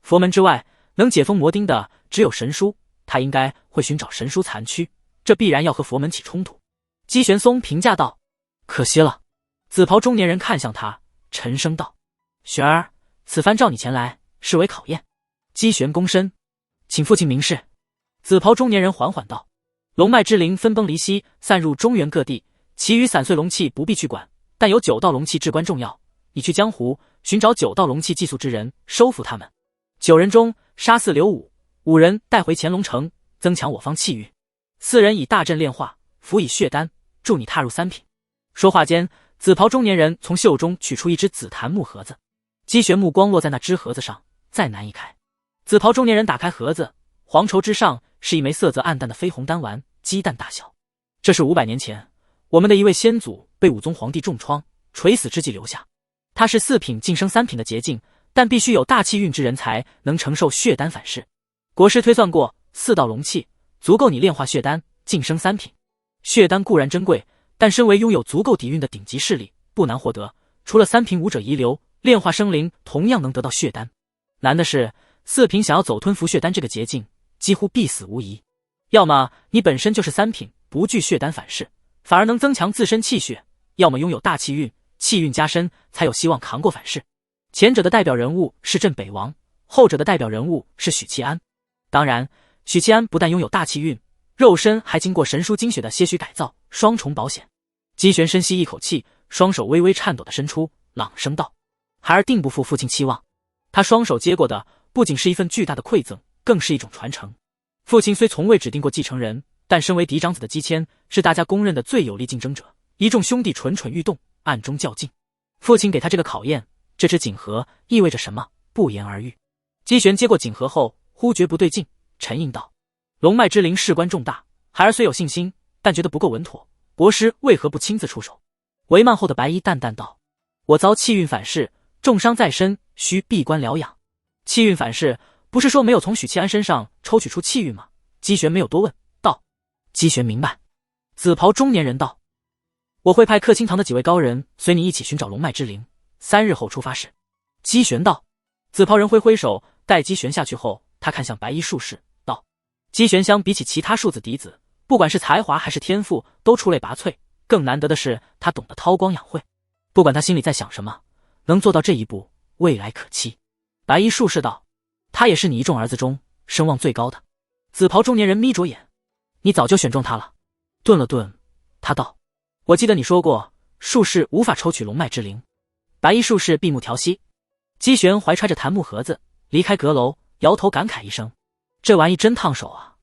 佛门之外，能解封魔钉的只有神书，他应该会寻找神书残躯，这必然要和佛门起冲突。姬玄松评价道：可惜了。紫袍中年人看向他，沉声道：玄儿，此番召你前来，是为考验。姬玄躬身：请父亲明示。紫袍中年人缓缓道：龙脉之灵分崩离析，散入中原各地，其余散碎龙气不必去管，但有9道龙气至关重要，你去江湖寻找9道龙气寄宿之人，收服他们。9人中杀4留5，5人带回乾隆城，增强我方气运。4人以大阵炼化，辅以血丹，助你踏入3品。说话间，紫袍中年人从袖中取出一只紫檀木盒子。姬玄目光落在那只盒子上，再难一开。紫袍中年人打开盒子，黄绸之上是一枚色泽暗淡的绯红丹丸，鸡蛋大小。这是500年前我们的一位先祖被武宗皇帝重创垂死之际留下，他是4品晋升3品的捷径，但必须有大气运之人才能承受血丹反噬。国师推算过，4道龙气足够你炼化血丹，晋升3品。血丹固然珍贵，但身为拥有足够底蕴的顶级势力，不难获得。除了3品武者遗留，炼化生灵同样能得到血丹。难的是4品想要走吞服血丹这个捷径，几乎必死无疑。要么你本身就是3品，不惧血丹反噬，反而能增强自身气血；要么拥有大气运，气运加深，才有希望扛过反噬。前者的代表人物是镇北王，后者的代表人物是许七安。当然，许七安不但拥有大气运，肉身还经过神书精血的些许改造，双重保险。姬玄深吸一口气，双手微微颤抖地伸出，朗声道：“孩儿定不负父亲期望。”他双手接过的不仅是一份巨大的馈赠，更是一种传承。父亲虽从未指定过继承人，但身为嫡长子的姬谦是大家公认的最有力竞争者。一众兄弟蠢蠢欲动，暗中较劲。父亲给他这个考验，这只锦盒意味着什么，不言而喻。姬玄接过锦盒后，忽觉不对劲，沉吟道：“龙脉之灵事关重大，孩儿虽有信心，但觉得不够稳妥。国师为何不亲自出手？”帷幔后的白衣淡淡道：“我遭气运反噬，重伤在身，需闭关疗养。”气运反噬，不是说没有从许七安身上抽取出气运吗？姬玄没有多问，道：“姬玄明白。”紫袍中年人道：“我会派克清堂的几位高人随你一起寻找龙脉之灵，3日后出发时。”姬玄道。紫袍人挥挥手，待姬玄下去后，他看向白衣术士道：“姬玄相比起其他庶子嫡子，不管是才华还是天赋，都出类拔萃。更难得的是，他懂得韬光养晦。不管他心里在想什么，能做到这一步，未来可期。”白衣术士道：“他也是你一众儿子中声望最高的。”紫袍中年人眯着眼：“你早就选中他了？”顿了顿，他道：“我记得你说过，术士无法抽取龙脉之灵。”白衣术士闭目调息。姬玄怀揣着檀木盒子离开阁楼，摇头感慨一声：“这玩意真烫手啊！”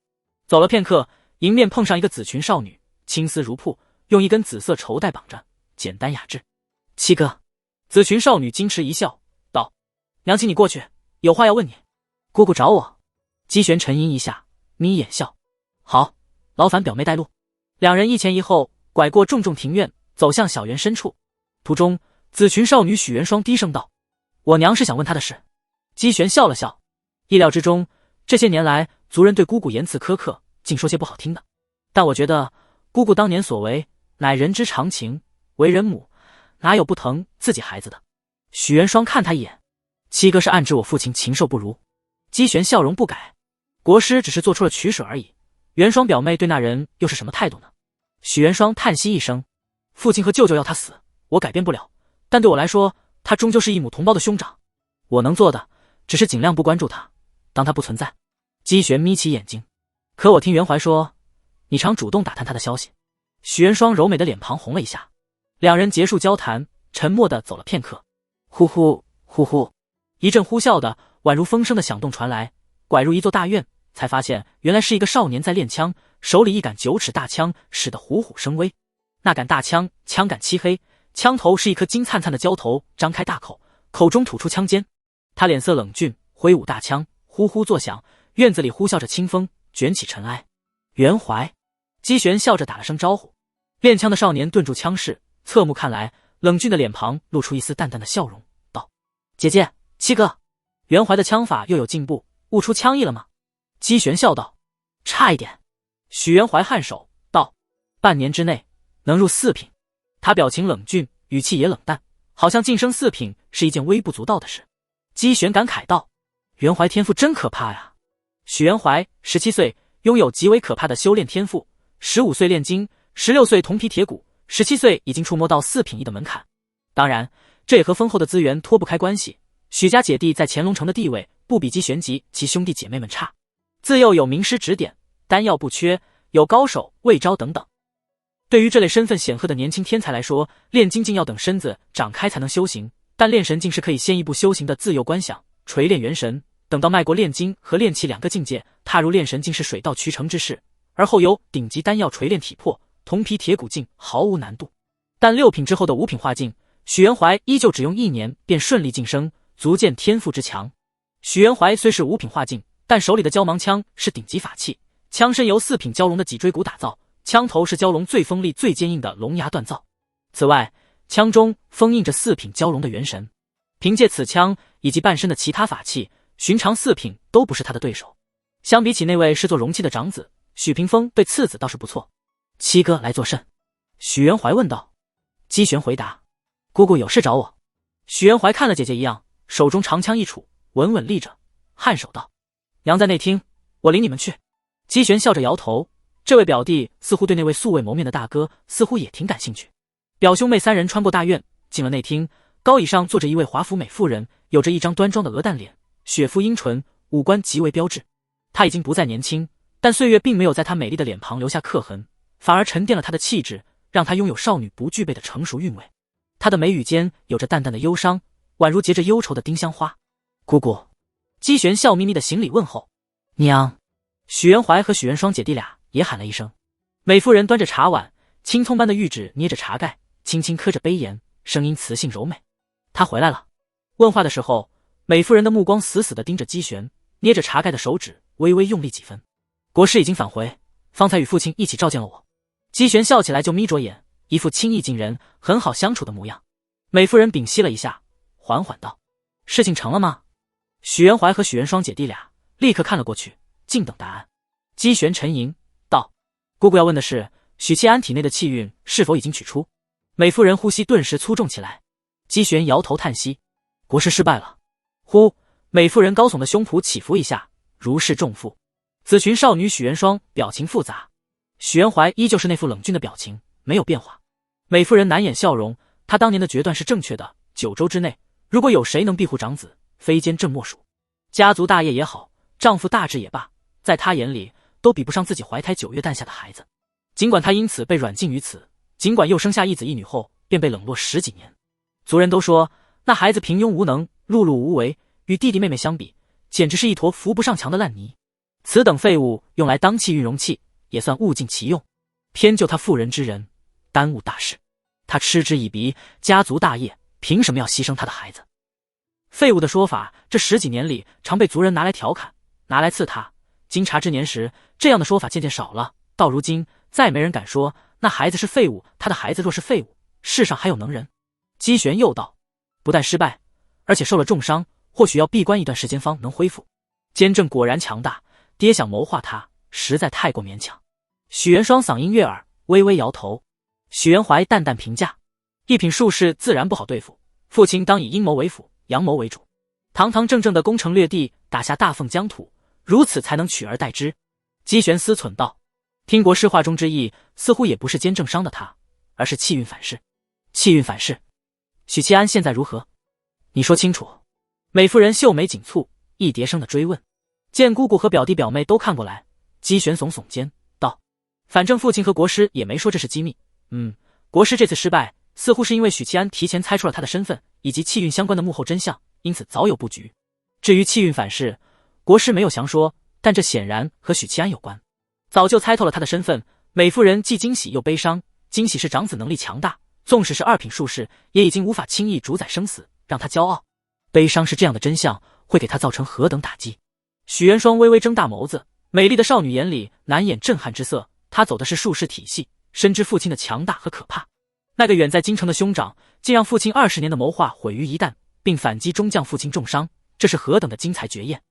走了片刻，迎面碰上一个紫裙少女，青丝如瀑，用一根紫色绸带绑着，简单雅致。“七哥。”紫裙少女矜持一笑，道：“娘请你过去，有话要问你。”“姑姑找我？”姬玄沉吟一下，眯眼笑：“好，劳烦表妹带路。”两人一前一后拐过重重庭院，走向小园深处。途中，紫裙少女许元霜低声道：“我娘是想问她的事。”姬玄笑了笑，意料之中，这些年来族人对姑姑言辞苛刻，竟说些不好听的。但我觉得姑姑当年所为乃人之常情，为人母哪有不疼自己孩子的？许元霜看他一眼：“七哥是暗指我父亲禽兽不如？”姬玄笑容不改：“国师只是做出了取舍而已。元霜表妹对那人又是什么态度呢？”许元霜叹息一声：“父亲和舅舅要他死，我改变不了，但对我来说，他终究是一母同胞的兄长。我能做的只是尽量不关注他，当他不存在。”姬玄眯起眼睛：“可我听袁怀说，你常主动打探他的消息。”许元霜柔美的脸庞红了一下。两人结束交谈，沉默地走了片刻。呼呼呼呼，一阵呼啸的宛如风声的响动传来，拐入一座大院，才发现原来是一个少年在练枪，手里一杆9尺大枪使得虎虎生威。那杆大枪枪杆漆黑，枪头是一颗金灿灿的胶头，张开大口，口中吐出枪尖。他脸色冷峻，挥舞大枪，呼呼作响，院子里呼啸着清风，卷起尘埃。袁怀。姬玄笑着打了声招呼。练枪的少年顿住枪势，侧目看来，冷峻的脸庞露出一丝淡淡的笑容，道：“姐姐，七哥。”袁怀的枪法又有进步，悟出枪意了吗？姬玄笑道：“差一点。”许元怀颔首道：“半年之内能入4品。”他表情冷峻，语气也冷淡，好像晋升4品是一件微不足道的事。姬玄感慨道：“元怀天赋真可怕呀！”许元怀17岁，拥有极为可怕的修炼天赋，15岁炼金，16岁铜皮铁骨，17岁已经触摸到4品1的门槛。当然，这也和丰厚的资源脱不开关系。许家姐弟在乾隆城的地位不比姬玄及其兄弟姐妹们差，自幼有名师指点，丹药不缺，有高手魏招等等。对于这类身份显赫的年轻天才来说，炼金竟要等身子长开才能修行，但炼神境是可以先一步修行的自由观想，锤炼元神，等到迈过炼金和炼气2个境界，踏入炼神境是水到渠成之事，而后由顶级丹药锤炼体魄，铜皮铁骨境毫无难度。但6品之后的5品化境，许元怀依旧只用1年便顺利晋升，足见天赋之强。许元怀虽是5品化境，但手里的蛟芒枪是顶级法器，枪身由4品蛟龙的脊椎骨打造，枪头是蛟龙最锋利最坚硬的龙牙锻造。此外，枪中封印着4品蛟龙的元神，凭借此枪以及半身的其他法器，寻常4品都不是他的对手。相比起那位视作容器的长子，许屏风对次子倒是不错。七哥来作甚？许元怀问道。姬玄回答：姑姑有事找我。许元怀看了姐姐一样，手中长枪一杵，稳稳立着，颔首道：娘在内厅，我领你们去。姬玄笑着摇头，这位表弟似乎对那位素未谋面的大哥似乎也挺感兴趣。表兄妹三人穿过大院，进了内厅。高椅上坐着一位华服美妇人，有着一张端庄的鹅蛋脸，雪肤阴唇，五官极为标致。她已经不再年轻，但岁月并没有在她美丽的脸庞留下刻痕，反而沉淀了她的气质，让她拥有少女不具备的成熟韵味。她的眉宇间有着淡淡的忧伤，宛如结着忧愁的丁香花。姑姑。姬玄笑眯眯的行礼问候。娘。许元怀和许元双姐弟俩也喊了一声。美妇人端着茶碗，青葱般的玉指捏着茶盖，轻轻刻着杯沿，声音磁性柔美。她回来了。问话的时候，美妇人的目光死死地盯着姬玄，捏着茶盖的手指微微用力几分。国师已经返回，方才与父亲一起召见了我。姬玄笑起来就眯着眼，一副亲意近人，很好相处的模样。美妇人屏息了一下，缓缓道：事情成了吗？许元怀和许元双姐弟俩立刻看了过去，静等答案。姬玄沉吟道：姑姑要问的是许七安体内的气运是否已经取出。美妇人呼吸顿时粗重起来。姬玄摇头叹息：国师失败了。呼，美妇人高耸的胸脯起伏一下，如释重负。紫裙少女许元双表情复杂，许元怀依旧是那副冷峻的表情，没有变化。美妇人难掩笑容，她当年的决断是正确的。九州之内，如果有谁能庇护长子，非奸正莫属。家族大业也好，丈夫大志也罢，在她眼里都比不上自己怀胎9月诞下的孩子。尽管她因此被软禁于此，尽管又生下一子一女后便被冷落10几年。族人都说那孩子平庸无能，碌碌无为，与弟弟妹妹相比，简直是一坨扶不上墙的烂泥。此等废物用来当气运容器，也算物尽其用。偏就他妇人之仁，耽误大事。他嗤之以鼻，家族大业凭什么要牺牲他的孩子？废物的说法，这10几年里常被族人拿来调侃，拿来刺他。经察之年时，这样的说法渐渐少了，到如今再没人敢说那孩子是废物。他的孩子若是废物，世上还有能人？姬玄又道：不但失败，而且受了重伤，或许要闭关一段时间方能恢复。监正果然强大，爹想谋划他实在太过勉强。许元双嗓音悦耳，微微摇头。许元怀淡淡评价：一品术士自然不好对付，父亲当以阴谋为辅，阳谋为主，堂堂正正的攻城略地，打下大凤疆土，如此才能取而代之。姬玄思忖道：听国师话中之意，似乎也不是奸正伤的他，而是气运反噬。气运反噬？许七安现在如何？你说清楚。美妇人秀眉紧蹙，一叠声的追问。见姑姑和表弟表妹都看过来，姬玄耸耸肩道：反正父亲和国师也没说这是机密。国师这次失败，似乎是因为许七安提前猜出了他的身份以及气运相关的幕后真相，因此早有布局。至于气运反噬，国师没有详说，但这显然和许七安有关。早就猜透了他的身份，美妇人既惊喜又悲伤。惊喜是长子能力强大，纵使是2品术士，也已经无法轻易主宰生死，让他骄傲。悲伤是这样的真相会给他造成何等打击。许元双微微睁大眸子，美丽的少女眼里难掩震撼之色。她走的是术士体系，深知父亲的强大和可怕。那个远在京城的兄长，竟让父亲20年的谋划毁于一旦，并反击中将父亲重伤，这是何等的精彩绝艳！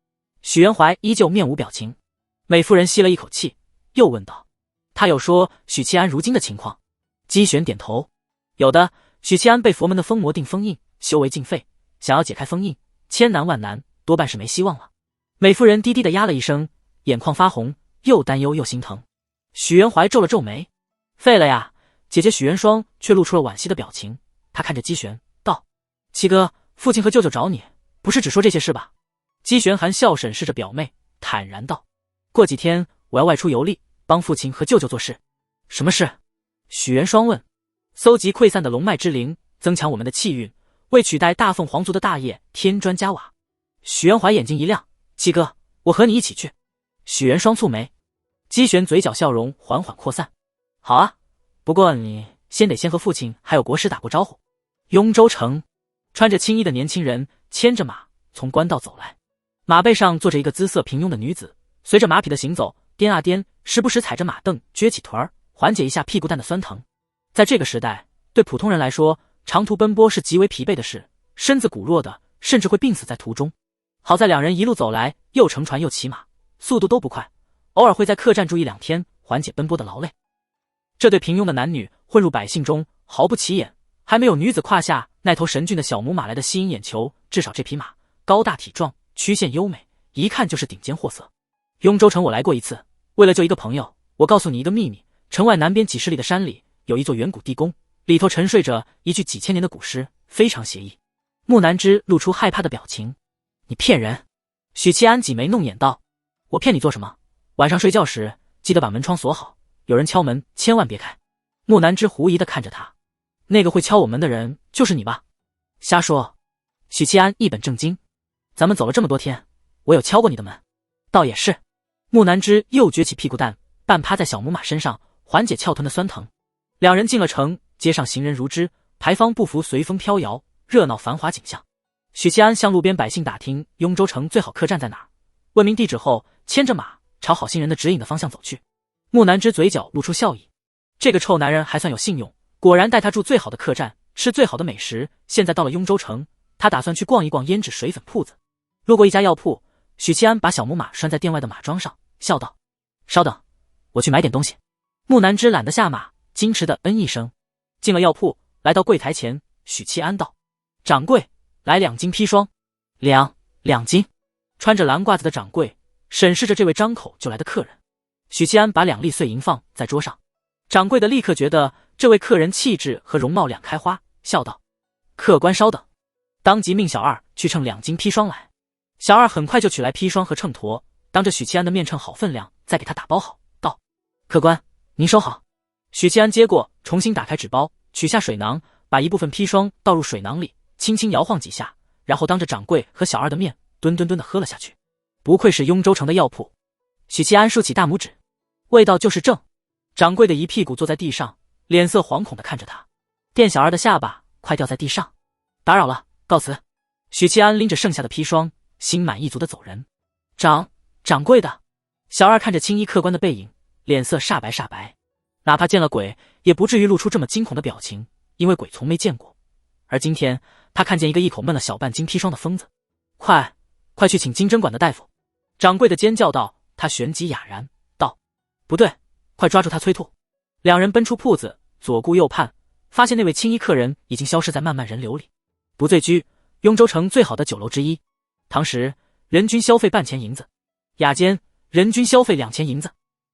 许元怀依旧面无表情。美妇人吸了一口气，又问道：他有说许七安如今的情况？姬玄点头：有的。许七安被佛门的封魔定封印，修为尽废，想要解开封印，千难万难，多半是没希望了。美妇人低低的压了一声，眼眶发红，又担忧又心疼。许元怀皱了皱眉：废了呀。姐姐许元双却露出了惋惜的表情，她看着姬玄道：七哥，父亲和舅舅找你，不是只说这些事吧？姬玄含笑审视着表妹，坦然道：过几天我要外出游历，帮父亲和舅舅做事。什么事？许元双问。搜集溃散的龙脉之灵，增强我们的气运，为取代大凤皇族的大业添砖加瓦。许元怀眼睛一亮：七哥，我和你一起去。许元双蹙眉。姬玄嘴角笑容缓缓扩散：好啊，不过你先和父亲还有国师打过招呼。雍州城，穿着青衣的年轻人牵着马从官道走来，马背上坐着一个姿色平庸的女子，随着马匹的行走颠啊颠，时不时踩着马蹬撅起腿儿，缓解一下屁股蛋的酸疼。在这个时代，对普通人来说，长途奔波是极为疲惫的事，身子骨弱的甚至会病死在途中。好在两人一路走来，又乘船又骑马，速度都不快，偶尔会在客栈住1-2天，缓解奔波的劳累。这对平庸的男女混入百姓中，毫不起眼，还没有女子胯下那头神骏的小母马来的吸引眼球。至少这匹马高大体壮，曲线优美，一看就是顶尖货色。雍州城我来过一次，为了救一个朋友，我告诉你一个秘密：城外南边几十里的山里有一座远古地宫，里头沉睡着一具几千年的古尸，非常邪异。木南之露出害怕的表情。你骗人！许七安挤眉弄眼道：我骗你做什么？晚上睡觉时记得把门窗锁好，有人敲门千万别开。木南之狐疑地看着他，那个会敲我门的人就是你吧？瞎说！许七安一本正经，咱们走了这么多天，我有敲过你的门？倒也是。木南之又撅起屁股蛋，半趴在小母马身上，缓解翘臀的酸疼。两人进了城，街上行人如织，牌坊步服随风飘摇，热闹繁华景象。许七安向路边百姓打听雍州城最好客栈在哪儿，问明地址后，牵着马朝好心人的指引的方向走去。木南之嘴角露出笑意，这个臭男人还算有信用，果然带他住最好的客栈，吃最好的美食。现在到了雍州城，他打算去逛一逛胭脂水粉铺子。路过一家药铺，许七安把小母马拴在店外的马桩上，笑道：稍等，我去买点东西。木南之懒得下马，矜持的嗯一声。进了药铺，来到柜台前，许七安道：掌柜，来2斤砒霜。2斤。穿着蓝褂子的掌柜审视着这位张口就来的客人。许七安把2粒碎银放在桌上，掌柜的立刻觉得这位客人气质和容貌两开花，笑道：客官稍等，当即命小二去称2斤砒霜来。小二很快就取来砒霜和秤砣，当着许七安的面称好分量，再给他打包好，道：客官您收好。许七安接过，重新打开纸包，取下水囊，把一部分砒霜倒入水囊里，轻轻摇晃几下，然后当着掌柜和小二的面吨吨吨地喝了下去。不愧是雍州城的药铺。许七安竖起大拇指，味道就是正。掌柜的一屁股坐在地上，脸色惶恐地看着他。店小二的下巴快掉在地上。打扰了，告辞。许七安拎着剩下的砒霜，心满意足地走人。掌柜的。小二看着青衣客官的背影，脸色煞白，哪怕见了鬼也不至于露出这么惊恐的表情，因为鬼从没见过。而今天他看见一个一口闷了小半斤砒霜的疯子。快去请金针馆的大夫。掌柜的尖叫道。他旋即哑然道：不对，快抓住他催吐。两人奔出铺子，左顾右盼，发现那位青衣客人已经消失在漫漫人流里。不醉居，雍州城最好的酒楼之一，堂食人均消费半钱银子，雅间人均消费2钱银子，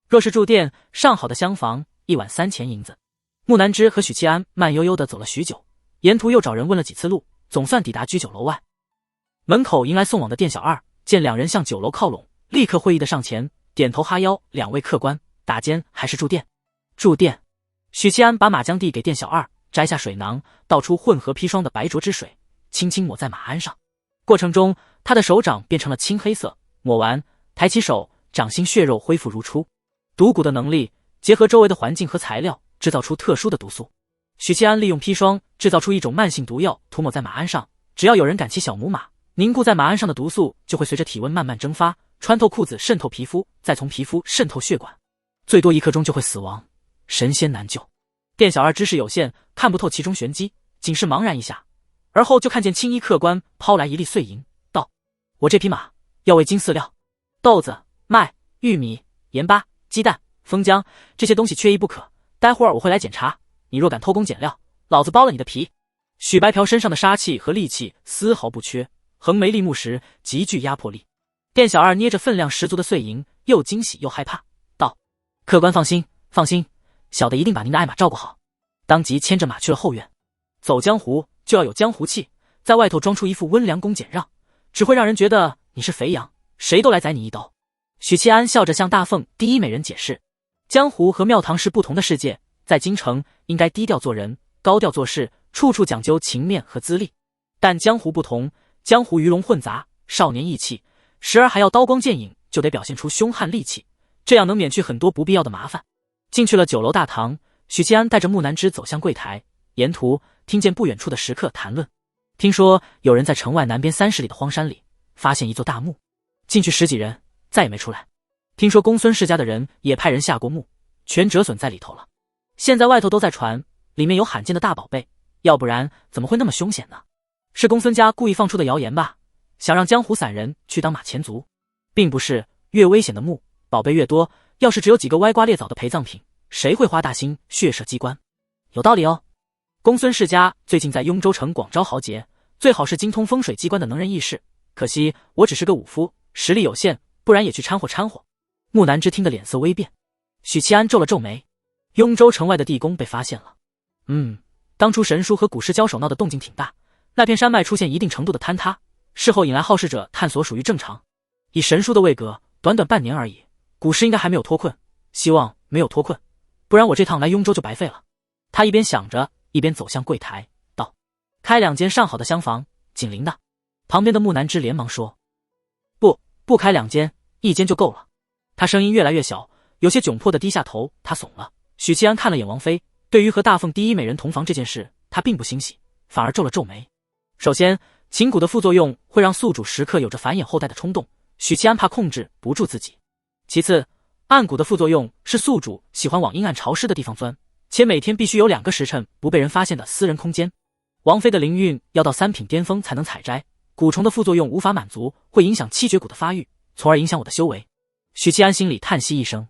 若是住店上好的厢房，1晚3钱银子。木南之和许七安慢悠悠地走了许久，沿途又找人问了几次路，总算抵达居酒楼外。门口迎来送往的店小二，见两人向酒楼靠拢，立刻会意的上前点头哈腰：两位客官，打尖还是住店？住店。许七安把马缰递给店小二，摘下水囊，倒出混合砒霜的白浊之水，轻轻抹在马鞍上。过程中，他的手掌变成了青黑色，抹完，抬起手，掌心血肉恢复如初。毒蛊的能力结合周围的环境和材料，制造出特殊的毒素。许七安利用砒霜制造出一种慢性毒药，涂抹在马鞍上，只要有人赶骑小母马，凝固在马鞍上的毒素就会随着体温慢慢蒸发，穿透裤子渗透皮肤，再从皮肤渗透血管，最多1刻钟就会死亡，神仙难救。店小二知识有限，看不透其中玄机，仅是茫然一下，而后就看见青衣客官抛来1粒碎银，道：我这匹马要喂金饲料，豆子、麦、玉米、盐巴、鸡蛋、蜂浆，这些东西缺一不可，待会儿我会来检查，你若敢偷工减料，老子剥了你的皮。许白嫖身上的杀气和戾气丝毫不缺，横眉立目时极具压迫力。店小二捏着分量十足的碎银，又惊喜又害怕，道：客官放心，小的一定把您的爱马照顾好。当即牵着马去了后院。走江湖就要有江湖气，在外头装出一副温良恭俭让，只会让人觉得你是肥羊，谁都来宰你一刀。许七安笑着向大凤第一美人解释，江湖和庙堂是不同的世界，在京城应该低调做人，高调做事，处处讲究情面和资历。但江湖不同，江湖鱼龙混杂，少年意气，时而还要刀光剑影，就得表现出凶悍戾气，这样能免去很多不必要的麻烦。进去了酒楼大堂，许七安带着木南之走向柜台，沿途听见不远处的食客谈论，听说有人在城外南边30里的荒山里发现一座大墓，进去10几人再也没出来。听说公孙世家的人也派人下过墓，全折损在里头了。现在外头都在传里面有罕见的大宝贝，要不然怎么会那么凶险呢？是公孙家故意放出的谣言吧，想让江湖散人去当马前卒。并不是，越危险的墓宝贝越多，要是只有几个歪瓜裂枣的陪葬品，谁会花大心血射机关？有道理哦。公孙世家最近在雍州城广招豪杰，最好是精通风水机关的能人异士。可惜我只是个武夫，实力有限，不然也去掺和掺和。木南之听得脸色微变。许七安皱了皱眉，雍州城外的地宫被发现了。当初神书和古尸交手闹的动静挺大，那片山脉出现一定程度的坍塌，事后引来好事者探索属于正常。以神书的位格，短短半年而已，古尸应该还没有脱困，希望没有脱困，不然我这趟来雍州就白费了。他一边想着，一边走向柜台，道：“开2间上好的厢房，紧邻的。”旁边的木南之连忙说：“不开2间，1间就够了。”他声音越来越小，有些窘迫地低下头。他怂了。许七安看了眼王妃，对于和大凤第一美人同房这件事，他并不欣喜，反而皱了皱眉。首先，琴蛊的副作用会让宿主时刻有着繁衍后代的冲动，许七安怕控制不住自己。其次，暗蛊的副作用是宿主喜欢往阴暗潮湿的地方钻，且每天必须有2个时辰不被人发现的私人空间。王妃的灵运要到3品巅峰才能采摘，蛊虫的副作用无法满足，会影响7绝蛊的发育，从而影响我的修为。许七安心里叹息一声，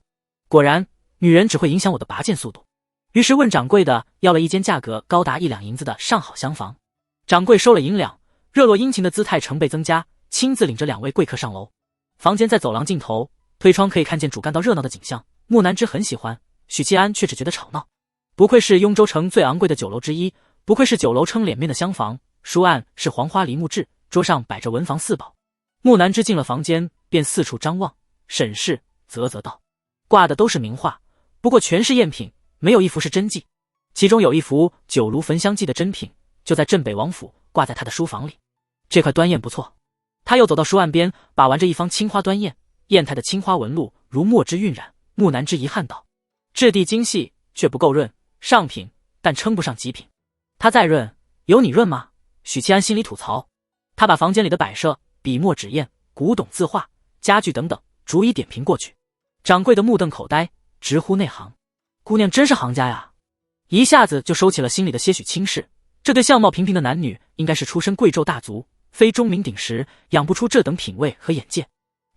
果然，女人只会影响我的拔剑速度。于是问掌柜的要了1间价格高达1两银子的上好厢房。掌柜收了银两，热络殷勤的姿态成倍增加，亲自领着2位贵客上楼。房间在走廊尽头，推窗可以看见主干道热闹的景象。木南之很喜欢，许七安却只觉得吵闹。不愧是雍州城最昂贵的酒楼之一，不愧是酒楼撑脸面的厢房。书案是黄花梨木制，桌上摆着文房4宝。木南之进了房间，便四处张望，审视，啧道：“挂的都是名画，不过全是赝品，没有一幅是真迹。其中有一幅九炉焚香记的真品，就在镇北王府，挂在他的书房里。这块端砚不错。”他又走到书案边，把玩着一方青花端砚，砚台的青花纹路如墨汁晕染。木南之遗憾道：“质地精细，却不够润，上品，但称不上极品。”他再润，有你润吗？许七安心里吐槽。他把房间里的摆设、笔墨纸砚、古董字画、家具等等逐一点评过去。掌柜的目瞪口呆，直呼内行。姑娘真是行家呀！一下子就收起了心里的些许轻视。这对相貌平平的男女，应该是出身贵胄大族，非钟鸣鼎食，养不出这等品味和眼界。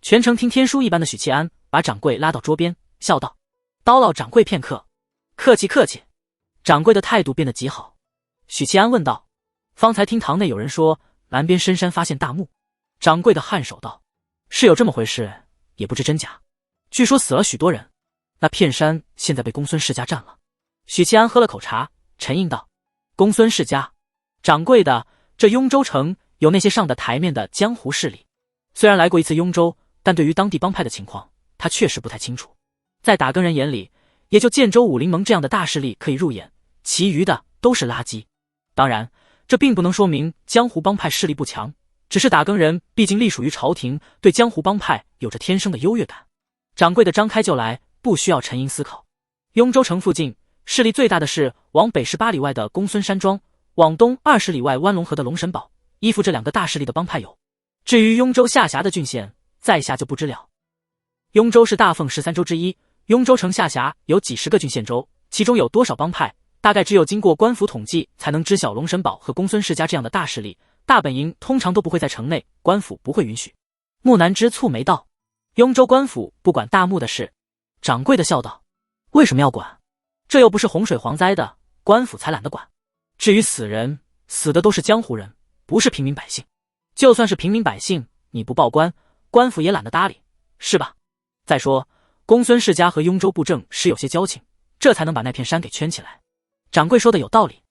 全程听天书一般的许七安把掌柜拉到桌边，笑道：“叨唠掌柜片刻。”“客气客气。”掌柜的态度变得极好。许七安问道：“方才听堂内有人说南边深山发现大墓。”掌柜的颔首道：“是有这么回事，也不知真假。据说死了许多人，那片山现在被公孙世家占了。”许七安喝了口茶，沉吟道：“公孙世家。”掌柜的，这雍州城有那些上得台面的江湖势力。虽然来过一次雍州，但对于当地帮派的情况，他确实不太清楚。在打更人眼里，也就建州武林盟这样的大势力可以入眼，其余的都是垃圾。当然，这并不能说明江湖帮派势力不强，只是打更人毕竟隶属于朝廷，对江湖帮派有着天生的优越感。掌柜的张开就来，不需要沉吟思考。雍州城附近势力最大的是往北18里外的公孙山庄，往东20里外湾龙河的龙神堡，依附这2个大势力的帮派有。至于雍州下辖的郡县，在下就不知了。雍州是大凤13州之一，雍州城下辖有几十个郡县州，其中有多少帮派，大概只有经过官府统计才能知晓。龙神堡和公孙世家这样的大势力，大本营通常都不会在城内，官府不会允许。木南之蹙眉道：“雍州官府不管大墓的事。”掌柜的笑道：“为什么要管？这又不是洪水蝗灾的，官府才懒得管。至于死人，死的都是江湖人，不是平民百姓。就算是平民百姓，你不报官，官府也懒得搭理，是吧？再说，公孙世家和雍州布政是有些交情，这才能把那片山给圈起来。”掌柜说的有道理。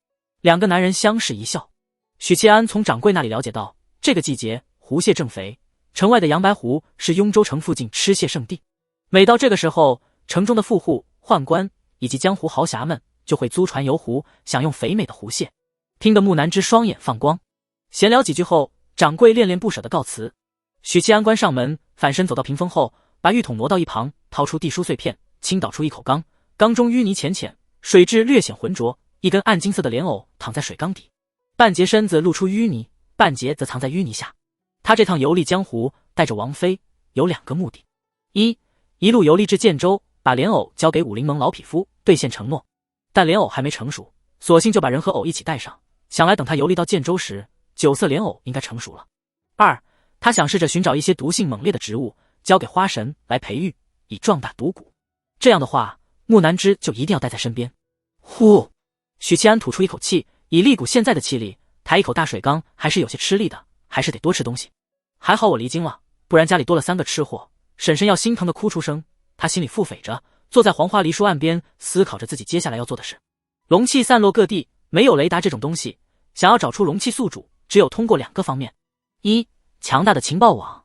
2个男人相视一笑。许七安从掌柜那里了解到，这个季节湖蟹正肥，城外的阳白湖是雍州城附近吃蟹圣地。每到这个时候，城中的富户、宦官以及江湖豪侠们就会租船游湖，享用肥美的湖蟹。听得木南之双眼放光。闲聊几句后，掌柜恋恋不舍地告辞。许七安关上门，反身走到屏风后，把浴桶挪到一旁，掏出地书碎片，倾倒出一口缸，缸中淤泥浅浅，水质略显浑浊，一根暗金色的莲藕躺在水缸底，半截身子露出淤泥，半截则藏在淤泥下。他这趟游历江湖，带着王妃有2个目的：一路游历至建州，把莲藕交给武林盟老匹夫，兑现承诺。但莲藕还没成熟，索性就把人和藕一起带上，想来等他游历到建州时，9色莲藕应该成熟了。2，他想试着寻找一些毒性猛烈的植物，交给花神来培育，以壮大独谷。这样的话，木南枝就一定要带在身边。呼！许七安吐出一口气，以力谷现在的气力，抬一口大水缸还是有些吃力的，还是得多吃东西。还好我离京了，不然家里多了3个吃货，婶婶要心疼的哭出声。他心里腹诽着，坐在黄花梨树岸边，思考着自己接下来要做的事。龙气散落各地，没有雷达这种东西，想要找出龙气宿主，只有通过2个方面：一、强大的情报网，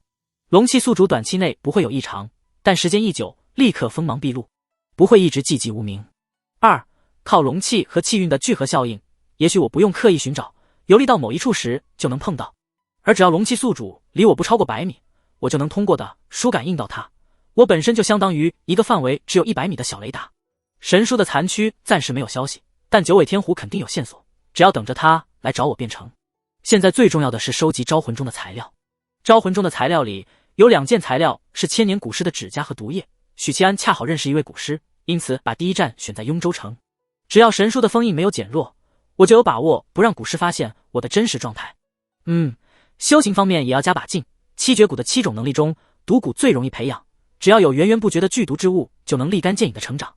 龙气宿主短期内不会有异常，但时间一久，立刻锋芒毕露，不会一直寂寂无名；二、靠龙气和气运的聚合效应，也许我不用刻意寻找，游历到某一处时就能碰到，而只要龙气宿主离我不超过100米，我就能通过的书感应到它。我本身就相当于一个范围只有100米的小雷达。神书的残躯暂时没有消息，但九尾天狐肯定有线索，只要等着他来找我便成。现在最重要的是收集招魂中的材料。招魂中的材料里有2件材料是千年古尸的指甲和毒液，许七安恰好认识一位古尸，因此把第一站选在雍州城。只要神书的封印没有减弱，我就有把握不让古尸发现我的真实状态。修行方面也要加把劲。7绝谷的7种能力中，毒谷最容易培养，只要有源源不绝的剧毒之物，就能立竿见影的成长。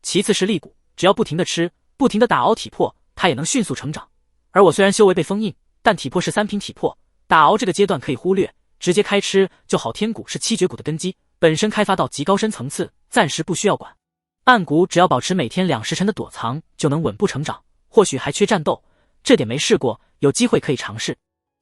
其次是力谷，只要不停的吃，不停的打熬体魄，它也能迅速成长。而我虽然修为被封印，但体魄是3品体魄，打熬这个阶段可以忽略，直接开吃就好。天谷是7绝谷的根基，本身开发到极高深层次，暂时不需要管。暗谷只要保持每天2时辰的躲藏，就能稳步成长，或许还缺战斗，这点没试过，有机会可以尝试。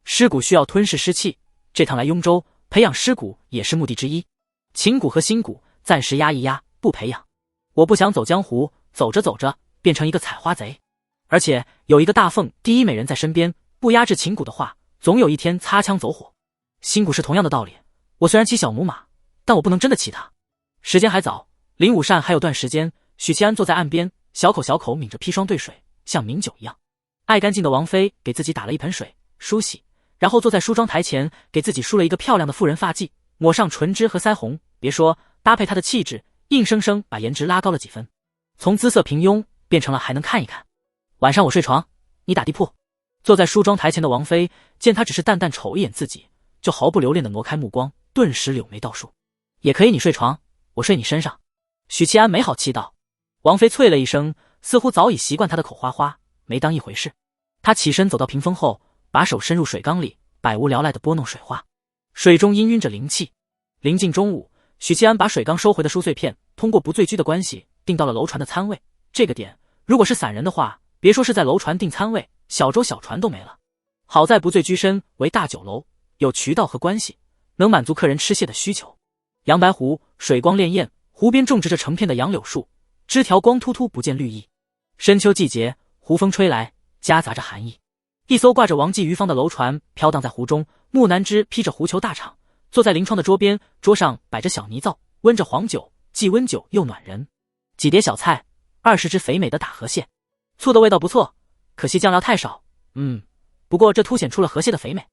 尸骨需要吞噬尸气，这趟来雍州培养尸骨也是目的之一。琴骨和心骨暂时压一压，不培养。我不想走江湖，走着走着变成一个采花贼。而且有一个大凤第一美人在身边，不压制琴骨的话，总有一天擦枪走火。心骨是同样的道理，我虽然骑小母马，但我不能真的骑它。时间还早，临午膳还有段时间。许七安坐在岸边，小口小口抿着砒霜兑水，像抿酒一样。爱干净的王妃给自己打了一盆水梳洗，然后坐在梳妆台前给自己梳了一个漂亮的妇人发髻，抹上唇脂和腮红。别说搭配她的气质，硬生生把颜值拉高了几分，从姿色平庸变成了还能看一看。晚上我睡床，你打地铺。坐在梳妆台前的王妃见他只是淡淡瞅一眼自己，就毫不留恋地挪开目光，顿时柳眉倒竖。也可以你睡床，我睡你身上。许七安没好气道。王妃啐了一声，似乎早已习惯他的口花花，没当一回事。他起身走到屏风后，把手伸入水缸里，百无聊赖地拨弄水花，水中氤氲着灵气。临近中午，许七安把水缸收回的书碎片通过不醉居的关系订到了楼船的餐位。这个点如果是散人的话，别说是在楼船订餐位，小舟小船都没了。好在不醉居身为大酒楼，有渠道和关系，能满足客人吃蟹的需求。杨白湖水光潋滟，湖边种植着成片的杨柳树，枝条光秃秃不见绿意。深秋季节，湖风吹来，夹杂着寒意。一艘挂着王记鱼舫的楼船飘荡在湖中，木南枝披着湖裘大氅，坐在临窗的桌边，桌上摆着小泥灶，温着黄酒，既温酒又暖人。几碟小菜，20只肥美的打河蟹，醋的味道不错，可惜酱料太少。不过这凸显出了河蟹的肥美。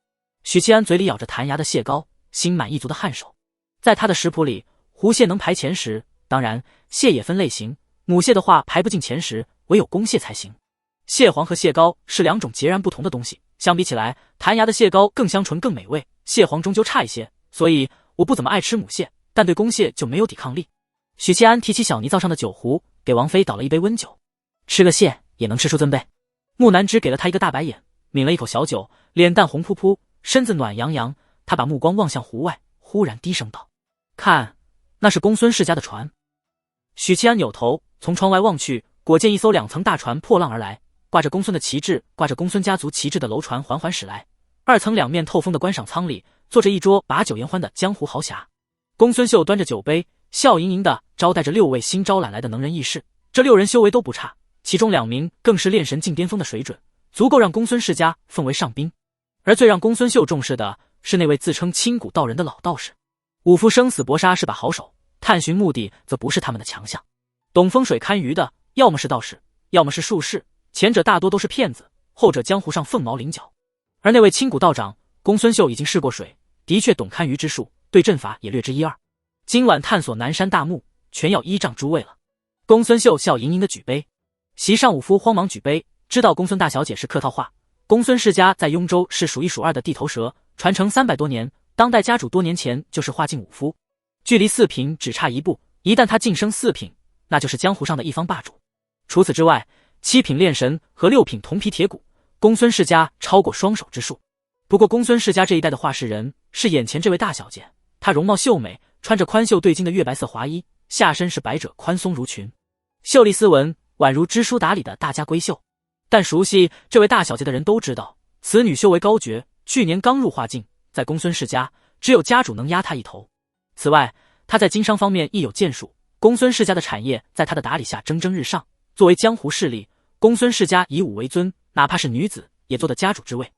许七安嘴里咬着弹牙的蟹膏，心满意足的颔首。在他的食谱里，湖蟹能排前10，当然蟹也分类型，母蟹的话排不进前10，唯有公蟹才行。蟹黄和蟹膏是2种截然不同的东西，相比起来，弹牙的蟹膏更香醇更美味，蟹黄终究差一些，所以我不怎么爱吃母蟹，但对公蟹就没有抵抗力。许七安提起小泥灶上的酒壶，给王妃倒了一杯温酒。吃个蟹也能吃出尊卑。木南枝给了他一个大白眼，抿了一口小酒，脸蛋红扑扑，身子暖洋洋。他把目光望向湖外，忽然低声道：看，那是公孙氏家的船。许七安扭头从窗外望去，果见一艘2层大船破浪而来，挂着公孙的旗帜，挂着公孙家族旗帜的楼船缓缓驶来。2层2面透风的观赏舱里，坐着一桌把酒言欢的江湖豪侠。公孙秀端着酒杯，笑盈盈地招待着6位新招揽来的能人异士。这6人修为都不差，其中2名更是炼神境巅峰的水准，足够让公孙世家奉为上宾。而最让公孙秀重视的是那位自称清谷道人的老道士。五夫生死搏杀是把好手，探寻目的则不是他们的强项。懂风水看鱼的，要么是道士，要么是术士，前者大多都是骗子，后者江湖上凤毛麟角。而那位清谷道长，公孙秀已经试过水，的确懂看鱼之术，对阵法也略知一二。今晚探索南山大墓，全要依仗诸位了。公孙秀笑盈盈的举杯，席上五夫慌忙举杯，知道公孙大小姐是客套话。公孙世家在雍州是数一数二的地头蛇，传承300多年，当代家主多年前就是画境五夫。距离4品只差1步，一旦他晋升4品，那就是江湖上的一方霸主。除此之外，7品炼神和6品铜皮铁骨，公孙世家超过双手之数。不过公孙世家这一代的话事人是眼前这位大小姐，她容貌秀美，穿着宽袖对襟的月白色华衣，下身是百褶宽松如裙，秀丽斯文，宛如知书达理的大家闺秀。但熟悉这位大小姐的人都知道，此女修为高绝，去年刚入化境，在公孙世家只有家主能压她一头。此外，她在经商方面亦有建树，公孙世家的产业在她的打理下蒸蒸日上。作为江湖势力，公孙世家以武为尊，哪怕是女子也坐得家主之位。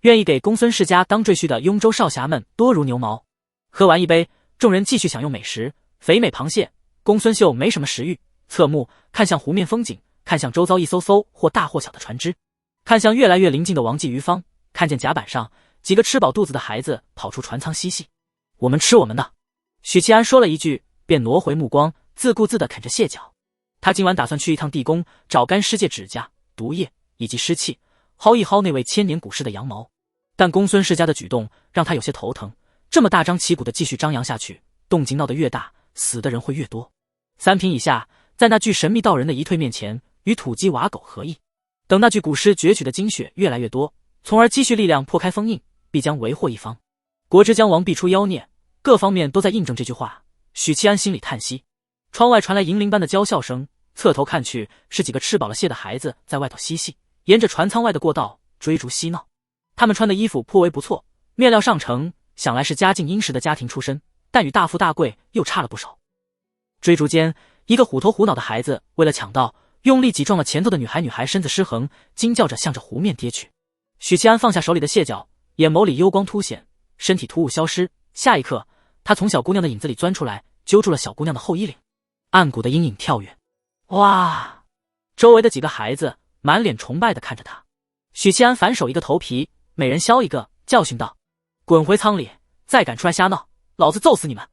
愿意给公孙世家当赘婿的雍州少侠们多如牛毛。喝完一杯，众人继续享用美食，肥美螃蟹。公孙秀没什么食欲，侧目看向湖面风景，看向周遭一艘艘或大或小的船只，看向越来越临近的王继余方，看见甲板上几个吃饱肚子的孩子跑出船舱嬉戏。我们吃我们的。许七安说了一句，便挪回目光，自顾自地啃着蟹脚。他今晚打算去一趟地宫，找干尸界指甲、毒液以及尸气，薅一薅那位千年古尸的羊毛。但公孙世家的举动让他有些头疼，这么大张旗鼓的继续张扬下去，动静闹得越大，死的人会越多。3品以下，在那具神秘道人的遗退面前，与土鸡瓦狗何异？等那具古尸攫取的精血越来越多，从而积蓄力量破开封印，必将为祸一方。国之将亡，必出妖孽，各方面都在印证这句话。许七安心里叹息。窗外传来银铃般的娇笑声，侧头看去，是几个吃饱了蟹的孩子在外头嬉戏，沿着船舱外的过道追逐嬉闹。他们穿的衣服颇为不错，面料上乘，想来是家境殷实的家庭出身，但与大富大贵又差了不少。追逐间，一个虎头虎脑的孩子为了抢道，用力挤撞了前头的女孩身子失衡，惊叫着向着湖面跌去。许七安放下手里的蟹脚，眼眸里幽光凸显，身体突兀消失。下一刻，他从小姑娘的影子里钻出来，揪住了小姑娘的后衣领，暗谷的阴影跳跃。哇！周围的几个孩子满脸崇拜地看着他。许七安反手一个头皮，每人削一个，教训道：“滚回舱里，再敢出来瞎闹，老子揍死你们！”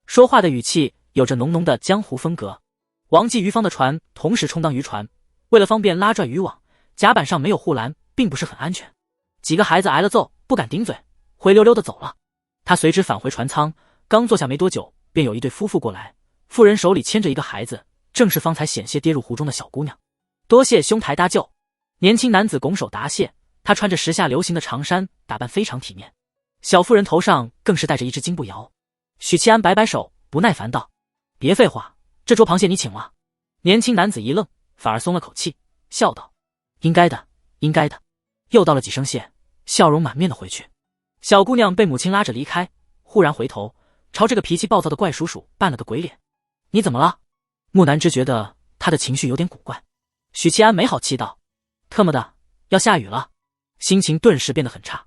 说话的语气有着浓浓的江湖风格。王继余方的船同时充当渔船，为了方便拉拽渔网，甲板上没有护栏，并不是很安全。几个孩子挨了揍，不敢顶嘴，灰溜溜的走了。他随之返回船舱，刚坐下没多久，便有一对夫妇过来，妇人手里牵着一个孩子，正是方才险些跌入湖中的小姑娘。多谢兄台搭救。年轻男子拱手答谢，他穿着时下流行的长衫，打扮非常体面。小妇人头上更是戴着一只金步摇。许七安摆摆手，不耐烦道：“别废话，这桌螃蟹你请了。”年轻男子一愣，反而松了口气，笑道：“应该的，应该的。”又道了几声谢，笑容满面的回去。小姑娘被母亲拉着离开，忽然回头朝这个脾气暴躁的怪叔叔扮了个鬼脸：“你怎么了？”木南之觉得他的情绪有点古怪。许七安没好气道：“特么的，要下雨了。”心情顿时变得很差。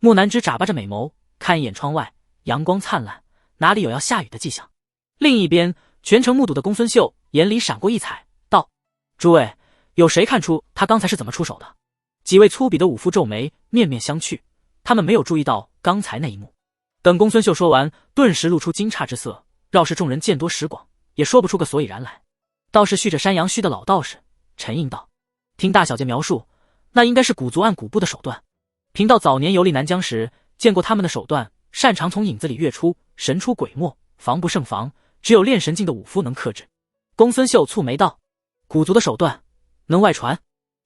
木南之眨巴着美眸，看一眼窗外，阳光灿烂，哪里有要下雨的迹象？另一边，全程目睹的公孙秀眼里闪过异彩，道：“诸位，有谁看出他刚才是怎么出手的？”几位粗鄙的武夫皱眉，面面相觑，他们没有注意到刚才那一幕。等公孙秀说完，顿时露出惊诧之色，饶是众人见多识广，也说不出个所以然来。倒是蓄着山羊须的老道士沉吟道：“听大小姐描述，那应该是古族按古部的手段。贫道早年游历南疆时，见过他们的手段，擅长从影子里跃出，神出鬼没，防不胜防，只有练神境的武夫能克制。”公孙秀蹙眉道：“古族的手段能外传？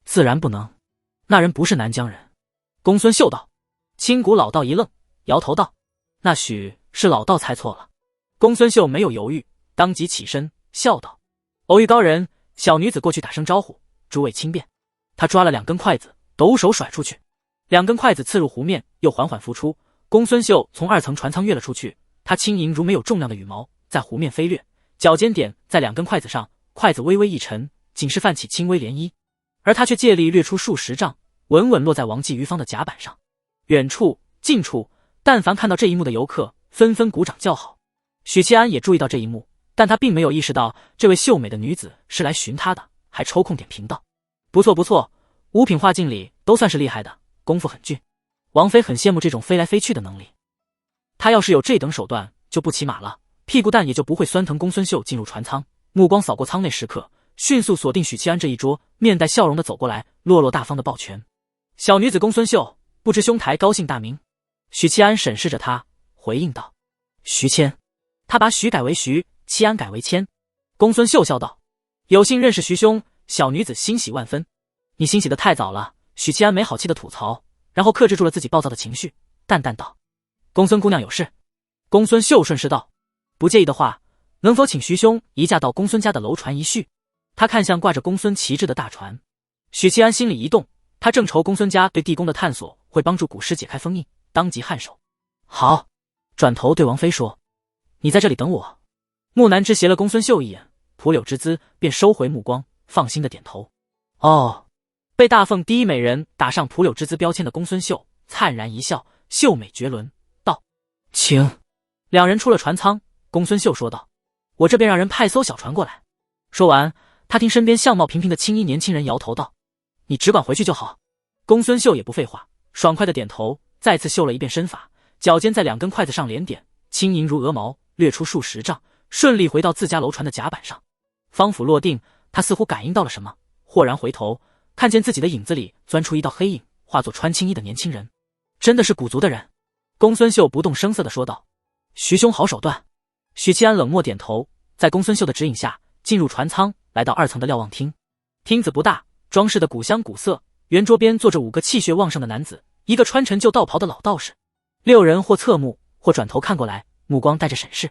自然不能，那人不是南疆人。”公孙秀道。青谷老道一愣，摇头道：“那许是老道猜错了。”公孙秀没有犹豫，当即起身笑道：“偶遇高人，小女子过去打声招呼，诸位轻便。”他抓了2根筷子，抖手甩出去，2根筷子刺入湖面，又缓缓浮出。公孙秀从2层船舱跃了出去，他轻盈如没有重量的羽毛，在湖面飞掠，脚尖点在2根筷子上，筷子微微一沉，仅是泛起轻微涟漪，而他却借力掠出数10丈，稳稳落在王继余方的甲板上。远处近处，但凡看到这一幕的游客纷纷鼓掌叫好。许七安也注意到这一幕，但他并没有意识到这位秀美的女子是来寻他的，还抽空点评道：“不错不错，5品化境里都算是厉害的，功夫很俊。王妃很羡慕这种飞来飞去的能力。他要是有这等手段，就不骑马了，屁股蛋也就不会酸疼。”公孙秀进入船舱，目光扫过舱内食客，迅速锁定许七安这一桌，面带笑容的走过来，落落大方的抱拳：“小女子公孙秀，不知兄台高姓大名？”许七安审视着他，回应道：“徐谦。”他把许改为徐，戚安改为谦。公孙秀笑道：“有幸认识徐兄，小女子欣喜万分。”你欣喜得太早了。许戚安没好气的吐槽，然后克制住了自己暴躁的情绪，淡淡道：“公孙姑娘有事。”公孙秀顺势道：“不介意的话，能否请徐兄移驾到公孙家的楼船一叙？”他看向挂着公孙旗帜的大船。许戚安心里一动，他正愁公孙家对地宫的探索会帮助古尸解开封印，当即颔首：“好。”转头对王妃说：“你在这里等我。”木南之斜了公孙秀一眼，蒲柳之姿便收回目光，放心的点头：“哦。”被大凤第一美人打上蒲柳之姿标签的公孙秀灿然一笑，秀美绝伦，道：“请。”两人出了船舱，公孙秀说道：“我这便让人派艘小船过来。”说完，他听身边相貌平平的青衣年轻人摇头道：“你只管回去就好。”公孙秀也不废话，爽快的点头，再次秀了一遍身法，脚尖在2根筷子上连点，轻盈如鹅毛，掠出数10丈，顺利回到自家楼船的甲板上。方甫落定，他似乎感应到了什么，豁然回头，看见自己的影子里钻出一道黑影，化作穿青衣的年轻人。真的是古族的人。公孙秀不动声色地说道：“徐兄好手段。”许戚安冷漠点头，在公孙秀的指引下进入船舱，来到2层的瞭望厅。厅子不大，装饰的古香古色，圆桌边坐着5个气血旺盛的男子，一个穿陈旧道袍的老道士。6人或侧目，或转头看过来，目光带着审视。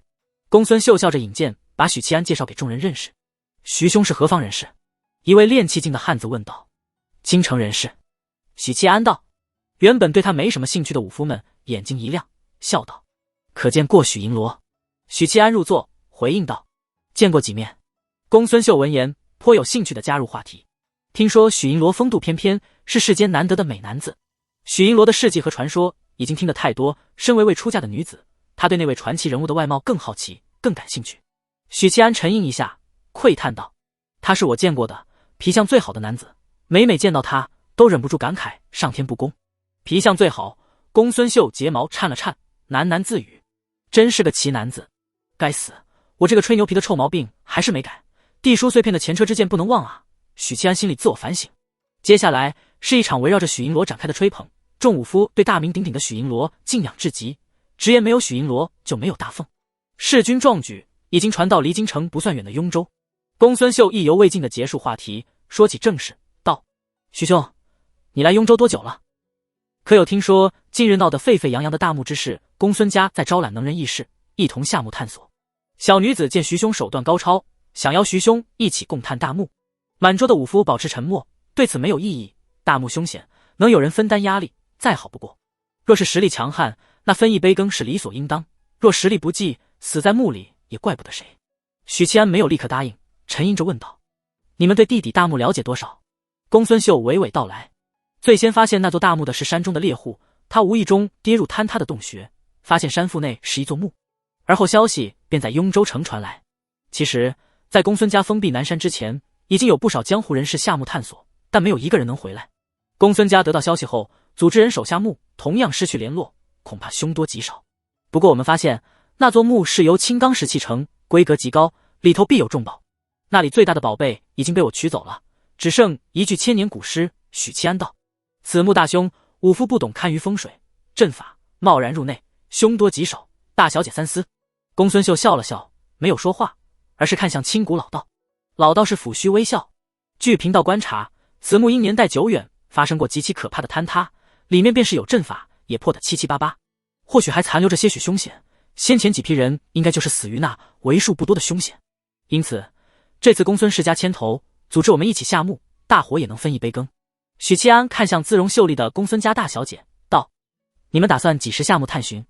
公孙秀笑着引荐，把许戚安介绍给众人认识。徐兄是何方人士？一位练气劲的汉子问道。京城人士。许戚安道。原本对他没什么兴趣的武夫们眼睛一亮，笑道：“可见过许银罗。”许戚安入座，回应道：“见过几面。”公孙秀闻言颇有兴趣地加入话题：“听说许银罗风度翩翩，是世间难得的美男子。”许银罗的事迹和传说已经听得太多，身为未出嫁的女子，她对那位传奇人物的外貌更好奇，更感兴趣。许戚安沉吟一下，喟叹道：“他是我见过的皮相最好的男子，每每见到他，都忍不住感慨上天不公。”皮相最好，公孙秀睫毛颤了颤，喃喃自语：“真是个奇男子。该死，我这个吹牛皮的臭毛病还是没改，地书碎片的前车之鉴不能忘啊。”许戚安心里自我反省。接下来是一场围绕着许银罗展开的吹捧，众武夫对大名鼎鼎的许银罗敬仰至极，直言没有许银罗就没有大凤。弑君壮举已经传到离京城不算远的雍州。公孙秀意犹未尽地结束话题，说起正事，道：“许兄，你来雍州多久了？可有听说近日闹得沸沸扬扬的大墓之事？公孙家在招揽能人异士，一同下墓探索。小女子见徐兄手段高超，想邀徐兄一起共探大墓。”满桌的武夫保持沉默，对此没有异议。大墓凶险，能有人分担压力，再好不过。若是实力强悍，那分一杯羹是理所应当；若实力不济，死在墓里也怪不得谁。许戚安没有立刻答应，沉吟着问道：“你们对地底大墓了解多少？”公孙秀娓娓道来。最先发现那座大墓的是山中的猎户，他无意中跌入坍塌的洞穴，发现山腹内是一座墓，而后消息便在雍州城传来。其实，在公孙家封闭南山之前，已经有不少江湖人士下墓探索，但没有一个人能回来。公孙家得到消息后，组织人手下墓，同样失去联络，恐怕凶多吉少。不过我们发现，那座墓是由青钢石砌成，规格极高，里头必有重宝。那里最大的宝贝已经被我取走了，只剩一具千年古尸。许戚安道：“此墓大凶，武夫不懂堪舆风水阵法，贸然入内，凶多吉少，大小姐三思。”公孙秀笑了笑，没有说话，而是看向青谷老道。老道士抚须微笑：“据贫道观察，此墓因年代久远，发生过极其可怕的坍塌，里面便是有阵法，也破得七七八八，或许还残留着些许凶险。先前几批人应该就是死于那为数不多的凶险。因此，这次公孙世家牵头，组织我们一起下墓，大伙也能分一杯羹。”许戚安看向姿容秀丽的公孙家大小姐，道：“你们打算几时下墓探寻？”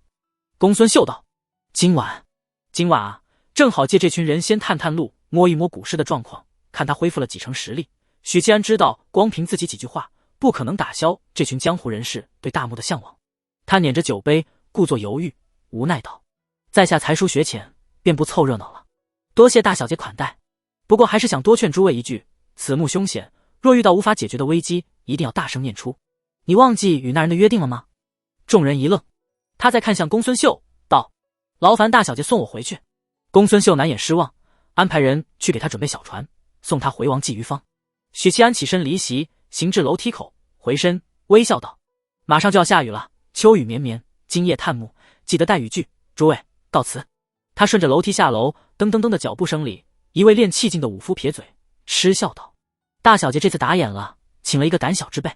公孙秀道：“今晚。”“今晚啊，正好借这群人先探探路，摸一摸古尸的状况，看他恢复了几成实力。”许戚安知道，光凭自己几句话，不可能打消这群江湖人士对大墓的向往。他捻着酒杯，故作犹豫，无奈道：“在下才疏学浅，便不凑热闹了。多谢大小姐款待。不过还是想多劝诸位一句，此墓凶险，若遇到无法解决的危机，一定要大声念出。你忘记与那人的约定了吗？”众人一愣，他再看向公孙秀，道：“劳烦大小姐送我回去。”公孙秀难掩失望，安排人去给他准备小船，送他回王鲫鱼坊。许戚安起身离席，行至楼梯口，回身微笑道：“马上就要下雨了，秋雨绵绵，今夜探墓，记得带雨具。诸位，告辞。”他顺着楼梯下楼，噔噔噔的脚步声里，一位练气劲的武夫撇嘴，嗤笑道：“大小姐这次打眼了，请了一个胆小之辈。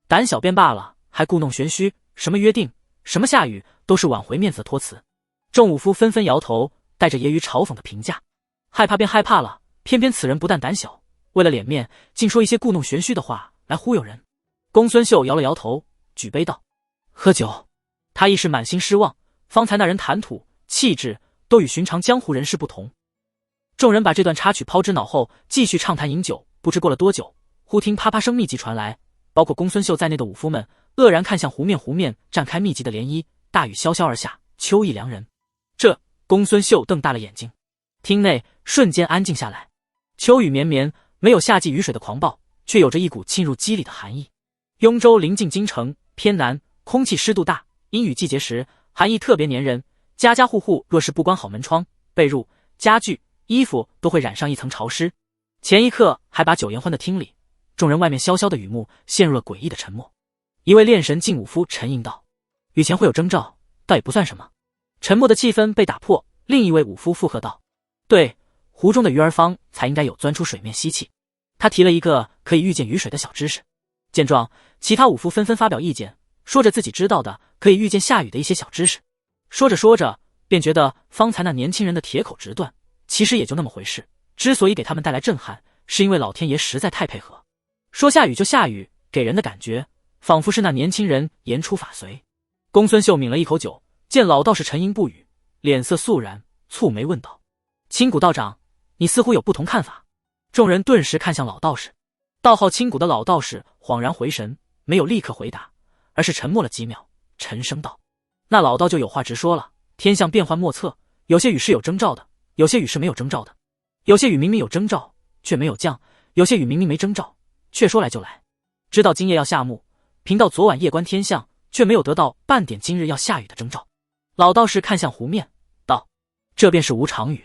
胆小便罢了，还故弄玄虚，什么约定，什么下雨，都是挽回面子的托词。”众武夫纷纷摇头，带着揶揄嘲讽的评价。害怕便害怕了，偏偏此人不但胆小，为了脸面，竟说一些故弄玄虚的话来忽悠人。公孙秀摇了摇头，举杯道：“喝酒。”他亦是满心失望，方才那人谈吐气质都与寻常江湖人士不同。众人把这段插曲抛之脑后，继续畅谈饮酒。不知过了多久，忽听啪啪声密集传来，包括公孙秀在内的武夫们愕然看向湖面绽开密集的涟漪，大雨潇潇而下，秋意凉人。这公孙秀瞪大了眼睛，厅内瞬间安静下来。秋雨绵绵，没有夏季雨水的狂暴，却有着一股沁入肌里的寒意。雍州临近京城，偏南，空气湿度大，阴雨季节时寒意特别粘人，家家户户若是不关好门窗，被褥、家具、衣服都会染上一层潮湿。前一刻还把酒言欢的厅里，众人外面潇潇的雨幕陷入了诡异的沉默。一位练神劲武夫沉吟道：“雨前会有征兆，倒也不算什么。”沉默的气氛被打破，另一位武夫附和道：“对，湖中的鱼儿方才应该有钻出水面吸气。”他提了一个可以预见雨水的小知识。见状，其他武夫纷纷发表意见，说着自己知道的可以预见下雨的一些小知识。说着说着，便觉得方才那年轻人的铁口直断，其实也就那么回事。之所以给他们带来震撼，是因为老天爷实在太配合，说下雨就下雨，给人的感觉仿佛是那年轻人言出法随。公孙秀抿了一口酒，见老道士沉吟不语，脸色肃然，蹙眉问道：“青谷道长，你似乎有不同看法？”众人顿时看向老道士。道号青谷的老道士恍然回神，没有立刻回答，而是沉默了几秒，沉声道：“那老道就有话直说了，天象变幻莫测，有些雨是有征兆的，有些雨是没有征兆的。有些雨明明有征兆，却没有降；有些雨明明没征兆，却说来就来。知道今夜要下幕，凭到昨晚夜观天象，却没有得到半点今日要下雨的征兆。”老道士看向湖面，道：“这便是无常雨。”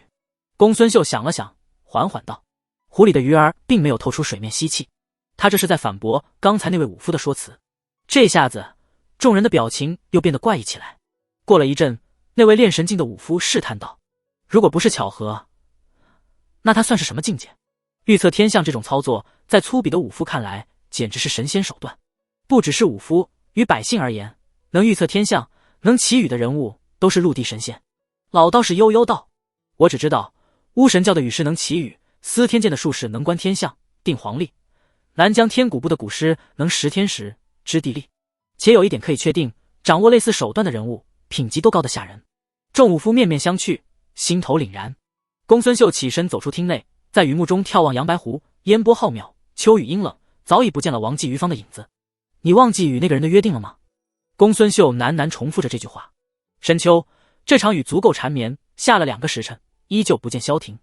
公孙秀想了想，缓缓道：“湖里的鱼儿并没有透出水面吸气。”他这是在反驳刚才那位武夫的说辞。这下子，众人的表情又变得怪异起来。过了一阵，那位练神劲的武夫试探道：“如果不是巧合，那他算是什么境界？”预测天象这种操作，在粗鄙的武夫看来，简直是神仙手段。不只是武夫，于百姓而言，能预测天象、能祈雨的人物，都是陆地神仙。老道士悠悠道：“我只知道，巫神教的雨师能祈雨，司天监的术士能观天象、定黄历，南疆天蛊部的蛊师能识天时、知地利。且有一点可以确定，掌握类似手段的人物，品级都高得吓人。”众武夫面面相觑，心头凛然。公孙秀起身走出厅内，在雨幕中眺望阳白湖，烟波浩渺，秋雨阴冷，早已不见了王继余方的影子。“你忘记与那个人的约定了吗？”公孙秀喃喃重复着这句话。深秋，这场雨足够缠绵，下了2个时辰，依旧不见消停。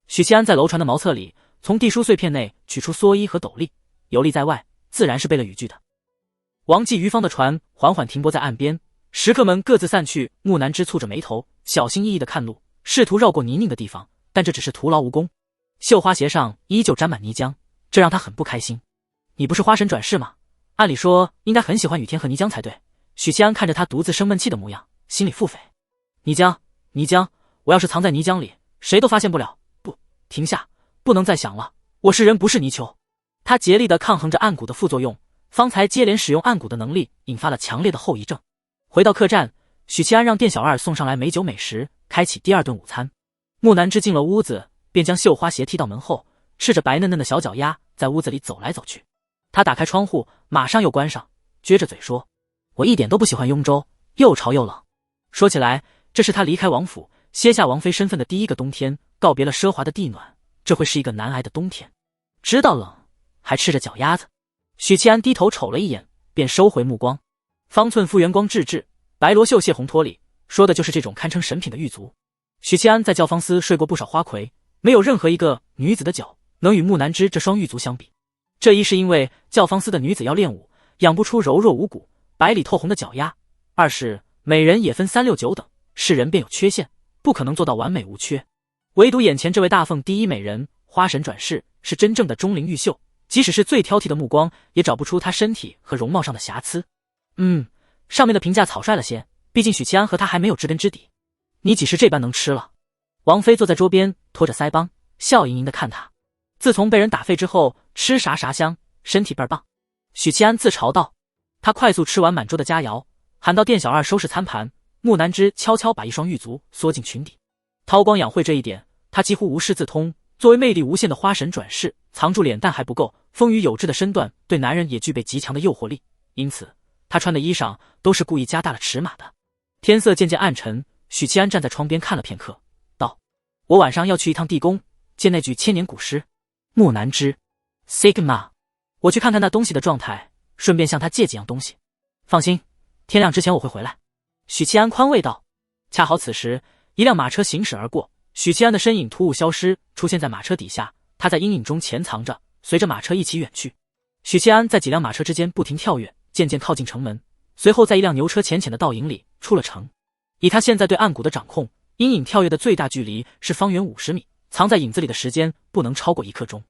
许七安在楼船的茅厕里，从地书碎片内取出蓑衣和斗笠，游历在外，自然是备了雨具的。王继余方的船缓缓停泊在岸边，食客们各自散去。木南之蹙着眉头，小心翼翼地看路，试图绕过泥泞的地方，但这只是徒劳无功。绣花鞋上依旧沾满泥浆，这让他很不开心。“你不是花神转世吗？按理说应该很喜欢雨天和泥浆才对。”许七安看着他独自生闷气的模样，心里腹诽。泥浆，我要是藏在泥浆里，谁都发现不了。不，停下，不能再想了，我是人不是泥鳅。他竭力地抗衡着暗蛊的副作用，方才接连使用暗蛊的能力，引发了强烈的后遗症。回到客栈，许七安让店小二送上来美酒美食，开启第2顿午餐。木南之进了屋子，便将绣花鞋踢到门后，赤着白嫩嫩的小脚丫在屋子里走来走去。他打开窗户，马上又关上，撅着嘴说：“我一点都不喜欢雍州，又潮又冷。”说起来，这是他离开王府，卸下王妃身份的第1个冬天，告别了奢华的地暖，这会是一个难挨的冬天。知道冷，还赤着脚丫子。许七安低头瞅了一眼，便收回目光。方寸复原光质质，白罗绣蟹红脱里，说的就是这种堪称神品的玉足。许七安在教坊司睡过不少花魁，没有任何一个女子的脚能与木南之这双玉足相比。这一是因为教坊司的女子要练武，养不出柔弱无骨、白里透红的脚丫；二是美人也分3、6、9等，是人便有缺陷，不可能做到完美无缺。唯独眼前这位大凤第1美人花神转世，是真正的钟灵毓秀，即使是最挑剔的目光，也找不出她身体和容貌上的瑕疵。上面的评价草率了些，毕竟许七安和他还没有知根知底。你几时这般能吃了？王妃坐在桌边，托着腮帮，笑盈盈地看他。自从被人打废之后，吃啥啥香，身体倍儿棒。许七安自嘲道。他快速吃完满桌的佳肴，喊到店小二收拾餐盘。木南枝悄悄把一双玉足缩进裙底。韬光养晦这一点，他几乎无师自通。作为魅力无限的花神转世，藏住脸蛋还不够，丰腴有致的身段对男人也具备极强的诱惑力。因此，他穿的衣裳都是故意加大了尺码的。天色渐渐暗沉，许七安站在窗边看了片刻，道：“我晚上要去一趟地宫，见那句千年古诗。”木南枝 Sigma， 我去看看那东西的状态，顺便向他借几样东西。放心，天亮之前我会回来。许七安宽慰道。恰好此时，一辆马车行驶而过，许七安的身影突兀消失，出现在马车底下。他在阴影中潜藏着，随着马车一起远去。许七安在几辆马车之间不停跳跃，渐渐靠近城门，随后在一辆牛车浅浅的倒影里出了城。以他现在对暗谷的掌控，阴影跳跃的最大距离是方圆50米，藏在影子里的时间不能超过1刻钟。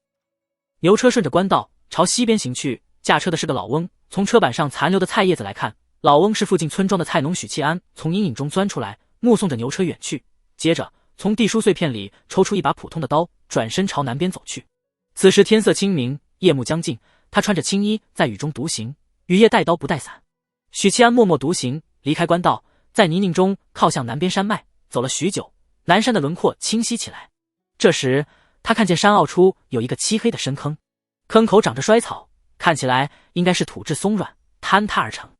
牛车顺着官道朝西边行去，驾车的是个老翁。从车板上残留的菜叶子来看，老翁是附近村庄的菜农许七安。从阴影中钻出来，目送着牛车远去，接着从地书碎片里抽出一把普通的刀，转身朝南边走去。此时天色清明，夜幕将近，他穿着青衣在雨中独行，雨夜带刀不带伞。许七安默默独行，离开官道，在泥泞中靠向南边山脉，走了许久，南山的轮廓清晰起来。这时他看见山坳处有一个漆黑的深坑，坑口长着衰草，看起来应该是土质松软坍塌而成。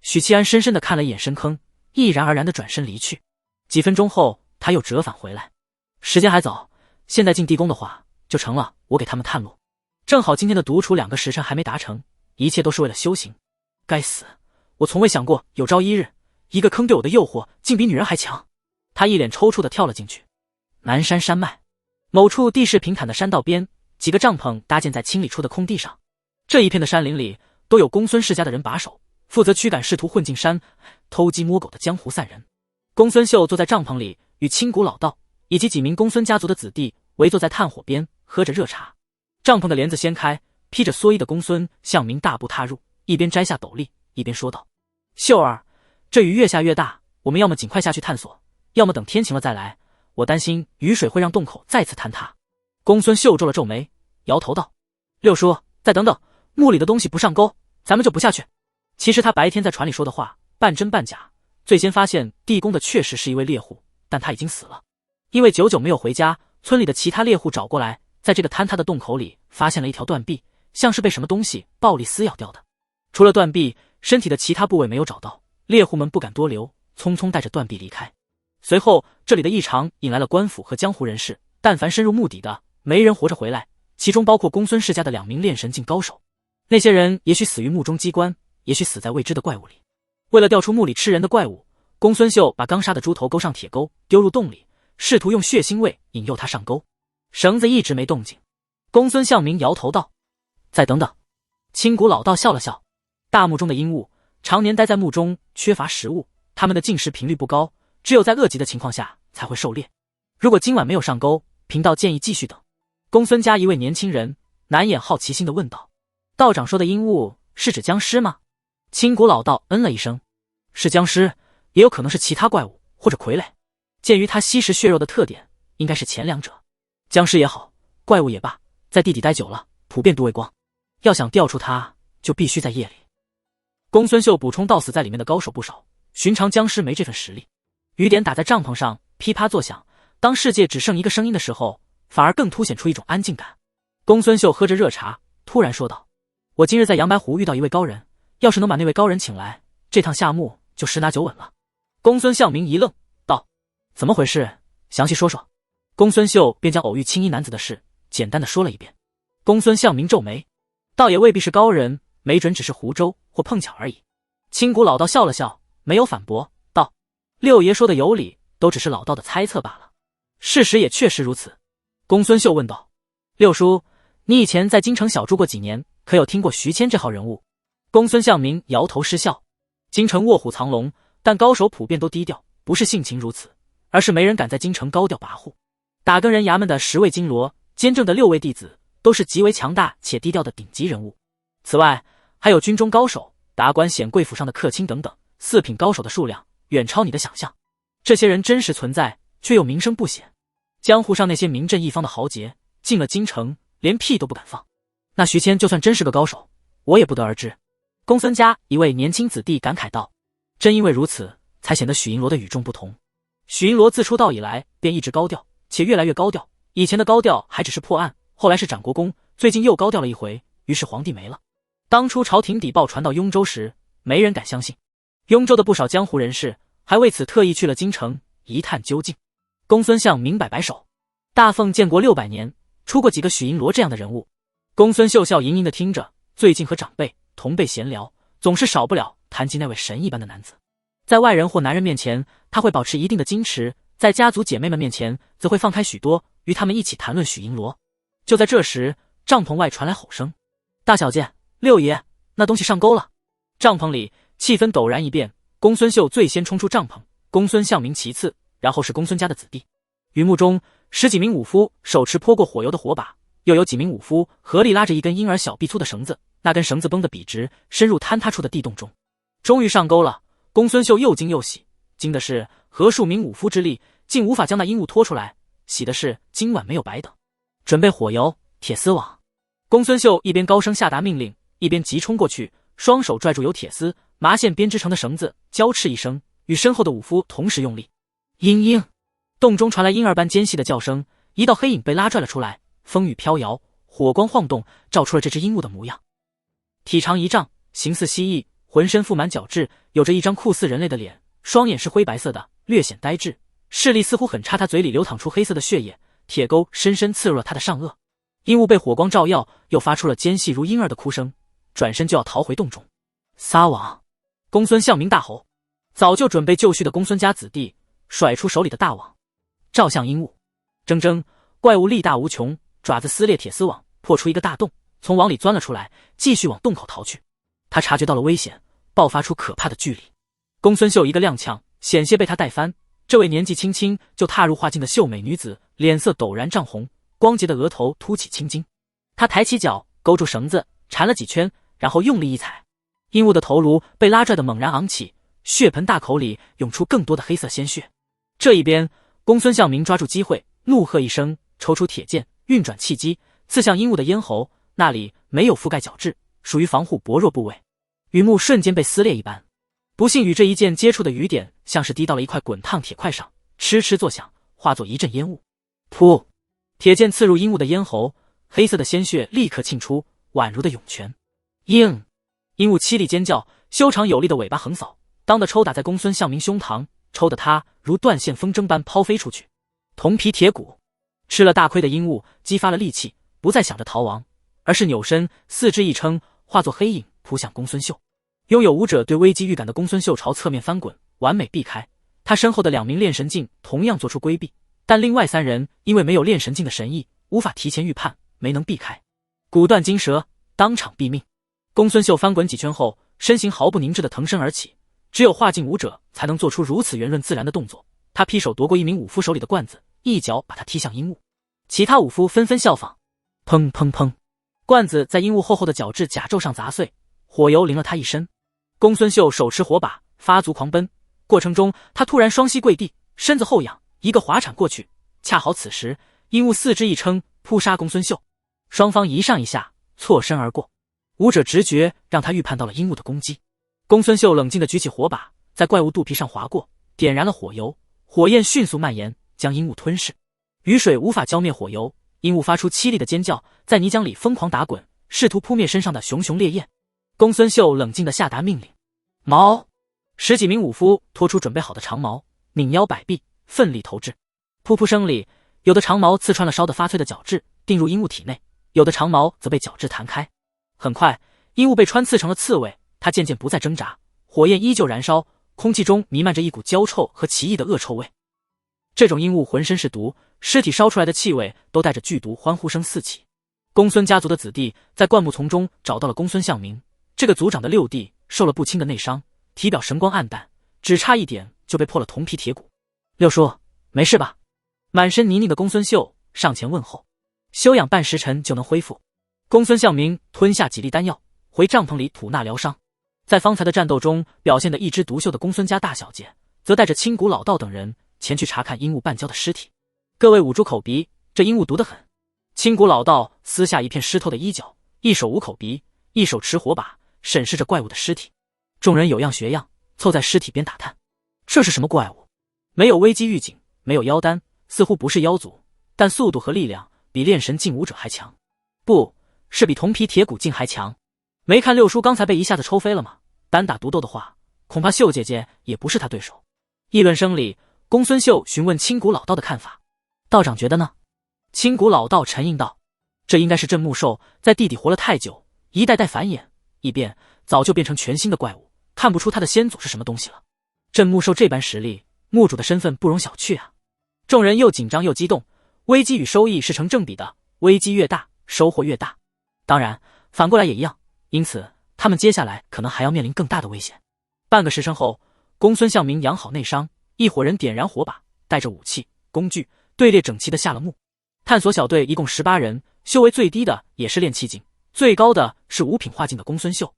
许七安深深地看了一眼深坑，毅然而然地转身离去。几分钟后，他又折返回来。时间还早，现在进地宫的话，就成了我给他们探路。正好今天的独处2个时辰还没达成，一切都是为了修行。该死，我从未想过有朝一日，一个坑对我的诱惑竟比女人还强。他一脸抽搐地跳了进去。南山山脉某处地势平坦的山道边，几个帐篷搭建在清理出的空地上。这一片的山林里都有公孙世家的人把守，负责驱赶试图混进山偷鸡摸狗的江湖散人。公孙秀坐在帐篷里，与青谷老道以及几名公孙家族的子弟围坐在炭火边，喝着热茶。帐篷的帘子掀开，披着蓑衣的公孙向明大步踏入，一边摘下斗笠，一边说道：“秀儿，这雨越下越大，我们要么尽快下去探索，要么等天晴了再来。我担心雨水会让洞口再次坍塌。”公孙秀皱了皱眉，摇头道：“六叔，再等等，墓里的东西不上钩，咱们就不下去。”其实他白天在船里说的话半真半假，最先发现地宫的确实是一位猎户，但他已经死了。因为久久没有回家，村里的其他猎户找过来，在这个坍塌的洞口里发现了一条断臂，像是被什么东西暴力撕咬掉的。除了断臂，身体的其他部位没有找到，猎户们不敢多留，匆匆带着断臂离开。随后这里的异常引来了官府和江湖人士，但凡深入墓底的，没人活着回来，其中包括公孙世家的2名炼神境高手。那些人也许死于墓中机关，也许死在未知的怪物里。为了调出墓里吃人的怪物，公孙秀把刚杀的猪头勾上铁钩，丢入洞里，试图用血腥味引诱他上钩。绳子一直没动静。公孙向明摇头道：“再等等。”青谷老道笑了笑。大墓中的阴物常年待在墓中，缺乏食物，他们的进食频率不高，只有在饿极的情况下才会狩猎。如果今晚没有上钩，贫道建议继续等。公孙家一位年轻人难掩好奇心地问道：“道长说的阴物是指僵尸吗？”青谷老道嗯了一声：“是僵尸，也有可能是其他怪物或者傀儡。鉴于他吸食血肉的特点，应该是前2者。僵尸也好，怪物也罢，在地底待久了，普遍不畏光。要想调出他，就必须在夜里。”公孙秀补充道：“死在里面的高手不少，寻常僵尸没这份实力。”雨点打在帐篷上，噼啪作响。当世界只剩一个声音的时候，反而更凸显出一种安静感。公孙秀喝着热茶，突然说道：“我今日在阳白湖遇到一位高人，要是能把那位高人请来，这趟下墓就10拿9稳了。”公孙向明一愣，道：“怎么回事？详细说说。”公孙秀便将偶遇青衣男子的事简单的说了一遍。公孙向明皱眉，倒也未必是高人，没准只是湖州或碰巧而已。青谷老道笑了笑，没有反驳，道：“六爷说的有理，都只是老道的猜测罢了。事实也确实如此。”公孙秀问道：“六叔，你以前在京城小住过几年，可有听过徐谦这号人物？”公孙向明摇头失笑。京城卧虎藏龙，但高手普遍都低调，不是性情如此，而是没人敢在京城高调跋扈。打更人衙门的10位金罗，监正的6位弟子，都是极为强大且低调的顶级人物。此外，还有军中高手、达官显贵府上的客卿等等，4品高手的数量远超你的想象。这些人真实存在，却又名声不显。江湖上那些名震一方的豪杰，进了京城连屁都不敢放。那徐谦就算真是个高手，我也不得而知。公孙家一位年轻子弟感慨道：“正因为如此，才显得许银罗的与众不同。许银罗自出道以来便一直高调，且越来越高调。以前的高调还只是破案，后来是斩国公，最近又高调了一回，于是皇帝没了。当初朝廷邸报传到雍州时，没人敢相信。雍州的不少江湖人士还为此特意去了京城一探究竟。公孙相明摆摆手，大奉建国600年，出过几个许银罗这样的人物。公孙秀笑盈盈地听着，最近和长辈同辈闲聊，总是少不了谈及那位神一般的男子。在外人或男人面前，他会保持一定的矜持，在家族姐妹们面前，则会放开许多，与他们一起谈论许银罗。就在这时，帐篷外传来吼声：“大小姐，六爷，那东西上钩了！”帐篷里气氛陡然一变，公孙秀最先冲出帐篷，公孙相明其次，然后是公孙家的子弟。云幕中，10几名武夫手持泼过火油的火把，又有几名武夫合力拉着一根婴儿小臂粗的绳子，那根绳子绷得笔直，深入坍塌处的地洞中。终于上钩了！公孙秀又惊又喜，惊的是何数名武夫之力竟无法将那阴物拖出来，喜的是今晚没有白等。准备火油、铁丝网。公孙秀一边高声下达命令，一边急冲过去，双手拽住由铁丝、麻线编织成的绳子，娇斥一声，与身后的武夫同时用力。嘤嘤，洞中传来婴儿般尖细的叫声，一道黑影被拉拽了出来，风雨飘摇，火光晃动，照出了这只阴物的模样。体长1丈，形似蜥蜴，浑身覆满角质，有着一张酷似人类的脸，双眼是灰白色的，略显呆滞，视力似乎很差。他嘴里流淌出黑色的血液，铁钩深深刺入了他的上颚。阴物被火光照耀，又发出了尖细如婴儿的哭声，转身就要逃回洞中。撒网！公孙相明大吼。早就准备就绪的公孙家子弟甩出手里的大网，照向阴物。铮铮，怪物力大无穷，爪子撕裂铁丝网，破出一个大洞，从网里钻了出来，继续往洞口逃去。他察觉到了危险，爆发出可怕的巨力。公孙秀一个踉跄，险些被他带翻。这位年纪轻轻就踏入画境的秀美女子，脸色陡然涨红，光洁的额头凸起青筋。她抬起脚，勾住绳子，缠了几圈，然后用力一踩，阴物的头颅被拉拽得猛然昂起，血盆大口里涌出更多的黑色鲜血。这一边，公孙相明抓住机会，怒喝一声，抽出铁剑，运转气机，刺向阴物的咽喉，那里没有覆盖角质，属于防护薄弱部位。雨幕瞬间被撕裂一般，不幸与这一剑接触的雨点像是滴到了一块滚烫铁块上，嗤嗤作响，化作一阵烟雾。噗！铁剑刺入阴物的咽喉，黑色的鲜血立刻沁出，宛如的涌泉。应！阴物凄厉尖叫，修长有力的尾巴横扫，当的抽打在公孙相明胸膛，抽得他如断线风筝般抛飞出去。铜皮铁骨！吃了大亏的阴物激发了力气，不再想着逃亡，而是扭身，四肢一撑，化作黑影扑向公孙秀。拥有武者对危机预感的公孙秀朝侧面翻滚，完美避开。他身后的2名炼神境同样做出规避，但另外3人因为没有炼神境的神意，无法提前预判，没能避开。骨断筋折，当场毙命。公孙秀翻滚几圈后，身形毫不凝滞地腾身而起，只有画境武者才能做出如此圆润自然的动作。他劈手夺过一名武夫手里的罐子，一脚把他踢向阴物。其他武夫纷纷效仿，砰砰砰，罐子在阴物厚厚的角质甲胄上砸碎，火油淋了他一身。公孙秀手持火把，发足狂奔，过程中他突然双膝跪地，身子后仰，一个滑铲过去。恰好此时，阴物四肢一撑，扑杀公孙秀，双方一上一下，错身而过。武者直觉让他预判到了阴物的攻击。公孙秀冷静地举起火把，在怪物肚皮上划过，点燃了火油，火焰迅速蔓延，将阴物吞噬。雨水无法浇灭火油，阴物发出凄厉的尖叫，在泥浆里疯狂打滚，试图扑灭身上的熊熊烈焰。公孙秀冷静地下达命令：矛！10几名武夫拖出准备好的长矛，拧腰摆臂，奋力投掷。噗噗声里，有的长矛刺穿了烧得发脆的角质，钉入阴物体内；有的长矛则被角质弹开。很快，阴物被穿刺成了刺猬，它渐渐不再挣扎，火焰依旧燃烧，空气中弥漫着一股焦臭和奇异的恶臭味。这种阴物浑身是毒，尸体烧出来的气味都带着剧毒，欢呼声四起。公孙家族的子弟在灌木丛中找到了公孙相明，这个族长的6弟受了不轻的内伤，体表神光暗淡，只差一点就被破了铜皮铁骨。六叔，没事吧？满身泥泞的公孙秀上前问候。休养半时辰就能恢复。公孙相明吞下几粒丹药，回帐篷里吐纳疗伤。在方才的战斗中表现得一枝独秀的公孙家大小姐，则带着亲骨老道等人前去查看阴物半焦的尸体。各位捂住口鼻，这阴物毒得很。青谷老道撕下一片湿透的衣角，一手捂口鼻，一手持火把，审视着怪物的尸体。众人有样学样，凑在尸体边打探。这是什么怪物？没有危机预警，没有妖丹，似乎不是妖族，但速度和力量比炼神境武者还强。不是比铜皮铁骨境还强。没看六叔刚才被一下子抽飞了吗？单打独斗的话，恐怕秀姐姐也不是他对手。议论声里，公孙秀询问青谷老道的看法。道长觉得呢？青谷老道沉吟道：这应该是镇木兽在地底活了太久，一代代繁衍，一变早就变成全新的怪物，看不出他的先祖是什么东西了。镇木兽这般实力，墓主的身份不容小觑啊！众人又紧张又激动，危机与收益是成正比的，危机越大，收获越大。当然，反过来也一样，因此他们接下来可能还要面临更大的危险。半个时辰后，公孙向明养好内伤，一伙人点燃火把，带着武器、工具，队列整齐地下了墓。探索小队一共18人，修为最低的也是炼气境，最高的是5品化境的公孙秀。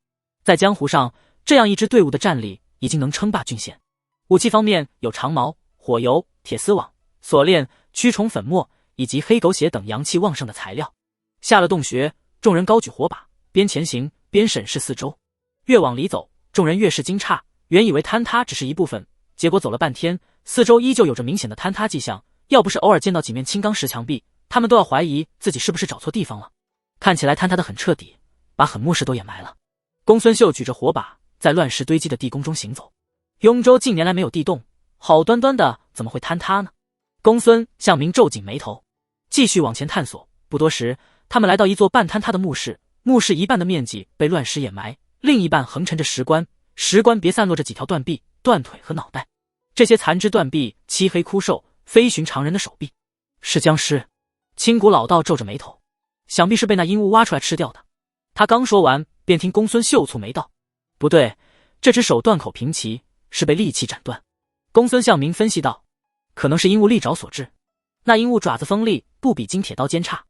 在江湖上，这样一支队伍的战力已经能称霸郡县。武器方面有长矛、火油、铁丝网、锁链、蛆虫粉末以及黑狗血等阳气旺盛的材料。下了洞穴，众人高举火把，边前行边审视四周。越往里走，众人越是惊诧，原以为坍塌只是一部分，结果走了半天，四周依旧有着明显的坍塌迹象，要不是偶尔见到几面青钢石墙壁，他们都要怀疑自己是不是找错地方了。看起来坍塌得很彻底，把很墓室都掩埋了。公孙秀举着火把，在乱石堆积的地宫中行走。雍州近年来没有地洞，好端端的怎么会坍塌呢？公孙向明皱紧眉头，继续往前探索。不多时，他们来到一座半坍塌的墓室，墓室一半的面积被乱石掩埋，另一半横陈着石棺，石棺别散落着几条断臂、断腿和脑袋。这些残肢断臂漆黑枯瘦，非寻常人的手臂。是僵尸。青谷老道皱着眉头，想必是被那阴物挖出来吃掉的。他刚说完，便听公孙秀蹙眉道：不对，这只手断口平齐，是被利器斩断。公孙向明分析道：可能是阴物利爪所致，那阴物爪子锋利，不比金铁刀尖差。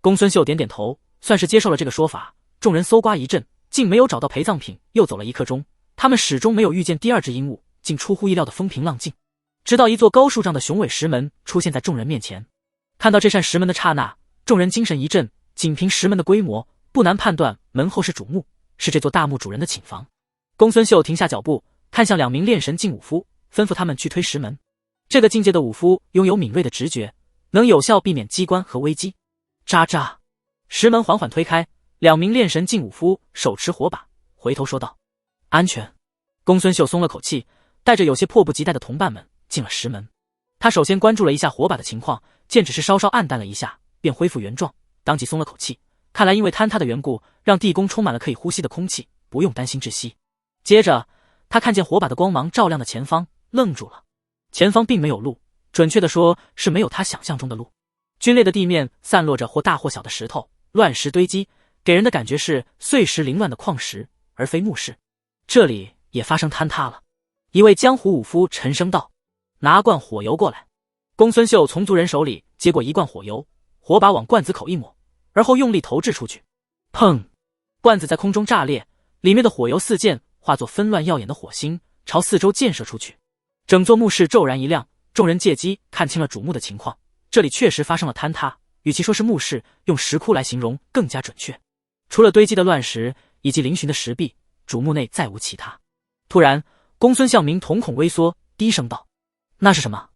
公孙秀点点头，算是接受了这个说法。众人搜刮一阵，竟没有找到陪葬品，又走了1刻钟，他们始终没有遇见第二只阴物，竟出乎意料的风平浪静。直到一座高数丈的雄伟石门出现在众人面前。看到这扇石门的刹那，众人精神一振，仅凭石门的规模，不难判断门后是主墓，是这座大墓主人的寝房。公孙秀停下脚步，看向2名炼神境武夫，吩咐他们去推石门。这个境界的武夫拥有敏锐的直觉，能有效避免机关和危机。喳喳，石门缓缓推开，2名炼神境武夫手持火把，回头说道：安全。公孙秀松了口气，带着有些迫不及待的同伴们进了石门。他首先关注了一下火把的情况，见只是稍稍暗淡了一下，便恢复原状，当即松了口气。看来因为坍塌的缘故，让地宫充满了可以呼吸的空气，不用担心窒息。接着他看见火把的光芒照亮的前方，愣住了。前方并没有路，准确的说是没有他想象中的路。龟裂的地面散落着或大或小的石头，乱石堆积，给人的感觉是碎石凌乱的矿石，而非墓室。这里也发生坍塌了。一位江湖武夫沉声道：拿罐火油过来。公孙秀从族人手里接过1罐火油，火把往罐子口一抹，而后用力投掷出去。砰！罐子在空中炸裂，里面的火油四溅，化作纷乱耀眼的火星，朝四周溅射出去。整座墓室骤然一亮，众人借机看清了主墓的情况。这里确实发生了坍塌，与其说是墓室，用石窟来形容更加准确。除了堆积的乱石以及嶙峋的石壁，主墓内再无其他。突然，公孙向明瞳孔微缩，低声道：那是什么？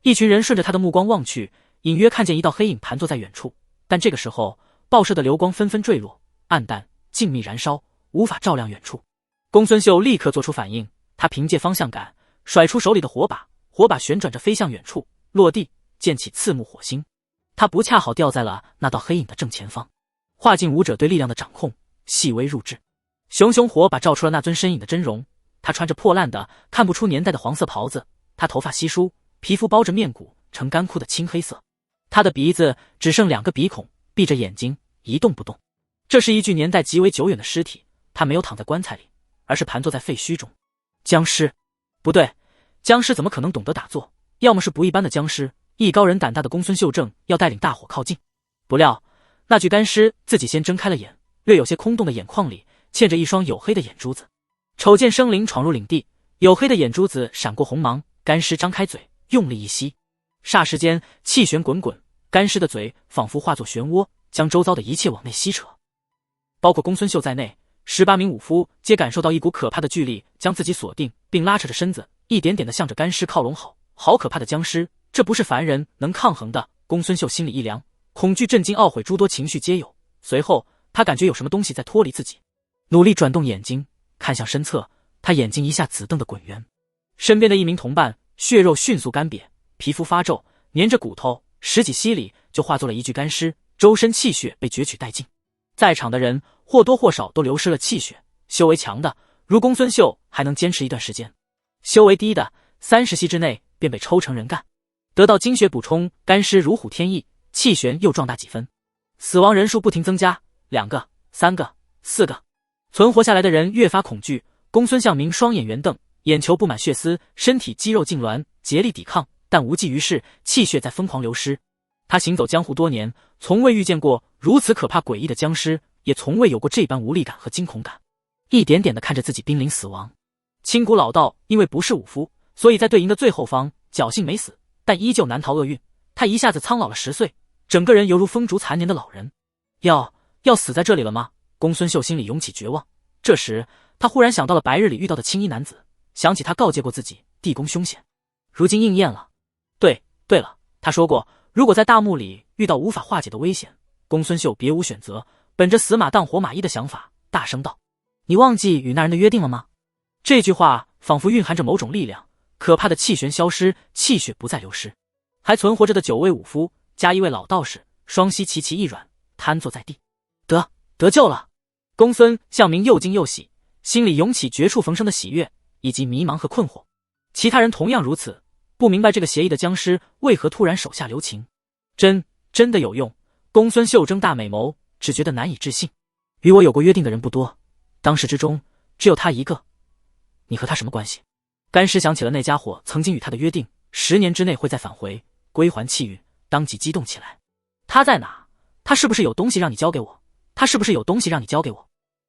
一群人顺着他的目光望去，隐约看见一道黑影盘坐在远处，但这个时候爆射的流光纷纷坠落，暗淡静谧燃烧，无法照亮远处。公孙秀立刻做出反应，他凭借方向感甩出手里的火把，火把旋转着飞向远处，落地溅起刺目火星。他不恰好掉在了那道黑影的正前方。化境武者对力量的掌控细微入智，熊熊火把照出了那尊身影的真容。他穿着破烂的看不出年代的黄色袍子，他头发稀疏，皮肤包着面骨，呈干枯的青黑色。他的鼻子只剩2个鼻孔，闭着眼睛一动不动。这是一具年代极为久远的尸体，他没有躺在棺材里，而是盘坐在废墟中。僵尸？不对，僵尸怎么可能懂得打坐？要么是不一般的僵尸。艺高人胆大的公孙秀正要带领大伙靠近，不料那具干尸自己先睁开了眼，略有些空洞的眼眶里嵌着一双黝黑的眼珠子。瞅见生灵闯入领地，黝黑的眼珠子闪过红芒，干尸张开嘴，用力一吸。霎时间，气旋滚滚，干尸的嘴仿佛化作漩涡，将周遭的一切往内吸扯。包括公孙秀在内，18名武夫皆感受到一股可怕的巨力将自己锁定，并拉扯着身子，一点点地向着干尸靠拢。好可怕的僵尸，这不是凡人能抗衡的。公孙秀心里一凉，恐惧、震惊、懊悔诸多情绪皆有。随后，他感觉有什么东西在脱离自己，努力转动眼睛，看向身侧，他眼睛一下紫瞪得滚圆。身边的一名同伴血肉迅速干瘪，皮肤发皱，粘着骨头，10几息里就化作了一具干尸，周身气血被攫取殆尽。在场的人或多或少都流失了气血，修为强的如公孙秀还能坚持一段时间，修为低的30息之内便被抽成人干。得到精血补充，干尸如虎添翼，气旋又壮大几分。死亡人数不停增加，2个、3个、4个。存活下来的人越发恐惧。公孙向明双眼圆瞪，眼球布满血丝，身体肌肉痉挛，竭力抵抗，但无济于事，气血在疯狂流失。他行走江湖多年，从未遇见过如此可怕诡异的僵尸，也从未有过这般无力感和惊恐感。一点点地看着自己濒临死亡。青谷老道因为不是武夫，所以在队营的最后方，侥幸没死，但依旧难逃厄运。他一下子苍老了10岁，整个人犹如风烛残年的老人。要死在这里了吗？公孙秀心里涌起绝望。这时他忽然想到了白日里遇到的青衣男子，想起他告诫过自己地宫凶险，如今应验了。对了，他说过如果在大墓里遇到无法化解的危险，公孙秀别无选择，本着死马当活马医的想法，大声道：你忘记与那人的约定了吗？这句话仿佛蕴含着某种力量，可怕的气旋消失，气血不再流失。还存活着的9位武夫加一位老道士，双膝齐齐一软，瘫坐在地。得救了！公孙向明又惊又喜，心里涌起绝处逢生的喜悦，以及迷茫和困惑。其他人同样如此，不明白这个邪异的僵尸为何突然手下留情。真的有用？公孙秀睁大美眸，只觉得难以置信。与我有过约定的人不多，当世之中只有他一个。你和他什么关系？干尸想起了那家伙曾经与他的约定，10年之内会再返回，归还气运，当即激动起来。他在哪？他是不是有东西让你交给我？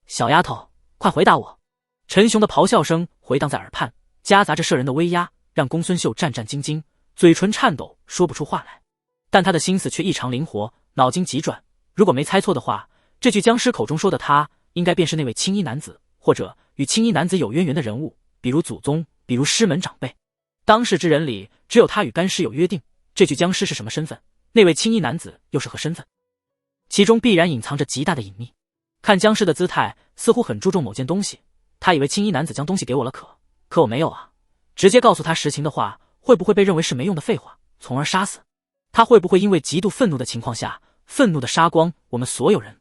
小丫头，快回答我！陈雄的咆哮声回荡在耳畔，夹杂着摄人的威压，让公孙秀战战兢兢，嘴唇颤抖，说不出话来。但他的心思却异常灵活，脑筋急转。如果没猜错的话，这具僵尸口中说的他，应该便是那位青衣男子，或者与青衣男子有渊源的人物，比如祖宗，比如师门长辈。当世之人里，只有他与干尸有约定。这具僵尸是什么身份？那位青衣男子又是何身份？其中必然隐藏着极大的隐秘。看僵尸的姿态，似乎很注重某件东西。他以为青衣男子将东西给我了，可我没有啊。直接告诉他实情的话，会不会被认为是没用的废话，从而杀死？他会不会因为极度愤怒的情况下，愤怒的杀光我们所有人？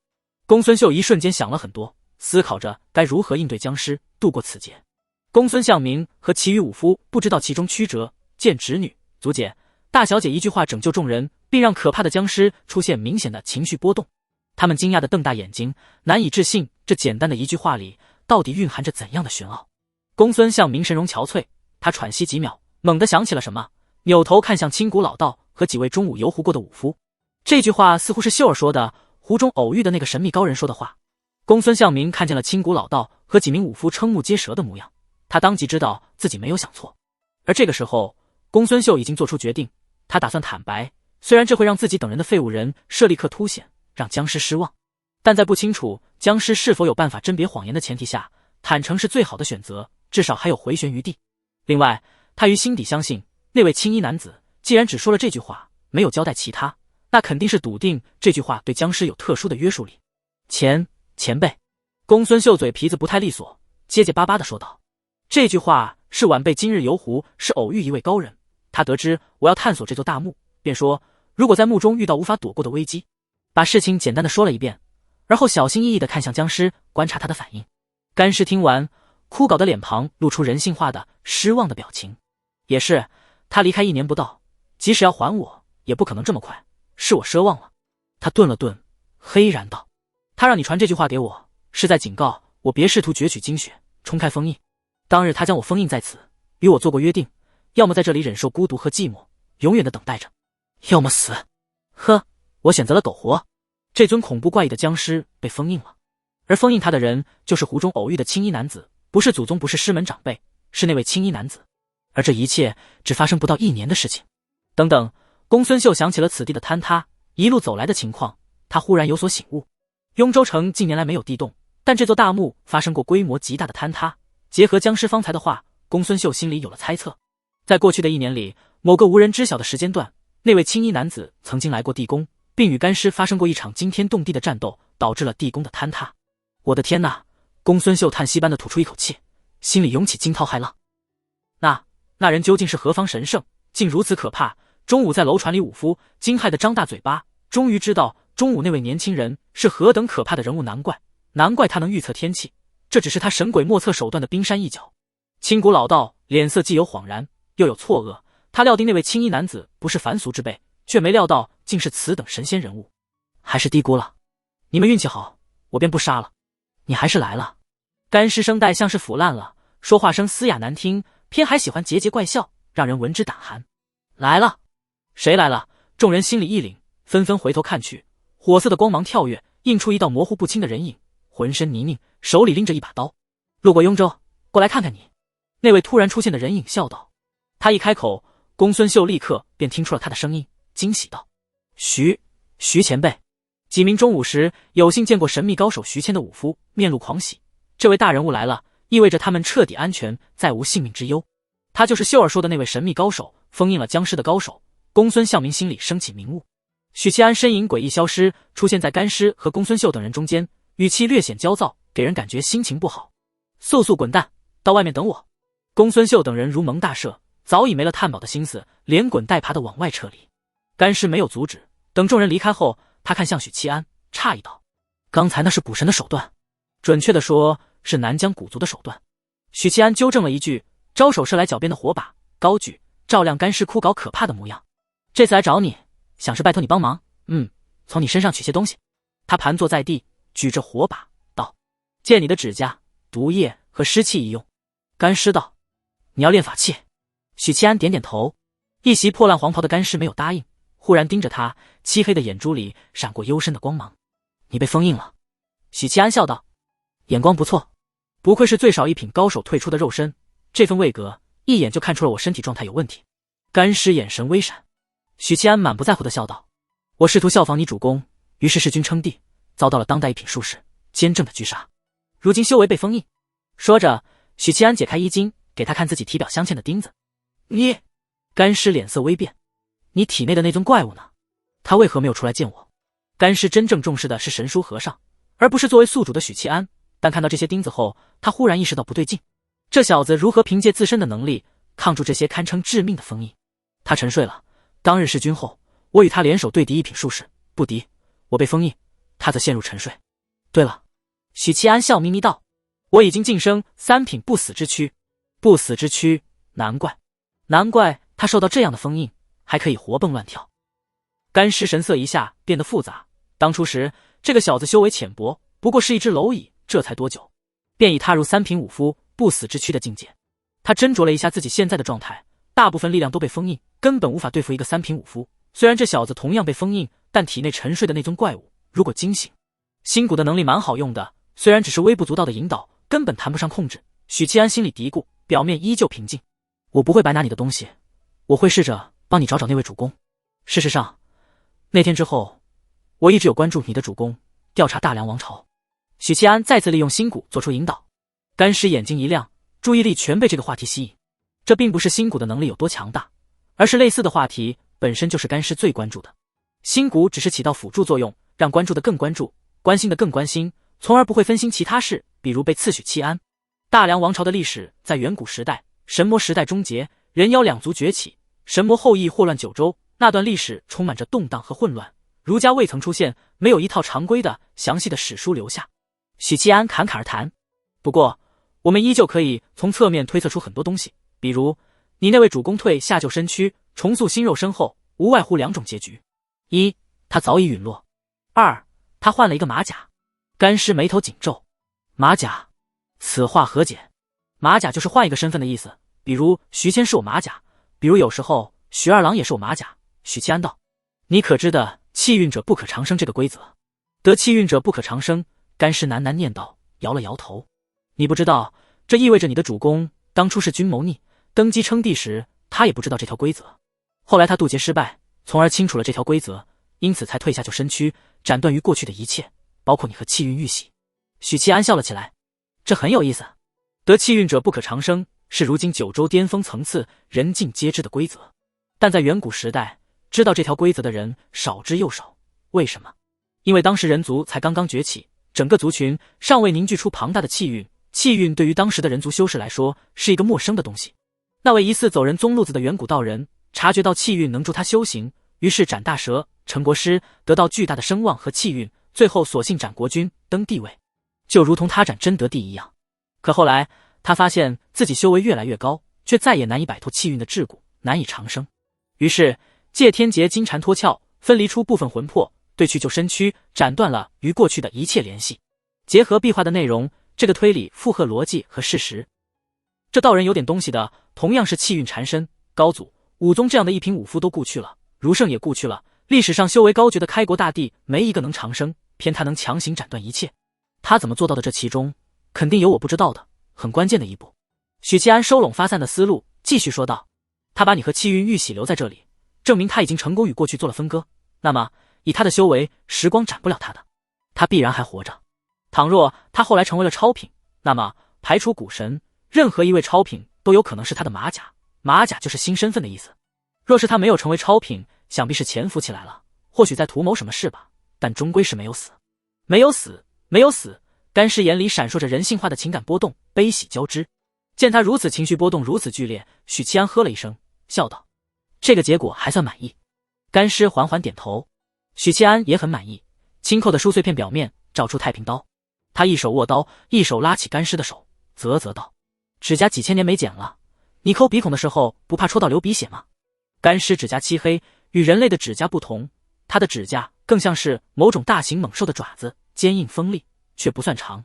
公孙秀一瞬间想了很多，思考着该如何应对僵尸，度过此劫。公孙向明和其余武夫不知道其中曲折，见侄女、祖姐、大小姐一句话拯救众人，并让可怕的僵尸出现明显的情绪波动。他们惊讶地瞪大眼睛，难以置信这简单的一句话里到底蕴含着怎样的玄奥。公孙向明神容憔悴，他喘息几秒，猛地想起了什么，扭头看向青谷老道和几位中午游湖过的武夫。这句话似乎是秀儿说的，湖中偶遇的那个神秘高人说的话。公孙向明看见了青谷老道和几名武夫瞠目结舌的模样，他当即知道自己没有想错。而这个时候，公孙秀已经做出决定，他打算坦白，虽然这会让自己等人的废物人设立刻凸显，让僵尸失望，但在不清楚僵尸是否有办法甄别谎言的前提下，坦诚是最好的选择，至少还有回旋余地。另外，他于心底相信，那位青衣男子既然只说了这句话，没有交代其他，那肯定是笃定这句话对僵尸有特殊的约束力。前辈，公孙秀嘴皮子不太利索，结结巴巴地说道。这句话是晚辈今日游湖是偶遇一位高人，他得知我要探索这座大墓，便说如果在墓中遇到无法躲过的危机，把事情简单的说了一遍，而后小心翼翼地看向僵尸，观察他的反应。干尸听完，枯槁的脸庞露出人性化的失望的表情。也是，他离开1年不到，即使要还我，也不可能这么快，是我奢望了。他顿了顿，黑然道：他让你传这句话给我，是在警告我别试图攫取精血，冲开封印。当日他将我封印在此，与我做过约定，要么在这里忍受孤独和寂寞，永远的等待着，要么死。呵，我选择了苟活。这尊恐怖怪异的僵尸被封印了，而封印他的人就是湖中偶遇的青衣男子，不是祖宗，不是师门长辈，是那位青衣男子。而这一切只发生不到1年的事情。等等，公孙秀想起了此地的坍塌，一路走来的情况，他忽然有所醒悟。雍州城近年来没有地动，但这座大墓发生过规模极大的坍塌。结合僵尸方才的话，公孙秀心里有了猜测。在过去的1年里，某个无人知晓的时间段，那位青衣男子曾经来过地宫，并与干尸发生过一场惊天动地的战斗，导致了地宫的坍塌。我的天哪！公孙秀叹息般的吐出一口气，心里涌起惊涛骇浪。那人究竟是何方神圣，竟如此可怕？钟武在楼船里五夫惊骇的张大嘴巴，终于知道钟武那位年轻人是何等可怕的人物，难怪他能预测天气，这只是他神鬼莫测手段的冰山一角。青谷老道脸色既有恍然，又有错愕，他料定那位青衣男子不是凡俗之辈，却没料到竟是此等神仙人物，还是低估了。你们运气好，我便不杀了。你还是来了。干尸声带像是腐烂了，说话声嘶哑难听，偏还喜欢桀桀怪笑，让人闻之胆寒。来了？谁来了？众人心里一凛，纷纷回头看去，火色的光芒跳跃，映出一道模糊不清的人影，浑身泥泞，手里拎着一把刀。路过雍州，过来看看你。那位突然出现的人影笑道。他一开口，公孙秀立刻便听出了他的声音，惊喜道：徐前辈。几名中午时有幸见过神秘高手徐谦的武夫面露狂喜，这位大人物来了，意味着他们彻底安全，再无性命之忧。他就是秀儿说的那位神秘高手，封印了僵尸的高手。公孙孝明心里升起明悟。许七安身影诡异消失，出现在干尸和公孙秀等人中间，语气略显焦躁，给人感觉心情不好。速滚蛋，到外面等我。公孙秀等人如蒙大赦，早已没了探宝的心思，连滚带爬的往外撤离。干尸没有阻止，等众人离开后，他看向许七安，诧异道：刚才那是蛊神的手段，准确的说是南疆蛊族的手段。许七安纠正了一句，招手射来脚边的火把高举，照亮干尸枯槁可怕的模样。这次来找你，想是拜托你帮忙，从你身上取些东西。他盘坐在地，举着火把道：借你的指甲、毒液和湿气一用。干尸道：你要练法器？许七安点点头。一袭破烂黄袍的干尸没有答应，忽然盯着他，漆黑的眼珠里闪过幽深的光芒。你被封印了。许七安笑道：眼光不错，不愧是最少一品高手退出的肉身，这份位格一眼就看出了我身体状态有问题。干尸眼神微闪。许七安满不在乎地笑道：我试图效仿你主公，于是弑君称帝，遭到了当代一品术士监正的狙杀，如今修为被封印。说着，许七安解开衣襟，给他看自己体表镶嵌的钉子。你……干尸脸色微变，你体内的那尊怪物呢？他为何没有出来见我？干尸真正重视的是神书和尚，而不是作为宿主的许七安，但看到这些钉子后，他忽然意识到不对劲，这小子如何凭借自身的能力抗住这些堪称致命的封印？他沉睡了，当日弑君后，我与他联手对敌一品术士，不敌，我被封印，他则陷入沉睡。对了，许七安笑眯眯道：我已经晋升3品不死之躯。不死之躯，难怪他受到这样的封印，还可以活蹦乱跳。干尸神色一下变得复杂，当初时这个小子修为浅薄，不过是一只蝼蚁，这才多久，便已踏入3品武夫不死之躯的境界。他斟酌了一下自己现在的状态，大部分力量都被封印，根本无法对付一个3品武夫。虽然这小子同样被封印，但体内沉睡的那尊怪物如果惊醒，心骨的能力蛮好用的，虽然只是微不足道的引导，根本谈不上控制。许七安心里嘀咕，表面依旧平静。我不会白拿你的东西，我会试着帮你找那位主公。事实上，那天之后，我一直有关注你的主公，调查大梁王朝。许七安再次利用心骨做出引导。干尸眼睛一亮，注意力全被这个话题吸引。这并不是心骨的能力有多强大，而是类似的话题本身就是干尸最关注的。心骨只是起到辅助作用，让关注的更关注，关心的更关心，从而不会分心其他事，比如被赐许七安。大梁王朝的历史在远古时代，神魔时代终结，人妖两族崛起，神魔后裔祸乱九州，那段历史充满着动荡和混乱，儒家未曾出现，没有一套常规的详细的史书留下。许七安侃侃而谈。不过我们依旧可以从侧面推测出很多东西，比如你那位主公退下救身躯，重塑新肉身后，无外乎2种结局：一，他早已陨落；二，他换了一个马甲。干尸眉头紧皱。马甲，此话何解？马甲就是换一个身份的意思，比如徐谦是我马甲，比如有时候徐二郎也是我马甲。许七安道：你可知的气运者不可长生这个规则？得气运者不可长生。干尸喃喃念道，摇了摇头。你不知道，这意味着你的主公当初是君谋逆，登基称帝时他也不知道这条规则。后来他渡劫失败，从而清楚了这条规则，因此才退下救身躯，斩断于过去的一切，包括你和气运玉玺。许七安笑了起来，这很有意思。得气运者不可长生，是如今九州巅峰层次人尽皆知的规则，但在远古时代，知道这条规则的人少之又少。为什么？因为当时人族才刚刚崛起，整个族群尚未凝聚出庞大的气运，气运对于当时的人族修士来说是一个陌生的东西。那位疑似走人宗路子的远古道人察觉到气运能助他修行，于是斩大蛇，成国师，得到巨大的声望和气运，最后索性斩国君，登帝位，就如同他斩真德帝一样。可后来他发现自己修为越来越高，却再也难以摆脱气运的桎梏，难以长生。于是借天劫金蝉脱壳，分离出部分魂魄，对去救身躯，斩断了与过去的一切联系。结合壁画的内容，这个推理符合逻辑和事实。这道人有点东西的，同样是气运缠身，高祖、武宗这样的一品武夫都故去了，儒圣也故去了，历史上修为高绝的开国大帝没一个能长生，偏他能强行斩断一切。他怎么做到的？这其中肯定有我不知道的，很关键的一步。许七安收拢发散的思路，继续说道：他把你和气运玉玺留在这里，证明他已经成功与过去做了分割。那么以他的修为，时光斩不了他的，他必然还活着。倘若他后来成为了超品，那么排除古神，任何一位超品都有可能是他的马甲，马甲就是新身份的意思。若是他没有成为超品，想必是潜伏起来了，或许在图谋什么事吧，但终归是没有死。没有死，没有死。干尸眼里闪烁着人性化的情感波动，悲喜交织。见他如此情绪波动，如此剧烈，许七安呵了一声，笑道：这个结果还算满意。干尸缓缓点头，许七安也很满意。轻扣的书碎片表面找出太平刀，他一手握刀，一手拉起干尸的手，啧啧道：指甲几千年没剪了，你抠鼻孔的时候不怕戳到流鼻血吗？干尸指甲漆黑，与人类的指甲不同，他的指甲更像是某种大型猛兽的爪子，坚硬锋利，却不算长。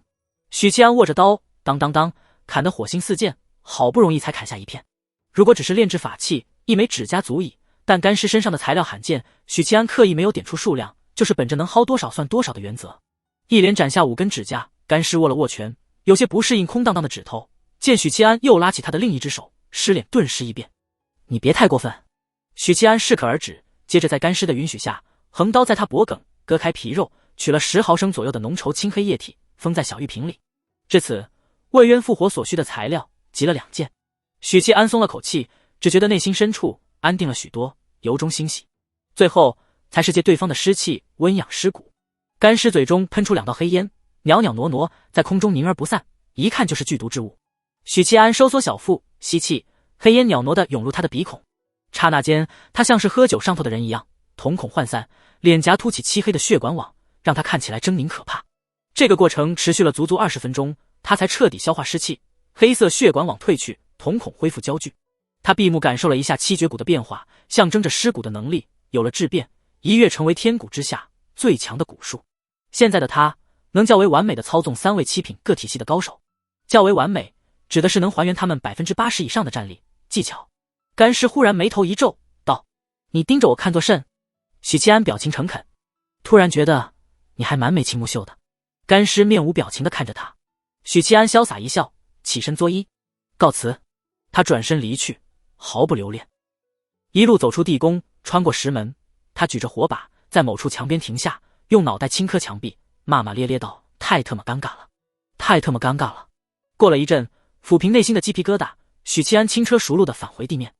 许七安握着刀，当当当，砍得火星四溅，好不容易才砍下一片。如果只是炼制法器，一枚指甲足矣，但干尸身上的材料罕见，许七安刻意没有点出数量，就是本着能薅多少算多少的原则。一连斩下5根指甲，干尸握了握拳，有些不适应空荡荡的指头。见许七安又拉起他的另一只手，尸脸顿时一变。你别太过分。许七安适可而止，接着在干尸的允许下，横刀在他脖颈割开皮肉，取了10毫升左右的浓稠青黑液体，封在小玉瓶里。至此，为渊复活所需的材料集了2件。许七安松了口气，只觉得内心深处安定了许多，由衷欣喜。最后才是借对方的尸气温养尸骨。干尸嘴中喷出2道黑烟，袅袅挪挪，在空中凝而不散，一看就是剧毒之物。许七安收缩小腹，吸气，黑烟袅挪地涌入他的鼻孔。刹那间，他像是喝酒上头的人一样，瞳孔涣散，脸颊凸起漆黑的血管网，让他看起来狰狞可怕。这个过程持续了足足20分钟，他才彻底消化尸气，黑色血管网退去，瞳孔恢复焦距。他闭目感受了一下七绝骨的变化，象征着尸骨的能力有了质变，一跃成为天骨之下最强的骨术。现在的他能较为完美的操纵3位7品个体系的高手，较为完美指的是能还原他们80%以上的战力技巧。干尸忽然眉头一皱，道：你盯着我看作甚？许七安表情诚恳，突然觉得你还蛮眉清目秀的。干尸面无表情地看着他，许七安潇洒一笑，起身作揖，告辞。他转身离去，毫不留恋。一路走出地宫，穿过石门，他举着火把在某处墙边停下，用脑袋轻磕墙壁，骂骂咧咧道：太他妈尴尬了，太他妈尴尬了。过了一阵，抚平内心的鸡皮疙瘩，许七安轻车熟路地返回地面。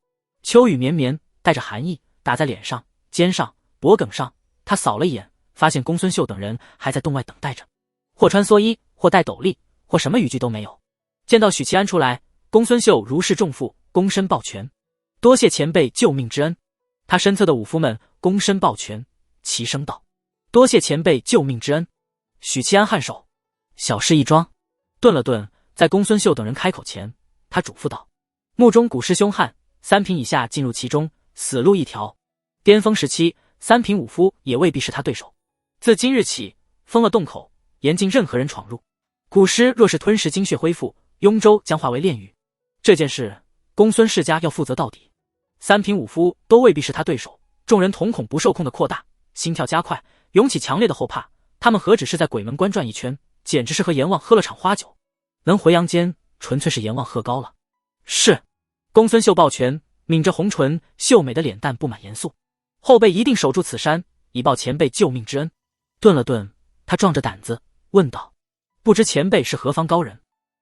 秋雨绵绵，带着寒意，打在脸上、肩上、脖颈上。他扫了一眼，发现公孙秀等人还在洞外等待着，或穿蓑衣，或戴斗笠，或什么语句都没有。见到许七安出来，公孙秀如释重负，躬身抱拳，多谢前辈救命之恩。他身侧的武夫们躬身抱拳，齐声道：多谢前辈救命之恩。许七安颔首，小事一桩。顿了顿，在公孙秀等人开口前，他嘱咐道：墓中古尸凶悍，3品以下进入其中，死路一条。巅峰时期，3品武夫也未必是他对手。自今日起，封了洞口，严禁任何人闯入。古尸若是吞食精血恢复，雍州将化为炼狱。这件事，公孙世家要负责到底。3品武夫都未必是他对手。众人瞳孔不受控的扩大，心跳加快，涌起强烈的后怕。他们何止是在鬼门关转一圈，简直是和阎王喝了场花酒。能回阳间，纯粹是阎王喝高了。是。公孙秀抱拳，抿着红唇，秀美的脸蛋布满严肃。后辈一定守住此山，以报前辈救命之恩。顿了顿，他壮着胆子问道：“不知前辈是何方高人？”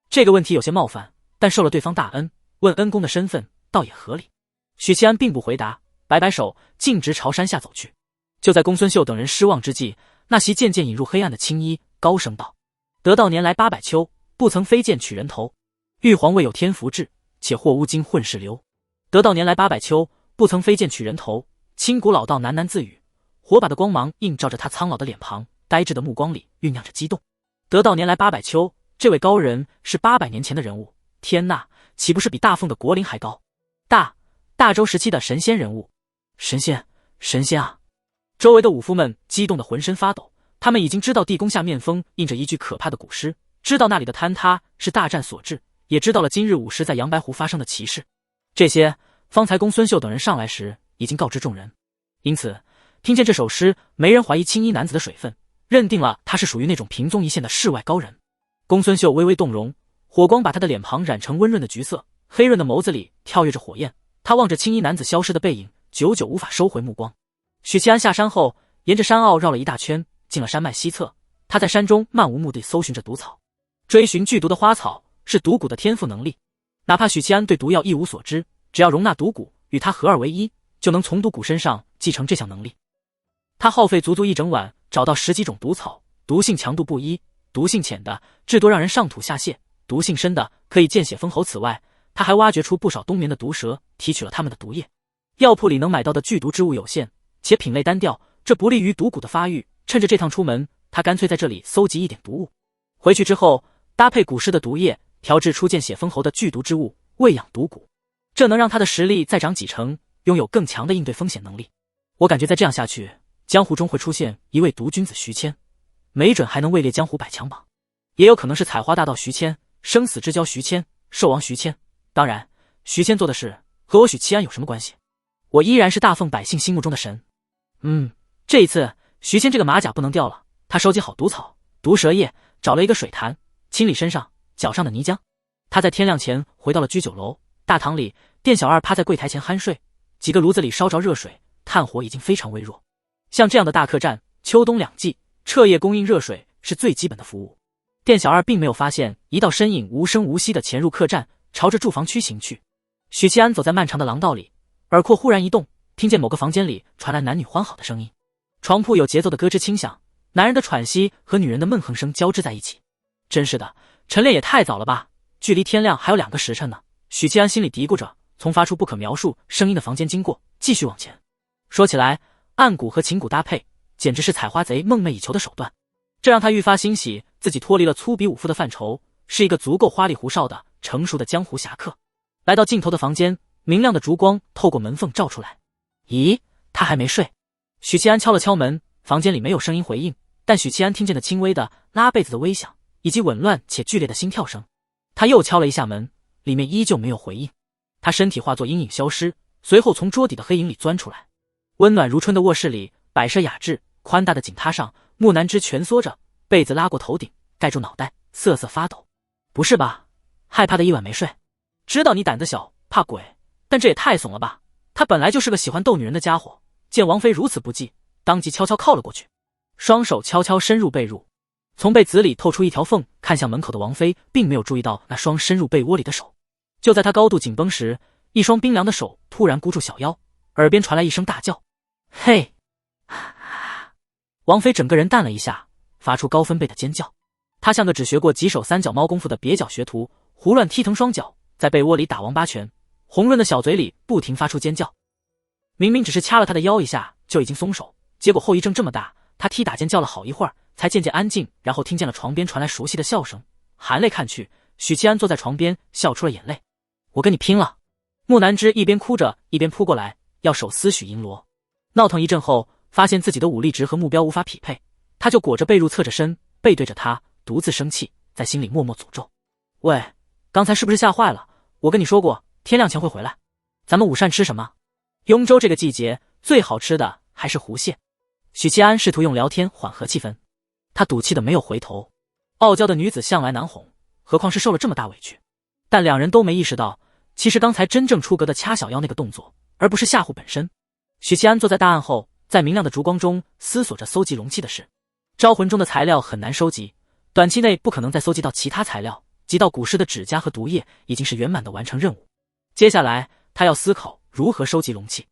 这个问题有些冒犯，但受了对方大恩，问恩公的身份倒也合理。许七安并不回答，摆摆手，径直朝山下走去。就在公孙秀等人失望之际，那袭渐渐引入黑暗的青衣高声道：“得道年来800秋，不曾飞剑取人头。玉皇未有天福志，且或乌金混世流。得道年来800秋，不曾飞剑取人头。”清古老道喃喃自语，火把的光芒映照着他苍老的脸庞，呆滞的目光里酝酿着激动。得道年来800秋，这位高人是800年前的人物，天呐，岂不是比大凤的国龄还高？大周时期的神仙人物，神仙啊！周围的武夫们激动得浑身发抖，他们已经知道地宫下面峰印着一具可怕的古尸，知道那里的坍塌是大战所致，也知道了今日午时在阳白湖发生的奇事。这些方才公孙秀等人上来时已经告知众人，因此听见这首诗，没人怀疑青衣男子的水分，认定了他是属于那种平踪一线的世外高人。公孙秀微微动容，火光把他的脸庞染成温润的橘色，黑润的眸子里跳跃着火焰。他望着青衣男子消失的背影，久久无法收回目光。许七安下山后，沿着山坳绕了一大圈，进了山脉西侧。他在山中漫无目的搜寻着毒草，追寻剧毒的花草是毒蛊的天赋能力。哪怕许七安对毒药一无所知，只要容纳毒蛊与他合二为一，就能从毒蛊身上继承这项能力。他耗费足足一整晚，找到10几种毒草，毒性强度不一，毒性浅的至多让人上吐下泻，毒性深的可以见血封喉。此外，他还挖掘出不少冬眠的毒蛇，提取了它们的毒液。药铺里能买到的剧毒之物有限，且品类单调，这不利于毒蛊的发育。趁着这趟出门，他干脆在这里搜集一点毒物，回去之后搭配蛊师的毒液，调制出见血封喉的剧毒之物，喂养毒蛊。这能让他的实力再涨几成，拥有更强的应对风险能力。我感觉再这样下去，江湖中会出现一位毒君子徐谦，没准还能位列江湖100强榜，也有可能是采花大盗徐谦、生死之交徐谦、兽王徐谦。当然，徐谦做的事和我许七安有什么关系？我依然是大凤百姓心目中的神。这一次徐谦这个马甲不能掉了。他收集好毒草、毒蛇液，找了一个水潭，清理身上脚上的泥浆。他在天亮前回到了居酒楼大堂里，店小二趴在柜台前酣睡，几个炉子里烧着热水，炭火已经非常微弱。像这样的大客栈，秋冬2季彻夜供应热水是最基本的服务。店小二并没有发现一道身影无声无息地潜入客栈，朝着住房区行去。许七安走在漫长的廊道里，耳廓忽然一动，听见某个房间里传来男女欢好的声音，床铺有节奏的咯吱轻响，男人的喘息和女人的闷哼声交织在一起。真是的，晨练也太早了吧，距离天亮还有2个时辰呢。许七安心里嘀咕着，从发出不可描述声音的房间经过，继续往前。说起来，暗蛊和琴蛊搭配简直是采花贼梦寐以求的手段，这让他愈发欣喜自己脱离了粗鄙武夫的范畴，是一个足够花里胡哨的成熟的江湖侠客。来到尽头的房间，明亮的烛光透过门缝照出来。咦，他还没睡？许七安敲了敲门，房间里没有声音回应，但许七安听见了轻微的拉被子的微响，以及紊乱且剧烈的心跳声。他又敲了一下门，里面依旧没有回应。他身体化作阴影消失，随后从桌底的黑影里钻出来。温暖如春的卧室里，摆设雅致，宽大的锦榻上，木南枝蜷缩着，被子拉过头顶，盖住脑袋，瑟瑟发抖。不是吧？害怕的一晚没睡？知道你胆子小，怕鬼，但这也太怂了吧！他本来就是个喜欢逗女人的家伙，见王妃如此不济，当即悄悄靠了过去，双手悄悄深入被褥，从被子里透出一条缝，看向门口的王妃，并没有注意到那双深入被窝里的手。就在他高度紧绷时，一双冰凉的手突然箍住小腰，耳边传来一声大叫：“嘿！”王妃整个人淡了一下，发出高分贝的尖叫。她像个只学过几手3脚猫功夫的蹩脚学徒，胡乱踢腾双脚，在被窝里打王八拳，红润的小嘴里不停发出尖叫。明明只是掐了他的腰一下就已经松手，结果后遗症这么大，他踢打尖叫了好一会儿才渐渐安静，然后听见了床边传来熟悉的笑声。含泪看去，许七安坐在床边笑出了眼泪。我跟你拼了！木南枝一边哭着一边扑过来，要手撕许银罗。闹腾一阵后，发现自己的武力值和目标无法匹配，他就裹着被褥侧着身，背对着他，独自生气，在心里默默诅咒：喂，刚才是不是吓坏了？我跟你说过天亮前会回来，咱们午膳吃什么？雍州这个季节最好吃的还是湖蟹。许七安试图用聊天缓和气氛，他赌气的没有回头。傲娇的女子向来难哄，何况是受了这么大委屈。但两人都没意识到，其实刚才真正出格的掐小腰那个动作，而不是吓唬本身。许七安坐在大案后，在明亮的烛光中思索着搜集容器的事。招魂中的材料很难收集，短期内不可能再搜集到其他材料，集到古尸的指甲和毒液已经是圆满的完成任务。接下来他要思考如何收集容器。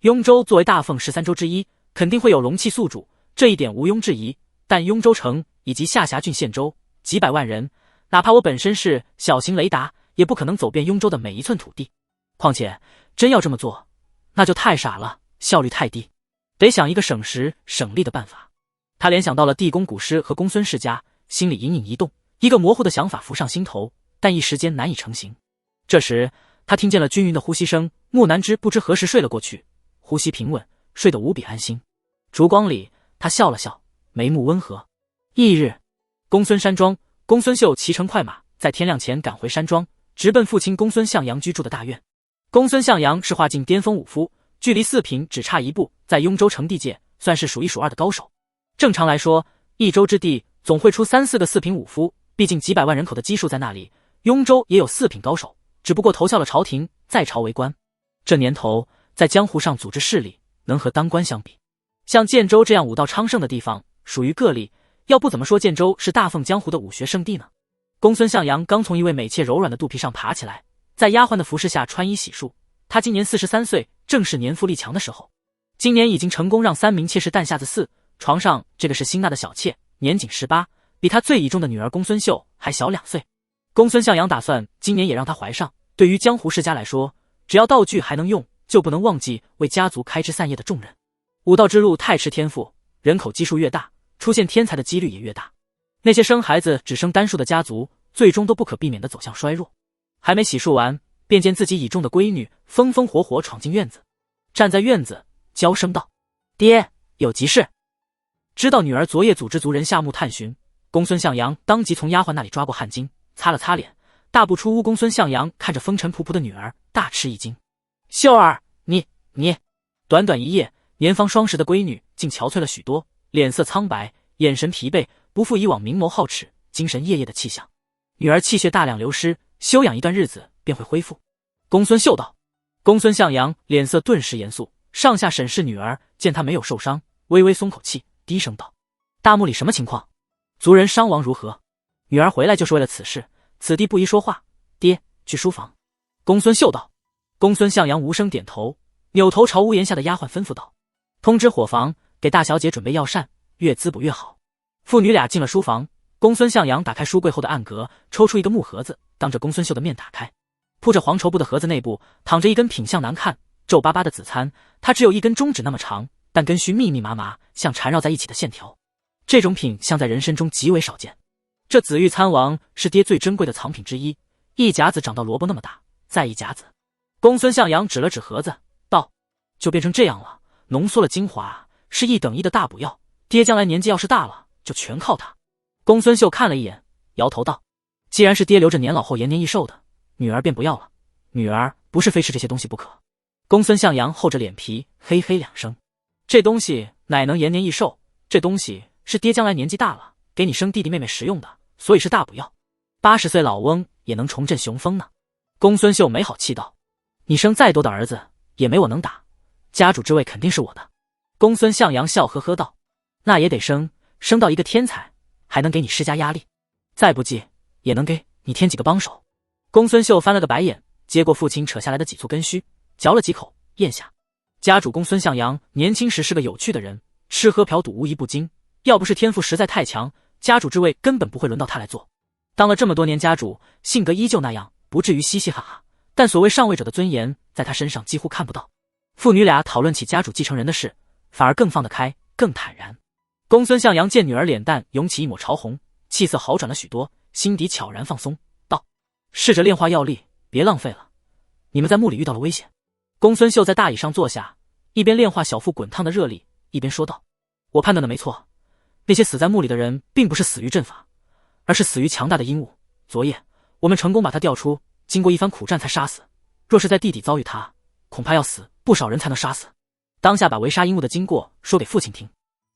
雍州作为大奉13州之一，肯定会有容器宿主，这一点毋庸置疑。但雍州城以及下辖郡县州几百万人，哪怕我本身是小型雷达，也不可能走遍雍州的每一寸土地。况且真要这么做，那就太傻了，效率太低，得想一个省时省力的办法。他联想到了地宫古尸和公孙氏家，心里隐隐一动，一个模糊的想法浮上心头，但一时间难以成型。这时他听见了均匀的呼吸声，木南之不知何时睡了过去，呼吸平稳，睡得无比安心。烛光里他笑了笑，眉目温和。翌日，公孙山庄，公孙秀骑乘快马，在天亮前赶回山庄，直奔父亲公孙向阳居住的大院。公孙向阳是化境巅峰武夫，距离四品只差一步，在雍州城地界算是数一数二的高手。正常来说，一州之地总会出3、4个四品武夫，毕竟几百万人口的基数在那里。雍州也有4品高手，只不过投效了朝廷，在朝为官。这年头，在江湖上组织势力，能和当官相比？像建州这样武道昌盛的地方，属于个例。要不怎么说建州是大奉江湖的武学圣地呢？公孙向阳刚从一位美妾柔软的肚皮上爬起来，在丫鬟的服侍下穿衣洗漱。他今年43岁，正是年富力强的时候。今年已经成功让3名妾室诞下子嗣，床上这个是新纳的小妾，年仅18，比他最倚重的女儿公孙秀还小2岁。公孙向阳打算今年也让她怀上。对于江湖世家来说，只要道具还能用，就不能忘记为家族开枝散叶的重任。武道之路太吃天赋，人口基数越大，出现天才的几率也越大。那些生孩子只生单数的家族，最终都不可避免地走向衰弱。还没洗漱完，便见自己倚重的闺女风风火火闯进院子，站在院子娇声道：“爹，有急事。”知道女儿昨夜组织族人下墓探寻，公孙向阳当即从丫鬟那里抓过汗巾，擦了擦脸，大步出屋。公孙向阳看着风尘仆仆的女儿，大吃一惊：“秀儿，你……”短短一夜，年方双10的闺女竟憔悴了许多，脸色苍白，眼神疲惫，不复以往明眸皓齿、精神夜夜的气象。女儿气血大量流失，休养一段日子便会恢复。公孙秀道。公孙向阳脸色顿时严肃，上下审视女儿，见她没有受伤，微微松口气，低声道：“大墓里什么情况？族人伤亡如何？”女儿回来就是为了此事，此地不宜说话。爹，去书房。公孙秀道。公孙向阳无声点头，扭头朝屋檐下的丫鬟吩咐道：“通知伙房，给大小姐准备药膳，越滋补越好。”父女俩进了书房，公孙向阳打开书柜后的暗格，抽出一个木盒子，当着公孙秀的面打开。铺着黄绸布的盒子内部躺着一根品相难看、皱巴巴的紫参，它只有1根中指那么长，但根须密密麻麻，像缠绕在一起的线条。这种品相在人参中极为少见。这紫玉参王是爹最珍贵的藏品之一，一甲子长到萝卜那么大，再一甲子。公孙向阳指了指盒子，道：“就变成这样了，浓缩了精华，是1等1的大补药。爹将来年纪要是大了，就全靠它。”公孙秀看了一眼，摇头道：“既然是爹留着年老后延年益寿的，女儿便不要了。女儿不是非吃这些东西不可。”公孙向阳厚着脸皮嘿嘿2声：“这东西乃能延年益寿，这东西是爹将来年纪大了，给你生弟弟妹妹食用的，所以是大补药。80岁老翁也能重振雄风呢。”公孙秀没好气道：“你生再多的儿子，也没我能打，家主之位肯定是我的。”公孙向阳笑呵呵道：“那也得生到一个天才，还能给你施加压力，再不济也能给你添几个帮手。”公孙秀翻了个白眼，接过父亲扯下来的几簇根须，嚼了几口，咽下。家主公孙向阳年轻时是个有趣的人，吃喝嫖赌无一不精，要不是天赋实在太强，家主之位根本不会轮到他来做。当了这么多年家主，性格依旧那样，不至于嘻嘻哈哈，但所谓上位者的尊严在他身上几乎看不到。父女俩讨论起家主继承人的事，反而更放得开，更坦然。公孙向阳见女儿脸蛋涌起一抹潮红，气色好转了许多，心底悄然放松，道：“试着炼化药力，别浪费了。你们在墓里遇到了危险。”公孙秀在大椅上坐下，一边炼化小腹滚烫的热力，一边说道：“我判断的没错，那些死在墓里的人并不是死于阵法，而是死于强大的阴物。昨夜我们成功把他调出，经过一番苦战才杀死。若是在地底遭遇他，恐怕要死不少人才能杀死。”当下把围杀阴物的经过说给父亲听。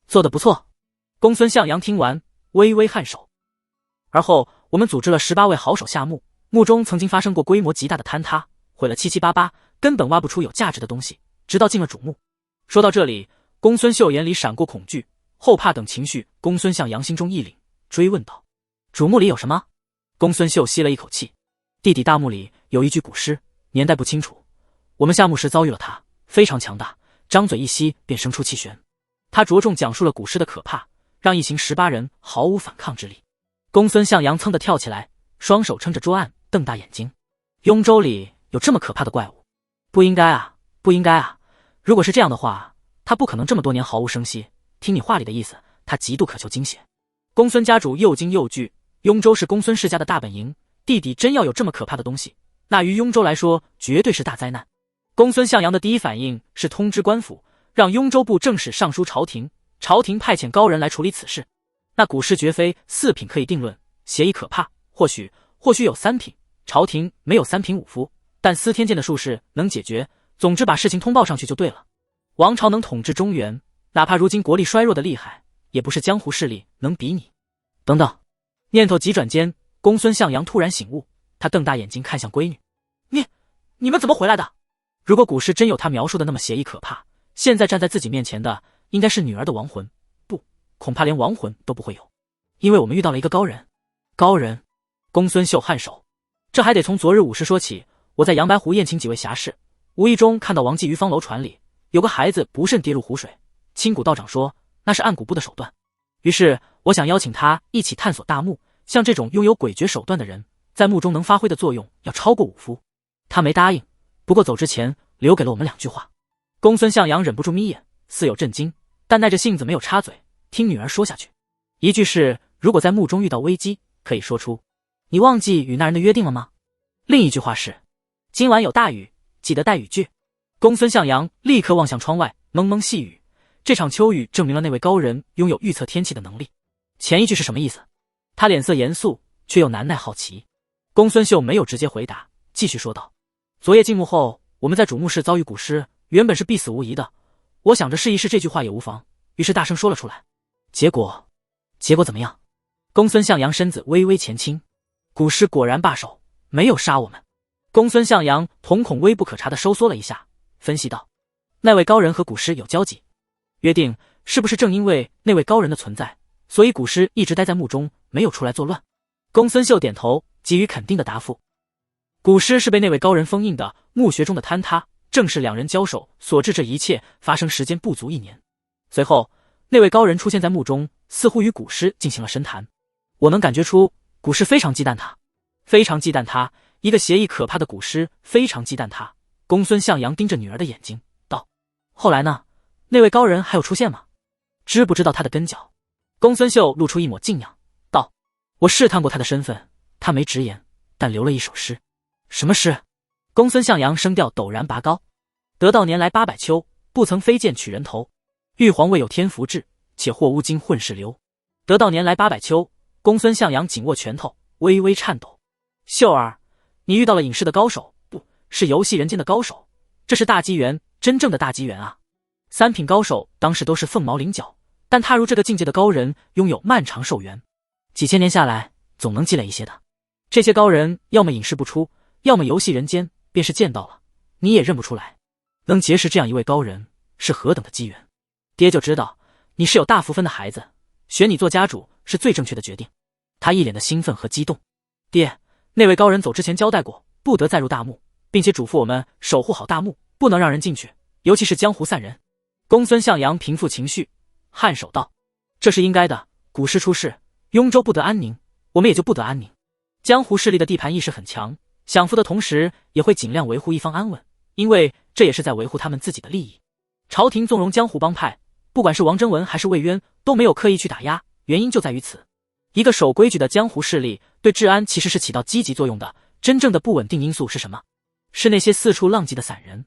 做得不错。公孙向阳听完微微颔首。而后我们组织了18位好手下墓，墓中曾经发生过规模极大的坍塌，毁了七七八八，根本挖不出有价值的东西，直到进了主墓。说到这里，公孙秀眼里闪过恐惧、后怕等情绪。公孙向阳心中一凛，追问道：“主墓里有什么？”公孙秀吸了一口气：“地底大墓里有一具古尸，年代不清楚。我们下墓时遭遇了它，非常强大，张嘴一吸便生出气旋。”他着重讲述了古尸的可怕，让一行18人毫无反抗之力。公孙向阳噌地跳起来，双手撑着桌案，瞪大眼睛：“雍州里有这么可怕的怪物？不应该啊，不应该啊！如果是这样的话，他不可能这么多年毫无声息。听你话里的意思，他极度渴求惊险。”公孙家主又惊又惧，雍州是公孙世家的大本营，地底真要有这么可怕的东西，那于雍州来说绝对是大灾难。公孙向阳的第一反应是通知官府，让雍州部正式上书朝廷，朝廷派遣高人来处理此事。那古尸绝非4品可以定论，邪异可怕，或许有3品，朝廷没有3品5夫，但司天监的术士能解决。总之把事情通报上去就对了。王朝能统治中原，哪怕如今国力衰弱的厉害，也不是江湖势力能比拟。等等，念头急转间，公孙向阳突然醒悟，他瞪大眼睛看向闺女：“你们怎么回来的？”如果古尸真有他描述的那么邪异可怕，现在站在自己面前的应该是女儿的亡魂，不，恐怕连亡魂都不会有，因为我们遇到了一个高人。高人？公孙秀颔首，这还得从昨日午时说起。我在阳白湖宴请几位侠士，无意中看到王继余方楼船里有个孩子不慎跌入湖水，青谷道长说那是暗谷部的手段，于是我想邀请他一起探索大墓。像这种拥有诡谲手段的人，在墓中能发挥的作用要超过5夫。他没答应，不过走之前留给了我们2句话。公孙向阳忍不住眯眼，似有震惊，但耐着性子没有插嘴，听女儿说下去。一句是如果在墓中遇到危机，可以说出你忘记与那人的约定了吗？另一句话是今晚有大雨，记得带雨具。公孙向阳立刻望向窗外，蒙蒙细雨。这场秋雨证明了那位高人拥有预测天气的能力。前一句是什么意思？他脸色严肃，却又难耐好奇。公孙秀没有直接回答，继续说道：昨夜进墓后，我们在主墓室遭遇古尸，原本是必死无疑的。我想着试一试这句话也无妨，于是大声说了出来。结果怎么样？公孙向阳身子微微前倾，古尸果然罢手，没有杀我们。公孙向阳瞳孔微不可察地收缩了一下，分析道：那位高人和古尸有交集，约定是不是正因为那位高人的存在，所以古尸一直待在墓中，没有出来作乱？公孙秀点头，给予肯定的答复。古尸是被那位高人封印的，墓穴中的坍塌正是2人交手所致，这一切发生时间不足1年。随后那位高人出现在墓中，似乎与古尸进行了深谈。我能感觉出古尸非常忌惮他，非常忌惮他，一个邪异可怕的古尸非常忌惮他。公孙向阳盯着女儿的眼睛道：后来呢？那位高人还有出现吗？知不知道他的跟脚？公孙秀露出一抹敬仰道：我试探过他的身份，他没直言，但留了一首诗。什么诗？公孙向阳声调陡然拔高：得道年来800秋，不曾飞剑取人头。玉皇未有天福至，且或乌金混世流。得道年来800秋，公孙向阳紧握拳头，微微颤抖。秀儿，你遇到了隐士的高手，不是游戏人间的高手，这是大机缘，真正的大机缘啊！3品高手当时都是凤毛麟角，但踏入这个境界的高人拥有漫长寿元，几千年下来总能积累一些的。这些高人要么隐士不出，要么游戏人间，便是见到了你也认不出来。能结识这样一位高人是何等的机缘，爹就知道你是有大福分的孩子，选你做家主是最正确的决定。他一脸的兴奋和激动。爹，那位高人走之前交代过，不得再入大墓，并且嘱咐我们守护好大墓，不能让人进去，尤其是江湖散人。公孙向阳平复情绪，颔首道：这是应该的，古尸出事，雍州不得安宁，我们也就不得安宁。江湖势力的地盘意识很强，享福的同时也会尽量维护一方安稳，因为这也是在维护他们自己的利益。朝廷纵容江湖帮派，不管是王征文还是魏渊，都没有刻意去打压，原因就在于此。一个守规矩的江湖势力对治安其实是起到积极作用的，真正的不稳定因素是什么？是那些四处浪迹的散人。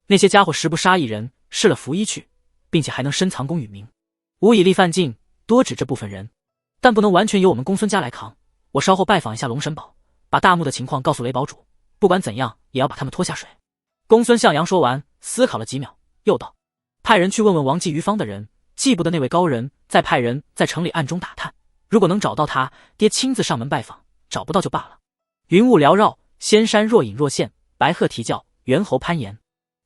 那些家伙时不杀一人，失了拂衣去，并且还能深藏功与名，无以立犯禁，多指这部分人，但不能完全由我们公孙家来扛。我稍后拜访一下龙神堡，把大墓的情况告诉雷堡主，不管怎样也要把他们拖下水。公孙向阳说完，思考了几秒，又道：派人去问问王继余方的人，记不得那位高人，再派人在城里暗中打探，如果能找到他，爹亲自上门拜访，找不到就罢了。云雾缭绕，仙山若隐若现，白鹤啼叫，猿猴攀岩。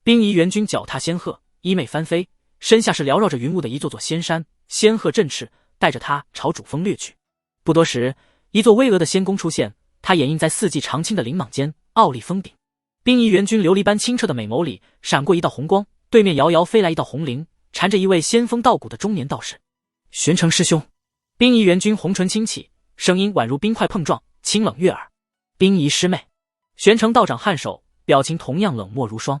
冰夷元君脚踏仙鹤，衣袂翻飞，身下是缭绕着云雾的一座座仙山，仙鹤振翅，带着他朝主峰掠去。不多时，一座巍峨的仙宫出现，它掩映在四季常青的林莽间，傲立峰顶。冰夷元君琉璃般清澈的美眸里闪过一道红光，对面遥遥飞来一道红绫，缠着一位仙风道骨的中年道士。玄成师兄。冰夷元君红唇轻启，声音宛如冰块碰撞，清冷悦耳。冰夷师妹。玄成道长颔首，表情同样冷漠如霜。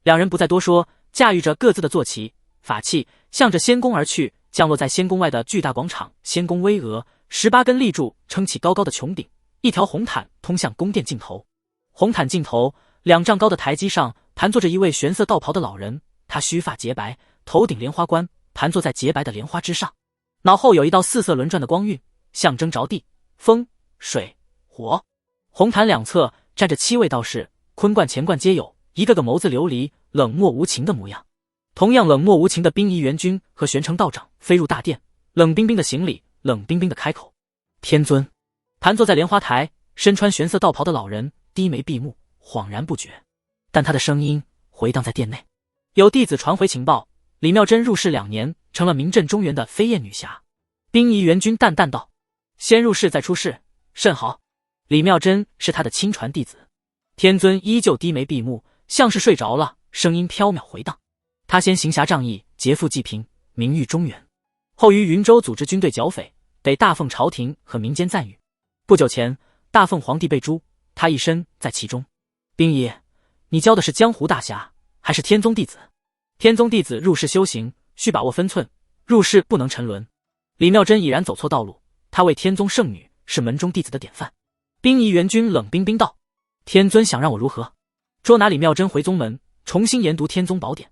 两人不再多说，驾驭着各自的坐骑法器，向着仙宫而去。降落在仙宫外的巨大广场，仙宫巍峨，18根立柱撑起高高的穹顶，一条红毯通向宫殿尽头。红毯尽头，2丈高的台基上盘坐着一位玄色道袍的老人，他须发洁白，头顶莲花冠，盘坐在洁白的莲花之上，脑后有一道4色轮转的光晕，象征着地、风、水、火。红毯两侧站着7位道士，坤冠乾冠皆有，一个个眸子流离，冷漠无情的模样。同样冷漠无情的冰夷元君和玄成道长飞入大殿，冷冰冰的行礼，冷冰冰的开口。天尊。盘坐在莲花台，身穿玄色道袍的老人低眉闭目，恍然不觉，但他的声音回荡在殿内。有弟子传回情报，李妙真入世2年，成了名震中原的飞燕女侠。冰夷元君淡淡道：先入世再出世，甚好。李妙真是他的亲传弟子。天尊依旧低眉闭目，像是睡着了，声音飘渺回荡。他先行侠仗义，劫富济贫，名誉中原，后于云州组织军队剿匪，得大奉朝廷和民间赞誉。不久前，大奉皇帝被诛，他一身在其中。冰夷，你教的是江湖大侠，还是天宗弟子？天宗弟子入世修行，需把握分寸，入世不能沉沦。李妙真已然走错道路，她为天宗圣女，是门中弟子的典范。冰夷元君冷冰冰道：天尊想让我如何？捉拿李妙真回宗门，重新研读天宗宝典。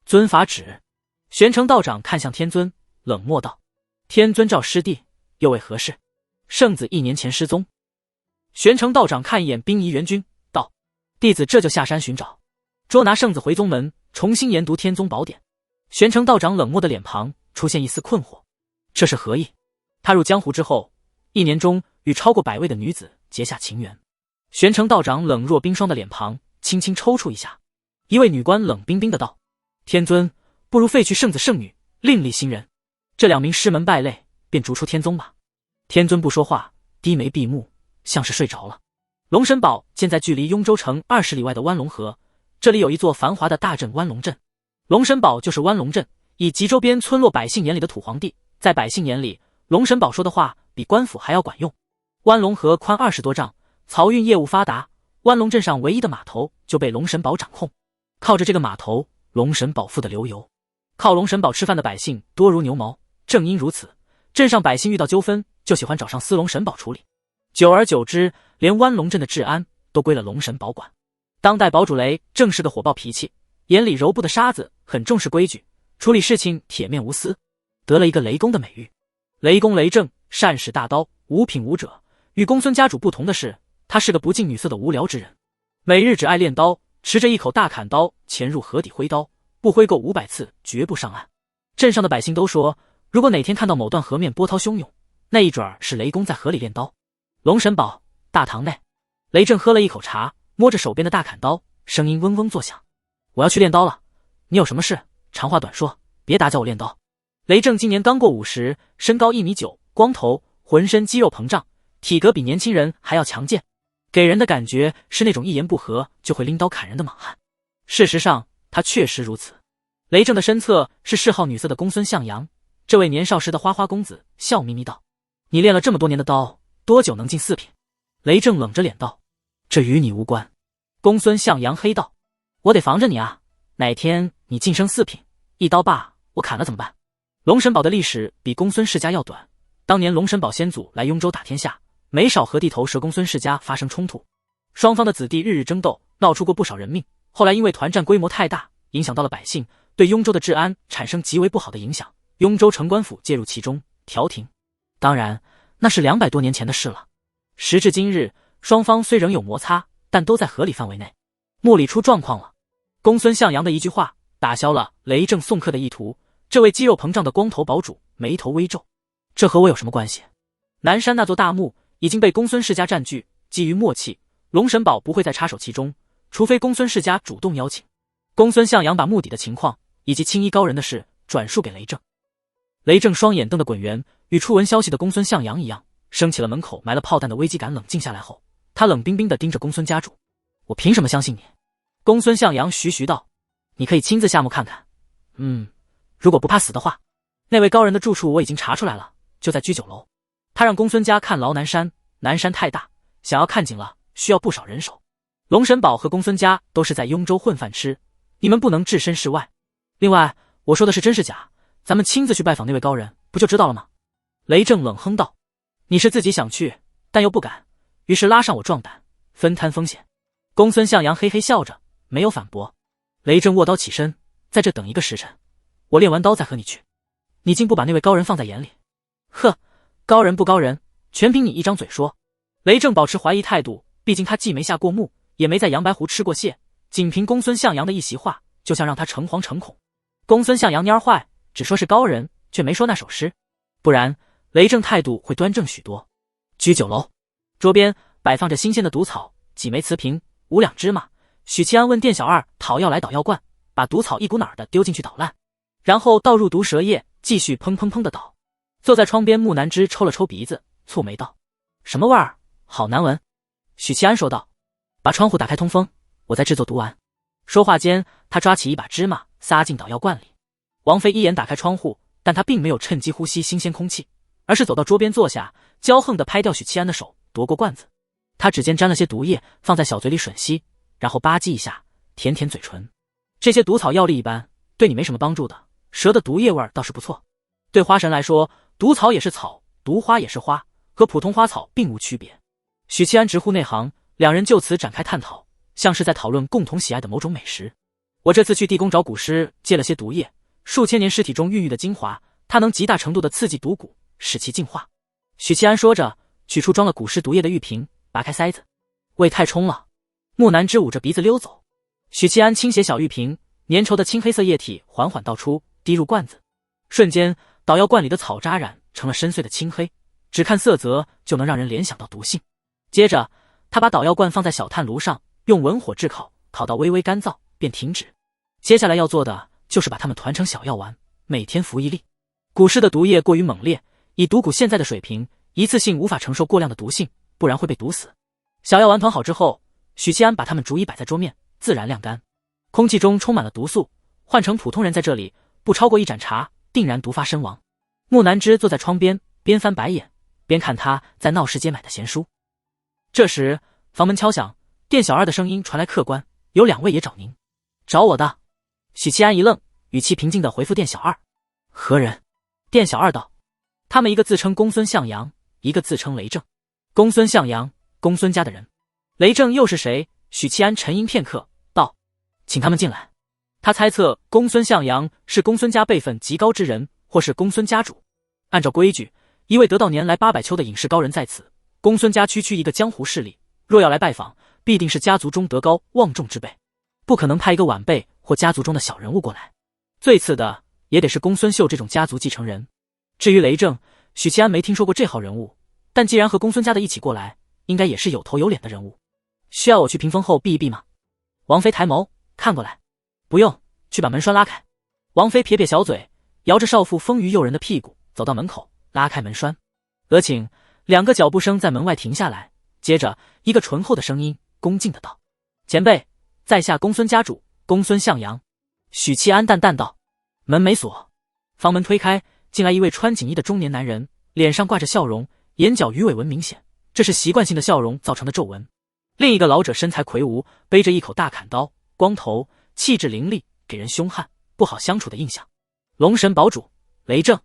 尊法旨。玄成道长看向天尊，冷漠道：天尊召师弟，又为何事？圣子1年前失踪。玄成道长看一眼冰夷元君，道：弟子这就下山寻找，捉拿圣子回宗门，重新研读天宗宝典。玄成道长冷漠的脸庞出现一丝困惑，这是何意？他入江湖之后，1年中与超过100位的女子结下情缘。玄成道长冷若冰霜的脸庞轻轻抽搐一下，一位女官冷冰冰的道：天尊，不如废去圣子圣女，另立新人。这2名师门败类，便逐出天宗吧。天尊不说话，低眉闭目，像是睡着了。龙神堡建在距离雍州城20里外的湾龙河，这里有一座繁华的大镇湾龙镇。龙神堡就是湾龙镇，以及周边村落百姓眼里的土皇帝，在百姓眼里，龙神堡说的话比官府还要管用。湾龙河宽20多丈，漕运业务发达，湾龙镇上唯一的码头就被龙神堡掌控。靠着这个码头，龙神堡富得流油，靠龙神堡吃饭的百姓多如牛毛。正因如此，镇上百姓遇到纠纷就喜欢找上司龙神堡处理。久而久之，连湾龙镇的治安都归了龙神堡管。当代堡主雷正是个火爆脾气，眼里揉不得沙子，很重视规矩，处理事情铁面无私，得了一个雷公的美誉。雷公雷正，善使大刀，无品无者。与公孙家主不同的是，他是个不近女色的无聊之人，每日只爱练刀，持着一口大砍刀潜入河底挥刀，不挥够500次绝不上岸。镇上的百姓都说，如果哪天看到某段河面波涛汹涌，那一准儿是雷公在河里练刀。龙神堡大堂内，雷震喝了一口茶，摸着手边的大砍刀，声音嗡嗡作响：我要去练刀了，你有什么事长话短说，别打搅我练刀。雷震今年刚过50，身高1.9米，光头，浑身肌肉膨胀，体格比年轻人还要强健，给人的感觉是那种一言不合就会拎刀砍人的莽汉。事实上他确实如此。雷震的身侧是嗜好女色的公孙向阳，这位年少时的花花公子笑眯眯道：你练了这么多年的刀，多久能进4品？雷震冷着脸道：这与你无关。公孙向阳黑道：我得防着你啊，哪天你晋升4品，一刀把我砍了怎么办？龙神堡的历史比公孙世家要短，当年龙神堡先祖来雍州打天下，没少和地头蛇公孙世家发生冲突，双方的子弟日日争斗，闹出过不少人命。后来因为团战规模太大，影响到了百姓，对雍州的治安产生极为不好的影响，雍州城官府介入其中调停。当然那是200多年前的事了。时至今日，双方虽仍有摩擦，但都在合理范围内。墓里出状况了。公孙向阳的一句话打消了雷震送客的意图，这位肌肉膨胀的光头堡主眉头微皱，这和我有什么关系？南山那座大墓已经被公孙世家占据，基于默契，龙神堡不会再插手其中，除非公孙氏家主动邀请。公孙向阳把墓底的情况以及青衣高人的事转述给雷正。雷正双眼瞪得滚圆，与初闻消息的公孙向阳一样，升起了门口埋了炮弹的危机感。冷静下来后，他冷冰冰地盯着公孙家主：“我凭什么相信你？”公孙向阳徐徐道：“你可以亲自下墓看看。如果不怕死的话，那位高人的住处我已经查出来了，就在居酒楼。他让公孙家看牢南山，南山太大，想要看紧了需要不少人手。龙神堡和公孙家都是在雍州混饭吃，你们不能置身事外。另外，我说的是真是假，咱们亲自去拜访那位高人，不就知道了吗？”雷正冷哼道：“你是自己想去，但又不敢，于是拉上我壮胆，分摊风险。”公孙向阳嘿嘿笑着，没有反驳。雷正握刀起身，在这等一个时辰，我练完刀再和你去。你竟不把那位高人放在眼里？呵，高人不高人，全凭你一张嘴说。雷正保持怀疑态度，毕竟他既没下过墓，也没在阳白湖吃过蟹，仅凭公孙向阳的一席话，就想让他诚惶诚恐。公孙向阳蔫坏，只说是高人，却没说那首诗，不然雷正态度会端正许多。居酒楼桌边摆放着新鲜的毒草，几枚瓷瓶，5两芝麻。许七安问店小二讨药来捣药罐，把毒草一股脑的丢进去捣烂，然后倒入毒蛇液，继续砰砰砰的捣。坐在窗边木南枝抽了抽鼻子，蹙眉道：“什么味儿？好难闻。”许七安说道：“把窗户打开通风，我再制作毒丸。”说话间，他抓起一把芝麻撒进捣药罐里。王妃一眼打开窗户，但他并没有趁机呼吸新鲜空气，而是走到桌边坐下，骄横地拍掉许七安的手，夺过罐子。他指尖沾了些毒液，放在小嘴里吮吸，然后吧唧一下，舔舔嘴唇。这些毒草药力一般，对你没什么帮助的，蛇的毒液味倒是不错。对花神来说，毒草也是草，毒花也是花，和普通花草并无区别。许七安直呼内行，两人就此展开探讨，像是在讨论共同喜爱的某种美食。我这次去地宫找蛊师借了些毒液，数千年尸体中孕育的精华，它能极大程度的刺激毒蛊，使其净化。许七安说着，取出装了蛊师毒液的玉瓶，拔开塞子。味太冲了。木南枝捂着鼻子溜走。许七安倾斜小玉瓶，粘稠的青黑色液体缓缓倒出，滴入罐子。瞬间，捣药罐里的草渣染成了深邃的青黑，只看色泽就能让人联想到毒性。接着，他把捣药罐放在小炭炉上，用文火炙烤，烤到微微干燥便停止。接下来要做的就是把它们团成小药丸，每天服1粒。蛊师的毒液过于猛烈，以毒蛊现在的水平，一次性无法承受过量的毒性，不然会被毒死。小药丸团好之后，许七安把它们逐一摆在桌面，自然晾干。空气中充满了毒素，换成普通人在这里，不超过1盏茶，定然毒发身亡。木南枝坐在窗边，边翻白眼，边看他在闹市街买的闲书。这时，房门敲响，店小二的声音传来：“客官，有2位也找您。”“找我的。”许七安一愣，语气平静地回复店小二：“何人？”店小二道：“他们一个自称公孙向阳，一个自称雷正。公孙向阳，公孙家的人。雷正又是谁？”许七安沉吟片刻，道：“请他们进来。”他猜测公孙向阳是公孙家辈分极高之人，或是公孙家主。按照规矩，一位得道年来800秋的隐士高人在此，公孙家区区一个江湖势力，若要来拜访，必定是家族中德高望重之辈，不可能派一个晚辈或家族中的小人物过来。最次的也得是公孙秀这种家族继承人。至于雷正，许七安没听说过这号人物，但既然和公孙家的一起过来，应该也是有头有脸的人物。需要我去屏风后避一避吗？王妃抬眸看过来。不用，去把门栓拉开。王妃撇撇小嘴，摇着少妇丰腴诱人的屁股，走到门口，拉开门栓。额请，2个脚步声在门外停下来，接着一个醇厚的声音恭敬的道：“前辈，在下公孙家主，公孙向阳。”许七安淡淡道：“门没锁。”房门推开，进来一位穿锦衣的中年男人，脸上挂着笑容，眼角鱼尾纹明显，这是习惯性的笑容造成的皱纹。另一个老者身材魁梧，背着一口大砍刀，光头，气质凌厉，给人凶悍不好相处的印象。龙神堡主雷正。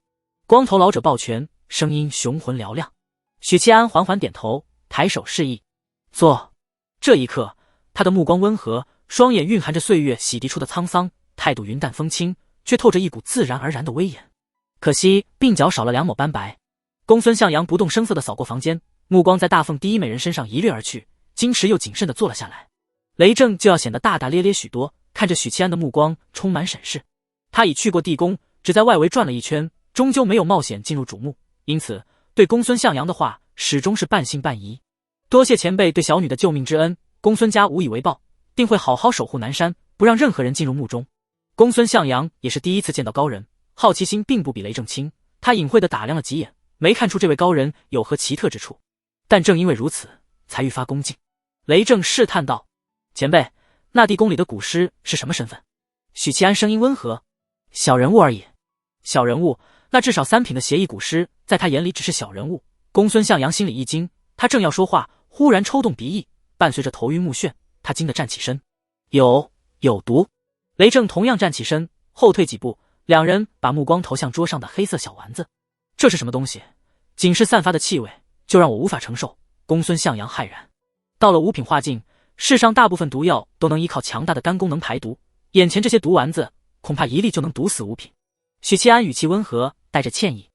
光头老者抱拳，声音雄浑嘹亮。许七安缓缓点头，抬手示意坐。这一刻，他的目光温和，双眼蕴含着岁月洗涤出的沧桑，态度云淡风轻，却透着一股自然而然的威严。可惜鬓角少了2抹斑白。公孙向阳不动声色地扫过房间，目光在大凤第一美人身上一掠而去，矜持又谨慎地坐了下来。雷正就要显得大大咧咧许多，看着许七安的目光充满审视。他已去过地宫，只在外围转了一圈，终究没有冒险进入主墓，因此对公孙向阳的话始终是半信半疑。多谢前辈对小女的救命之恩，公孙家无以为报，定会好好守护南山，不让任何人进入墓中。公孙向阳也是第一次见到高人，好奇心并不比雷正轻，他隐晦地打量了几眼，没看出这位高人有何奇特之处，但正因为如此，才愈发恭敬。雷正试探道：“前辈，那地宫里的古尸是什么身份？”许七安声音温和：“小人物而已。”小人物？那至少3品的协议古尸，在他眼里只是小人物。公孙向阳心里一惊，他正要说话，忽然抽动鼻翼，伴随着头晕目眩，他惊得站起身。有毒！雷正同样站起身，后退几步，两人把目光投向桌上的黑色小丸子。这是什么东西？仅是散发的气味，就让我无法承受。公孙向阳骇然。到了5品化境，世上大部分毒药都能依靠强大的肝功能排毒，眼前这些毒丸子，恐怕一粒就能毒死5品。许七安语气温和，带着歉意。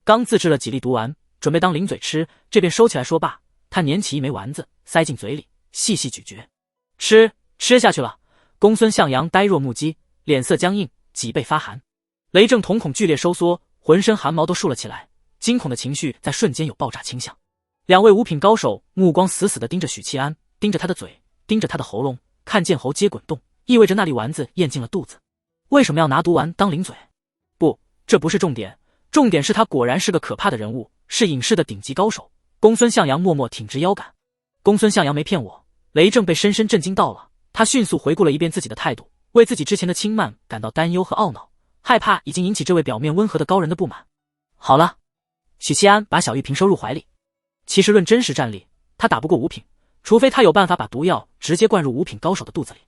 刚自制了几粒毒丸，准备当零嘴吃，这便收起来说罢。他捻起一枚丸子，塞进嘴里，细细咀嚼。吃下去了。公孙向阳呆若木鸡，脸色僵硬，脊背发寒。雷正瞳孔剧烈收缩，浑身汗毛都竖了起来，惊恐的情绪在瞬间有爆炸倾向。2位5品高手目光死死地盯着许七安，盯着他的嘴，盯着他的喉咙，看见喉结滚动，意味着那粒丸子咽进了肚子。为什么要拿毒丸当零嘴？不，这不是重点，重点是他果然是个可怕的人物，是隐士的顶级高手。公孙向阳默默挺直腰杆。公孙向阳没骗我，雷正被深深震惊到了，他迅速回顾了一遍自己的态度，为自己之前的轻慢感到担忧和懊恼，害怕已经引起这位表面温和的高人的不满。好了，许七安把小玉瓶收入怀里。其实论真实战力，他打不过5品，除非他有办法把毒药直接灌入5品高手的肚子里。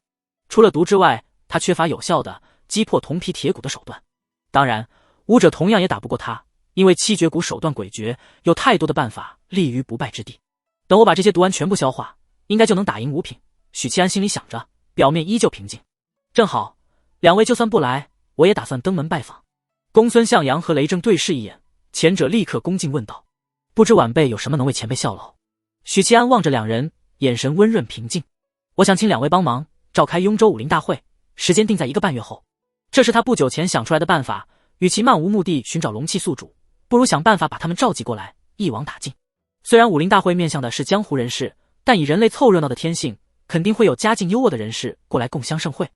除了毒之外，他缺乏有效的击破铜皮铁骨的手段。当然，武者同样也打不过他，因为七绝骨手段诡谲，有太多的办法立于不败之地。等我把这些毒丸全部消化，应该就能打赢5品。许七安心里想着，表面依旧平静。正好，2位就算不来，我也打算登门拜访。公孙向阳和雷正对视一眼，前者立刻恭敬问道：“不知晚辈有什么能为前辈效劳？”许七安望着2人，眼神温润平静：“我想请2位帮忙召开雍州武林大会，时间定在1个半月后。”这是他不久前想出来的办法，与其漫无目的寻找龙气宿主，不如想办法把他们召集过来，一网打尽。虽然武林大会面向的是江湖人士，但以人类凑热闹的天性，肯定会有家境优渥的人士过来共襄盛会。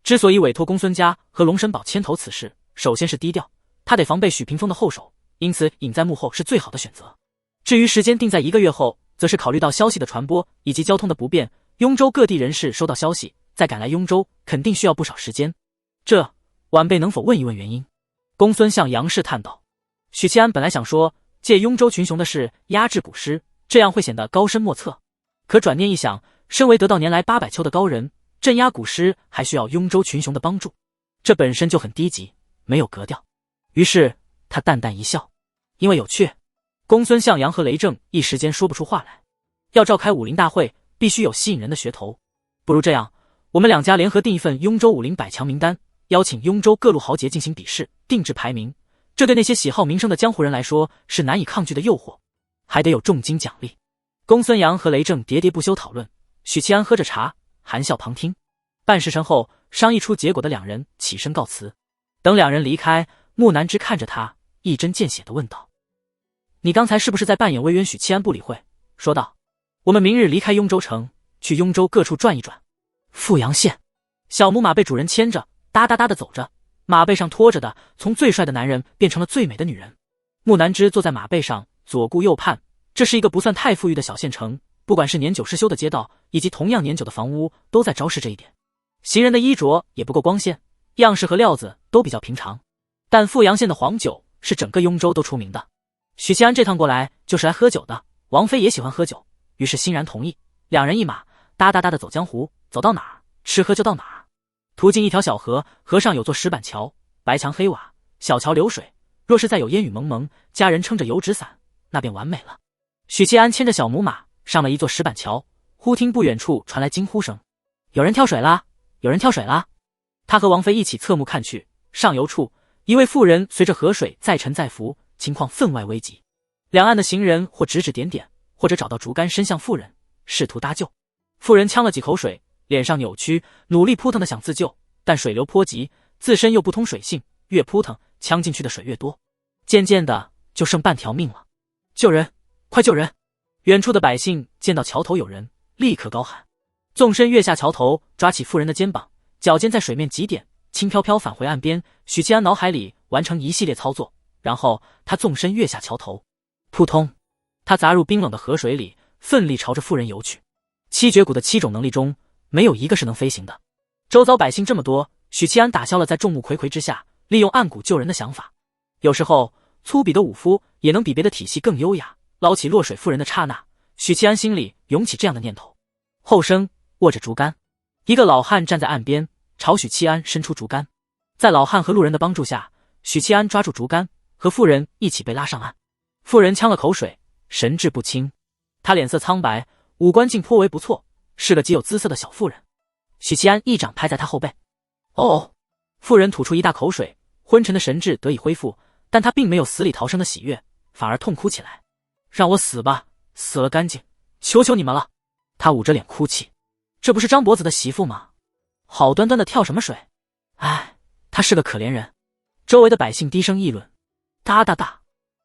之所以委托公孙家和龙神堡牵头此事，首先是低调，他得防备许屏风的后手，因此隐在幕后是最好的选择。至于时间定在1个月后，则是考虑到消息的传播以及交通的不便，雍州各地人士收到消息再赶来雍州，肯定需要不少时间。这晚辈能否问一问原因？公孙向阳试探道。许七安本来想说借雍州群雄的事压制古尸，这样会显得高深莫测，可转念一想，身为得道年来800秋的高人，镇压古尸还需要雍州群雄的帮助，这本身就很低级，没有格调。于是他淡淡一笑，因为有趣。公孙向阳和雷正一时间说不出话来。要召开武林大会，必须有吸引人的噱头。不如这样，我们2家联合定一份雍州武林100强名单，邀请雍州各路豪杰进行比试，定制排名。这对那些喜好名声的江湖人来说是难以抗拒的诱惑，还得有重金奖励。公孙阳和雷正喋喋不休讨论，许七安喝着茶，含笑旁听。半时辰后，商议出结果的2人起身告辞。等2人离开，木南之看着他，一针见血地问道：“你刚才是不是在扮演魏渊？”许七安不理会，说道：“我们明日离开雍州城，去雍州各处转一转。”富阳县，小母马被主人牵着，哒哒哒地走着，马背上拖着的从最帅的男人变成了最美的女人。木南之坐在马背上，左顾右盼。这是一个不算太富裕的小县城，不管是年久失修的街道，以及同样年久的房屋，都在昭示这一点。行人的衣着也不够光鲜，样式和料子都比较平常。但富阳县的黄酒是整个雍州都出名的。许七安这趟过来就是来喝酒的，王妃也喜欢喝酒，于是欣然同意。2人一马，哒哒哒的走江湖，走到哪儿吃喝就到哪儿。途经一条小河，河上有座石板桥，白墙黑瓦，小桥流水，若是再有烟雨蒙蒙，家人撑着油纸伞，那便完美了。许七安牵着小母马上了一座石板桥，忽听不远处传来惊呼声：“有人跳水啦！有人跳水啦！”他和王妃一起侧目看去，上游处一位妇人随着河水再沉再浮，情况分外危急。两岸的行人或指指点点，或者找到竹竿伸向妇人，试图搭救。妇人呛了几口水，脸上扭曲，努力扑腾的想自救，但水流颇急，自身又不通水性，越扑腾呛进去的水越多，渐渐的就剩半条命了。救人！快救人！远处的百姓见到桥头有人，立刻高喊。纵身跃下桥头，抓起妇人的肩膀，脚尖在水面挤点，轻飘飘返回岸边。许七安脑海里完成一系列操作，然后他纵身跃下桥头，扑通，他砸入冰冷的河水里，奋力朝着妇人游去。七绝谷的7种能力中，没有一个是能飞行的。周遭百姓这么多，许七安打消了在众目睽睽之下利用暗谷救人的想法。有时候，粗鄙的武夫也能比别的体系更优雅。捞起落水妇人的刹那，许七安心里涌起这样的念头。后生握着竹竿，一个老汉站在岸边，朝许七安伸出竹竿。在老汉和路人的帮助下，许七安抓住竹竿，和妇人一起被拉上岸。妇人呛了口水，神志不清，她脸色苍白，五官竟颇为不错，是个极有姿色的小妇人。许七安一掌拍在她后背，哦！妇人吐出一大口水，昏沉的神智得以恢复，但她并没有死里逃生的喜悦，反而痛哭起来。让我死吧，死了干净，求求你们了！她捂着脸哭泣。这不是张伯子的媳妇吗？好端端的跳什么水？唉，她是个可怜人。周围的百姓低声议论。哒哒哒，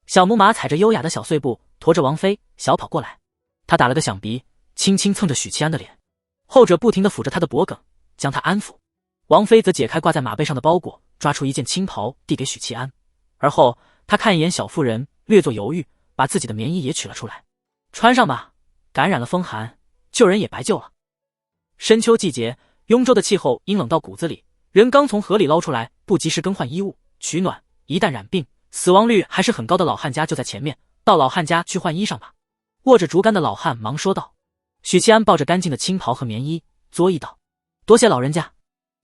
小母马踩着优雅的小碎步，驮着王妃小跑过来。他打了个响鼻，轻轻蹭着许七安的脸，后者不停地抚着他的脖颈，将他安抚。王妃则解开挂在马背上的包裹，抓出一件青袍递给许七安，而后他看一眼小妇人，略作犹豫，把自己的棉衣也取了出来。穿上吧，感染了风寒，救人也白救了。深秋季节，雍州的气候阴冷到骨子里，人刚从河里捞出来，不及时更换衣物取暖，一旦染病，死亡率还是很高的老汉家就在前面，到老汉家去换衣裳吧。握着竹竿的老汉忙说道。许七安抱着干净的青袍和棉衣，作揖道：多谢老人家。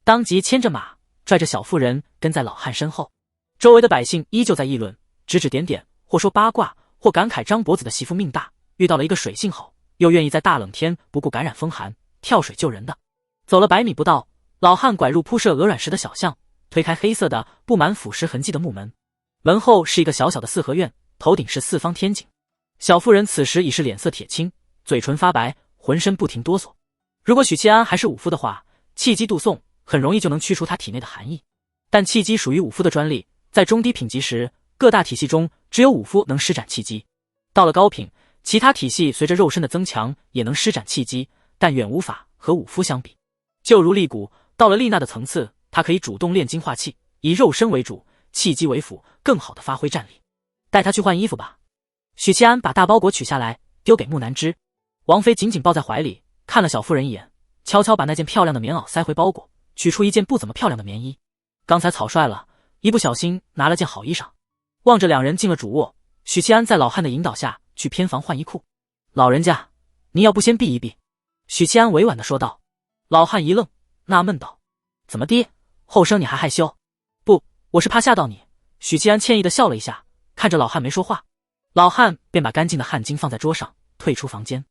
当即牵着马，拽着小妇人跟在老汉身后。周围的百姓依旧在议论，指指点点，或说八卦，或感慨张伯子的媳妇命大，遇到了一个水性好又愿意在大冷天不顾感染风寒跳水救人的。走了100米不到，老汉拐入铺设鹅卵石的小巷，推开黑色的布满腐蚀痕迹的木门，门后是一个小小的四合院，头顶是四方天井。小妇人此时已是脸色铁青，嘴唇发白，浑身不停哆嗦。如果许七安还是武夫的话，气机渡送很容易就能驱除他体内的寒意，但气机属于武夫的专利，在中低品级时，各大体系中只有武夫能施展气机。到了高品，其他体系随着肉身的增强也能施展气机，但远无法和武夫相比。就如丽谷，到了丽娜的层次，她可以主动炼精化气，以肉身为主，气机为辅，更好地发挥战力。带她去换衣服吧。许七安把大包裹取下来，丢给木南枝。王妃紧紧抱在怀里，看了小妇人一眼，悄悄把那件漂亮的棉袄塞回包裹，取出一件不怎么漂亮的棉衣。刚才草率了，一不小心拿了件好衣裳。望着两人进了主卧，许七安在老汉的引导下去偏房换衣裤。老人家，您要不先避一避？许七安委婉地说道。老汉一愣，纳闷道：怎么的，后生你还害羞？不，我是怕吓到你。许七安歉意地笑了一下，看着老汉没说话。老汉便把干净的汗巾放在桌上，退出房间。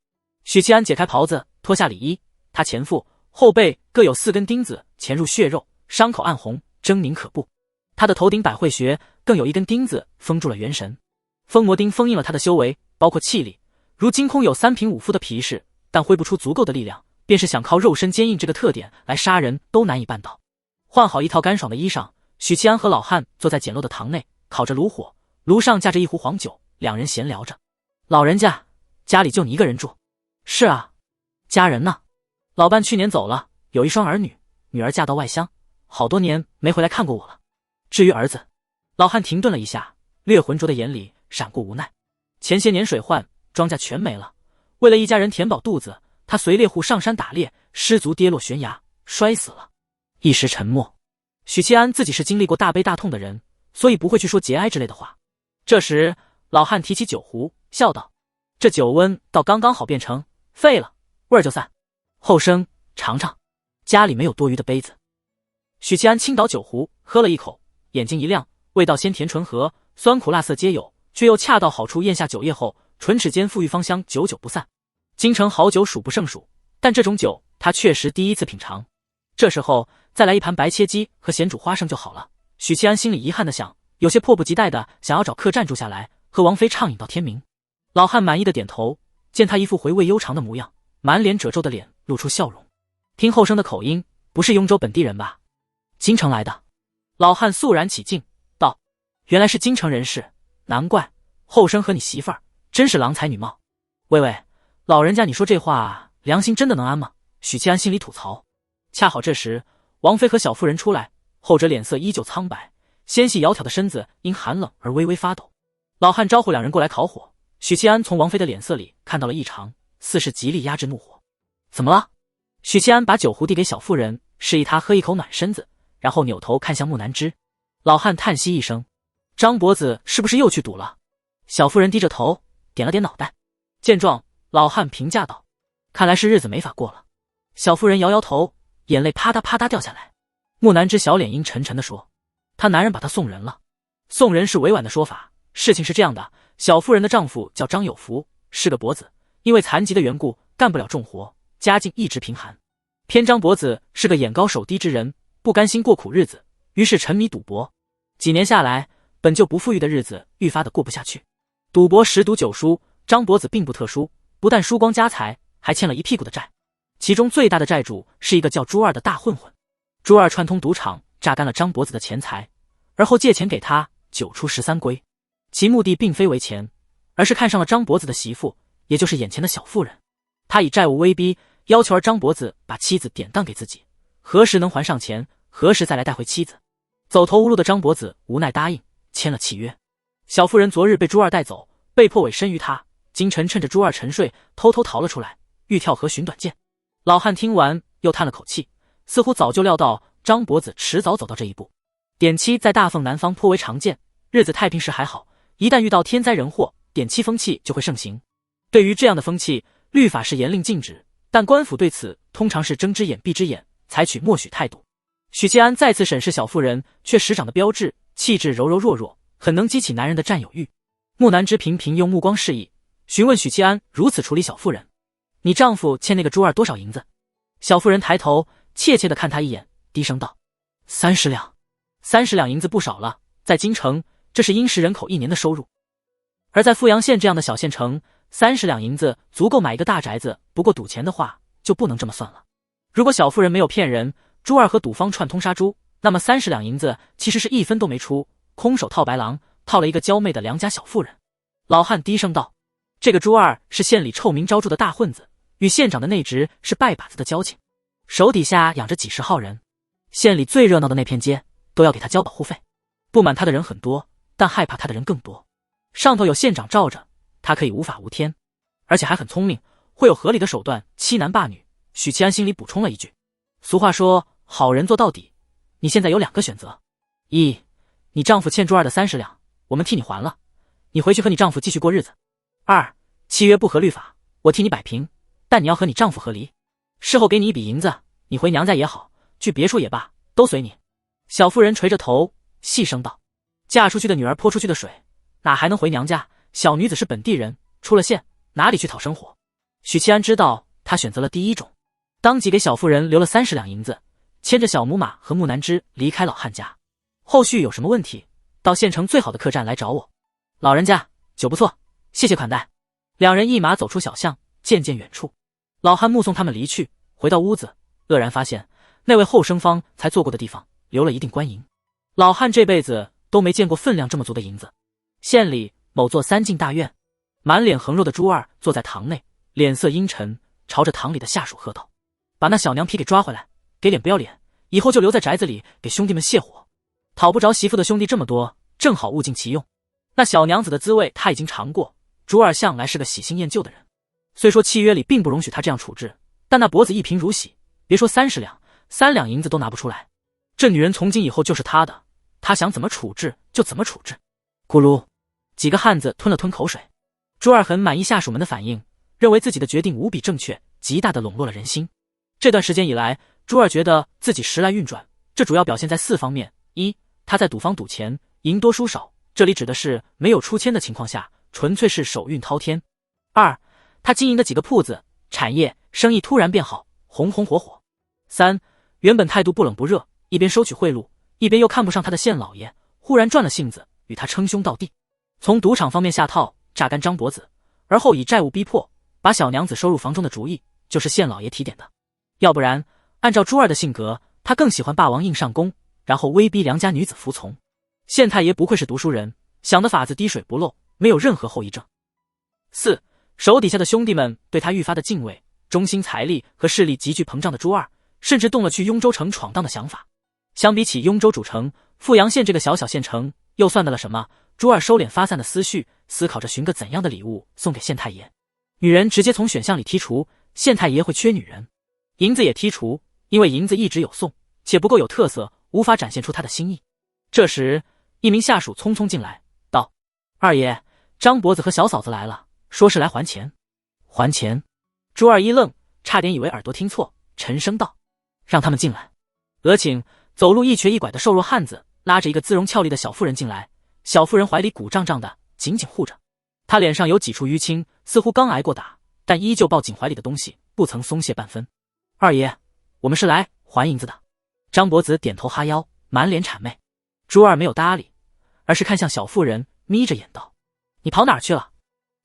许七安解开袍子，脱下里衣，他前腹、后背各有4根钉子潜入血肉，伤口暗红，狰狞可怖。他的头顶百会穴更有1根钉子封住了元神。封魔钉封印了他的修为，包括气力。如今空有3品武夫的皮实，但挥不出足够的力量，便是想靠肉身坚硬这个特点来杀人都难以办到。换好一套干爽的衣裳，许七安和老汉坐在简陋的堂内，烤着炉火，炉上架着一壶黄酒，两人闲聊着。老人家，家里就你一个人住？是啊。家人呢？老伴去年走了，有1双儿女，女儿嫁到外乡，好多年没回来看过我了。至于儿子……老汉停顿了一下，略浑浊的眼里闪过无奈。前些年水患，庄稼全没了，为了一家人填饱肚子，他随猎户上山打猎，失足跌落悬崖，摔死了。一时沉默。许七安自己是经历过大悲大痛的人，所以不会去说节哀之类的话。这时老汉提起酒壶，笑道：这酒温倒刚刚好，变成沸了，味儿就散。后生尝尝，家里没有多余的杯子。许七安倾倒酒壶，喝了一口，眼睛一亮，味道鲜甜醇和，酸苦辣涩皆有，却又恰到好处，咽下酒液后，唇齿间馥郁芳香，久久不散。京城好酒数不胜数，但这种酒他确实第一次品尝。这时候再来一盘白切鸡和咸煮花生就好了。许七安心里遗憾地想，有些迫不及待的想要找客栈住下来，和王妃畅饮到天明。老汉满意的点头，见他一副回味悠长的模样，满脸褶皱的脸露出笑容。听后生的口音，不是雍州本地人吧？京城来的。老汉肃然起敬，道：原来是京城人士，难怪后生和你媳妇儿真是郎才女貌。喂喂，老人家，你说这话良心真的能安吗？许七安心里吐槽。恰好这时，王妃和小妇人出来，后者脸色依旧苍白，纤细窈窕的身子因寒冷而微微发抖。老汉招呼两人过来烤火，许七安从王妃的脸色里看到了异常，似是极力压制怒火。怎么了？许七安把酒壶递给小妇人，示意她喝一口暖身子，然后扭头看向木南枝。老汉叹息一声，张伯子是不是又去赌了？小妇人低着头，点了点脑袋。见状，老汉评价道：看来是日子没法过了。小妇人摇摇头，眼泪啪嗒啪嗒掉下来。木南枝小脸阴沉沉地说：她男人把她送人了。送人是委婉的说法，事情是这样的，小妇人的丈夫叫张有福，是个跛子，因为残疾的缘故干不了重活，家境一直贫寒。偏张伯子是个眼高手低之人，不甘心过苦日子，于是沉迷赌博。几年下来，本就不富裕的日子愈发的过不下去。赌博10赌9输，张伯子并不特殊，不但输光家财，还欠了一屁股的债。其中最大的债主是一个叫朱二的大混混。朱二串通赌场，榨干了张伯子的钱财，而后借钱给他，9出13归。其目的并非为钱，而是看上了张伯子的媳妇，也就是眼前的小妇人。他以债务威逼，要求张伯子把妻子典当给自己，何时能还上钱，何时再来带回妻子。走投无路的张伯子无奈答应，签了契约。小妇人昨日被朱二带走，被迫委身于他。今晨趁着朱二沉睡，偷偷逃了出来，欲跳河寻短见。老汉听完又叹了口气，似乎早就料到张伯子迟早走到这一步。典妻在大凤南方颇为常见，日子太平时还好，一旦遇到天灾人祸，典妻风气就会盛行。对于这样的风气，律法是严令禁止，但官府对此通常是睁只眼闭只眼，采取默许态度。许七安再次审视小妇人，却时长的标致，气质柔柔弱弱，很能激起男人的占有欲。木南枝频频用目光示意，询问许七安如此处理小妇人：你丈夫欠那个朱二多少银子？小妇人抬头怯怯地看他一眼，低声道：30两。30两银子不少了，在京城这是殷实人口1年的收入，而在富阳县这样的小县城，30两银子足够买一个大宅子，不过赌钱的话就不能这么算了。如果小妇人没有骗人，朱二和赌方串通杀猪，那么30两银子其实是1分都没出，空手套白狼，套了一个娇媚的良家小妇人。老汉低声道：这个朱二是县里臭名昭著的大混子，与县长的内侄是拜把子的交情，手底下养着几十号人，县里最热闹的那片街都要给他交保护费。不满他的人很多，但害怕他的人更多。上头有县长罩着，他可以无法无天，而且还很聪明，会有合理的手段欺男霸女。许七安心里补充了一句：俗话说好人做到底，你现在有2个选择：一，你丈夫欠朱二的30两，我们替你还了，你回去和你丈夫继续过日子；二，契约不合律法，我替你摆平，但你要和你丈夫和离，事后给你一笔银子，你回娘家也好，去别处也罢，都随你。小妇人垂着头细声道：嫁出去的女儿泼出去的水，哪还能回娘家？小女子是本地人，出了县哪里去讨生活？许七安知道他选择了第一种，当即给小妇人留了30两银子，牵着小母马和木南枝离开老汉家。后续有什么问题，到县城最好的客栈来找我。老人家酒不错，谢谢款待。两人一马走出小巷，渐渐远处。老汉目送他们离去，回到屋子，愕然发现那位后生方才坐过的地方留了一锭官银。老汉这辈子都没见过分量这么足的银子。县里某座3进大院，满脸横肉的朱二坐在堂内，脸色阴沉，朝着堂里的下属喝道：把那小娘皮给抓回来，给脸不要脸，以后就留在宅子里给兄弟们泄火。讨不着媳妇的兄弟这么多，正好物尽其用。那小娘子的滋味他已经尝过，朱二向来是个喜新厌旧的人，虽说契约里并不容许他这样处置，但那脖子一贫如洗，别说30两，3两银子都拿不出来。这女人从今以后就是他的，他想怎么处置就怎么处置。咕噜，几个汉子吞了吞口水。朱二很满意下属们的反应，认为自己的决定无比正确，极大的笼络了人心。这段时间以来，朱二觉得自己时来运转，这主要表现在4方面：一，他在赌坊赌钱，赢多输少，这里指的是没有出千的情况下，纯粹是手运滔天；二，他经营的几个铺子、产业、生意突然变好，红红火火；三，原本态度不冷不热，一边收取贿赂，一边又看不上他的县老爷，忽然转了性子，与他称兄道弟。从赌场方面下套，榨干张伯子，而后以债务逼迫，把小娘子收入房中的主意，就是县老爷提点的。要不然，按照朱二的性格，他更喜欢霸王硬上弓，然后威逼良家女子服从。县太爷不愧是读书人，想的法子滴水不漏，没有任何后遗症。四，手底下的兄弟们对他愈发的敬畏，中心财力和势力急剧膨胀的朱二，甚至动了去雍州城闯荡的想法。相比起雍州主城，富阳县这个小小县城又算得了什么？朱二收敛发散的思绪，思考着寻个怎样的礼物送给县太爷。女人直接从选项里剔除，县太爷会缺女人。银子也剔除，因为银子一直有送，且不够有特色，无法展现出他的心意。这时，一名下属匆匆进来，道：“二爷，张伯子和小嫂子来了，说是来还钱。”还钱？朱二一愣，差点以为耳朵听错，沉声道：“让他们进来。”额请走路一瘸一拐的瘦弱汉子拉着一个姿容俏丽的小妇人进来，小妇人怀里鼓胀胀的，紧紧护着。她脸上有几处淤青，似乎刚挨过打，但依旧抱紧怀里的东西，不曾松懈半分。二爷，我们是来还银子的。张伯子点头哈腰，满脸谄媚。朱二没有搭理，而是看向小妇人，眯着眼道：“你跑哪儿去了？”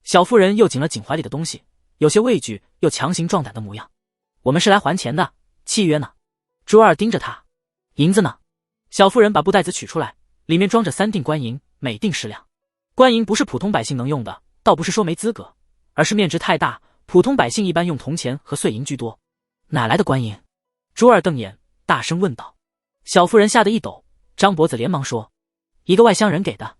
小妇人又紧了紧怀里的东西，有些畏惧又强行壮胆的模样。“我们是来还钱的，契约呢？”朱二盯着他。“银子呢？”小妇人把布袋子取出来，里面装着3锭官银，每锭10两。官银不是普通百姓能用的，倒不是说没资格，而是面值太大，普通百姓一般用铜钱和碎银居多。哪来的官银？朱二瞪眼，大声问道。小妇人吓得一抖，张伯子连忙说：“一个外乡人给的。”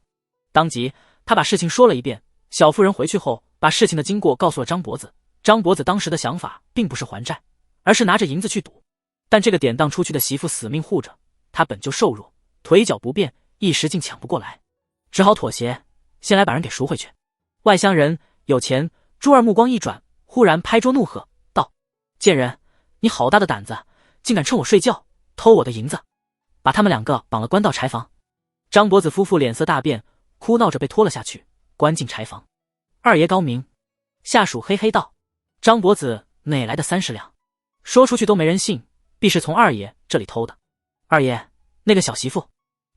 当即他把事情说了一遍。小妇人回去后，把事情的经过告诉了张伯子。张伯子当时的想法并不是还债，而是拿着银子去赌。但这个典当出去的媳妇死命护着，他本就瘦弱，腿脚不便，一时竟抢不过来，只好妥协，先来把人给赎回去。外乡人有钱。朱二目光一转，忽然拍桌怒喝道：“贱人，你好大的胆子，竟敢趁我睡觉偷我的银子！把他们2个绑了关到柴房。”张伯子夫妇脸色大变，哭闹着被拖了下去，关进柴房。二爷高明。下属嘿嘿道：“张伯子哪来的30两？说出去都没人信，必是从二爷这里偷的。”“二爷，那个小媳妇。”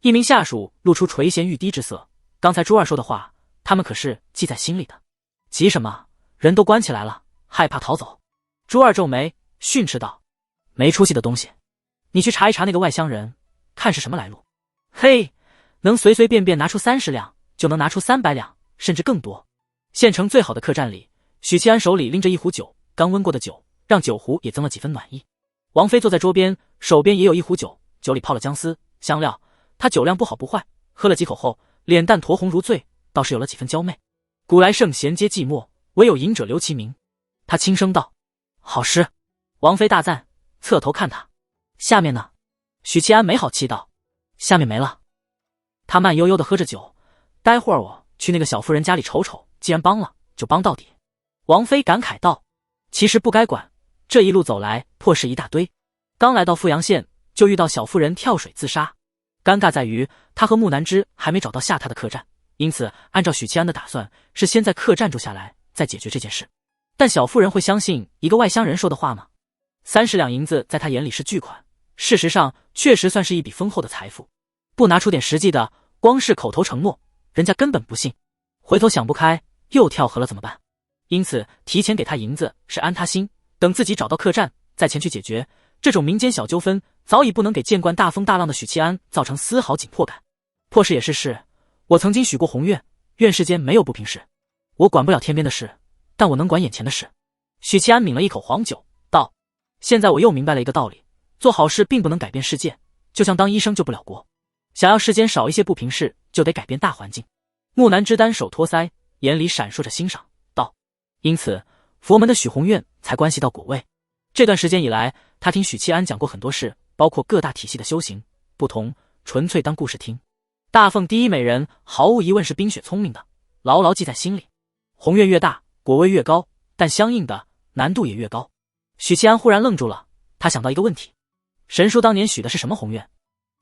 一名下属露出垂涎欲滴之色。刚才朱二说的话，他们可是记在心里的。急什么？人都关起来了，害怕逃走。朱二皱眉，训斥道：“没出息的东西，你去查一查那个外乡人，看是什么来路。嘿，能随随便便拿出30两，就能拿出300两，甚至更多。”县城最好的客栈里，许七安手里拎着一壶酒，刚温过的酒，让酒壶也增了几分暖意。王妃坐在桌边，手边也有一壶酒，酒里泡了姜丝、香料。她酒量不好不坏，喝了几口后，脸蛋酡红如醉，倒是有了几分娇媚。古来圣贤皆寂寞，唯有饮者留其名。他轻声道：“好诗。”王妃大赞，侧头看他。下面呢？许七安没好气道：“下面没了。”他慢悠悠地喝着酒，待会儿我去那个小妇人家里瞅瞅，既然帮了，就帮到底。王妃感慨道：“其实不该管，这一路走来破事一大堆。刚来到富阳县，就遇到小妇人跳水自杀。尴尬在于他和木南枝还没找到下榻的客栈，因此按照许七安的打算，是先在客栈住下来，再解决这件事。但小妇人会相信一个外乡人说的话吗？30两银子在他眼里是巨款，事实上确实算是一笔丰厚的财富。不拿出点实际的，光是口头承诺，人家根本不信。回头想不开，又跳河了怎么办？因此提前给他银子是安他心，等自己找到客栈再前去解决。这种民间小纠纷早已不能给见惯大风大浪的许七安造成丝毫紧迫感。破事也是事，我曾经许过宏愿，愿世间没有不平事。我管不了天边的事，但我能管眼前的事。许七安抿了一口黄酒，道：“现在我又明白了一个道理，做好事并不能改变世界，就像当医生救不了国。想要世间少一些不平事，就得改变大环境。”木南之单手托腮，眼里闪烁着欣赏，道：“因此佛门的许宏愿才关系到果位。”这段时间以来，他听许七安讲过很多事，包括各大体系的修行不同，纯粹当故事听。大凤第一美人毫无疑问是冰雪聪明的，牢牢记在心里。宏愿越大，果位越高，但相应的难度也越高。许七安忽然愣住了，他想到一个问题：神叔当年许的是什么宏愿？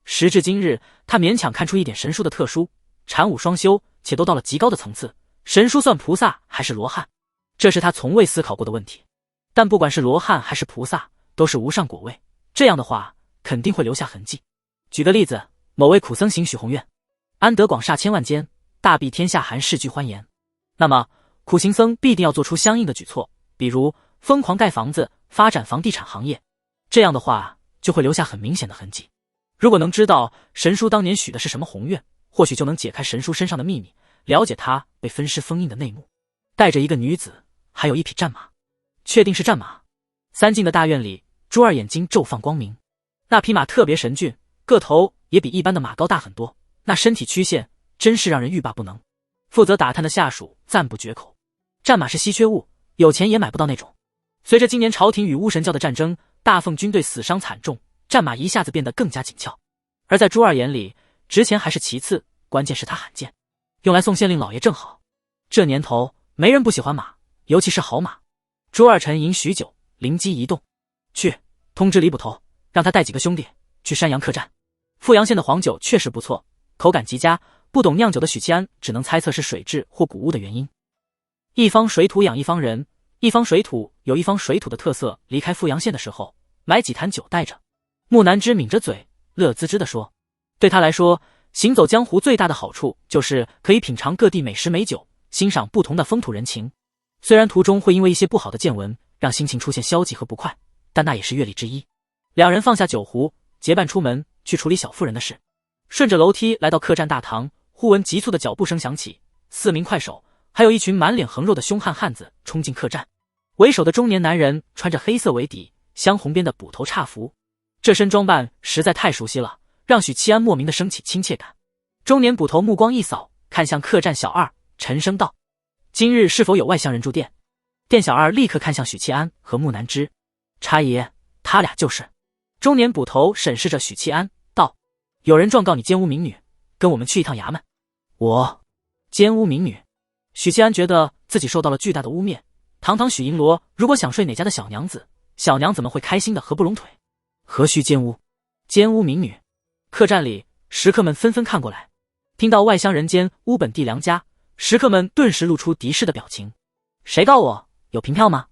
时至今日，他勉强看出一点神叔的特殊，禅武双修，且都到了极高的层次。神叔算菩萨还是罗汉？这是他从未思考过的问题。但不管是罗汉还是菩萨，都是无上果位，这样的话肯定会留下痕迹。举个例子，某位苦僧行许宏愿，安得广厦千万间，大庇天下寒士俱欢颜。那么苦行僧必定要做出相应的举措，比如疯狂盖房子，发展房地产行业，这样的话就会留下很明显的痕迹。如果能知道神叔当年许的是什么宏愿，或许就能解开神叔身上的秘密，了解他被分尸封印的内幕。带着一个女子，还有一匹战马。确定是战马？ 3进的大院里，朱二眼睛骤放光明。那匹马特别神俊，个头也比一般的马高大很多，那身体曲线真是让人欲罢不能。负责打探的下属赞不绝口，战马是稀缺物，有钱也买不到那种。随着今年朝廷与巫神教的战争，大凤军队死伤惨重，战马一下子变得更加紧俏。而在朱二眼里，值钱还是其次，关键是它罕见，用来送县令老爷正好。这年头没人不喜欢马，尤其是好马。朱二沉吟许久，灵机一动，去通知李捕头，让他带几个兄弟去山阳客栈。富阳县的黄酒确实不错，口感极佳，不懂酿酒的许七安只能猜测是水质或谷物的原因。一方水土养一方人，一方水土有一方水土的特色。离开富阳县的时候，买几坛酒带着。木南枝抿着嘴，乐滋滋地说：“对他来说，行走江湖最大的好处就是可以品尝各地美食美酒，欣赏不同的风土人情。虽然途中会因为一些不好的见闻让心情出现消极和不快，但那也是阅历之一。”两人放下酒壶，结伴出门去处理小妇人的事。顺着楼梯来到客栈大堂，忽闻急促的脚步声响起，4名快手，还有一群满脸横肉的凶悍汉子冲进客栈。为首的中年男人穿着黑色为底、镶红边的捕头叉服，这身装扮实在太熟悉了，让许七安莫名的升起亲切感。中年捕头目光一扫，看向客栈小二，沉声道：“今日是否有外乡人住店？”店小二立刻看向许七安和木南枝：“差爷，他俩就是。”中年捕头审视着许七安道：“有人状告你奸污民女，跟我们去一趟衙门。”“我奸污民女？”许七安觉得自己受到了巨大的污蔑。堂堂许银罗，如果想睡哪家的小娘子，小娘子们会开心的合不拢腿。何须奸污？奸污民女？客栈里，食客们纷纷看过来，听到外乡人间污本地良家，食客们顿时露出敌视的表情。谁告我？有凭票吗？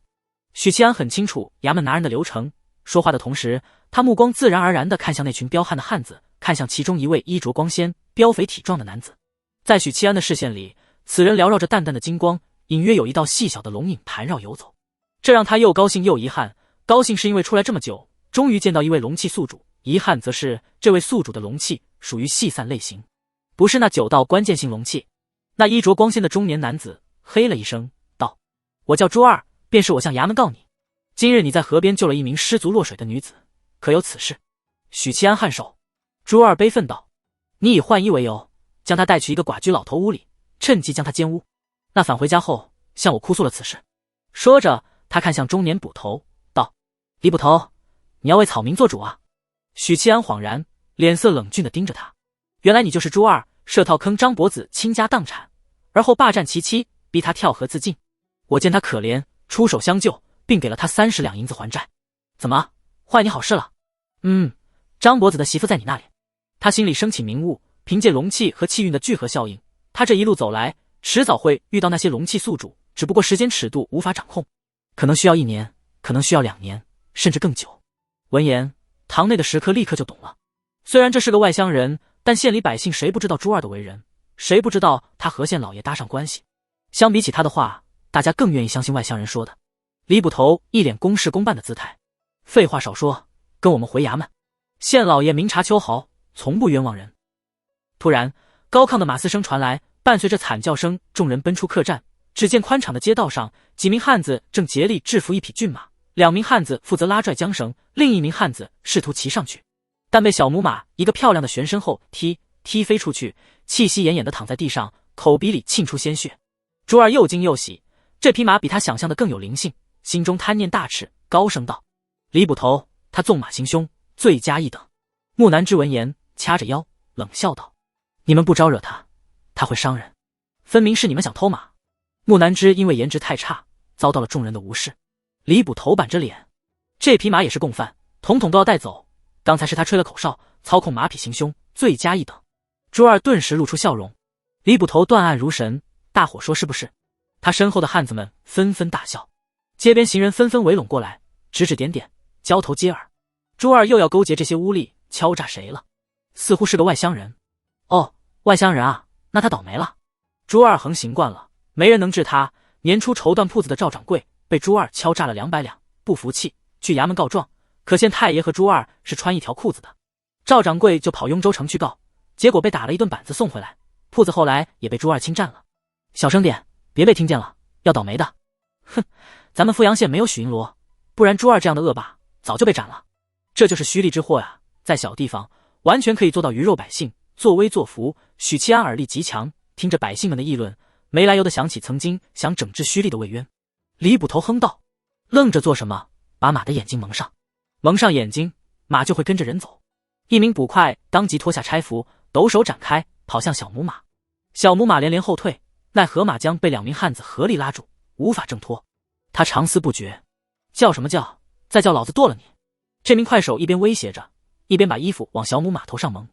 许七安很清楚衙门拿人的流程，说话的同时，他目光自然而然地看向那群彪悍的汉子，看向其中一位衣着光鲜、膘肥体壮的男子。在许七安的视线里，此人缭绕着淡淡的金光，隐约有一道细小的龙影盘绕游走，这让他又高兴又遗憾。高兴是因为出来这么久，终于见到一位龙气宿主；遗憾则是这位宿主的龙气属于细散类型，不是那9道关键性龙气。那衣着光鲜的中年男子嘿了一声道：“我叫朱二，便是我向衙门告你，今日你在河边救了一名失足落水的女子，可有此事？”许七安颔首。朱二悲愤道：“你以换衣为由，将他带去一个寡居老头屋里，趁机将他奸污。那返回家后向我哭诉了此事。”说着，他看向中年捕头道：“李捕头，你要为草民做主啊！”许七安恍然，脸色冷峻地盯着他：“原来你就是朱二，设套坑张伯子倾家荡产，而后霸占其妻，逼他跳河自尽。我见他可怜，出手相救，并给了他30两银子还债。怎么，坏你好事了？”“张伯子的媳妇在你那里。”他心里升起明悟，凭借龙气和气运的聚合效应，他这一路走来，迟早会遇到那些龙气宿主，只不过时间尺度无法掌控，可能需要1年，可能需要2年，甚至更久。闻言，堂内的食客立刻就懂了。虽然这是个外乡人，但县里百姓谁不知道朱二的为人，谁不知道他和县老爷搭上关系。相比起他的话，大家更愿意相信外乡人说的。李捕头一脸公事公办的姿态：“废话少说，跟我们回衙门。县老爷明察秋毫，从不冤枉人。”突然，高亢的马嘶声传来，伴随着惨叫声，众人奔出客栈。只见宽敞的街道上，几名汉子正竭力制服一匹骏马，2名汉子负责拉拽缰绳，另1名汉子试图骑上去，但被小母马一个漂亮的旋身后踢飞出去，气息奄奄地躺在地上，口鼻里沁出鲜血。朱二又惊又喜，这匹马比他想象的更有灵性，心中贪念大炽，高声道：“李捕头，他纵马行凶，罪加一等。”木南枝闻言掐着腰冷笑道：“你们不招惹他，他会伤人，分明是你们想偷马。”木南枝因为颜值太差，遭到了众人的无视。李捕头板着脸：“这匹马也是共犯，统统都要带走。刚才是他吹了口哨，操控马匹行凶，罪加一等。”朱二顿时露出笑容。李捕头断案如神，大伙说是不是？他身后的汉子们纷纷大笑。街边行人纷纷围拢过来，指指点点，交头接耳。朱二又要勾结这些污吏敲诈谁了？似乎是个外乡人。哦，外乡人啊，那他倒霉了。朱二横行惯了，没人能治他。年初绸缎铺子的赵掌柜被朱二敲诈了200两，不服气，去衙门告状，可见太爷和朱二是穿一条裤子的。赵掌柜就跑雍州城去告，结果被打了一顿板子送回来，铺子后来也被朱二侵占了。小声点，别被听见了，要倒霉的。哼，咱们富阳县没有许银罗，不不然朱二这样的恶霸早就被斩了。这就是虚力之祸呀，在小地方完全可以做到鱼肉百姓，作威作福。许七安耳力极强，听着百姓们的议论，没来由的想起曾经想整治虚力的魏渊。李捕头哼道：“愣着做什么？把马的眼睛蒙上，蒙上眼睛，马就会跟着人走。”一名捕快当即脱下差服，抖手展开，跑向小母马。小母马连连后退，奈何马缰被2名汉子合力拉住，无法挣脱。他长思不决，叫什么叫？再叫老子剁了你！这名快手一边威胁着，一边把衣服往小母马头上蒙，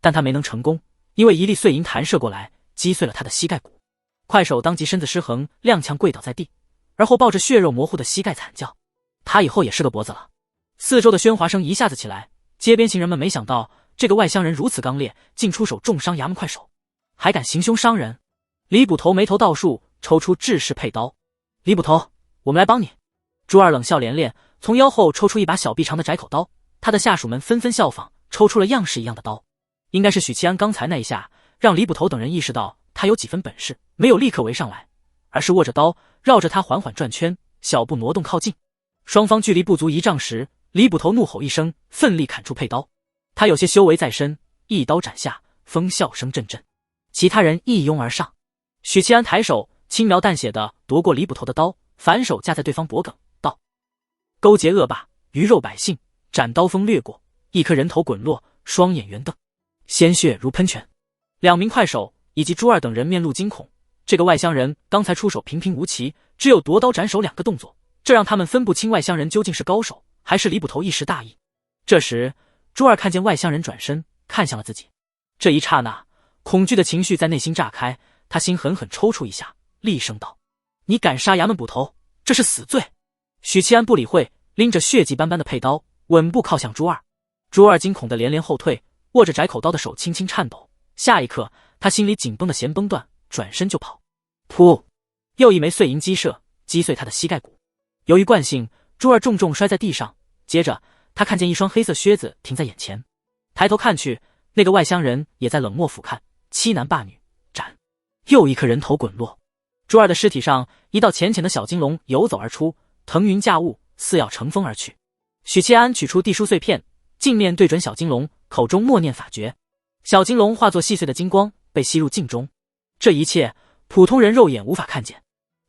但他没能成功，因为一粒碎银弹射过来，击碎了他的膝盖骨。快手当即身子失衡，踉跄跪倒在地，而后抱着血肉模糊的膝盖惨叫。他以后也是个脖子了。四周的喧哗声一下子起来，街边行人们没想到这个外乡人如此刚烈，竟出手重伤衙门快手，还敢行凶伤人。李捕头眉头倒竖，抽出制式佩刀。李捕头，我们来帮你。朱二冷笑连连，从腰后抽出一把小臂长的窄口刀。他的下属们纷纷效仿，抽出了样式一样的刀。应该是许七安刚才那一下让李捕头等人意识到他有几分本事，没有立刻围上来，而是握着刀绕着他缓缓转圈，小步挪动靠近。双方距离不足1丈时，李捕头怒吼一声，奋力砍出佩刀。他有些修为在身，一刀斩下，疯笑声阵阵。其他人一拥而上。许七安抬手轻描淡写地夺过李捕头的刀，反手架在对方脖颈，道：“勾结恶霸，鱼肉百姓。”斩刀锋掠过，一颗人头滚落，双眼圆瞪，鲜血如喷泉。2名快手以及朱二等人面露惊恐。这个外乡人刚才出手平平无奇，只有夺刀斩首2个动作，这让他们分不清外乡人究竟是高手还是李捕头一时大意。这时朱二看见外乡人转身看向了自己，这一刹那恐惧的情绪在内心炸开，他心狠狠抽搐一下，厉声道：“你敢杀衙门捕头，这是死罪！”许七安不理会，拎着血迹斑斑的佩刀稳步靠向朱二。朱二惊恐的连连后退，握着窄口刀的手轻轻颤抖。下一刻他心里紧绷的弦绷断，转身就跑。噗！又一枚碎银击射，击碎他的膝盖骨。由于惯性，朱二重重摔在地上。接着他看见一双黑色靴子停在眼前，抬头看去，那个外乡人也在冷漠俯瞰。7男8女，斩！又一颗人头滚落。朱二的尸体上一道浅浅的小金龙游走而出，腾云驾雾，似要乘风而去。许七安取出地书碎片，镜面对准小金龙，口中默念法诀，小金龙化作细碎的金光，被吸入镜中。这一切普通人肉眼无法看见。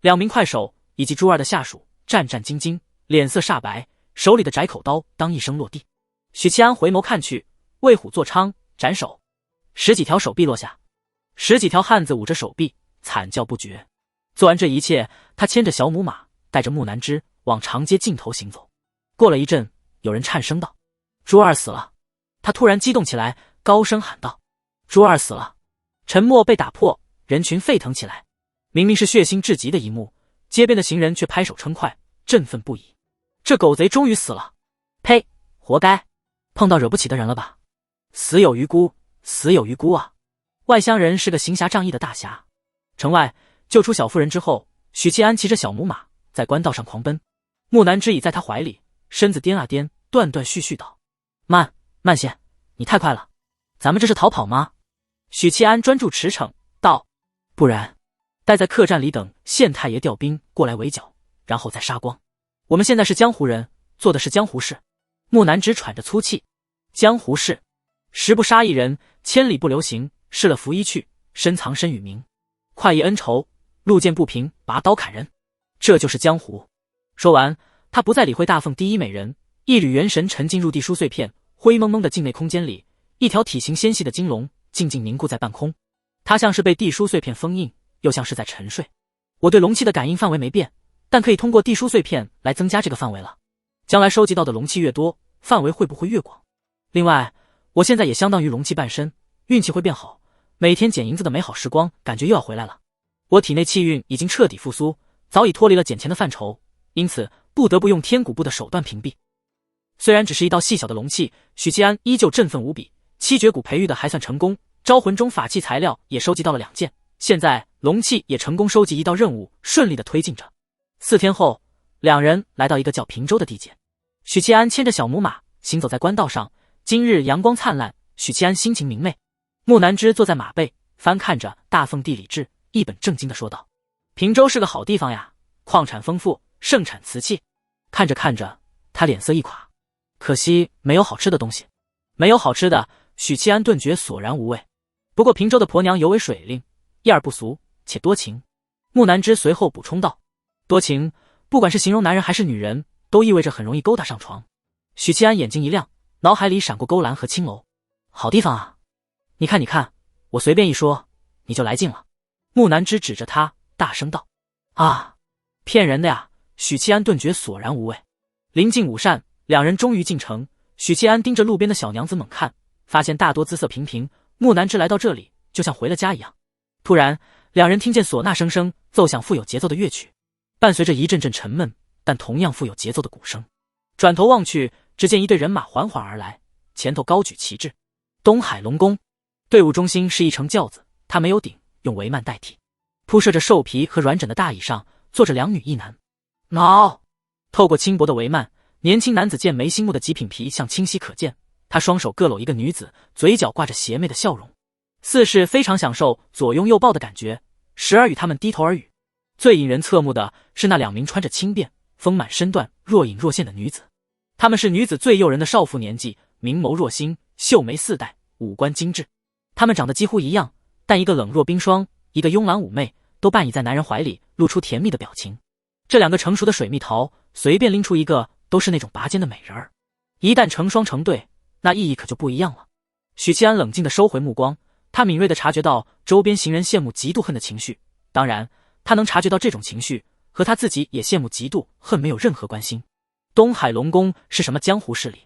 2名快手以及朱二的下属战战兢兢，脸色煞白，手里的窄口刀当一声落地。许七安回眸看去，为虎作伥，斩首，10几条手臂落下，10几条汉子捂着手臂，惨叫不绝。做完这一切，他牵着小母马，带着木南枝往长街尽头行走。过了一阵，有人颤声道：“朱二死了！”他突然激动起来，高声喊道：“朱二死了！”沉默被打破，人群沸腾起来。明明是血腥至极的一幕，街边的行人却拍手称快，振奋不已。这狗贼终于死了！呸！活该！碰到惹不起的人了吧？死有余辜，死有余辜啊！外乡人是个行侠仗义的大侠。城外救出小妇人之后，许七安骑着小母马在官道上狂奔，木南枝倚在他怀里，身子颠啊颠，断断续续道：“慢些，你太快了，咱们这是逃跑吗？”许七安专注驰骋道：“不然，待在客栈里等县太爷调兵过来围剿，然后再杀光。我们现在是江湖人，做的是江湖事。”木南枝喘着粗气：“江湖事，十不杀一人，千里不留行，失了拂衣去，深藏身与名，快意恩仇，路见不平拔刀砍人，这就是江湖。”说完，他不再理会大凤第一美人，一缕元神沉进入地书碎片，灰蒙蒙的境内空间里，一条体型纤细的金龙静静凝固在半空。它像是被地书碎片封印，又像是在沉睡。我对龙气的感应范围没变，但可以通过地书碎片来增加这个范围了。将来收集到的龙气越多，范围会不会越广？另外，我现在也相当于龙气半身，运气会变好，每天捡银子的美好时光感觉又要回来了。我体内气运已经彻底复苏，早已脱离了捡钱的范畴，因此不得不用天蛊部的手段屏蔽。虽然只是一道细小的龙气，许七安依旧振奋无比。七绝蛊培育的还算成功，招魂中法器材料也收集到了2件，现在龙气也成功收集一道任务，顺利的推进着。4天后，2人来到一个叫平洲的地界。许七安牵着小母马行走在官道上，今日阳光灿烂，许七安心情明媚。木南枝坐在马背，翻看着大凤地理志，一本正经地说道：“平洲是个好地方呀，矿产丰富，盛产瓷器。看着看着他脸色一垮，可惜没有好吃的东西。没有好吃的，许七安顿觉索然无味。不过平州的婆娘尤为水灵，一二不俗，且多情。木南枝随后补充道：多情，不管是形容男人还是女人，都意味着很容易勾搭上床。许七安眼睛一亮，脑海里闪过勾栏和青楼。好地方啊，你看你看，我随便一说你就来劲了。木南枝指着他大声道：啊，骗人的呀！许七安顿觉索然无味。临近午膳，两人终于进城。许七安盯着路边的小娘子猛看，发现大多姿色平平。木南枝来到这里就像回了家一样。突然两人听见唢呐声声奏响富有节奏的乐曲，伴随着一阵阵沉闷但同样富有节奏的鼓声。转头望去，只见一队人马缓缓而来，前头高举旗帜。东海龙宫队伍中心是一乘轿子，它没有顶，用帷幔代替。铺设着兽皮和软枕的大椅上坐着两女一男。透过轻薄的帷幔，年轻男子剑眉星目的极品皮相清晰可见，他双手各搂一个女子，嘴角挂着邪魅的笑容，似是非常享受左拥右抱的感觉，时而与他们低头耳语。最引人侧目的是那两名穿着轻便、丰满身段若隐若现的女子，她们是女子最诱人的少妇年纪，明眸若星，秀眉似黛，五官精致。她们长得几乎一样，但一个冷若冰霜，一个慵懒妩媚，都半倚在男人怀里，露出甜蜜的表情。这两个成熟的水蜜桃，随便拎出一个都是那种拔尖的美人儿，一旦成双成对，那意义可就不一样了。许七安冷静地收回目光，他敏锐地察觉到周边行人羡慕嫉妒恨的情绪，当然他能察觉到这种情绪和他自己也羡慕嫉妒恨没有任何关系。东海龙宫是什么江湖势力？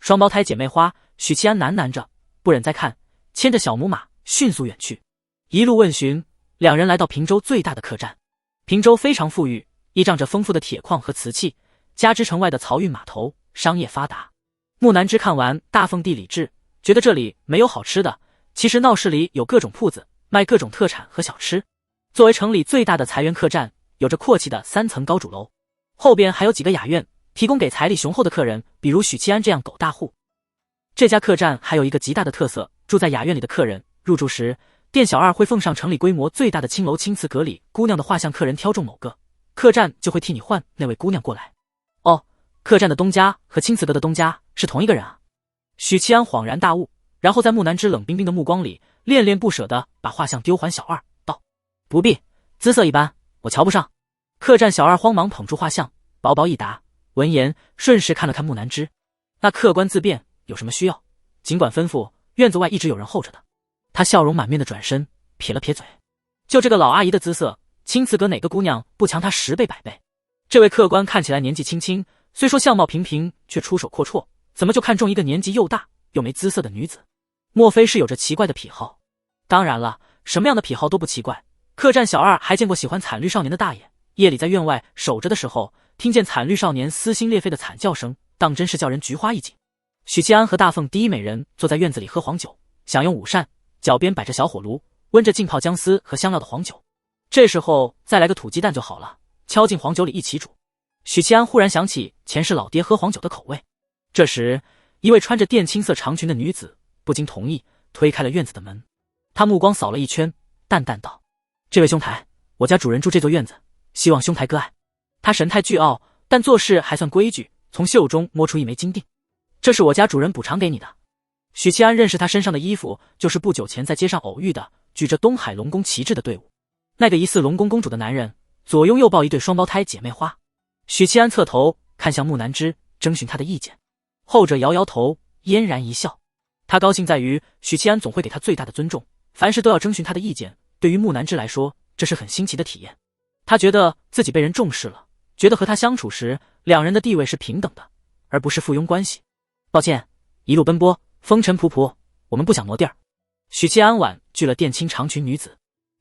双胞胎姐妹花，许七安喃喃着，不忍再看，牵着小母马迅速远去。一路问询，两人来到平州最大的客栈。平州非常富裕，依仗着丰富的铁矿和瓷器，加之城外的漕运码头，商业发达。木南枝看完《大凤地理志》，觉得这里没有好吃的，其实闹市里有各种铺子，卖各种特产和小吃。作为城里最大的财源客栈，有着阔气的3层高主楼，后边还有几个雅院，提供给财力雄厚的客人，比如许七安这样狗大户。这家客栈还有一个极大的特色，住在雅院里的客人入住时，店小二会奉上城里规模最大的青楼青瓷阁里姑娘的画像，客人挑中某个，客栈就会替你换那位姑娘过来。哦，客栈的东家和青瓷阁的东家是同一个人啊！许七安恍然大悟，然后在木南枝冷冰冰的目光里恋恋不舍地把画像丢还小二，道：不必，姿色一般，我瞧不上。客栈小二慌忙捧住画像，薄薄一答，闻言顺势看了看木南枝，那客官自便，有什么需要尽管吩咐，院子外一直有人候着的。他笑容满面的转身，撇了撇嘴，就这个老阿姨的姿色，青瓷阁哪个姑娘不强她10倍100倍？这位客官看起来年纪轻轻，虽说相貌平平，却出手阔绰，怎么就看中一个年纪又大又没姿色的女子？莫非是有着奇怪的癖好？当然了，什么样的癖好都不奇怪。客栈小二还见过喜欢惨绿少年的大爷，夜里在院外守着的时候，听见惨绿少年撕心裂肺的惨叫声，当真是叫人菊花一紧。许七安和大凤第一美人坐在院子里喝黄酒，享用午膳，脚边摆着小火炉，温着浸泡姜丝和香料的黄酒。这时候再来个土鸡蛋就好了，敲进黄酒里一起煮。许七安忽然想起前世老爹喝黄酒的口味。这时一位穿着靛青色长裙的女子不经同意推开了院子的门，她目光扫了一圈，淡淡道：这位兄台，我家主人住这座院子，希望兄台割爱。她神态倨傲，但做事还算规矩，从袖中摸出一枚金锭，这是我家主人补偿给你的。许七安认识他身上的衣服，就是不久前在街上偶遇的举着东海龙宫旗帜的队伍。那个疑似龙宫公主的男人左拥右抱一对双胞胎姐妹花。许七安侧头看向木南枝，征询他的意见，后者摇摇头，嫣然一笑。他高兴在于许七安总会给他最大的尊重，凡事都要征询他的意见。对于木南枝来说，这是很新奇的体验。他觉得自己被人重视了，觉得和他相处时，两人的地位是平等的，而不是附庸关系。抱歉，一路奔波，风尘仆仆，我们不想挪地儿。许七安婉拒了靛青长裙女子，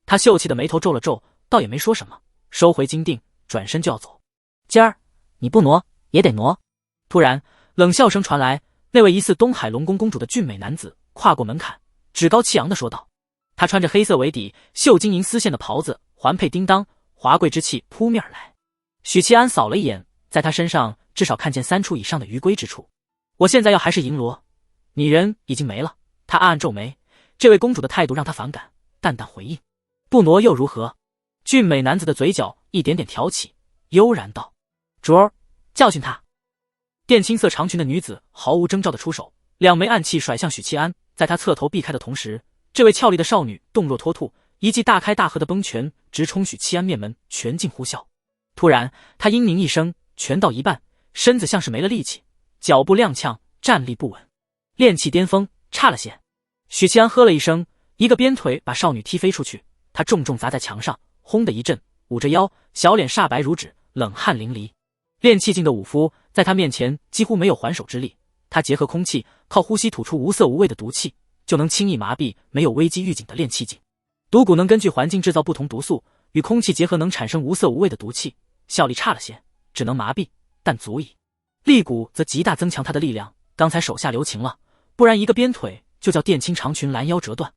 她秀气的眉头皱了皱，倒也没说什么，收回金锭，转身就要走。今儿你不挪也得挪。突然冷笑声传来，那位疑似东海龙宫公主的俊美男子跨过门槛，趾高气扬地说道。他穿着黑色为底、绣金银丝线的袍子，环佩叮当，华贵之气扑面而来。许七安扫了一眼，在他身上至少看见3处以上的余规之处。我现在要还是银罗，你人已经没了。他暗暗皱眉，这位公主的态度让他反感，淡淡回应：不挪又如何？俊美男子的嘴角一点点挑起，悠然道：卓儿，教训他。靛青色长裙的女子毫无征兆的出手，两枚暗器甩向许七安，在她侧头避开的同时，这位俏丽的少女动若脱兔，一记大开大合的崩拳直冲许七安面门，拳劲呼啸。突然，她嘤咛一声，拳到一半，身子像是没了力气，脚步踉跄，站立不稳，练气巅峰，差了些。许七安呵了一声，一个鞭腿把少女踢飞出去，她重重砸在墙上，轰的一阵，捂着腰，小脸煞白如纸，冷汗淋漓。练气境的武夫在他面前几乎没有还手之力，他结合空气，靠呼吸吐出无色无味的毒气，就能轻易麻痹没有危机预警的练气境。毒蛊能根据环境制造不同毒素，与空气结合能产生无色无味的毒气，效力差了些，只能麻痹，但足矣。力蛊则极大增强他的力量，刚才手下留情了，不然一个鞭腿就叫靛青长裙拦腰折断。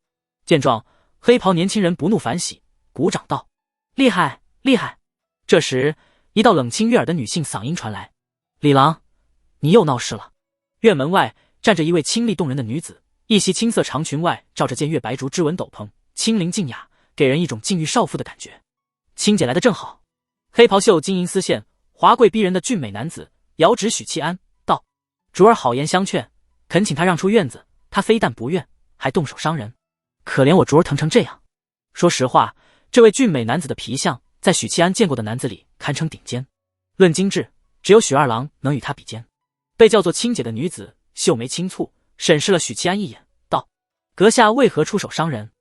见状，黑袍年轻人不怒反喜，鼓掌道：“厉害，厉害！”这时，一道冷清悦耳的女性嗓音传来：“李郎，你又闹事了。”院门外站着一位清丽动人的女子，一袭青色长裙外罩着件月白竹织纹斗篷，清灵静雅，给人一种禁欲少妇的感觉。青姐来得正好。黑袍袖金银丝线，华贵逼人的俊美男子遥指许七安道：“竹儿好言相劝，恳请他让出院子，他非但不愿，还动手伤人，可怜我竹儿疼成这样。”说实话，这位俊美男子的皮相在许七安见过的男子里堪称顶尖，论精致，只有许二郎能与他比肩。被叫做青姐的女子秀眉轻蹙，审视了许七安一眼，道：“阁下为何出手伤人？”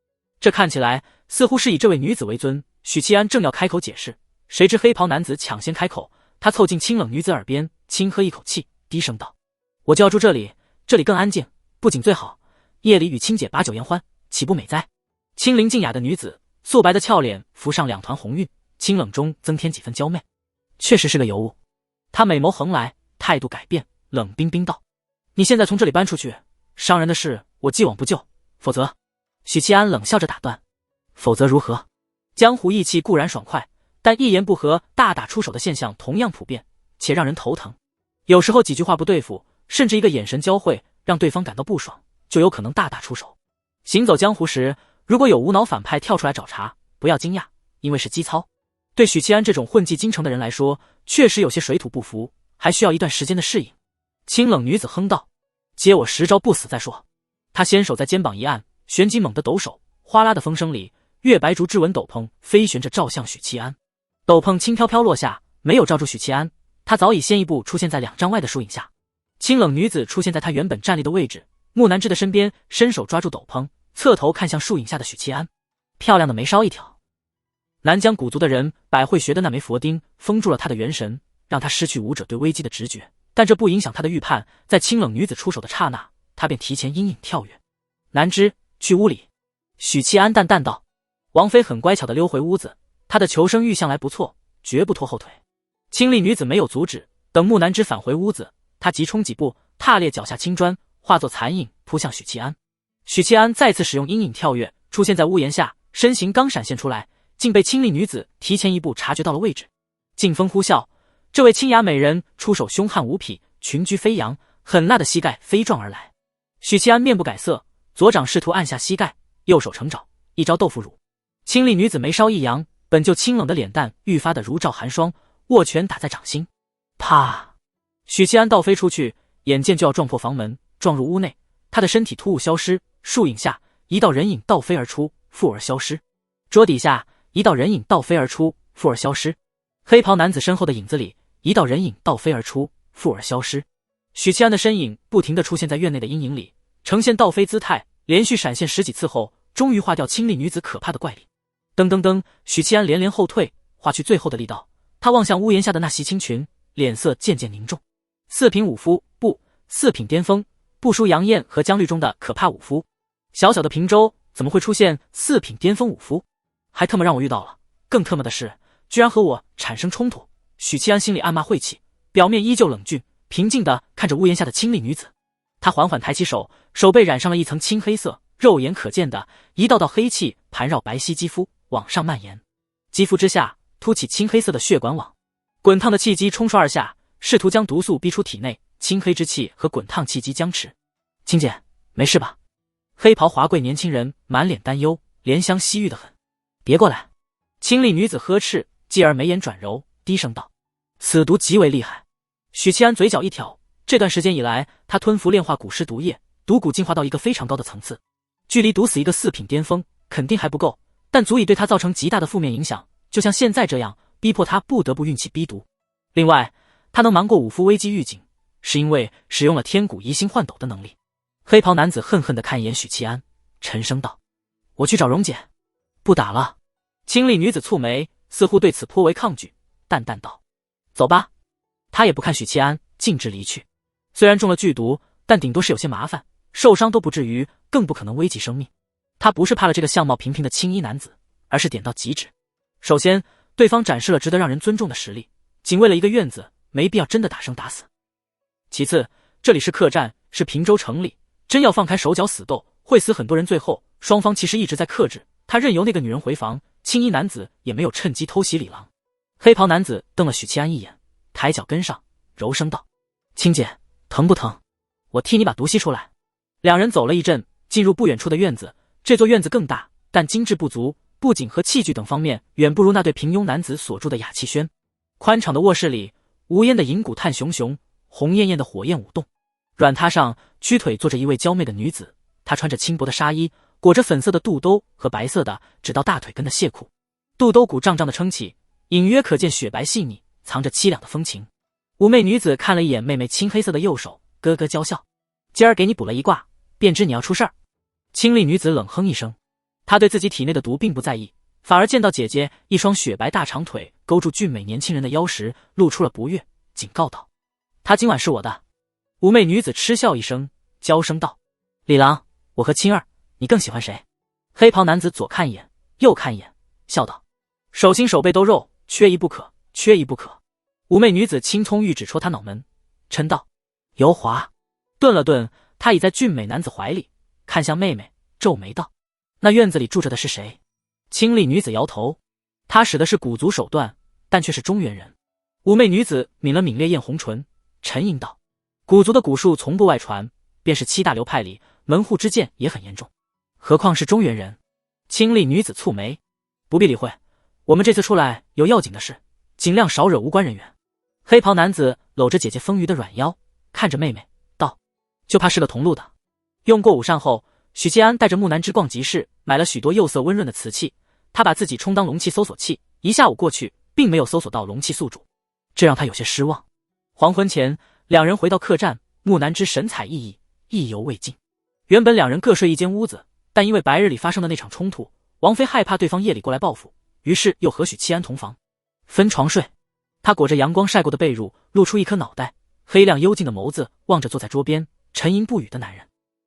这看起来似乎是以这位女子为尊。许七安正要开口解释，谁知黑袍男子抢先开口，他凑近清冷女子耳边，轻喝一口气，低声道：“我就要住这里，这里更安静，不仅最好，夜里与青姐把酒言欢，岂不美哉？”清灵静雅的女子素白的俏脸浮上两团红晕，清冷中增添几分娇媚，确实是个尤物。她美眸横来，态度改变，冷冰冰道：“你现在从这里搬出去，伤人的事我既往不咎，否则……”许七安冷笑着打断：“否则如何？”江湖义气固然爽快，但一言不合大打出手的现象同样普遍，且让人头疼。有时候几句话不对付，甚至一个眼神交汇，让对方感到不爽，就有可能大打出手。行走江湖时，如果有无脑反派跳出来找茬，不要惊讶，因为是基操。对许七安这种混迹京城的人来说，确实有些水土不服，还需要一段时间的适应。清冷女子哼道：“接我10招不死再说。”她先手在肩膀一按，旋即猛地抖手，哗啦的风声里，月白竹织纹斗篷飞旋着照向许七安。斗篷轻飘飘落下，没有罩住许七安，他早已先一步出现在2丈外的树影下。清冷女子出现在他原本站立的位置，木南枝的身边，伸手抓住斗篷，侧头看向树影下的许七安，漂亮的眉梢一挑。南疆古族的人百会穴的那枚佛钉封住了他的元神，让他失去武者对危机的直觉，但这不影响他的预判。在清冷女子出手的刹那，他便提前阴影跳跃。南枝，去屋里。许七安淡淡道。王妃很乖巧地溜回屋子，她的求生欲向来不错，绝不拖后腿。清丽女子没有阻止，等木南枝返回屋子，她急冲几步，踏裂脚下青砖，化作残影扑向许七安。许七安再次使用阴影跳跃，出现在屋檐下，身形刚闪现出来，竟被清丽女子提前一步察觉到了位置。劲风呼啸，这位清雅美人出手凶悍无匹，裙裾飞扬，很辣的膝盖飞撞而来。许七安面不改色，左掌试图按下膝盖，右手成爪，一招豆腐乳。清丽女子眉梢一扬，本就清冷的脸蛋愈发的如照寒霜，握拳打在掌心。啪！许七安倒飞出去，眼见就要撞破房门，撞入屋内，他的身体突兀消失，树影下一道人影倒飞而出，复而消失。桌底下一道人影倒飞而出，复而消失。黑袍男子身后的影子里，一道人影倒飞而出，复而消失。许七安的身影不停地出现在院内的阴影里，呈现倒飞姿态，连续闪现10几次后，终于化掉清丽女子可怕的怪力。噔噔噔，许七安连连后退，化去最后的力道。他望向屋檐下的那袭青裙，脸色渐渐凝重。4品武夫，不，4品巅峰，不输杨艳和江绿中的可怕武夫。小小的平州怎么会出现4品巅峰武夫？还特么让我遇到了，更特么的是，居然和我产生冲突。许七安心里暗骂晦气，表面依旧冷峻平静地看着屋檐下的清丽女子。他缓缓抬起手，手背染上了一层青黑色，肉眼可见的一道道黑气盘绕白皙肌肤往上蔓延，肌肤之下凸起青黑色的血管网，滚烫的气机冲刷而下，试图将毒素逼出体内。青黑之气和滚烫气机僵持。青姐，没事吧？黑袍华贵年轻人满脸担忧，怜香惜玉的很。别过来！清丽女子呵斥，继而眉眼转柔，低声道：“此毒极为厉害。”许七安嘴角一挑，这段时间以来，他吞服炼化蛊师毒液，毒蛊进化到一个非常高的层次，距离毒死一个4品巅峰肯定还不够，但足以对他造成极大的负面影响，就像现在这样，逼迫他不得不运气逼毒。另外，他能瞒过五夫危机预警，是因为使用了天蛊移星换斗的能力。黑袍男子恨恨地看一眼许七安，沉声道：“我去找蓉姐。”不打了。清丽女子蹙眉，似乎对此颇为抗拒，淡淡道：“走吧。”他也不看许七安，径直离去。虽然中了剧毒，但顶多是有些麻烦，受伤都不至于，更不可能危及生命。他不是怕了这个相貌平平的青衣男子，而是点到即止。首先，对方展示了值得让人尊重的实力，仅为了一个院子，没必要真的打生打死。其次，这里是客栈，是平州城里，真要放开手脚死斗，会死很多人。最后，双方其实一直在克制，他任由那个女人回房，青衣男子也没有趁机偷袭李郎。黑袍男子瞪了许七安一眼，抬脚跟上，柔声道：“青姐，疼不疼？我替你把毒吸出来。”两人走了一阵，进入不远处的院子。这座院子更大，但精致不足，布景和器具等方面远不如那对平庸男子所住的雅气轩。宽敞的卧室里，无烟的银骨炭熊熊，红艳艳的火焰舞动。软榻上屈腿坐着一位娇媚的女子，她穿着轻薄的纱衣，裹着粉色的肚兜和白色的直到大腿根的蟹裤，肚兜鼓胀胀的撑起，隐约可见雪白细腻，藏着凄凉的风情。妩媚女子看了一眼妹妹青黑色的右手，咯咯娇笑：“今儿给你卜了一卦，便知你要出事儿。”清丽女子冷哼一声，她对自己体内的毒并不在意，反而见到姐姐一双雪白大长腿勾住俊美年轻人的腰时，露出了不悦，警告道：“她今晚是我的。”妩媚女子嗤笑一声，娇声道：“李郎，我和青儿，你更喜欢谁？”黑袍男子左看一眼，右看一眼，笑道：“手心手背都肉，缺一不可，缺一不可。”妩媚女子青葱玉指戳他脑门，嗔道：“油滑。”顿了顿，他倚在俊美男子怀里，看向妹妹，皱眉道：“那院子里住着的是谁？”清丽女子摇头，她使的是蛊族手段，但却是中原人。妩媚女子抿了抿烈焰红唇，沉吟道：“蛊族的蛊术从不外传，便是7大流派里门户之见也很严重，何况是中原人。”清丽女子蹙眉：“不必理会，我们这次出来有要紧的事，尽量少惹无关人员。”黑袍男子搂着姐姐丰腴的软腰，看着妹妹道：“就怕是个同路的。”用过午膳后，许七安带着木南之逛集市，买了许多釉色温润的瓷器。他把自己充当龙气搜索器，一下午过去，并没有搜索到龙气宿主，这让他有些失望。黄昏前，两人回到客栈，木南之神采奕奕，意犹未尽。原本两人各睡一间屋子，但因为白日里发生的那场冲突，王妃害怕对方夜里过来报复，于是又和许七安同房，分床睡。他裹着阳光晒过的被褥，露出一颗脑袋，黑亮幽静的眸子望着坐在桌边沉吟不语的男人。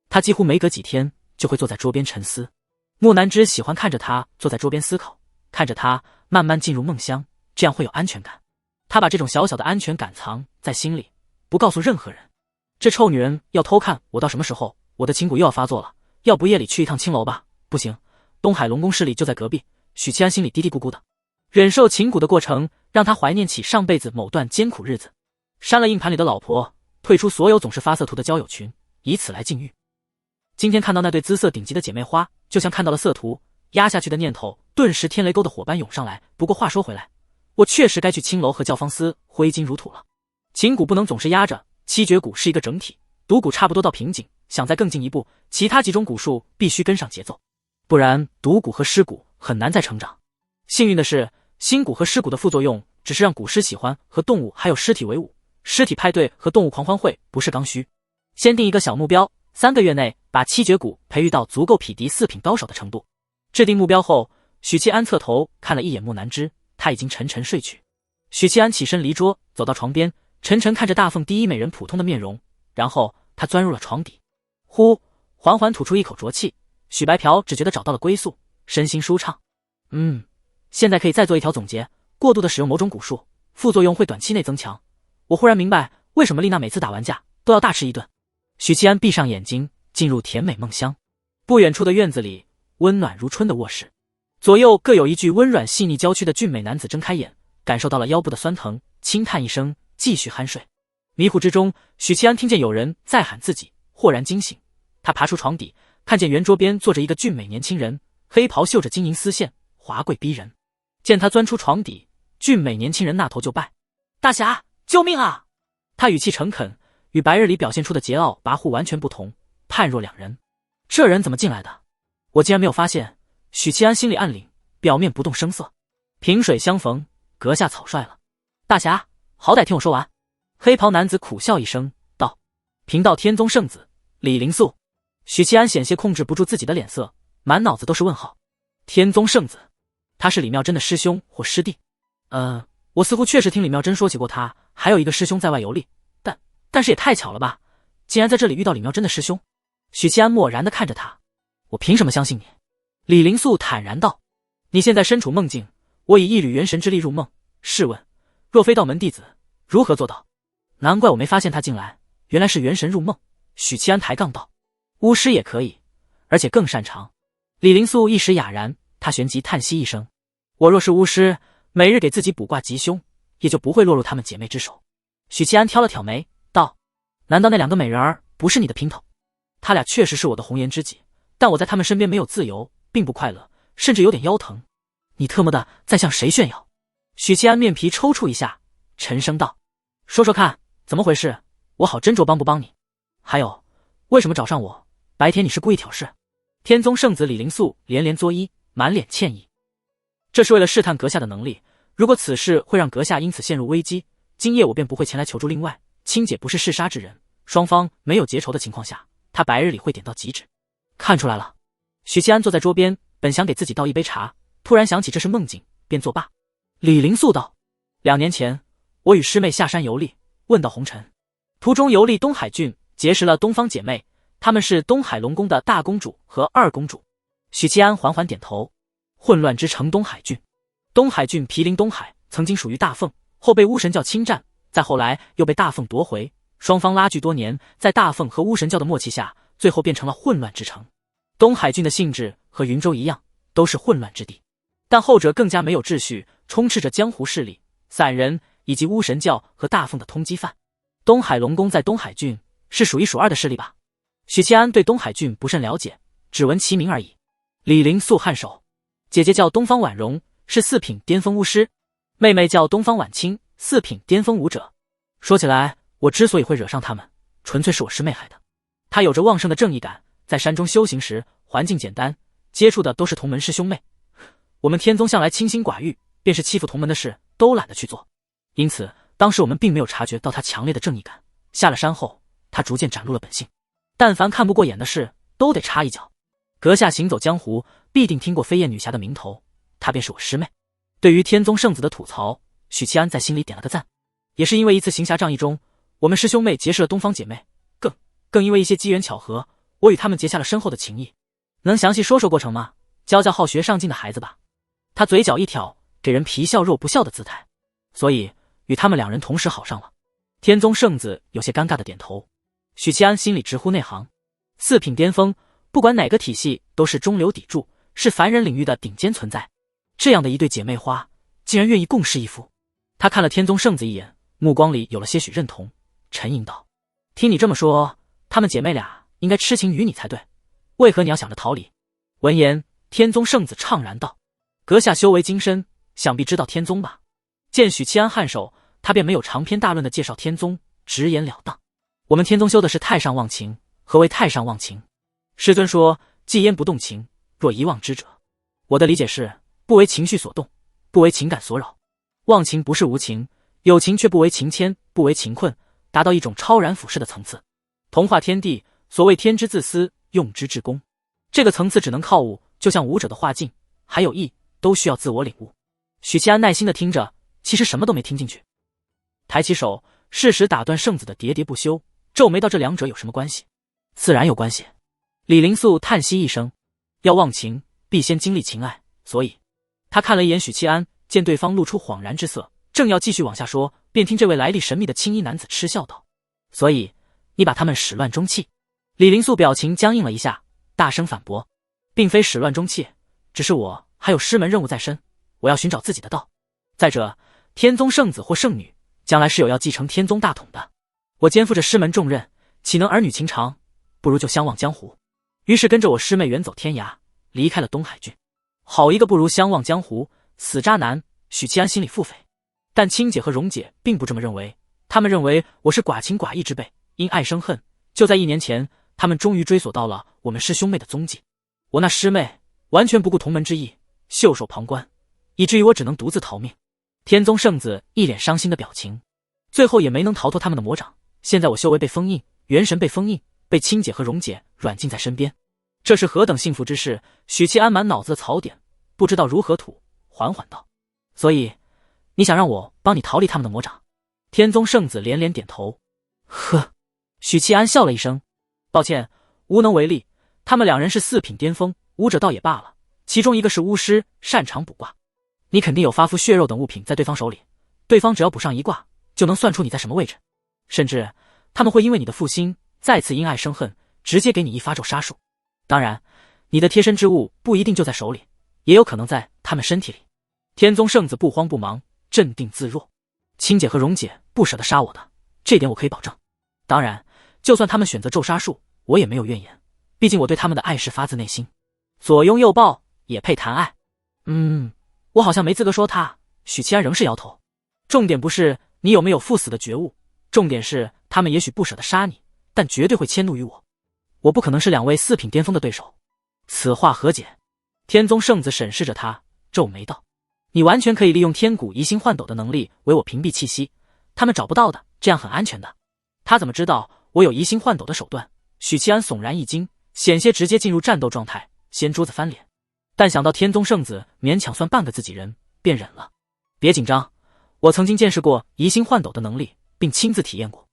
他几乎每隔几天就会坐在桌边沉思。木南之喜欢看着他坐在桌边思考，看着他慢慢进入梦乡，这样会有安全感。他把这种小小的安全感藏在心里，不告诉任何人。这臭女人要偷看我到什么时候？我的情蛊又要发作了，要不夜里去一趟青楼吧？不行，东海龙宫势力就在隔壁。许七安心里嘀嘀咕咕的，忍受情蛊的过程让他怀念起上辈子某段艰苦日子。删了硬盘里的老婆，退出所有总是发色图的交友群，以此来禁欲。今天看到那对姿色顶级的姐妹花，就像看到了色图，压下去的念头顿时天雷沟的火般涌上来。不过话说回来，我确实该去青楼和教坊司挥金如土了。情蛊不能总是压着，七绝蛊是一个整体，毒蛊差不多到瓶颈，想再更进一步，其他几种蛊术必须跟上节奏，不然毒蛊和尸蛊很难再成长。幸运的是，新蛊和尸蛊的副作用只是让蛊师喜欢和动物还有尸体为伍，尸体派对和动物狂欢会不是刚需。先定一个小目标，3个月内把七绝蛊培育到足够匹敌4品高手的程度。制定目标后，许七安侧头看了一眼木南之，他已经沉沉睡去。许七安起身离桌，走到床边，沉沉看着大凤第一美人普通的面容，然后他钻入了床底，缓缓吐出一口浊气。许白嫖只觉得找到了归宿，身心舒畅。现在可以再做一条总结：过度的使用某种蛊术，副作用会短期内增强。我忽然明白为什么丽娜每次打完架都要大吃一顿。许七安闭上眼睛，进入甜美梦乡。不远处的院子里，温暖如春的卧室，左右各有一具温软细腻娇躯的俊美男子睁开眼，感受到了腰部的酸疼，轻叹一声，继续酣睡。迷糊之中，许七安听见有人在喊自己，豁然惊醒。他爬出床底，看见圆桌边坐着一个俊美年轻人，黑袍绣着金银丝线，华贵逼人。见他钻出床底，俊美年轻人那头就拜：“大侠，救命啊！”他语气诚恳，与白日里表现出的桀骜跋扈完全不同，判若两人。这人怎么进来的？我竟然没有发现。许七安心里暗领，表面不动声色。萍水相逢，阁下草率了。大侠，好歹听我说完。黑袍男子苦笑一声，道：“贫道天宗圣子李灵素。”许七安险些控制不住自己的脸色，满脑子都是问号。天宗圣子，他是李妙真的师兄或师弟？我似乎确实听李妙真说起过他还有一个师兄在外游历，但是也太巧了吧，竟然在这里遇到李妙真的师兄。许七安漠然地看着他，我凭什么相信你？李灵素坦然道：“你现在身处梦境，我以一缕元神之力入梦，试问，若非道门弟子，如何做到？”难怪我没发现他进来，原来是元神入梦。许七安抬杠道：“巫师也可以，而且更擅长。”李灵素一时哑然，他旋即叹息一声：“我若是巫师，每日给自己卜卦吉凶，也就不会落入他们姐妹之手。”许七安挑了挑眉，道：“难道那两个美人儿不是你的姘头？他俩确实是我的红颜知己，但我在他们身边没有自由，并不快乐，甚至有点腰疼。你特么的在向谁炫耀？”许七安面皮抽搐一下，沉声道：“说说看，怎么回事？我好斟酌帮不帮你。还有，为什么找上我？白天你是故意挑事？”天宗圣子李灵素连连作揖，满脸歉意。这是为了试探阁下的能力，如果此事会让阁下因此陷入危机，今夜我便不会前来求助。另外，亲姐不是嗜杀之人，双方没有结仇的情况下，他白日里会点到极致。看出来了。许七安坐在桌边，本想给自己倒一杯茶，突然想起这是梦境，便作罢。李灵素道：“2年前，我与师妹下山游历，问到红尘，途中游历东海郡，结识了东方姐妹，她们是东海龙宫的大公主和二公主。”许七安缓缓点头。混乱之城东海郡，东海郡毗邻东海，曾经属于大凤，后被巫神教侵占，再后来又被大凤夺回，双方拉锯多年，在大凤和巫神教的默契下，最后变成了混乱之城。东海郡的性质和云州一样，都是混乱之地，但后者更加没有秩序，充斥着江湖势力、散人以及巫神教和大凤的通缉犯。东海龙宫在东海郡是数一数二的势力吧？许七安对东海郡不甚了解，只闻其名而已。李灵素颔首：“姐姐叫东方婉容，是4品巅峰巫师；妹妹叫东方婉清，4品巅峰武者。说起来，我之所以会惹上他们，纯粹是我师妹害的。她有着旺盛的正义感，在山中修行时，环境简单，接触的都是同门师兄妹。我们天宗向来清心寡欲，便是欺负同门的事都懒得去做。因此，当时我们并没有察觉到她强烈的正义感。下了山后，她逐渐展露了本性，但凡看不过眼的事，都得插一脚。阁下行走江湖，必定听过飞燕女侠的名头，她便是我师妹。”对于天宗圣子的吐槽，许七安在心里点了个赞。也是因为一次行侠仗义中，我们师兄妹结识了东方姐妹，更因为一些机缘巧合，我与他们结下了深厚的情谊。能详细说说过程吗？教教好学上进的孩子吧。他嘴角一挑，给人皮笑肉不笑的姿态。所以与他们2人同时好上了。天宗圣子有些尴尬的点头。许七安心里直呼内行，4品巅峰，不管哪个体系都是中流砥柱，是凡人领域的顶尖存在。这样的一对姐妹花，竟然愿意共侍一夫。他看了天宗圣子一眼，目光里有了些许认同，沉吟道：“听你这么说，她们姐妹俩应该痴情于你才对，为何你要想着逃离？”闻言，天宗圣子怅然道：“阁下修为精深，想必知道天宗吧？”见许七安颔首，他便没有长篇大论的介绍天宗，直言了当：“我们天宗修的是太上忘情。何为太上忘情？师尊说，既焉不动情，若遗忘之者。我的理解是，不为情绪所动，不为情感所扰。忘情不是无情，有情却不为情牵，不为情困，达到一种超然俯视的层次。同化天地，所谓天之自私，用之至公。这个层次只能靠悟，就像武者的化境，还有意，都需要自我领悟。”许七安耐心的听着，其实什么都没听进去。抬起手，适时打断圣子的喋喋不休，皱眉道：“这2者有什么关系？”“自然有关系。”李灵素叹息一声：“要忘情，必先经历情爱，所以……”他看了一眼许七安，见对方露出恍然之色，正要继续往下说，便听这位来历神秘的青衣男子嗤笑道：“所以你把他们始乱终弃？”李灵素表情僵硬了一下，大声反驳：“并非始乱终弃，只是我还有师门任务在身，我要寻找自己的道。再者，天宗圣子或圣女将来是有要继承天宗大统的，我肩负着师门重任，岂能儿女情长？不如就相忘江湖。”于是跟着我师妹远走天涯，离开了东海郡。好一个不如相忘江湖，死渣男！许七安心里腹诽。但青姐和蓉姐并不这么认为，他们认为我是寡情寡义之辈，因爱生恨，就在1年前，他们终于追索到了我们师兄妹的踪迹。我那师妹完全不顾同门之意，袖手旁观，以至于我只能独自逃命。天宗圣子一脸伤心的表情，最后也没能逃脱他们的魔掌。现在我修为被封印，元神被封印，被青姐和蓉姐软禁在身边，这是何等幸福之事！许七安满脑子的槽点，不知道如何吐，缓缓道：“所以，你想让我帮你逃离他们的魔掌？”天宗圣子连连点头。呵，许七安笑了一声，抱歉，无能为力。他们2人是4品巅峰，武者倒也罢了，其中一个是巫师，擅长卜卦。你肯定有发肤血肉等物品在对方手里，对方只要卜上一卦，就能算出你在什么位置。甚至他们会因为你的负心，再次因爱生恨，直接给你一发咒杀术。当然，你的贴身之物不一定就在手里，也有可能在他们身体里。天宗圣子不慌不忙，镇定自若。青姐和蓉姐不舍得杀我的，这点我可以保证。当然，就算他们选择咒杀术，我也没有怨言，毕竟我对他们的爱是发自内心。左拥右抱也配谈爱？我好像没资格说他。许七安仍是摇头。重点不是你有没有赴死的觉悟，重点是他们也许不舍得杀你，但绝对会迁怒于我。我不可能是2位4品巅峰的对手。此话何解？天宗圣子审视着他，皱眉道：“你完全可以利用天蛊移星换斗的能力为我屏蔽气息，他们找不到的，这样很安全的。”他怎么知道我有移星换斗的手段？许七安悚然一惊，险些直接进入战斗状态，掀桌子翻脸。但想到天宗圣子勉强算半个自己人，便忍了。别紧张，我曾经见识过移星换斗的能力，并亲自体验过。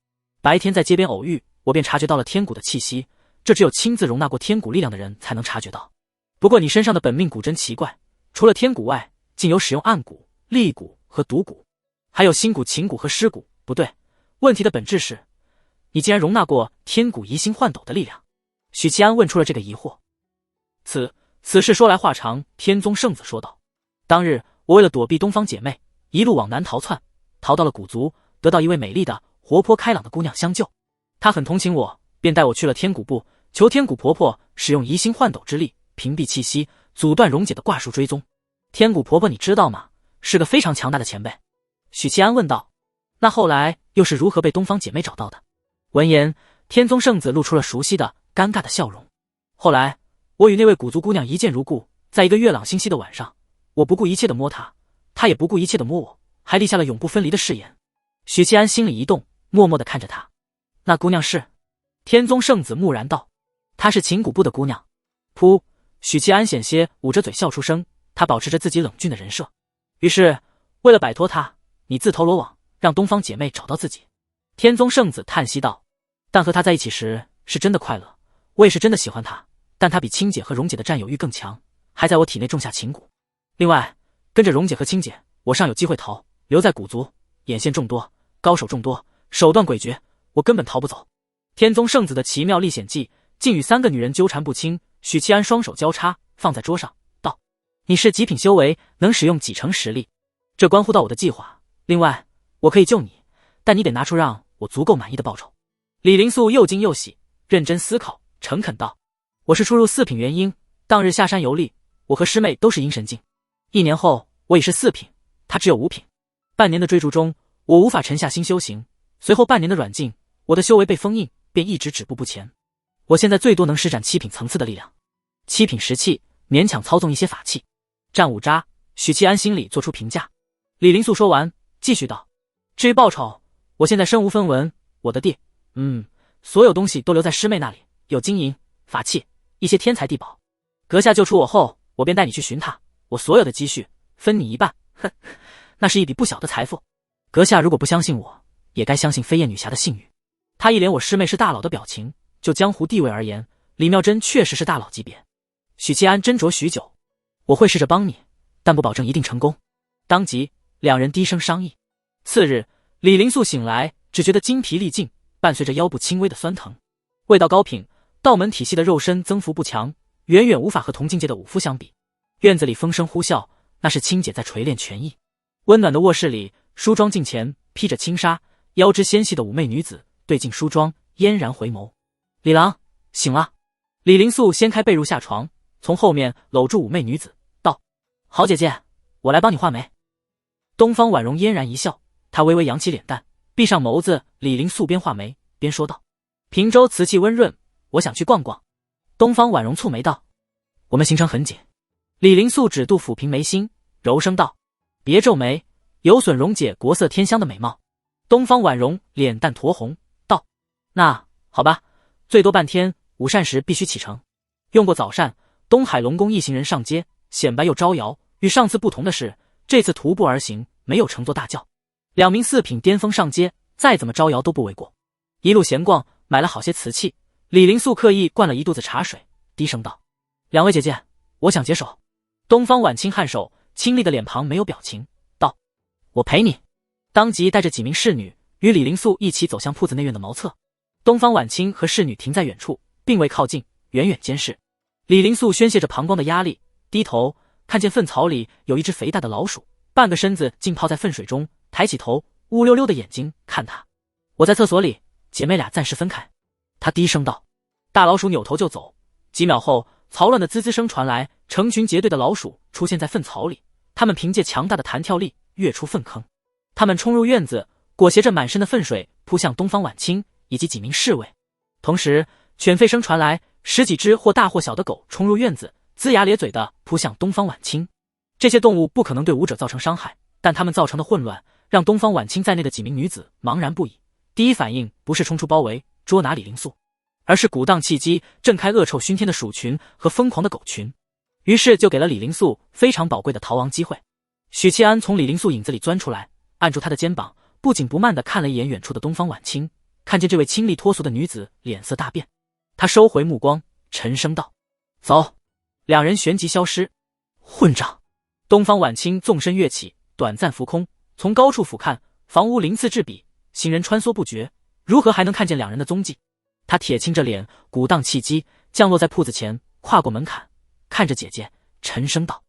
白天在街边偶遇，我便察觉到了天蛊的气息，这只有亲自容纳过天蛊力量的人才能察觉到。不过你身上的本命蛊真奇怪，除了天蛊外，竟有使用暗蛊、厉蛊和毒蛊，还有心蛊、情蛊和尸蛊。不对，问题的本质是，你竟然容纳过天蛊移星换斗的力量。许七安问出了这个疑惑。此事说来话长，天宗圣子说道：“当日我为了躲避东方姐妹，一路往南逃窜，逃到了古族，得到一位美丽的、活泼开朗的姑娘相救。她很同情我，便带我去了天蛊部，求天蛊婆婆使用移星换斗之力，屏蔽气息，阻断蓉姐的卦术追踪。天蛊婆婆你知道吗？是个非常强大的前辈。”许七安问道：“那后来又是如何被东方姐妹找到的？”闻言，天宗圣子露出了熟悉的、尴尬的笑容。后来我与那位古族姑娘一见如故，在一个月朗星稀的晚上，我不顾一切的摸她，她也不顾一切的摸我，还立下了永不分离的誓言。许七安心里一动，默默地看着她。那姑娘是？天宗圣子木然道：“她是秦蛊部的姑娘。”噗！许七安险些捂着嘴笑出声，他保持着自己冷峻的人设。于是，为了摆脱她，你自投罗网，让东方姐妹找到自己。天宗圣子叹息道：“但和她在一起时是真的快乐，我也是真的喜欢她。但她比青姐和蓉姐的占有欲更强，还在我体内种下情蛊。另外，跟着蓉姐和青姐，我尚有机会逃。留在古族，眼线众多，高手众多，手段诡谲，我根本逃不走。”天宗圣子的奇妙历险记竟与3个女人纠缠不清。许七安双手交叉放在桌上，道：“你是几品修为，能使用几成实力？这关乎到我的计划。另外，我可以救你，但你得拿出让我足够满意的报酬。”李灵素又惊又喜，认真思考，诚恳道：“我是初入4品元婴，当日下山游历，我和师妹都是阴神境。1年后，我已是4品，她只有5品。半年的追逐中，我无法沉下心修行，随后半年的软禁，我的修为被封印，便一直止步不前。我现在最多能施展7品层次的力量，7品实气，勉强操纵一些法器。战五渣。”许七安心里做出评价。李灵素说完，继续道：“至于报酬，我现在身无分文，我的地，所有东西都留在师妹那里，有金银、法器，一些天材地宝。阁下救出我后，我便带你去寻他，我所有的积蓄分你一半。哼，那是一笔不小的财富。阁下如果不相信我，也该相信飞燕女侠的信誉。”他一脸我师妹是大佬的表情。就江湖地位而言，李妙珍确实是大佬级别。许七安斟酌许久：“我会试着帮你，但不保证一定成功。”当即2人低声商议。次日，李灵素醒来，只觉得精疲力尽，伴随着腰部轻微的酸疼。未到高品，道门体系的肉身增幅不强，远远无法和同境界的武夫相比。院子里风声呼啸，那是青姐在锤炼拳艺。温暖的卧室里，梳妆镜前披着轻纱，腰肢纤细的妩媚女子对镜梳妆，嫣然回眸。李郎，醒了。李灵素掀开被褥下床，从后面搂住妩媚女子，道：“好姐姐，我来帮你画眉。”东方婉容嫣然一笑，她微微扬起脸蛋，闭上眸子。李灵素边画眉边说道：“平洲瓷器温润，我想去逛逛。东方婉容蹙眉道：我们行程很紧。李灵素指肚抚平眉心，柔声道：别皱眉，有损容姐国色天香的美貌。东方婉容脸蛋酡红，道：那好吧，最多半天，午膳时必须启程。用过早膳，东海龙宫一行人上街，显摆又招摇。与上次不同的是，这次徒步而行，没有乘坐大轿。2名四品巅峰上街，再怎么招摇都不为过。一路闲逛，买了好些瓷器。李灵素刻意灌了一肚子茶水，低声道：两位姐姐，我想解手。东方婉清颔首，清丽的脸庞没有表情，道：我陪你。当即带着几名侍女与李灵素一起走向铺子内院的茅厕。东方婉清和侍女停在远处，并未靠近，远远监视。李灵素宣泄着膀胱的压力，低头看见粪槽里有一只肥大的老鼠，半个身子浸泡在粪水中，抬起头，乌溜溜的眼睛看他。我在厕所里，姐妹俩暂时分开。他低声道。大老鼠扭头就走，几秒后，槽乱的滋滋声传来，成群结队的老鼠出现在粪槽里，它们凭借强大的弹跳力跃出粪坑。它们冲入院子，裹挟着满身的粪水扑向东方婉清以及几名侍卫。同时，犬吠声传来，10几只或大或小的狗冲入院子，龇牙咧嘴的扑向东方婉清。这些动物不可能对武者造成伤害，但它们造成的混乱让东方婉清在内的几名女子茫然不已。第一反应不是冲出包围捉拿李灵素，而是鼓荡气机，震开恶臭熏天的鼠群和疯狂的狗群。于是就给了李灵素非常宝贵的逃亡机会。许七安从李灵素影子里钻出来，按住她的肩膀，不紧不慢地看了一眼远处的东方婉清，看见这位清丽脱俗的女子，脸色大变。他收回目光，沉声道：走。两人旋即消失。混账！东方婉清纵身跃起，短暂浮空，从高处俯瞰，房屋鳞次栉比，行人穿梭不绝，如何还能看见两人的踪迹？他铁青着脸，鼓荡气机，降落在铺子前，跨过门槛，看着姐姐，沉声道：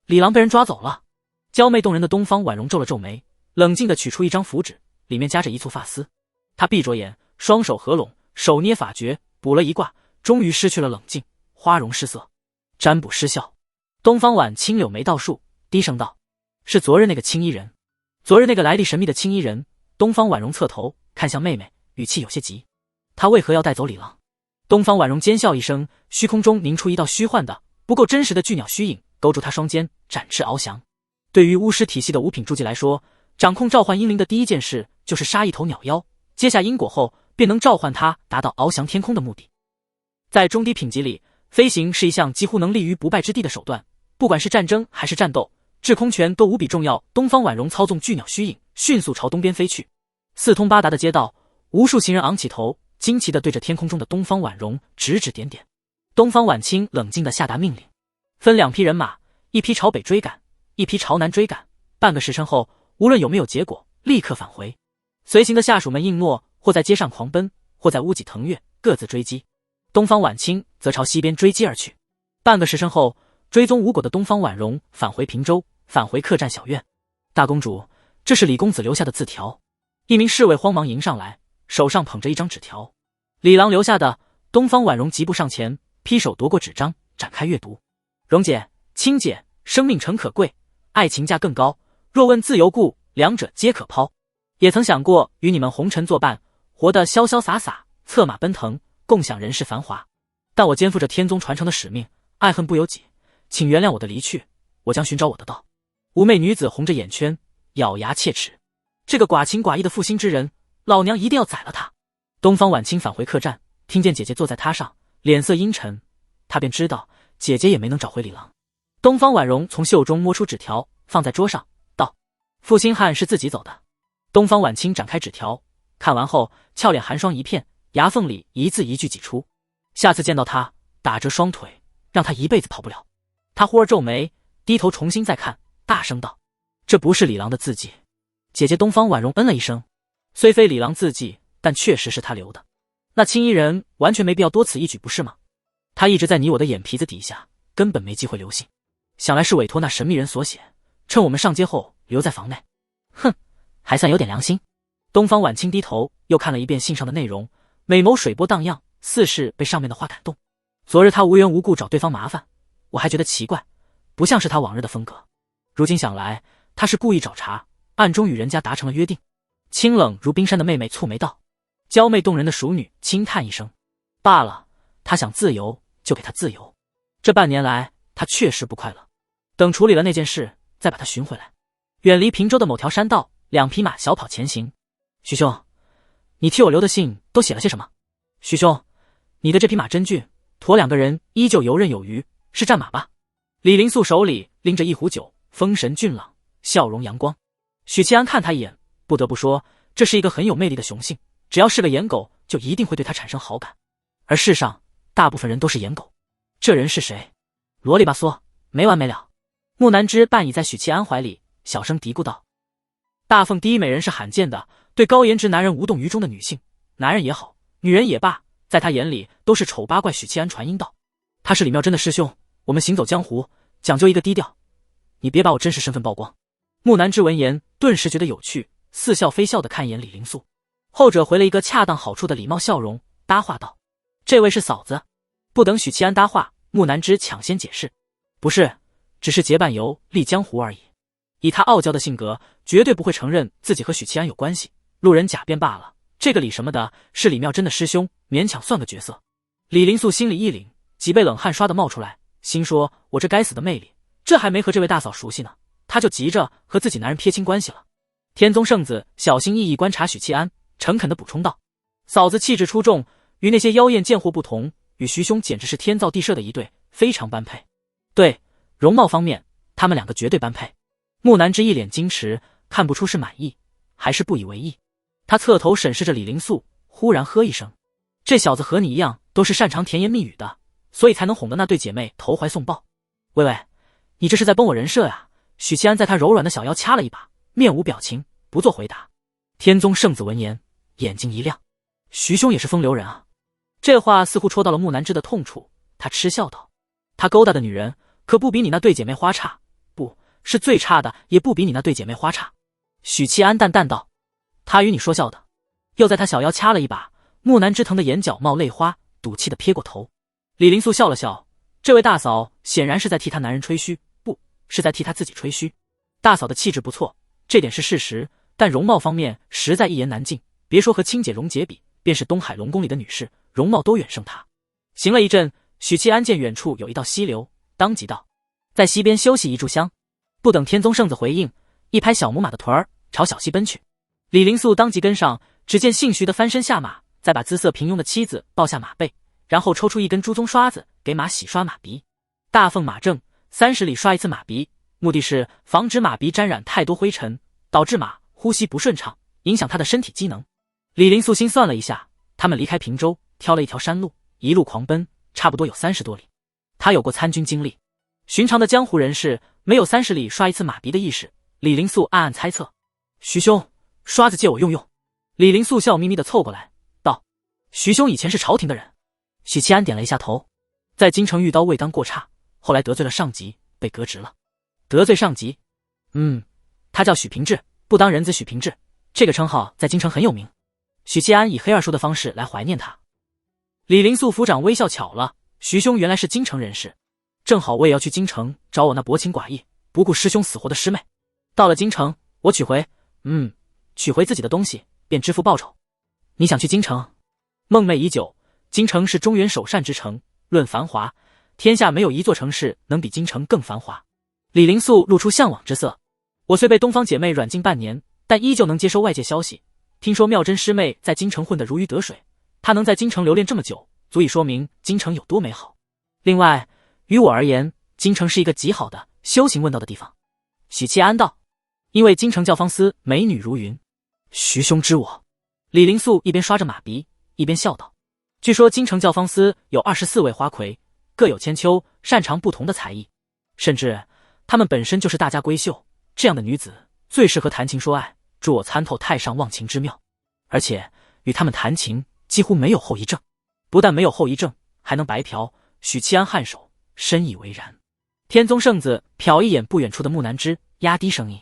李郎被人抓走了。娇媚动人的东方婉容皱了皱眉，冷静地取出一张符纸，里面夹着一簇发丝。他闭着眼，双手合拢，手捏法诀，卜了一卦，终于失去了冷静，花容失色，占卜失效。东方婉清柳眉倒竖，低声道：是昨日那个青衣人。昨日那个来历神秘的青衣人。东方婉容侧头看向妹妹，语气有些急：他为何要带走李郎？东方婉容尖笑一声，虚空中凝出一道虚幻的不够真实的巨鸟虚影，勾住他双肩，展翅翱翔。对于巫师体系的五品筑基来说，掌控召唤阴灵的第一件事就是杀一头鸟妖，接下因果后便能召唤它，达到翱翔天空的目的。在中低品级里，飞行是一项几乎能立于不败之地的手段，不管是战争还是战斗，制空权都无比重要。东方婉容操纵巨鸟虚影，迅速朝东边飞去。四通八达的街道，无数行人昂起头，惊奇地对着天空中的东方婉容指指点点。东方婉清冷静地下达命令，分2批人马，一批朝北追赶，一批朝南追赶。半个时辰后，无论有没有结果，立刻返回。随行的下属们应诺，或在街上狂奔，或在屋脊腾跃，各自追击。东方婉清则朝西边追击而去。半个时辰后，追踪无果的东方婉容返回平州，返回客栈小院。大公主，这是李公子留下的字条。一名侍卫慌忙迎上来，手上捧着一张纸条。李郎留下的。东方婉容疾步上前，劈手夺过纸张，展开阅读。容姐、卿姐，生命诚可贵，爱情价更高。若问自由故，两者皆可抛。也曾想过与你们红尘作伴，活得潇潇洒洒，策马奔腾，共享人世繁华。但我肩负着天宗传承的使命，爱恨不由己，请原谅我的离去，我将寻找我的道。妩媚女子红着眼圈，咬牙切齿。这个寡情寡义的负心之人，老娘一定要宰了他。东方婉清返回客栈，听见姐姐坐在榻上，脸色阴沉，他便知道姐姐也没能找回李郎。东方婉容从袖中摸出纸条，放在桌上，道：负心汉是自己走的。东方婉清展开纸条，看完后俏脸寒霜一片，牙缝里一字一句挤出：下次见到他，打折双腿，让他一辈子跑不了。他忽而皱眉，低头重新再看，大声道：这不是李郎的字迹。姐姐东方婉容嗯了一声，虽非李郎字迹，但确实是他留的。那青衣人完全没必要多此一举，不是吗？他一直在你我的眼皮子底下，根本没机会留信。想来是委托那神秘人所写，趁我们上街后留在房内。哼，还算有点良心。东方婉清低头又看了一遍信上的内容，美眸水波荡漾，似是被上面的话感动。昨日他无缘无故找对方麻烦，我还觉得奇怪，不像是他往日的风格。如今想来，他是故意找茬，暗中与人家达成了约定。清冷如冰山的妹妹蹙眉道：娇媚动人的熟女轻叹一声：“罢了，他想自由就给他自由。这半年来，他确实不快乐。等处理了那件事，再把他寻回来。”远离平洲的某条山道，两匹马小跑前行。徐兄，你替我留的信都写了些什么？徐兄，你的这匹马真俊，驮2个人依旧游刃有余，是战马吧？李林素手里拎着一壶酒，风神俊朗，笑容阳光。许七安看他一眼，不得不说，这是一个很有魅力的雄性，只要是个颜狗，就一定会对他产生好感。而世上大部分人都是颜狗。这人是谁？啰里吧嗦，没完没了。木南枝半倚在许七安怀里，小声嘀咕道：“大凤第一美人是罕见的，对高颜值男人无动于衷的女性，男人也好，女人也罢，在他眼里都是丑八怪。”许七安传音道：“他是李妙真的师兄，我们行走江湖讲究一个低调，你别把我真实身份曝光。”木南枝闻言顿时觉得有趣，似笑非笑地看一眼李灵素，后者回了一个恰当好处的礼貌笑容，搭话道：“这位是嫂子。”不等许七安搭话，木南枝抢先解释：“不是，只是结伴游历江湖而已。”以他傲娇的性格，绝对不会承认自己和许七安有关系，路人甲便罢了，这个李什么的是李妙真的师兄，勉强算个角色。李灵素心里一凛，几杯冷汗刷的冒出来，心说：“我这该死的魅力，这还没和这位大嫂熟悉呢，他就急着和自己男人撇清关系了。”天宗圣子小心翼翼观察许七安，诚恳地补充道：“嫂子气质出众，与那些妖艳贱货不同，与徐兄简直是天造地设的一对，非常般配。对容貌方面，他们2个绝对般配。”木南枝一脸矜持，看不出是满意还是不以为意。他侧头审视着李灵素，忽然呵一声：“这小子和你一样，都是擅长甜言蜜语的，所以才能哄得那对姐妹投怀送抱。喂喂，你这是在崩我人设呀？”许七安在他柔软的小腰掐了一把，面无表情，不做回答。天宗圣子闻言，眼睛一亮：“徐兄也是风流人啊！”这话似乎戳到了木南枝的痛处，他嗤笑道：“他勾搭的女人，可不比你那对姐妹花差，不是最差的，也不比你那对姐妹花差。”许七安淡淡道：“他与你说笑的。”又在他小腰掐了一把，木南枝疼的眼角冒泪花，赌气的撇过头。李灵素笑了笑，这位大嫂显然是在替她男人吹嘘，不是在替她自己吹嘘。大嫂的气质不错，这点是事实，但容貌方面实在一言难尽，别说和亲姐荣姐比，便是东海龙宫里的女士，容貌都远胜她。行了一阵，许七安见远处有一道溪流，当即道：“在溪边休息一炷香。”不等天宗圣子回应，一拍小母马的臀儿，朝小溪奔去。李灵素当即跟上，只见姓徐的翻身下马，再把姿色平庸的妻子抱下马背，然后抽出一根猪鬃刷子给马洗刷马鼻。大凤马正30里刷一次马鼻，目的是防止马鼻沾染太多灰尘，导致马呼吸不顺畅，影响他的身体机能。李灵素心算了一下，他们离开平洲，挑了一条山路，一路狂奔，差不多有30多里。他有过参军经历，寻常的江湖人士没有30里刷一次马鼻的意识。李灵素暗暗猜测：“徐兄，刷子借我用用。”李灵素笑眯眯地凑过来道：“徐兄以前是朝廷的人。”许七安点了一下头，在京城遇刀未当过差，后来得罪了上级，被革职了。得罪上级？他叫许平志，不当人子许平志，这个称号在京城很有名。许七安以黑二叔的方式来怀念他。李灵素府长微笑巧了，徐兄原来是京城人士，正好我也要去京城找我那薄情寡义、不顾师兄死活的师妹。到了京城，我取回自己的东西，便支付报酬。你想去京城？梦寐已久，京城是中原首善之城，论繁华，天下没有一座城市能比京城更繁华。李灵素露出向往之色。我虽被东方姐妹软禁半年，但依旧能接收外界消息。听说妙真师妹在京城混得如鱼得水，她能在京城留恋这么久，足以说明京城有多美好。另外，于我而言，京城是一个极好的修行问道的地方。许七安道：“因为京城教坊司美女如云。”徐兄知我。李灵素一边刷着马鼻，一边笑道：“据说京城教坊司有24位花魁，各有千秋，擅长不同的才艺，甚至她们本身就是大家闺秀。这样的女子最适合谈情说爱，助我参透太上忘情之妙。而且与她们谈情几乎没有后遗症，不但没有后遗症，还能白嫖。”许七安颔首，深以为然。天宗圣子瞟一眼不远处的木南枝，压低声音：“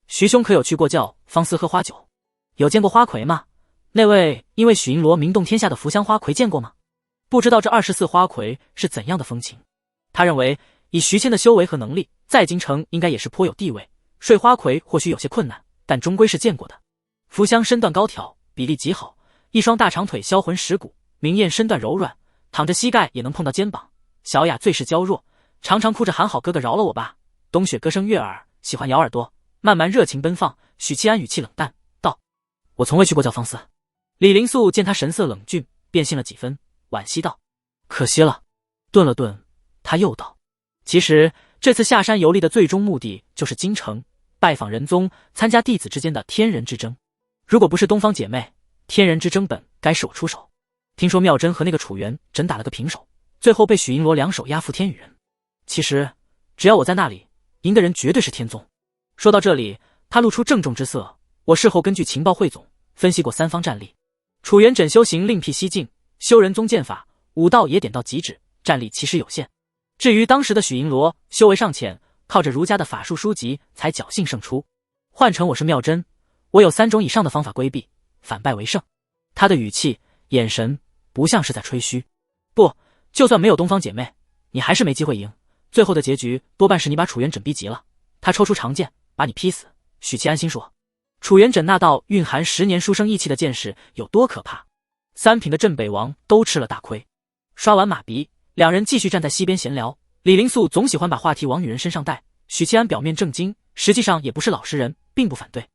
徐兄可有去过教坊司喝花酒？有见过花魁吗？那位因为许银罗名动天下的福香花魁见过吗？不知道这24花魁是怎样的风情。”他认为以徐谦的修为和能力，在京城应该也是颇有地位，睡花魁或许有些困难，但终归是见过的。福香身段高挑，比例极好，一双大长腿销魂蚀骨，明艳身段柔软，躺着膝盖也能碰到肩膀。小雅最是娇弱，常常哭着喊好哥哥饶了我吧。冬雪歌声悦耳，喜欢咬耳朵，慢慢热情奔放。许七安语气冷淡道：我从未去过教坊司。李灵素见他神色冷峻，便信了几分，惋惜道：可惜了。顿了顿，他又道：其实这次下山游历的最终目的就是京城拜访仁宗，参加弟子之间的天人之争。如果不是东方姐妹，天人之争本该是我出手。听说妙真和那个楚元真打了个平手，最后被许银罗两手压服天羽人。其实只要我在那里，赢的人绝对是天宗。说到这里，他露出郑重之色。我事后根据情报汇总，分析过三方战力。楚元稹修行另辟蹊径，修人宗剑法，武道也点到即止，战力其实有限。至于当时的许银罗，修为尚浅，靠着儒家的法术书籍才侥幸胜出。换成我是妙真，我有3种以上的方法规避，反败为胜。他的语气眼神不像是在吹嘘。不，就算没有东方姐妹，你还是没机会赢。最后的结局多半是你把楚元稹逼急了，他抽出长剑把你劈死。许七安心说，楚元稹那道蕴含10年书生意气的剑势有多可怕，3品的镇北王都吃了大亏。刷完马鼻，两人继续站在溪边闲聊。李灵素总喜欢把话题往女人身上带，许七安表面正经，实际上也不是老实人，并不反对。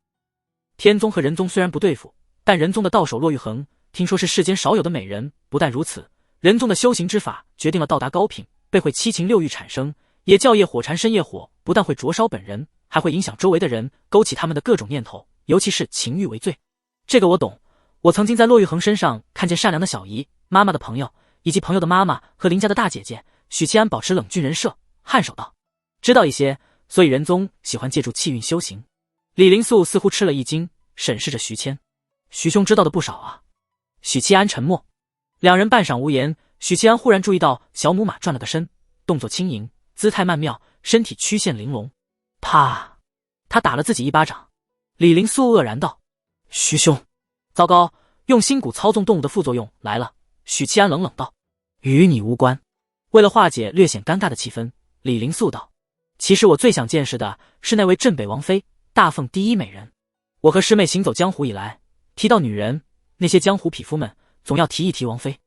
天宗和仁宗虽然不对付，但仁宗的道手骆玉衡听说是世间少有的美人。不但如此，仁宗的修行之法决定了到达高品被会7情6欲产生，也教业火缠身业火不但会灼烧本人，还会影响周围的人，勾起他们的各种念头，尤其是情欲为最。这个我懂，我曾经在骆玉衡身上看见善良的小姨、妈妈的朋友，以及朋友的妈妈和邻家的大姐姐。许七安保持冷峻人设，颔首道：知道一些，所以仁宗喜欢借助气运修行。李灵素似乎吃了一惊，审视着徐谦：徐兄知道的不少啊。许七安沉默，两人半晌无言。许七安忽然注意到小母马转了个身，动作轻盈，姿态曼妙，身体曲线玲珑。啪！他打了自己一巴掌。李灵素愕然道：徐兄！糟糕，用心骨操纵动物的副作用来了。许七安冷冷道：与你无关。为了化解略显尴尬的气氛，李灵素道：其实我最想见识的是那位镇北王妃，大凤第一美人。我和师妹行走江湖以来，提到女人，那些江湖匹夫们总要提一提王妃，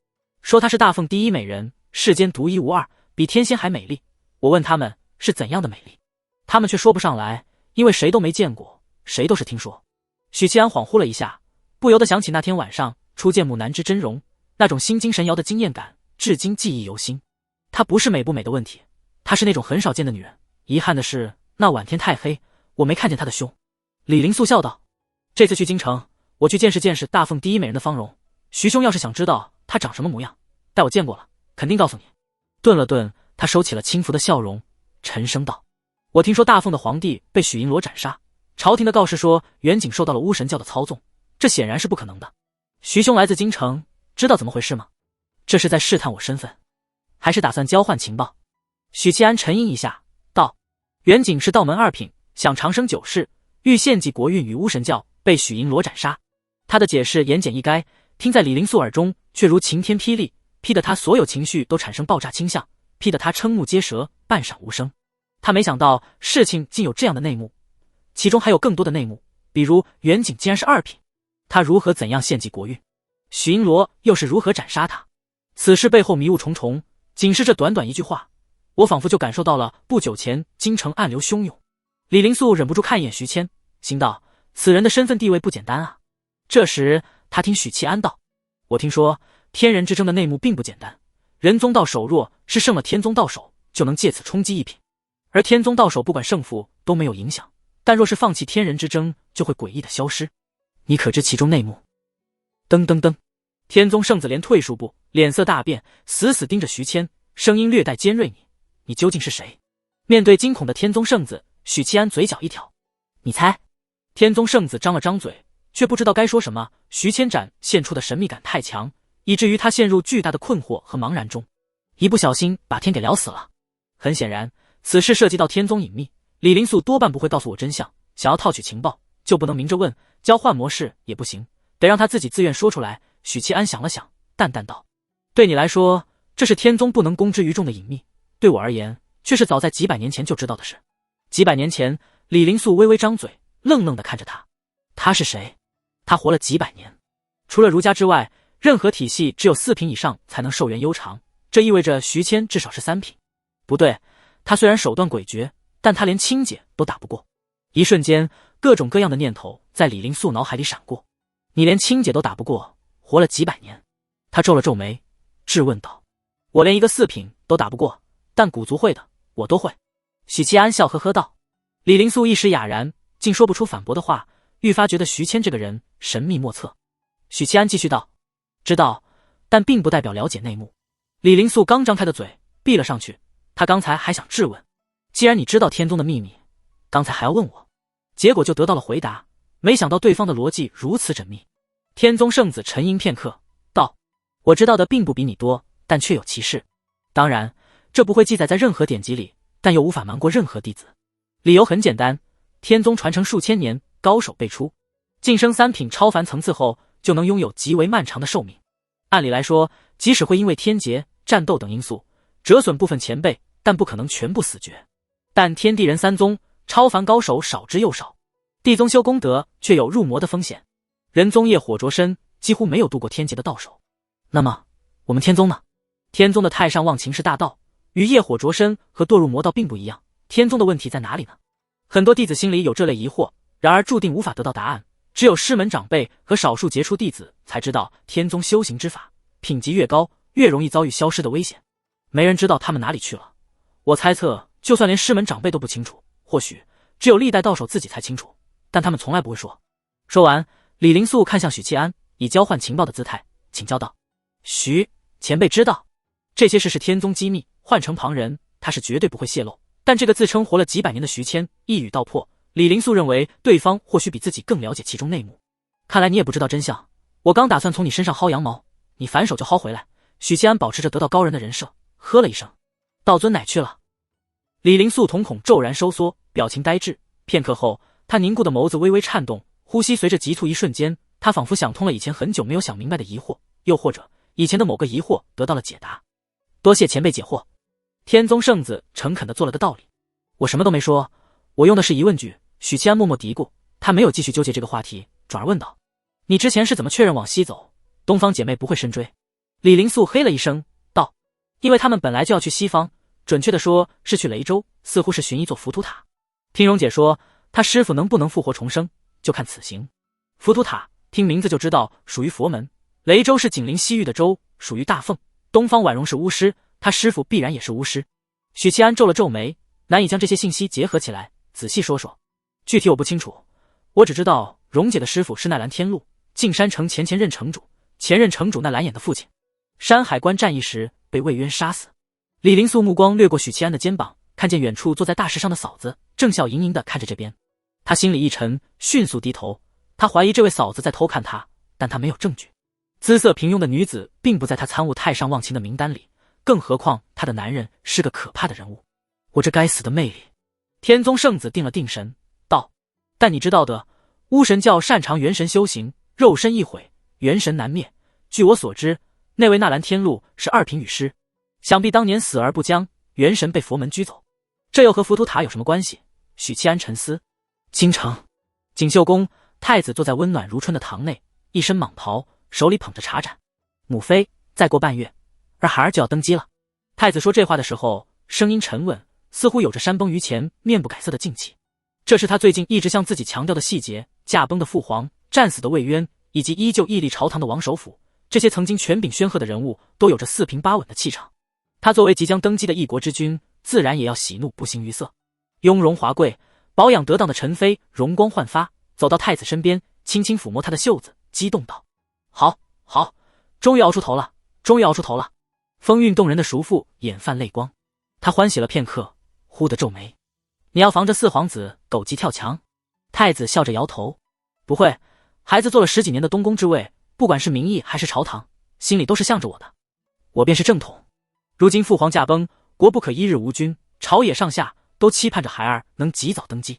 说她是大凤第一美人，世间独一无二，比天仙还美丽。我问他们是怎样的美丽，他们却说不上来，因为谁都没见过，谁都是听说。许七安恍惚了一下，不由得想起那天晚上初见木南之真容，那种心惊神摇的惊艳感，至今记忆犹新。她不是美不美的问题，她是那种很少见的女人。遗憾的是，那晚天太黑，我没看见她的胸。李灵素笑道：这次去京城，我去见识见识大凤第一美人的芳容。徐兄要是想知道她长什么模样，待我见过了，肯定告诉你。顿了顿，他收起了轻浮的笑容，沉声道：我听说大凤的皇帝被许银罗斩杀，朝廷的告示说远景受到了巫神教的操纵，这显然是不可能的。徐兄来自京城，知道怎么回事吗？这是在试探我身份，还是打算交换情报？许七安沉吟一下，道：远景是道门2品，想长生久世，欲献祭国运与巫神教，被许银罗斩杀。他的解释言简意赅，听在李灵素耳中却如晴天霹雳，劈得他所有情绪都产生爆炸倾向，劈得他瞠目结舌，半晌无声。他没想到事情竟有这样的内幕，其中还有更多的内幕，比如远景竟然是2品，他如何怎样献祭国运？许银罗又是如何斩杀他？此事背后迷雾重重，仅是这短短一句话，我仿佛就感受到了不久前京城暗流汹涌。李灵素忍不住看一眼徐谦，心道：此人的身份地位不简单啊。这时他听许七安道：我听说天人之争的内幕并不简单，仁宗道手若是胜了天宗道手，就能借此冲击1品，而天宗道手不管胜负都没有影响，但若是放弃天人之争，就会诡异的消失。你可知其中内幕？噔噔噔，天宗圣子连退数步，脸色大变，死死盯着徐谦，声音略带尖锐：你究竟是谁？面对惊恐的天宗圣子，许七安嘴角一挑：你猜。天宗圣子张了张嘴，却不知道该说什么。徐谦展现出的神秘感太强，以至于他陷入巨大的困惑和茫然中，一不小心把天给聊死了。很显然，此事涉及到天宗隐秘，李灵素多半不会告诉我真相。想要套取情报，就不能明着问，交换模式也不行，得让他自己自愿说出来。许七安想了想，淡淡道：对你来说，这是天宗不能公之于众的隐秘，对我而言，却是早在几百年前就知道的事。几百年前，李灵素微微张嘴，愣愣地看着他。他是谁？他活了几百年，除了儒家之外，任何体系只有4品以上才能寿元悠长，这意味着徐谦至少是3品。不对，他虽然手段诡谲，但他连亲姐都打不过。一瞬间，各种各样的念头在李灵素脑海里闪过。你连亲姐都打不过，活了几百年。他皱了皱眉，质问道：我连一个4品都打不过，但古族会的我都会。许七安笑呵呵道。李灵素一时哑然，竟说不出反驳的话，愈发觉得徐谦这个人神秘莫测。许七安继续道：知道，但并不代表了解内幕。李灵素刚张开的嘴闭了上去，他刚才还想质问，既然你知道天宗的秘密，刚才还要问我，结果就得到了回答，没想到对方的逻辑如此缜密。天宗圣子沉吟片刻，道：我知道的并不比你多，但确有其事。当然，这不会记载在任何典籍里，但又无法瞒过任何弟子。理由很简单，天宗传承数千年，高手辈出，晋升3品超凡层次后，就能拥有极为漫长的寿命。按理来说，即使会因为天劫、战斗等因素折损部分前辈，但不可能全部死绝。但天地人3宗，超凡高手少之又少，地宗修功德却有入魔的风险。人宗业火灼身，几乎没有渡过天劫的道手。那么，我们天宗呢？天宗的太上忘情是大道，与业火灼身和堕入魔道并不一样。天宗的问题在哪里呢？很多弟子心里有这类疑惑，然而注定无法得到答案。只有师门长辈和少数杰出弟子才知道天宗修行之法，品级越高，越容易遭遇消失的危险。没人知道他们哪里去了。我猜测，就算连师门长辈都不清楚，或许只有历代道手自己才清楚，但他们从来不会说。说完，李灵素看向许七安，以交换情报的姿态请教道：徐前辈知道这些事是天宗机密，换成旁人他是绝对不会泄露。但这个自称活了几百年的徐谦一语道破，李灵素认为对方或许比自己更了解其中内幕。看来你也不知道真相，我刚打算从你身上薅羊毛，你反手就薅回来。许七安保持着得道高人的人设，呵了一声：道尊哪去了？李灵素瞳孔骤然收缩，表情呆滞。片刻后，他凝固的眸子微微颤动，呼吸随着急促。一瞬间，他仿佛想通了以前很久没有想明白的疑惑，又或者以前的某个疑惑得到了解答。多谢前辈解惑。天宗圣子诚恳地做了个道理。我什么都没说，我用的是疑问句。许七安默默嘀咕，他没有继续纠结这个话题，转而问道：你之前是怎么确认往西走，东方姐妹不会深追？李灵素嘿了一声道：因为他们本来就要去西方，准确的说是去雷州，似乎是寻一座浮屠塔。听蓉姐说她师傅能不能复活重生，就看此行。浮屠塔听名字就知道属于佛门，雷州是紧邻西域的州，属于大凤，东方婉容是巫师，他师傅必然也是巫师。许七安皱了皱眉，难以将这些信息结合起来，仔细说说。具体我不清楚，我只知道蓉姐的师傅是奈兰天禄，径山城前任城主，前任城主奈兰眼的父亲，山海关战役时被魏渊杀死。李灵素目光掠过许七安的肩膀，看见远处坐在大石上的嫂子正笑盈盈地看着这边，他心里一沉，迅速低头。他怀疑这位嫂子在偷看他，但他没有证据。姿色平庸的女子并不在他参悟太上忘情的名单里，更何况他的男人是个可怕的人物。我这该死的魅力。天宗圣子定了定神道：但你知道的，巫神教擅长元神修行，肉身一毁，元神难灭。据我所知，那位纳兰天禄是2品羽师，想必当年死而不僵，元神被佛门拘走。这又和浮屠塔有什么关系？许七安沉思。京城锦绣宫，太子坐在温暖如春的堂内，一身蟒袍，手里捧着茶盏。母妃，再过半月，儿孩儿就要登基了。太子说这话的时候，声音沉稳，似乎有着山崩于前面不改色的静气。这是他最近一直向自己强调的细节：驾崩的父皇，战死的魏渊，以及依旧屹立朝堂的王首府，这些曾经权柄煊赫的人物都有着4平8稳的气场。他作为即将登基的一国之君，自然也要喜怒不形于色。雍容华贵，保养得当的陈妃容光焕发，走到太子身边，轻轻抚摸他的袖子，激动道：好，好，终于熬出头了，终于熬出头了。风韵动人的叔父眼泛泪光，他欢喜了片刻，忽地皱眉：你要防着4皇子狗急跳墙？太子笑着摇头：不会，孩子做了10几年的东宫之位，不管是民意还是朝堂，心里都是向着我的，我便是正统。如今父皇驾崩，国不可一日无君，朝野上下都期盼着孩儿能及早登基。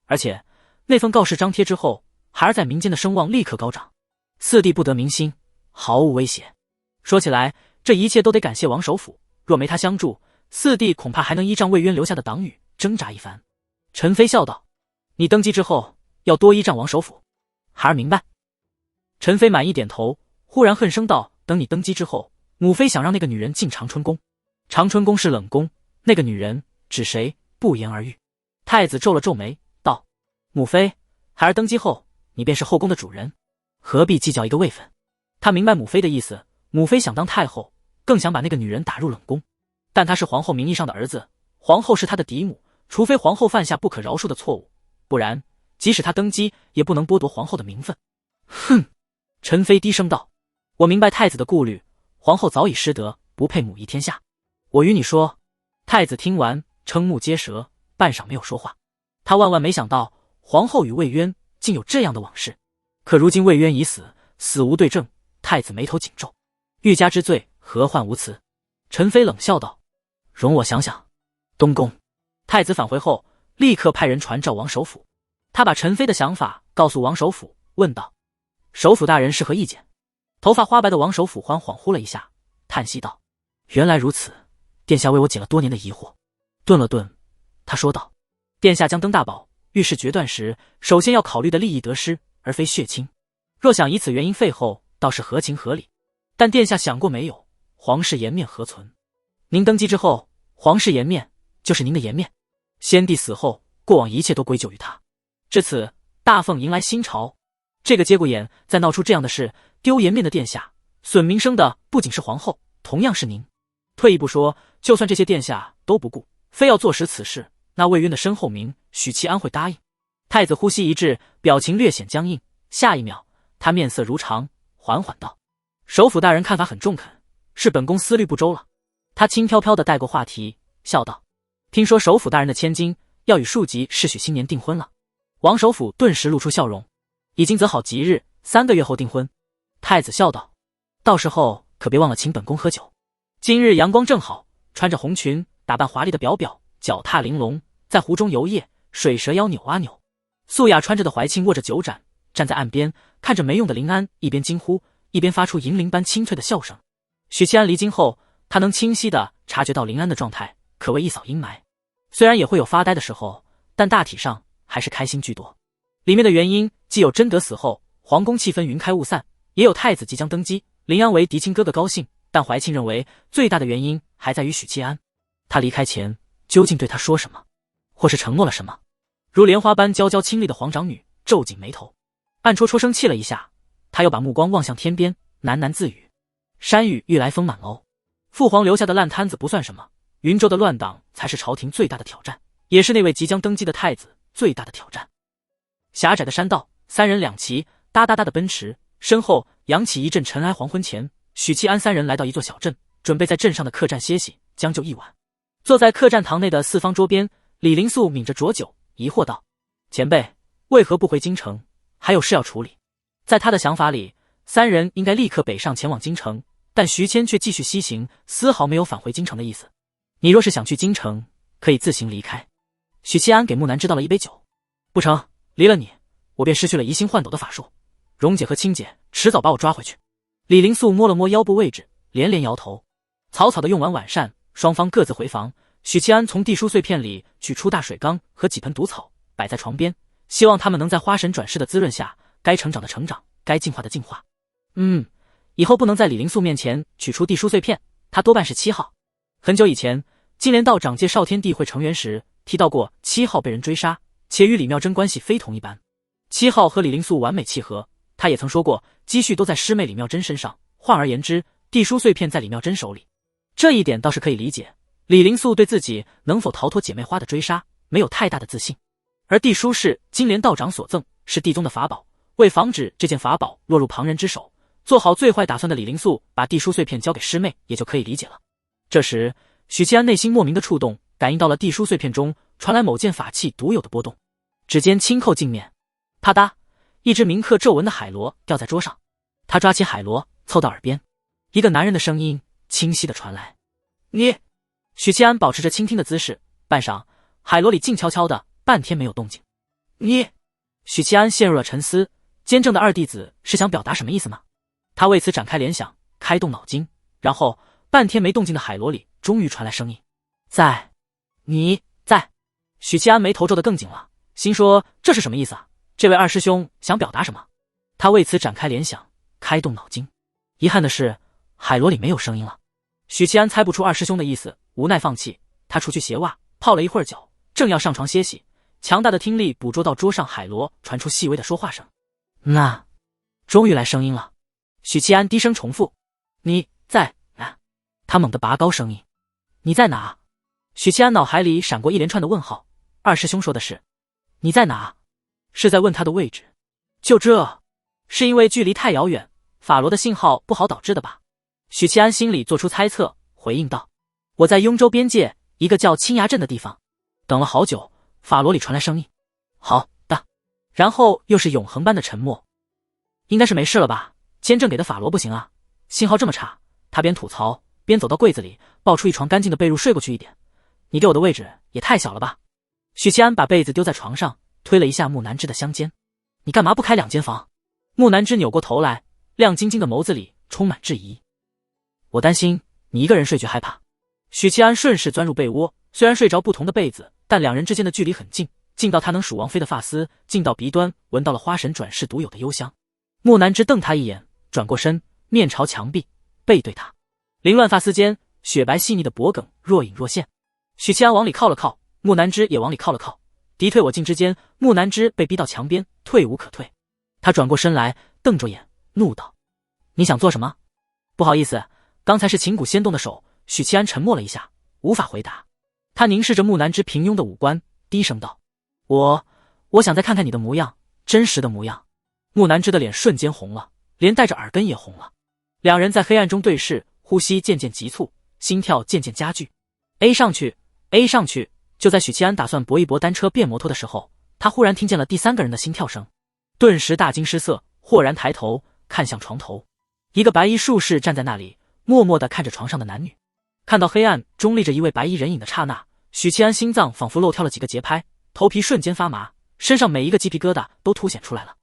而且那份告示张贴之后，孩儿在民间的声望立刻高涨，4弟不得民心，毫无威胁。说起来，这一切都得感谢王首府，若没他相助，4弟恐怕还能依仗魏渊留下的党羽挣扎一番。陈妃笑道：你登基之后要多依仗王首府。孩儿明白。陈飞满意点头，忽然恨声道：“等你登基之后，母妃想让那个女人进长春宫。长春宫是冷宫，那个女人指谁，不言而喻。”太子皱了皱眉，道：“母妃，孩儿登基后，你便是后宫的主人，何必计较一个位分？”他明白母妃的意思，母妃想当太后，更想把那个女人打入冷宫。但他是皇后名义上的儿子，皇后是他的嫡母，除非皇后犯下不可饶恕的错误，不然即使他登基，也不能剥夺皇后的名分。哼！陈妃低声道：“我明白太子的顾虑，皇后早已失德，不配母仪天下。我与你说。”太子听完，瞠目结舌，半晌没有说话。他万万没想到，皇后与魏渊竟有这样的往事。可如今魏渊已死，死无对证，太子眉头紧皱，欲加之罪，何患无辞？陈妃冷笑道：“容我想想。”东宫，太子返回后，立刻派人传召王首府。他把陈妃的想法告诉王首府，问道：“首府大人是何意见？”头发花白的王首府恍惚了一下，叹息道：“原来如此，殿下为我解了多年的疑惑。”顿了顿，他说道：“殿下将登大宝，遇事决断时，首先要考虑的利益得失，而非血亲。若想以此原因废后，倒是合情合理。但殿下想过没有，皇室颜面何存？您登基之后，皇室颜面就是您的颜面。先帝死后，过往一切都归咎于他。至此，大凤迎来新朝。这个节骨眼再闹出这样的事，丢颜面的殿下，损名声的不仅是皇后，同样是您。退一步说，就算这些殿下都不顾，非要坐实此事，那魏渊的身后名许七安会答应？”太子呼吸一滞，表情略显僵硬。下一秒，他面色如常，缓缓道：“首府大人看法很中肯，是本宫思虑不周了。”他轻飘飘地带过话题，笑道：“听说首府大人的千金要与庶吉世许新年订婚了。”王首府顿时露出笑容：“已经择好吉日，3个月后订婚。”太子笑道：“到时候可别忘了请本宫喝酒。今日阳光正好，穿着红裙，打扮华丽的表表，脚踏玲珑，在湖中游曳，水蛇腰扭啊扭。”素雅穿着的怀庆握着酒盏，站在岸边，看着没用的林安，一边惊呼，一边发出银铃般清脆的笑声。许七安离京后，他能清晰地察觉到林安的状态，可谓一扫阴霾。虽然也会有发呆的时候，但大体上还是开心居多。里面的原因既有贞德死后皇宫气氛云开雾散，也有太子即将登基，林安为嫡亲哥哥高兴，但怀庆认为最大的原因还在于许七安。他离开前究竟对他说什么，或是承诺了什么？如莲花般娇娇清丽的皇长女皱紧眉头，暗戳戳生气了一下，他又把目光望向天边，喃喃自语：“山雨欲来风满楼。”父皇留下的烂摊子不算什么，云州的乱党才是朝廷最大的挑战，也是那位即将登基的太子最大的挑战。狭窄的山道，三人两骑，哒哒哒的奔驰，身后扬起一阵尘埃。黄昏前，许七安三人来到一座小镇，准备在镇上的客栈歇息，将就一晚。坐在客栈堂内的四方桌边，李灵素抿着浊酒，疑惑道：“前辈，为何不回京城？还有事要处理？”在他的想法里，三人应该立刻北上前往京城，但徐谦却继续西行，丝毫没有返回京城的意思。“你若是想去京城，可以自行离开。”许七安给木南支倒了一杯酒。“不成，离了你，我便失去了移星换斗的法术。蓉姐和青姐迟早把我抓回去。”李灵素摸了摸腰部位置，连连摇头。草草的用完晚膳，双方各自回房。许七安从地书碎片里取出大水缸和几盆毒草，摆在床边，希望他们能在花神转世的滋润下，该成长的成长，该进化的进化。以后不能在李灵素面前取出地书碎片，他多半是7号。很久以前，金莲道长借少天地会成员时提到过7号被人追杀，且与李妙珍关系非同一般。7号和李灵素完美契合，他也曾说过积蓄都在师妹李妙珍身上，换而言之，地书碎片在李妙珍手里。这一点倒是可以理解，李灵素对自己能否逃脱姐妹花的追杀没有太大的自信，而地书是金莲道长所赠，是地宗的法宝，为防止这件法宝落入旁人之手，做好最坏打算的李灵素把地书碎片交给师妹也就可以理解了。这时许七安内心莫名的触动，感应到了地书碎片中传来某件法器独有的波动，指尖轻扣镜面，啪嗒，一只铭刻皱纹的海螺掉在桌上。他抓起海螺，凑到耳边，一个男人的声音清晰地传来：“你。”许七安保持着倾听的姿势，半晌，海螺里静悄悄的，半天没有动静。“你。”许七安陷入了沉思，监正的二弟子是想表达什么意思吗？他为此展开联想，开动脑筋，然后半天没动静的海螺里终于传来声音：“在。”“你在。”许七安眉头皱得更紧了，心说这是什么意思啊？这位二师兄想表达什么？他为此展开联想，开动脑筋。遗憾的是，海螺里没有声音了。许七安猜不出二师兄的意思，无奈放弃。他除去鞋袜，泡了一会儿脚，正要上床歇息，强大的听力捕捉到桌上海螺传出细微的说话声。那，终于来声音了。许七安低声重复：“你在哪？”他猛地拔高声音：“你在哪？”许七安脑海里闪过一连串的问号。二师兄说的是：“你在哪？”是在问他的位置。就这，是因为距离太遥远，法罗的信号不好导致的吧？许七安心里做出猜测，回应道：“我在雍州边界一个叫青崖镇的地方，等了好久。”法罗里传来声音：“好的。”然后又是永恒般的沉默。应该是没事了吧？监正给的法罗不行啊，信号这么差。他边吐槽边走到柜子里，抱出一床干净的被褥睡过去一点。你给我的位置也太小了吧？许七安把被子丢在床上，推了一下木南枝的香肩。你干嘛不开2间房？木南枝扭过头来，亮晶晶的眸子里充满质疑。我担心你一个人睡觉害怕。许七安顺势钻入被窝，虽然睡着不同的被子，但两人之间的距离很近，近到他能数王妃的发丝，近到鼻端闻到了花神转世独有的幽香。木南枝瞪他一眼，转过身，面朝墙壁，背对他。凌乱发丝间，雪白细腻的脖颈若隐若现。许七安往里靠了靠，木南枝也往里靠了靠，敌退我进之间，木南枝被逼到墙边，退无可退。他转过身来，瞪着眼，怒道：“你想做什么？”不好意思，刚才是琴骨掀动的手。许七安沉默了一下，无法回答。他凝视着木南枝平庸的五官，低声道：“我想再看看你的模样，真实的模样。”木南枝的脸瞬间红了，连带着耳根也红了。两人在黑暗中对视，呼吸渐渐急促，心跳渐渐加剧。A 上去 ，A 上去。就在许七安打算搏一搏单车变摩托的时候，他忽然听见了第3个人的心跳声，顿时大惊失色，豁然抬头看向床头，一个白衣术士站在那里，默默地看着床上的男女。看到黑暗中立着一位白衣人影的刹那，许七安心脏仿佛漏跳了几个节拍，头皮瞬间发麻，身上每一个鸡皮疙瘩都凸显出来了。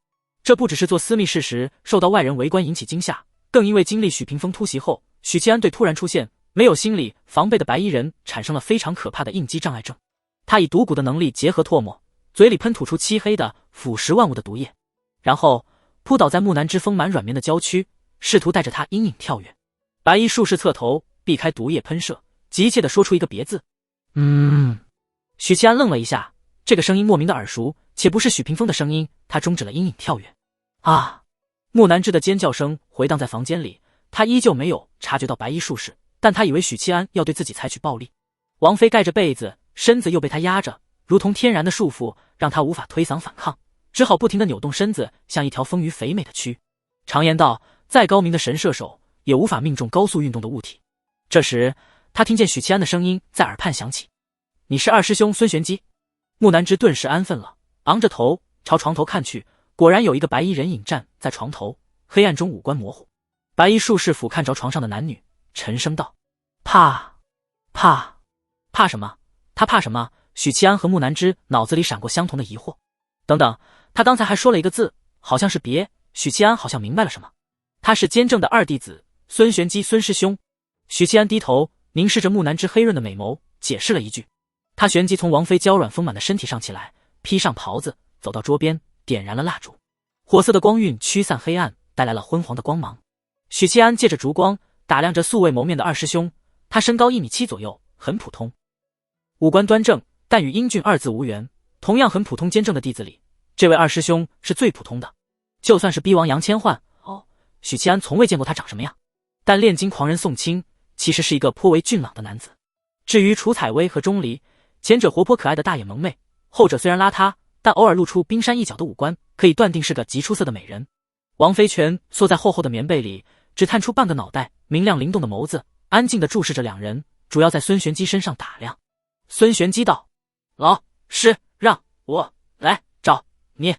这不只是做私密事时受到外人围观引起惊吓，更因为经历许屏风突袭后，许七安对突然出现没有心理防备的白衣人产生了非常可怕的应激障碍症。他以毒蛊的能力结合唾沫，嘴里喷吐出漆黑的腐蚀万物的毒液，然后扑倒在木南枝丰满软绵的娇躯，试图带着他阴影跳跃。白衣术士侧头避开毒液喷射，急切地说出一个别字：“许七安愣了一下，这个声音莫名的耳熟，且不是许屏风的声音。他终止了阴影跳跃。啊！木南枝的尖叫声回荡在房间里，他依旧没有察觉到白衣术士，但他以为许七安要对自己采取暴力。王妃盖着被子，身子又被他压着，如同天然的束缚，让他无法推搡反抗，只好不停地扭动身子，像一条丰腴肥美的蛆。常言道，再高明的神射手也无法命中高速运动的物体。这时，他听见许七安的声音在耳畔响起：“你是二师兄孙玄机。”木南枝顿时安分了，昂着头朝床头看去，果然有一个白衣人影站在床头，黑暗中五官模糊。白衣术士俯瞰着床上的男女，沉声道：“怕什么？他怕什么？”许七安和木南枝脑子里闪过相同的疑惑。等等，他刚才还说了一个字，好像是别。许七安好像明白了什么，他是监正的2弟子孙玄机，孙师兄。许七安低头凝视着木南枝黑润的美眸，解释了一句。他旋即从王妃娇软丰满的身体上起来，披上袍子，走到桌边，点燃了蜡烛。火色的光晕驱散黑暗，带来了昏黄的光芒。许七安借着烛光打量着素未谋面的二师兄，他身高1.7米左右，很普通，五官端正，但与英俊2字无缘。同样很普通监正的弟子里，这位二师兄是最普通的。就算是逼王杨千嬅，许七安从未见过他长什么样。但炼金狂人宋清其实是一个颇为俊朗的男子。至于楚采薇和钟离，前者活泼可爱的大眼萌妹，后者虽然邋遢，但偶尔露出冰山一角的五官，可以断定是个极出色的美人。王妃全缩在厚厚的棉被里，只探出半个脑袋，明亮灵动的眸子安静地注视着两人，主要在孙玄机身上打量。孙玄机道：“老师，让我来找你。”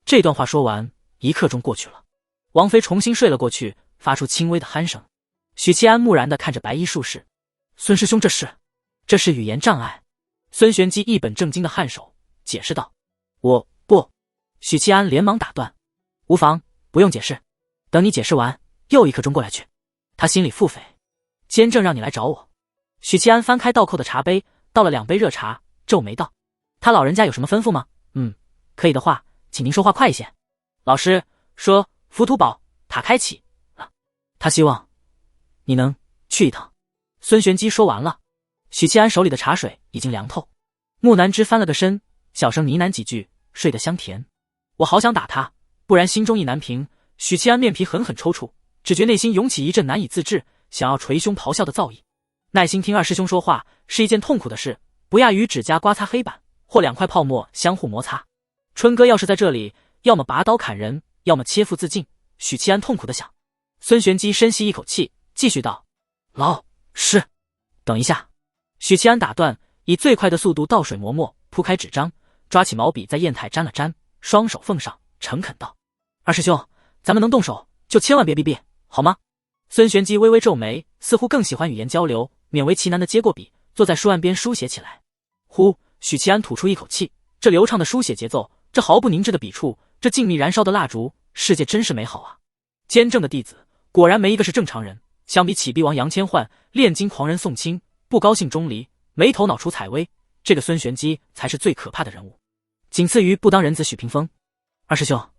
这段话说完，一刻钟过去了。王妃重新睡了过去，发出轻微的鼾声。许七安木然地看着白衣术士：“孙师兄，这是语言障碍。”孙玄机一本正经的颔首，解释道：“我不。”许七安连忙打断：“无妨，不用解释。等你解释完，又一刻钟过来去。”他心里腹诽，监正让你来找我。许七安翻开倒扣的茶杯，倒了2杯热茶，皱眉道：“他老人家有什么吩咐吗？”“可以的话，请您说话快一些。”老师说：“浮屠宝塔开启，他希望你能去一趟。孙玄机说完了，许七安手里的茶水已经凉透。木南枝翻了个身，小声呢喃几句，睡得香甜。我好想打他，不然心中意难平。许七安面皮狠狠抽搐，只觉内心涌起一阵难以自制，想要捶胸咆哮的躁意。耐心听二师兄说话是一件痛苦的事，不亚于指甲刮擦黑板，或两块泡沫相互摩擦。春哥要是在这里，要么拔刀砍人，要么切腹自尽。许七安痛苦的想。孙玄机深吸一口气，继续道：老师，等一下。许七安打断，以最快的速度倒水磨墨，铺开纸张，抓起毛笔在砚台沾了沾，双手奉上，诚恳道：二师兄，咱们能动手就千万别逼逼，好吗？孙玄机微微皱眉，似乎更喜欢语言交流，勉为其难地接过笔，坐在书案边书写起来。呼，许七安吐出一口气，这流畅的书写节奏，这毫不凝滞的笔触，这静谧燃烧的蜡烛，世界真是美好啊！监正的弟子果然没一个是正常人，相比起帝王杨千奂、炼金狂人宋清，不高兴钟离，没头脑出采薇，这个孙玄机才是最可怕的人物，仅次于不当人子许屏风。二师兄，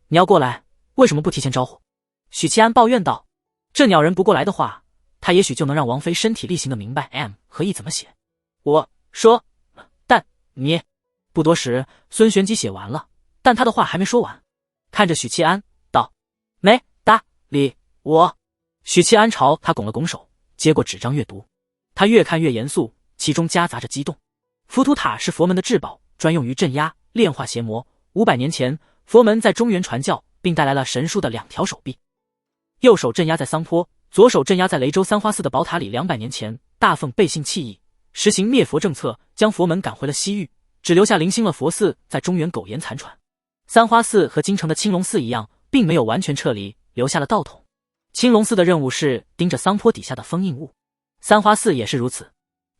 你要过来，为什么不提前招呼？许七安抱怨道。这鸟人不过来的话，他也许就能让王妃身体力行的明白 M 和 E 怎么写。我说，但你……不多时，孙玄机写完了，但他的话还没说完，看着许七安道：没搭理我。许七安朝他拱了拱手，接过纸张阅读。他越看越严肃，其中夹杂着激动。浮屠塔是佛门的至宝，专用于镇压炼化邪魔。500年前，佛门在中原传教，并带来了神术的2条手臂，右手镇压在桑坡，左手镇压在雷州三花寺的宝塔里。200年前，大凤背信弃义，实行灭佛政策，将佛门赶回了西域，只留下零星了佛寺在中原苟延残喘。三花寺和京城的青龙寺一样，并没有完全撤离，留下了道统。青龙寺的任务是盯着桑坡底下的封印物，三花寺也是如此。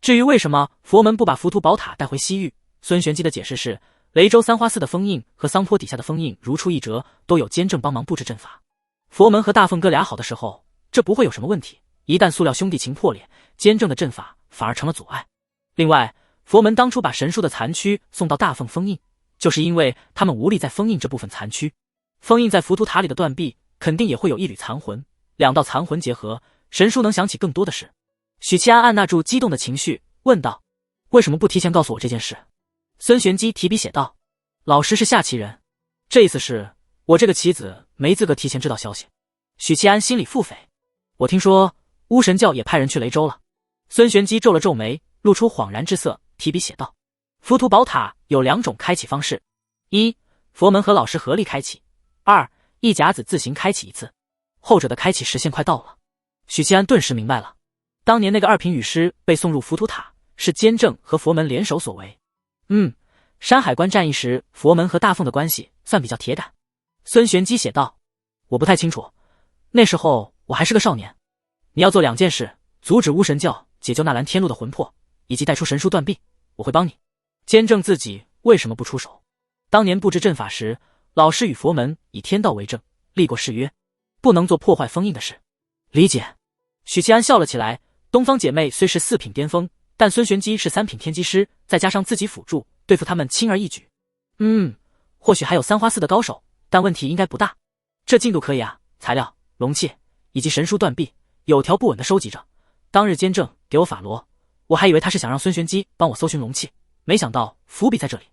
至于为什么佛门不把浮屠宝塔带回西域，孙玄机的解释是，雷州三花寺的封印和桑坡底下的封印如出一辙，都有监正帮忙布置阵法。佛门和大凤哥俩好的时候，这不会有什么问题，一旦塑料兄弟情破裂，监正的阵法反而成了阻碍。另外，佛门当初把神术的残躯送到大凤封印，就是因为他们无力再封印这部分残躯。封印在浮屠塔里的断臂肯定也会有一缕残魂，2道残魂结合，神术能想起更多的事。许七安按捺住激动的情绪，问道：为什么不提前告诉我这件事？孙玄机提笔写道：老师是下棋人，这意思是我这个棋子没资格提前知道消息。许七安心里腹诽，我听说巫神教也派人去雷州了。孙玄机皱了皱眉，露出恍然之色，提笔写道：浮屠宝塔有2种开启方式：1. 佛门和老师合力开启；2. 一甲子自行开启一次。后者的开启时限快到了。许七安顿时明白了，当年那个2品羽师被送入浮屠塔，是监正和佛门联手所为。山海关战役时，佛门和大凤的关系算比较铁杆。孙玄机写道：我不太清楚，那时候我还是个少年。你要做2件事，阻止巫神教，解救纳兰天禄的魂魄，以及带出神书断臂，我会帮你。监正自己为什么不出手？当年布置阵法时，老师与佛门以天道为证，立过誓约，不能做破坏封印的事。理解。许七安笑了起来，东方姐妹虽是4品巅峰，但孙玄机是3品天机师，再加上自己辅助，对付他们轻而易举。或许还有三花寺的高手，但问题应该不大。这进度可以啊，材料、容器以及神书断臂，有条不紊地收集着。当日监正给我法罗，我还以为他是想让孙玄机帮我搜寻容器，没想到伏笔在这里。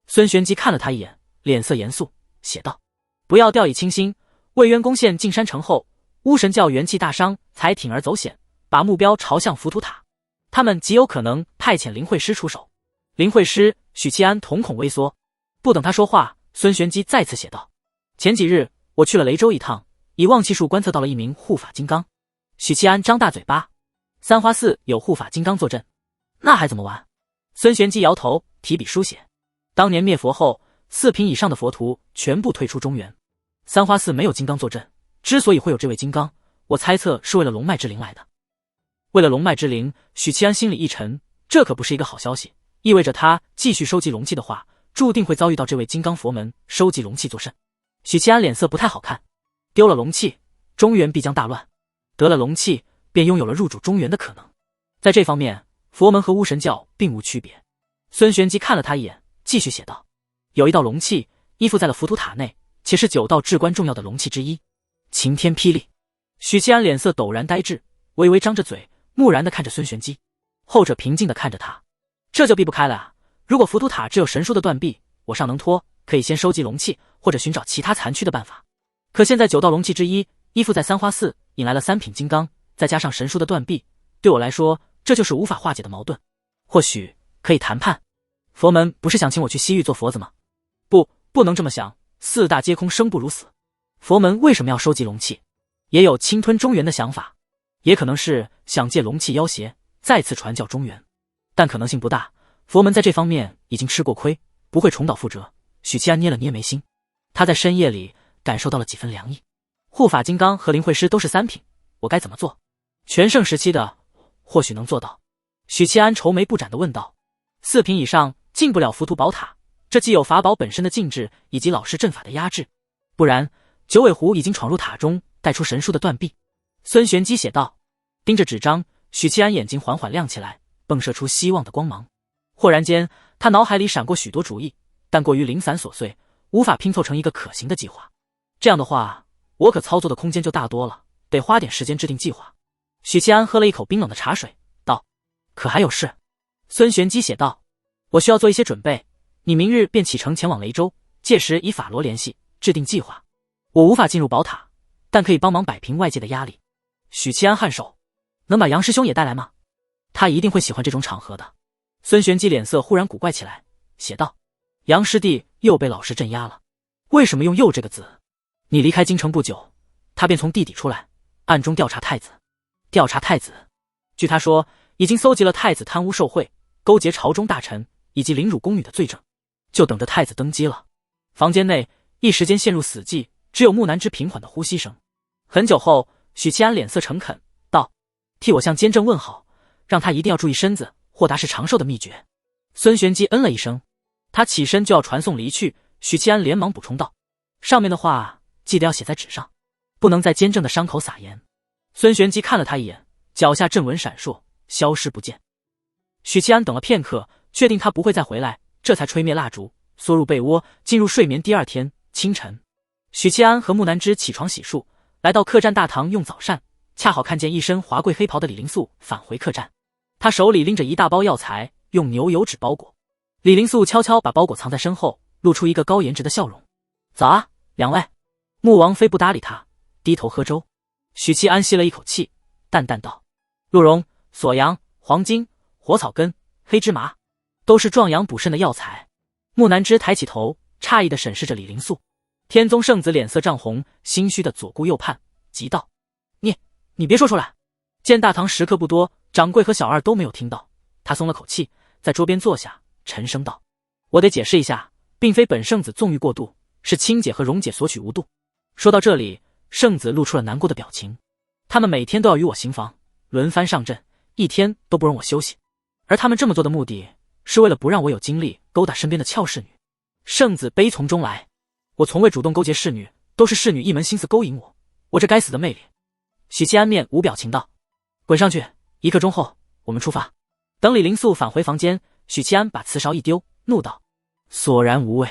孙玄机看了他一眼，脸色严肃，写道：不要掉以轻心。魏渊攻陷径山城后，巫神教元气大伤，才铤而走险，把目标朝向浮屠塔。他们极有可能派遣灵会师出手。灵会师，许七安瞳孔微缩。不等他说话，孙玄机再次写道：前几日我去了雷州一趟，以望气术观测到了一名护法金刚。许七安张大嘴巴：三花寺有护法金刚坐镇，那还怎么玩？孙玄机摇头，提笔书写：当年灭佛后，4品以上的佛徒全部退出中原，三花寺没有金刚坐镇。之所以会有这位金刚，我猜测是为了龙脉之灵来的。为了龙脉之灵，许七安心里一沉，这可不是一个好消息，意味着他继续收集龙气的话，注定会遭遇到这位金刚佛门收集龙气作甚。许七安脸色不太好看，丢了龙气，中原必将大乱；得了龙气，便拥有了入主中原的可能。在这方面，佛门和巫神教并无区别。孙玄机看了他一眼，继续写道：有一道龙气依附在了浮屠塔内，且是9道至关重要的龙气之一。晴天霹雳。许七安脸色陡然呆滞，微微张着嘴，木然地看着孙玄机。后者平静地看着他，这就避不开了啊！如果浮屠塔只有神书的断臂，我尚能拖，可以先收集龙气，或者寻找其他残躯的办法。可现在9道龙气之一依附在三花寺，引来了3品金刚，再加上神书的断臂，对我来说，这就是无法化解的矛盾。或许可以谈判。佛门不是想请我去西域做佛子吗？不能这么想。4大皆空，生不如死。佛门为什么要收集龙气？也有侵吞中原的想法，也可能是想借龙气要挟，再次传教中原。但可能性不大，佛门在这方面已经吃过亏，不会重蹈覆辙。许七安捏了捏眉心，他在深夜里感受到了几分凉意。护法金刚和灵慧师都是3品，我该怎么做？全盛时期的或许能做到。许七安愁眉不展地问道。4品以上进不了浮屠宝塔，这既有法宝本身的禁制，以及老师阵法的压制，不然九尾狐已经闯入塔中，带出神书的断臂。孙玄机写道。盯着纸张，许七安眼睛缓缓亮起来，迸射出希望的光芒。忽然间，他脑海里闪过许多主意，但过于零散琐碎，无法拼凑成一个可行的计划。这样的话，我可操作的空间就大多了，得花点时间制定计划。许七安喝了一口冰冷的茶水，道：可还有事？孙玄机写道：我需要做一些准备，你明日便启程前往雷州，届时以法罗联系，制定计划。我无法进入宝塔，但可以帮忙摆平外界的压力。许七安颔首，能把杨师兄也带来吗？他一定会喜欢这种场合的。孙玄机脸色忽然古怪起来，写道：杨师弟又被老师镇压了，为什么用又这个字？你离开京城不久，他便从地底出来，暗中调查太子。调查太子？据他说，已经搜集了太子贪污受贿、勾结朝中大臣以及凌辱宫女的罪证，就等着太子登基了。房间内一时间陷入死寂，只有木南之平缓的呼吸声。很久后，许七安脸色诚恳道：替我向监正问好，让他一定要注意身子，豁达是长寿的秘诀。孙玄机嗯了一声，他起身就要传送离去。许七安连忙补充道：上面的话记得要写在纸上，不能在监正的伤口撒盐。孙玄机看了他一眼，脚下阵纹闪烁，消失不见。许七安等了片刻，确定他不会再回来，这才吹灭蜡烛，缩入被窝，进入睡眠。第二天清晨，许七安和木南之起床洗漱，来到客栈大堂用早膳，恰好看见一身华贵黑袍的李灵素返回客栈，他手里拎着一大包药材，用牛油纸包裹。李灵素悄悄把包裹藏在身后，露出一个高颜值的笑容。早啊，两位。穆王妃不搭理他，低头喝粥。许七安吸了一口气，淡淡道：鹿茸、锁阳、黄金、火草根、黑芝麻，都是壮阳补肾的药材。木南之抬起头，诧异地审视着李灵素。天宗圣子脸色涨红，心虚的左顾右盼，急道：你别说出来。见大堂食客不多，掌柜和小二都没有听到，他松了口气，在桌边坐下，沉声道：我得解释一下，并非本圣子纵欲过度，是青姐和蓉姐索取无度。说到这里，圣子露出了难过的表情。他们每天都要与我行房，轮番上阵，一天都不容我休息。而他们这么做的目的，是为了不让我有精力勾搭身边的俏侍女。圣子悲从中来，我从未主动勾结侍女，都是侍女一门心思勾引我。我这该死的魅力。许七安面无表情道：滚上去，1刻钟后我们出发。等李灵素返回房间，许七安把瓷勺一丢，怒道：索然无味。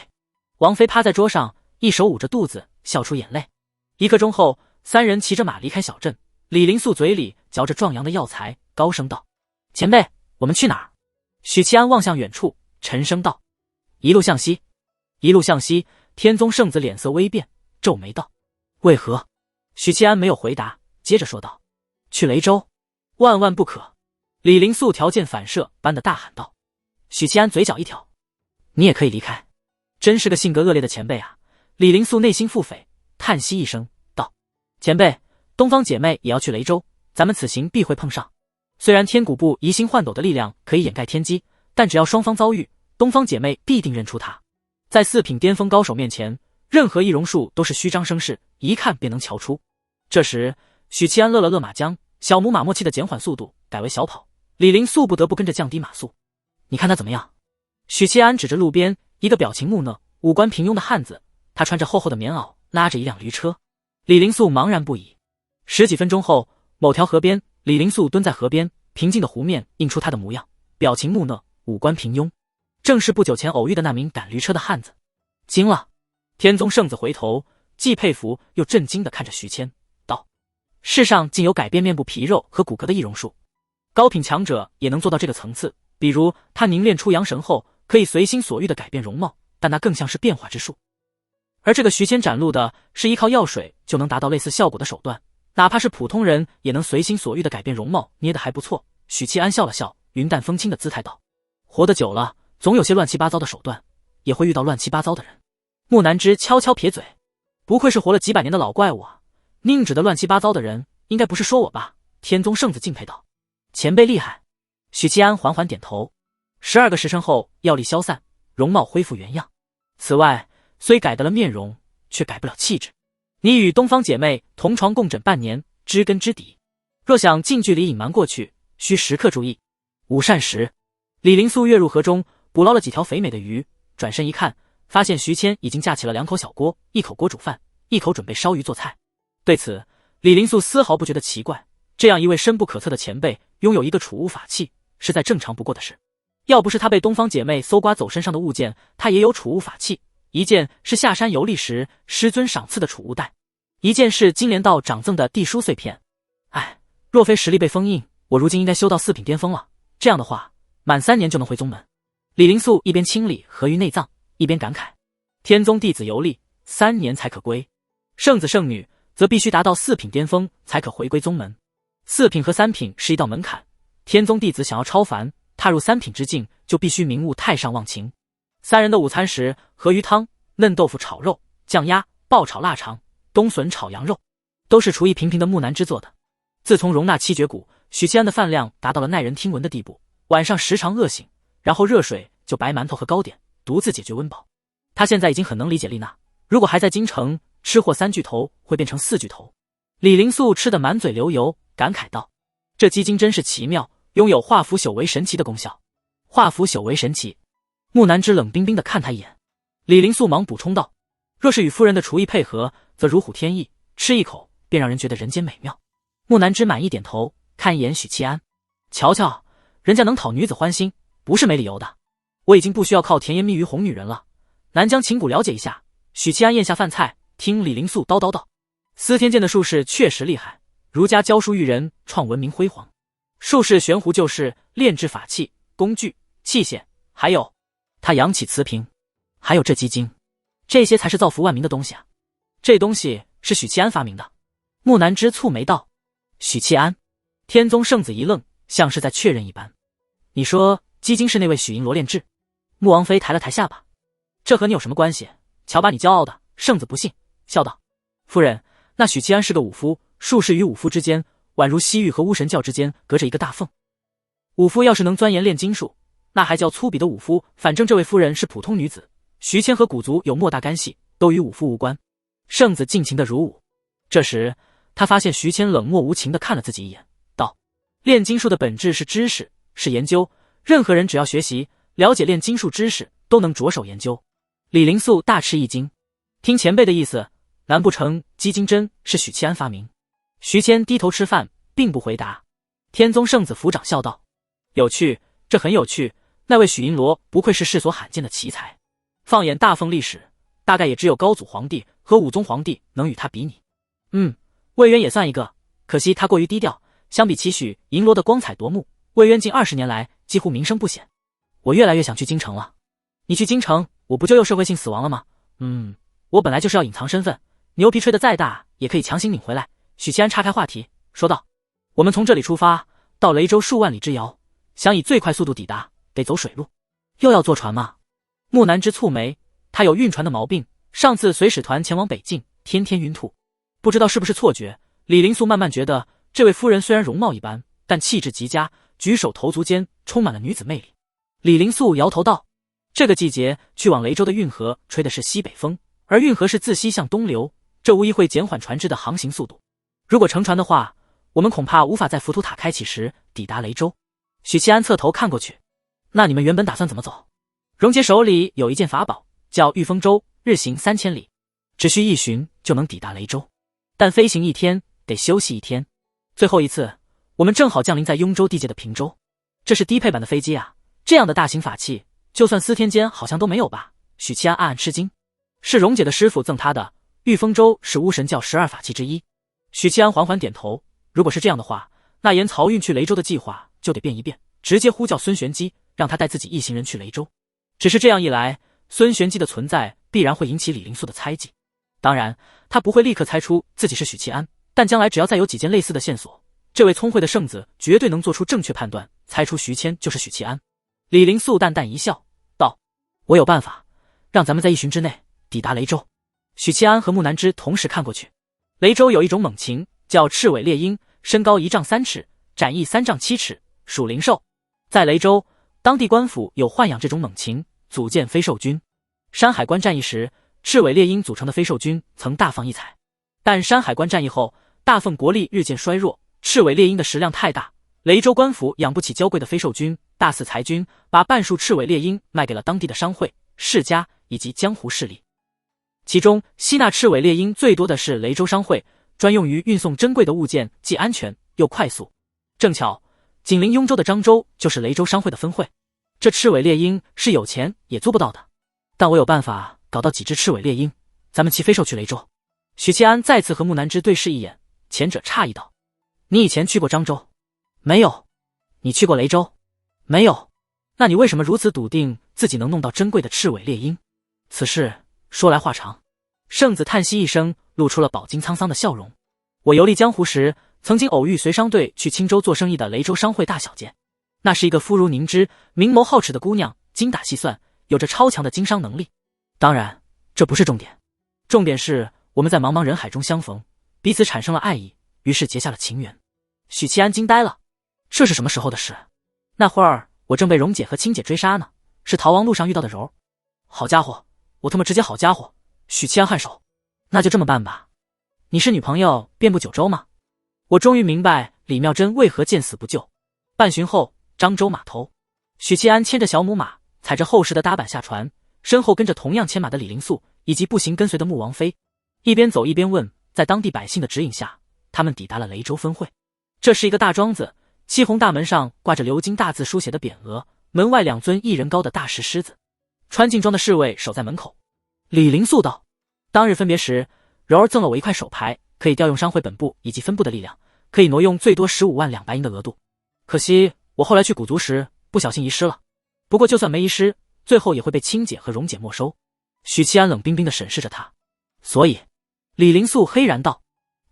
王妃趴在桌上，一手捂着肚子，笑出眼泪。1刻钟后，3人骑着马离开小镇。李灵素嘴里嚼着壮阳的药材，高声道：前辈，我们去哪儿？许七安望向远处，沉声道：一路向西。一路向西。天宗圣子脸色微变，皱眉道：为何？许七安没有回答，接着说道：去雷州，万万不可。李灵素条件反射般的大喊道。许七安嘴角一挑：你也可以离开。真是个性格恶劣的前辈啊。李灵素内心腹诽，叹息一声道：前辈，东方姐妹也要去雷州，咱们此行必会碰上。虽然天蛊部移星换斗的力量可以掩盖天机，但只要双方遭遇，东方姐妹必定认出他。在4品巅峰高手面前，任何易容术都是虚张声势，一看便能瞧出。这时许七安勒了勒马缰，小母马默契的减缓速度，改为小跑。李灵素不得不跟着降低马速。你看他怎么样？许七安指着路边一个表情木讷、五官平庸的汉子，他穿着厚厚的棉袄，拉着一辆驴车。李灵素茫然不已。10几分钟后，某条河边，李灵素蹲在河边，平静的湖面映出他的模样，表情木讷，五官平庸，正是不久前偶遇的那名赶驴车的汉子。惊了。天宗圣子回头，既佩服又震惊地看着徐谦，道：世上竟有改变面部皮肉和骨骼的易容术，高品强者也能做到这个层次。比如他凝练出阳神后，可以随心所欲地改变容貌，但那更像是变化之术。而这个徐谦展露的是依靠药水就能达到类似效果的手段，哪怕是普通人也能随心所欲地改变容貌，捏得还不错。许七安笑了笑，云淡风轻的姿态道：活得久了，总有些乱七八糟的手段，也会遇到乱七八糟的人。木南之悄悄撇嘴，不愧是活了几百年的老怪物啊，宁指的乱七八糟的人，应该不是说我吧？天宗圣子敬佩道：前辈厉害。许七安缓缓点头。12个时辰后，药力消散，容貌恢复原样。此外，虽改得了面容，却改不了气质。你与东方姐妹同床共枕半年，知根知底，若想近距离隐瞒过去，需时刻注意。午膳时，李灵素跃入河中，捕捞了几条肥美的鱼，转身一看，发现徐谦已经架起了2口小锅，一口锅煮饭，一口准备烧鱼做菜。对此，李灵素丝毫不觉得奇怪，这样一位深不可测的前辈，拥有一个储物法器，是再正常不过的事。要不是他被东方姐妹搜刮走身上的物件，他也有储物法器。一件是下山游历时师尊赏赐的储物袋，一件是金莲道长赠的地书碎片。哎，若非实力被封印，我如今应该修到4品巅峰了。这样的话，满3年就能回宗门。李灵素一边清理河鱼内脏，一边感慨：天宗弟子游历3年才可归，圣子圣女则必须达到4品巅峰才可回归宗门。4品和3品是一道门槛，天宗弟子想要超凡，踏入3品之境，就必须明悟太上忘情。3人的午餐时，河鱼汤、嫩豆腐炒肉、酱鸭、爆炒腊肠、冬笋炒羊肉，都是厨艺平平的木南之做的。自从容纳7绝骨，许七安的饭量达到了耐人听闻的地步，晚上时常饿醒，然后热水就白馒头和糕点，独自解决温饱。他现在已经很能理解丽娜，如果还在京城，吃货3巨头会变成4巨头。李灵素吃得满嘴流油，感慨道：这鸡精真是奇妙，拥有化腐朽为神奇的功效。化腐朽为神奇。木南之冷冰冰地看他一眼，李灵素忙补充道：若是与夫人的厨艺配合，则如虎添翼，吃一口便让人觉得人间美妙。木南之满意点头，看一眼许七安，瞧瞧，人家能讨女子欢心，不是没理由的。我已经不需要靠甜言蜜语哄女人了，南疆琴鼓了解一下。许七安咽下饭菜，听李灵素叨叨道：司天监的术士确实厉害，儒家教书育人，创文明辉煌。术士悬壶就式，炼制法器、工具、器械，还有……他扬起瓷瓶，还有这鸡精，这些才是造福万民的东西啊！这东西是许七安发明的。木南之蹙眉道：许七安。天宗圣子一愣，像是在确认一般。你说鸡精是那位许银罗炼制？穆王妃抬了抬下巴，这和你有什么关系？瞧把你骄傲的！圣子不信，笑道：夫人，那许七安是个武夫，术士与武夫之间，宛如西域和巫神教之间隔着一个大缝。武夫要是能钻研炼金术，那还叫粗鄙的武夫。反正这位夫人是普通女子，徐谦和古族有莫大干系，都与武夫无关。圣子尽情的如舞。这时他发现徐谦冷漠无情地看了自己一眼，道：炼金术的本质是知识，是研究，任何人只要学习了解炼金术知识，都能着手研究。李灵素大吃一惊，听前辈的意思，难不成鸡精针是许七安发明？徐谦低头吃饭，并不回答。天宗圣子抚掌笑道：有趣，这很有趣。那位许银罗不愧是世所罕见的奇才，放眼大凤历史，大概也只有高祖皇帝和武宗皇帝能与他比拟。魏渊也算一个，可惜他过于低调，相比起许银罗的光彩夺目，魏渊近20年来几乎名声不显。我越来越想去京城了。你去京城，我不就又社会性死亡了吗？我本来就是要隐藏身份，牛皮吹得再大也可以强行拧回来。许七安岔开话题说道：我们从这里出发，到雷州数万里之遥，想以最快速度抵达，得走水路。又要坐船吗？木南之蹙眉，他有晕船的毛病，上次随使团前往北境，天天晕吐。不知道是不是错觉，李灵素慢慢觉得这位夫人虽然容貌一般，但气质极佳，举手投足间充满了女子魅力。李灵素摇头道：这个季节去往雷州的运河吹的是西北风，而运河是自西向东流，这无疑会减缓船只的航行速度。如果乘船的话，我们恐怕无法在浮屠塔开启时抵达雷州。许七安侧头看过去，那你们原本打算怎么走？荣杰手里有一件法宝，叫御风舟，日行3000里，只需1旬就能抵达雷州，但飞行1天得休息1天。最后一次，我们正好降临在雍州地界的平州，这是低配版的飞机啊！这样的大型法器，就算司天监好像都没有吧？许七安暗暗吃惊，是荣姐的师傅赠他的。御风舟是巫神教12法器之一，许七安缓缓点头，如果是这样的话，那言漕运去雷州的计划就得变一变，直接呼叫孙玄机，让他带自己一行人去雷州。只是这样一来，孙玄机的存在必然会引起李灵素的猜忌。当然，他不会立刻猜出自己是许七安，但将来只要再有几件类似的线索，这位聪慧的圣子绝对能做出正确判断，猜出徐谦就是许七安。李灵素淡淡一笑，道：“我有办法，让咱们在1旬之内抵达雷州。”许七安和木南之同时看过去。雷州有一种猛禽，叫赤尾猎鹰，身高1丈3尺，展翼3丈7尺，属灵兽。在雷州，当地官府有豢养这种猛禽，组建飞兽军。山海关战役时，赤尾猎鹰组成的飞兽军曾大放异彩。但山海关战役后，大奉国力日渐衰弱，赤尾猎鹰的食量太大，雷州官府养不起娇贵的飞兽军，大肆裁军，把半数赤尾猎鹰卖给了当地的商会、世家以及江湖势力。其中吸纳赤尾猎鹰最多的是雷州商会，专用于运送珍贵的物件，既安全又快速。正巧紧邻雍州的漳州就是雷州商会的分会，这赤尾猎鹰是有钱也做不到的。但我有办法搞到几只赤尾猎鹰，咱们骑飞兽去雷州。许七安再次和木南之对视一眼，前者诧异道：“你以前去过漳州？”“没有。”“你去过雷州？”“没有。”“那你为什么如此笃定自己能弄到珍贵的赤尾猎鹰？”“此事说来话长。”圣子叹息一声，露出了饱经沧桑的笑容。我游历江湖时，曾经偶遇随商队去青州做生意的雷州商会大小姐，那是一个肤如凝脂、明眸皓齿的姑娘，精打细算，有着超强的经商能力。当然，这不是重点，重点是我们在茫茫人海中相逢，彼此产生了爱意，于是结下了情缘。许七安惊呆了，这是什么时候的事？那会儿我正被蓉姐和青姐追杀呢，是逃亡路上遇到的柔。好家伙，我他妈直接好家伙！许七安颔首，那就这么办吧。你是女朋友遍布9州吗？我终于明白李妙珍为何见死不救。半旬后，漳州码头，许七安牵着小母马，踩着厚实的搭板下船，身后跟着同样牵马的李灵素以及步行跟随的穆王妃。一边走一边问，在当地百姓的指引下，他们抵达了雷州分会。这是一个大庄子，漆红大门上挂着鎏金大字书写的匾额，门外2尊1人高的大石狮子。穿劲装的侍卫守在门口。李灵素道：“当日分别时，柔儿赠了我一块手牌，可以调用商会本部以及分部的力量，可以挪用最多15万2白银的额度。可惜我后来去古族时不小心遗失了。不过就算没遗失，最后也会被青姐和蓉姐没收。”许七安冷冰冰地审视着他。所以，李灵素黑然道：“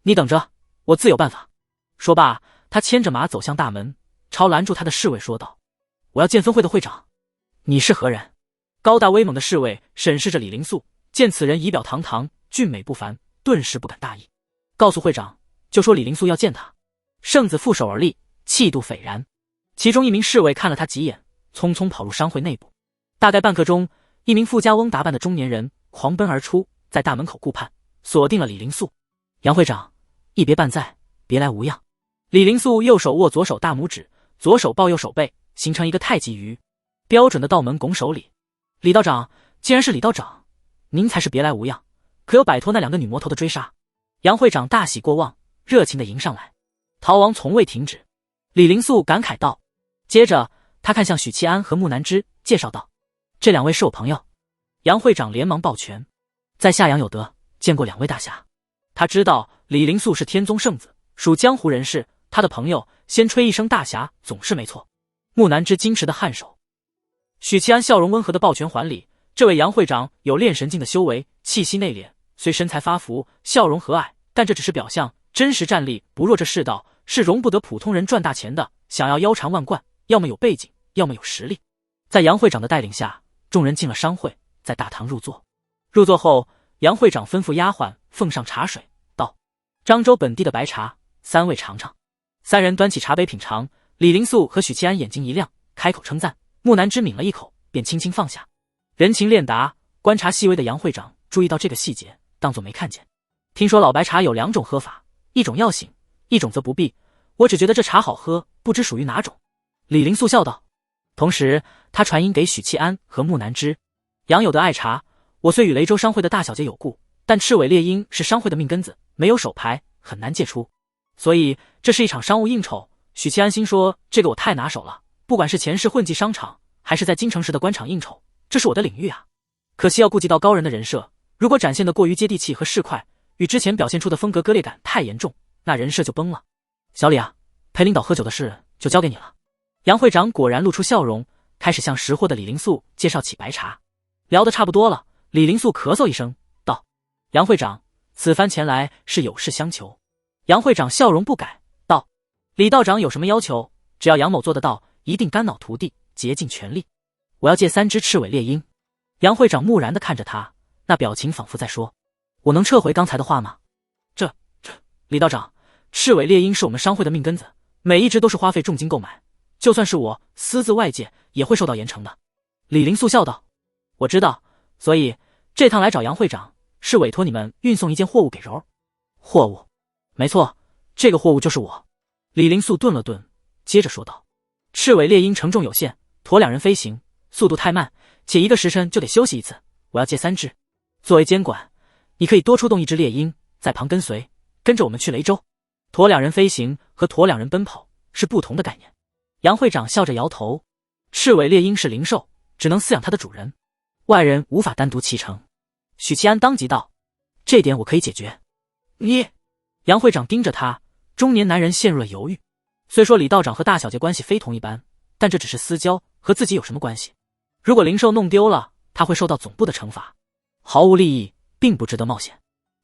你等着，我自有办法。”说罢，他牵着马走向大门，朝拦住他的侍卫说道：“我要见分会的会长。”“你是何人？”高大威猛的侍卫审视着李灵素，见此人仪表堂堂，俊美不凡，顿时不敢大意。告诉会长，就说李灵素要见他。圣子负手而立，气度斐然。其中一名侍卫看了他几眼，匆匆跑入商会内部。大概半刻钟，一名富家翁打扮的中年人狂奔而出，在大门口顾盼，锁定了李灵素。“杨会长，一别半载，别来无恙。”李灵素右手握左手大拇指，左手抱右手背，形成一个太极鱼，标准的道门拱手礼。“李道长，既然是李道长，您才是别来无恙，可有摆脱那2个女魔头的追杀？”杨会长大喜过望，热情地迎上来。逃亡从未停止。李灵素感慨道。接着他看向许七安和木南之，介绍道：“这2位是我朋友。”杨会长连忙抱拳，在下杨有德，见过2位大侠。他知道李灵素是天宗圣子，属江湖人士，他的朋友先吹一声大侠总是没错。木南之矜持的颔首。许七安笑容温和的抱拳还礼。这位杨会长有炼神境的修为，气息内敛，虽身材发福，笑容和蔼，但这只是表象，真实战力不弱这世道，是容不得普通人赚大钱的。想要腰缠万贯，要么有背景，要么有实力。在杨会长的带领下，众人进了商会，在大堂入座。入座后，杨会长吩咐丫鬟奉上茶水，道：“漳州本地的白茶，3位尝尝。”3人端起茶杯品尝。李灵素和许七安眼睛一亮，开口称赞。木南之抿了一口，便轻轻放下。人情练达，观察细微的杨会长注意到这个细节，当作没看见。听说老白茶有2种喝法，一种要醒，一种则不必。我只觉得这茶好喝，不知属于哪种。李灵素笑道。同时他传音给许七安和木南之：“杨有德爱茶，我虽与雷州商会的大小姐有故，但赤尾猎鹰是商会的命根子，没有手牌，很难借出。所以这是一场商务应酬。”许七安心说：“这个我太拿手了，不管是前世混迹商场，还是在京城时的官场应酬，这是我的领域啊。可惜要顾及到高人的人设，如果展现的过于接地气和市侩，与之前表现出的风格割裂感太严重，那人设就崩了。小李啊，陪领导喝酒的事就交给你了。杨会长果然露出笑容，开始向识货的李灵素介绍起白茶。聊得差不多了，李灵素咳嗽一声道：杨会长，此番前来是有事相求。杨会长笑容不改道：李道长有什么要求，只要杨某做得到，一定肝脑涂地，竭尽全力。我要借3只赤尾猎鹰。杨会长木然地看着他，那表情仿佛在说：我能撤回刚才的话吗？这李道长，赤尾猎鹰是我们商会的命根子，每一只都是花费重金购买，就算是我私自外界也会受到严惩的。李灵素笑道：我知道，所以这趟来找杨会长是委托你们运送一件货物给柔。货物？没错，这个货物就是我。李灵素顿了顿，接着说道：赤尾猎鹰承重有限，驮2人飞行速度太慢，且1个时辰就得休息一次，我要借3只。作为监管，你可以多出动1只猎鹰在旁跟随，跟着我们去雷州。驮2人飞行和驮2人奔跑是不同的概念。杨会长笑着摇头：赤尾猎鹰是灵兽，只能饲养它的主人，外人无法单独骑乘。许七安当即道：这点我可以解决。你……杨会长盯着他，中年男人陷入了犹豫。虽说李道长和大小姐关系非同一般，但这只是私交，和自己有什么关系？如果灵兽弄丢了，他会受到总部的惩罚，毫无利益，并不值得冒险。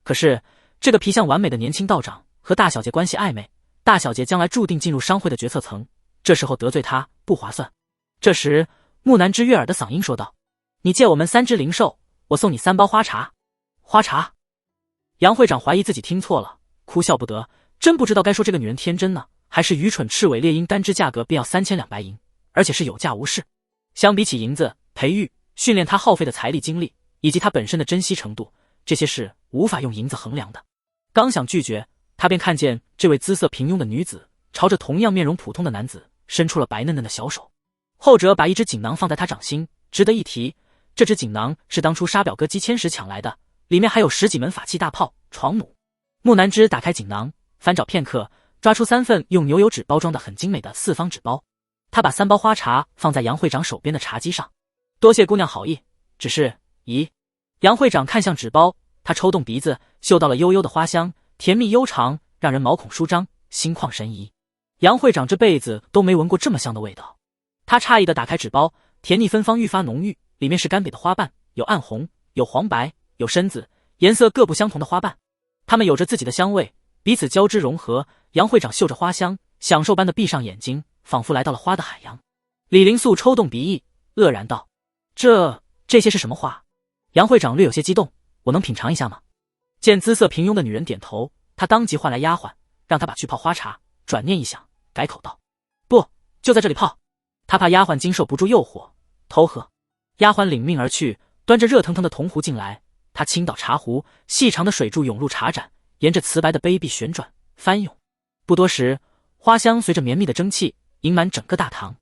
可是这个皮相完美的年轻道长和大小姐关系暧昧，大小姐将来注定进入商会的决策层，这时候得罪他不划算。这时木南之悦耳的嗓音说道：你借我们3只灵兽，我送你3包花茶。花茶？杨会长怀疑自己听错了，哭笑不得，真不知道该说这个女人天真呢，还是愚蠢。赤尾猎鹰单只价格便要3000两白银，而且是有价无市。相比起银子、培育、训练他耗费的财力精力，以及他本身的珍惜程度，这些是无法用银子衡量的。刚想拒绝，他便看见这位姿色平庸的女子朝着同样面容普通的男子伸出了白嫩嫩的小手，后者把一只锦囊放在他掌心。值得一提，这只锦囊是当初沙表哥击签时抢来的，里面还有10几门法器大炮、床弩。木南之打开锦囊，翻找片刻，抓出3份用牛油纸包装的很精美的4方纸包。他把3包花茶放在杨会长手边的茶几上。多谢姑娘好意，只是……咦？杨会长看向纸包，他抽动鼻子，嗅到了悠悠的花香，甜蜜悠长，让人毛孔舒张，心旷神怡。杨会长这辈子都没闻过这么香的味道。他诧异地打开纸包，甜腻芬芳愈发浓郁，里面是干瘪的花瓣，有暗红，有黄白，有深紫，颜色各不相同的花瓣，它们有着自己的香味，彼此交织融合。杨会长嗅着花香，享受般的闭上眼睛，仿佛来到了花的海洋。李灵素抽动鼻翼，愕然道：这些是什么花？杨会长略有些激动：我能品尝一下吗？见姿色平庸的女人点头，他当即唤来丫鬟，让她把去泡花茶。转念一想，改口道：不，就在这里泡。他怕丫鬟经受不住诱惑偷喝。丫鬟领命而去，端着热腾腾的铜壶进来。他倾倒茶壶，细长的水柱涌入茶盏，沿着瓷白的杯壁旋转翻涌。不多时，花香随着绵密的蒸汽盈满整个大堂。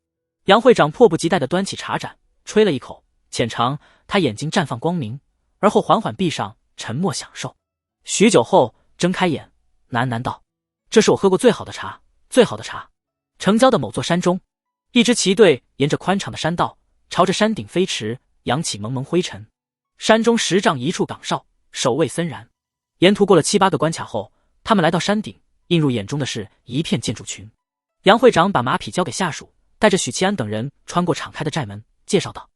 杨会长迫不及待地端起茶盏，吹了一口，浅尝，他眼睛绽放光明，而后缓缓闭上，沉默享受。许久后睁开眼，喃喃道：这是我喝过最好的茶，最好的茶。城郊的某座山中，一支旗队沿着宽敞的山道朝着山顶飞驰，扬起蒙蒙灰尘。山中10丈一处岗哨，守卫森然。沿途过了7、8个关卡后，他们来到山顶，映入眼中的是一片建筑群。杨会长把马匹交给下属，带着许七安等人穿过敞开的寨门，介绍道：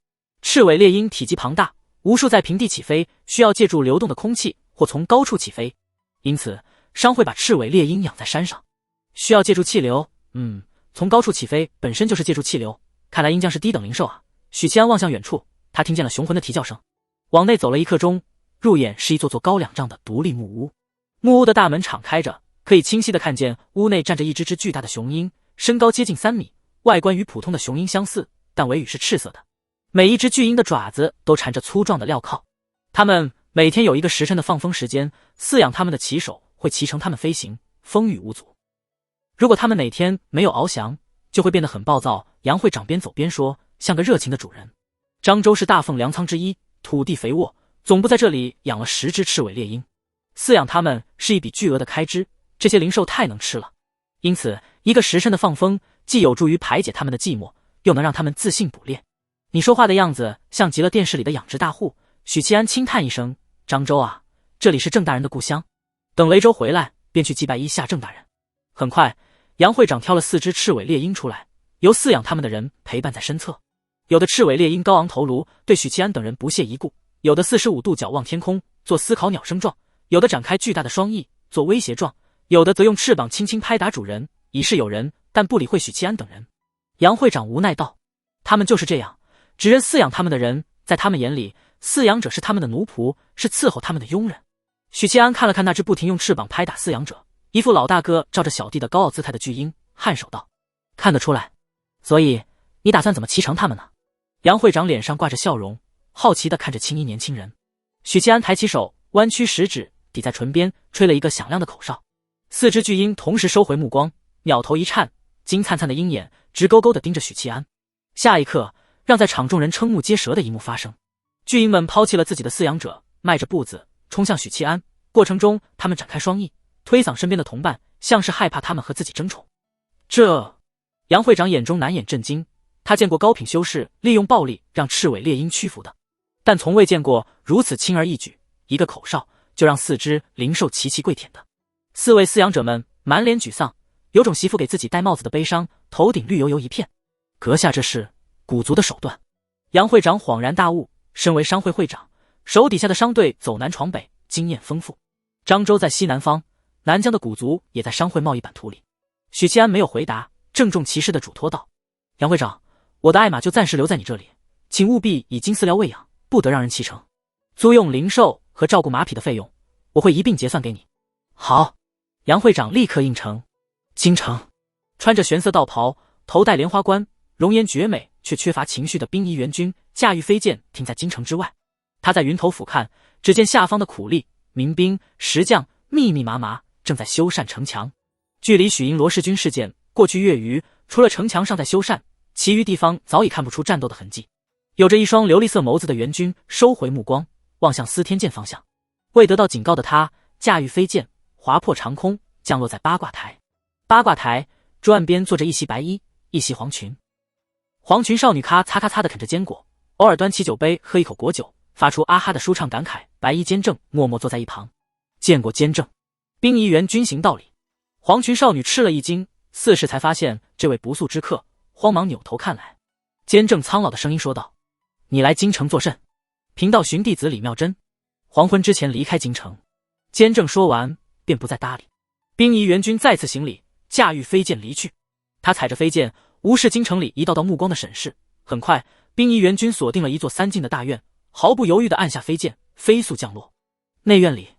赤尾猎鹰体积庞大，无数在平地起飞，需要借助流动的空气或从高处起飞，因此商会把赤尾猎鹰养在山上，需要借助气流。从高处起飞本身就是借助气流，看来鹰将是低等灵兽啊。许七安望向远处，他听见了雄浑的啼叫声。往内走了1刻钟，入眼是一座座高2丈的独立木屋。木屋的大门敞开着，可以清晰地看见屋内站着一只只巨大的雄鹰，身高接近3米，外观与普通的雄鹰相似，但尾羽是赤色的。每一只巨鹰的爪子都缠着粗壮的镣铐。它们每天有1个时辰的放风时间，饲养它们的骑手会骑乘它们飞行，风雨无阻。如果它们哪天没有翱翔，就会变得很暴躁。杨会长边走边说，像个热情的主人。漳州是大凤粮仓之一，土地肥沃，总部在这里养了10只赤尾猎鹰，饲养它们是一笔巨额的开支。这些灵兽太能吃了，因此1个时辰的放风既有助于排解它们的寂寞，又能让它们自信捕猎。你说话的样子像极了电视里的养殖大户。许七安轻叹一声：漳州啊，这里是郑大人的故乡。等雷州回来，便去祭拜一下郑大人。很快，杨会长挑了4只赤尾猎鹰出来，由饲养他们的人陪伴在身侧。有的赤尾猎鹰高昂头颅，对许七安等人不屑一顾；有的45度角望天空，做思考鸟声状；有的展开巨大的双翼，做威胁状；有的则用翅膀轻轻拍打主人，以示友人，但不理会许七安等人。杨会长无奈道：“他们就是这样，只认饲养他们的人，在他们眼里，饲养者是他们的奴仆，是伺候他们的佣人。”许七安看了看那只不停用翅膀拍打饲养者，一副老大哥照着小弟的高傲姿态的巨鹰，颔首道：“看得出来，所以你打算怎么骑成他们呢？”杨会长脸上挂着笑容，好奇地看着青衣年轻人。许七安抬起手，弯曲食指抵在唇边，吹了一个响亮的口哨。4只巨鹰同时收回目光，鸟头一颤，金灿灿的鹰眼直勾勾地盯着许七安。下一刻，让在场众人瞠目结舌的一幕发生：巨鹰们抛弃了自己的饲养者，迈着步子冲向许七安，过程中他们展开双翼，推搡身边的同伴，像是害怕他们和自己争宠。这……杨会长眼中难掩震惊。他见过高品修士利用暴力让赤尾猎鹰屈服的，但从未见过如此轻而易举，一个口哨就让4只灵兽齐齐跪舔的。4位饲养者们满脸沮丧，有种媳妇给自己戴帽子的悲伤，头顶绿油油一片。阁下这是古族的手段。杨会长恍然大悟，身为商会会长，手底下的商队走南闯北，经验丰富。漳州在西南方，南疆的古族也在商会贸易版图里。许七安没有回答，郑重其事地嘱托道：“杨会长，我的爱马就暂时留在你这里，请务必以金饲料喂养，不得让人弃乘。租用灵兽和照顾马匹的费用，我会一并结算给你。”好，杨会长立刻应承。京城，穿着玄色道袍，头戴莲花冠，容颜绝美却缺乏情绪的兵夷元军驾驭飞剑停在京城之外。他在云头俯瞰，只见下方的苦力、民兵、石匠密密麻麻，正在修缮城墙。距离许英罗氏军事件过去月余，除了城墙上在修缮，其余地方早已看不出战斗的痕迹。有着一双琉璃色眸子的援军收回目光，望向司天剑方向。未得到警告的他驾驭飞剑划破长空，降落在八卦台。八卦台桌案边坐着一袭白衣，一袭黄裙。黄裙少女咔嚓咔嚓地啃着坚果，偶尔端起酒杯喝一口果酒，发出啊哈的舒畅感慨。白衣监正默默坐在一旁。见过监正。兵夷员军行道理。黄裙少女吃了一惊，4时才发现这位不速之客，慌忙扭头看来。监正苍老的声音说道：“你来京城作甚？”贫道寻弟子李妙真，黄昏之前离开京城。监正说完便不再搭理。兵夷援军再次行礼，驾驭飞剑离去。他踩着飞剑，无视京城里一道道目光的审视。很快，兵夷援军锁定了一座3进的大院，毫不犹豫地按下飞剑，飞速降落。内院里，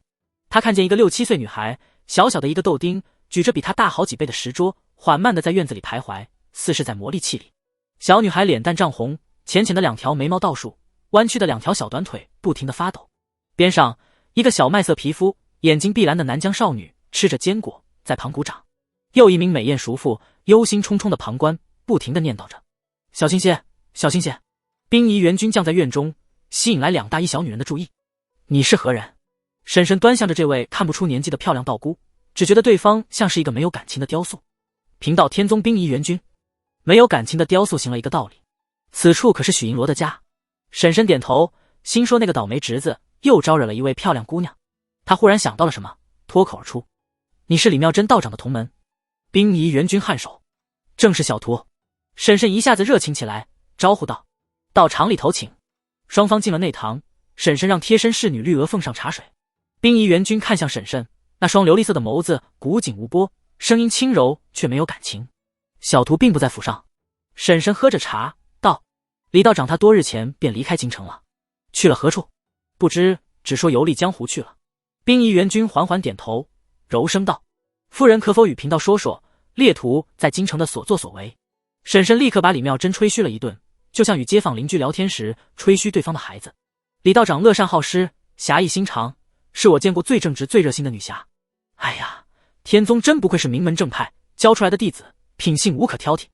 他看见一个6、7岁女孩，小小的一个豆丁，举着比他大好几倍的石桌，缓慢地在院子里徘徊，似是在磨砺气力。小女孩脸蛋涨红，浅浅的2条眉毛倒竖，弯曲的2条小短腿不停地发抖。边上，一个小麦色皮肤、眼睛碧蓝的南疆少女吃着坚果，在旁鼓掌。又一名美艳熟妇忧心忡忡的旁观，不停地念叨着：“小心些，小心些！”兵夷援军将在院中，吸引来2大1小女人的注意。你是何人？婶婶端详着这位看不出年纪的漂亮道姑，只觉得对方像是一个没有感情的雕塑。贫道天宗兵夷援军。没有感情的雕塑行了一个道理。此处可是许银罗的家。婶婶点头，心说那个倒霉侄子又招惹了一位漂亮姑娘。他忽然想到了什么，脱口而出：“你是李妙真道长的同门？”兵夷援军颔首：“正是小徒。”婶婶一下子热情起来，招呼道：“到厂里头请。”双方进了内堂，婶婶让贴身侍女绿娥奉上茶水。兵夷援军看向婶婶，那双琉璃色的眸子古井无波，声音轻柔却没有感情：“小徒并不在府上。”婶婶喝着茶道：“李道长他多日前便离开京城了，去了何处？不知，只说游历江湖去了。”兵夷援军缓缓点头，柔声道：“夫人可否与贫道说说猎徒在京城的所作所为？”婶婶立刻把李妙真吹嘘了一顿，就像与街坊邻居聊天时吹嘘对方的孩子。李道长乐善好施，侠义心肠，是我见过最正直最热心的女侠。哎呀，天宗真不愧是名门正派，教出来的弟子品性无可挑剔，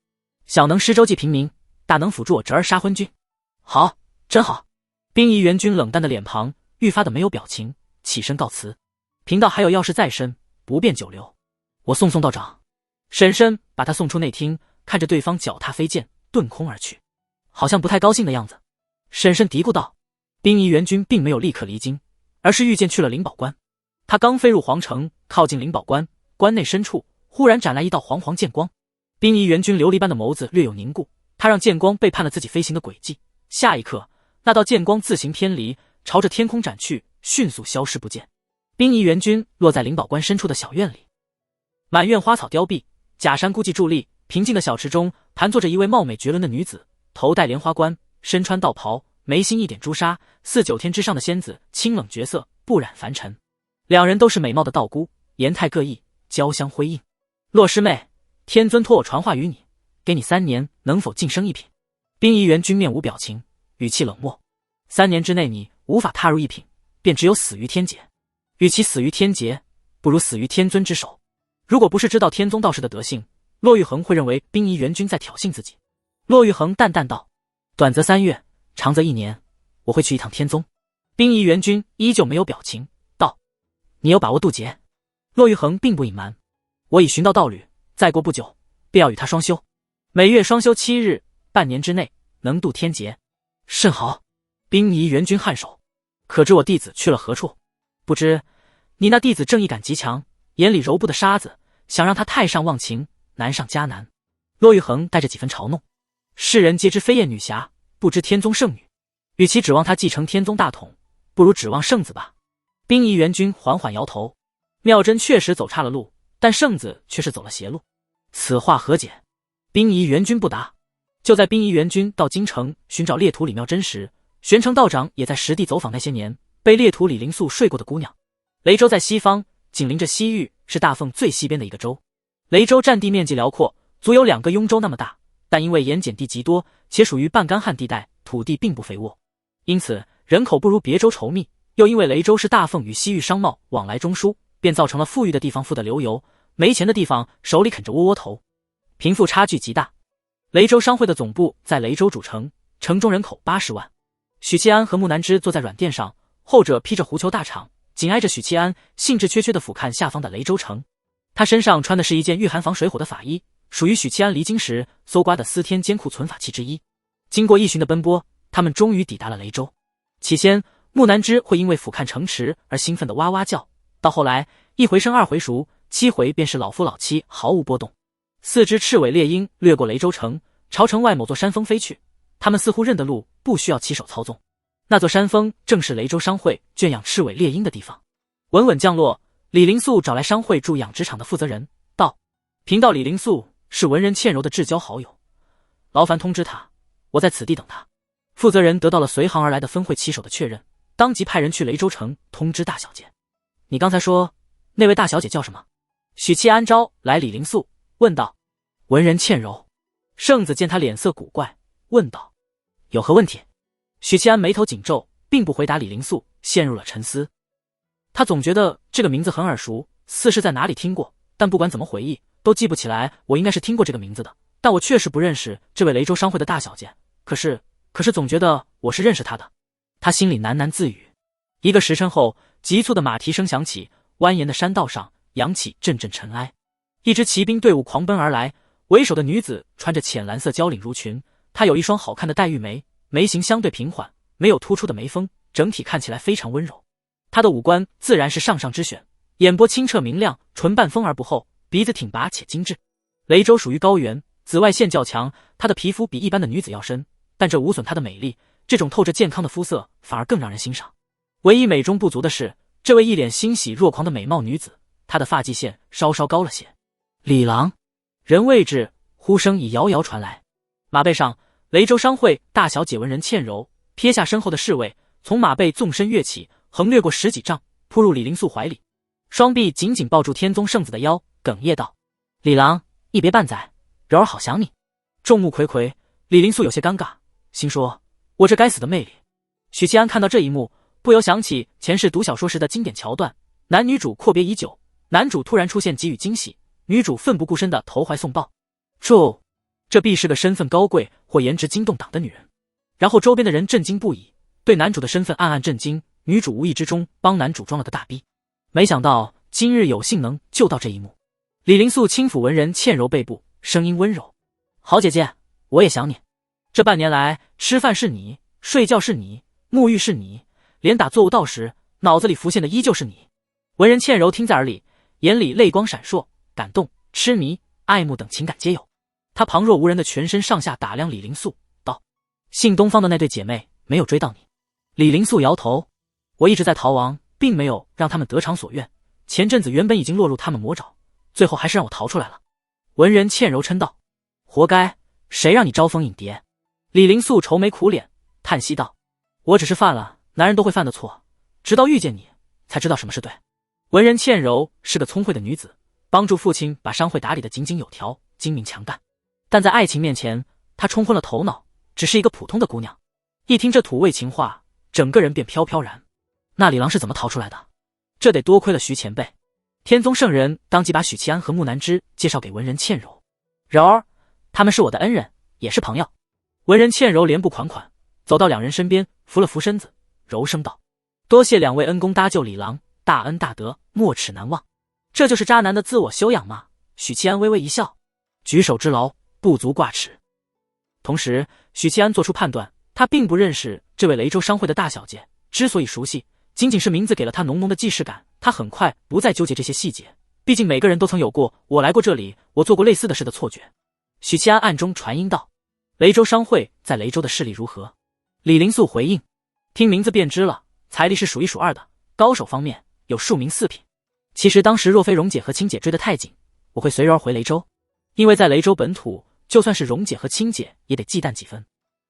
小能施周济平民，大能辅助我侄儿杀昏君。好，真好。兵夷援军冷淡的脸庞愈发的没有表情，起身告辞：“贫道还有要事在身，不便久留，我送道长。”婶婶把他送出内厅，看着对方脚踏飞剑遁空而去，好像不太高兴的样子。婶婶嘀咕道：“兵夷援军并没有立刻离京，而是御剑去了灵宝关。他刚飞入皇城，靠近灵宝关，关内深处忽然斩来一道黄黄剑光。冰夷元君琉璃般的眸子略有凝固，他让剑光背叛了自己飞行的轨迹。下一刻，那道剑光自行偏离，朝着天空斩去，迅速消失不见。冰夷元君落在灵宝关深处的小院里，满院花草凋敝，假山孤寂伫立。平静的小池中盘坐着一位貌美绝伦的女子，头戴莲花冠，身穿道袍，眉心一点朱砂，似九天之上的仙子，清冷绝色，不染凡尘。两人都是美貌的道姑，颜态各异，交相辉映。洛师妹，天尊托我传话于你，给你3年，能否晋升一品？冰夷元君面无表情，语气冷漠。3年之内你无法踏入一品，便只有死于天劫。与其死于天劫，不如死于天尊之手。如果不是知道天宗道士的德性，骆玉衡会认为冰夷元君在挑衅自己。骆玉衡淡淡道：短则3月，长则1年，我会去一趟天宗。冰夷元君依旧没有表情，道：你有把握渡劫？骆玉衡并不隐瞒，我已寻到道侣，再过不久便要与他双修，每月双修7日，半年之内能渡天劫。甚好。冰夷元君颔首，可知我弟子去了何处？不知你那弟子正义感极强，眼里揉不得沙子，想让他太上忘情，难上加难。骆玉衡带着几分嘲弄，世人皆知飞燕女侠，不知天宗圣女，与其指望她继承天宗大统，不如指望圣子吧。冰夷元君缓缓摇头，妙真确实走差了路，但圣子却是走了邪路，此话何解？冰夷元君不答。就在冰夷元君到京城寻找列土李妙真时，玄城道长也在实地走访那些年被列土李灵素睡过的姑娘。雷州在西方，紧邻着西域，是大凤最西边的一个州。雷州占地面积辽阔，足有2个雍州那么大，但因为盐碱地极多，且属于半干旱地带，土地并不肥沃，因此人口不如别州稠密。又因为雷州是大凤与西域商贸往来中枢，便造成了富裕的地方富得流油，没钱的地方手里啃着窝窝头，贫富差距极大。雷州商会的总部在雷州主城，城中人口80万。许七安和木南之坐在软垫上，后者披着狐裘大氅，紧挨着许七安，兴致缺缺地俯瞰下方的雷州城。他身上穿的是一件御寒防水火的法衣，属于许七安离京时搜刮的司天监库存法器之一。经过1旬的奔波，他们终于抵达了雷州。起先木南之会因为俯瞰城池而兴奋的哇哇叫，到后来1回生2回熟，7回便是老夫老妻，毫无波动。4只赤尾猎鹰掠过雷州城，朝城外某座山峰飞去。他们似乎认得路，不需要起手操纵。那座山峰正是雷州商会圈养赤尾猎鹰的地方。稳稳降落，李灵素找来商会驻养殖场的负责人，道：贫道李灵素是文人倩柔的至交好友，劳烦通知他，我在此地等他。负责人得到了随行而来的分会旗手的确认，当即派人去雷州城通知大小姐。你刚才说那位大小姐叫什么？许七安招来李灵素，问道。文人倩柔。圣子见他脸色古怪，问道：有何问题？许七安眉头紧皱，并不回答李灵素，陷入了沉思。他总觉得这个名字很耳熟，似是在哪里听过，但不管怎么回忆都记不起来。我应该是听过这个名字的，但我确实不认识这位雷州商会的大小姐，可是总觉得我是认识她的。他心里喃喃自语。1个时辰后，急促的马蹄声响起，蜿蜒的山道上扬起阵阵尘埃，一支骑兵队伍狂奔而来，为首的女子穿着浅蓝色交领襦裙，她有一双好看的黛玉眉，眉形相对平缓，没有突出的眉峰，整体看起来非常温柔。她的五官自然是上上之选，眼波清澈明亮，唇瓣丰而不厚，鼻子挺拔且精致。雷州属于高原，紫外线较强，她的皮肤比一般的女子要深，但这无损她的美丽，这种透着健康的肤色反而更让人欣赏。唯一美中不足的是，这位一脸欣喜若狂的美貌女子，她的发际线稍稍高了些。李郎，人未至，呼声已遥遥传来。马背上，雷州商会大小姐文人倩柔撇下身后的侍卫，从马背纵身跃起，横掠过10几丈，扑入李灵素怀里，双臂紧紧抱住天宗圣子的腰，哽咽道：李郎，一别半载，柔儿好想你。众目睽睽，李灵素有些尴尬，心说我这该死的魅力。许七安看到这一幕，不由想起前世读小说时的经典桥段，男女主阔别已久，男主突然出现给予惊喜，女主奋不顾身的投怀送抱。这必是个身份高贵或颜值惊动党的女人。然后周边的人震惊不已，对男主的身份暗暗震惊，女主无意之中帮男主装了个大逼。没想到今日有幸能救到这一幕。李灵素轻抚文人倩柔背部，声音温柔：好姐姐，我也想你。这半年来，吃饭是你，睡觉是你，沐浴是你，连打坐悟道时脑子里浮现的依旧是你。文人倩柔听在耳里，眼里泪光闪烁，感动、痴迷、爱慕等情感皆有。她旁若无人的全身上下打量李灵素，道：“姓东方的那对姐妹没有追到你？”李灵素摇头：“我一直在逃亡，并没有让他们得偿所愿。前阵子原本已经落入他们魔爪，最后还是让我逃出来了。”文人倩柔嗔道：“活该，谁让你招蜂引蝶？”李灵素愁眉苦脸，叹息道：“我只是犯了男人都会犯的错，直到遇见你，才知道什么是对。”文人倩柔是个聪慧的女子，帮助父亲把商会打理得井井有条，精明强干。但在爱情面前，她冲昏了头脑，只是一个普通的姑娘。一听这土味情话，整个人便飘飘然。那李郎是怎么逃出来的？这得多亏了徐前辈。天宗圣人当即把许七安和木南枝介绍给文人倩柔。柔儿，他们是我的恩人，也是朋友。文人倩柔连步款款走到两人身边，扶了扶身子，柔声道：“多谢两位恩公搭救李郎，大恩大德，没齿难忘。这就是渣男的自我修养吗？”许七安微微一笑，举手之劳，不足挂齿。同时，许七安做出判断，他并不认识这位雷州商会的大小姐，之所以熟悉，仅仅是名字给了他浓浓的既视感。他很快不再纠结这些细节，毕竟每个人都曾有过“我来过这里，我做过类似的事”的错觉。许七安暗中传音道：“雷州商会在雷州的势力如何？”李灵素回应：“听名字便知了，财力是数一数二的，高手方面有数名四品。其实当时若非蓉姐和青姐追得太紧，我会随柔儿回雷州，因为在雷州本土，就算是蓉姐和青姐也得忌惮几分。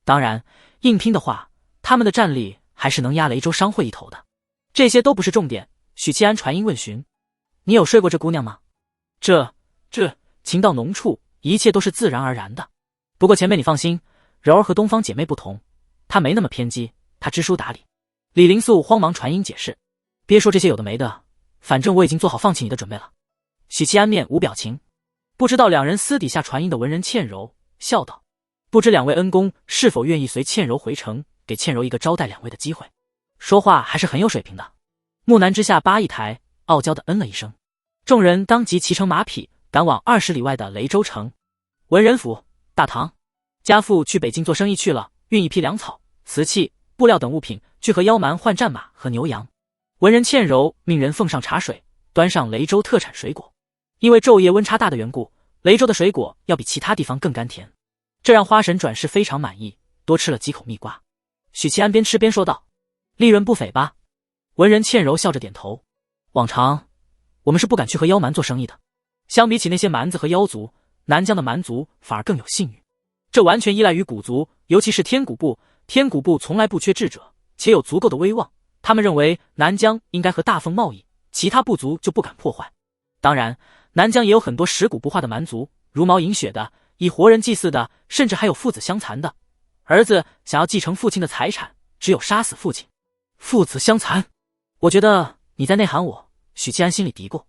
当然，硬拼的话，他们的战力还是能压雷州商会一头的。这些都不是重点。”许七安传音问询：“你有睡过这姑娘吗？”这情到浓处，一切都是自然而然的。不过前辈你放心，柔儿和东方姐妹不同，她没那么偏激，她知书达理。李灵素慌忙传音解释：“别说这些有的没的，反正我已经做好放弃你的准备了。”许七安面无表情。不知道两人私底下传音的文人倩柔笑道：“不知两位恩公是否愿意随倩柔回城，给倩柔一个招待两位的机会？”说话还是很有水平的。木南之下巴一抬，傲娇的嗯了一声。众人当即骑乘马匹赶往20里外的雷州城。文人府大堂，家父去北京做生意去了，运一批粮草、瓷器、布料等物品去和妖蛮换战马和牛羊。文人倩柔命人奉上茶水，端上雷州特产水果。因为昼夜温差大的缘故，雷州的水果要比其他地方更甘甜，这让花神转世非常满意，多吃了几口蜜瓜。许七安边吃边说道：“利润不菲吧？”文人倩柔笑着点头：“往常我们是不敢去和妖蛮做生意的，相比起那些蛮子和妖族，南疆的蛮族反而更有信誉。这完全依赖于古族，尤其是天古部。天古部从来不缺智者，且有足够的威望。他们认为南疆应该和大凤贸易，其他部族就不敢破坏。当然，南疆也有很多蚀骨不化的蛮族，茹毛饮血的，以活人祭祀的，甚至还有父子相残的。儿子想要继承父亲的财产，只有杀死父亲。父子相残，我觉得你在内涵我。”许七安心里嘀咕。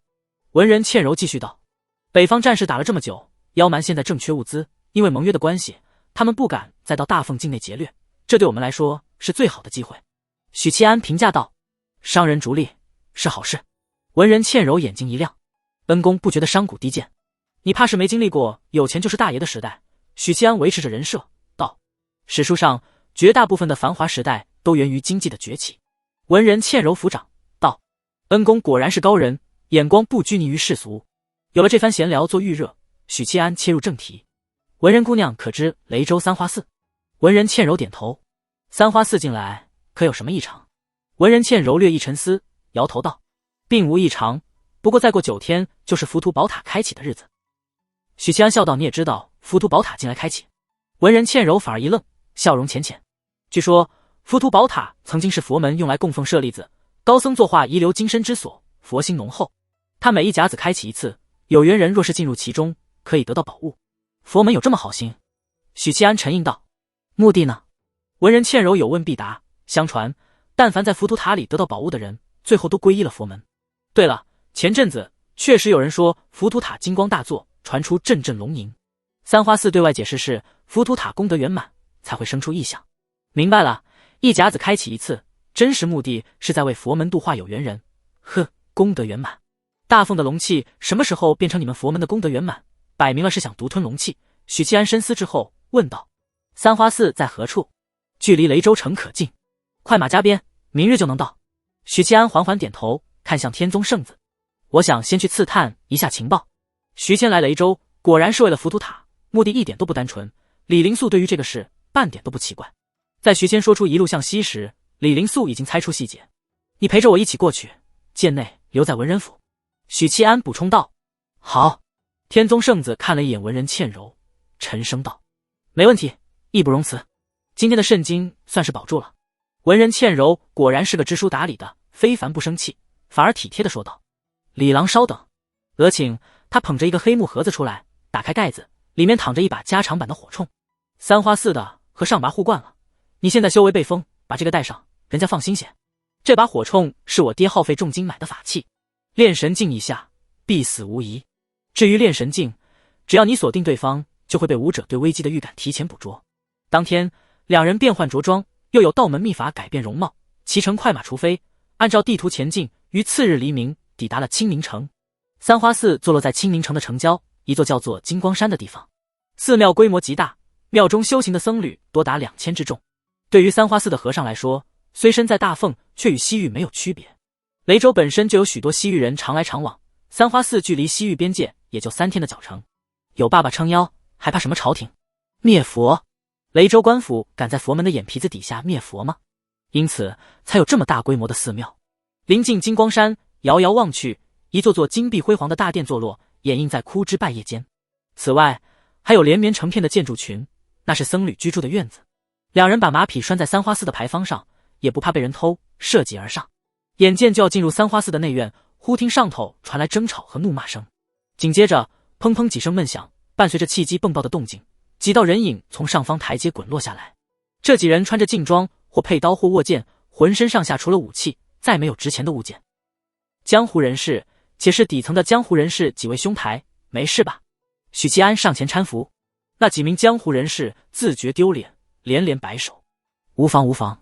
文人倩柔继续道：“北方战事打了这么久，妖蛮现在正缺物资，因为盟约的关系，他们不敢再到大凤境内劫掠，这对我们来说是最好的机会。”许七安评价道：“商人逐利是好事。”文人倩柔眼睛一亮：“恩公不觉得商贾低贱？你怕是没经历过有钱就是大爷的时代。”许七安维持着人设道：“史书上绝大部分的繁华时代都源于经济的崛起。”文人倩柔抚掌道：“恩公果然是高人，眼光不拘泥于世俗。”有了这番闲聊做预热，许七安切入正题：“文人姑娘可知雷州三花寺？”文人倩柔点头：“三花寺进来可有什么异常？”文人倩柔略一沉思，摇头道：“并无异常，不过再过9天就是浮屠宝塔开启的日子。”许七安笑道：“你也知道浮屠宝塔进来开启？”文人倩柔反而一愣，笑容浅浅：“据说浮屠宝塔曾经是佛门用来供奉舍利子、高僧作画遗留精深之所，佛心浓厚。他每一甲子开启一次，有缘人若是进入其中，可以得到宝物。佛门有这么好心？”许七安沉吟道：“目的呢？”文人倩柔有问必答：“相传，但凡在浮屠塔里得到宝物的人，最后都皈依了佛门。对了，前阵子确实有人说浮屠塔金光大作，传出阵阵龙吟。三花寺对外解释是浮屠塔功德圆满，才会生出异象。明白了，一甲子开启一次，真实目的是在为佛门度化有缘人。呵，功德圆满。大凤的龙气什么时候变成你们佛门的功德圆满？摆明了是想独吞龙气。”许七安深思之后问道：“三花寺在何处？距离雷州城可近？快马加鞭，明日就能到。”许七安缓缓点头，开看向天宗圣子。我想先去刺探一下情报。徐谦来雷州果然是为了浮屠塔，目的一点都不单纯。李灵素对于这个事半点都不奇怪。在徐谦说出一路向西时，李灵素已经猜出细节。你陪着我一起过去，剑内留在文人府。许七安补充道。好。天宗圣子看了一眼文人倩柔，沉声道：没问题，义不容辞。今天的圣经算是保住了。文人倩柔果然是个知书达理的，非凡不生气，反而体贴地说道：李郎稍等。额请。他捧着一个黑木盒子出来，打开盖子，里面躺着一把加长版的火铳。三花寺的和上拔互惯了，你现在修为被封，把这个带上，人家放心些。这把火铳是我爹耗费重金买的法器，炼神境一下必死无疑。至于炼神境，只要你锁定对方，就会被武者对危机的预感提前捕捉。当天两人变换着装，又有道门秘法改变容貌，骑乘快马除飞，按照地图前进，于次日黎明抵达了青宁城。三花寺坐落在青宁城的城郊，一座叫做金光山的地方。寺庙规模极大，庙中修行的僧侣多达2000之众。对于三花寺的和尚来说，虽身在大凤，却与西域没有区别。雷州本身就有许多西域人常来常往，三花寺距离西域边界也就3天的脚程。有爸爸撑腰，还怕什么朝廷？灭佛？雷州官府敢在佛门的眼皮子底下灭佛吗？因此才有这么大规模的寺庙。临近金光山，遥遥望去，一座座金碧辉煌的大殿坐落，掩映在枯枝败叶间。此外，还有连绵成片的建筑群，那是僧侣居住的院子。两人把马匹拴在三花寺的牌坊上，也不怕被人偷，涉级而上。眼见就要进入三花寺的内院，忽听上头传来争吵和怒骂声，紧接着砰砰几声闷响，伴随着气机迸爆的动静，几道人影从上方台阶滚落下来。这几人穿着劲装，或佩刀或握剑，浑身上下除了武器，再没有值钱的物件。江湖人士，且是底层的江湖人士，几位兄台，没事吧？许七安上前搀扶。那几名江湖人士自觉丢脸，连连摆手：无妨无妨，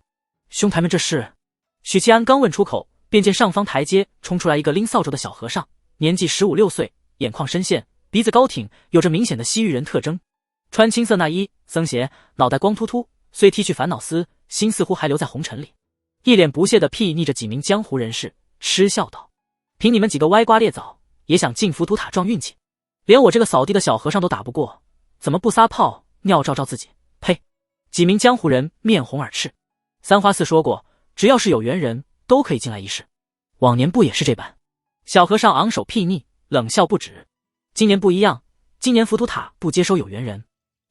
兄台们这是……许七安刚问出口，便见上方台阶冲出来一个拎扫帚的小和尚，年纪15、16岁，眼眶深陷，鼻子高挺，有着明显的西域人特征，穿青色内衣僧鞋，脑袋光秃秃，虽剃去烦恼丝，心似乎还留在红尘里，一脸不屑地睥睨着几名江湖人士，嗤笑道：凭你们几个歪瓜裂枣，也想进浮屠塔撞运气？连我这个扫地的小和尚都打不过，怎么不撒泡尿照照自己？呸！几名江湖人面红耳赤。三花寺说过，只要是有缘人都可以进来一试，往年不也是这般？小和尚昂首睥睨，冷笑不止。今年不一样，今年浮屠塔不接收有缘人，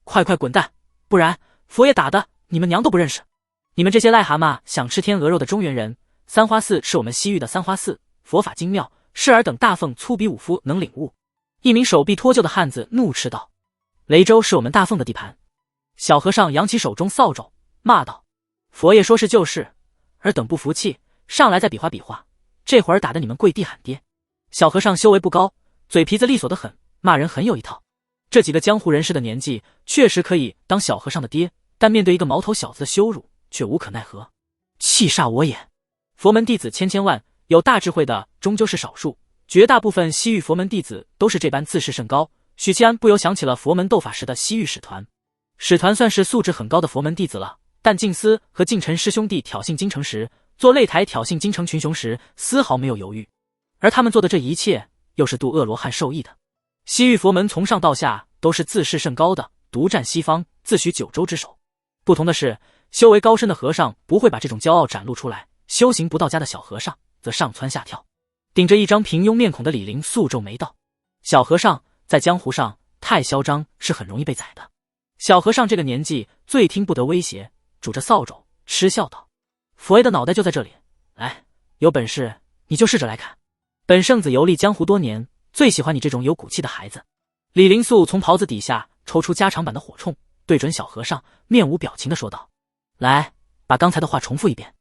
快快滚蛋，不然佛爷打的你们娘都不认识。你们这些癞蛤蟆想吃天鹅肉的中原人，三花寺是我们西域的三花寺，佛法精妙，是尔等大凤粗鄙武夫能领悟。一名手臂脱臼的汉子怒斥道：雷州是我们大凤的地盘。小和尚扬起手中扫帚，骂道：佛爷说是就是，尔等不服气，上来再比划比划，这会儿打得你们跪地喊爹。小和尚修为不高，嘴皮子利索得很，骂人很有一套。这几个江湖人士的年纪确实可以当小和尚的爹，但面对一个毛头小子的羞辱，却无可奈何。气煞我也！佛门弟子千千万，有大智慧的终究是少数，绝大部分西域佛门弟子都是这般自视甚高。许七安不由想起了佛门斗法时的西域使团。使团算是素质很高的佛门弟子了，但静思和静晨师兄弟挑衅京城时，做擂台挑衅京城群雄时，丝毫没有犹豫。而他们做的这一切，又是度恶罗汉受益的。西域佛门从上到下都是自视甚高的，独占西方，自诩九州之首。不同的是，修为高深的和尚不会把这种骄傲展露出来，修行不到家的小和尚则上蹿下跳。顶着一张平庸面孔的李陵素皱眉道：小和尚在江湖上太嚣张，是很容易被宰的。小和尚这个年纪最听不得威胁，拄着扫帚嗤笑道：佛爷的脑袋就在这里，来，有本事你就试着来看。本圣子游历江湖多年，最喜欢你这种有骨气的孩子。李灵素从袍子底下抽出加长版的火铳，对准小和尚，面无表情地说道：来，把刚才的话重复一遍。